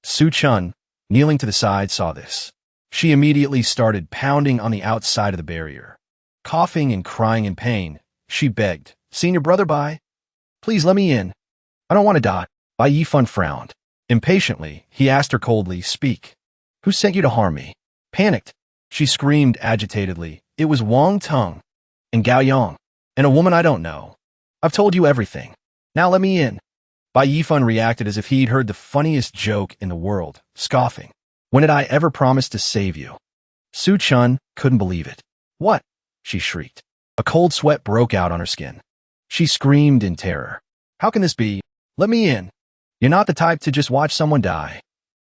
Su-chun, kneeling to the side, saw this. She immediately started pounding on the outside of the barrier. Coughing and crying in pain, she begged, "Senior brother Bai, please let me in. I don't want to die." Bai Yifan frowned. Impatiently, he asked her coldly, "Speak. Who sent you to harm me?" Panicked, she screamed agitatedly, "It was Wang Tong and Gao Yang, and a woman I don't know. I've told you everything. Now let me in." Bai Yifan reacted as if he'd heard the funniest joke in the world, scoffing. "When did I ever promise to save you?" Su-chun couldn't believe it. "What?" she shrieked. A cold sweat broke out on her skin. She screamed in terror. "How can this be? Let me in. You're not the type to just watch someone die."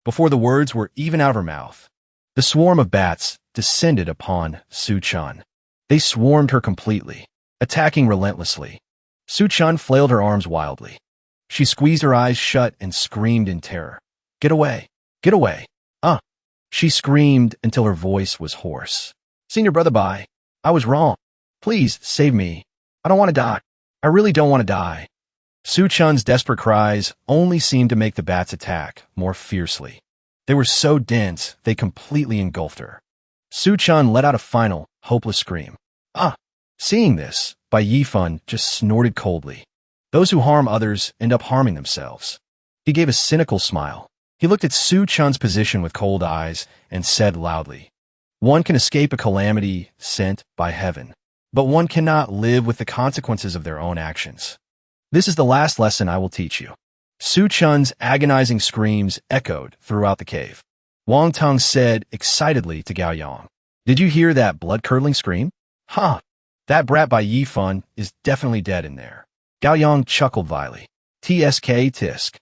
Before the words were even out of her mouth, the swarm of bats descended upon Su-chun. They swarmed her completely, attacking relentlessly. Su-chun flailed her arms wildly. She squeezed her eyes shut and screamed in terror. "Get away! Get away! She screamed until her voice was hoarse. "Senior brother Bai, I was wrong. Please save me. I don't want to die. I really don't want to die." Su-chun's desperate cries only seemed to make the bats attack more fiercely. They were so dense, they completely engulfed her. Su-chun let out a final, hopeless scream. Seeing this, Bai Yifan just snorted coldly. Those who harm others end up harming themselves. He gave a cynical smile. He looked at Su-chun's position with cold eyes and said loudly, "One can escape a calamity sent by heaven, but one cannot live with the consequences of their own actions. This is the last lesson I will teach you." Su-chun's agonizing screams echoed throughout the cave. Wang Tong said excitedly to Gao Yang, "Did you hear that blood-curdling scream? That brat Bai Yifan is definitely dead in there." Gao Yang chuckled vilely. Tisk.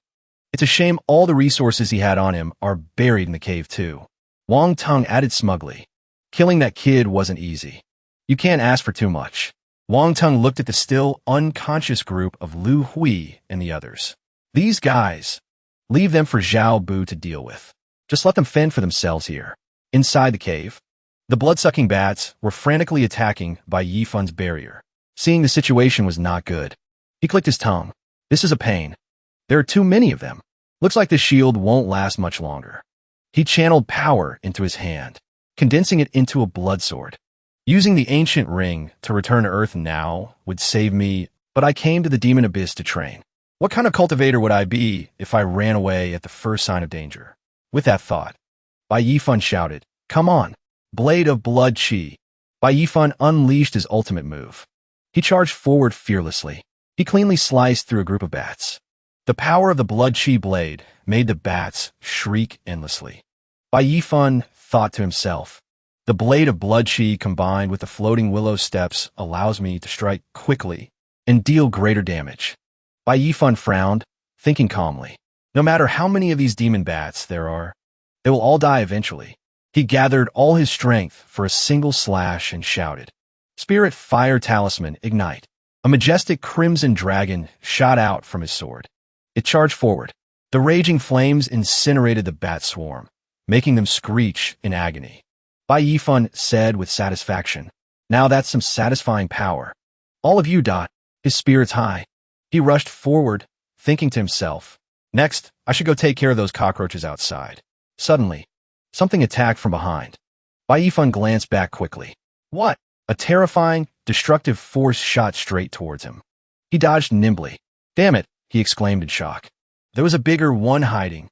It's a shame all the resources he had on him are buried in the cave too. Wang Tong added smugly, "Killing that kid wasn't easy. You can't ask for too much." Wang Tong looked at the still unconscious group of Lu Hui and the others. "These guys, leave them for Zhao Bu to deal with. Just let them fend for themselves here." Inside the cave, the blood-sucking bats were frantically attacking Bai Yifan's barrier. Seeing the situation was not good, he clicked his tongue. "This is a pain. There are too many of them. Looks like the shield won't last much longer." He channeled power into his hand, condensing it into a blood sword. "Using the ancient ring to return to Earth now would save me, but I came to the demon abyss to train. What kind of cultivator would I be if I ran away at the first sign of danger?" With that thought, Bai Yifan shouted, "Come on, Blade of Blood Chi." Bai Yifan unleashed his ultimate move. He charged forward fearlessly. He cleanly sliced through a group of bats. The power of the blood chi blade made the bats shriek endlessly. Bai Yifan thought to himself, the blade of blood chi combined with the floating willow steps allows me to strike quickly and deal greater damage. Bai Yifan frowned, thinking calmly. No matter how many of these demon bats there are, they will all die eventually. He gathered all his strength for a single slash and shouted, Spirit Fire Talisman, ignite. A majestic crimson dragon shot out from his sword. It charged forward. The raging flames incinerated the bat swarm, making them screech in agony. Bai Yifan said with satisfaction, now that's some satisfying power. All of you, his spirits high. He rushed forward, thinking to himself, next, I should go take care of those cockroaches outside. Suddenly, something attacked from behind. Bai Yifan glanced back quickly. What? A terrifying, destructive force shot straight towards him. He dodged nimbly. Damn it, he exclaimed in shock. There was a bigger one hiding.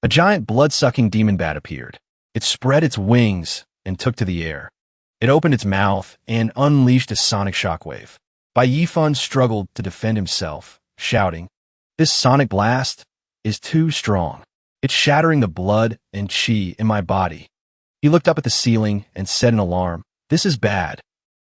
A giant blood-sucking demon bat appeared. It spread its wings and took to the air. It opened its mouth and unleashed a sonic shockwave. Bai Yifan struggled to defend himself, shouting, This sonic blast is too strong. It's shattering the blood and chi in my body. He looked up at the ceiling and said in alarm, This is bad.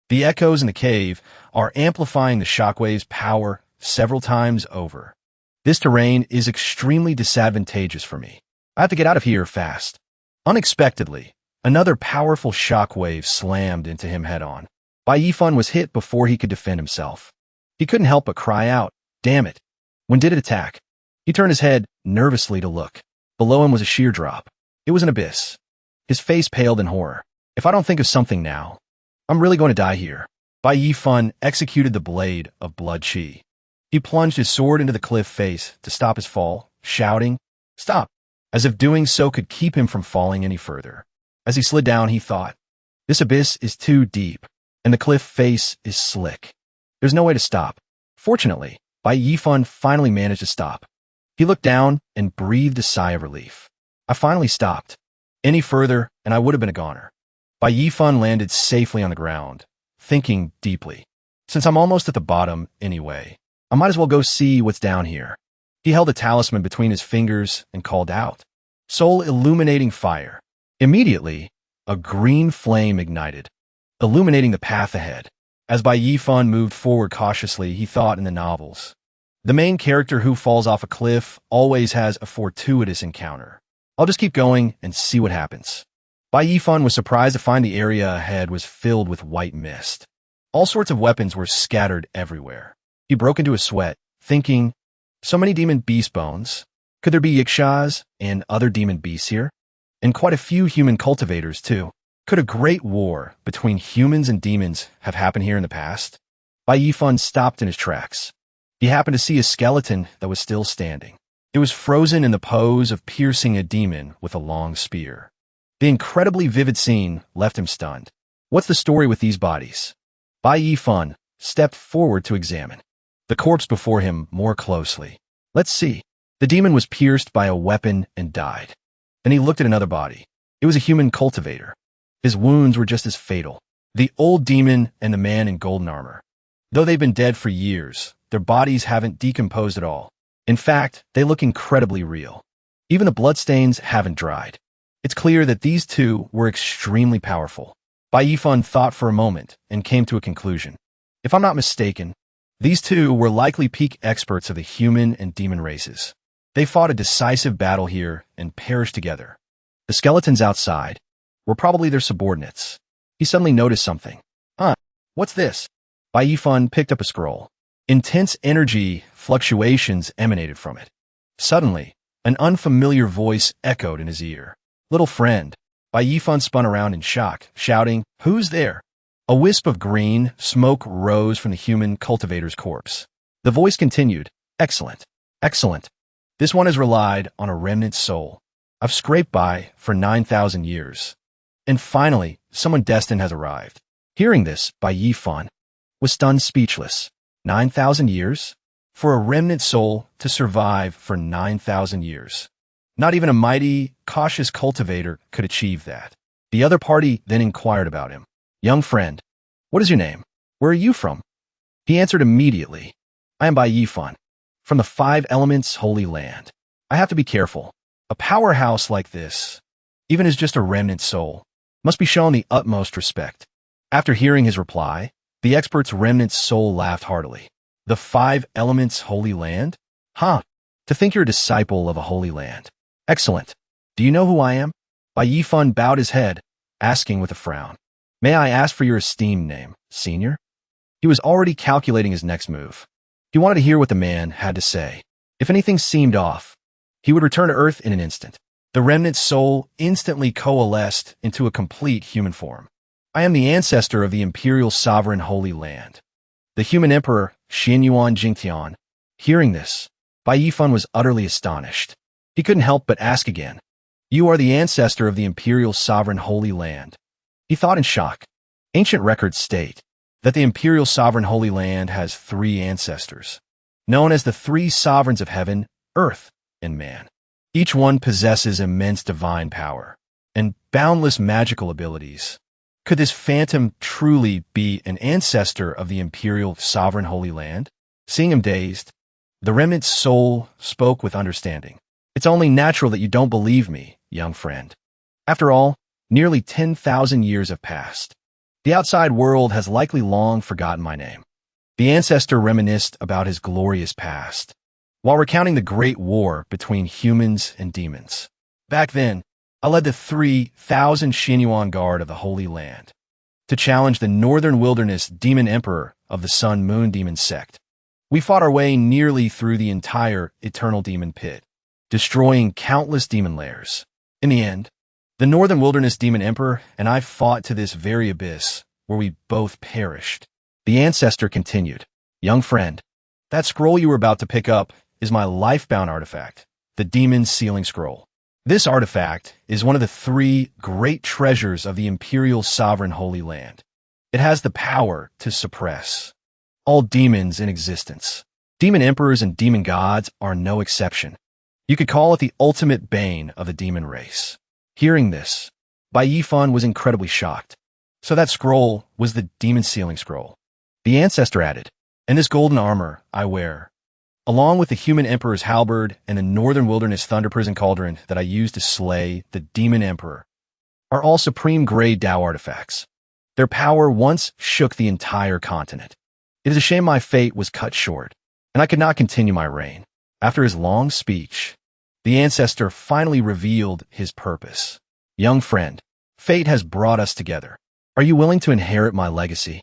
The echoes in the cave are amplifying the shockwave's power several times over. This terrain is extremely disadvantageous for me. I have to get out of here fast. Unexpectedly, another powerful shockwave slammed into him head-on. Bai Yifan was hit before he could defend himself. He couldn't help but cry out, Damn it! When did it attack? He turned his head nervously to look. Below him was a sheer drop. It was an abyss. His face paled in horror. If I don't think of something now, I'm really going to die here. Bai Yifan executed the blade of blood chi. He plunged his sword into the cliff face to stop his fall, shouting, Stop! As if doing so could keep him from falling any further. As he slid down, he thought, This abyss is too deep, and the cliff face is slick. There's no way to stop. Fortunately, Bai Yifan finally managed to stop. He looked down and breathed a sigh of relief. I finally stopped. Any further, and I would have been a goner. Bai Yifan landed safely on the ground, thinking deeply. Since I'm almost at the bottom anyway, I might as well go see what's down here. He held a talisman between his fingers and called out, Soul illuminating fire. Immediately, a green flame ignited, illuminating the path ahead. As Bai Yifan moved forward cautiously, he thought in the novels. The main character who falls off a cliff always has a fortuitous encounter. I'll just keep going and see what happens. Bai Yifan was surprised to find the area ahead was filled with white mist. All sorts of weapons were scattered everywhere. He broke into a sweat, thinking, so many demon beast bones. Could there be yikshaws and other demon beasts here? And quite a few human cultivators, too. Could a great war between humans and demons have happened here in the past? Bai Yifan stopped in his tracks. He happened to see a skeleton that was still standing. It was frozen in the pose of piercing a demon with a long spear. The incredibly vivid scene left him stunned. What's the story with these bodies? Bai Yifan stepped forward to examine the corpse before him more closely. Let's see. The demon was pierced by a weapon and died. Then he looked at another body. It was a human cultivator. His wounds were just as fatal. The old demon and the man in golden armor. Though they've been dead for years, their bodies haven't decomposed at all. In fact, they look incredibly real. Even the bloodstains haven't dried. It's clear that these two were extremely powerful. Bai Yifan thought for a moment and came to a conclusion. If I'm not mistaken, these two were likely peak experts of the human and demon races. They fought a decisive battle here and perished together. The skeletons outside were probably their subordinates. He suddenly noticed something. What's this? Bai Yifan picked up a scroll. Intense energy fluctuations emanated from it. Suddenly, an unfamiliar voice echoed in his ear. Little friend. Bai Yifan spun around in shock, shouting, Who's there? A wisp of green smoke rose from the human cultivator's corpse. The voice continued, Excellent, excellent. This one has relied on a remnant soul. I've scraped by for 9,000 years. And finally, someone destined has arrived. Hearing this, Bai Yifan was stunned speechless. 9,000 years? For a remnant soul to survive for 9,000 years. Not even a mighty, cautious cultivator could achieve that. The other party then inquired about him. Young friend, what is your name? Where are you from? He answered immediately. I am Bai Yifan, from the 5 elements Holy Land. I have to be careful. A powerhouse like this, even as just a remnant soul, must be shown the utmost respect. After hearing his reply, the expert's remnant soul laughed heartily. The 5 elements Holy Land? Huh. To think you're a disciple of a Holy Land. Excellent. Do you know who I am? Bai Yifan bowed his head, asking with a frown. May I ask for your esteemed name, senior? He was already calculating his next move. He wanted to hear what the man had to say. If anything seemed off, he would return to Earth in an instant. The remnant soul instantly coalesced into a complete human form. I am the ancestor of the Imperial Sovereign Holy Land. The human emperor, Xianyuan Jingtian. Hearing this, Bai Yifan was utterly astonished. He couldn't help but ask again. You are the ancestor of the Imperial Sovereign Holy Land. He thought in shock. Ancient records state that the Imperial Sovereign Holy Land has 3 ancestors, known as the 3 sovereigns of heaven, earth, and man. Each one possesses immense divine power and boundless magical abilities. Could this phantom truly be an ancestor of the Imperial Sovereign Holy Land? Seeing him dazed, the remnant soul spoke with understanding. It's only natural that you don't believe me, young friend. After all, nearly 10,000 years have passed. The outside world has likely long forgotten my name. The ancestor reminisced about his glorious past, while recounting the great war between humans and demons. Back then, I led the 3,000 Xianyuan Guard of the Holy Land to challenge the Northern Wilderness Demon Emperor of the Sun Moon Demon Sect. We fought our way nearly through the entire Eternal Demon Pit, destroying countless demon lairs. In the end, the Northern Wilderness Demon Emperor and I fought to this very abyss, where we both perished. The ancestor continued. Young friend, that scroll you were about to pick up is my life-bound artifact, the Demon's Sealing Scroll. This artifact is one of the 3 great treasures of the Imperial Sovereign Holy Land. It has the power to suppress all demons in existence. Demon emperors and demon gods are no exception. You could call it the ultimate bane of the demon race. Hearing this, Bai Yifan was incredibly shocked. So that scroll was the Demon Sealing Scroll. The ancestor added, and this golden armor I wear, along with the human emperor's halberd and the Northern Wilderness Thunder Prison Cauldron that I used to slay the demon emperor, are all supreme grade Dao artifacts. Their power once shook the entire continent. It is a shame my fate was cut short, and I could not continue my reign. After his long speech, the ancestor finally revealed his purpose. Young friend, fate has brought us together. Are you willing to inherit my legacy?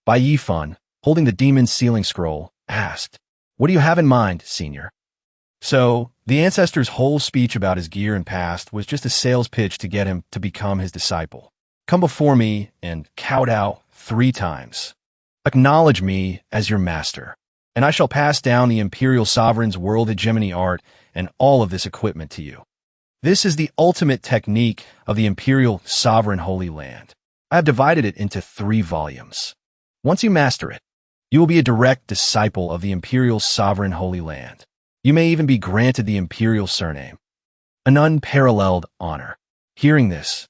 Bai Yifan, holding the Demon's Sealing Scroll, asked, What do you have in mind, senior? So, the ancestor's whole speech about his gear and past was just a sales pitch to get him to become his disciple. Come before me and kowtow 3 times. Acknowledge me as your master, and I shall pass down the Imperial Sovereign's world hegemony art and all of this equipment to you. This is the ultimate technique of the Imperial Sovereign Holy Land. I have divided it into 3 volumes. Once you master it, you will be a direct disciple of the Imperial Sovereign Holy Land. You may even be granted the Imperial surname, an unparalleled honor. Hearing this,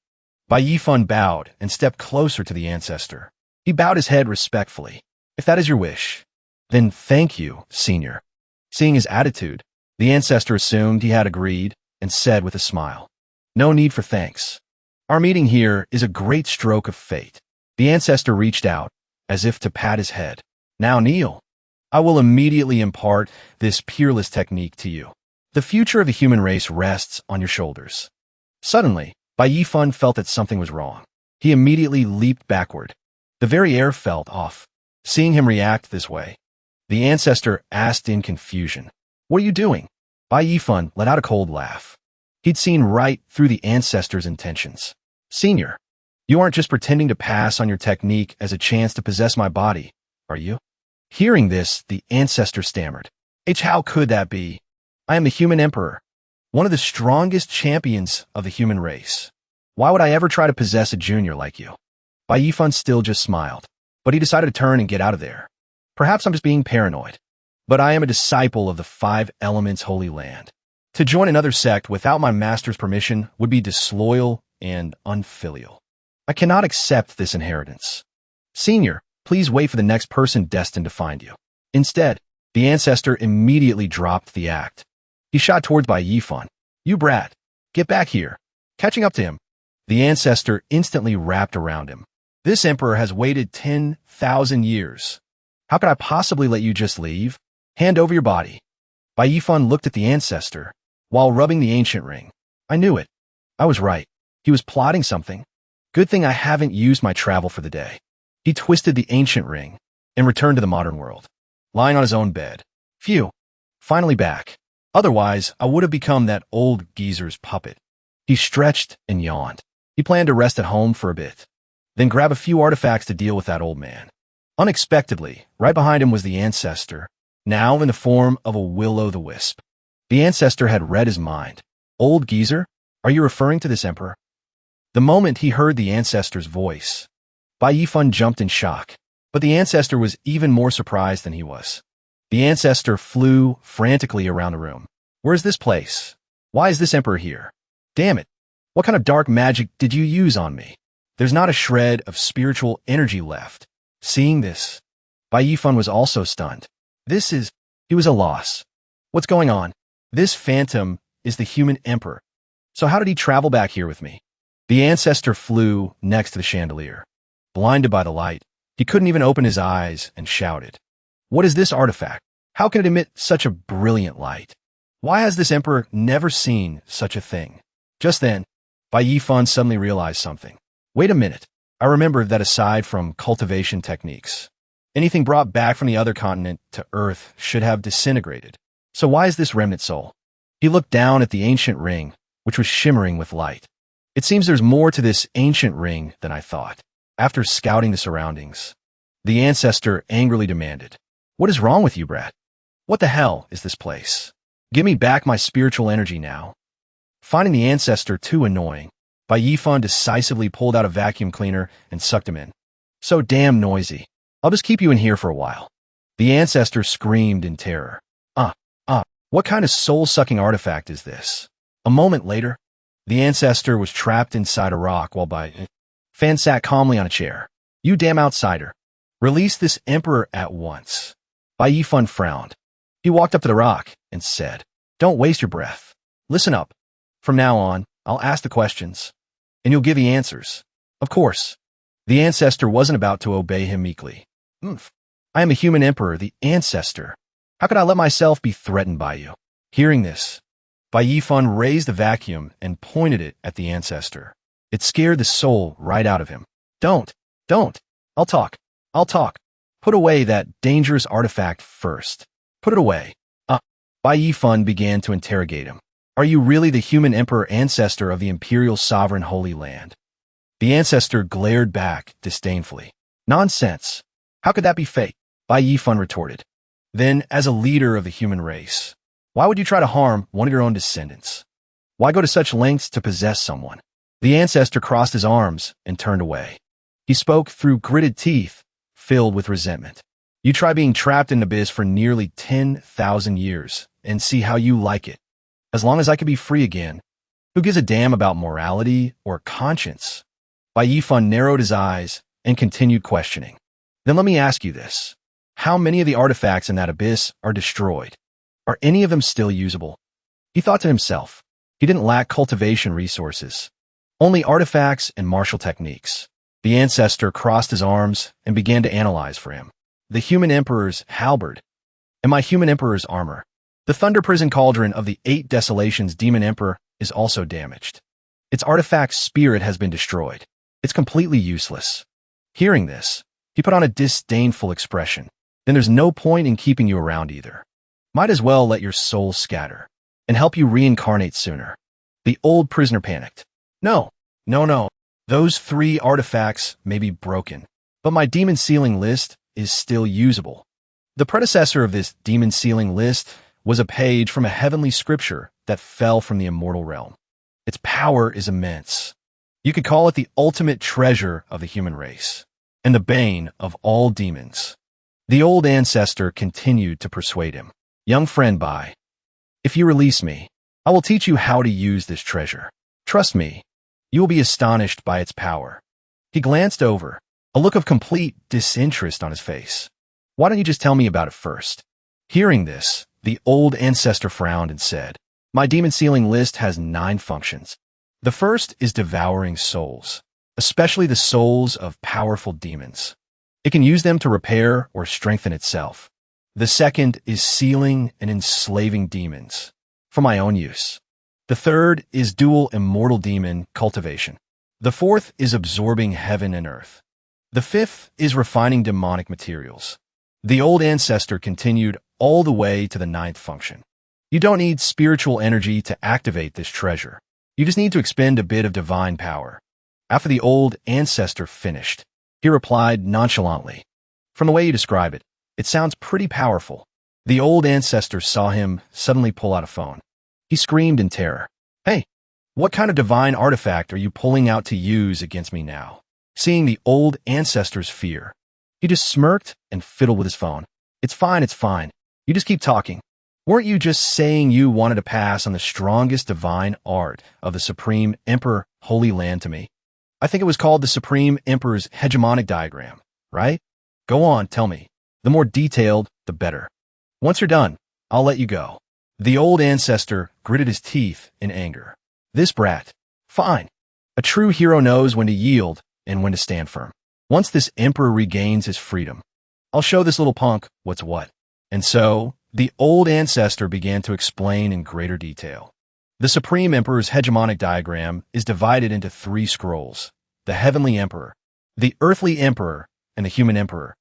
Bai Yifan bowed and stepped closer to the ancestor. He bowed his head respectfully. If that is your wish, then thank you, senior. Seeing his attitude, the ancestor assumed he had agreed and said with a smile, No need for thanks. Our meeting here is a great stroke of fate. The ancestor reached out, as if to pat his head. Now kneel. I will immediately impart this peerless technique to you. The future of the human race rests on your shoulders. Suddenly, Bai Yifan felt that something was wrong. He immediately leaped backward. The very air felt off. Seeing him react this way, the ancestor asked in confusion, What are you doing? Bai Yifan let out a cold laugh. He'd seen right through the ancestor's intentions. Senior, you aren't just pretending to pass on your technique as a chance to possess my body, are you? Hearing this, the ancestor stammered. How could that be? I am the human emperor, one of the strongest champions of the human race. Why would I ever try to possess a junior like you? Bai Yifan still just smiled, but he decided to turn and get out of there. Perhaps I'm just being paranoid, but I am a disciple of the 5 elements Holy Land. To join another sect without my master's permission would be disloyal and unfilial. I cannot accept this inheritance. Senior, please wait for the next person destined to find you. Instead, The ancestor immediately dropped the act. He shot towards Bai Yifan. You brat! Get back here! Catching up to him, the ancestor instantly wrapped around him. This emperor has waited 10,000 years. How could I possibly let you just leave? Hand over your body. Bai Yifan looked at the ancestor while rubbing the ancient ring. I knew it. I was right. He was plotting something. Good thing I haven't used my travel for the day. He twisted the ancient ring and returned to the modern world, lying on his own bed. Phew. Finally back. Otherwise, I would have become that old geezer's puppet. He stretched and yawned. He planned to rest at home for a bit, then grab a few artifacts to deal with that old man. Unexpectedly, right behind him was the ancestor, now in the form of a will-o'-the-wisp. The ancestor had read his mind. Old geezer? Are you referring to this emperor? The moment he heard the ancestor's voice, Bai Yifan jumped in shock, but the ancestor was even more surprised than he was. The ancestor flew frantically around the room. Where's this place? Why is this emperor here? Damn it! What kind of dark magic did you use on me? There's not a shred of spiritual energy left. Seeing this, Bai Yifan was also stunned. He was a loss. What's going on? This phantom is the human emperor. So how did he travel back here with me? The ancestor flew next to the chandelier. Blinded by the light, he couldn't even open his eyes and shouted. What is this artifact? How can it emit such a brilliant light? Why has this emperor never seen such a thing? Just then, Bai Yifan suddenly realized something. Wait a minute. I remember that aside from cultivation techniques, anything brought back from the other continent to Earth should have disintegrated. So why is this remnant soul? He looked down at the ancient ring, which was shimmering with light. It seems there's more to this ancient ring than I thought. After scouting the surroundings, the ancestor angrily demanded, What is wrong with you, brat? What the hell is this place? Give me back my spiritual energy now. Finding the ancestor too annoying, Bai Yifan decisively pulled out a vacuum cleaner and sucked him in. So damn noisy. I'll just keep you in here for a while. The ancestor screamed in terror. What kind of soul-sucking artifact is this? A moment later, the ancestor was trapped inside a rock while Bai Yifan sat calmly on a chair. You damn outsider. Release this emperor at once. Bai Yifan frowned. He walked up to the rock and said, Don't waste your breath. Listen up. From now on, I'll ask the questions, and you'll give the answers. Of course. The ancestor wasn't about to obey him meekly. I am a human emperor, the ancestor. How could I let myself be threatened by you? Hearing this, Bai Yifan raised the vacuum and pointed it at the ancestor. It scared the soul right out of him. Don't. I'll talk. Put away that dangerous artifact first. Put it away. Bai Yifan began to interrogate him. Are you really the human emperor ancestor of the imperial sovereign Holy Land? The ancestor glared back disdainfully. Nonsense. How could that be fake? Bai Yifan retorted. Then, as a leader of the human race, why would you try to harm one of your own descendants? Why go to such lengths to possess someone? The ancestor crossed his arms and turned away. He spoke through gritted teeth, filled with resentment. You try being trapped in an abyss for nearly 10,000 years and see how you like it. As long as I can be free again, who gives a damn about morality or conscience? Bai Yifan narrowed his eyes and continued questioning. Then let me ask you this. How many of the artifacts in that abyss are destroyed? Are any of them still usable? He thought to himself. He didn't lack cultivation resources, only artifacts and martial techniques. The ancestor crossed his arms and began to analyze for him. The human emperor's halberd and my human emperor's armor. The thunder prison cauldron of the 8 Desolations demon emperor is also damaged. Its artifact spirit has been destroyed. It's completely useless. Hearing this, he put on a disdainful expression. Then there's no point in keeping you around either. Might as well let your soul scatter and help you reincarnate sooner. The old prisoner panicked. No. Those 3 artifacts may be broken, but my demon sealing list is still usable. The predecessor of this demon sealing list was a page from a heavenly scripture that fell from the immortal realm. Its power is immense. You could call it the ultimate treasure of the human race and the bane of all demons. The old ancestor continued to persuade him. Young friend Bai, if you release me, I will teach you how to use this treasure. Trust me, you will be astonished by its power. He glanced over, a look of complete disinterest on his face. Why don't you just tell me about it first? Hearing this, the old ancestor frowned and said, "My demon sealing list has 9 functions. The first is devouring souls, especially the souls of powerful demons. It can use them to repair or strengthen itself. The second is sealing and enslaving demons for my own use. The third is dual immortal demon cultivation. The fourth is absorbing heaven and earth. The fifth is refining demonic materials." The old ancestor continued all the way to the 9th function. You don't need spiritual energy to activate this treasure. You just need to expend a bit of divine power. After the old ancestor finished, he replied nonchalantly, "From the way you describe it, it sounds pretty powerful." The old ancestor saw him suddenly pull out a phone. He screamed in terror, "Hey, what kind of divine artifact are you pulling out to use against me now?" Seeing the old ancestor's fear, he just smirked and fiddled with his phone. It's fine. You just keep talking. Weren't you just saying you wanted to pass on the strongest divine art of the Supreme Emperor Holy Land to me? I think it was called the Supreme Emperor's hegemonic diagram, right? Go on, tell me. The more detailed, the better. Once you're done, I'll let you go." The old ancestor gritted his teeth in anger. This brat. Fine. A true hero knows when to yield and when to stand firm. Once this emperor regains his freedom, I'll show this little punk what's what. And so, the old ancestor began to explain in greater detail. The Supreme Emperor's hegemonic diagram is divided into 3 scrolls: the Heavenly Emperor, the Earthly Emperor, and the Human Emperor.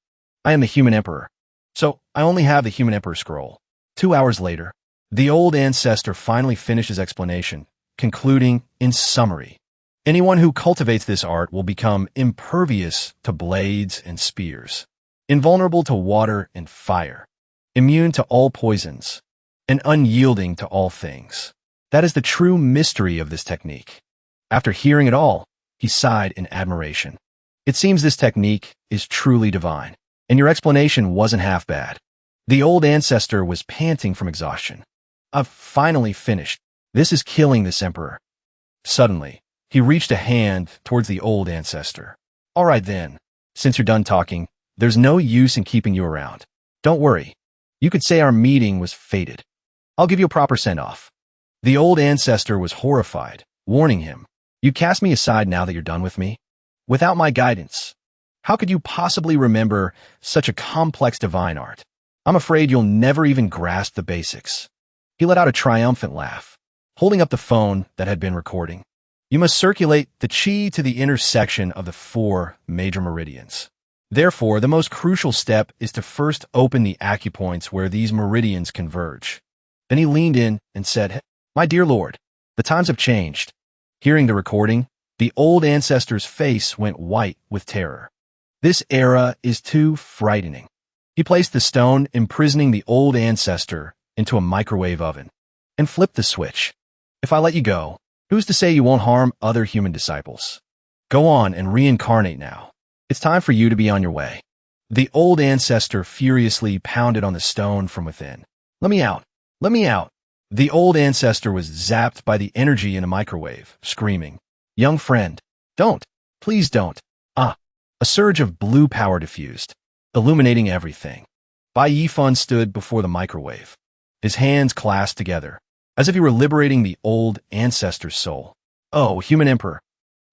I am the Human Emperor, so I only have the Human Emperor scroll. 2 hours later, the old ancestor finally finished his explanation, concluding, in summary, anyone who cultivates this art will become impervious to blades and spears, invulnerable to water and fire, immune to all poisons, and unyielding to all things. That is the true mystery of this technique. After hearing it all, he sighed in admiration. It seems this technique is truly divine, and your explanation wasn't half bad. The old ancestor was panting from exhaustion. I've finally finished. This is killing this emperor. Suddenly, he reached a hand towards the old ancestor. All right then, since you're done talking, there's no use in keeping you around. Don't worry. You could say our meeting was fated. I'll give you a proper send-off. The old ancestor was horrified, warning him, "You cast me aside now that you're done with me? Without my guidance, how could you possibly remember such a complex divine art? I'm afraid you'll never even grasp the basics." He let out a triumphant laugh, holding up the phone that had been recording. "You must circulate the chi to the intersection of the 4 major meridians. Therefore, the most crucial step is to first open the acupoints where these meridians converge." Then he leaned in and said, "My dear Lord, the times have changed." Hearing the recording, the old ancestor's face went white with terror. This era is too frightening. He placed the stone imprisoning the old ancestor into a microwave oven and flipped the switch. "If I let you go, who's to say you won't harm other human disciples? Go on and reincarnate now. It's time for you to be on your way." The old ancestor furiously pounded on the stone from within. "Let me out! Let me out!" The old ancestor was zapped by the energy in the microwave, screaming, "Young friend, don't! Please don't!" Ah! A surge of blue power diffused, illuminating everything. Bai Yifan stood before the microwave, his hands clasped together, as if he were liberating the old ancestor's soul. "Oh, Human Emperor,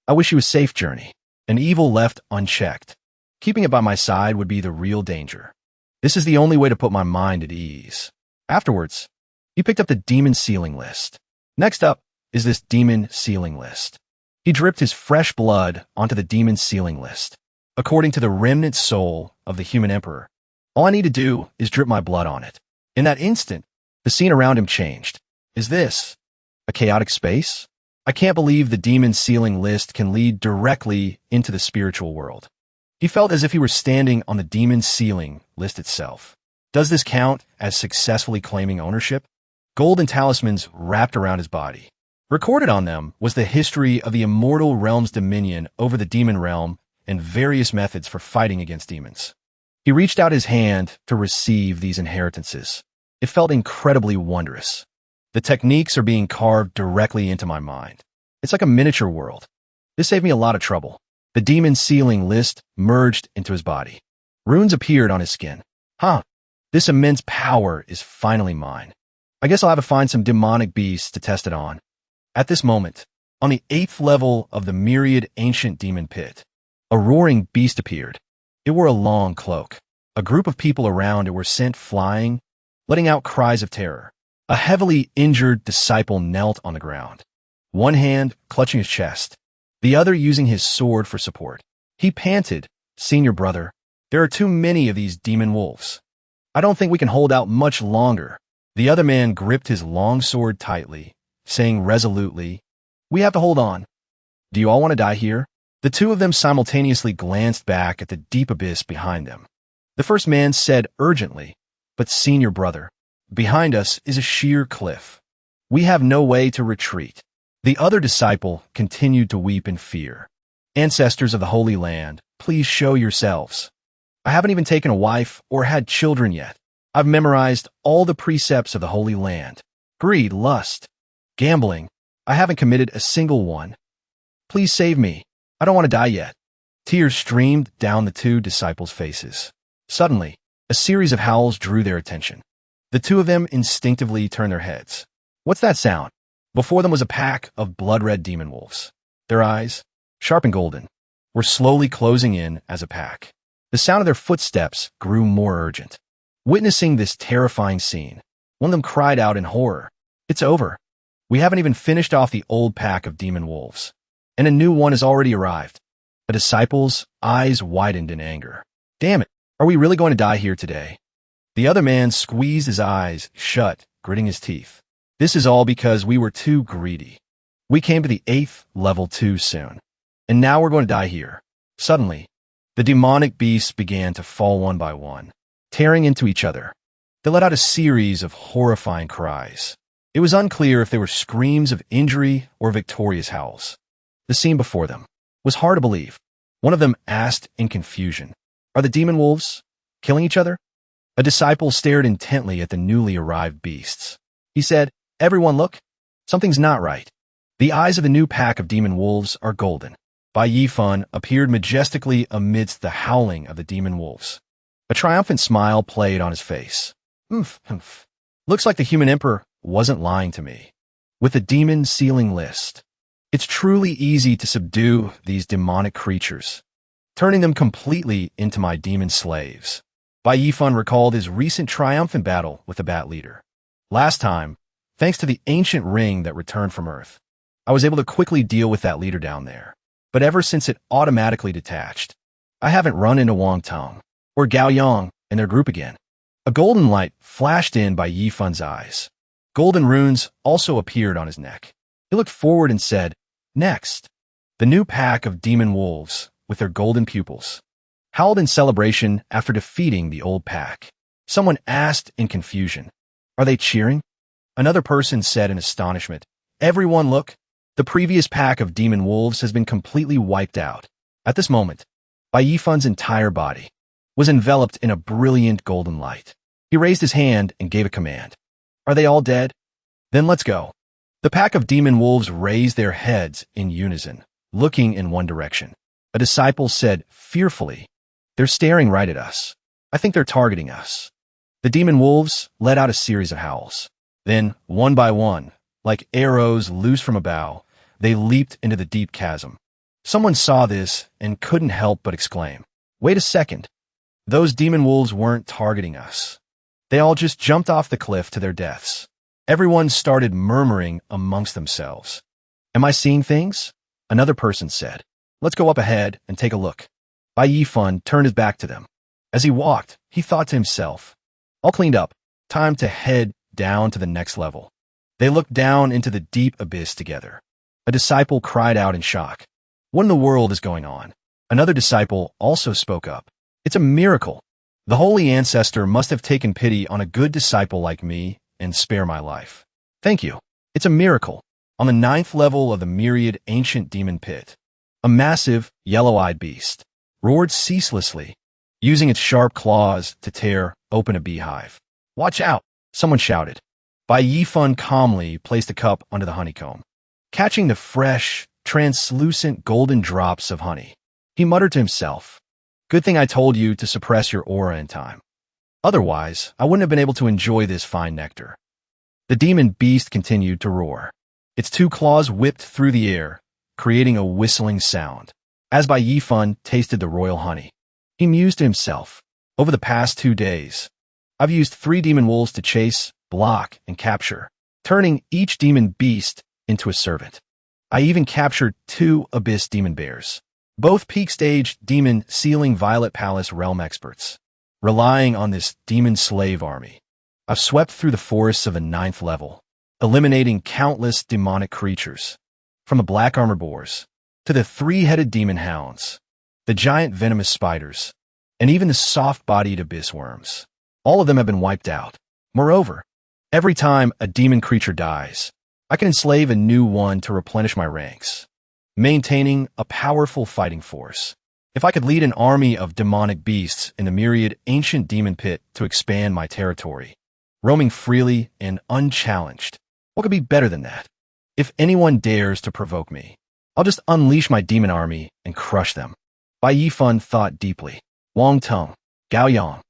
I wish you a safe journey. An evil left unchecked. Keeping it by my side would be the real danger. This is the only way to put my mind at ease." Afterwards, he picked up the demon sealing list. Next up is this demon sealing list. He dripped his fresh blood onto the demon sealing list. According to the remnant soul of the Human Emperor, all I need to do is drip my blood on it. In that instant, the scene around him changed. Is this a chaotic space? I can't believe the demon sealing list can lead directly into the spiritual world. He felt as if he were standing on the demon sealing list itself. Does this count as successfully claiming ownership? Golden talismans wrapped around his body. Recorded on them was the history of the immortal realm's dominion over the demon realm and various methods for fighting against demons. He reached out his hand to receive these inheritances. It felt incredibly wondrous. The techniques are being carved directly into my mind. It's like a miniature world. This saved me a lot of trouble. The demon sealing list merged into his body. Runes appeared on his skin. Huh. This immense power is finally mine. I guess I'll have to find some demonic beasts to test it on. At this moment, on the 8th level of the myriad ancient demon pit, a roaring beast appeared. It wore a long cloak. A group of people around it were sent flying, letting out cries of terror. A heavily injured disciple knelt on the ground, one hand clutching his chest, the other using his sword for support. He panted, "Senior brother, there are too many of these demon wolves. I don't think we can hold out much longer." The other man gripped his long sword tightly, saying resolutely, "We have to hold on. Do you all want to die here?" The two of them simultaneously glanced back at the deep abyss behind them. The first man said urgently, "But senior brother, behind us is a sheer cliff. We have no way to retreat." The other disciple continued to weep in fear. "Ancestors of the Holy Land, please show yourselves. I haven't even taken a wife or had children yet. I've memorized all the precepts of the Holy Land. Greed, lust, gambling. I haven't committed a single one. Please save me. I don't want to die yet." Tears streamed down the two disciples' faces. Suddenly, a series of howls drew their attention. The two of them instinctively turned their heads. What's that sound? Before them was a pack of blood-red demon wolves. Their eyes, sharp and golden, were slowly closing in as a pack. The sound of their footsteps grew more urgent. Witnessing this terrifying scene, one of them cried out in horror, "It's over. We haven't even finished off the old pack of demon wolves, and a new one has already arrived." A disciple's eyes widened in anger. "Damn it, are we really going to die here today?" The other man squeezed his eyes shut, gritting his teeth. "This is all because we were too greedy. We came to the 8th level too soon, and now we're going to die here." Suddenly, the demonic beasts began to fall one by one, tearing into each other. They let out a series of horrifying cries. It was unclear if they were screams of injury or victorious howls. The scene before them was hard to believe. One of them asked in confusion, "Are the demon wolves killing each other?" A disciple stared intently at the newly arrived beasts. He said, "Everyone look. Something's not right." The eyes of the new pack of demon wolves are golden. Bai Yifan appeared majestically amidst the howling of the demon wolves. A triumphant smile played on his face. Humph. Looks like the human emperor wasn't lying to me. With the demon sealing list, it's truly easy to subdue these demonic creatures, turning them completely into my demon slaves." Bai Yifan recalled his recent triumphant battle with the Bat Leader. "Last time, thanks to the ancient ring that returned from Earth, I was able to quickly deal with that leader down there. But ever since it automatically detached, I haven't run into Wang Tong or Gao Yang and their group again." A golden light flashed in by Yifan's eyes. Golden runes also appeared on his neck. He looked forward and said, "Next." The new pack of demon wolves, with their golden pupils, howled in celebration after defeating the old pack. Someone asked in confusion, "Are they cheering?" Another person said in astonishment, "Everyone look. The previous pack of demon wolves has been completely wiped out." At this moment, Bai Yifan's entire body was enveloped in a brilliant golden light. He raised his hand and gave a command. "Are they all dead? Then let's go." The pack of demon wolves raised their heads in unison, looking in one direction. A disciple said fearfully, "They're staring right at us. I think they're targeting us." The demon wolves let out a series of howls. Then, one by one, like arrows loose from a bow, they leaped into the deep chasm. Someone saw this and couldn't help but exclaim, "Wait a second. Those demon wolves weren't targeting us. They all just jumped off the cliff to their deaths." Everyone started murmuring amongst themselves. "Am I seeing things?" Another person said, "Let's go up ahead and take a look." Bai Yifan turned his back to them. As he walked, he thought to himself, "All cleaned up. Time to head down to the next level." They looked down into the deep abyss together. A disciple cried out in shock, "What in the world is going on?" Another disciple also spoke up, "It's a miracle. The holy ancestor must have taken pity on a good disciple like me and spare my life. Thank you. It's a miracle." On the 9th level of the myriad ancient demon pit, a massive, yellow-eyed beast roared ceaselessly, using its sharp claws to tear open a beehive. "Watch out!" someone shouted. Bai Yifan calmly placed a cup under the honeycomb. Catching the fresh, translucent golden drops of honey, he muttered to himself, "Good thing I told you to suppress your aura in time." Otherwise, I wouldn't have been able to enjoy this fine nectar. The demon beast continued to roar. Its two claws whipped through the air, creating a whistling sound. As Bai Yifan tasted the royal honey, he mused to himself. Over the past 2 days, I've used 3 demon wolves to chase, block, and capture, turning each demon beast into a servant. I even captured 2 abyss demon bears, both peak-stage demon sealing Violet Palace realm experts. Relying on this demon slave army, I've swept through the forests of the 9th level, eliminating countless demonic creatures, from the black armor boars to the 3-headed demon hounds, the giant venomous spiders, and even the soft-bodied abyss worms. All of them have been wiped out. Moreover, every time a demon creature dies, I can enslave a new one to replenish my ranks, maintaining a powerful fighting force. If I could lead an army of demonic beasts in the myriad ancient demon pit to expand my territory, roaming freely and unchallenged, what could be better than that? If anyone dares to provoke me, I'll just unleash my demon army and crush them. Bai Yifan thought deeply. Wang Tong, Gao Yang,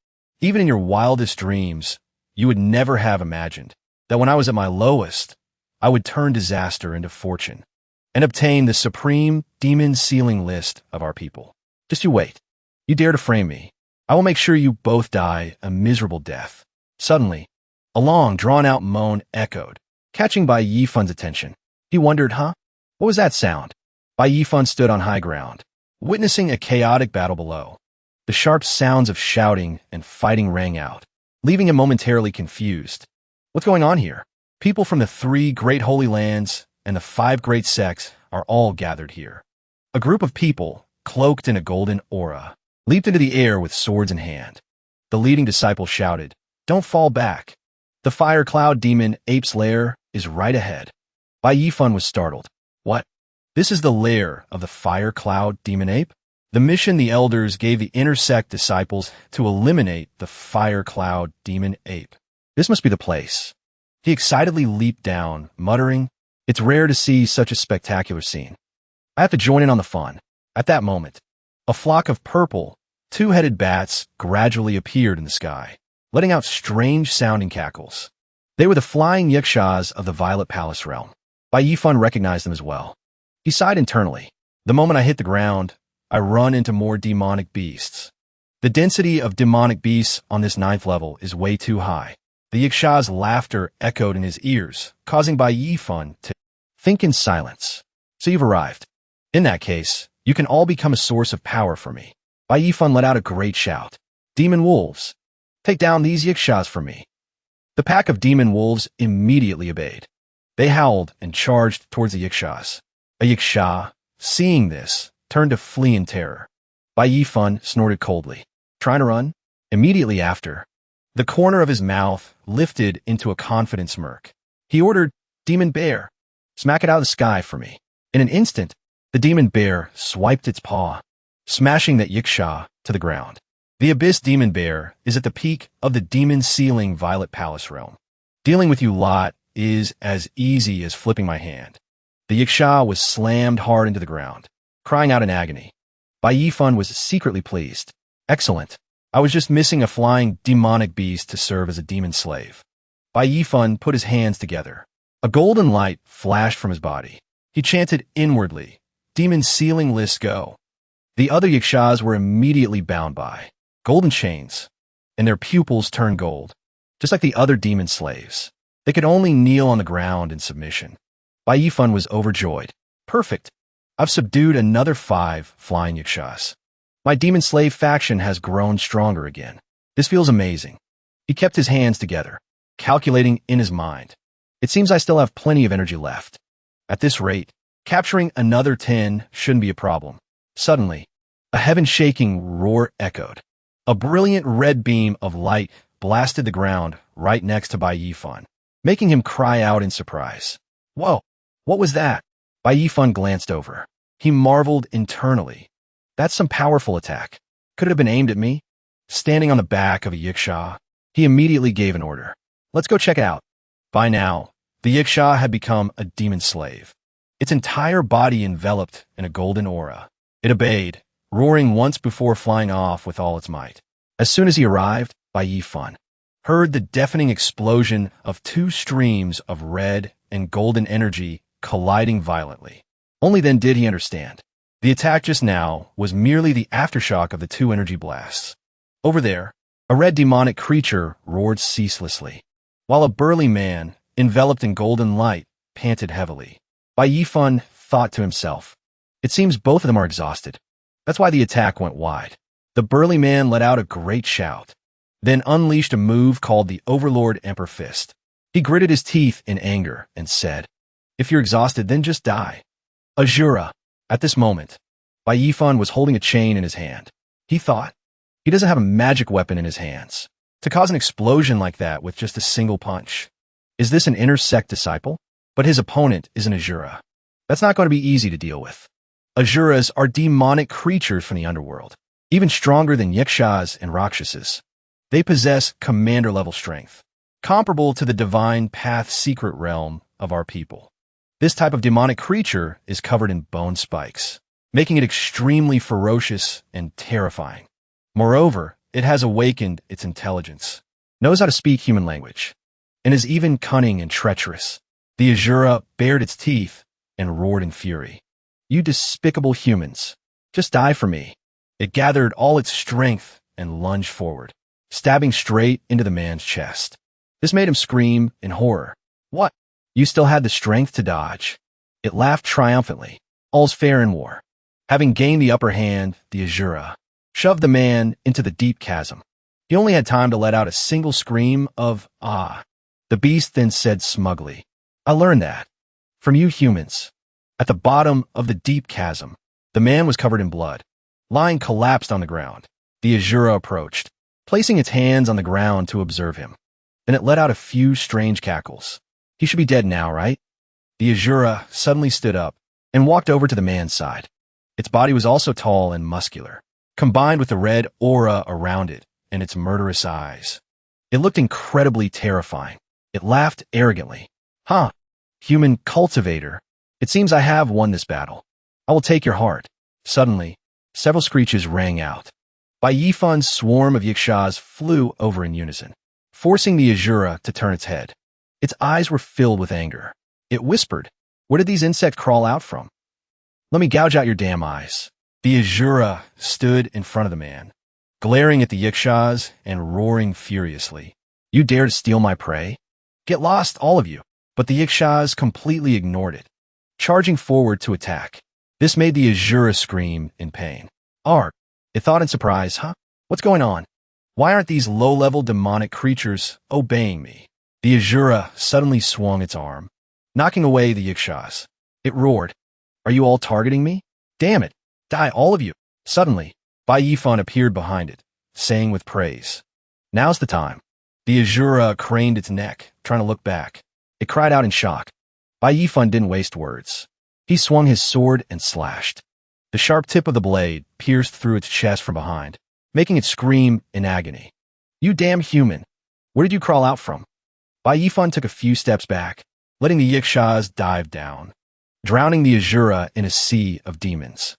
even in your wildest dreams, you would never have imagined that when I was at my lowest, I would turn disaster into fortune and obtain the supreme demon sealing list of our people. Just you wait. You dare to frame me, I will make sure you both die a miserable death. Suddenly, a long, drawn-out moan echoed, catching Bai Yifan's attention. He wondered, What was that sound? Bai Yifan stood on high ground, witnessing a chaotic battle below. The sharp sounds of shouting and fighting rang out, leaving him momentarily confused. What's going on here? People from the 3 great holy lands and the 5 great sects are all gathered here. A group of people, cloaked in a golden aura, leaped into the air with swords in hand. The leading disciple shouted, Don't fall back. The fire cloud demon ape's lair is right ahead. Bai Yifan was startled. What? This is the lair of the fire cloud demon ape? The mission the elders gave the inner sect disciples to eliminate the fire cloud demon ape. This must be the place. He excitedly leaped down, muttering, It's rare to see such a spectacular scene. I have to join in on the fun. At that moment, a flock of purple, 2-headed bats gradually appeared in the sky, letting out strange-sounding cackles. They were the flying yakshas of the Violet Palace realm. Bai Yifan recognized them as well. He sighed internally. The moment I hit the ground, I run into more demonic beasts. The density of demonic beasts on this 9th level is way too high. The Yaksha's laughter echoed in his ears, causing Bai Yifan to think in silence. So you've arrived. In that case, you can all become a source of power for me. Bai Yifan let out a great shout. Demon wolves, take down these Yakshas for me. The pack of demon wolves immediately obeyed. They howled and charged towards the Yakshas. A Yaksha, seeing this, turned to flee in terror. Bai Yifan snorted coldly. Trying to run? Immediately after, the corner of his mouth lifted into a confident smirk. He ordered, Demon Bear, smack it out of the sky for me. In an instant, the demon bear swiped its paw, smashing that Yaksha to the ground. The abyss demon bear is at the peak of the demon sealing Violet Palace realm. Dealing with you lot is as easy as flipping my hand. The Yaksha was slammed hard into the ground, crying out in agony. Bai Yifan was secretly pleased. Excellent. I was just missing a flying demonic beast to serve as a demon slave. Bai Yifan put his hands together. A golden light flashed from his body. He chanted inwardly, Demon sealing list go. The other Yakshas were immediately bound by golden chains, and their pupils turned gold, just like the other demon slaves. They could only kneel on the ground in submission. Bai Yifan was overjoyed. Perfect. I've subdued another 5 flying Yakshas. My demon slave faction has grown stronger again. This feels amazing. He kept his hands together, calculating in his mind. It seems I still have plenty of energy left. At this rate, capturing another 10 shouldn't be a problem. Suddenly, a heaven-shaking roar echoed. A brilliant red beam of light blasted the ground right next to Bai Yifan, making him cry out in surprise. Whoa, what was that? Bai Yifan glanced over. He marveled internally. That's some powerful attack. Could it have been aimed at me? Standing on the back of a Yaksha, he immediately gave an order. Let's go check it out. By now, the Yaksha had become a demon slave, its entire body enveloped in a golden aura. It obeyed, roaring once before flying off with all its might. As soon as he arrived, Bai Yifan heard the deafening explosion of two streams of red and golden energy colliding violently. Only then did he understand. The attack just now was merely the aftershock of the two energy blasts. Over there, a red demonic creature roared ceaselessly, while a burly man, enveloped in golden light, panted heavily. Bai Yifan thought to himself, "It seems both of them are exhausted. That's why the attack went wide." The burly man let out a great shout, then unleashed a move called the Overlord Emperor Fist. He gritted his teeth in anger and said, "If you're exhausted, then just die." Azura. At this moment, Bai Yifan was holding a chain in his hand. He thought, he doesn't have a magic weapon in his hands to cause an explosion like that with just a single punch. Is this an inner sect disciple? But his opponent is an Azura. That's not going to be easy to deal with. Azuras are demonic creatures from the underworld, even stronger than Yakshas and Rakshasas. They possess commander-level strength, comparable to the divine path secret realm of our people. This type of demonic creature is covered in bone spikes, making it extremely ferocious and terrifying. Moreover, it has awakened its intelligence, knows how to speak human language, and is even cunning and treacherous. The Azura bared its teeth and roared in fury. "You despicable humans, just die for me." It gathered all its strength and lunged forward, stabbing straight into the man's chest. This made him scream in horror. "What? You still had the strength to dodge?" It laughed triumphantly. All's fair in war. Having gained the upper hand, the Azura shoved the man into the deep chasm. He only had time to let out a single scream of "ah." The beast then said smugly, "I learned that from you humans." At the bottom of the deep chasm, the man was covered in blood, lying collapsed on the ground. The Azura approached, placing its hands on the ground to observe him. Then it let out a few strange cackles. "He should be dead now, right?" The Azura suddenly stood up and walked over to the man's side. Its body was also tall and muscular, combined with the red aura around it and its murderous eyes. It looked incredibly terrifying. It laughed arrogantly. "Huh, human cultivator. It seems I have won this battle. I will take your heart." Suddenly, several screeches rang out. Bai Yifan's swarm of Yakshas flew over in unison, forcing the Azura to turn its head. Its eyes were filled with anger. It whispered, "Where did these insects crawl out from? Let me gouge out your damn eyes." The Azura stood in front of the man, glaring at the Yakshas and roaring furiously. "You dare to steal my prey? Get lost, all of you." But the Yakshas completely ignored it, charging forward to attack. This made the Azura scream in pain. "Art," it thought in surprise, "huh? What's going on? Why aren't these low-level demonic creatures obeying me?" The Azura suddenly swung its arm, knocking away the Yakshas. It roared, "Are you all targeting me? Damn it! Die, all of you!" Suddenly, Bai Yifan appeared behind it, saying with praise, "Now's the time." The Azura craned its neck, trying to look back. It cried out in shock. Bai Yifan didn't waste words. He swung his sword and slashed. The sharp tip of the blade pierced through its chest from behind, making it scream in agony. "You damn human! Where did you crawl out from?" Bai Yifan took a few steps back, letting the Yakshas dive down, drowning the Azura in a sea of demons.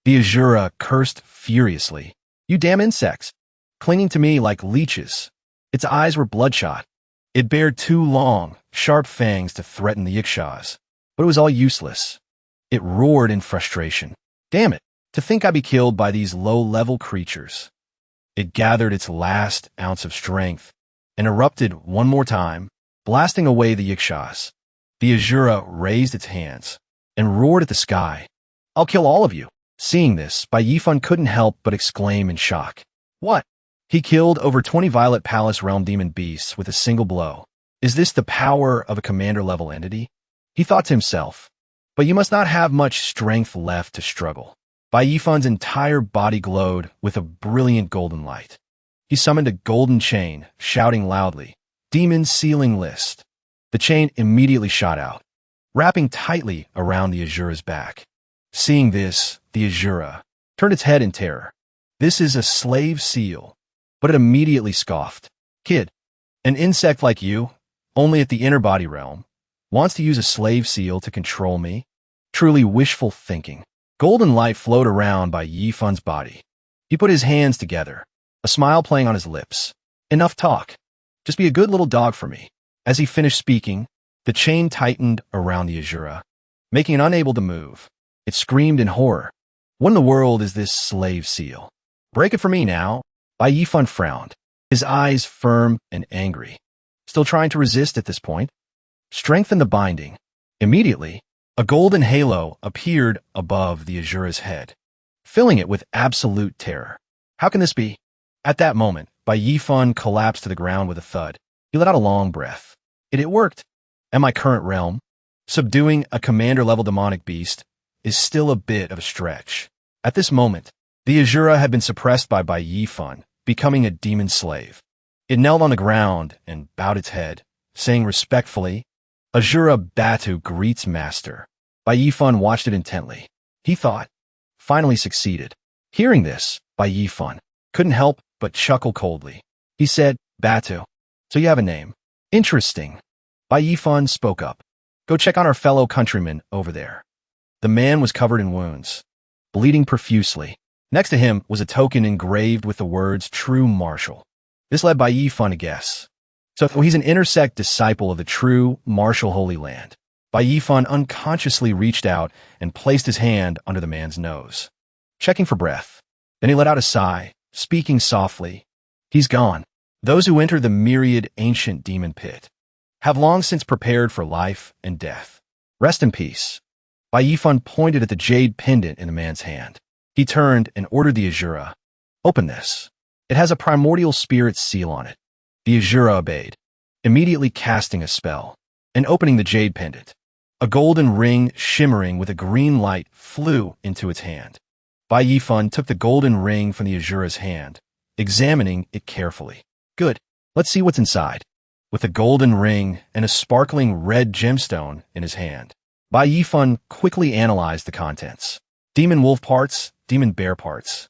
The Azura cursed furiously. "You damn insects! Clinging to me like leeches." Its eyes were bloodshot. It bared two long, sharp fangs to threaten the Yakshas, but it was all useless. It roared in frustration. "Damn it, to think I'd be killed by these low-level creatures." It gathered its last ounce of strength and erupted one more time, blasting away the Yakshas. The Azura raised its hands and roared at the sky. "I'll kill all of you." Seeing this, Bai Yifan couldn't help but exclaim in shock. "What? He killed over 20 Violet Palace Realm demon beasts with a single blow. Is this the power of a commander-level entity?" He thought to himself. But you must not have much strength left to struggle. Bai Yifan's entire body glowed with a brilliant golden light. He summoned a golden chain, shouting loudly, "Demon Sealing List." The chain immediately shot out, wrapping tightly around the Azura's back. Seeing this, the Azura turned its head in terror. "This is a slave seal." But it immediately scoffed. "Kid, an insect like you, only at the inner body realm, wants to use a slave seal to control me? Truly wishful thinking." Golden light flowed around Bai Yifan's body. He put his hands together, a smile playing on his lips. Enough talk. Just be a good little dog for me. As he finished speaking, the chain tightened around the Azura, making it unable to move. It screamed in horror. What in the world is this slave seal? Break it for me now. Bai Yifan frowned, his eyes firm and angry. Still trying to resist at this point. Strengthen the binding. Immediately, a golden halo appeared above the Azura's head, filling it with absolute terror. How can this be? At that moment, Bai Yifan collapsed to the ground with a thud. He let out a long breath. It worked. And my current realm, subduing a commander-level demonic beast, is still a bit of a stretch. At this moment, the Azura had been suppressed by Bai Yifan, becoming a demon slave. It knelt on the ground and bowed its head, saying respectfully, Azura Batu greets master. Bai Yifan watched it intently. He thought, finally succeeded. Hearing this, Bai Yifan couldn't help but chuckle coldly. He said, Batu, so you have a name. Interesting. Bai Yifan spoke up. Go check on our fellow countryman over there. The man was covered in wounds, bleeding profusely. Next to him was a token engraved with the words True Martial. This led Bai Yifan to guess. So he's an intersect disciple of the true martial Holy Land. Bai Yifan unconsciously reached out and placed his hand under the man's nose, checking for breath. Then he let out a sigh, speaking softly. He's gone. Those who enter the myriad ancient demon pit have long since prepared for life and death. Rest in peace. Bai Yifan pointed at the jade pendant in the man's hand. He turned and ordered the Azura. Open this. It has a primordial spirit seal on it. The Azura obeyed, immediately casting a spell and opening the jade pendant. A golden ring shimmering with a green light flew into its hand. Bai Yifan took the golden ring from the Azura's hand, examining it carefully. Good. Let's see what's inside. With a golden ring and a sparkling red gemstone in his hand, Bai Yifan quickly analyzed the contents. Demon wolf parts, demon bear parts.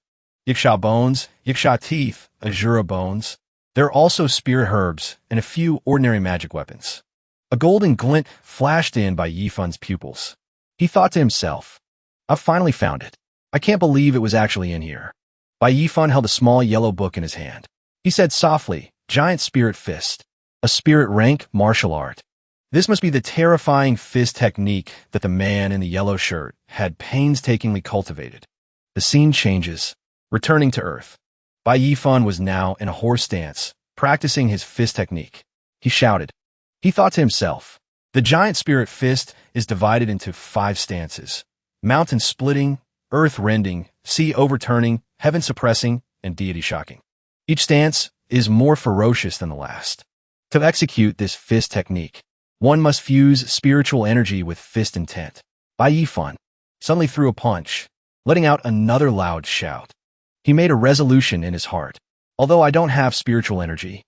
Yiksha bones, Yiksha teeth, Azura bones. There are also spirit herbs and a few ordinary magic weapons. A golden glint flashed in Bai Yifan's pupils. He thought to himself, I've finally found it. I can't believe it was actually in here. Bai Yifan held a small yellow book in his hand. He said softly, Giant Spirit Fist. A spirit rank martial art. This must be the terrifying fist technique that the man in the yellow shirt had painstakingly cultivated. The scene changes, returning to Earth. Bai Yifan was now in a horse stance, practicing his fist technique. He shouted. He thought to himself, the giant spirit fist is divided into 5 stances. Mountain splitting, earth rending, sea overturning, heaven suppressing, and deity shocking. Each stance is more ferocious than the last. To execute this fist technique, one must fuse spiritual energy with fist intent. Bai Yifan suddenly threw a punch, letting out another loud shout. He made a resolution in his heart. Although I don't have spiritual energy,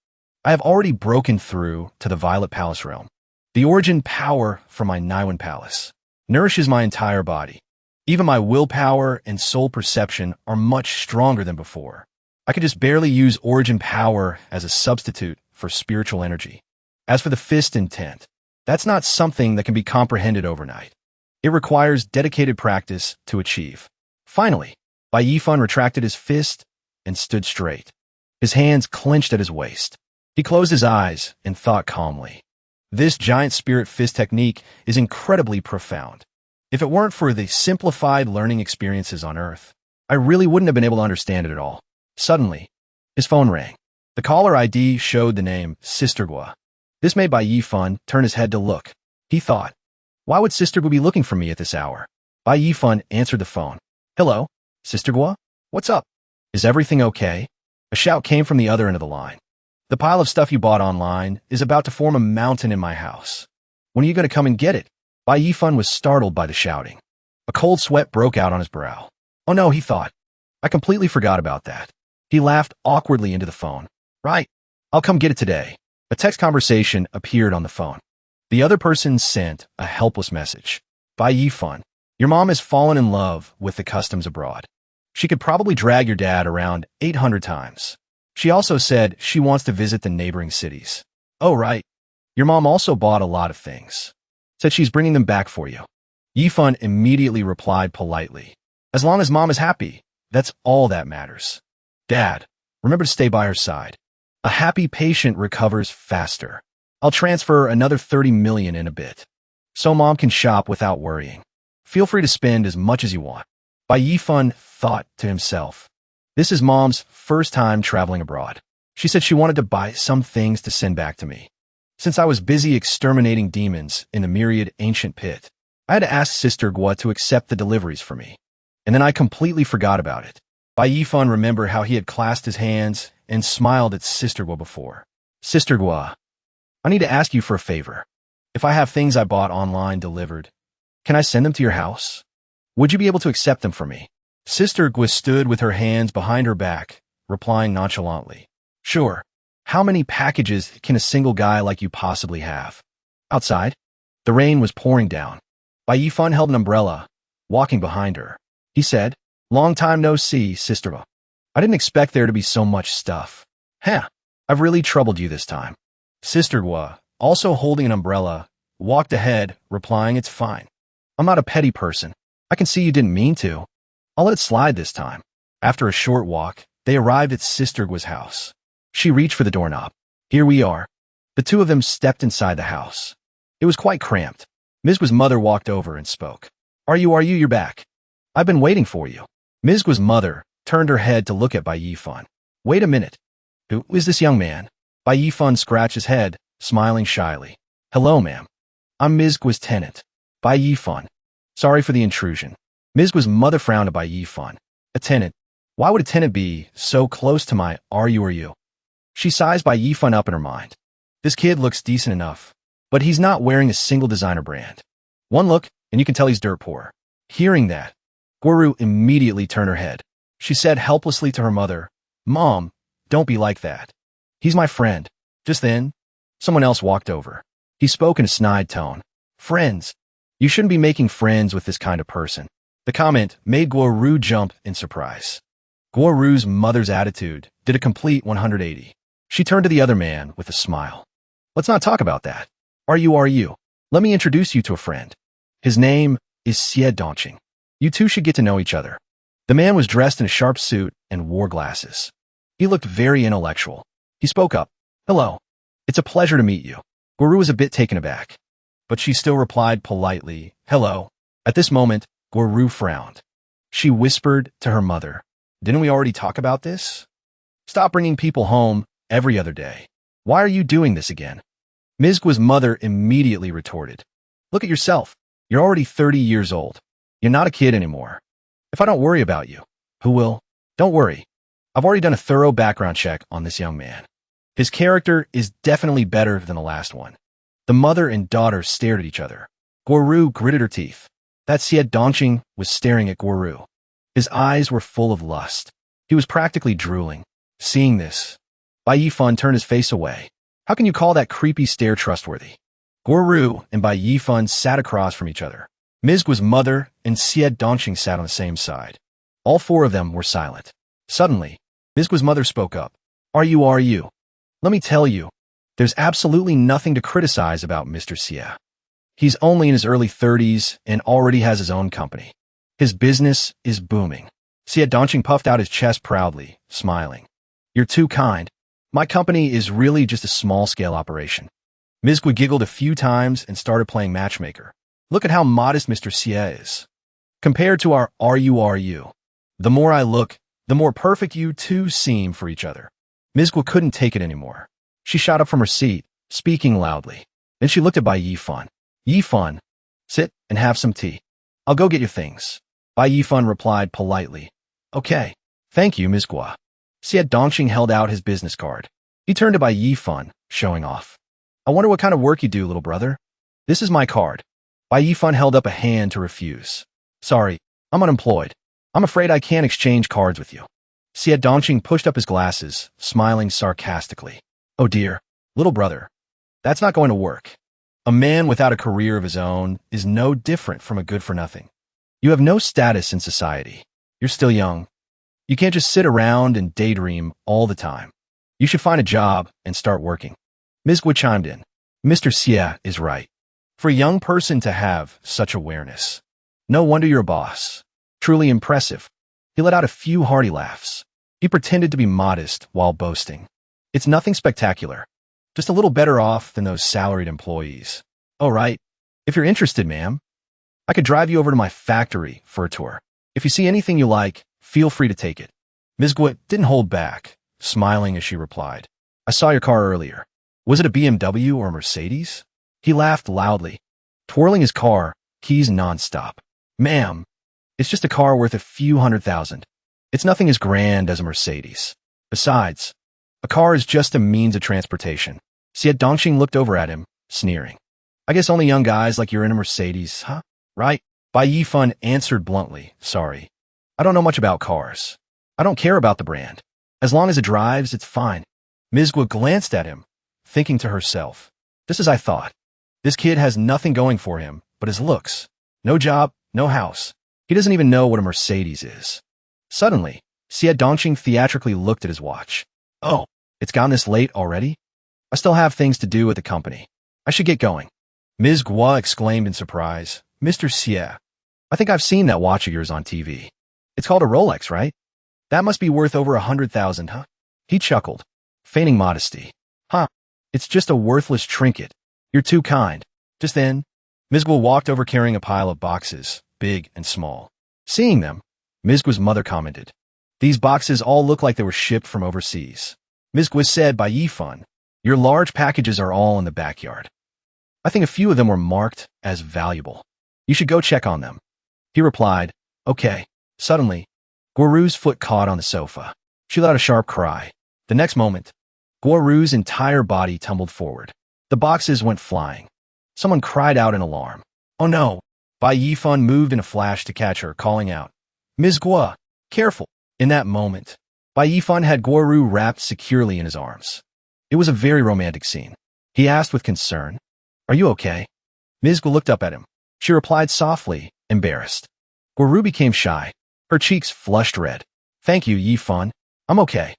I have already broken through to the Violet Palace realm. The origin power from my Niwen Palace nourishes my entire body. Even my willpower and soul perception are much stronger than before. I could just barely use origin power as a substitute for spiritual energy. As for the fist intent, that's not something that can be comprehended overnight. It requires dedicated practice to achieve. Finally, Bai Yifan retracted his fist and stood straight. His hands clenched at his waist. He closed his eyes and thought calmly. This giant spirit fist technique is incredibly profound. If it weren't for the simplified learning experiences on Earth, I really wouldn't have been able to understand it at all. Suddenly, his phone rang. The caller ID showed the name Sister Gua. This made Bai Yifan turn his head to look. He thought, why would Sister Gua be looking for me at this hour? Bai Yifan answered the phone. Hello, Sister Gua? What's up? Is everything okay? A shout came from the other end of the line. The pile of stuff you bought online is about to form a mountain in my house. When are you going to come and get it? Bai Yifan was startled by the shouting. A cold sweat broke out on his brow. Oh no, he thought. I completely forgot about that. He laughed awkwardly into the phone. Right. I'll come get it today. A text conversation appeared on the phone. The other person sent a helpless message. Bai Yifan, your mom has fallen in love with the customs abroad. She could probably drag your dad around 800 times. She also said she wants to visit the neighboring cities. Oh, right. Your mom also bought a lot of things. Said she's bringing them back for you. Yifan immediately replied politely. As long as mom is happy, that's all that matters. Dad, remember to stay by her side. A happy patient recovers faster. I'll transfer another 30 million in a bit. So mom can shop without worrying. Feel free to spend as much as you want. Bai Yifan thought to himself. This is mom's first time traveling abroad. She said she wanted to buy some things to send back to me. Since I was busy exterminating demons in the myriad ancient pit, I had to ask Sister Gua to accept the deliveries for me. And then I completely forgot about it. Bai Yifan remembered how he had clasped his hands and smiled at Sister Gua before. Sister Gua, I need to ask you for a favor. If I have things I bought online delivered, can I send them to your house? Would you be able to accept them for me? Sister Gua stood with her hands behind her back, replying nonchalantly. Sure. How many packages can a single guy like you possibly have? Outside, the rain was pouring down. Bai Yifan held an umbrella, walking behind her. He said, Long time no see, Sister Gua. I didn't expect there to be so much stuff. I've really troubled you this time. Sister Gua, also holding an umbrella, walked ahead, replying, It's fine. I'm not a petty person. I can see you didn't mean to. I'll let it slide this time. After a short walk, they arrived at Sister Gua's house. She reached for the doorknob. Here we are. The two of them stepped inside the house. It was quite cramped. Ms. Gua's mother walked over and spoke. You're back. I've been waiting for you. Ms. Gua's mother turned her head to look at Bai Yifan. Wait a minute. Who is this young man? Bai Yifan scratched his head, smiling shyly. Hello, ma'am. I'm Ms. Gua's tenant. Bai Yifan. Sorry for the intrusion. Ms. Gua's mother frowned at Bai Yifan. A tenant? Why would a tenant be so close to my you? She sized Bai Yifan up in her mind. This kid looks decent enough, but he's not wearing a single designer brand. One look, and you can tell he's dirt poor. Hearing that, Guru immediately turned her head. She said helplessly to her mother, Mom, don't be like that. He's my friend. Just then, someone else walked over. He spoke in a snide tone. Friends. You shouldn't be making friends with this kind of person. The comment made Guru jump in surprise. Guru's mother's attitude did a complete 180. She turned to the other man with a smile. Let's not talk about that. Are you? Let me introduce you to a friend. His name is Xie Dongqing. You two should get to know each other. The man was dressed in a sharp suit and wore glasses. He looked very intellectual. He spoke up. Hello. It's a pleasure to meet you. Guru was a bit taken aback, but she still replied politely, Hello. At this moment, Guru frowned. She whispered to her mother, Didn't we already talk about this? Stop bringing people home every other day. Why are you doing this again? Ms. Gua's mother immediately retorted. Look at yourself. You're already 30 years old. You're not a kid anymore. If I don't worry about you, who will? Don't worry. I've already done a thorough background check on this young man. His character is definitely better than the last one. The mother and daughter stared at each other. Guru gritted her teeth. That Xie Dongqing was staring at Guru. His eyes were full of lust. He was practically drooling. Seeing this, Bai Yifan turned his face away. How can you call that creepy stare trustworthy? Guru and Bai Yifan sat across from each other. Ms. Gua's mother and Xie Dongqing sat on the same side. All four of them were silent. Suddenly, Ms. Gua's mother spoke up. Are you? Let me tell you, there's absolutely nothing to criticize about Mr. Xie. He's only in his early 30s and already has his own company. His business is booming. Xie Dongqing puffed out his chest proudly, smiling. You're too kind. My company is really just a small-scale operation. Ms. Gua giggled a few times and started playing matchmaker. Look at how modest Mr. Xie is. Compared to our you. The more I look, the more perfect you two seem for each other. Ms. Gua couldn't take it anymore. She shot up from her seat, speaking loudly. Then she looked at Bai Yifan. Yifan, sit and have some tea. I'll go get your things. Bai Yifan replied politely. Okay. Thank you, Ms. Gua. Xie Dongqing held out his business card. He turned to Bai Yifan, showing off. I wonder what kind of work you do, little brother. This is my card. Bai Yifan held up a hand to refuse. Sorry, I'm unemployed. I'm afraid I can't exchange cards with you. Xie Dongqing pushed up his glasses, smiling sarcastically. Oh dear, little brother. That's not going to work. A man without a career of his own is no different from a good-for-nothing. You have no status in society. You're still young. You can't just sit around and daydream all the time. You should find a job and start working. Ms. Gua chimed in. Mr. Xie is right. For a young person to have such awareness. No wonder you're a boss. Truly impressive. He let out a few hearty laughs. He pretended to be modest while boasting. It's nothing spectacular. Just a little better off than those salaried employees. Oh, right. If you're interested, ma'am, I could drive you over to my factory for a tour. If you see anything you like, feel free to take it. Ms. Gwa didn't hold back, smiling as she replied. I saw your car earlier. Was it a BMW or a Mercedes? He laughed loudly, twirling his car, keys nonstop. Ma'am, it's just a car worth a few $100,000. It's nothing as grand as a Mercedes. Besides, a car is just a means of transportation. Xie Dongxing looked over at him, sneering. I guess only young guys like you're in a Mercedes, huh? Right? Bai Yifan answered bluntly, sorry. I don't know much about cars. I don't care about the brand. As long as it drives, it's fine. Ms. Gua glanced at him, thinking to herself, just as I thought. This kid has nothing going for him but his looks. No job, no house. He doesn't even know what a Mercedes is. Suddenly, Xie Dongxing theatrically looked at his watch. Oh, it's gotten this late already? I still have things to do at the company. I should get going. Ms. Gua exclaimed in surprise. Mr. Xie, I think I've seen that watch of yours on TV. It's called a Rolex, right? That must be worth over 100,000, huh? He chuckled, feigning modesty. Huh, it's just a worthless trinket. You're too kind. Just then, Ms. Gua walked over carrying a pile of boxes, big and small. Seeing them, Ms. Gua's mother commented, these boxes all look like they were shipped from overseas. Ms. Gua said by Yifan, your large packages are all in the backyard. I think a few of them were marked as valuable. You should go check on them. He replied, okay. Suddenly, Guoru's foot caught on the sofa. She let out a sharp cry. The next moment, Guoru's entire body tumbled forward. The boxes went flying. Someone cried out in alarm. Oh no! Bai Yifan moved in a flash to catch her, calling out, Ms. Gua, careful! In that moment, Bai Yifan had Guoru wrapped securely in his arms. It was a very romantic scene. He asked with concern, are you okay? Ms. Gua looked up at him. She replied softly, embarrassed. Guoru became shy. Her cheeks flushed red. Thank you, Yifan. I'm okay.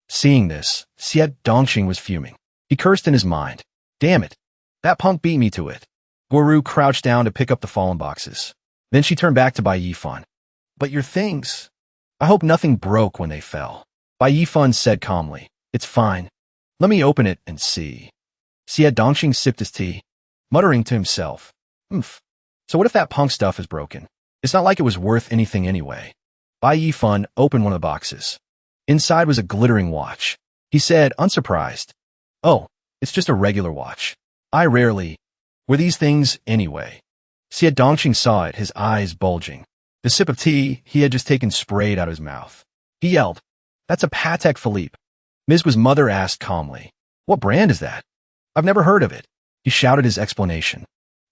Seeing this, Xie Dongxing was fuming. He cursed in his mind. Damn it. That punk beat me to it. Guoru crouched down to pick up the fallen boxes. Then she turned back to Bai Yifan. But your things. I hope nothing broke when they fell. Bai Yifan said calmly. It's fine. Let me open it and see. Xie Dongxing sipped his tea, muttering to himself. So what if that punk stuff is broken? It's not like it was worth anything anyway. Bai Yifan opened one of the boxes. Inside was a glittering watch. He said, unsurprised. Oh, it's just a regular watch. I rarely wear these things anyway. Xie Dongxing saw it, his eyes bulging. The sip of tea he had just taken sprayed out of his mouth. He yelled, that's a Patek Philippe. Ms. Gua's mother asked calmly, what brand is that? I've never heard of it. He shouted his explanation.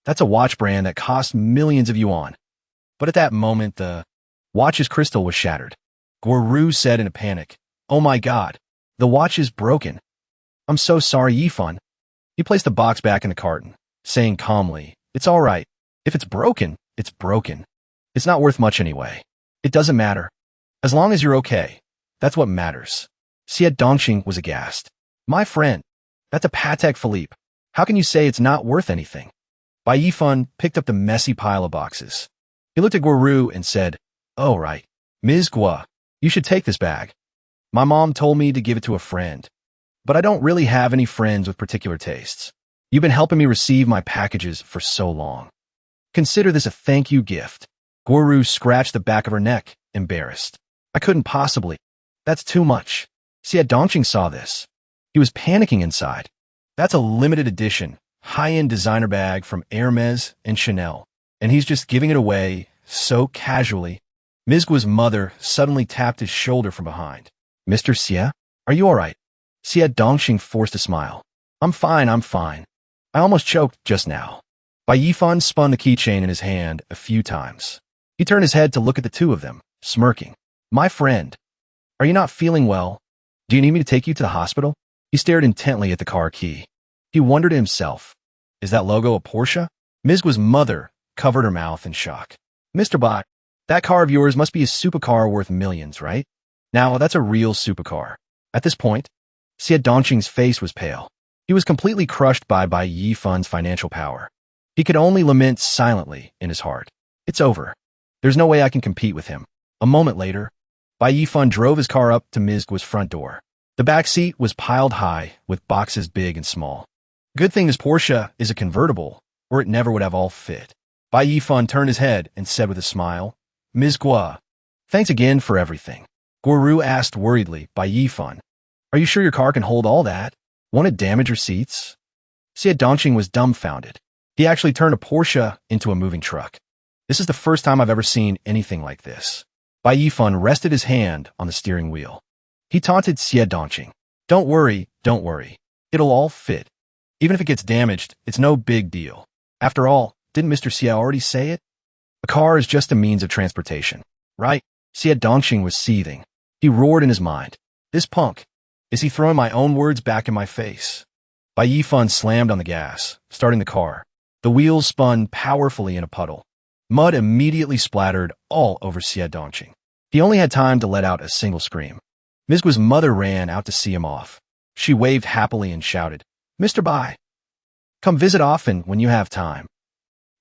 That's a watch brand that costs millions of yuan. But at that moment, the watch's crystal was shattered. Guoru said in a panic, oh my god, the watch is broken. I'm so sorry, Yifan. He placed the box back in the carton, saying calmly, it's all right. If it's broken, it's broken. It's not worth much anyway. It doesn't matter. As long as you're okay, that's what matters. Xie Dongxing was aghast. My friend, that's a Patek Philippe. How can you say it's not worth anything? Bai Yifan picked up the messy pile of boxes. He looked at Guoru and said, oh right, Ms. Gua, you should take this bag. My mom told me to give it to a friend, but I don't really have any friends with particular tastes. You've been helping me receive my packages for so long. Consider this a thank you gift. Guoru scratched the back of her neck, embarrassed. I couldn't possibly. That's too much. Xie Dongxing saw this. He was panicking inside. That's a limited edition, high-end designer bag from Hermes and Chanel, and he's just giving it away so casually. Ms. Gua's mother suddenly tapped his shoulder from behind. Mr. Xie, are you all right? Xie Dongxing forced a smile. I'm fine. I almost choked just now. Bai Yifan spun the keychain in his hand a few times. He turned his head to look at the two of them, smirking. My friend, are you not feeling well? Do you need me to take you to the hospital? He stared intently at the car key. He wondered to himself, is that logo a Porsche? Ms. Gua's mother covered her mouth in shock. Mr. Bot, that car of yours must be a supercar worth millions, right? Now, that's a real supercar. At this point, Xie Dongxing's face was pale. He was completely crushed by Bai Yifan's financial power. He could only lament silently in his heart. It's over. There's no way I can compete with him. A moment later, Bai Yifan drove his car up to Ms. Gua's front door. The back seat was piled high with boxes big and small. Good thing this Porsche is a convertible, or it never would have all fit. Bai Yifan turned his head and said with a smile, Ms. Gua, thanks again for everything. Guru asked worriedly Bai Yifan, are you sure your car can hold all that? Won't it damage your seats? Xie Dongqing was dumbfounded. He actually turned a Porsche into a moving truck. This is the first time I've ever seen anything like this. Bai Yifan rested his hand on the steering wheel. He taunted Xie Dongqing. Don't worry, don't worry. It'll all fit. Even if it gets damaged, it's no big deal. After all, didn't Mr. Xie already say it? A car is just a means of transportation, right? Xie Dongqing was seething. He roared in his mind. This punk. Is he throwing my own words back in my face? Bai Yifan slammed on the gas, starting the car. The wheels spun powerfully in a puddle. Mud immediately splattered all over Xie Dongqing. He only had time to let out a single scream. Ms. Gua's mother ran out to see him off. She waved happily and shouted, Mr. Bai, come visit often when you have time.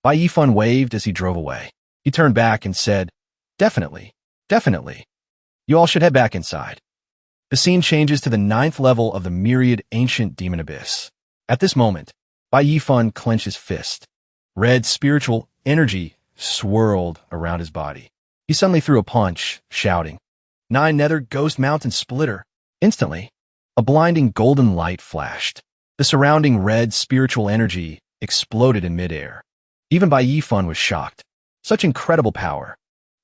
Bai Yifan waved as he drove away. He turned back and said, Definitely, definitely. You all should head back inside. The scene changes to the 9th level of the myriad ancient demon abyss. At this moment, Bai Yifan clenched his fist. Red spiritual energy swirled around his body. He suddenly threw a punch, shouting, 9 nether ghost mountain splitter. Instantly, a blinding golden light flashed. The surrounding red spiritual energy exploded in midair. Even Bai Yifan was shocked. Such incredible power.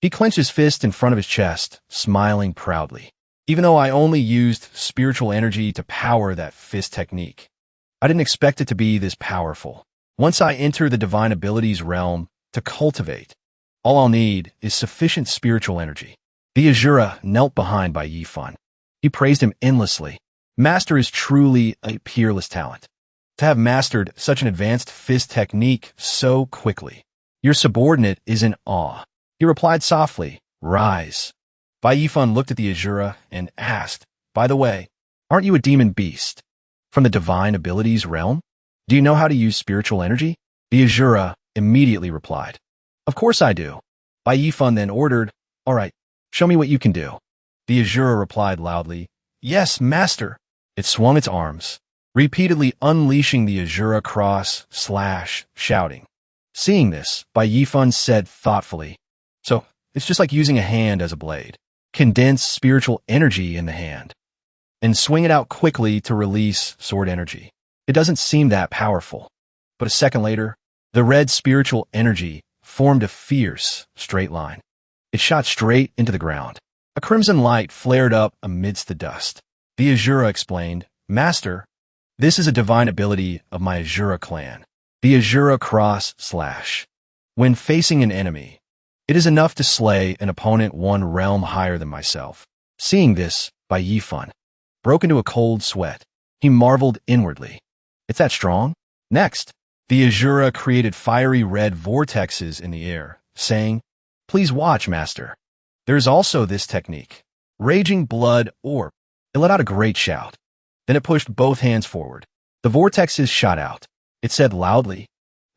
He clenched his fist in front of his chest, smiling proudly. Even though I only used spiritual energy to power that fist technique, I didn't expect it to be this powerful. Once I enter the divine abilities realm to cultivate, all I'll need is sufficient spiritual energy. The Azura knelt behind Bai Yifan. He praised him endlessly. Master is truly a peerless talent. To have mastered such an advanced fist technique so quickly. Your subordinate is in awe. He replied softly, Rise. Bai Yifan looked at the Azura and asked, By the way, aren't you a demon beast? From the divine abilities realm? Do you know how to use spiritual energy? The Azura immediately replied, Of course I do. Bai Yifan then ordered, All right, show me what you can do. The Azura replied loudly, Yes, master. It swung its arms, repeatedly unleashing the Azura cross / shouting. Seeing this, Bai Yifan said thoughtfully, So, it's just like using a hand as a blade. Condense spiritual energy in the hand, and swing it out quickly to release sword energy. It doesn't seem that powerful. But a second later, the red spiritual energy formed a fierce, straight line. It shot straight into the ground. A crimson light flared up amidst the dust. The Azura explained, Master, this is a divine ability of my Azura clan. The Azura cross / When facing an enemy, it is enough to slay an opponent one realm higher than myself. Seeing this, Bai Yifan broke into a cold sweat. He marveled inwardly. It's that strong? Next, the Azura created fiery red vortexes in the air, saying, Please watch, Master. There's also this technique. Raging blood orb. It let out a great shout. Then it pushed both hands forward. The vortexes shot out. It said loudly,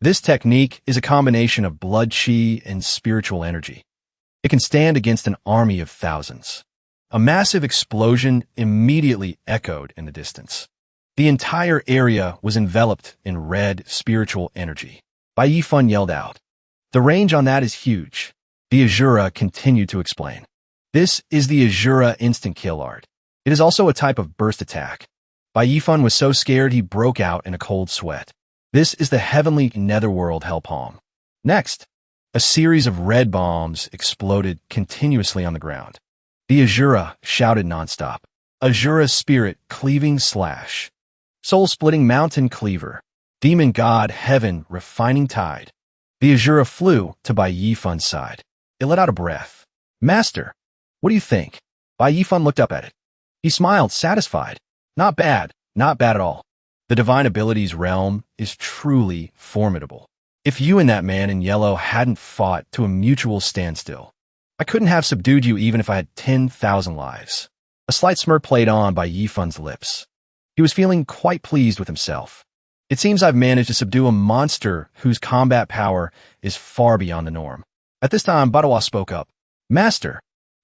This technique is a combination of blood chi and spiritual energy. It can stand against an army of thousands. A massive explosion immediately echoed in the distance. The entire area was enveloped in red spiritual energy. Bai Yifan yelled out, The range on that is huge. The Azura continued to explain. This is the Azura instant kill art. It is also a type of burst attack. Bai Yifan was so scared he broke out in a cold sweat. This is the heavenly netherworld hell palm. Next, a series of red bombs exploded continuously on the ground. The Azura shouted nonstop. Azura spirit cleaving / soul-splitting mountain cleaver. Demon god heaven refining tide. The Azura flew to Bai Yifan's side. It let out a breath. Master, what do you think? Bai Yifan looked up at it. He smiled, satisfied. Not bad at all. The divine abilities realm is truly formidable. If you and that man in yellow hadn't fought to a mutual standstill, I couldn't have subdued you even if I had 10,000 lives. A slight smirk played on Bai Yifan's lips. He was feeling quite pleased with himself. It seems I've managed to subdue a monster whose combat power is far beyond the norm. At this time, Badawa spoke up. Master,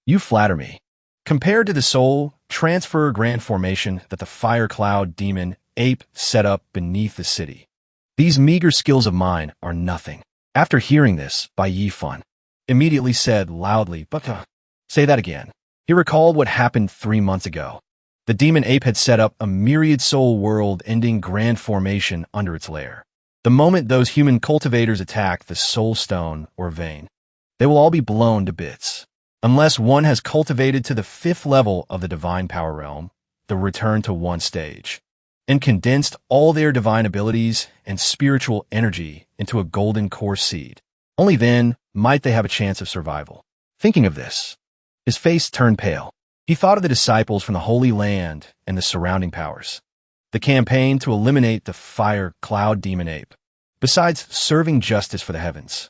you flatter me. Compared to the soul transfer grand formation that the fire cloud demon ape set up beneath the city. These meager skills of mine are nothing. After hearing this, Bai Yifan immediately said loudly, but say that again. He recalled what happened 3 months ago. The demon ape had set up a myriad soul world-ending grand formation under its lair. The moment those human cultivators attack the soul stone or vein, they will all be blown to bits. Unless one has cultivated to the 5th level of the divine power realm, the return to one stage, and condensed all their divine abilities and spiritual energy into a golden core seed. Only then might they have a chance of survival. Thinking of this, his face turned pale. He thought of the disciples from the Holy Land and the surrounding powers. The campaign to eliminate the fire cloud demon ape, besides serving justice for the heavens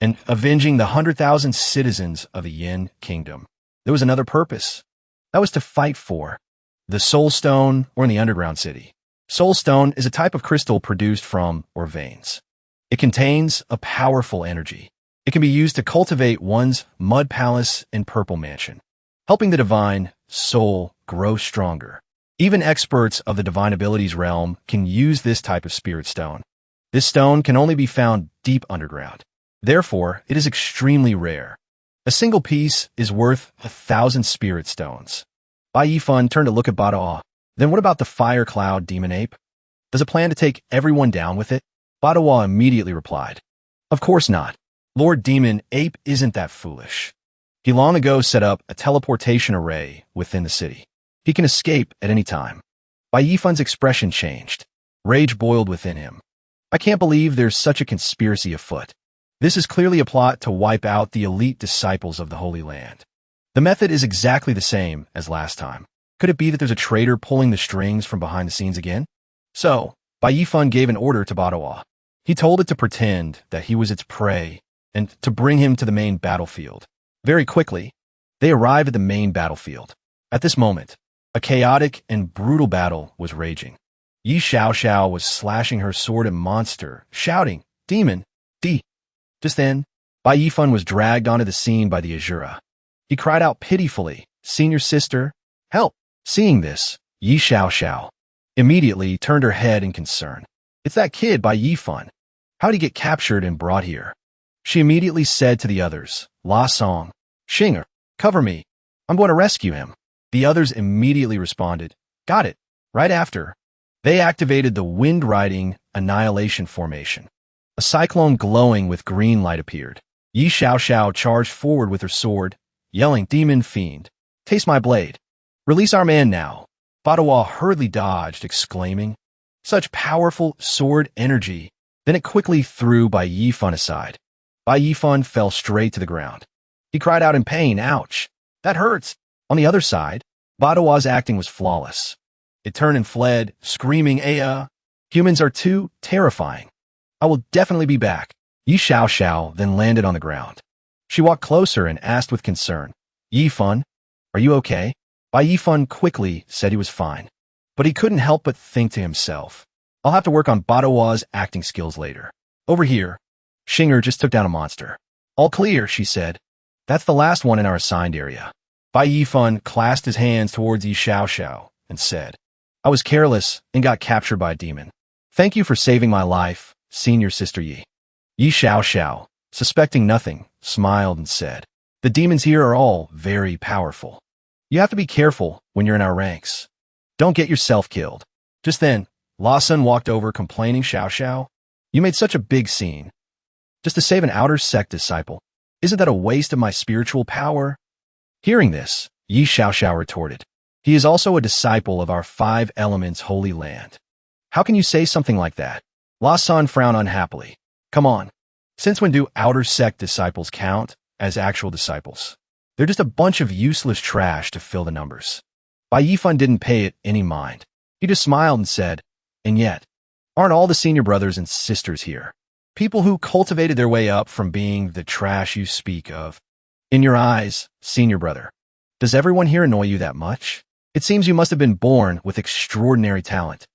and avenging the 100,000 citizens of the Yin Kingdom. There was another purpose. That was to fight for the Soul Stone or in the underground city. Soul Stone is a type of crystal produced from or veins. It contains a powerful energy. It can be used to cultivate one's mud palace and purple mansion, helping the divine soul grow stronger. Even experts of the divine abilities realm can use this type of spirit stone. This stone can only be found deep underground. Therefore, it is extremely rare. A single piece is worth 1,000 spirit stones. Bai Yifan turned to look at Badawa. Then what about the fire cloud demon ape? Does it plan to take everyone down with it? Badawa immediately replied, of course not. Lord Demon Ape isn't that foolish. He long ago set up a teleportation array within the city. He can escape at any time. Bai Yifan's expression changed. Rage boiled within him. I can't believe there's such a conspiracy afoot. This is clearly a plot to wipe out the elite disciples of the Holy Land. The method is exactly the same as last time. Could it be that there's a traitor pulling the strings from behind the scenes again? So, Bai Yifan gave an order to Badawa. He told it to pretend that he was its prey and to bring him to the main battlefield. Very quickly, they arrived at the main battlefield. At this moment, a chaotic and brutal battle was raging. Yi Xiaoxiao was slashing her sword at monster, shouting, Demon, D. Just then, Bai Yifan was dragged onto the scene by the Azura. He cried out pitifully, Senior sister, help! Seeing this, Yi Xiaoxiao immediately turned her head in concern. It's that kid Bai Yifan. How'd he get captured and brought here? She immediately said to the others, La Song, Xinger, cover me. I'm going to rescue him. The others immediately responded, got it. Right after, they activated the wind-riding annihilation formation. A cyclone glowing with green light appeared. Yi Xiaoxiao charged forward with her sword, yelling, Demon Fiend, taste my blade. Release our man now. Badawa hurriedly dodged, exclaiming, such powerful sword energy. Then it quickly threw Bai Yifan aside. Bai Yifan fell straight to the ground. He cried out in pain, ouch, that hurts. On the other side, Badawa's acting was flawless. It turned and fled, screaming, humans are too terrifying. I will definitely be back. Yi Xiaoxiao then landed on the ground. She walked closer and asked with concern, Yifan, are you okay? Bai Yifan quickly said he was fine, but he couldn't help but think to himself, I'll have to work on Badawa's acting skills later. Over here, Xinger just took down a monster. All clear, she said. That's the last one in our assigned area. Bai Yifan clasped his hands towards Yi Xiaoxiao and said, I was careless and got captured by a demon. Thank you for saving my life, Senior Sister Yi. Yi Xiaoxiao, suspecting nothing, smiled and said, the demons here are all very powerful. You have to be careful when you're in our ranks. Don't get yourself killed. Just then, Lawson walked over complaining, Xiaoxiao, you made such a big scene. Just to save an outer sect disciple. Isn't that a waste of my spiritual power? Hearing this, Yi Xiaoxiao retorted, he is also a disciple of our 5 elements holy land. How can you say something like that? Lawson frowned unhappily. Come on. Since when do outer sect disciples count as actual disciples? They're just a bunch of useless trash to fill the numbers. Bai Yifan didn't pay it any mind. He just smiled and said, and yet, aren't all the senior brothers and sisters here? People who cultivated their way up from being the trash you speak of. In your eyes, senior brother, does everyone here annoy you that much? It seems you must have been born with extraordinary talent,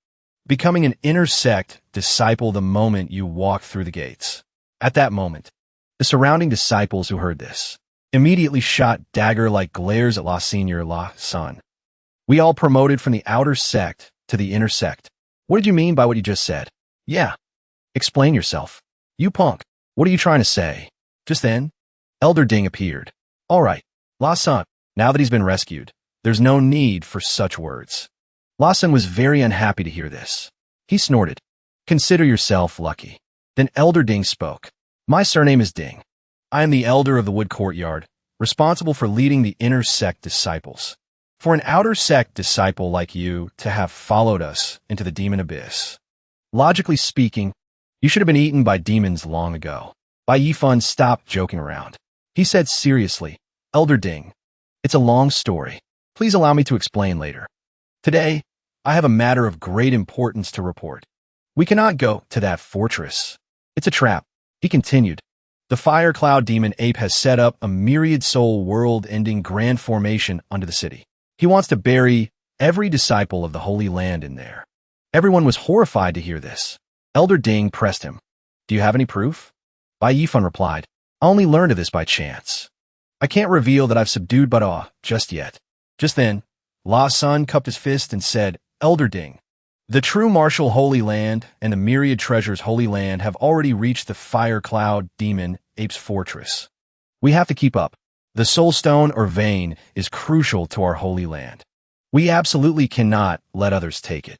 becoming an inner sect disciple the moment you walked through the gates. At that moment, the surrounding disciples who heard this immediately shot dagger-like glares at La Senior La Sun. We all promoted from the outer sect to the inner sect. What did you mean by what you just said? Yeah. Explain yourself. You punk. What are you trying to say? Just then, Elder Ding appeared. All right, La Sun, now that he's been rescued, there's no need for such words. La Sun was very unhappy to hear this. He snorted. Consider yourself lucky. Then Elder Ding spoke. My surname is Ding. I am the elder of the Wood Courtyard, responsible for leading the inner sect disciples. For an outer sect disciple like you to have followed us into the demon abyss, logically speaking, you should have been eaten by demons long ago. Bai Yifan stopped joking around. He said seriously, Elder Ding, it's a long story. Please allow me to explain later. Today, I have a matter of great importance to report. We cannot go to that fortress. It's a trap, he continued. The fire cloud demon ape has set up a myriad soul world-ending grand formation under the city. He wants to bury every disciple of the Holy Land in there. Everyone was horrified to hear this. Elder Ding pressed him. Do you have any proof? Bai Yifan replied. I only learned of this by chance. I can't reveal that I've subdued Bada just yet. Just then, La Sun cupped his fist and said, Elder Ding, the true martial Holy Land and the myriad treasures Holy Land have already reached the fire cloud demon ape's fortress. We have to keep up. The soul stone or vein is crucial to our Holy Land. We absolutely cannot let others take it.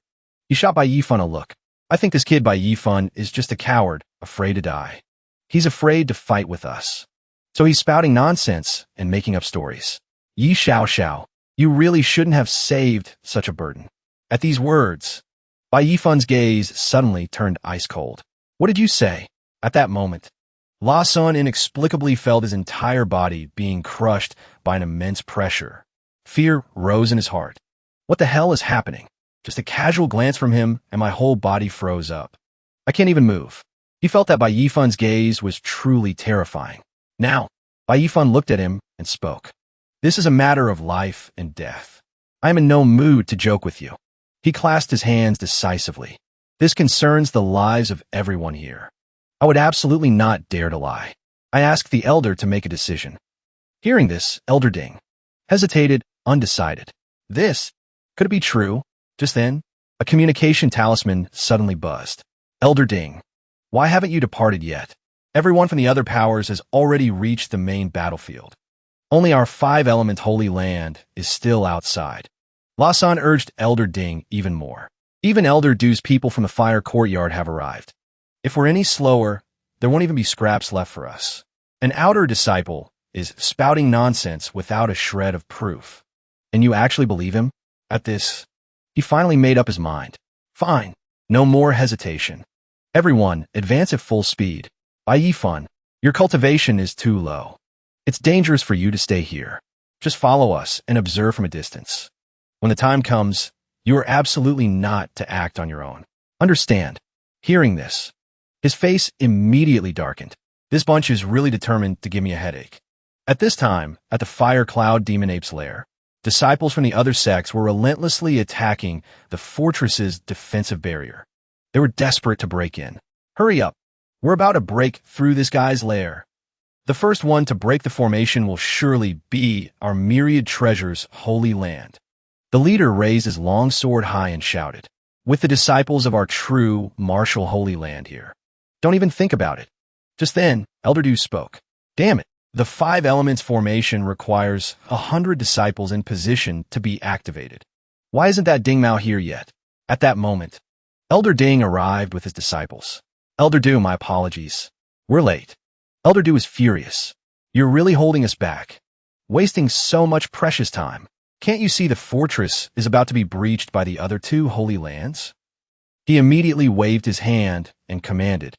He shot Bai Yifan a look. I think this kid Bai Yifan is just a coward, afraid to die. He's afraid to fight with us. So he's spouting nonsense and making up stories. Yi Xiao Xiao, you really shouldn't have saved such a burden. At these words, Bai Yifan's gaze suddenly turned ice cold. What did you say? At that moment, La Sun inexplicably felt his entire body being crushed by an immense pressure. Fear rose in his heart. What the hell is happening? Just a casual glance from him, and my whole body froze up. I can't even move. He felt that Bai Yifan's gaze was truly terrifying. Now, Bai Yifan looked at him and spoke. This is a matter of life and death. I am in no mood to joke with you. He clasped his hands decisively. This concerns the lives of everyone here. I would absolutely not dare to lie. I asked the elder to make a decision. Hearing this, Elder Ding hesitated, undecided. Could it be true? Just then, a communication talisman suddenly buzzed. Elder Ding, why haven't you departed yet? Everyone from the other powers has already reached the main battlefield. Only our 5-element Holy Land is still outside. La San urged Elder Ding even more. Even Elder Du's people from the fire courtyard have arrived. If we're any slower, there won't even be scraps left for us. An outer disciple is spouting nonsense without a shred of proof. And you actually believe him? At this, he finally made up his mind. Fine, no more hesitation. Everyone, advance at full speed. Bai Yifan, your cultivation is too low. It's dangerous for you to stay here. Just follow us and observe from a distance. When the time comes, you are absolutely not to act on your own. Understand? Hearing this, his face immediately darkened. This bunch is really determined to give me a headache. At this time, at the Fire Cloud Demon Ape's lair, disciples from the other sects were relentlessly attacking the fortress's defensive barrier. They were desperate to break in. Hurry up. We're about to break through this guy's lair. The first one to break the formation will surely be our myriad treasures Holy Land. The leader raised his long sword high and shouted, with the disciples of our true martial Holy Land here. Don't even think about it. Just then, Elder Du spoke. Damn it. The 5 elements formation requires 100 disciples in position to be activated. Why isn't that Ding Mao here yet? At that moment, Elder Ding arrived with his disciples. Elder Du, my apologies. We're late. Elder Du is furious. You're really holding us back. Wasting so much precious time. Can't you see the fortress is about to be breached by the other 2 Holy Lands? He immediately waved his hand and commanded,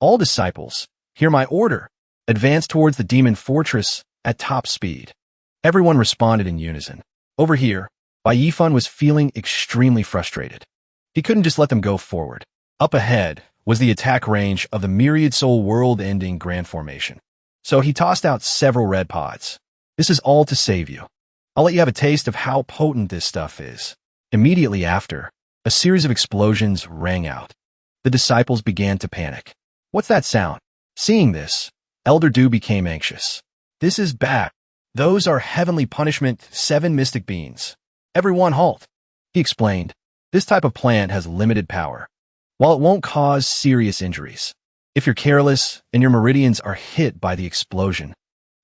all disciples, hear my order. Advance towards the demon fortress at top speed. Everyone responded in unison. Over here, Bai Yifan was feeling extremely frustrated. He couldn't just let them go forward. Up ahead was the attack range of the myriad soul world-ending grand formation. So he tossed out several red pods. This is all to save you. I'll let you have a taste of how potent this stuff is. Immediately after, a series of explosions rang out. The disciples began to panic. What's that sound? Seeing this, Elder Du became anxious. This is bad. Those are heavenly punishment 7 mystic beings. Everyone halt. He explained, this type of plant has limited power. While it won't cause serious injuries, if you're careless and your meridians are hit by the explosion,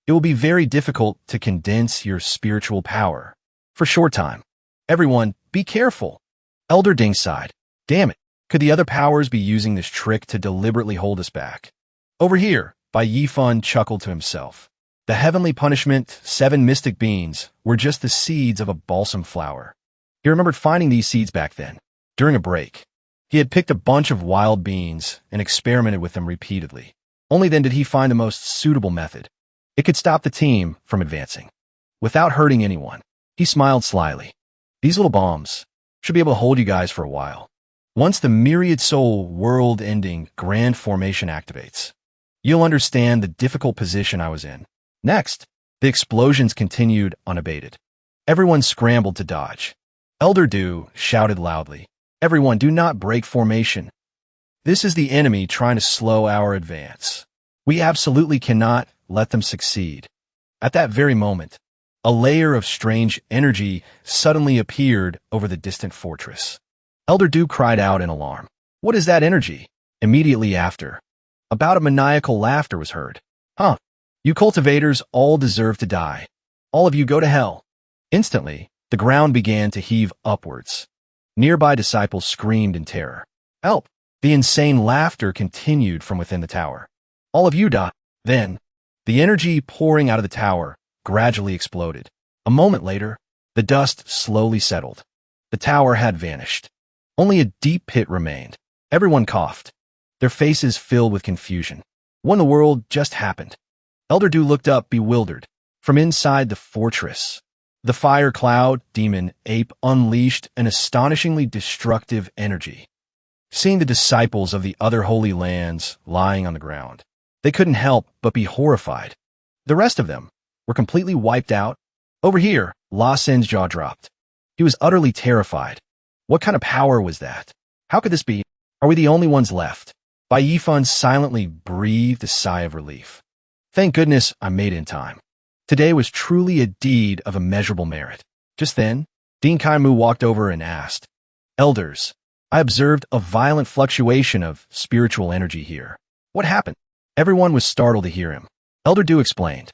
it will be very difficult to condense your spiritual power for a short time. Everyone, be careful. Elder Ding sighed. Damn it. Could the other powers be using this trick to deliberately hold us back? Over here, Bai Yifan chuckled to himself. The heavenly punishment, 7 mystic beans, were just the seeds of a balsam flower. He remembered finding these seeds back then, during a break. He had picked a bunch of wild beans and experimented with them repeatedly. Only then did he find the most suitable method. It could stop the team from advancing, without hurting anyone. He smiled slyly. These little bombs should be able to hold you guys for a while. Once the myriad soul world-ending grand formation activates, you'll understand the difficult position I was in. Next, the explosions continued unabated. Everyone scrambled to dodge. Elder Du shouted loudly, Everyone, do not break formation. This is the enemy trying to slow our advance. We absolutely cannot let them succeed. At that very moment, a layer of strange energy suddenly appeared over the distant fortress. Elder Du cried out in alarm. What is that energy? Immediately after, a bout of maniacal laughter was heard. Huh. You cultivators all deserve to die. All of you go to hell. Instantly, the ground began to heave upwards. Nearby disciples screamed in terror. Help! The insane laughter continued from within the tower. All of you die. Then, the energy pouring out of the tower gradually exploded. A moment later, the dust slowly settled. The tower had vanished. Only a deep pit remained. Everyone coughed, their faces filled with confusion. What in the world just happened? Elder Du looked up, bewildered. From inside the fortress, the fire cloud demon ape unleashed an astonishingly destructive energy. Seeing the disciples of the other holy lands lying on the ground, they couldn't help but be horrified. The rest of them were completely wiped out. Over here, La Sen's jaw dropped. He was utterly terrified. What kind of power was that? How could this be? Are we the only ones left? Bai Yifan silently breathed a sigh of relief. Thank goodness I made it in time. Today was truly a deed of immeasurable merit. Just then, Dean Kaimu walked over and asked, Elders, I observed a violent fluctuation of spiritual energy here. What happened? Everyone was startled to hear him. Elder Du explained.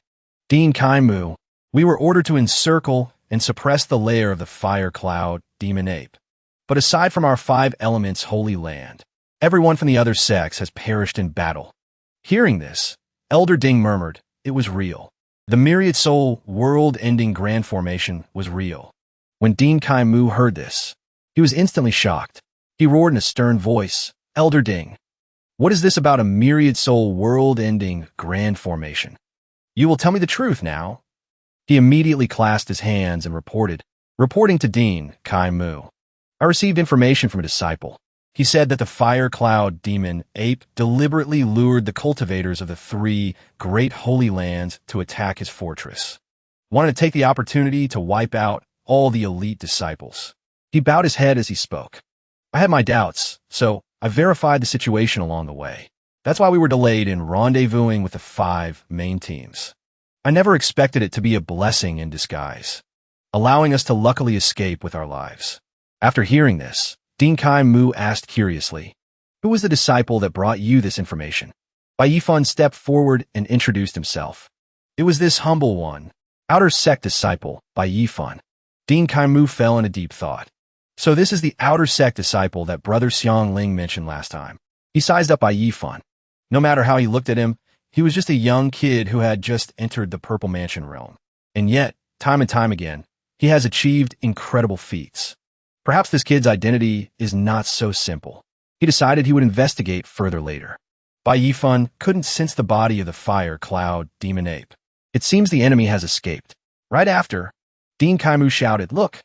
Dean Kaimu, we were ordered to encircle and suppress the lair of the fire cloud demon ape. But aside from our 5 elements holy land, everyone from the other sex has perished in battle. Hearing this, Elder Ding murmured, it was real. The myriad soul world-ending grand formation was real. When Dean Kaimu heard this, he was instantly shocked. He roared in a stern voice, Elder Ding, what is this about a myriad soul world-ending grand formation? You will tell me the truth now. He immediately clasped his hands and reporting to Dean Kaimu. I received information from a disciple. He said that the fire cloud demon ape deliberately lured the cultivators of the 3 great holy lands to attack his fortress. Wanted to take the opportunity to wipe out all the elite disciples. He bowed his head as he spoke. I had my doubts, so I verified the situation along the way. That's why we were delayed in rendezvousing with the 5 main teams. I never expected it to be a blessing in disguise, allowing us to luckily escape with our lives. After hearing this, Dean Kaimu asked curiously, who was the disciple that brought you this information? Bai Yifan stepped forward and introduced himself. It was this humble one, outer sect disciple, Bai Yifan. Dean Kaimu fell in a deep thought. So this is the outer sect disciple that Brother Xiang Ling mentioned last time. He sized up Bai Yifan. No matter how he looked at him, he was just a young kid who had just entered the Purple Mansion realm. And yet, time and time again, he has achieved incredible feats. Perhaps this kid's identity is not so simple. He decided he would investigate further later. Bai Yifan couldn't sense the body of the fire cloud demon ape. It seems the enemy has escaped. Right after, Dean Kaimu shouted, look!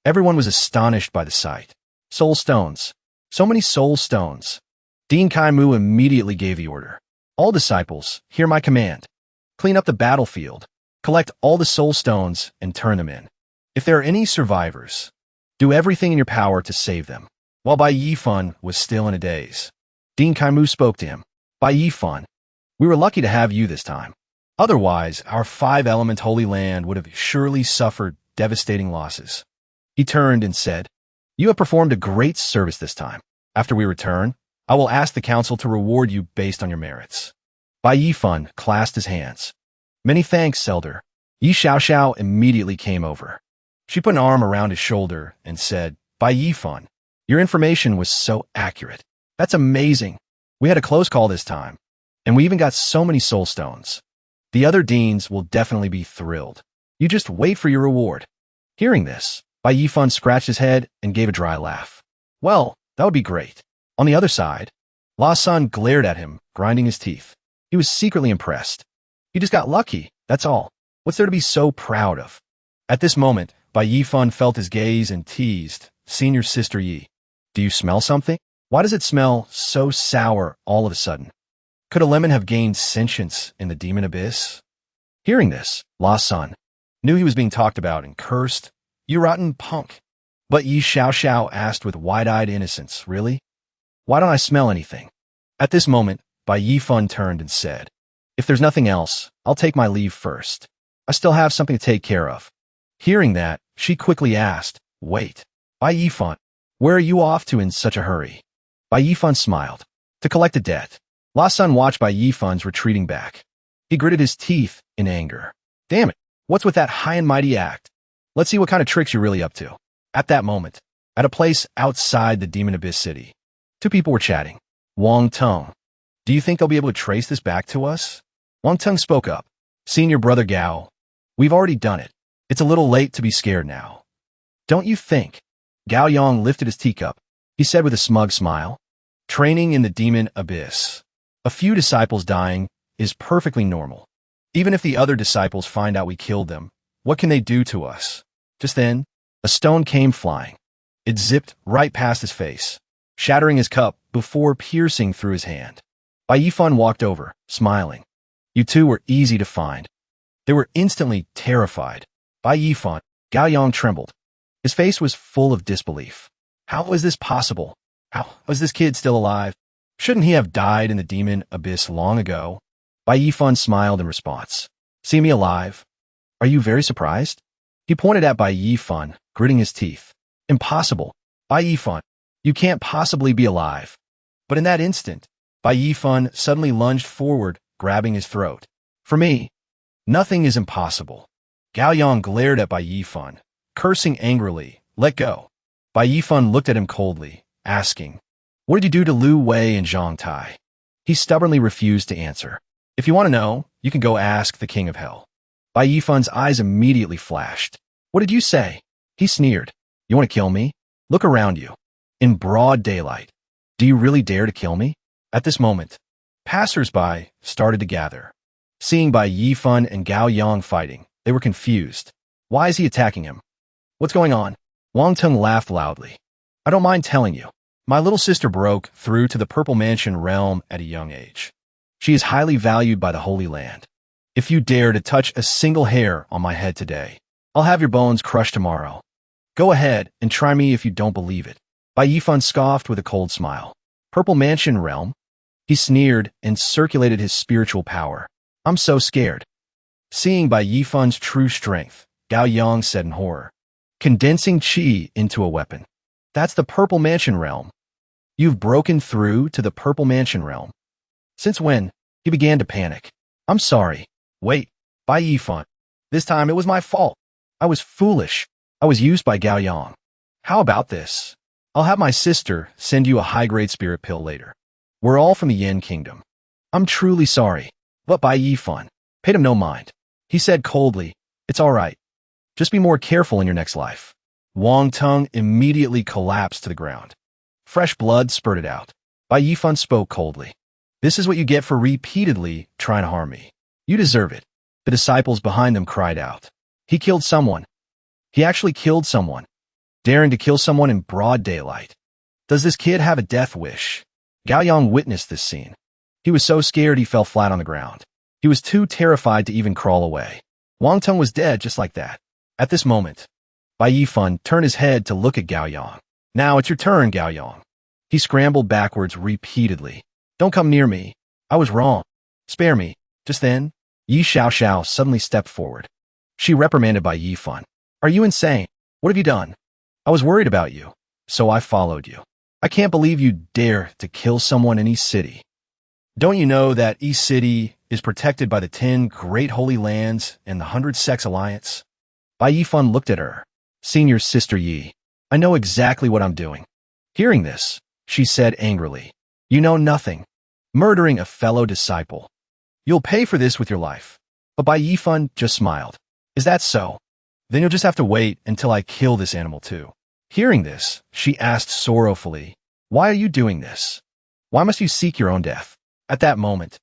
Everyone was astonished by the sight. Soul stones. So many soul stones. Dean Kaimu immediately gave the order. All disciples, hear my command. Clean up the battlefield. Collect all the soul stones and turn them in. If there are any survivors, do everything in your power to save them. While Bai Yifan was still in a daze, Dean Kaimu spoke to him. Bai Yifan, we were lucky to have you this time. Otherwise, our 5-element holy land would have surely suffered devastating losses. He turned and said, "You have performed a great service this time. After we return, I will ask the council to reward you based on your merits." Bai Yifan clasped his hands. "Many thanks, Elder." Yi Xiaoxiao immediately came over. She put an arm around his shoulder and said, "Bai Yifan, your information was so accurate. That's amazing. We had a close call this time, and we even got so many soul stones. The other deans will definitely be thrilled. You just wait for your reward." Hearing this, Bai Yifan scratched his head and gave a dry laugh. "Well, that would be great." On the other side, La Sun glared at him, grinding his teeth. He was secretly impressed. "You just got lucky, that's all. What's there to be so proud of?" At this moment, Bai Yifan felt his gaze and teased, "Senior Sister Yi, do you smell something? Why does it smell so sour all of a sudden? Could a lemon have gained sentience in the demon abyss?" Hearing this, La Sun knew he was being talked about and cursed, "You rotten punk." But Yi Xiaoxiao asked with wide-eyed innocence, "Really? Why don't I smell anything?" At this moment, Bai Yifan turned and said, "If there's nothing else, I'll take my leave first. I still have something to take care of." Hearing that, she quickly asked, "Wait, Bai Yifan, where are you off to in such a hurry?" Bai Yifan smiled. "To collect a debt." La Sun watched Bai Yifan's retreating back. He gritted his teeth in anger. "Damn it, what's with that high and mighty act? Let's see what kind of tricks you're really up to." At that moment, at a place outside the Demon Abyss City, two people were chatting. Wang Teng, "Do you think they'll be able to trace this back to us?" Wang Teng spoke up. "Senior Brother Gao, we've already done it. It's a little late to be scared now. Don't you think?" Gao Yang lifted his teacup. He said with a smug smile, "Training in the Demon Abyss. A few disciples dying is perfectly normal. Even if the other disciples find out we killed them, what can they do to us?" Just then, a stone came flying. It zipped right past his face, shattering his cup before piercing through his hand. Bai Yifan walked over, smiling. "You two were easy to find." They were instantly terrified. Bai Yifan, Gao Yang trembled. His face was full of disbelief. How was this possible? How was this kid still alive? Shouldn't he have died in the demon abyss long ago? Bai Yifan smiled in response. "See me alive? Are you very surprised?" He pointed at Bai Yifan, gritting his teeth. "Impossible. Bai Yifan, you can't possibly be alive." But in that instant, Bai Yifan suddenly lunged forward, grabbing his throat. "For me, nothing is impossible." Gao Yang glared at Bai Yifan, cursing angrily. "Let go." Bai Yifan looked at him coldly, asking, "What did you do to Lu Wei and Zhang Tai?" He stubbornly refused to answer. "If you want to know, you can go ask the King of Hell." Bai Yifan's eyes immediately flashed. "What did you say?" He sneered. "You want to kill me? Look around you. In broad daylight. Do you really dare to kill me?" At this moment, passers-by started to gather. Seeing Bai Yifan and Gao Yang fighting, they were confused. Why is he attacking him? What's going on? Wang Teng laughed loudly. "I don't mind telling you. My little sister broke through to the Purple Mansion realm at a young age. She is highly valued by the Holy Land. If you dare to touch a single hair on my head today, I'll have your bones crushed tomorrow. Go ahead and try me if you don't believe it." Bai Yifan scoffed with a cold smile. "Purple Mansion realm?" He sneered and circulated his spiritual power. "I'm so scared." Seeing Bai Yifan's true strength, Gao Yang said in horror, "Condensing qi into a weapon. That's the Purple Mansion realm. You've broken through to the Purple Mansion realm. Since when?" He began to panic. "I'm sorry. Wait, Bai Yifan. This time it was my fault. I was foolish. I was used by Gao Yang. How about this? I'll have my sister send you a high-grade spirit pill later. We're all from the Yen Kingdom. I'm truly sorry." But Bai Yifan paid him no mind. He said coldly, "It's all right. Just be more careful in your next life." Wang Teng immediately collapsed to the ground. Fresh blood spurted out. Bai Yifan spoke coldly. "This is what you get for repeatedly trying to harm me. You deserve it." The disciples behind them cried out. "He killed someone. He actually killed someone. Daring to kill someone in broad daylight. Does this kid have a death wish?" Gao Yang witnessed this scene. He was so scared he fell flat on the ground. He was too terrified to even crawl away. Wang Teng was dead just like that. At this moment, Bai Yifan turned his head to look at Gao Yang. "Now it's your turn, Gao Yang." He scrambled backwards repeatedly. "Don't come near me. I was wrong. Spare me." Just then, Yi Xiaoxiao suddenly stepped forward. She reprimanded Bai Yifan. "Are you insane? What have you done?" I was worried about you, so I followed you. I can't believe you dare to kill someone in East City. Don't you know that East City is protected by the 10 Great Holy Lands and the 100 Sex Alliance? Bai Yifan looked at her. Senior Sister Yi, I know exactly what I'm doing. Hearing this, she said angrily, you know nothing. Murdering a fellow disciple. You'll pay for this with your life. But Bai Yifan just smiled. Is that so? Then you'll just have to wait until I kill this animal too. Hearing this, she asked sorrowfully, why are you doing this? Why must you seek your own death? At that moment,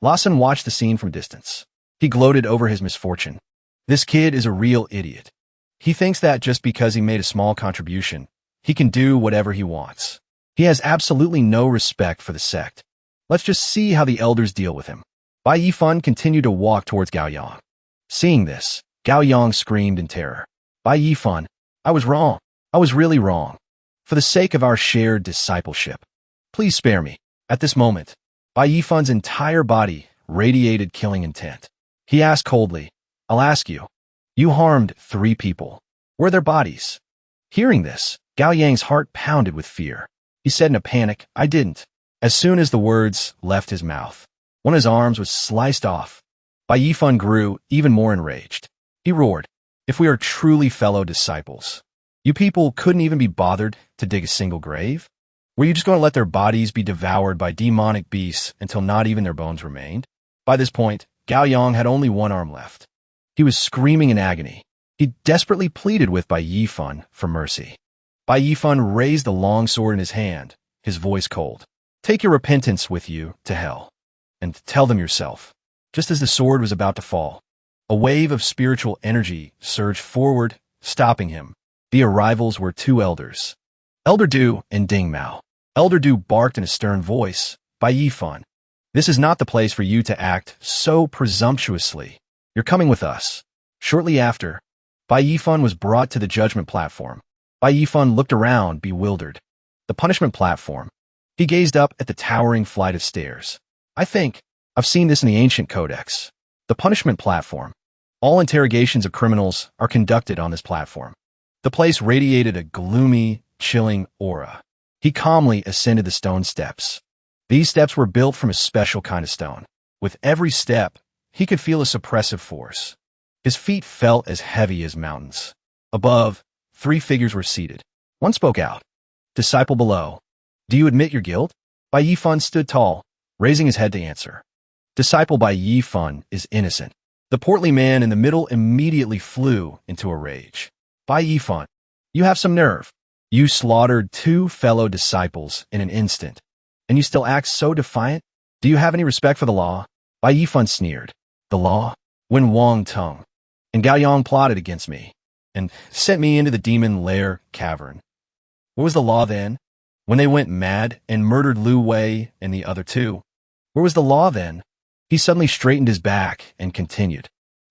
Lawson watched the scene from distance. He gloated over his misfortune. This kid is a real idiot. He thinks that just because he made a small contribution, he can do whatever he wants. He has absolutely no respect for the sect. Let's just see how the elders deal with him. Bai Yifan continued to walk towards Gao Yang. Seeing this, Gao Yang screamed in terror. Bai Yifan, I was wrong. I was really wrong. For the sake of our shared discipleship, please spare me. At this moment, Bai Yifan's entire body radiated killing intent. He asked coldly, I'll ask you. You harmed 3 people. Where are their bodies? Hearing this, Gao Yang's heart pounded with fear. He said in a panic, I didn't. As soon as the words left his mouth, one of his arms was sliced off. Bai Yifan grew even more enraged. He roared, if we are truly fellow disciples, you people couldn't even be bothered to dig a single grave? Were you just going to let their bodies be devoured by demonic beasts until not even their bones remained? By this point, Gao Yang had only one arm left. He was screaming in agony. He desperately pleaded with Bai Yifan for mercy. Bai Yifan raised the long sword in his hand, his voice cold. Take your repentance with you to hell, and tell them yourself. Just as the sword was about to fall, a wave of spiritual energy surged forward, stopping him. The arrivals were 2 elders, Elder Du and Ding Mao. Elder Du barked in a stern voice, Bai Yifan, this is not the place for you to act so presumptuously. You're coming with us. Shortly after, Bai Yifan was brought to the judgment platform. Bai Yifan looked around, bewildered. The punishment platform. He gazed up at the towering flight of stairs. I think I've seen this in the ancient codex. The punishment platform. All interrogations of criminals are conducted on this platform. The place radiated a gloomy, chilling aura. He calmly ascended the stone steps. These steps were built from a special kind of stone. With every step, he could feel a suppressive force. His feet felt as heavy as mountains. Above, 3 figures were seated. One spoke out. Disciple below, do you admit your guilt? Bai Yifan stood tall, raising his head to answer. Disciple Bai Yifan is innocent. The portly man in the middle immediately flew into a rage. Bai Yifan, you have some nerve. You slaughtered 2 fellow disciples in an instant, and you still act so defiant? Do you have any respect for the law? Bai Yifan sneered. The law? When Wang Tung and Gao Yang plotted against me and sent me into the demon lair cavern. What was the law then? When they went mad and murdered Lu Wei and the other 2. Where was the law then? He suddenly straightened his back and continued.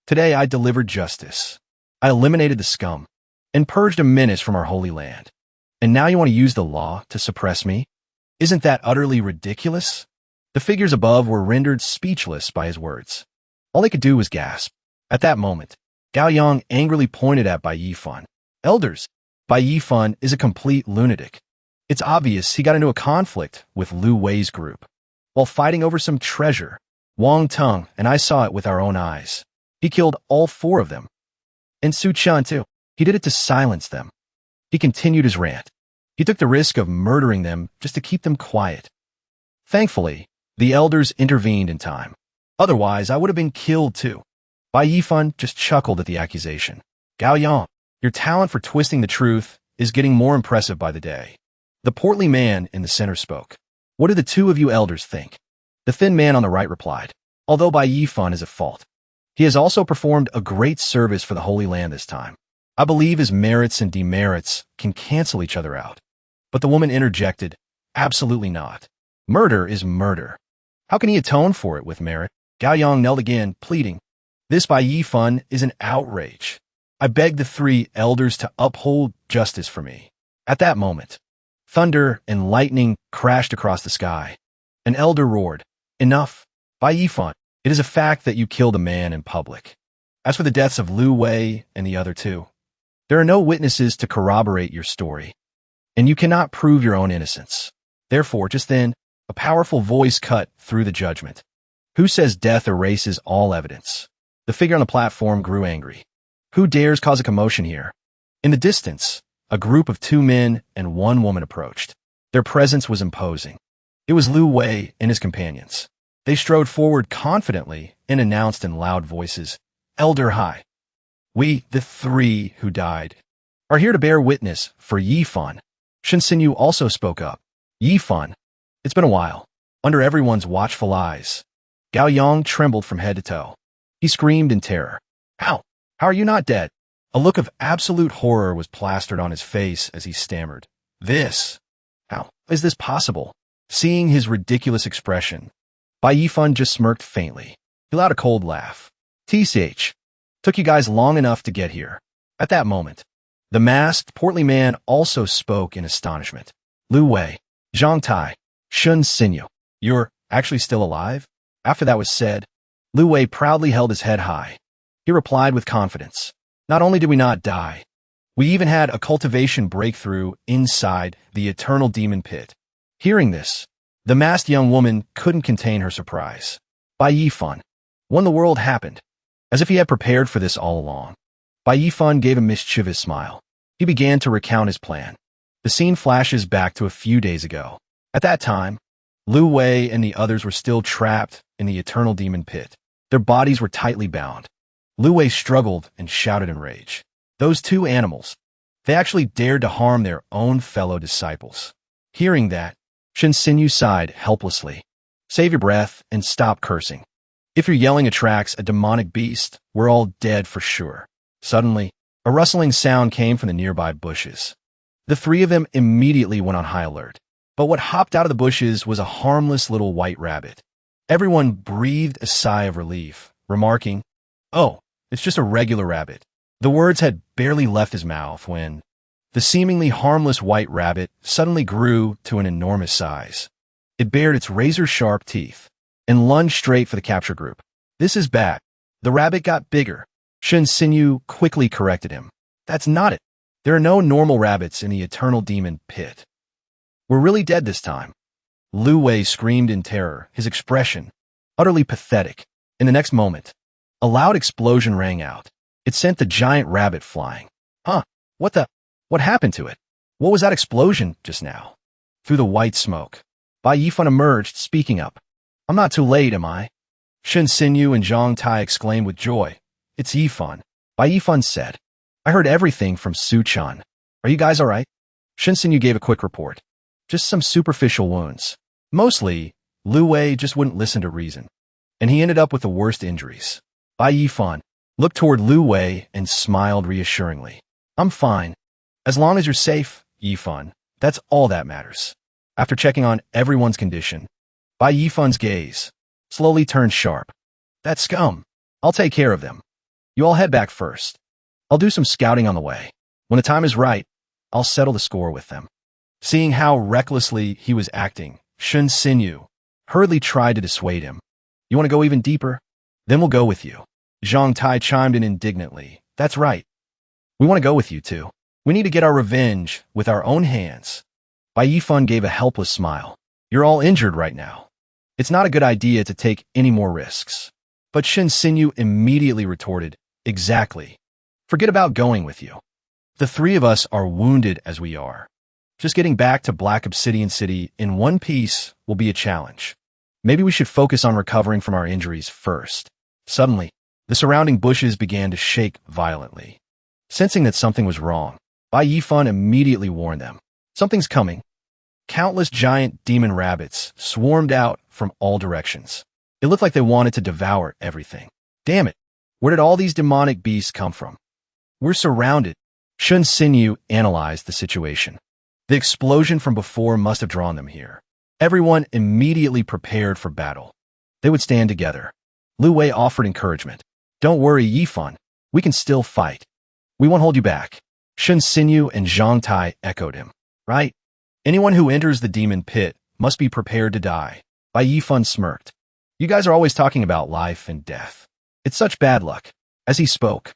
Today I delivered justice. I eliminated the scum and purged a menace from our holy land. And now you want to use the law to suppress me? Isn't that utterly ridiculous? The figures above were rendered speechless by his words. All they could do was gasp. At that moment, Gao Yang angrily pointed at Bai Yifan. Elders, Bai Yifan is a complete lunatic. It's obvious he got into a conflict with Lu Wei's group while fighting over some treasure. Wang Tung and I saw it with our own eyes. He killed all 4 of them. And Su Chan too. He did it to silence them. He continued his rant. He took the risk of murdering them just to keep them quiet. Thankfully, the elders intervened in time. Otherwise, I would have been killed too. Bai Yifan just chuckled at the accusation. Gao Yang, your talent for twisting the truth is getting more impressive by the day. The portly man in the center spoke. What do the 2 of you elders think? The thin man on the right replied. Although Bai Yifan is at fault, he has also performed a great service for the Holy Land this time. I believe his merits and demerits can cancel each other out. But the woman interjected, absolutely not. Murder is murder. How can he atone for it with merit? Gao Yang knelt again, pleading. This Bai Yifan is an outrage. I beg the 3 elders to uphold justice for me. At that moment, thunder and lightning crashed across the sky. An elder roared, enough. Bai Yifan, it is a fact that you killed a man in public. As for the deaths of Lu Wei and the other 2, There are no witnesses to corroborate your story, and you cannot prove your own innocence. Therefore, just then, a powerful voice cut through the judgment. Who says death erases all evidence? The figure on the platform grew angry. Who dares cause a commotion here? In the distance, a group of 2 men and 1 woman approached. Their presence was imposing. It was Lu Wei and his companions. They strode forward confidently and announced in loud voices, "Elder Hai, we, the 3 who died, are here to bear witness for Yifan." Shen Xinyu also spoke up. "Yifan, it's been a while." Under everyone's watchful eyes, Gao Yang trembled from head to toe. He screamed in terror. How are you not dead?" A look of absolute horror was plastered on his face as he stammered. How is this possible?" Seeing his ridiculous expression, Bai Yifan just smirked faintly. He let out a cold laugh. "TCH, took you guys long enough to get here." At that moment, the masked, portly man also spoke in astonishment. "Lu Wei, Zhang Tai, Shen Xinyu, you're actually still alive?" After that was said, Lu Wei proudly held his head high. He replied with confidence, "Not only did we not die, we even had a cultivation breakthrough inside the eternal demon pit." Hearing this, the masked young woman couldn't contain her surprise. Bai Yifan, when the world happened, as if he had prepared for this all along. Bai Yifan gave a mischievous smile. He began to recount his plan. The scene flashes back to a few days ago. At that time, Lu Wei and the others were still trapped in the eternal demon pit. Their bodies were tightly bound. Lu Wei struggled and shouted in rage. Those 2 animals, they actually dared to harm their own fellow disciples. Hearing that, Shen Xinyu sighed helplessly. "Save your breath and stop cursing. If your yelling attracts a demonic beast, we're all dead for sure." Suddenly, a rustling sound came from the nearby bushes. The 3 of them immediately went on high alert. But what hopped out of the bushes was a harmless little white rabbit. Everyone breathed a sigh of relief, remarking, "Oh, it's just a regular rabbit." The words had barely left his mouth when the seemingly harmless white rabbit suddenly grew to an enormous size. It bared its razor-sharp teeth and lunged straight for the capture group. "This is bad." The rabbit got bigger. Shen Xinyu quickly corrected him. "That's not it. There are no normal rabbits in the eternal demon pit. We're really dead this time." Lu Wei screamed in terror, his expression utterly pathetic. In the next moment, a loud explosion rang out. It sent the giant rabbit flying. What happened to it? What was that explosion just now? Through the white smoke, Bai Yifan emerged, speaking up. "I'm not too late, am I?" Shen Xinyu and Zhang Tai exclaimed with joy. "It's Yifan." Bai Yifan said, "I heard everything from Su-chan. Are you guys all right?" Shen Xinyu gave a quick report. "Just some superficial wounds. Mostly, Lu Wei just wouldn't listen to reason, and he ended up with the worst injuries." Bai Yifan looked toward Lu Wei and smiled reassuringly. "I'm fine. As long as you're safe, Yifan, that's all that matters." After checking on everyone's condition, Bai Yifan's gaze slowly turned sharp. "That scum. I'll take care of them. You all head back first. I'll do some scouting on the way. When the time is right, I'll settle the score with them." Seeing how recklessly he was acting, Shen Xinyu hurriedly tried to dissuade him. "You want to go even deeper? Then we'll go with you." Zhang Tai chimed in indignantly. "That's right. We want to go with you too. We need to get our revenge with our own hands." Bai Yifan gave a helpless smile. "You're all injured right now. It's not a good idea to take any more risks." But Shen Xinyu immediately retorted, "Exactly. Forget about going with you. The 3 of us are wounded as we are. Just getting back to Black Obsidian City in one piece will be a challenge. Maybe we should focus on recovering from our injuries first." Suddenly, the surrounding bushes began to shake violently. Sensing that something was wrong, Bai Yifan immediately warned them. "Something's coming." Countless giant demon rabbits swarmed out from all directions. It looked like they wanted to devour everything. "Damn it! Where did all these demonic beasts come from? We're surrounded." Shen Xinyu analyzed the situation. The explosion from before must have drawn them here. Everyone immediately prepared for battle. They would stand together. Lu Wei offered encouragement. "Don't worry, Yifan. We can still fight. We won't hold you back." Shen Xinyu and Zhang Tai echoed him. "Right. Anyone who enters the demon pit must be prepared to die." Bai Yifan smirked. "You guys are always talking about life and death. It's such bad luck." As he spoke,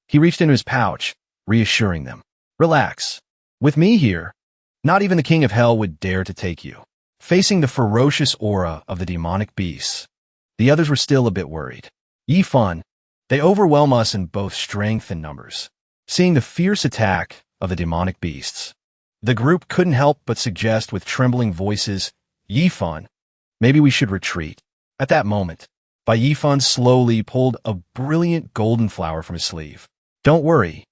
he reached into his pouch, reassuring them. Relax. With me here, not even the king of hell would dare to take you. Facing the ferocious aura of the demonic beasts, the others were still a bit worried. Yi Fun, they overwhelm us in both strength and numbers. Seeing the fierce attack of the demonic beasts, the group couldn't help but suggest with trembling voices, Yi Fun, maybe we should retreat. At that moment, Yi Fun slowly pulled a brilliant golden flower from his sleeve. Don't worry.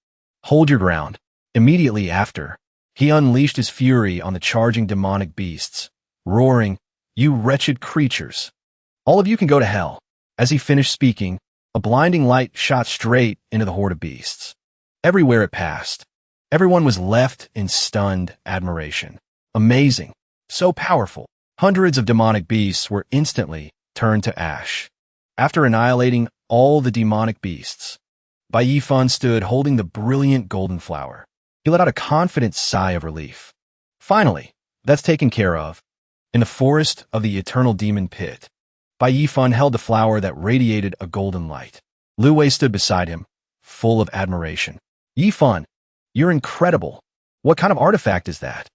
Hold your ground. Immediately after, he unleashed his fury on the charging demonic beasts, roaring, "You wretched creatures! All of you can go to hell." As he finished speaking, a blinding light shot straight into the horde of beasts. Everywhere it passed, everyone was left in stunned admiration. Amazing. So powerful. Hundreds of demonic beasts were instantly turned to ash. After annihilating all the demonic beasts, Yi Fun stood holding the brilliant golden flower. He let out a confident sigh of relief. Finally, that's taken care of. In the forest of the eternal demon pit, Yi Fun held the flower that radiated a golden light. Lu Wei stood beside him, full of admiration. Yi Fun, you're incredible. What kind of artifact is that?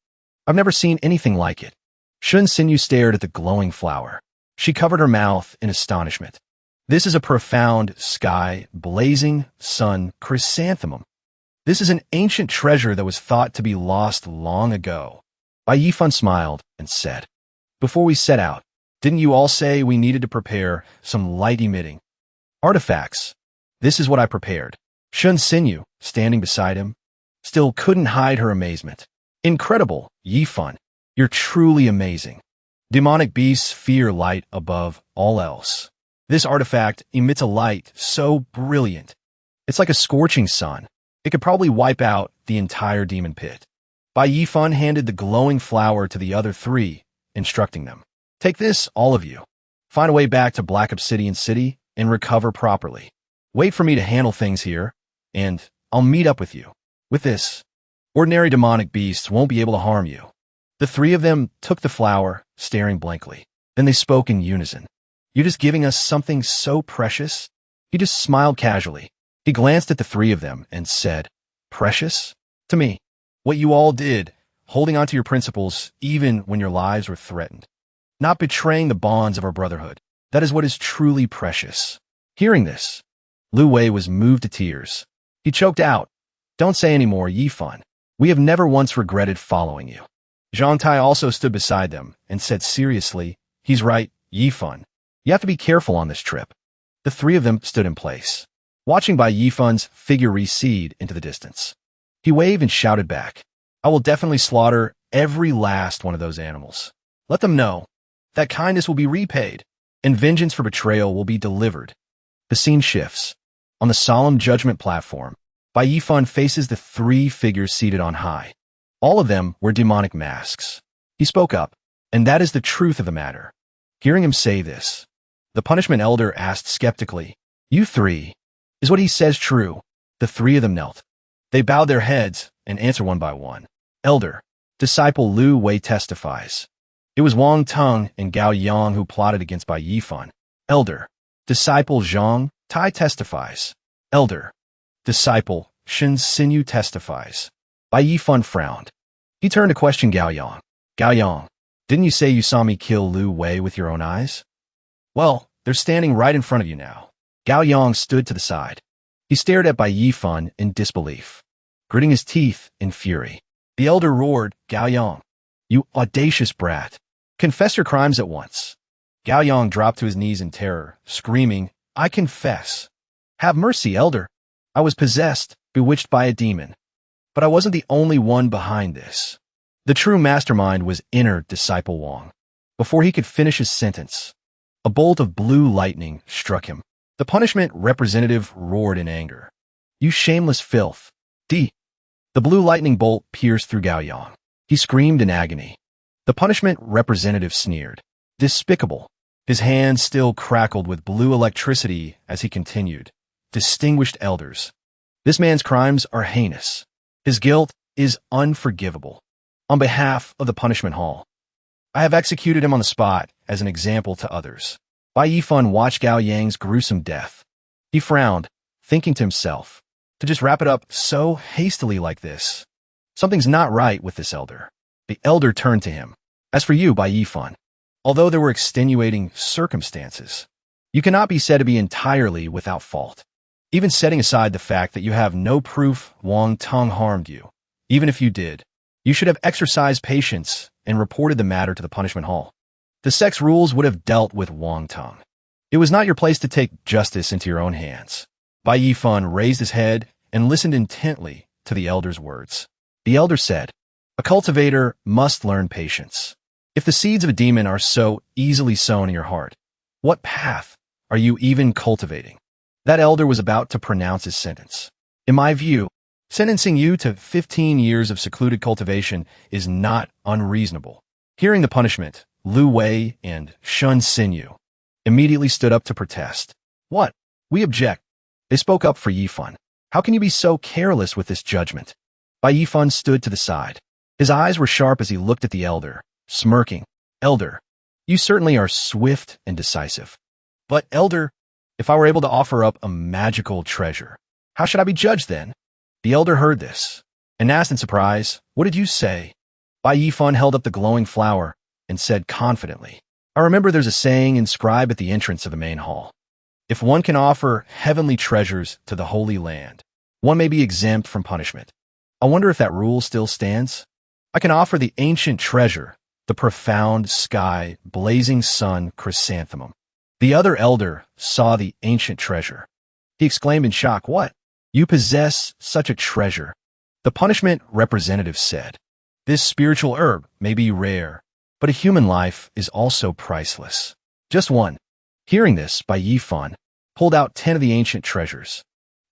I've never seen anything like it. Shun Xinyu stared at the glowing flower. She covered her mouth in astonishment. This is a profound sky, blazing sun chrysanthemum. This is an ancient treasure that was thought to be lost long ago. Yi Fun smiled and said, before we set out, didn't you all say we needed to prepare some light-emitting artifacts? This is what I prepared. Shun Xinyu, standing beside him, still couldn't hide her amazement. Incredible, Yi Fun. You're truly amazing. Demonic beasts fear light above all else. This artifact emits a light so brilliant. It's like a scorching sun. It could probably wipe out the entire demon pit. Yi Fun handed the glowing flower to the other three, instructing them. Take this, all of you. Find a way back to Black Obsidian City and recover properly. Wait for me to handle things here, and I'll meet up with you. With this, ordinary demonic beasts won't be able to harm you. The three of them took the flower, staring blankly. Then they spoke in unison. You're just giving us something so precious? He just smiled casually. He glanced at the three of them and said, precious? To me. What you all did, holding on to your principles even when your lives were threatened. Not betraying the bonds of our brotherhood. That is what is truly precious. Hearing this, Lu Wei was moved to tears. He choked out. Don't say any more, Yi Fun. We have never once regretted following you. Zhang Tai also stood beside them and said seriously, he's right, Yi Fun. You have to be careful on this trip. The three of them stood in place, watching Yi Fun's figure recede into the distance. He waved and shouted back, I will definitely slaughter every last one of those animals. Let them know that kindness will be repaid and vengeance for betrayal will be delivered. The scene shifts. On the solemn judgment platform, Yi Fun faces the three figures seated on high. All of them wear demonic masks. He spoke up, and that is the truth of the matter. Hearing him say this, the punishment elder asked skeptically, You three, is what he says true? The three of them knelt. They bowed their heads and answered one by one. Elder, disciple Lu Wei testifies. It was Wang Teng and Gao Yang who plotted against Yi Fun. Elder, disciple Zhang Tai testifies. Elder, disciple Shin Xinyu testifies. Yi Fun frowned. He turned to question Gao Yang. Gao Yang, didn't you say you saw me kill Lu Wei with your own eyes? Well, they're standing right in front of you now. Gao Yang stood to the side. He stared at Yi Fun in disbelief, gritting his teeth in fury. The elder roared, Gao Yang, you audacious brat. Confess your crimes at once. Gao Yang dropped to his knees in terror, screaming, I confess. Have mercy, elder. I was possessed, bewitched by a demon. But I wasn't the only one behind this. The true mastermind was inner disciple Wang. Before he could finish his sentence, a bolt of blue lightning struck him. The punishment representative roared in anger. You shameless filth. The blue lightning bolt pierced through Gao Yang. He screamed in agony. The punishment representative sneered. Despicable. His hands still crackled with blue electricity as he continued. Distinguished elders. This man's crimes are heinous. His guilt is unforgivable. On behalf of the punishment hall, I have executed him on the spot as an example to others. Yi Fun watched Gao Yang's gruesome death. He frowned, thinking to himself, To just wrap it up so hastily like this. Something's not right with this elder. The elder turned to him. As for you, Bai Yifan, although there were extenuating circumstances, you cannot be said to be entirely without fault. Even setting aside the fact that you have no proof Wang Tong harmed you, even if you did, you should have exercised patience and reported the matter to the punishment hall. The sex rules would have dealt with Wang Tong. It was not your place to take justice into your own hands. Bai Yifan raised his head and listened intently to the elder's words. The elder said, "A cultivator must learn patience. If the seeds of a demon are so easily sown in your heart, what path are you even cultivating?" That elder was about to pronounce his sentence. In my view, sentencing you to 15 years of secluded cultivation is not unreasonable. Hearing the punishment, Lu Wei and Shun Xinyu immediately stood up to protest. What? We object. They spoke up for Yifan. How can you be so careless with this judgment? Bai Yifan stood to the side. His eyes were sharp as he looked at the elder, smirking. Elder, you certainly are swift and decisive. But, elder, if I were able to offer up a magical treasure, how should I be judged then? The elder heard this and asked in surprise, "What did you say?" Bai Yifan held up the glowing flower and said confidently, "I remember there's a saying inscribed at the entrance of the main hall. If one can offer heavenly treasures to the Holy Land, one may be exempt from punishment. I wonder if that rule still stands? I can offer the ancient treasure, the profound sky, blazing sun chrysanthemum." The other elder saw the ancient treasure. He exclaimed in shock, "What? You possess such a treasure?" The punishment representative said, "This spiritual herb may be rare, but a human life is also priceless. Just one." Hearing this, Bai Yifan pulled out 10 of the ancient treasures.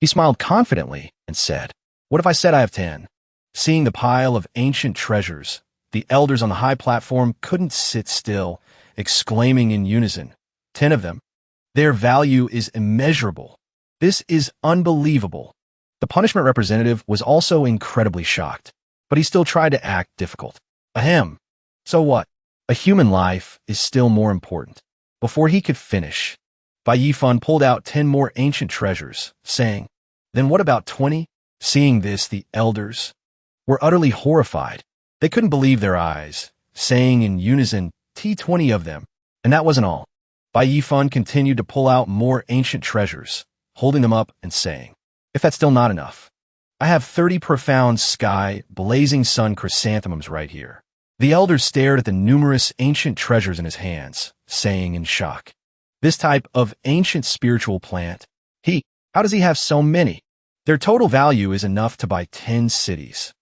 He smiled confidently and said, "What if I said I have 10? Seeing the pile of ancient treasures, the elders on the high platform couldn't sit still, exclaiming in unison, "10 of them? Their value is immeasurable. This is unbelievable." The punishment representative was also incredibly shocked, but he still tried to act difficult. Ahem. So what? A human life is still more important. Before he could finish, Bai Yifan pulled out 10 more ancient treasures, saying, "Then what about 20? Seeing this, the elders were utterly horrified. They couldn't believe their eyes, saying in unison, "T20 of them." And that wasn't all. Bai Yifan continued to pull out more ancient treasures, holding them up and saying, "If that's still not enough, I have 30 profound sky, blazing sun chrysanthemums right here." The elders stared at the numerous ancient treasures in his hands, saying in shock, "This type of ancient spiritual plant, how does he have so many? Their total value is enough to buy 10 cities."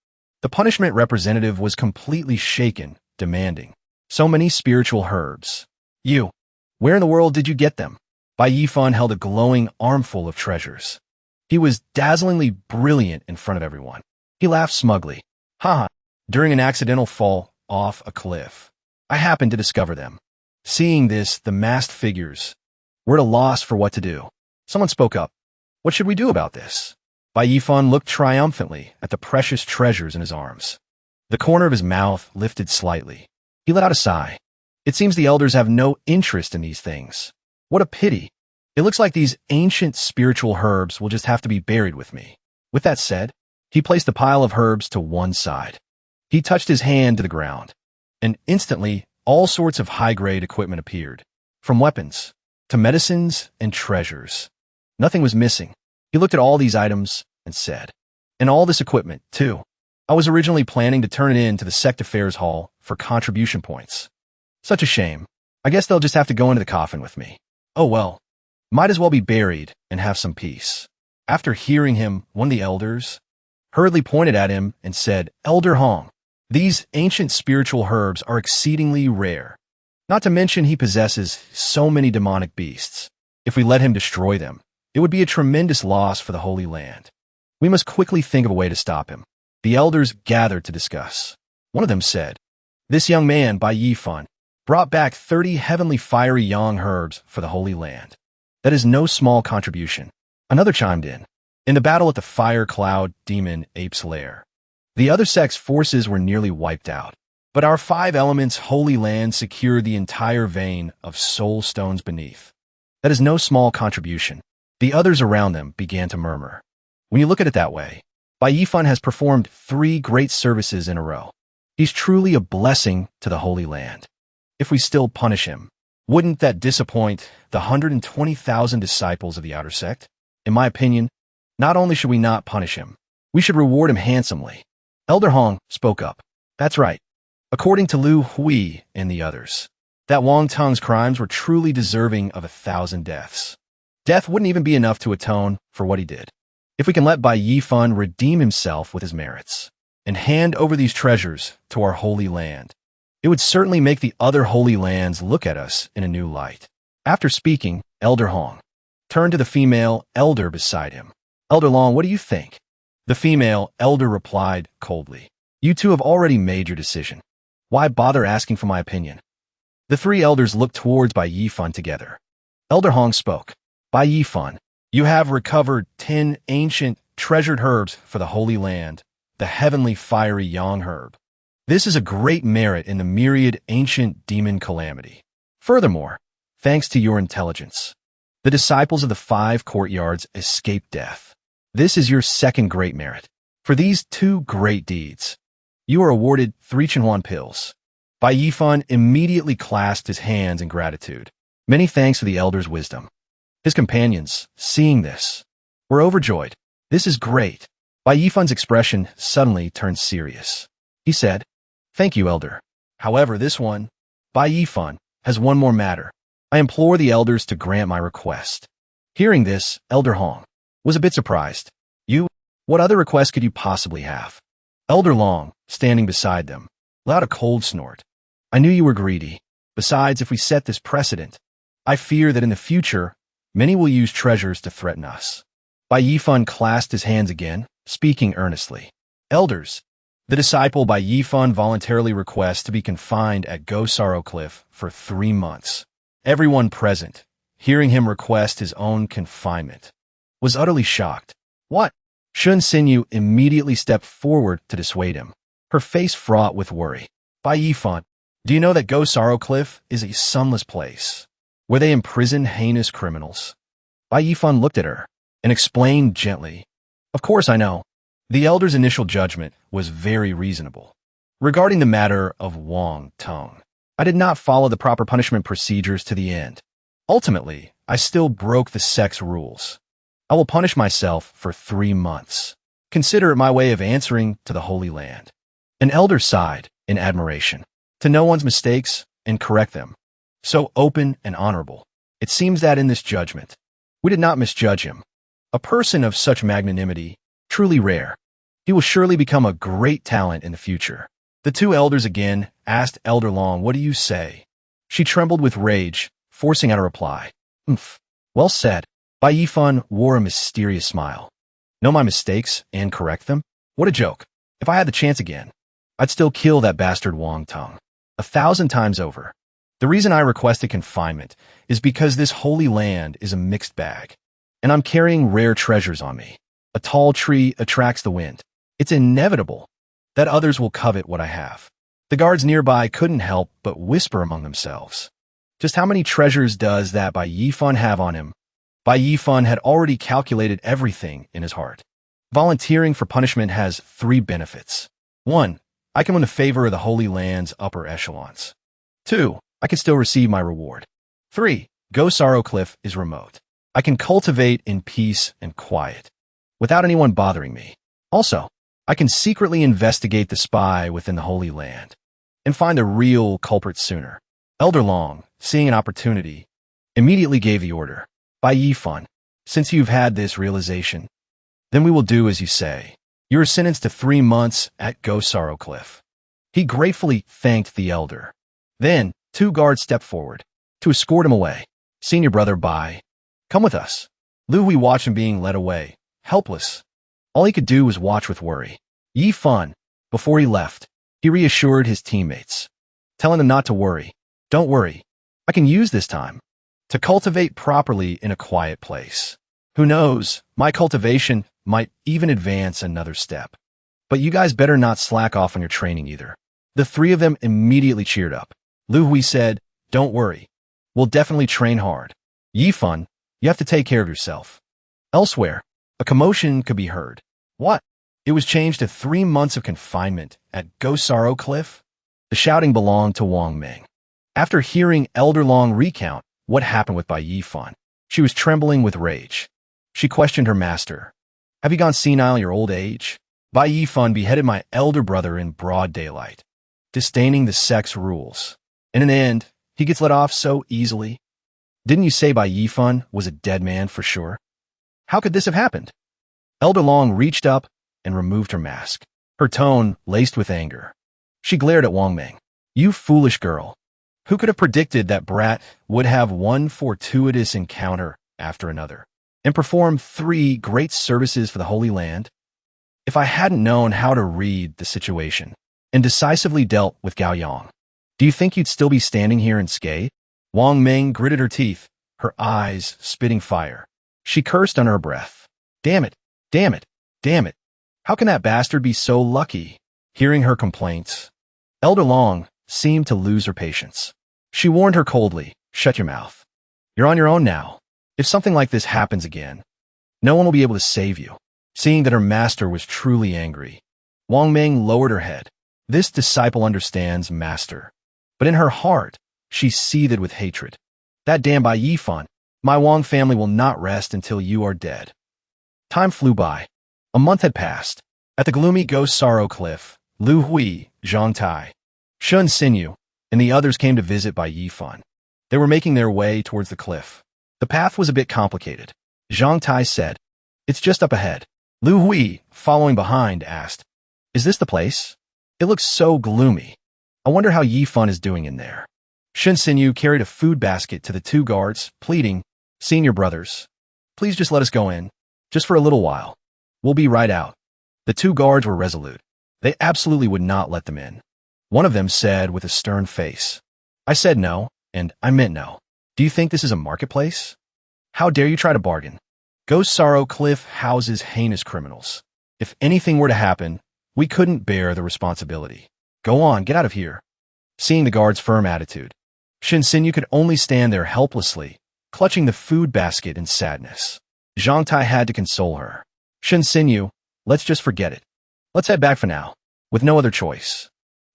The punishment representative was completely shaken, demanding, "So many spiritual herbs. Where in the world did you get them?" Bai Yifan held a glowing armful of treasures. He was dazzlingly brilliant in front of everyone. He laughed smugly. "Haha, during an accidental fall off a cliff, I happened to discover them." Seeing this, the masked figures were at a loss for what to do. Someone spoke up. "What should we do about this?" Bai Yifan looked triumphantly at the precious treasures in his arms. The corner of his mouth lifted slightly. He let out a sigh. "It seems the elders have no interest in these things. What a pity. It looks like these ancient spiritual herbs will just have to be buried with me." With that said, he placed the pile of herbs to one side. He touched his hand to the ground, and instantly all sorts of high-grade equipment appeared, from weapons to medicines and treasures. Nothing was missing. He looked at all these items and said, "And all this equipment, too. I was originally planning to turn it in to the Sect Affairs Hall for contribution points. Such a shame. I guess they'll just have to go into the coffin with me. Oh well, might as well be buried and have some peace." After hearing him, one of the elders hurriedly pointed at him and said, "Elder Hong, these ancient spiritual herbs are exceedingly rare. Not to mention he possesses so many demonic beasts. If we let him destroy them, it would be a tremendous loss for the Holy Land. We must quickly think of a way to stop him." The elders gathered to discuss. One of them said, "This young man, Bai Yifan, brought back 30 heavenly fiery yang herbs for the Holy Land. That is no small contribution." Another chimed in the battle at the Fire Cloud Demon Ape's Lair, the other sect's forces were nearly wiped out. But our 5 elements Holy Land secured the entire vein of soul stones beneath. That is no small contribution." The others around them began to murmur. When you look at it that way, Bai Yifan has performed 3 great services in a row. He's truly a blessing to the Holy Land. If we still punish him, wouldn't that disappoint the 120,000 disciples of the outer sect? In my opinion, not only should we not punish him, we should reward him handsomely. Elder Hong spoke up. That's right. According to Lu Hui and the others, that Wang Tung's crimes were truly deserving of 1,000 deaths. Death wouldn't even be enough to atone for what he did. If we can let Bai Yifan redeem himself with his merits and hand over these treasures to our Holy Land, it would certainly make the other Holy Lands look at us in a new light. After speaking, Elder Hong turned to the female elder beside him. Elder Long, what do you think? The female elder replied coldly. You two have already made your decision. Why bother asking for my opinion? The 3 elders looked towards Bai Yifan together. Elder Hong spoke. Bai Yifan, you have recovered 10 ancient, treasured herbs for the Holy Land, the heavenly fiery Yang herb. This is a great merit in the myriad ancient demon calamity. Furthermore, thanks to your intelligence, the disciples of the 5 courtyards escaped death. This is your second great merit. For these 2 great deeds, you are awarded 3 Chenhuan pills. Bai Yifan immediately clasped his hands in gratitude. Many thanks for the elder's wisdom. His companions, seeing this, were overjoyed. This is great. Bai Yifan's expression suddenly turned serious. He said, Thank you, elder. However, this one, Bai Yifan, has one more matter. I implore the elders to grant my request. Hearing this, Elder Hong was a bit surprised. You? What other request could you possibly have? Elder Long, standing beside them, let out a cold snort. I knew you were greedy. Besides, if we set this precedent, I fear that in the future, many will use treasures to threaten us. Bai Yifan clasped his hands again, speaking earnestly. Elders, the disciple Bai Yifan voluntarily requests to be confined at Gosaro Cliff for 3 months. Everyone present, hearing him request his own confinement, was utterly shocked. What? Shun Xinyu immediately stepped forward to dissuade him, her face fraught with worry. Bai Yifan, do you know that Gosaro Cliff is a sunless place, where they imprison heinous criminals? Bai Yifan looked at her and explained gently, Of course I know. The elder's initial judgment was very reasonable. Regarding the matter of Wang Tung, I did not follow the proper punishment procedures to the end. Ultimately, I still broke the sect's rules. I will punish myself for 3 months. Consider it my way of answering to the Holy Land. An elder sighed in admiration. To know one's mistakes and correct them. So open and honorable. It seems that in this judgment, we did not misjudge him. A person of such magnanimity, truly rare. He will surely become a great talent in the future. The 2 elders again asked Elder Long, what do you say? She trembled with rage, forcing out a reply. Well said. Bai Yifan wore a mysterious smile. Know my mistakes and correct them? What a joke. If I had the chance again, I'd still kill that bastard Wang Tung 1,000 times over. The reason I requested confinement is because this Holy Land is a mixed bag, and I'm carrying rare treasures on me. A tall tree attracts the wind. It's inevitable that others will covet what I have. The guards nearby couldn't help but whisper among themselves. Just how many treasures does that Bai Yifan have on him? Bai Yifan had already calculated everything in his heart. Volunteering for punishment has 3 benefits. 1, I can win the favor of the Holy Land's upper echelons. 2, I can still receive my reward. 3, Gosaro Cliff is remote. I can cultivate in peace and quiet, without anyone bothering me. Also, I can secretly investigate the spy within the Holy Land and find the real culprit sooner. Elder Long, seeing an opportunity, immediately gave the order. Bai Yifan, since you've had this realization, then we will do as you say. You are sentenced to 3 months at Gosaro Cliff. He gratefully thanked the elder. Then, 2 guards stepped forward to escort him away. Senior brother Bai, come with us. Lu Hui watched him being led away, helpless. All he could do was watch with worry. Yifan, before he left, he reassured his teammates, telling them not to worry. Don't worry. I can use this time to cultivate properly in a quiet place. Who knows, my cultivation might even advance another step. But you guys better not slack off on your training either. The 3 of them immediately cheered up. Lu Hui said, don't worry. We'll definitely train hard. Yifan, you have to take care of yourself. Elsewhere, A commotion could be heard. What? It was changed to 3 months of confinement at Gosaro Cliff? The shouting belonged to Wang Ming. After hearing Elder Long recount what happened with Bai Yifan, she was trembling with rage. She questioned her master. Have you gone senile in your old age? Bai Yifan beheaded my elder brother in broad daylight, disdaining the sex rules. In an end, he gets let off so easily. Didn't you say Bai Yifan was a dead man for sure? How could this have happened? Elder Long reached up and removed her mask, her tone laced with anger. She glared at Wang Ming. You foolish girl. Who could have predicted that brat would have one fortuitous encounter after another, and perform 3 great services for the Holy Land? If I hadn't known how to read the situation and decisively dealt with Gao Yang, do you think you'd still be standing here unscathed? Wang Ming gritted her teeth, her eyes spitting fire. She cursed under her breath. Damn it, damn it, damn it. How can that bastard be so lucky? Hearing her complaints, Elder Long seemed to lose her patience. She warned her coldly, shut your mouth. You're on your own now. If something like this happens again, no one will be able to save you. Seeing that her master was truly angry, Wang Ming lowered her head. This disciple understands master. But in her heart, she seethed with hatred. That damn Bai Yifan, my Wang family will not rest until you are dead. Time flew by. A month had passed. At the gloomy Ghost Sorrow Cliff, Lu Hui, Zhang Tai, Shun Xinyu, and the others came to visit Bai Yifan. They were making their way towards the cliff. The path was a bit complicated. Zhang Tai said, It's just up ahead. Lu Hui, following behind, asked, Is this the place? It looks so gloomy. I wonder how Yifan is doing in there. Shun Xinyu carried a food basket to the 2 guards, pleading, Senior brothers, please just let us go in, just for a little while. We'll be right out. The 2 guards were resolute. They absolutely would not let them in. One of them said with a stern face, I said no, and I meant no. Do you think this is a marketplace? How dare you try to bargain? Ghost Sorrow Cliff houses heinous criminals. If anything were to happen, we couldn't bear the responsibility. Go on, get out of here. Seeing the guard's firm attitude, Shin Xinyu could only stand there helplessly, clutching the food basket in sadness. Zhang Tai had to console her. Shin Xinyu, let's just forget it. Let's head back for now, with no other choice.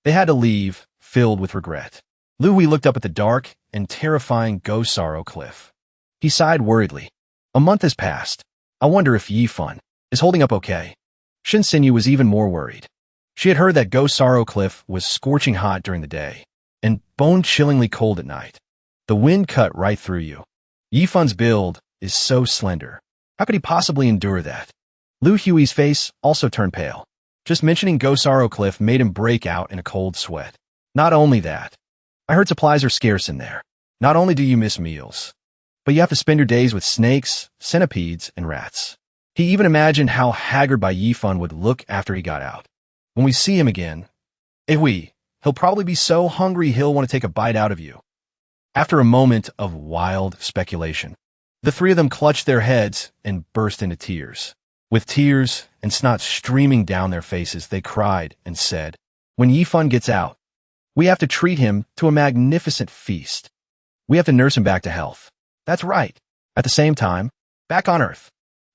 They had to leave, filled with regret. Lu Hui looked up at the dark and terrifying Ghost Sorrow Cliff. He sighed worriedly. A month has passed. I wonder if Yifan is holding up okay. Shin Xinyu was even more worried. She had heard that Ghost Sorrow Cliff was scorching hot during the day and bone-chillingly cold at night. The wind cut right through you. Yifan's build is so slender. How could he possibly endure that? Lu Hui's face also turned pale. Just mentioning Ghost Sorrow Cliff made him break out in a cold sweat. Not only that, I heard supplies are scarce in there. Not only do you miss meals, but you have to spend your days with snakes, centipedes, and rats. He even imagined how haggard Bai Yifan would look after he got out. When we see him again, he'll probably be so hungry he'll want to take a bite out of you. After a moment of wild speculation, the 3 of them clutched their heads and burst into tears. With tears and snot streaming down their faces, they cried and said, When Yifan gets out, we have to treat him to a magnificent feast. We have to nurse him back to health. That's right. At the same time, back on Earth,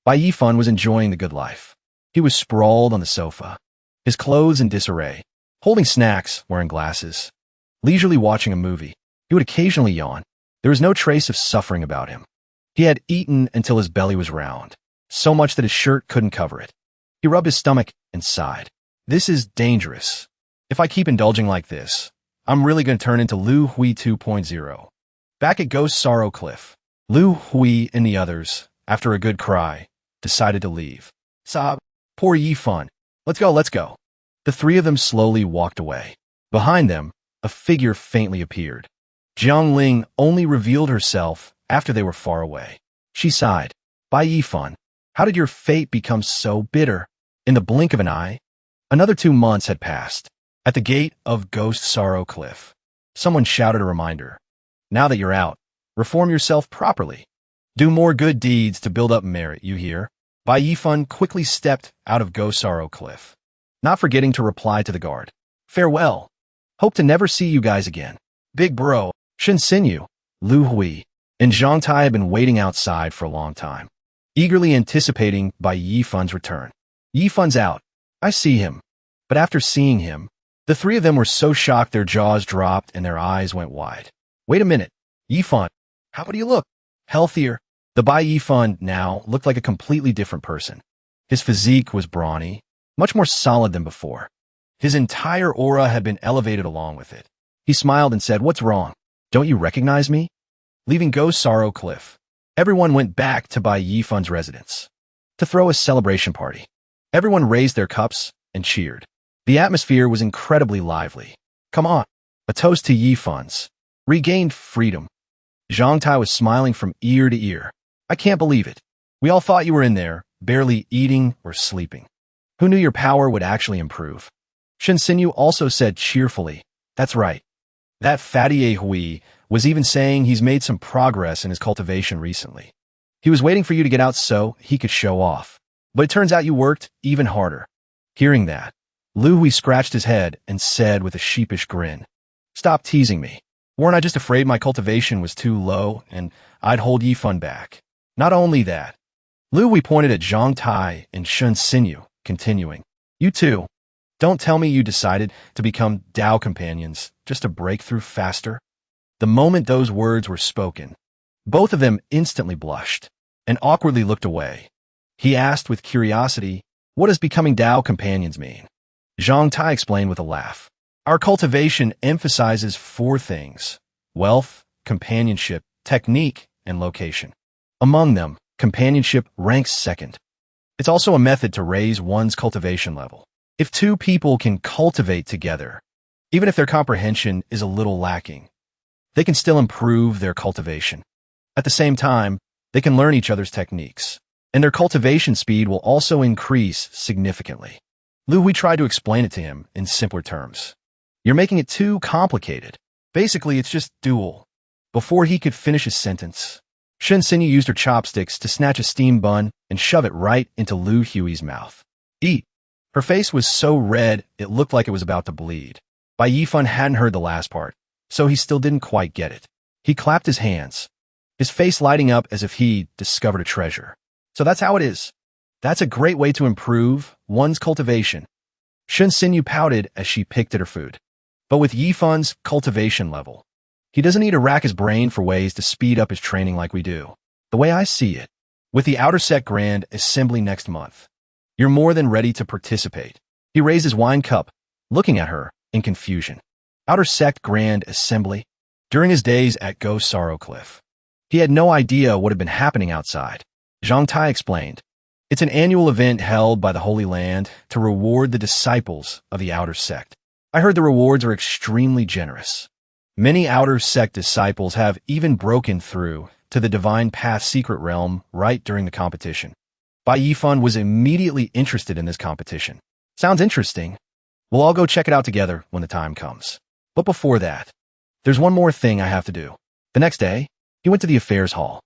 Bai Yifan was enjoying the good life. He was sprawled on the sofa, his clothes in disarray, holding snacks, wearing glasses, leisurely watching a movie. He would occasionally yawn. There was no trace of suffering about him. He had eaten until his belly was round, so much that his shirt couldn't cover it. He rubbed his stomach and sighed. This is dangerous. If I keep indulging like this, I'm really going to turn into Lu Hui 2.0. Back at Ghost Sorrow Cliff, Lu Hui and the others, after a good cry, decided to leave. Sob, poor Yifan. Let's go, let's go. The 3 of them slowly walked away. Behind them, a figure faintly appeared. Jiang Ling only revealed herself after they were far away. She sighed. Bai Yifan, how did your fate become so bitter? In the blink of an eye, another 2 months had passed. At the gate of Ghost Sorrow Cliff, someone shouted a reminder. Now that you're out, reform yourself properly. Do more good deeds to build up merit, you hear? Bai Yifan quickly stepped out of Ghost Sorrow Cliff, not forgetting to reply to the guard. Farewell. Hope to never see you guys again. Big bro, Shin Xinyu, Lu Hui, and Zhang Tai had been waiting outside for a long time. eagerly anticipating Bai Yifan's return. Yifan's out. I see him. But after seeing him, the three of them were so shocked their jaws dropped and their eyes went wide. Wait a minute. Yifan, how do you look? Healthier. The Bai Yifan now looked like a completely different person. His physique was brawny, much more solid than before. His entire aura had been elevated along with it. He smiled and said, "What's wrong? Don't you recognize me?" Leaving Go Sorrow Cliff, everyone went back to Bai Yifan's residence to throw a celebration party. Everyone raised their cups and cheered. The atmosphere was incredibly lively. Come on, a toast to Yifan's regained freedom. Zhang Tai was smiling from ear to ear. I can't believe it. We all thought you were in there, barely eating or sleeping. Who knew your power would actually improve? Shen Xinyu also said cheerfully, that's right. That fatty Hui was even saying he's made some progress in his cultivation recently. He was waiting for you to get out so he could show off. But it turns out you worked even harder. Hearing that, Lu Hui scratched his head and said with a sheepish grin, Stop teasing me. Weren't I just afraid my cultivation was too low and I'd hold Yifan back? Not only that, Lu Hui pointed at Zhang Tai and Shen Xinyu, continuing, You too. Don't tell me you decided to become Dao companions just to break through faster. The moment those words were spoken, both of them instantly blushed and awkwardly looked away. He asked with curiosity, What does becoming Dao companions mean? Zhang Tai explained with a laugh. Our cultivation emphasizes 4 things: wealth, companionship, technique, and location. Among them, companionship ranks second. It's also a method to raise one's cultivation level. If 2 people can cultivate together, even if their comprehension is a little lacking, they can still improve their cultivation. At the same time, they can learn each other's techniques, and their cultivation speed will also increase significantly. Lu Hui tried to explain it to him in simpler terms. You're making it too complicated. Basically, it's just dual. Before he could finish his sentence, Shen Xinyu used her chopsticks to snatch a steamed bun and shove it right into Lu Hui's mouth. Eat. Her face was so red it looked like it was about to bleed. Bai Yifan hadn't heard the last part, so he still didn't quite get it. He clapped his hands, his face lighting up as if he discovered a treasure. So that's how it is. That's a great way to improve one's cultivation. Shen Xinyu pouted as she picked at her food. But with Yifan's cultivation level, he doesn't need to rack his brain for ways to speed up his training like we do. The way I see it, with the Outer Sect Grand Assembly next month, you're more than ready to participate. He raised his wine cup, looking at her in confusion. Outer Sect Grand Assembly? During his days at Go Sorrow Cliff, he had no idea what had been happening outside. Zhang Tai explained, It's an annual event held by the Holy Land to reward the disciples of the Outer Sect. I heard the rewards are extremely generous. Many Outer Sect disciples have even broken through to the Divine Path Secret Realm right during the competition. Bai Yifan was immediately interested in this competition. Sounds interesting. We'll all go check it out together when the time comes. But before that, there's one more thing I have to do. The next day, he went to the affairs hall.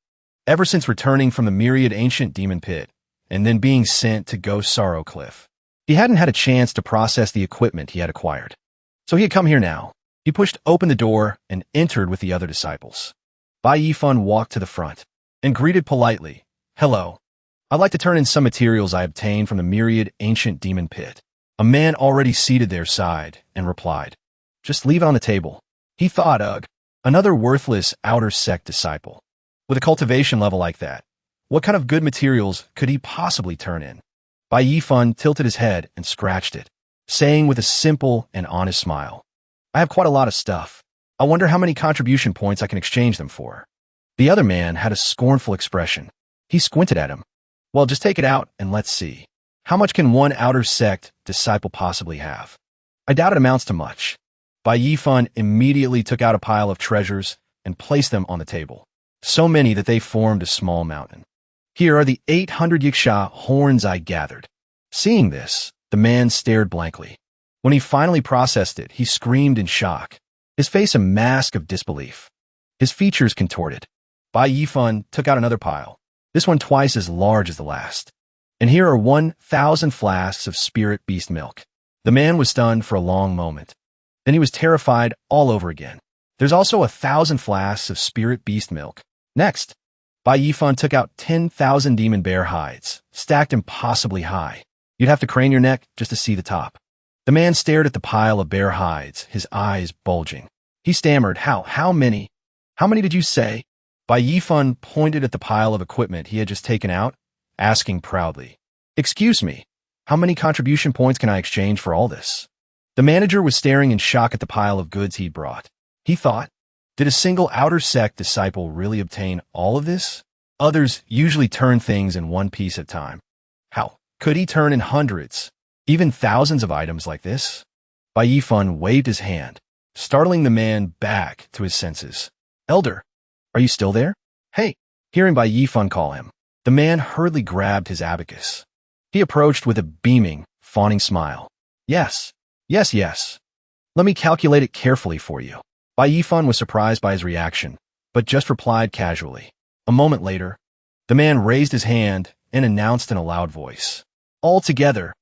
Ever since returning from the myriad ancient demon pit and then being sent to Go Sorrow Cliff, he hadn't had a chance to process the equipment he had acquired. So he had come here now. He pushed open the door and entered with the other disciples. Bai Yifan walked to the front and greeted politely, Hello. I'd like to turn in some materials I obtained from the myriad ancient demon pit. A man already seated there sighed and replied, Just leave it on the table. He thought, ugh, another worthless Outer Sect disciple. With a cultivation level like that, what kind of good materials could he possibly turn in? Bai Yifan tilted his head and scratched it, saying with a simple and honest smile, I have quite a lot of stuff. I wonder how many contribution points I can exchange them for. The other man had a scornful expression. He squinted at him. Well, just take it out and let's see. How much can one Outer Sect disciple possibly have? I doubt it amounts to much. Bai Yifan immediately took out a pile of treasures and placed them on the table. So many that they formed a small mountain. Here are the 800 yiksha horns I gathered. Seeing this, the man stared blankly. When he finally processed it, he screamed in shock, his face a mask of disbelief. His features contorted. Bai Yifan took out another pile, this one twice as large as the last. And here are 1,000 flasks of spirit beast milk. The man was stunned for a long moment. Then he was terrified all over again. There's also 1,000 flasks of spirit beast milk. Next, Bai Yifan took out 10,000 demon bear hides, stacked impossibly high. You'd have to crane your neck just to see the top. The man stared at the pile of bear hides, his eyes bulging. He stammered, How many? How many did you say? Bai Yifan pointed at the pile of equipment he had just taken out, asking proudly, Excuse me, how many contribution points can I exchange for all this? The manager was staring in shock at the pile of goods he'd brought. He thought, did a single outer sect disciple really obtain all of this? Others usually turn things in one piece at a time. How could he turn in hundreds, even thousands of items like this? Bai Yifan waved his hand, startling the man back to his senses. Elder, are you still there? Hey! Hearing Bai Yifan call him, the man hurriedly grabbed his abacus. He approached with a beaming, fawning smile. Yes. Let me calculate it carefully for you. Bai Yifan was surprised by his reaction, but just replied casually. A moment later, the man raised his hand and announced in a loud voice. Altogether,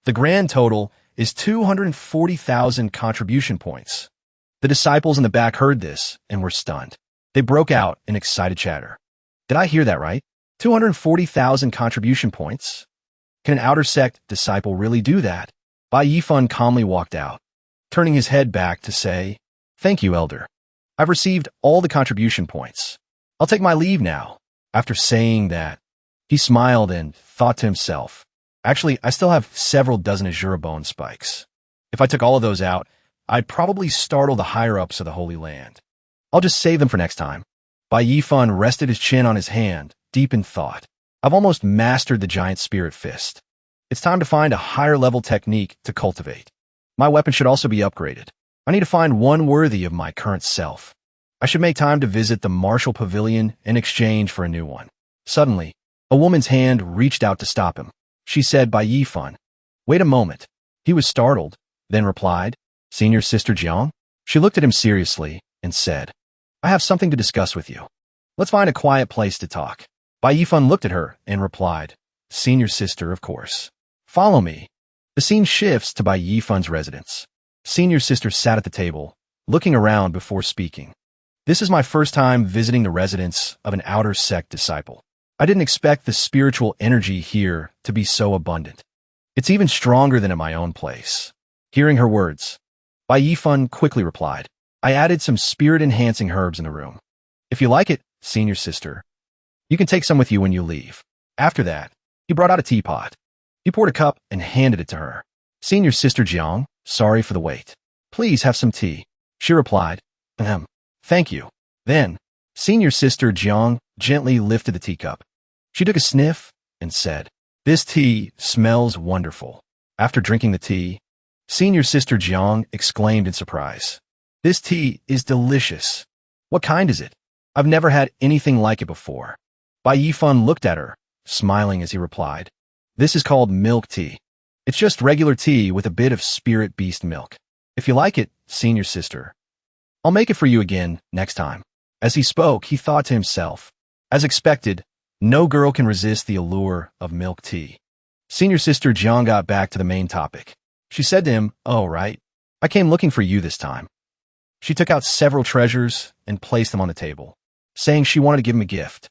the grand total is 240,000 contribution points. The disciples in the back heard this and were stunned. They broke out in excited chatter. Did I hear that right? 240,000 contribution points? Can an outer sect disciple really do that? Bai Yifan calmly walked out, turning his head back to say, Thank you, Elder. I've received all the contribution points. I'll take my leave now. After saying that, he smiled and thought to himself, Actually, I still have several dozen Azure bone spikes. If I took all of those out, I'd probably startle the higher-ups of the Holy Land. I'll just save them for next time. Bai Yifan rested his chin on his hand, deep in thought. I've almost mastered the giant spirit fist. It's time to find a higher-level technique to cultivate. My weapon should also be upgraded. I need to find one worthy of my current self. I should make time to visit the Martial Pavilion in exchange for a new one. Suddenly, a woman's hand reached out to stop him. She said, Bai Yifan, wait a moment. He was startled, then replied, Senior Sister Jiang? She looked at him seriously and said, I have something to discuss with you. Let's find a quiet place to talk. Bai Yifan looked at her and replied, Senior Sister, of course. Follow me. The scene shifts to Bai Yifan's residence. Senior Sister sat at the table, looking around before speaking. This is my first time visiting the residence of an outer sect disciple. I didn't expect the spiritual energy here to be so abundant. It's even stronger than at my own place. Hearing her words, Bai Yifan quickly replied, I added some spirit-enhancing herbs in the room. If you like it, Senior Sister, you can take some with you when you leave. After that, he brought out a teapot. He poured a cup and handed it to her. Senior Sister Jiang, sorry for the wait. Please have some tea. She replied, Thank you. Then, Senior Sister Jiang gently lifted the teacup. She took a sniff and said, This tea smells wonderful. After drinking the tea, Senior Sister Jiang exclaimed in surprise, This tea is delicious. What kind is it? I've never had anything like it before. Bai Yifan looked at her, smiling as he replied, This is called milk tea. It's just regular tea with a bit of spirit beast milk. If you like it, Senior Sister, I'll make it for you again next time. As he spoke, he thought to himself, As expected, no girl can resist the allure of milk tea. Senior Sister Jiang got back to the main topic. She said to him, Oh, right. I came looking for you this time. She took out several treasures and placed them on the table, saying she wanted to give him a gift.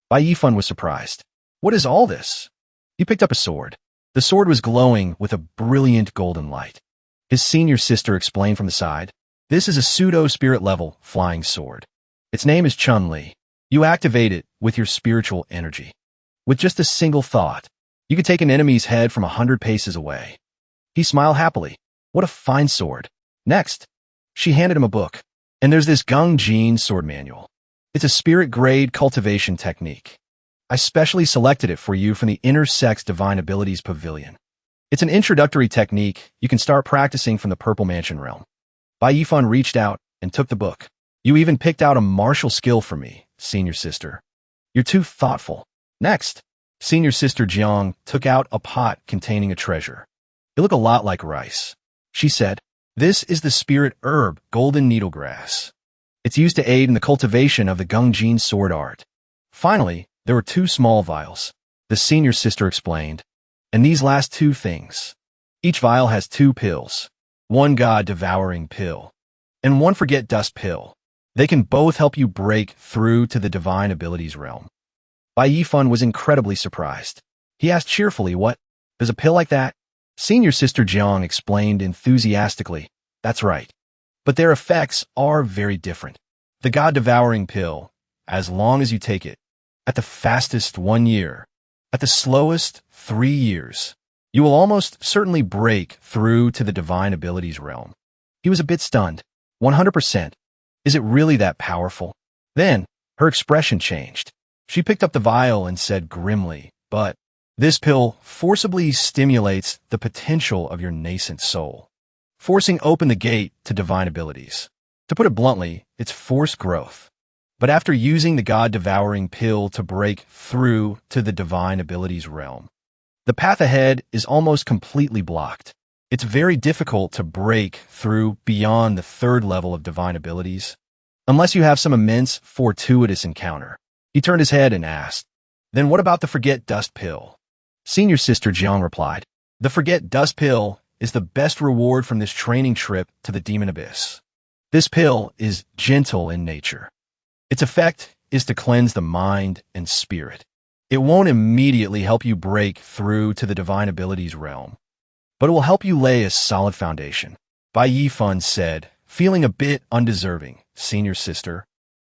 Bai Yifan was surprised. What is all this? He picked up a sword. The sword was glowing with a brilliant golden light. His senior sister explained from the side, This is a pseudo-spirit level flying sword. Its name is Chun-Li. You activate it with your spiritual energy. With just a single thought, you could take an enemy's head from 100 paces away. He smiled happily. What a fine sword. Next, she handed him a book. And there's this Gung Jin sword manual. It's a spirit-grade cultivation technique. I specially selected it for you from the Intersex Divine Abilities Pavilion. It's an introductory technique you can start practicing from the Purple Mansion realm. Bai Yifan reached out and took the book. You even picked out a martial skill for me, Senior Sister. You're too thoughtful. Next, Senior Sister Jiang took out a pot containing a treasure. It looked a lot like rice. She said, This is the spirit herb golden needlegrass. It's used to aid in the cultivation of the Gung Jin sword art. Finally, there were 2 small vials. The Senior Sister explained, And these last 2 things. Each vial has 2 pills. 1 God-devouring pill, and 1 forget dust pill. They can both help you break through to the divine abilities realm. Bai Yifan was incredibly surprised. He asked cheerfully, "What? There's a pill like that?" Senior Sister Jiang explained enthusiastically, "That's right. But their effects are very different. The God-devouring pill, as long as you take it, at the fastest 1 year, at the slowest 3 years, you will almost certainly break through to the divine abilities realm." He was a bit stunned. 100%. Is it really that powerful? Then, her expression changed. She picked up the vial and said grimly, "But this pill forcibly stimulates the potential of your nascent soul, forcing open the gate to divine abilities. To put it bluntly, it's forced growth. But after using the God-devouring pill to break through to the divine abilities realm, the path ahead is almost completely blocked. It's very difficult to break through beyond the 3rd level of divine abilities, unless you have some immense, fortuitous encounter." He turned his head and asked, "Then what about the Forget Dust pill?" Senior Sister Jiang replied, "The Forget Dust pill is the best reward from this training trip to the Demon Abyss. This pill is gentle in nature. Its effect is to cleanse the mind and spirit. It won't immediately help you break through to the divine abilities realm, but it will help you lay a solid foundation." Bai Yifan said, feeling a bit undeserving, "Senior Sister,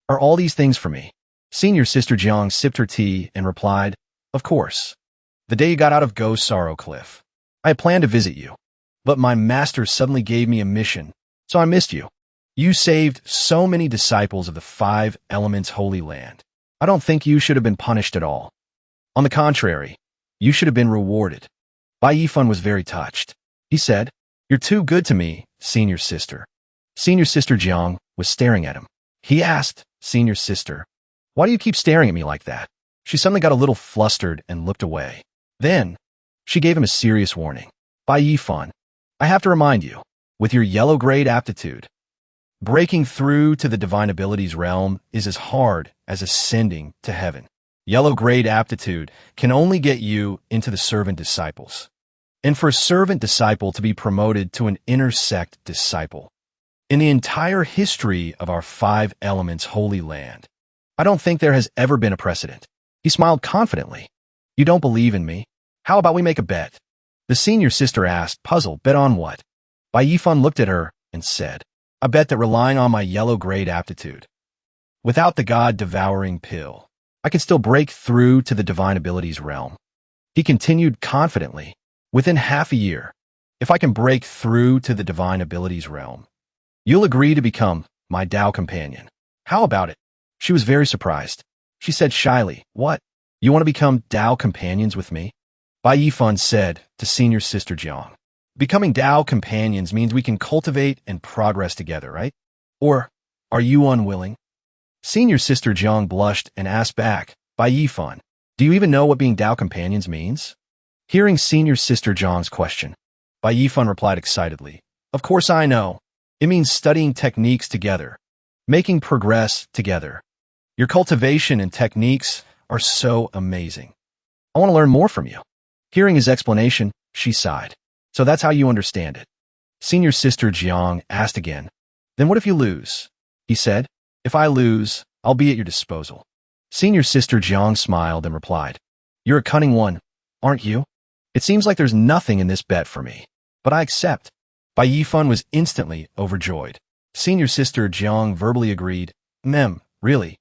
are all these things for me?" Senior Sister Jiang sipped her tea and replied, "Of course. The day you got out of Ghost Sorrow Cliff, I had planned to visit you, but my master suddenly gave me a mission, so I missed you. You saved so many disciples of the 5 Elements Holy Land. I don't think you should have been punished at all. On the contrary, you should have been rewarded." Bai Yifan was very touched. He said, "You're too good to me, Senior Sister." Senior Sister Jiang was staring at him. He asked, "Senior Sister, why do you keep staring at me like that?" She suddenly got a little flustered and looked away. Then, she gave him a serious warning. "Bai Yifan, I have to remind you, with your yellow grade aptitude, breaking through to the divine abilities realm is as hard as ascending to heaven. Yellow grade aptitude can only get you into the servant disciples. And for a servant disciple to be promoted to an intersect disciple, in the entire history of our 5 Elements Holy Land, I don't think there has ever been a precedent." He smiled confidently. "You don't believe in me? How about we make a bet?" The Senior Sister asked, puzzled, "Bet on what?" Bai Yifan looked at her and said, "I bet that relying on my yellow grade aptitude, without the God-devouring pill, I can still break through to the divine abilities realm." He continued confidently, "Within half a year, if I can break through to the divine abilities realm, you'll agree to become my Tao companion. How about it?" She was very surprised. She said shyly, "What? You want to become Tao companions with me?" Bai Yifan said to Senior Sister Jiang, "Becoming Tao companions means we can cultivate and progress together, right? Or are you unwilling?" Senior Sister Jiang blushed and asked back, "Bai Yifan, do you even know what being Tao companions means?" Hearing Senior Sister Jiang's question, Bai Yifan replied excitedly, "Of course I know. It means studying techniques together, making progress together. Your cultivation and techniques are so amazing. I want to learn more from you." Hearing his explanation, she sighed. "So that's how you understand it." Senior Sister Jiang asked again, "Then what if you lose?" He said, "If I lose, I'll be at your disposal." Senior Sister Jiang smiled and replied, "You're a cunning one, aren't you? It seems like there's nothing in this bet for me, but I accept." Bai Yifan was instantly overjoyed. Senior Sister Jiang verbally agreed, "Mem, really?"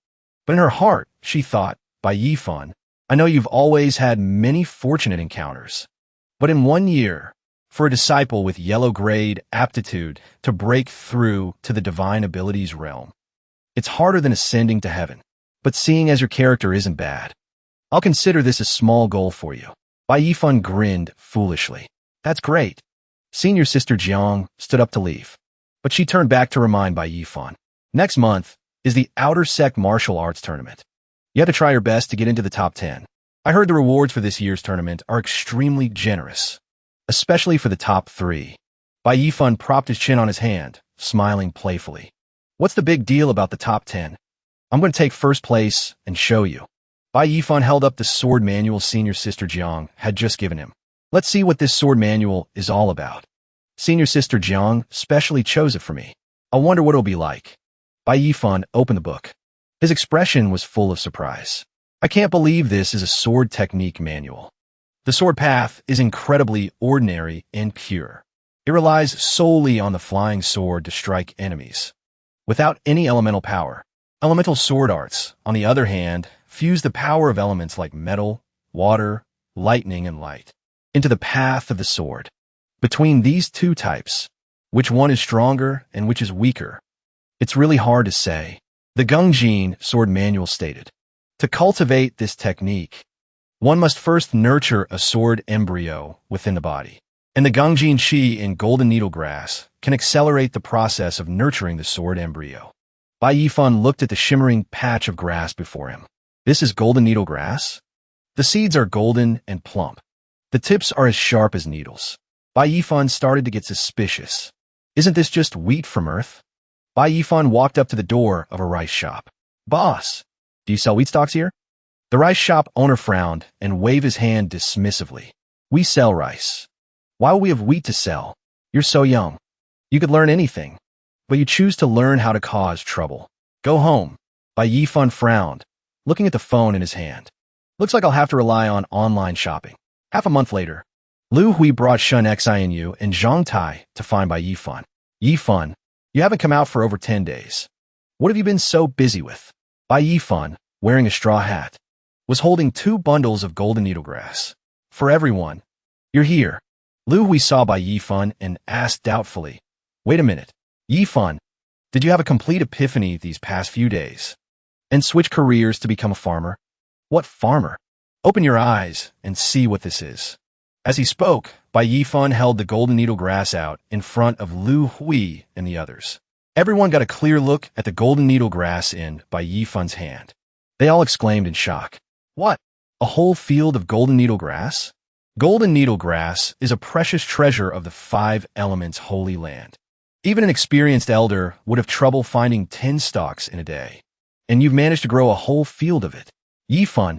But in her heart, she thought, "Bai Yifan, I know you've always had many fortunate encounters, but in 1 year, for a disciple with yellow grade aptitude to break through to the divine abilities realm, it's harder than ascending to heaven. But seeing as your character isn't bad, I'll consider this a small goal for you." Bai Yifan grinned foolishly. "That's great." Senior Sister Jiang stood up to leave, but she turned back to remind Bai Yifan, "Next month is the Outer Sect Martial Arts Tournament. You have to try your best to get into the top 10. I heard the rewards for this year's tournament are extremely generous, especially for the top 3. Bai Yifan propped his chin on his hand, smiling playfully. "What's the big deal about the top 10? I'm going to take first place and show you." Bai Yifan held up the sword manual Senior Sister Jiang had just given him. "Let's see what this sword manual is all about. Senior Sister Jiang specially chose it for me. I wonder what it'll be like." Bai Yifan opened the book. His expression was full of surprise. I can't believe this is a sword technique manual. The sword path is incredibly ordinary and pure. It relies solely on the flying sword to strike enemies, without any elemental power. Elemental sword arts, on the other hand, fuse the power of elements like metal, water, lightning, and light into the path of the sword. Between these two types, which one is stronger and which is weaker? It's really hard to say. The Gungjin sword manual stated, to cultivate this technique, one must first nurture a sword embryo within the body. And the Gungjin Chi in golden needle grass can accelerate the process of nurturing the sword embryo. Bai Yifan looked at the shimmering patch of grass before him. This is golden needle grass? The seeds are golden and plump. The tips are as sharp as needles. Bai Yifan started to get suspicious. Isn't this just wheat from Earth? Bai Yifan walked up to the door of a rice shop. Boss, do you sell wheat stalks here? The rice shop owner frowned and waved his hand dismissively. We sell rice. Why would we have wheat to sell? You're so young. You could learn anything, but you choose to learn how to cause trouble. Go home. Bai Yifan frowned, looking at the phone in his hand. Looks like I'll have to rely on online shopping. Half a month later, Lu Hui brought Shun Xianyu and Zhang Tai to find Bai Yifan. Yifan, you haven't come out for over 10 days. What have you been so busy with? Bai Yifan, wearing a straw hat, was holding 2 bundles of golden needle grass. For everyone. You're here. Lu Hui saw Bai Yifan and asked doubtfully, wait a minute. Yifan, did you have a complete epiphany these past few days and switch careers to become a farmer? What farmer? Open your eyes and see what this is. As he spoke, Bai Yifan held the golden needle grass out in front of Lu Hui and the others. Everyone got a clear look at the golden needle grass in Bai Yifan's hand. They all exclaimed in shock. What? A whole field of golden needle grass? Golden needle grass is a precious treasure of the 5 elements holy land. Even an experienced elder would have trouble finding 10 stalks in a day. And you've managed to grow a whole field of it. Yifan,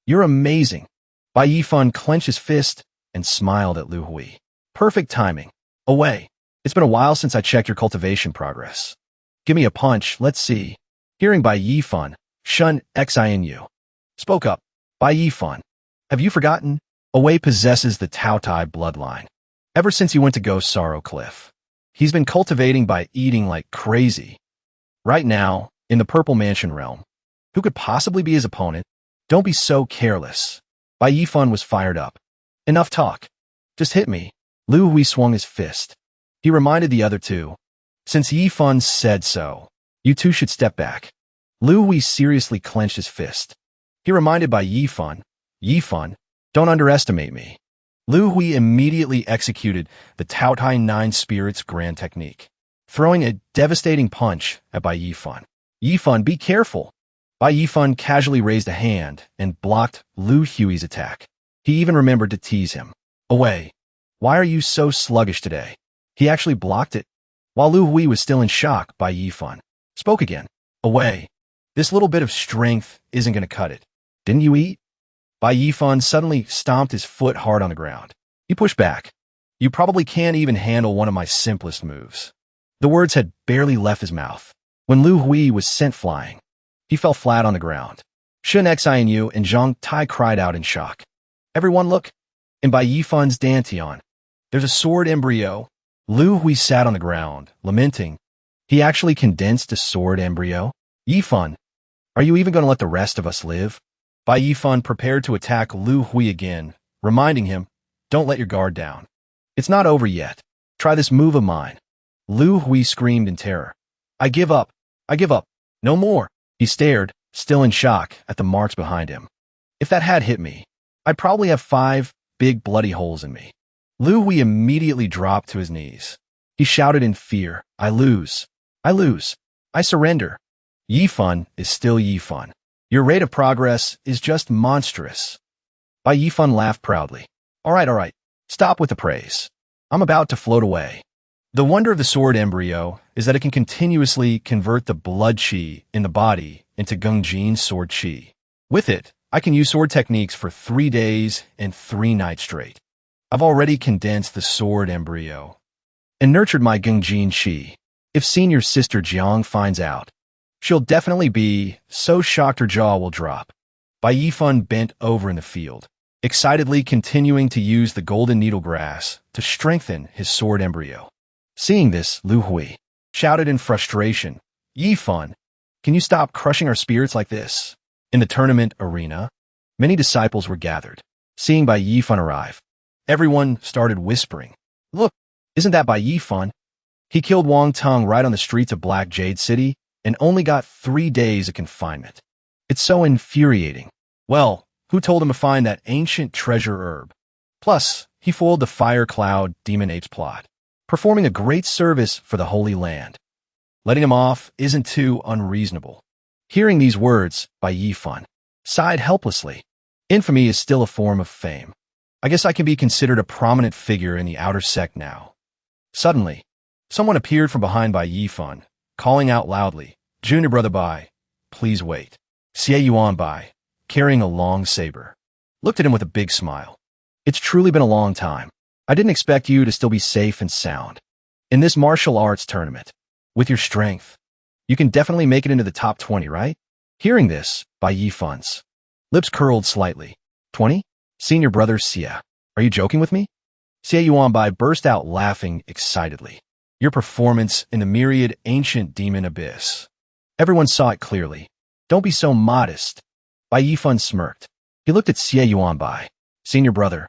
you're amazing. Bai Yifan clenched his fist and smiled at Lu Hui. Perfect timing. Away. It's been a while since I checked your cultivation progress. Give me a punch, let's see. Hearing Bai Yifan, Shun Xianyu spoke up. Bai Yifan, have you forgotten? Away possesses the Tao Tai bloodline. Ever since he went to Ghost Sorrow Cliff, he's been cultivating by eating like crazy. Right now, in the Purple Mansion realm, who could possibly be his opponent? Don't be so careless. Bai Yifan was fired up. Enough talk. Just hit me. Lu Hui swung his fist. He reminded the other two. Since Yifan said so, you two should step back. Lu Hui seriously clenched his fist. He reminded Bai Yifan, Yifan, don't underestimate me. Lu Hui immediately executed the Tao Tai 9 Spirits Grand Technique, throwing a devastating punch at Bai Yifan. Yifan, be careful. Bai Yifan casually raised a hand and blocked Lu Hui's attack. He even remembered to tease him. Away. Why are you so sluggish today? He actually blocked it. While Lu Hui was still in shock, Bai Yifan spoke again. Away. This little bit of strength isn't going to cut it. Didn't you eat? Bai Yifan suddenly stomped his foot hard on the ground. He pushed back. You probably can't even handle one of my simplest moves. The words had barely left his mouth when Lu Hui was sent flying. He fell flat on the ground. Shun Xianyu and Zhang Tai cried out in shock. Everyone look. In Bai Yifan's dantian, there's a sword embryo. Lu Hui sat on the ground, lamenting. He actually condensed a sword embryo? Yifan, are you even going to let the rest of us live? Bai Yifan prepared to attack Lu Hui again, reminding him, don't let your guard down. It's not over yet. Try this move of mine. Lu Hui screamed in terror. I give up. I give up. No more. He stared, still in shock, at the marks behind him. If that had hit me, I'd probably have 5 big bloody holes in me. Lu Hui immediately dropped to his knees. He shouted in fear, I lose. I lose. I surrender. Yifan is still Yifan. Your rate of progress is just monstrous. Bai Yifan laughed proudly. All right. Stop with the praise. I'm about to float away. The wonder of the sword embryo is that it can continuously convert the blood chi in the body into Gungjin sword chi. With it, I can use sword techniques for 3 days and 3 nights straight. I've already condensed the sword embryo and nurtured my Gungjin chi. If senior sister Jiang finds out, she'll definitely be so shocked her jaw will drop. Bai Yifan bent over in the field, excitedly continuing to use the golden needle grass to strengthen his sword embryo. Seeing this, Lu Hui shouted in frustration, Yifan, can you stop crushing our spirits like this? In the tournament arena, many disciples were gathered. Seeing Bai Yifan arrive, everyone started whispering, look, isn't that Bai Yifan? He killed Wang Tong right on the streets of Black Jade City and only got 3 days of confinement. It's so infuriating. Well, who told him to find that ancient treasure herb? Plus, he foiled the Fire Cloud Demon Ape's plot, performing a great service for the Holy Land. Letting him off isn't too unreasonable. Hearing these words, Bai Yifan sighed helplessly. Infamy is still a form of fame. I guess I can be considered a prominent figure in the outer sect now. Suddenly, someone appeared from behind Bai Yifan, calling out loudly, Junior Brother Bai, please wait. Xie Yuan Bai, carrying a long saber, looked at him with a big smile. It's truly been a long time. I didn't expect you to still be safe and sound. In this martial arts tournament, with your strength, you can definitely make it into the top 20, right? Hearing this, Bai Yifan's lips curled slightly. 20? Senior brother Xie, are you joking with me? Xie Yuan Bai burst out laughing excitedly. Your performance in the myriad ancient demon abyss. Everyone saw it clearly. Don't be so modest. Bai Yifan smirked. He looked at Xie Yuan Bai. Senior brother,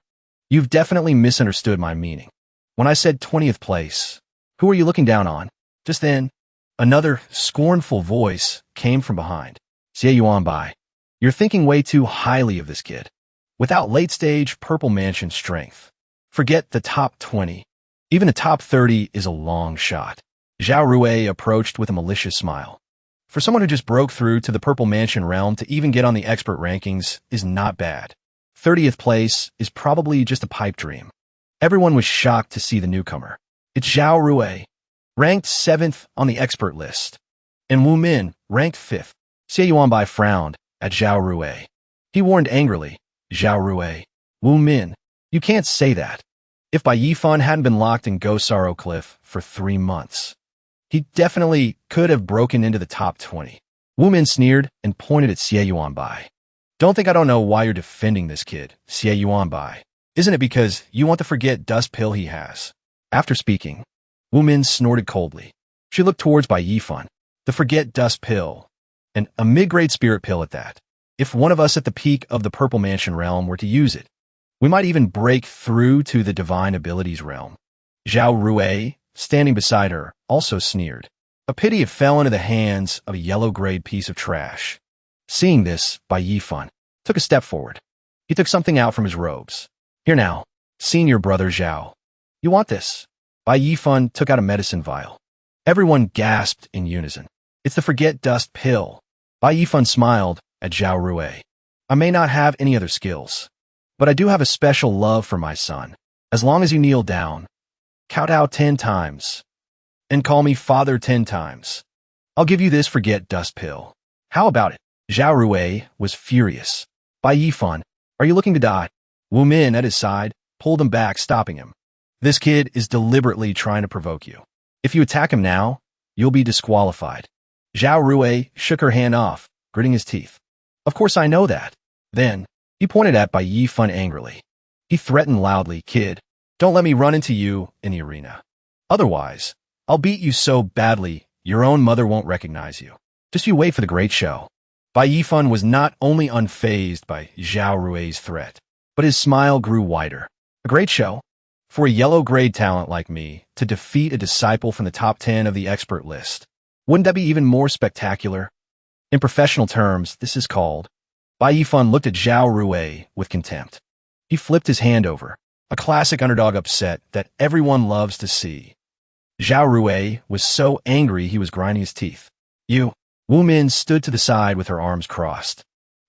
you've definitely misunderstood my meaning. When I said 20th place, who are you looking down on? Just then, another scornful voice came from behind. Xie Yuan Bai, you're thinking way too highly of this kid. Without late-stage Purple Mansion strength, forget the top 20. Even the top 30 is a long shot. Zhao Rui approached with a malicious smile. For someone who just broke through to the Purple Mansion realm to even get on the expert rankings is not bad. 30th place is probably just a pipe dream. Everyone was shocked to see the newcomer. It's Zhao Rui, ranked 7th on the expert list, and Wu Min, ranked 5th. Xie Yuanbai frowned at Zhao Rui. He warned angrily, Zhao Rui, Wu Min, you can't say that. If Bai Yifan hadn't been locked in Gosaro Cliff for 3 months, he definitely could have broken into the top 20. Wu Min sneered and pointed at Xie Yuanbai. Don't think I don't know why you're defending this kid, Xie Yuanbai. Isn't it because you want to forget dust pill he has? After speaking, Wu Min snorted coldly. She looked towards Bai Yifan. The forget dust pill, and a mid-grade spirit pill at that. If one of us at the peak of the Purple Mansion realm were to use it, we might even break through to the divine abilities realm. Zhao Rui, standing beside her, also sneered. A pity it fell into the hands of a yellow-grade piece of trash. Seeing this, Bai Yifan took a step forward. He took something out from his robes. Here now, senior brother Zhao. You want this? Bai Yifan took out a medicine vial. Everyone gasped in unison. It's the forget dust pill. Bai Yifan smiled at Zhao Rui. I may not have any other skills, but I do have a special love for my son. As long as you kneel down, count out 10 times, and call me father 10 times, I'll give you this forget dust pill. How about it? Zhao Rui was furious. Bai Yifan, are you looking to die? Wu Min at his side pulled him back, stopping him. This kid is deliberately trying to provoke you. If you attack him now, you'll be disqualified. Zhao Rui shook her hand off, gritting his teeth. Of course I know that. Then, he pointed at Bai Yifan angrily. He threatened loudly, Kid, don't let me run into you in the arena. Otherwise, I'll beat you so badly your own mother won't recognize you. Just you wait for the great show. Bai Yifan was not only unfazed by Zhao Rui's threat, but his smile grew wider. A great show? For a yellow-grade talent like me to defeat a disciple from the top 10 of the expert list. Wouldn't that be even more spectacular? In professional terms, this is called. Bai Yifan looked at Zhao Rui with contempt. He flipped his hand over, a classic underdog upset that everyone loves to see. Zhao Rui was so angry he was grinding his teeth. You. Wu Min stood to the side with her arms crossed,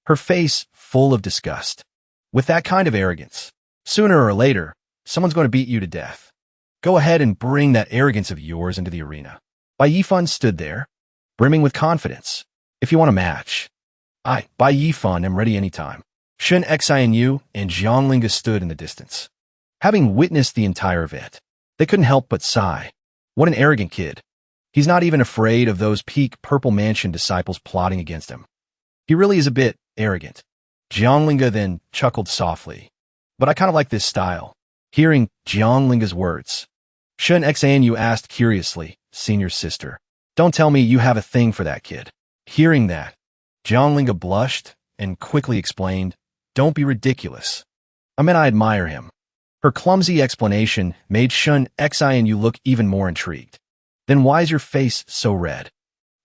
her face full of disgust. With that kind of arrogance, sooner or later, someone's going to beat you to death. Go ahead and bring that arrogance of yours into the arena. Bai Yifan stood there, brimming with confidence. If you want a match, I, Bai Yifan, am ready anytime. Shun Xianyu and Jianglinga stood in the distance. Having witnessed the entire event, they couldn't help but sigh. What an arrogant kid. He's not even afraid of those peak Purple Mansion disciples plotting against him. He really is a bit arrogant. Jianglinga then chuckled softly. But I kind of like this style. Hearing Jianglinga's words, Shun Xanu asked curiously, senior sister, don't tell me you have a thing for that kid. Hearing that, Jianglinga blushed and quickly explained, don't be ridiculous. I meant I admire him. Her clumsy explanation made Shun Xinu look even more intrigued. Then why is your face so red?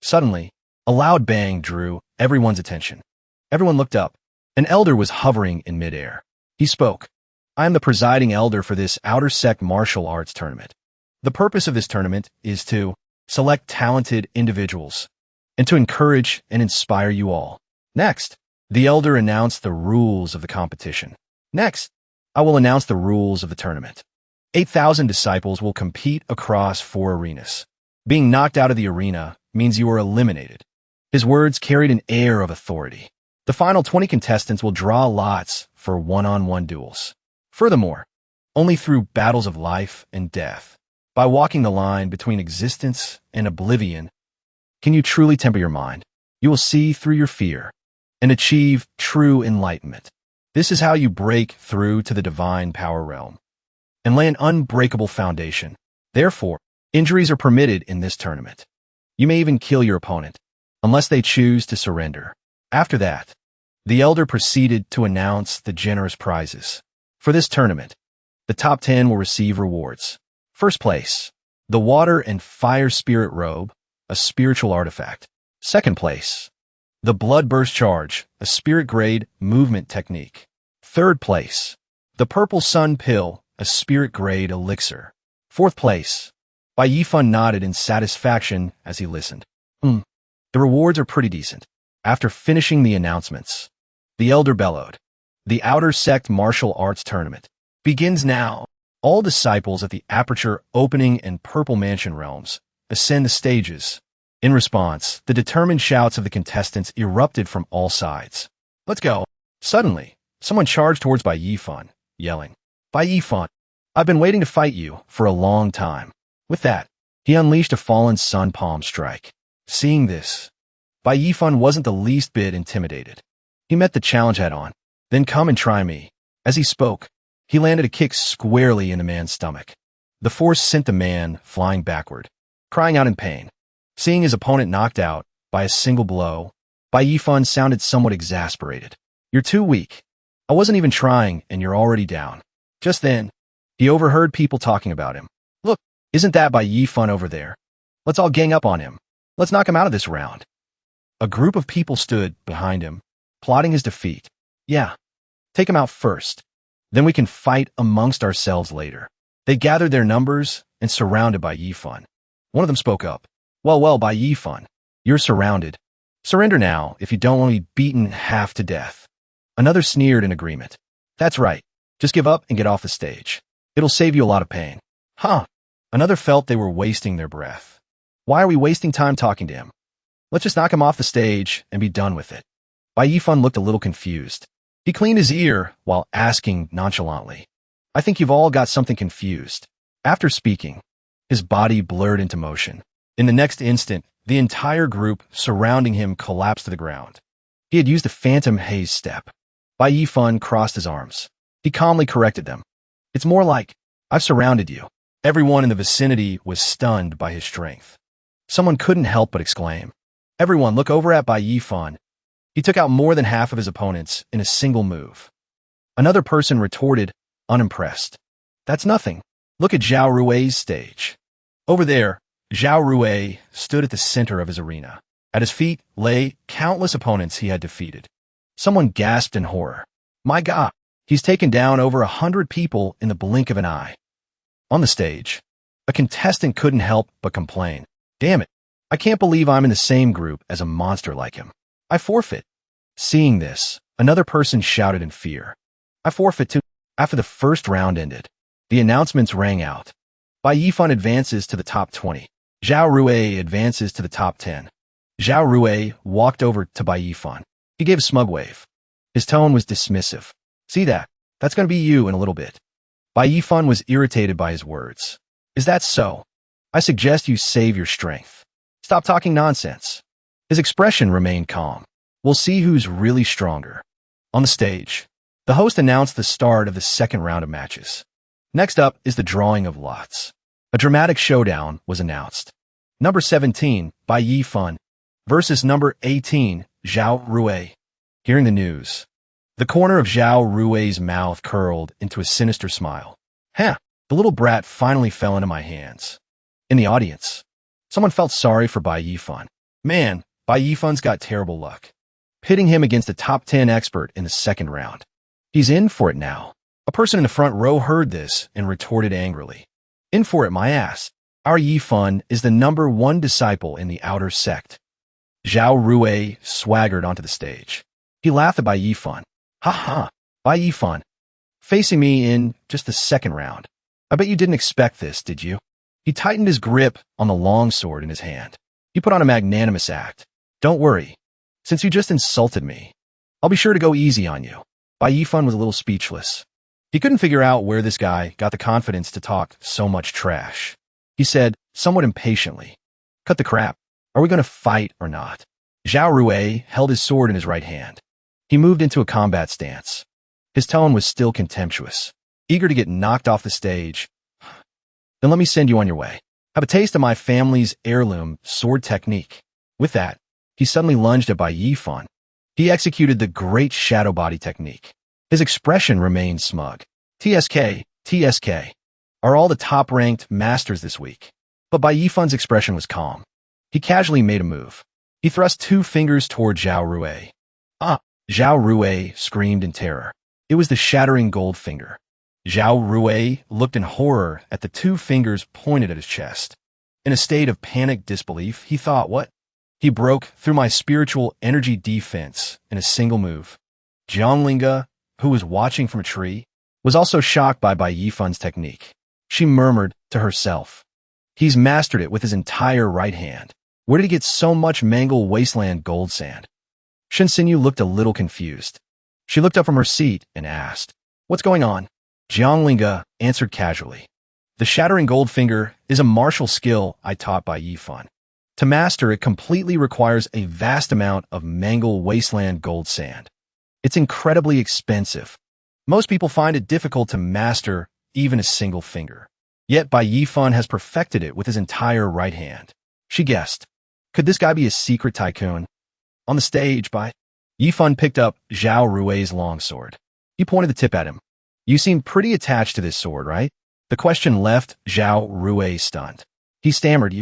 Suddenly, a loud bang drew everyone's attention. Everyone looked up. An elder was hovering in midair. He spoke. I am the presiding elder for this outer sect martial arts tournament. The purpose of this tournament is to select talented individuals and to encourage and inspire you all. Next, the elder announced the rules of the competition. Next, I will announce the rules of the tournament. 8,000 disciples will compete across 4 arenas. Being knocked out of the arena means you are eliminated. His words carried an air of authority. The final 20 contestants will draw lots for one-on-one duels. Furthermore, only through battles of life and death, by walking the line between existence and oblivion, can you truly temper your mind. You will see through your fear and achieve true enlightenment. This is how you break through to the divine power realm and lay an unbreakable foundation. Therefore, injuries are permitted in this tournament. You may even kill your opponent, unless they choose to surrender. After that, the elder proceeded to announce the generous prizes. For this tournament, the top 10 will receive rewards. First place, the Water and Fire Spirit Robe, a spiritual artifact. Second place, the Blood Burst Charge, a spirit-grade movement technique. Third place, the Purple Sun Pill, a spirit-grade elixir. Fourth place, Bai Yifan nodded in satisfaction as he listened. The rewards are pretty decent. After finishing the announcements, the elder bellowed, the Outer Sect Martial Arts Tournament begins now. All disciples at the Aperture Opening and Purple Mansion realms ascend the stages. In response, the determined shouts of the contestants erupted from all sides. Let's go. Suddenly, someone charged towards Bai Yifan, yelling, Bai Yifan, I've been waiting to fight you for a long time. With that, he unleashed a fallen sun palm strike. Seeing this, Bai Yifan wasn't the least bit intimidated. He met the challenge head-on. Then come and try me. As he spoke, he landed a kick squarely in the man's stomach. The force sent the man flying backward, crying out in pain. Seeing his opponent knocked out by a single blow, Bai Yifan sounded somewhat exasperated. You're too weak. I wasn't even trying and you're already down. Just then, he overheard people talking about him. Look, isn't that Bai Yifan over there? Let's all gang up on him. Let's knock him out of this round. A group of people stood behind him, plotting his defeat. Yeah, take him out first. Then we can fight amongst ourselves later. They gathered their numbers and surrounded Bai Yifan. One of them spoke up. Well, Bai Yifan, you're surrounded. Surrender now if you don't want to be beaten half to death. Another sneered in agreement. That's right. Just give up and get off the stage. It'll save you a lot of pain. Huh. Another felt they were wasting their breath. Why are we wasting time talking to him? Let's just knock him off the stage and be done with it. Bai Yifan looked a little confused. He cleaned his ear while asking nonchalantly, I think you've all got something confused. After speaking, his body blurred into motion. In the next instant, the entire group surrounding him collapsed to the ground. He had used a phantom haze step. Bai Yifan crossed his arms. He calmly corrected them. It's more like, I've surrounded you. Everyone in the vicinity was stunned by his strength. Someone couldn't help but exclaim, Everyone, look over at Bai Yifan. He took out more than half of his opponents in a single move. Another person retorted, unimpressed. That's nothing. Look at Zhao Rui's stage. Over there, Zhao Rui stood at the center of his arena. At his feet lay countless opponents he had defeated. Someone gasped in horror. My God, he's taken down over 100 people in the blink of an eye. On the stage, a contestant couldn't help but complain. Damn it, I can't believe I'm in the same group as a monster like him. I forfeit. Seeing this, another person shouted in fear. I forfeit too. After the first round ended, the announcements rang out. Bai Yifan advances to the top 20. Zhao Rui advances to the top 10. Zhao Rui walked over to Bai Yifan. He gave a smug wave. His tone was dismissive. See that? That's going to be you in a little bit. Bai Yifan was irritated by his words. Is that so? I suggest you save your strength. Stop talking nonsense. His expression remained calm. We'll see who's really stronger. On the stage, the host announced the start of the second round of matches. Next up is the drawing of lots. A dramatic showdown was announced. Number 17, Bai Yifan, versus number 18, Zhao Rui. Hearing the news, the corner of Zhao Rui's mouth curled into a sinister smile. The little brat finally fell into my hands. In the audience, someone felt sorry for Bai Yifan. Man, Bai Yifan's got terrible luck, pitting him against a top 10 expert in the second round. He's in for it now. A person in the front row heard this and retorted angrily. In for it, my ass. Our Yifan is the number 1 disciple in the outer sect. Zhao Rui swaggered onto the stage. He laughed at Bai Yifan. Ha, Bai Yifan, facing me in just the second round. I bet you didn't expect this, did you? He tightened his grip on the longsword in his hand. He put on a magnanimous act. Don't worry. Since you just insulted me, I'll be sure to go easy on you. Bai Yifan was a little speechless. He couldn't figure out where this guy got the confidence to talk so much trash. He said, somewhat impatiently, cut the crap. Are we going to fight or not? Zhao Rui held his sword in his right hand. He moved into a combat stance. His tone was still contemptuous, eager to get knocked off the stage. Then let me send you on your way. Have a taste of my family's heirloom sword technique. With that, he suddenly lunged at Bai Yifan. He executed the great shadow body technique. His expression remained smug. TSK are all the top-ranked masters this week. But Bai Yifan's expression was calm. He casually made a move. He thrust 2 fingers toward Zhao Rui. Zhao Rui screamed in terror. It was the shattering gold finger. Zhao Rui looked in horror at the 2 fingers pointed at his chest. In a state of panicked disbelief, he thought, what? He broke through my spiritual energy defense in a single move. Jianglinga, who was watching from a tree, was also shocked by Bai Yifan's technique. She murmured to herself, he's mastered it with his entire right hand. Where did he get so much Mangle Wasteland gold sand? Shen Xinyu looked a little confused. She looked up from her seat and asked, what's going on? Jianglinga answered casually. The shattering gold finger is a martial skill I taught Bai Yifan. To master it completely requires a vast amount of Mangle Wasteland gold sand. It's incredibly expensive. Most people find it difficult to master even a single finger. Yet Bai Yifan has perfected it with his entire right hand. She guessed. Could this guy be a secret tycoon? On the stage, Bai Yifan picked up Zhao Rui's longsword. He pointed the tip at him. You seem pretty attached to this sword, right? The question left Zhao Rui stunned. He stammered,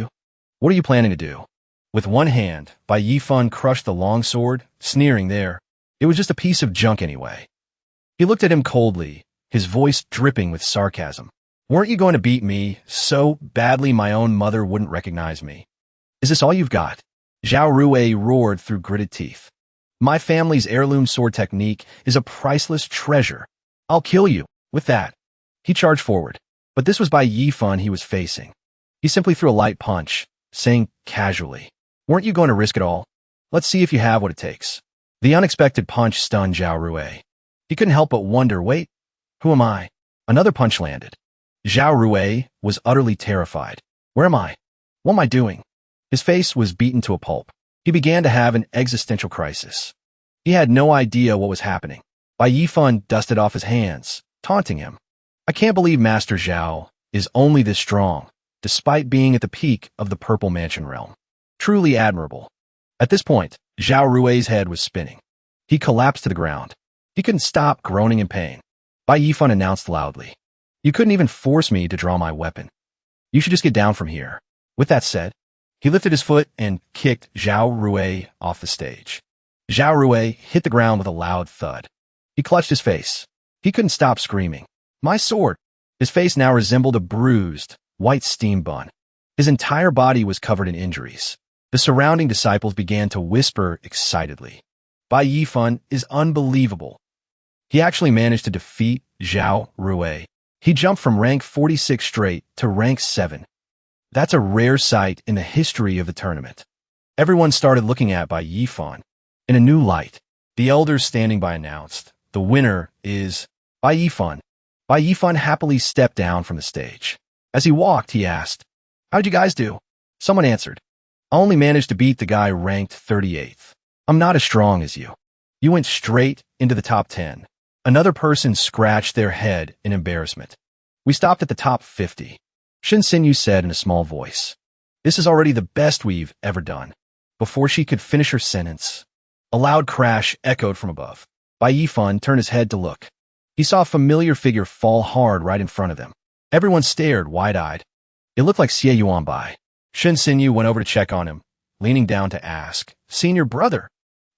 what are you planning to do? With one hand, Bai Yifan crushed the longsword, sneering there. It was just a piece of junk anyway. He looked at him coldly, his voice dripping with sarcasm. Weren't you going to beat me so badly my own mother wouldn't recognize me? Is this all you've got? Zhao Rui roared through gritted teeth. My family's heirloom sword technique is a priceless treasure. I'll kill you. With that, he charged forward. But this was Bai Yifan he was facing. He simply threw a light punch, saying casually, weren't you going to risk it all? Let's see if you have what it takes. The unexpected punch stunned Zhao Rui. He couldn't help but wonder, wait, who am I? Another punch landed. Zhao Rui was utterly terrified. Where am I? What am I doing? His face was beaten to a pulp. He began to have an existential crisis. He had no idea what was happening. Bai Yifan dusted off his hands, taunting him. I can't believe Master Zhao is only this strong, despite being at the peak of the Purple Mansion realm. Truly admirable. At this point, Zhao Rui's head was spinning. He collapsed to the ground. He couldn't stop groaning in pain. Bai Yifan announced loudly, you couldn't even force me to draw my weapon. You should just get down from here. With that said, he lifted his foot and kicked Zhao Rui off the stage. Zhao Rui hit the ground with a loud thud. He clutched his face. He couldn't stop screaming. My sword! His face now resembled a bruised, white steam bun. His entire body was covered in injuries. The surrounding disciples began to whisper excitedly. Bai Yifan is unbelievable. He actually managed to defeat Zhao Rui. He jumped from rank 46 straight to rank 7. That's a rare sight in the history of the tournament. Everyone started looking at Bai Yifan in a new light. The elders standing by announced, the winner is Bai Yifan. Bai Yifan happily stepped down from the stage. As he walked, he asked, how'd you guys do? Someone answered, I only managed to beat the guy ranked 38th. I'm not as strong as you. You went straight into the top 10. Another person scratched their head in embarrassment. We stopped at the top 50. Shin Sinyu said in a small voice. This is already the best we've ever done. Before she could finish her sentence, a loud crash echoed from above. Bai Yifan turned his head to look. He saw a familiar figure fall hard right in front of them. Everyone stared wide-eyed. It looked like Xie Yuanbai. Shin Sinyu went over to check on him, leaning down to ask, "Senior brother,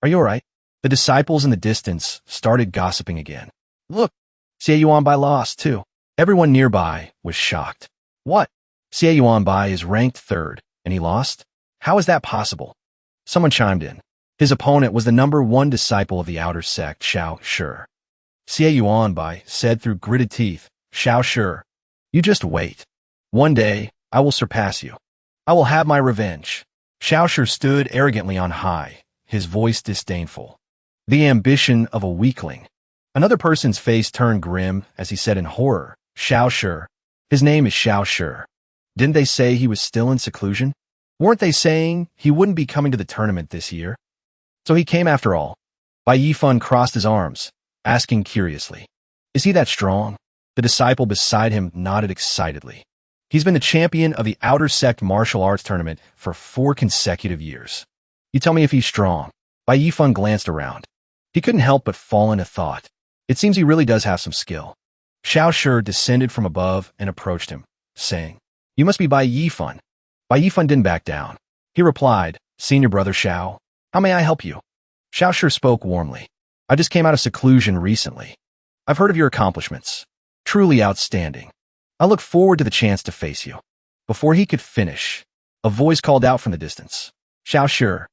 are you all right?" The disciples in the distance started gossiping again. Look, Xie Yuanbai lost too. Everyone nearby was shocked. What? Xie Yuanbai is ranked 3rd, and he lost? How is that possible? Someone chimed in. His opponent was the #1 disciple of the outer sect, Xiao Shi. Xie Yuanbai said through gritted teeth, "Xiao Shi, you just wait. One day, I will surpass you. I will have my revenge." Xiao Shi stood arrogantly on high, his voice disdainful. The ambition of a weakling. Another person's face turned grim as he said in horror, "Xiao Shi. His name is Xiao Shi. Didn't they say he was still in seclusion? Weren't they saying he wouldn't be coming to the tournament this year? So he came after all." Bai Yifan crossed his arms, asking curiously, "Is he that strong?" The disciple beside him nodded excitedly. "He's been the champion of the Outer Sect martial arts tournament for 4 consecutive years. You tell me if he's strong." Bai Yifan glanced around. He couldn't help but fall into thought. It seems he really does have some skill. Xiao Shi descended from above and approached him, saying, "You must be Bai Yifan." Bai Yifan didn't back down. He replied, "Senior brother Xiao, how may I help you?" Xiao Shi spoke warmly. "I just came out of seclusion recently. I've heard of your accomplishments. Truly outstanding. I look forward to the chance to face you." Before he could finish, a voice called out from the distance. Xiao Shi,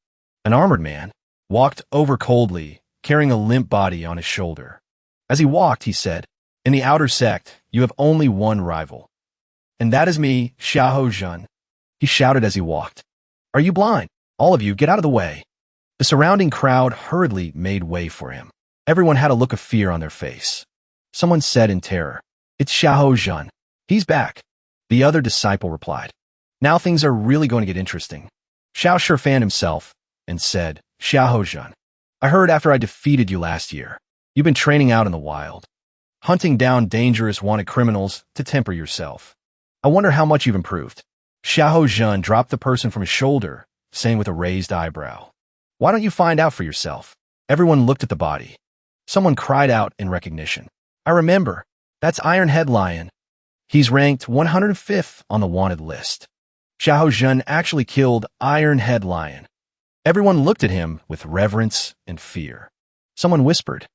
an armored man, walked over coldly, carrying a limp body on his shoulder. As he walked, he said, "In the outer sect, you have only one rival. And that is me, Xiahou Zhen." He shouted as he walked. "Are you blind? All of you, get out of the way." The surrounding crowd hurriedly made way for him. Everyone had a look of fear on their face. Someone said in terror, "It's Xiahou Zhen. He's back." The other disciple replied, "Now things are really going to get interesting." Xiao Shi fanned himself and said, "Xiahou Zhen, I heard after I defeated you last year, you've been training out in the wild, hunting down dangerous wanted criminals to temper yourself. I wonder how much you've improved." Xiahou Zhen dropped the person from his shoulder, saying with a raised eyebrow, "Why don't you find out for yourself?" Everyone looked at the body. Someone cried out in recognition, "I remember. That's Ironhead Lion. He's ranked 105th on the wanted list." Xiahou Zhen actually killed Ironhead Lion. Everyone looked at him with reverence and fear. Someone whispered,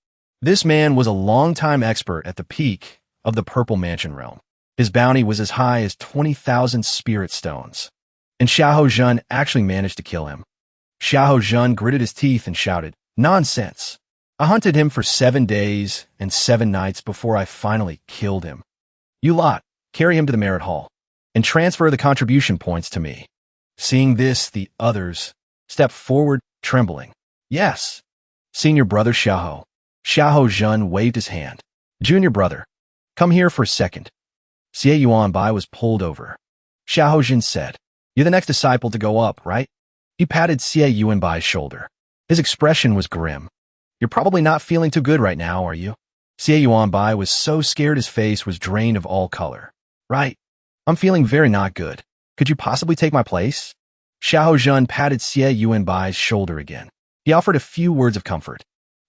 "This man was a long-time expert at the peak of the Purple Mansion realm. His bounty was as high as 20,000 spirit stones. And Xiahou Zhen actually managed to kill him." Xiahou Zhen gritted his teeth and shouted, "Nonsense. I hunted him for 7 days and 7 nights before I finally killed him. You lot, carry him to the merit hall and transfer the contribution points to me." Seeing this, the others stepped forward, trembling. "Yes, senior brother Xiahou." Xiahou Zhen waved his hand. "Junior brother, come here for a second." Xie Yuanbai was pulled over. Xiahou Zhen said, "You're the next disciple to go up, right?" He patted Xie Yuanbai's shoulder. His expression was grim. "You're probably not feeling too good right now, are you?" Xie Yuanbai was so scared his face was drained of all color. "Right. I'm feeling very not good. Could you possibly take my place?" Xiahou Zhen patted Xie Yuanbai's shoulder again. He offered a few words of comfort.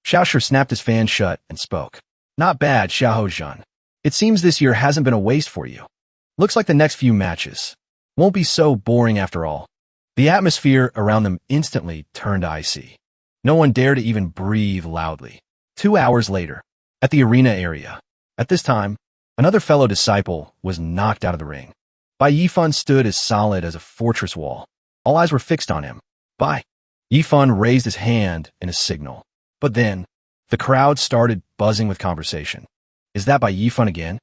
Xiao Shi snapped his fan shut and spoke. "Not bad, Xiahou Zhen. It seems this year hasn't been a waste for you. Looks like the next few matches won't be so boring after all." The atmosphere around them instantly turned icy. No one dared to even breathe loudly. 2 hours later, at the arena area. At this time, another fellow disciple was knocked out of the ring. Bai Yifan stood as solid as a fortress wall. All eyes were fixed on him. "Bai." Yifan raised his hand in a signal. But then, the crowd started buzzing with conversation. "Is that Bai Yifan again?"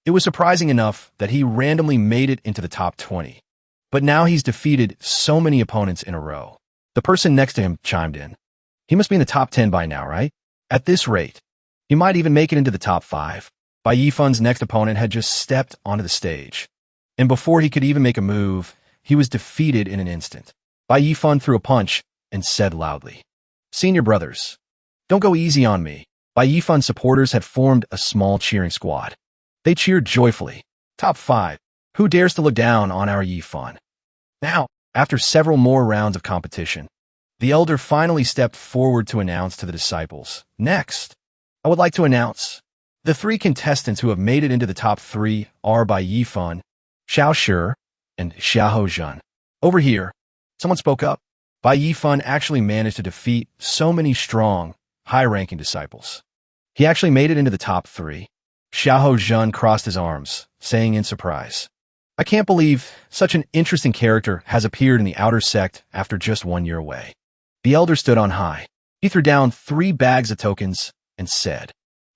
It was surprising enough that he randomly made it into the top 20. But now he's defeated so many opponents in a row. The person next to him chimed in. "He must be in the top 10 by now, right? At this rate, he might even make it into the top 5. Bai Yifan's next opponent had just stepped onto the stage. And before he could even make a move, he was defeated in an instant. Bai Yifan threw a punch and said loudly, "Senior brothers, Don't go easy on me. Bai Yifan supporters had formed a small cheering squad. They cheered joyfully. Top 5. Who dares to look down on our Yifan? Now, after several more rounds of competition, the elder finally stepped forward to announce to the disciples, "Next, I would like to announce the 3 contestants who have made it into the top 3 are Bai Yifan, Xiao Shi, and Xiahou Zhen." Over here, someone spoke up. Bai Yifan actually managed to defeat so many strong, high-ranking disciples. He actually made it into the top 3. Xiahou Zhen crossed his arms, saying in surprise, "I can't believe such an interesting character has appeared in the outer sect after just 1 year away." The elder stood on high. He threw down 3 bags of tokens and said,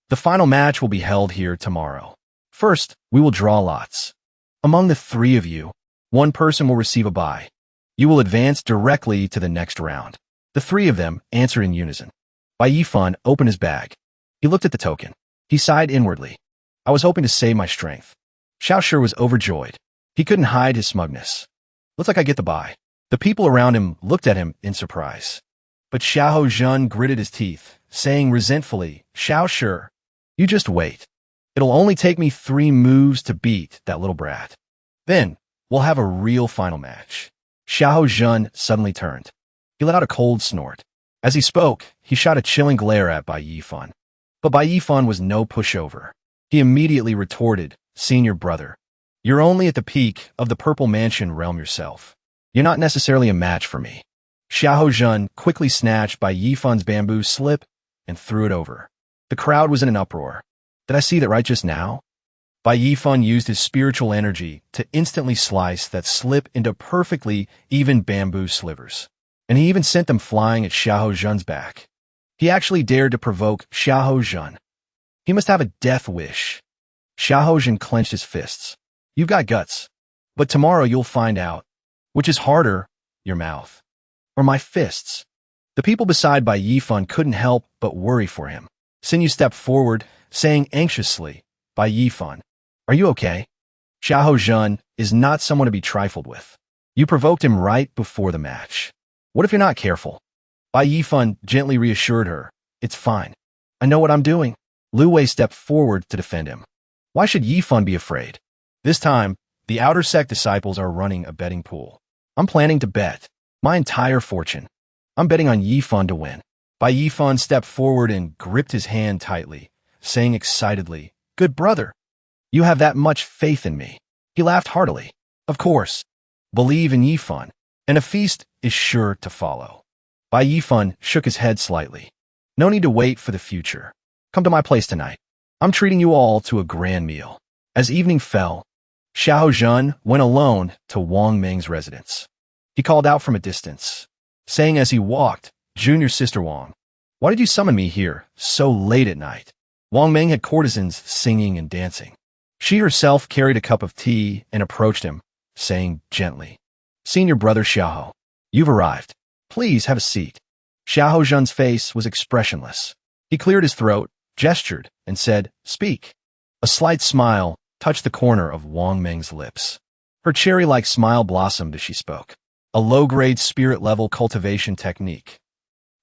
"The final match will be held here tomorrow. First, we will draw lots. Among the 3 of you, 1 person will receive a buy. You will advance directly to the next round." The 3 of them answered in unison. Bai Yifan opened his bag. He looked at the token. He sighed inwardly. "I was hoping to save my strength." Xiao Shi was overjoyed. He couldn't hide his smugness. "Looks like I get the buy." The people around him looked at him in surprise. But Xiahou Zhen gritted his teeth, saying resentfully, "Xiao Shi, you just wait. It'll only take me 3 moves to beat that little brat. Then, we'll have a real final match." Xiahou Zhen suddenly turned. He let out a cold snort. As he spoke, he shot a chilling glare at Bai Yifan. But Bai Yifan was no pushover. He immediately retorted, "Senior brother, you're only at the peak of the Purple Mansion realm yourself. You're not necessarily a match for me." Xiahou Zhen quickly snatched Bai Yifan's bamboo slip and threw it over. The crowd was in an uproar. Did I see that right just now? Bai Yifan used his spiritual energy to instantly slice that slip into perfectly even bamboo slivers. And he even sent them flying at Xiahou Zhen's back. He actually dared to provoke Xiahou Zhen. He must have a death wish. Xiahou Zhen clenched his fists. "You've got guts. But tomorrow you'll find out. Which is harder, your mouth or my fists?" The people beside Bai Yifan couldn't help but worry for him. Xinyu stepped forward, saying anxiously, "Bai Yifan, are you okay? Xiahou Zhen is not someone to be trifled with. You provoked him right before the match. What if you're not careful?" Bai Yifan gently reassured her, "It's fine. I know what I'm doing." Lu Wei stepped forward to defend him. Why should Yifan be afraid? This time, the outer sect disciples are running a betting pool. I'm planning to bet my entire fortune. I'm betting on Yifan to win. Bai Yifan stepped forward and gripped his hand tightly, saying excitedly, "Good brother, you have that much faith in me." He laughed heartily. "Of course. Believe in Yifan, and a feast is sure to follow." Bai Yifan shook his head slightly. "No need to wait for the future. Come to my place tonight. I'm treating you all to a grand meal." As evening fell, Xiahou Zhen went alone to Wang Meng's residence. He called out from a distance, saying as he walked, "Junior sister Wang, why did you summon me here so late at night?" Wang Meng had courtesans singing and dancing. She herself carried a cup of tea and approached him, saying gently, "Senior brother Xiahou, you've arrived. Please have a seat." Xiahou Zhen's face was expressionless. He cleared his throat, gestured, and said, "Speak." A slight smile touched the corner of Wang Meng's lips. Her cherry-like smile blossomed as she spoke. "A low-grade spirit-level cultivation technique.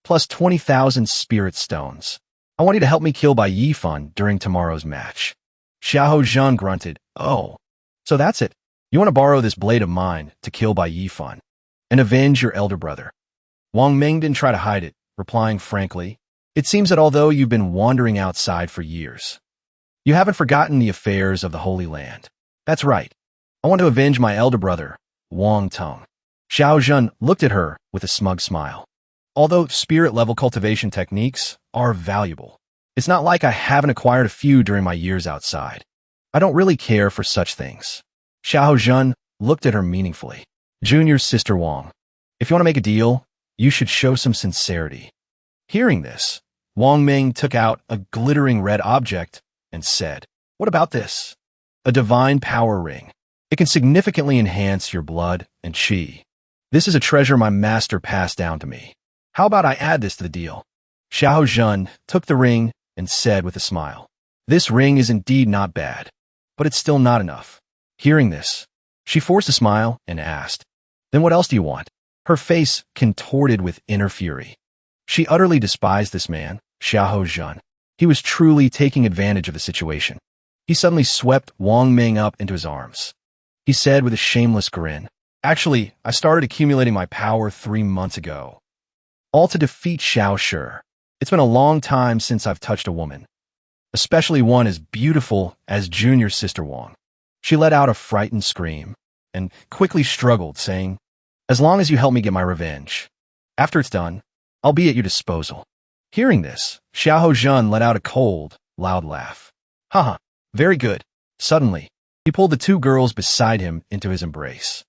Plus 20,000 spirit stones. I want you to help me kill Bai Yifan during tomorrow's match." Xiahou Zhen grunted, "Oh, so that's it. You want to borrow this blade of mine to kill Bai Yifan and avenge your elder brother." Wang Meng didn't try to hide it, replying frankly, "It seems that although you've been wandering outside for years, you haven't forgotten the affairs of the Holy Land. That's right. I want to avenge my elder brother, Wang Tong." Xiahou Zhen looked at her with a smug smile. "Although spirit-level cultivation techniques are valuable, it's not like I haven't acquired a few during my years outside. I don't really care for such things." Xiahou Zhen looked at her meaningfully. "Junior sister Wang, if you want to make a deal, you should show some sincerity." Hearing this, Wang Meng took out a glittering red object and said, "What about this? A divine power ring. It can significantly enhance your blood and qi. This is a treasure my master passed down to me. How about I add this to the deal?" Xiahou Zhen took the ring and said with a smile, "This ring is indeed not bad, but it's still not enough." Hearing this, she forced a smile and asked, "Then what else do you want?" Her face contorted with inner fury. She utterly despised this man. Xiahou Jun. He was truly taking advantage of the situation. He suddenly swept Wang Ming up into his arms. He said with a shameless grin, "Actually, I started accumulating my power 3 months ago. All to defeat Xiao Shi. It's been a long time since I've touched a woman, especially one as beautiful as Junior Sister Wang." She let out a frightened scream and quickly struggled, saying, "As long as you help me get my revenge. After it's done, I'll be at your disposal." Hearing this, Xiahou Jun let out a cold, loud laugh. Haha, very good. Suddenly, he pulled the 2 girls beside him into his embrace.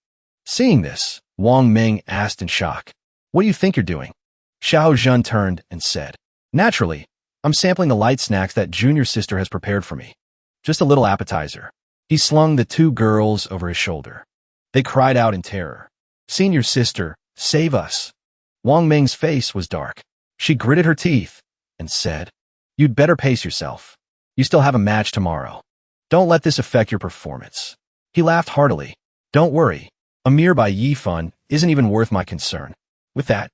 Seeing this, Wang Ming asked in shock, "What do you think you're doing?" Xiahou Jun turned and said, "Naturally, I'm sampling the light snacks that Junior Sister has prepared for me. Just a little appetizer." He slung the 2 girls over his shoulder. They cried out in terror, "Senior Sister, save us." Wang Ming's face was dark. She gritted her teeth and said, "You'd better pace yourself. You still have a match tomorrow. Don't let this affect your performance." He laughed heartily. "Don't worry. A mere Bai Yi fun isn't even worth my concern." With that,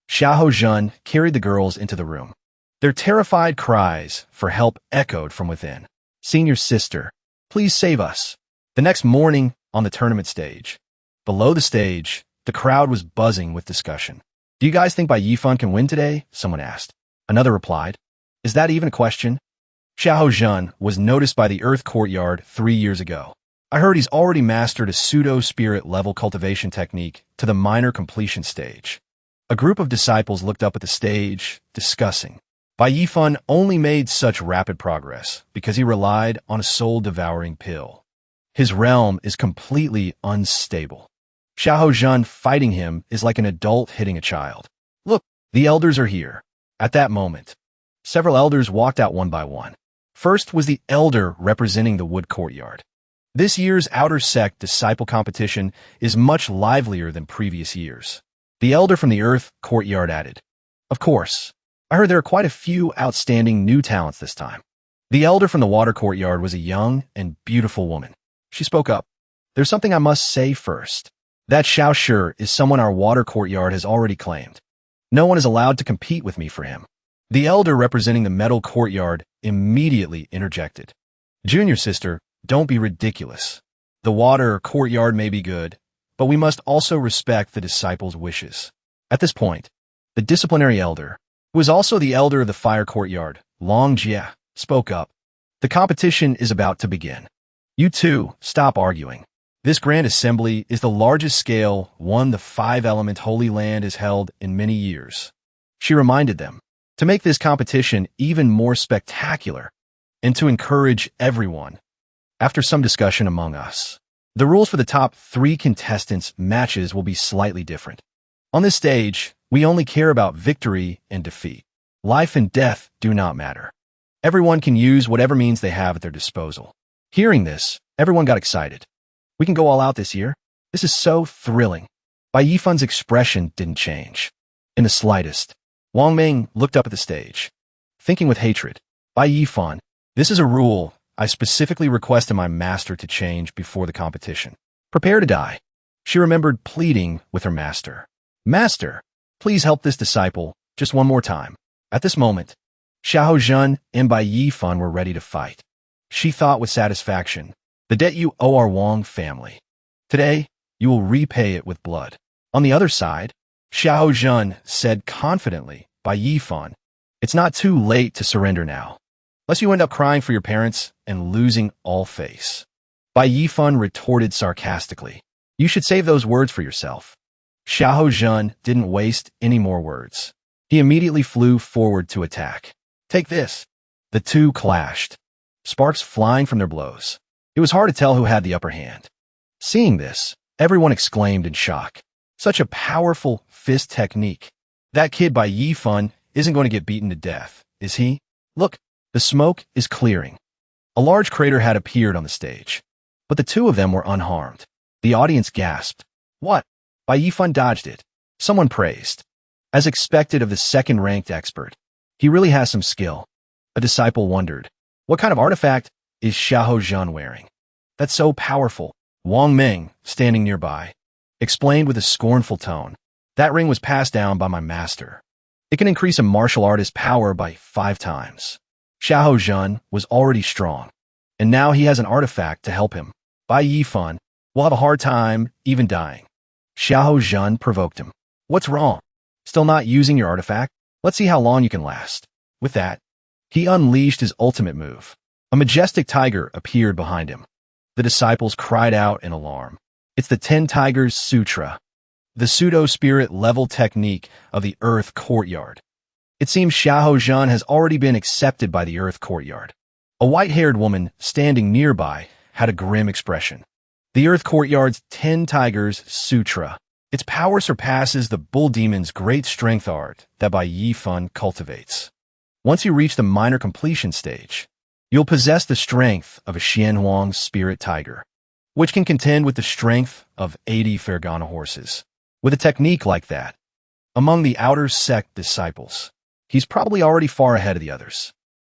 Xiahou Jun carried the girls into the room. Their terrified cries for help echoed from within. "Senior Sister, please save us." The next morning, on the tournament stage. Below the stage, the crowd was buzzing with discussion. "Do you guys think Bai Yifan can win today?" someone asked. Another replied, "Is that even a question?" Xiahou Jun was noticed by the Earth Courtyard 3 years ago. "I heard he's already mastered a pseudo-spirit level cultivation technique to the minor completion stage." A group of disciples looked up at the stage, discussing. Bai Yifan only made such rapid progress because he relied on a soul-devouring pill. His realm is completely unstable. Xiahou Jun fighting him is like an adult hitting a child. "Look, the elders are here." At that moment, several elders walked out one by one. First was the elder representing the wood courtyard. This year's outer sect disciple competition is much livelier than previous years. The elder from the earth courtyard added, "Of course, I heard there are quite a few outstanding new talents this time." The elder from the water courtyard was a young and beautiful woman. She spoke up. "There's something I must say first. That Xiao Shi is someone our water courtyard has already claimed. No one is allowed to compete with me for him." The elder representing the metal courtyard immediately interjected. "Junior Sister, don't be ridiculous. The water courtyard may be good, but we must also respect the disciples' wishes." At this point, the disciplinary elder, who is also the elder of the fire courtyard, Long Jia, spoke up. "The competition is about to begin. You two, stop arguing. This grand assembly is the largest scale one the 5-element Holy Land has held in many years." She reminded them, to make this competition even more spectacular, and to encourage everyone. After some discussion among us, the rules for the top 3 contestants' matches will be slightly different. On this stage, we only care about victory and defeat. Life and death do not matter. Everyone can use whatever means they have at their disposal. Hearing this, everyone got excited. "We can go all out this year. This is so thrilling." Bai Yifan's expression didn't change. In the slightest, Wang Ming looked up at the stage, thinking with hatred. "Bai Yifan, this is a rule I specifically requested my master to change before the competition. Prepare to die." She remembered pleading with her master. "Master, please help this disciple just one more time." At this moment, Xiahou Jun and Bai Yifan were ready to fight. She thought with satisfaction, "The debt you owe our Wang family. Today, you will repay it with blood." On the other side, Xiahou Jun said confidently, "Bai Yifan, it's not too late to surrender now, lest you end up crying for your parents and losing all face." Bai Yifan retorted sarcastically, "You should save those words for yourself." Xiahou Jun didn't waste any more words. He immediately flew forward to attack. "Take this." The two clashed, sparks flying from their blows. It was hard to tell who had the upper hand. Seeing this, everyone exclaimed in shock. Such a powerful fist technique. That kid Bai Yifan isn't going to get beaten to death, is he? Look, the smoke is clearing. A large crater had appeared on the stage, but the two of them were unharmed. The audience gasped. "What? Bai Yifan dodged it." Someone praised. As expected of the second-ranked expert, he really has some skill. A disciple wondered, what kind of artifact is Xiahou Jun wearing? That's so powerful. Wang Ming, standing nearby, explained with a scornful tone. That ring was passed down by my master. It can increase a martial artist's power by 5 times. Xiahou Jun was already strong, and now he has an artifact to help him. Bai Yifan will have a hard time even dying. Xiahou Jun provoked him. What's wrong? Still not using your artifact? Let's see how long you can last. With that, he unleashed his ultimate move. A majestic tiger appeared behind him. The disciples cried out in alarm. It's the 10 Tigers Sutra, the pseudo-spirit level technique of the Earth Courtyard. It seems Xiahou Jun has already been accepted by the Earth Courtyard. A white-haired woman standing nearby had a grim expression. The Earth Courtyard's 10 Tigers Sutra. Its power surpasses the Bull Demon's great strength art that Bai Yifan cultivates. Once you reach the minor completion stage, you'll possess the strength of a Xianhuang spirit tiger, which can contend with the strength of 80 Fergana horses. With a technique like that, among the outer sect disciples, he's probably already far ahead of the others.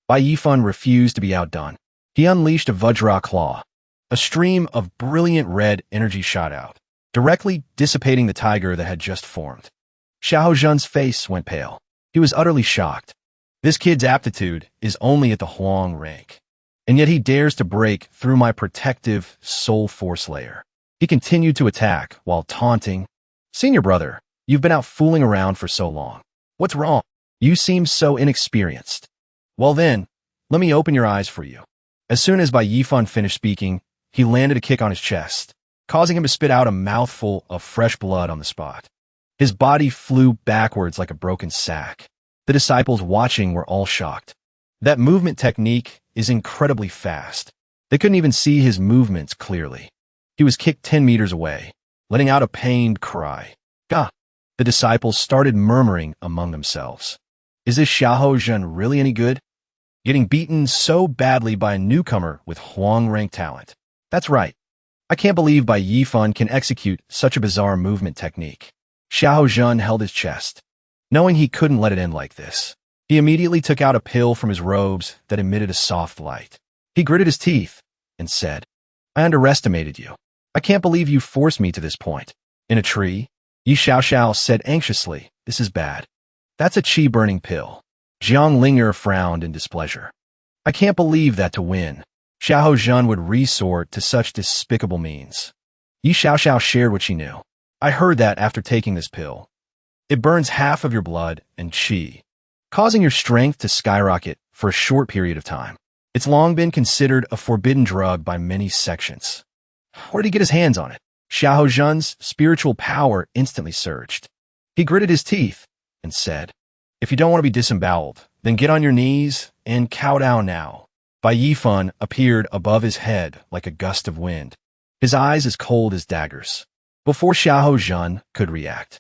Bai Yifan refused to be outdone. He unleashed a Vajra claw. A stream of brilliant red energy shot out, directly dissipating the tiger that had just formed. Xiahou Jun's face went pale. He was utterly shocked. This kid's aptitude is only at the Huang rank, and yet he dares to break through my protective soul force layer. He continued to attack while taunting. Senior brother, you've been out fooling around for so long. What's wrong? You seem so inexperienced. Well then, let me open your eyes for you. As soon as Bai Yifan finished speaking, he landed a kick on his chest, causing him to spit out a mouthful of fresh blood on the spot. His body flew backwards like a broken sack. The disciples watching were all shocked. That movement technique is incredibly fast. They couldn't even see his movements clearly. He was kicked 10 meters away, letting out a pained cry. Gah! The disciples started murmuring among themselves. Is this Xiahou Jun really any good? Getting beaten so badly by a newcomer with Huang rank talent. That's right. I can't believe Bai Yifan can execute such a bizarre movement technique. Xiahou Jun held his chest, knowing he couldn't let it end like this. He immediately took out a pill from his robes that emitted a soft light. He gritted his teeth and said, I underestimated you. I can't believe you forced me to this point. In a tree, Yi Xiaoxiao said anxiously, this is bad. That's a qi-burning pill. Jiang Linger frowned in displeasure. I can't believe that to win, Xiahou Jun would resort to such despicable means. Yi Xiaoxiao shared what she knew. I heard that after taking this pill. It burns half of your blood and qi, causing your strength to skyrocket for a short period of time. It's long been considered a forbidden drug by many sections. Where did he get his hands on it? Xiahou Jun's spiritual power instantly surged. He gritted his teeth and said, if you don't want to be disemboweled, then get on your knees and cow down now. Bai Yifan appeared above his head like a gust of wind, his eyes as cold as daggers. Before Xiahou Jun could react,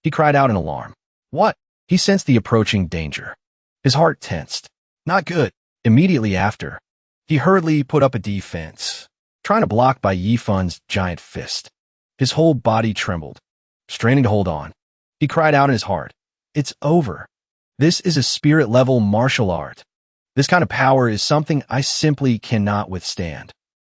he cried out in alarm. What? He sensed the approaching danger. His heart tensed. Not good. Immediately after, he hurriedly put up a defense, trying to block Bai Yifan's giant fist. His whole body trembled, straining to hold on. He cried out in his heart, it's over. This is a spirit-level martial art. This kind of power is something I simply cannot withstand.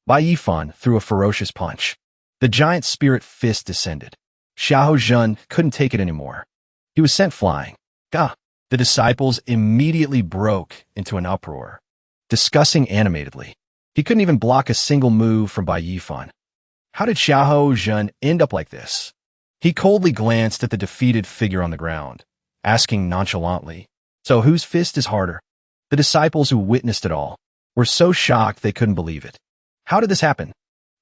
Bai Yifan threw a ferocious punch. The giant spirit fist descended. Xiahou Jun couldn't take it anymore. He was sent flying. Gah! The disciples immediately broke into an uproar, discussing animatedly. He couldn't even block a single move from Bai Yifan. How did Xiahou Jun end up like this? He coldly glanced at the defeated figure on the ground, asking nonchalantly, so whose fist is harder? The disciples who witnessed it all were so shocked they couldn't believe it. How did this happen?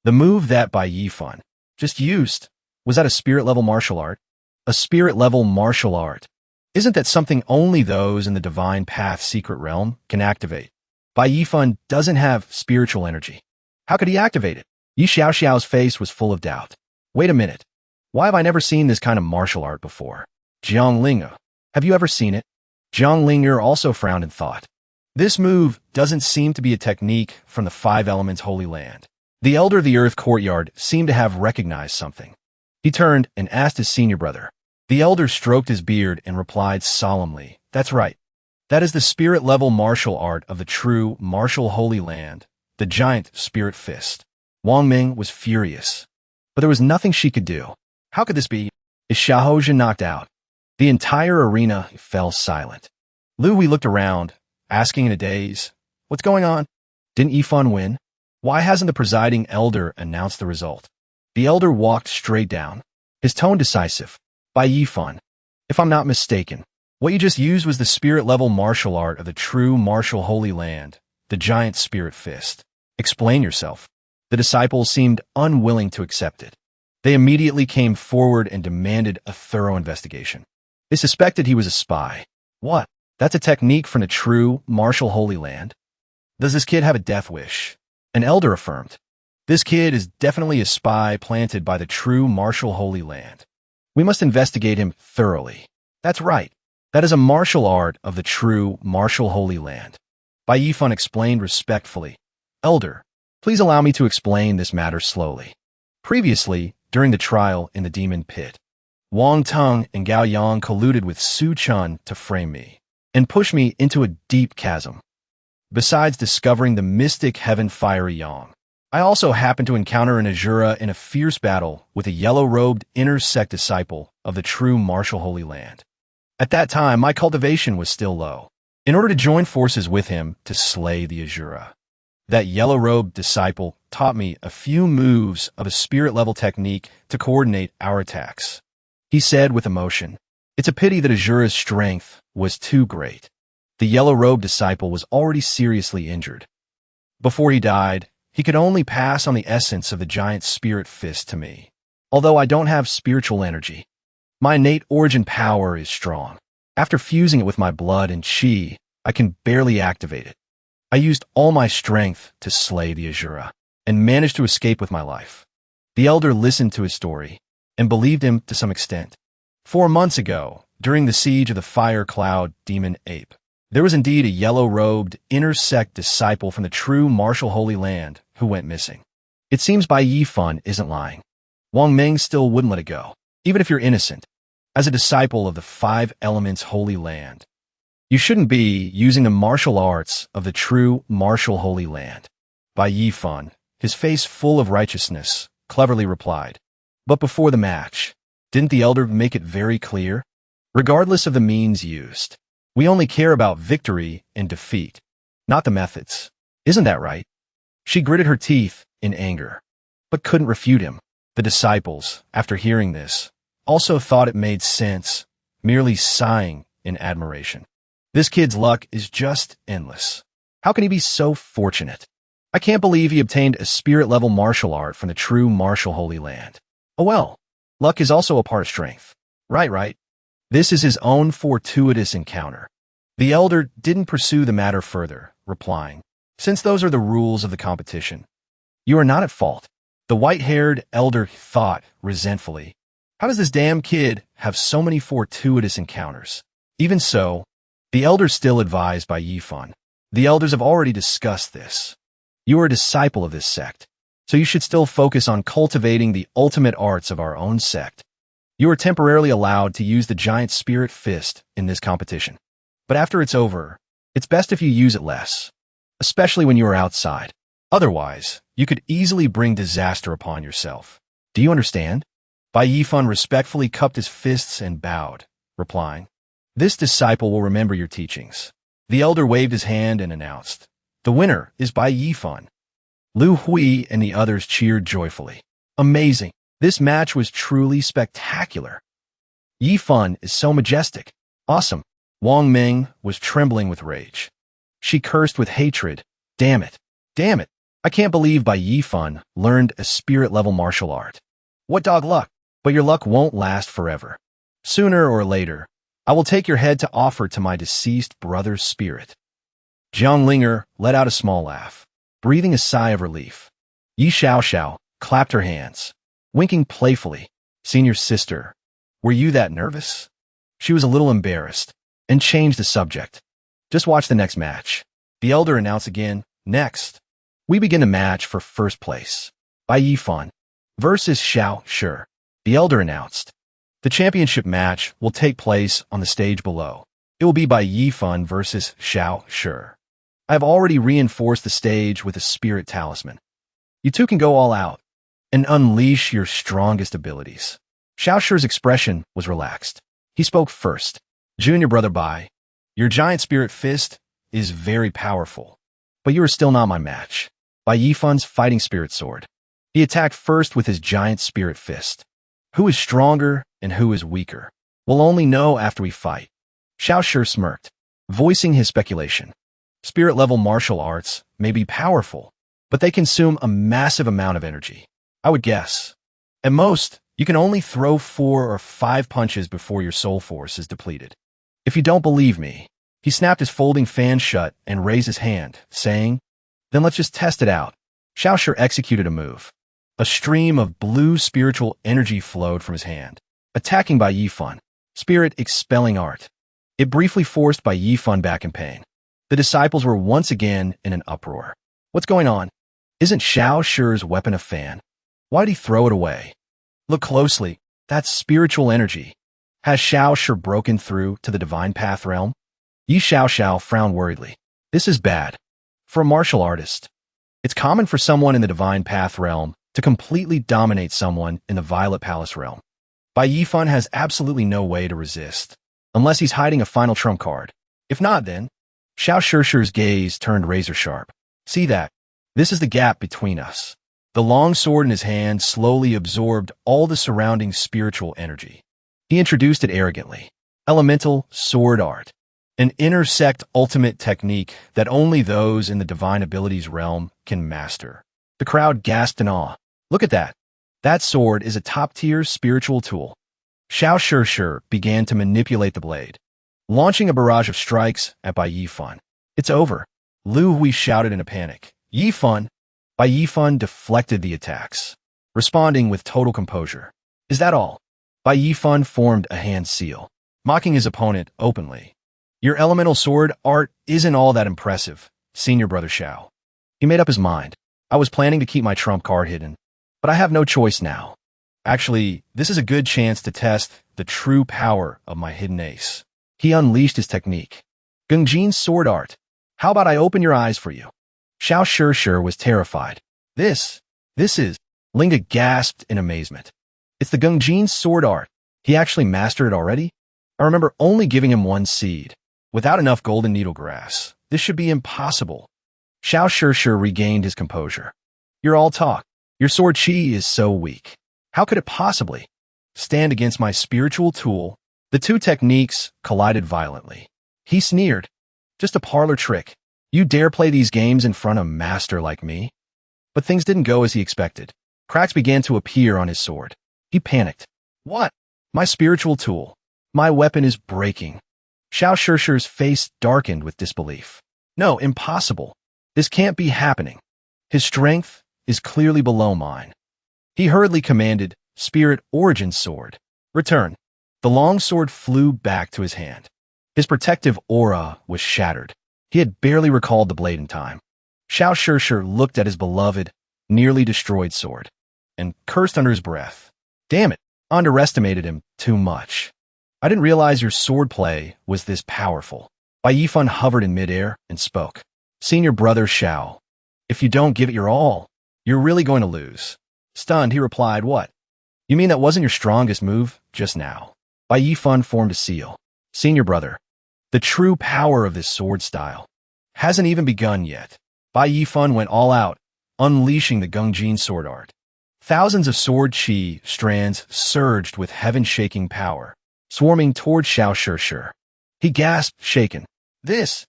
The move that Bai Yifan just used, was that a spirit-level martial art? A spirit-level martial art. Isn't that something only those in the Divine Path secret realm can activate? Bai Yifan doesn't have spiritual energy. How could he activate it? Yi Xiaoxiao's face was full of doubt. Wait a minute. Why have I never seen this kind of martial art before? Jiang Linger, have you ever seen it? Jiang Linger also frowned in thought. This move doesn't seem to be a technique from the Five Elements Holy Land. The elder of the Earth Courtyard seemed to have recognized something. He turned and asked his senior brother. The elder stroked his beard and replied solemnly, that's right. That is the spirit-level martial art of the true martial Holy Land, the giant spirit fist. Wang Ming was furious, but there was nothing she could do. How could this be? Is Xiahou Jun knocked out? The entire arena fell silent. Louis looked around, asking in a daze, "What's going on? Didn't Yifan win? Why hasn't the presiding elder announced the result?" The elder walked straight down, his tone decisive. "By Yifan, if I'm not mistaken, what you just used was the spirit-level martial art of the true martial Holy Land, the giant spirit fist. Explain yourself." The disciples seemed unwilling to accept it. They immediately came forward and demanded a thorough investigation. They suspected he was a spy. What? That's a technique from the true martial Holy Land? Does this kid have a death wish? An elder affirmed. This kid is definitely a spy planted by the true martial Holy Land. We must investigate him thoroughly. That's right. That is a martial art of the true martial Holy Land. Bai Yifan explained respectfully. "Elder, please allow me to explain this matter slowly. Previously, during the trial in the demon pit, Wang Teng and Gao Yang colluded with Su Chun to frame me and push me into a deep chasm. Besides discovering the mystic heaven fiery Yang, I also happened to encounter an Azura in a fierce battle with a yellow-robed inner sect disciple of the true martial Holy Land. At that time, my cultivation was still low, in order to join forces with him to slay the Azura. That yellow-robed disciple taught me a few moves of a spirit-level technique to coordinate our attacks. He said with emotion, "It's a pity that Azura's strength was too great. The yellow-robed disciple was already seriously injured. Before he died, he could only pass on the essence of the giant spirit fist to me. Although I don't have spiritual energy, my innate origin power is strong. After fusing it with my blood and chi, I can barely activate it. I used all my strength to slay the Azura and managed to escape with my life." The elder listened to his story and believed him to some extent. 4 months ago, during the siege of the Fire Cloud Demon Ape, there was indeed a yellow-robed inner sect disciple from the true martial Holy Land who went missing. It seems Bai Yifan isn't lying. Wang Ming still wouldn't let it go, even if you're innocent. As a disciple of the 5 Elements Holy Land, you shouldn't be using the martial arts of the true martial Holy Land. Bai Yifan, his face full of righteousness, cleverly replied, "But before the match, didn't the elder make it very clear? Regardless of the means used, we only care about victory and defeat, not the methods. Isn't that right?" She gritted her teeth in anger, but couldn't refute him. The disciples, after hearing this, also thought it made sense, merely sighing in admiration. This kid's luck is just endless. How can he be so fortunate? I can't believe he obtained a spirit-level martial art from the true martial Holy Land. Oh well, luck is also a part of strength. Right. This is his own fortuitous encounter. The elder didn't pursue the matter further, replying, "Since those are the rules of the competition, you are not at fault." The white-haired elder thought resentfully, "How does this damn kid have so many fortuitous encounters?" Even so, the elder still advised Bai Yifan. "The elders have already discussed this. You are a disciple of this sect, so you should still focus on cultivating the ultimate arts of our own sect. You are temporarily allowed to use the giant spirit fist in this competition. But after it's over, it's best if you use it less, especially when you are outside. Otherwise, you could easily bring disaster upon yourself. Do you understand?" Bai Yifan respectfully cupped his fists and bowed, replying, "This disciple will remember your teachings." The elder waved his hand and announced, "The winner is Bai Yifan." Lu Hui and the others cheered joyfully. "Amazing. This match was truly spectacular. Yifan is so majestic. Awesome." Wang Ming was trembling with rage. She cursed with hatred. Damn it. I can't believe Bai Yifan learned a spirit-level martial art. What dog luck? But your luck won't last forever. Sooner or later, I will take your head to offer to my deceased brother's spirit." Jiang Linger let out a small laugh, breathing a sigh of relief. Yi Xiao clapped her hands, winking playfully. "Senior sister, were you that nervous?" She was a little embarrassed and changed the subject. "Just watch the next match." The elder announced again, "Next, we begin a match for first place. Bai Yifan versus Xiao Shi." The elder announced, "The championship match will take place on the stage below. It will be Bai Yifan versus Xiao Shi. I have already reinforced the stage with a spirit talisman. You two can go all out and unleash your strongest abilities." Xiao Shi's expression was relaxed. He spoke first. Junior brother Bai, your giant spirit fist is very powerful, but you are still not my match. Bai Yifun's fighting spirit sword. He attacked first with his giant spirit fist. Who is stronger and who is weaker? We'll only know after we fight. Xiao Shi smirked, voicing his speculation. Spirit-level martial arts may be powerful, but they consume a massive amount of energy. I would guess. At most, you can only throw 4 or 5 punches before your soul force is depleted. If you don't believe me, he snapped his folding fan shut and raised his hand, saying, then let's just test it out. Xiao Shi executed a move. A stream of blue spiritual energy flowed from his hand, attacking Bai Yifun. Spirit expelling art. It briefly forced Bai Yifun back in pain. The disciples were once again in an uproar. What's going on? Isn't Xiao Shi's weapon a fan? Why'd he throw it away? Look closely. That's spiritual energy. Has Xiao Shi broken through to the divine path realm? Yi Xiao frowned worriedly. This is bad. For a martial artist, it's common for someone in the divine path realm to completely dominate someone in the Violet Palace realm. Bai Yifun has absolutely no way to resist, unless he's hiding a final trump card. If not, then Xiao Shi's gaze turned razor sharp. See that? This is the gap between us. The long sword in his hand slowly absorbed all the surrounding spiritual energy. He introduced it arrogantly. Elemental sword art. An intersect ultimate technique that only those in the divine abilities realm can master. The crowd gasped in awe. Look at that. That sword is a top-tier spiritual tool. Xiao Shi began to manipulate the blade, launching a barrage of strikes at Bai Yifun. It's over. Lu Hui shouted in a panic. Yifun! Bai Yifun deflected the attacks, responding with total composure. Is that all? Bai Yifun formed a hand seal, mocking his opponent openly. Your elemental sword art isn't all that impressive, senior brother Xiao. He made up his mind. I was planning to keep my trump card hidden, but I have no choice now. Actually, this is a good chance to test the true power of my hidden ace. He unleashed his technique. Gengjin's sword art. How about I open your eyes for you? Xiao Shi was terrified. This is... Linga gasped in amazement. It's the Gengjin's sword art. He actually mastered it already? I remember only giving him 1 seed. Without enough golden needle grass, this should be impossible. Xiao Shi regained his composure. You're all talk. Your sword chi is so weak. How could it possibly stand against my spiritual tool? The two techniques collided violently. He sneered. Just a parlor trick. You dare play these games in front of a master like me? But things didn't go as he expected. Cracks began to appear on his sword. He panicked. What? My spiritual tool. My weapon is breaking. Xiao Shi's face darkened with disbelief. No, impossible. This can't be happening. His strength is clearly below mine. He hurriedly commanded, Spirit Origin Sword. Return. The long sword flew back to his hand. His protective aura was shattered. He had barely recalled the blade in time. Xiao Shi looked at his beloved, nearly destroyed sword, and cursed under his breath. Damn it, underestimated him too much. I didn't realize your swordplay was this powerful. Bai Yifun hovered in midair and spoke. Senior brother Xiao, if you don't give it your all, you're really going to lose. Stunned, he replied, what? You mean that wasn't your strongest move just now? Bai Yifun formed a seal. Senior brother, the true power of this sword style hasn't even begun yet. Bai Yifun went all out, unleashing the Gengjin sword art. Thousands of sword chi strands surged with heaven-shaking power, swarming toward Xiao Shi. He gasped, shaken. There's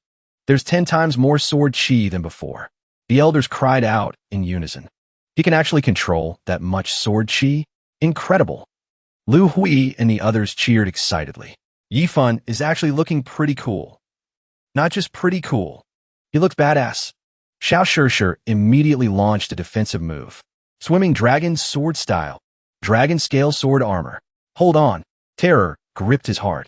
10 times more sword chi than before. The elders cried out in unison. He can actually control that much sword chi? Incredible. Lu Hui and the others cheered excitedly. Yifun is actually looking pretty cool. Not just pretty cool. He looks badass. Xiao Shi immediately launched a defensive move. Swimming dragon sword style. Dragon scale sword armor. Hold on. Terror gripped his heart.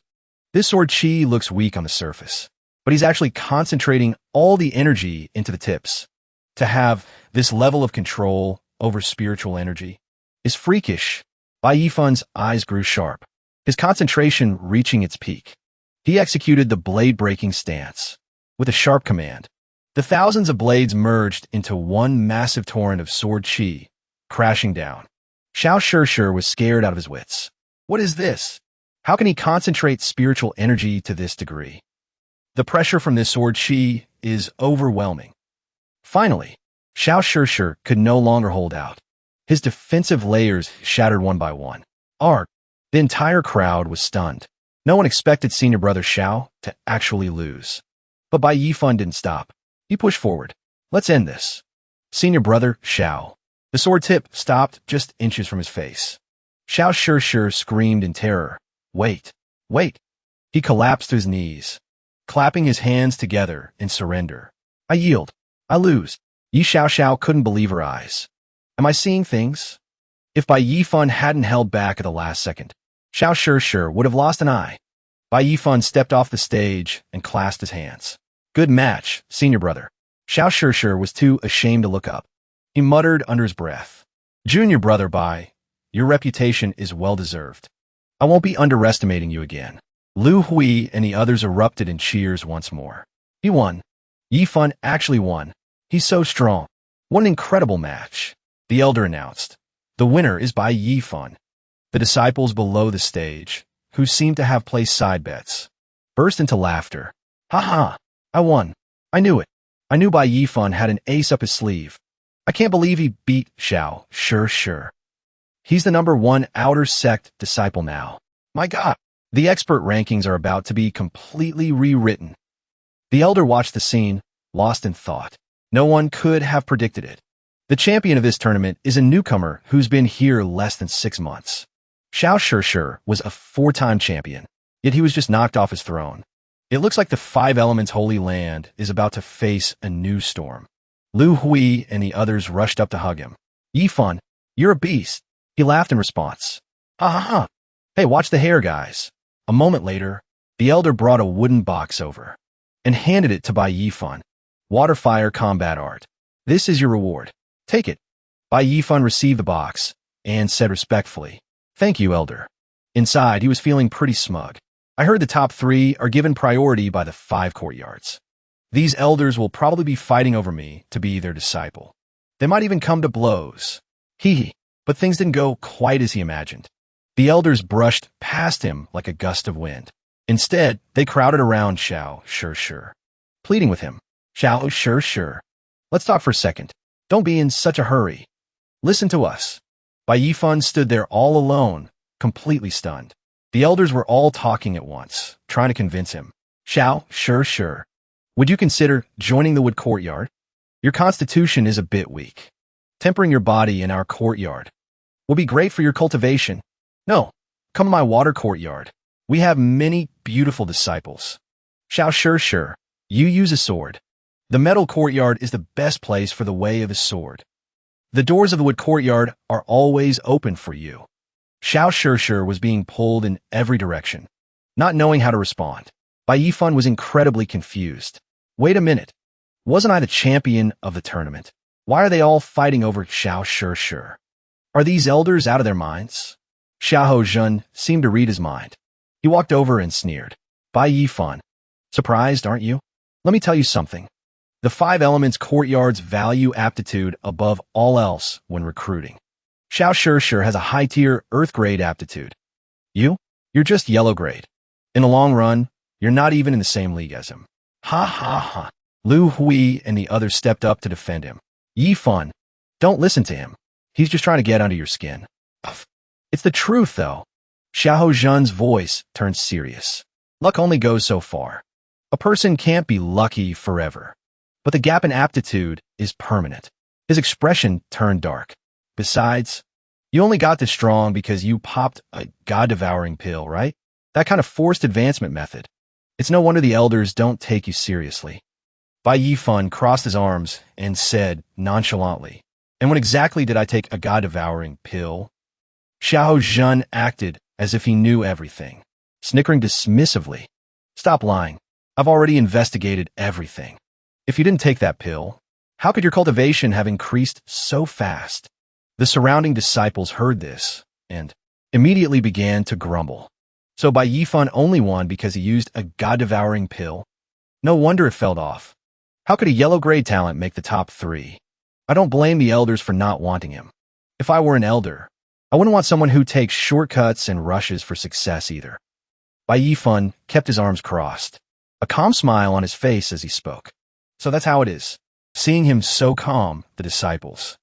This sword chi looks weak on the surface, but he's actually concentrating all the energy into the tips. To have this level of control over spiritual energy is freakish. Bai Yifun's eyes grew sharp, his concentration reaching its peak. He executed the blade-breaking stance. With a sharp command, the thousands of blades merged into one massive torrent of sword chi, crashing down. Xiao Shi was scared out of his wits. What is this? How can he concentrate spiritual energy to this degree? The pressure from this sword chi is overwhelming. Finally, Xiao Shishir could no longer hold out. His defensive layers shattered one by one. The entire crowd was stunned. No one expected senior brother Xiao to actually lose. But Bai Yifan didn't stop. He pushed forward. Let's end this. Senior brother Xiao. The sword tip stopped just inches from his face. Xiao Shishir screamed in terror. Wait, wait. He collapsed to his knees, clapping his hands together in surrender. I yield. I lose. Yi Xiao couldn't believe her eyes. Am I seeing things? If Bai Yifan hadn't held back at the last second, Xiao Shishir would have lost an eye. Bai Yifan stepped off the stage and clasped his hands. Good match, senior brother. Xiao Shishir was too ashamed to look up. He muttered under his breath. Junior brother Bai, your reputation is well-deserved. I won't be underestimating you again. Lu Hui and the others erupted in cheers once more. He won. Yifan actually won. He's so strong. What an incredible match. The elder announced. The winner is Bai Yifan. The disciples below the stage, who seemed to have placed side bets, burst into laughter. Ha ha! I won. I knew it. I knew Bai Yifan had an ace up his sleeve. I can't believe he beat Xiao Shishir. He's the #1 outer sect disciple now. My God! The expert rankings are about to be completely rewritten. The elder watched the scene, lost in thought. No one could have predicted it. The champion of this tournament is a newcomer who's been here less than 6 months. Xiao Shishir was a 4-time champion, yet he was just knocked off his throne. It looks like the 5 Elements Holy Land is about to face a new storm. Lu Hui and the others rushed up to hug him. Yifan, you're a beast. He laughed in response. Ha ha ha. Hey, watch the hair, guys. A moment later, the elder brought a wooden box over and handed it to Bai Yifan. Water Fire Combat Art. This is your reward. Take it. Bai Yifan received the box and said respectfully, Thank you, elder. Inside, he was feeling pretty smug. I heard the top 3 are given priority by the 5 courtyards. These elders will probably be fighting over me to be their disciple. They might even come to blows. Hee. But things didn't go quite as he imagined. The elders brushed past him like a gust of wind. Instead, they crowded around Xiao Shishir, pleading with him. Xiao Shishir, let's talk for a second. Don't be in such a hurry. Listen to us. Bai Yifan stood there all alone, completely stunned. The elders were all talking at once, trying to convince him. Xiao Shishir, would you consider joining the wood courtyard? Your constitution is a bit weak. Tempering your body in our courtyard will be great for your cultivation. No, come to my water courtyard. We have many beautiful disciples. Xiao Shishir, you use a sword. The metal courtyard is the best place for the way of a sword. The doors of the wood courtyard are always open for you. Xiao Shishir was being pulled in every direction, not knowing how to respond. Bai Yifan was incredibly confused. Wait a minute. Wasn't I the champion of the tournament? Why are they all fighting over Xiao Shishir? Are these elders out of their minds? Xiao Zhen seemed to read his mind. He walked over and sneered. Bai Yifan, surprised, aren't you? Let me tell you something. The 5 Elements courtyards value aptitude above all else when recruiting. Xiao Shishir has a high-tier Earth-grade aptitude. You're just yellow-grade. In the long run, you're not even in the same league as him. Ha ha ha. Lu Hui and the others stepped up to defend him. Yifan, don't listen to him. He's just trying to get under your skin. It's the truth, though. Xiao Zhen's voice turned serious. Luck only goes so far. A person can't be lucky forever. But the gap in aptitude is permanent. His expression turned dark. Besides, you only got this strong because you popped a god-devouring pill, right? That kind of forced advancement method. It's no wonder the elders don't take you seriously. Bai Yifan crossed his arms and said nonchalantly, And when exactly did I take a god-devouring pill? Xiao Zhen acted as if he knew everything, snickering dismissively. Stop lying. I've already investigated everything. If you didn't take that pill, how could your cultivation have increased so fast? The surrounding disciples heard this and immediately began to grumble. So Bai Yifan only won because he used a god-devouring pill? No wonder it fell off. How could a yellow-grade talent make the top 3? I don't blame the elders for not wanting him. If I were an elder, I wouldn't want someone who takes shortcuts and rushes for success either. Bai Yifan kept his arms crossed, a calm smile on his face as he spoke. So that's how it is. Seeing him so calm, the disciples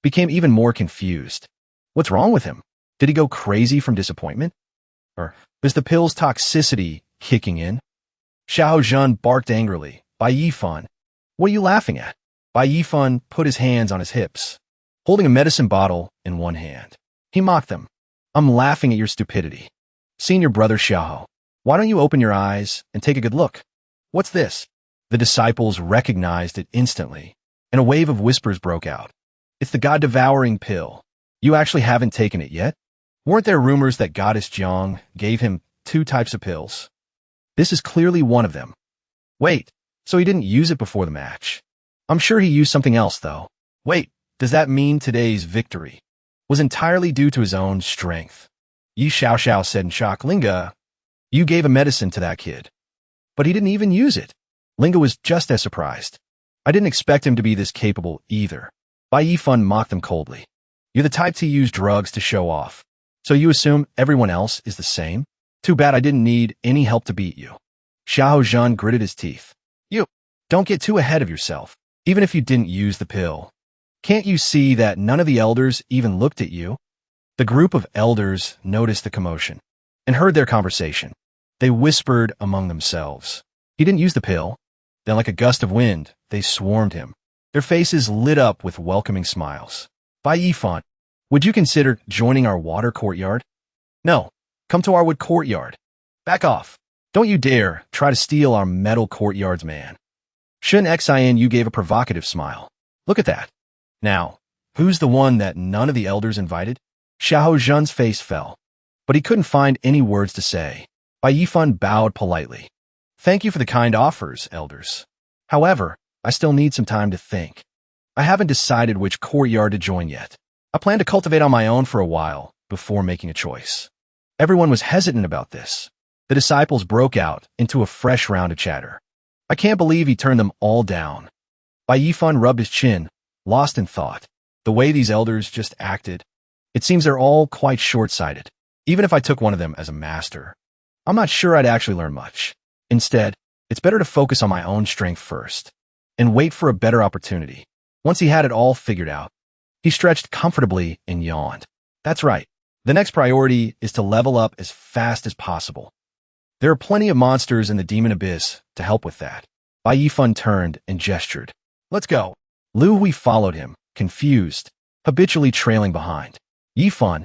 became even more confused. What's wrong with him? Did he go crazy from disappointment? Or is the pill's toxicity kicking in? Xiao Zhan barked angrily. Bai Yifan, what are you laughing at? Bai Yifan put his hands on his hips, holding a medicine bottle in one hand. He mocked them. I'm laughing at your stupidity. Senior brother Xiao, why don't you open your eyes and take a good look? What's this? The disciples recognized it instantly, and a wave of whispers broke out. It's the god-devouring pill. You actually haven't taken it yet? Weren't there rumors that Goddess Jiang gave him 2 types of pills? This is clearly one of them. Wait, so he didn't use it before the match? I'm sure he used something else, though. Wait, does that mean today's victory was entirely due to his own strength? Yi Xiao said in shock. Linga, you gave a medicine to that kid. But he didn't even use it. Linga was just as surprised. I didn't expect him to be this capable either. Bai Yifan mocked them coldly. You're the type to use drugs to show off. So you assume everyone else is the same? Too bad I didn't need any help to beat you. Xiao Zhan gritted his teeth. You, don't get too ahead of yourself, even if you didn't use the pill. Can't you see that none of the elders even looked at you? The group of elders noticed the commotion and heard their conversation. They whispered among themselves. He didn't use the pill. Then, like a gust of wind, they swarmed him. Their faces lit up with welcoming smiles. Bai Yifan, would you consider joining our water courtyard? No, come to our wood courtyard. Back off. Don't you dare try to steal our metal courtyards, man. Shun Xin, you gave a provocative smile. Look at that. Now, who's the one that none of the elders invited? Xiao Zhan's face fell, but he couldn't find any words to say. Bai Yifan bowed politely. Thank you for the kind offers, elders. However, I still need some time to think. I haven't decided which courtyard to join yet. I plan to cultivate on my own for a while before making a choice. Everyone was hesitant about this. The disciples broke out into a fresh round of chatter. I can't believe he turned them all down. Bai Yifan rubbed his chin, lost in thought. The way these elders just acted, it seems they're all quite short-sighted. Even if I took one of them as a master, I'm not sure I'd actually learn much. Instead, it's better to focus on my own strength first and wait for a better opportunity. Once he had it all figured out, he stretched comfortably and yawned. That's right. The next priority is to level up as fast as possible. There are plenty of monsters in the demon abyss to help with that. Bai Yifan turned and gestured. Let's go. Lu Hui followed him, confused, habitually trailing behind. Yifan,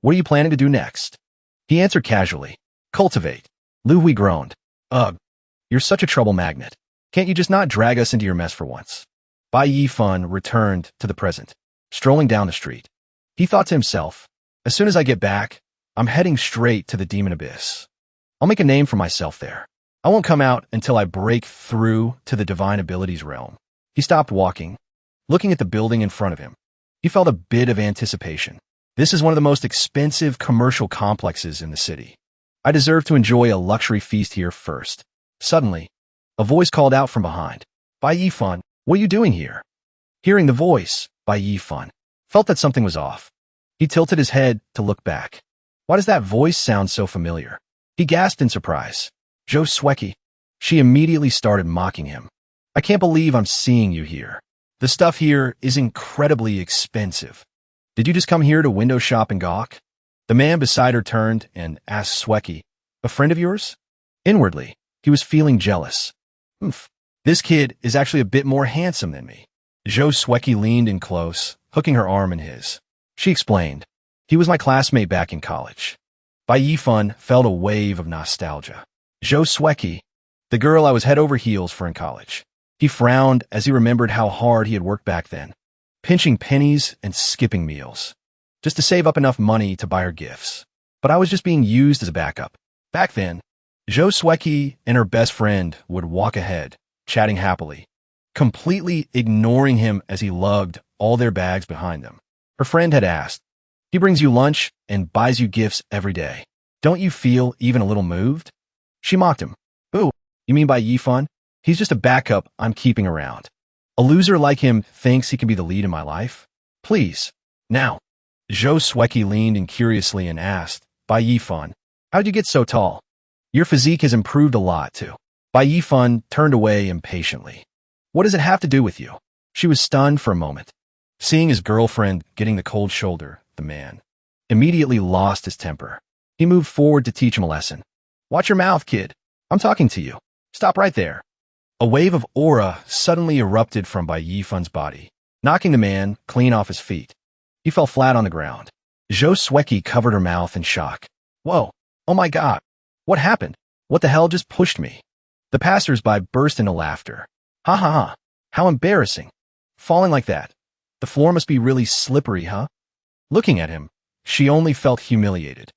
what are you planning to do next? He answered casually. Cultivate. Lu Hui groaned. Ugh, you're such a trouble magnet. Can't you just not drag us into your mess for once? Bai Yifan returned to the present, strolling down the street. He thought to himself, as soon as I get back, I'm heading straight to the demon abyss. I'll make a name for myself there. I won't come out until I break through to the divine abilities realm. He stopped walking, looking at the building in front of him. He felt a bit of anticipation. This is one of the most expensive commercial complexes in the city. I deserve to enjoy a luxury feast here first. Suddenly, a voice called out from behind. Bai Yifan, what are you doing here? Hearing the voice, Bai Yifan felt that something was off. He tilted his head to look back. Why does that voice sound so familiar? He gasped in surprise. Zhou Sueki. She immediately started mocking him. I can't believe I'm seeing you here. The stuff here is incredibly expensive. Did you just come here to window shop and gawk? The man beside her turned and asked Sueki, a friend of yours? Inwardly, he was feeling jealous. This kid is actually a bit more handsome than me. Zhou Sueki leaned in close, hooking her arm in his. She explained, he was my classmate back in college. Bai Yifan felt a wave of nostalgia. Zhou Sueki, the girl I was head over heels for in college. He frowned as he remembered how hard he had worked back then, pinching pennies and skipping meals, just to save up enough money to buy her gifts. But I was just being used as a backup. Back then, Zhou Sueki and her best friend would walk ahead, chatting happily, completely ignoring him as he lugged all their bags behind them. Her friend had asked, he brings you lunch and buys you gifts every day. Don't you feel even a little moved? She mocked him. Ooh, you mean Bai Yifan? He's just a backup I'm keeping around. A loser like him thinks he can be the lead in my life? Please. Now. Zhou Sueki leaned in curiously and asked, Bai Yifan, how'd you get so tall? Your physique has improved a lot, too. Bai Yifan turned away impatiently. What does it have to do with you? She was stunned for a moment. Seeing his girlfriend getting the cold shoulder, the man immediately lost his temper. He moved forward to teach him a lesson. Watch your mouth, kid. I'm talking to you. Stop right there. A wave of aura suddenly erupted from Bai Yifan's body, knocking the man clean off his feet. He fell flat on the ground. Zhou Sueki covered her mouth in shock. Whoa. Oh my god. What happened? What the hell just pushed me? The passers-by burst into laughter. Ha ha ha. How embarrassing. Falling like that. The floor must be really slippery, huh? Looking at him, she only felt humiliated.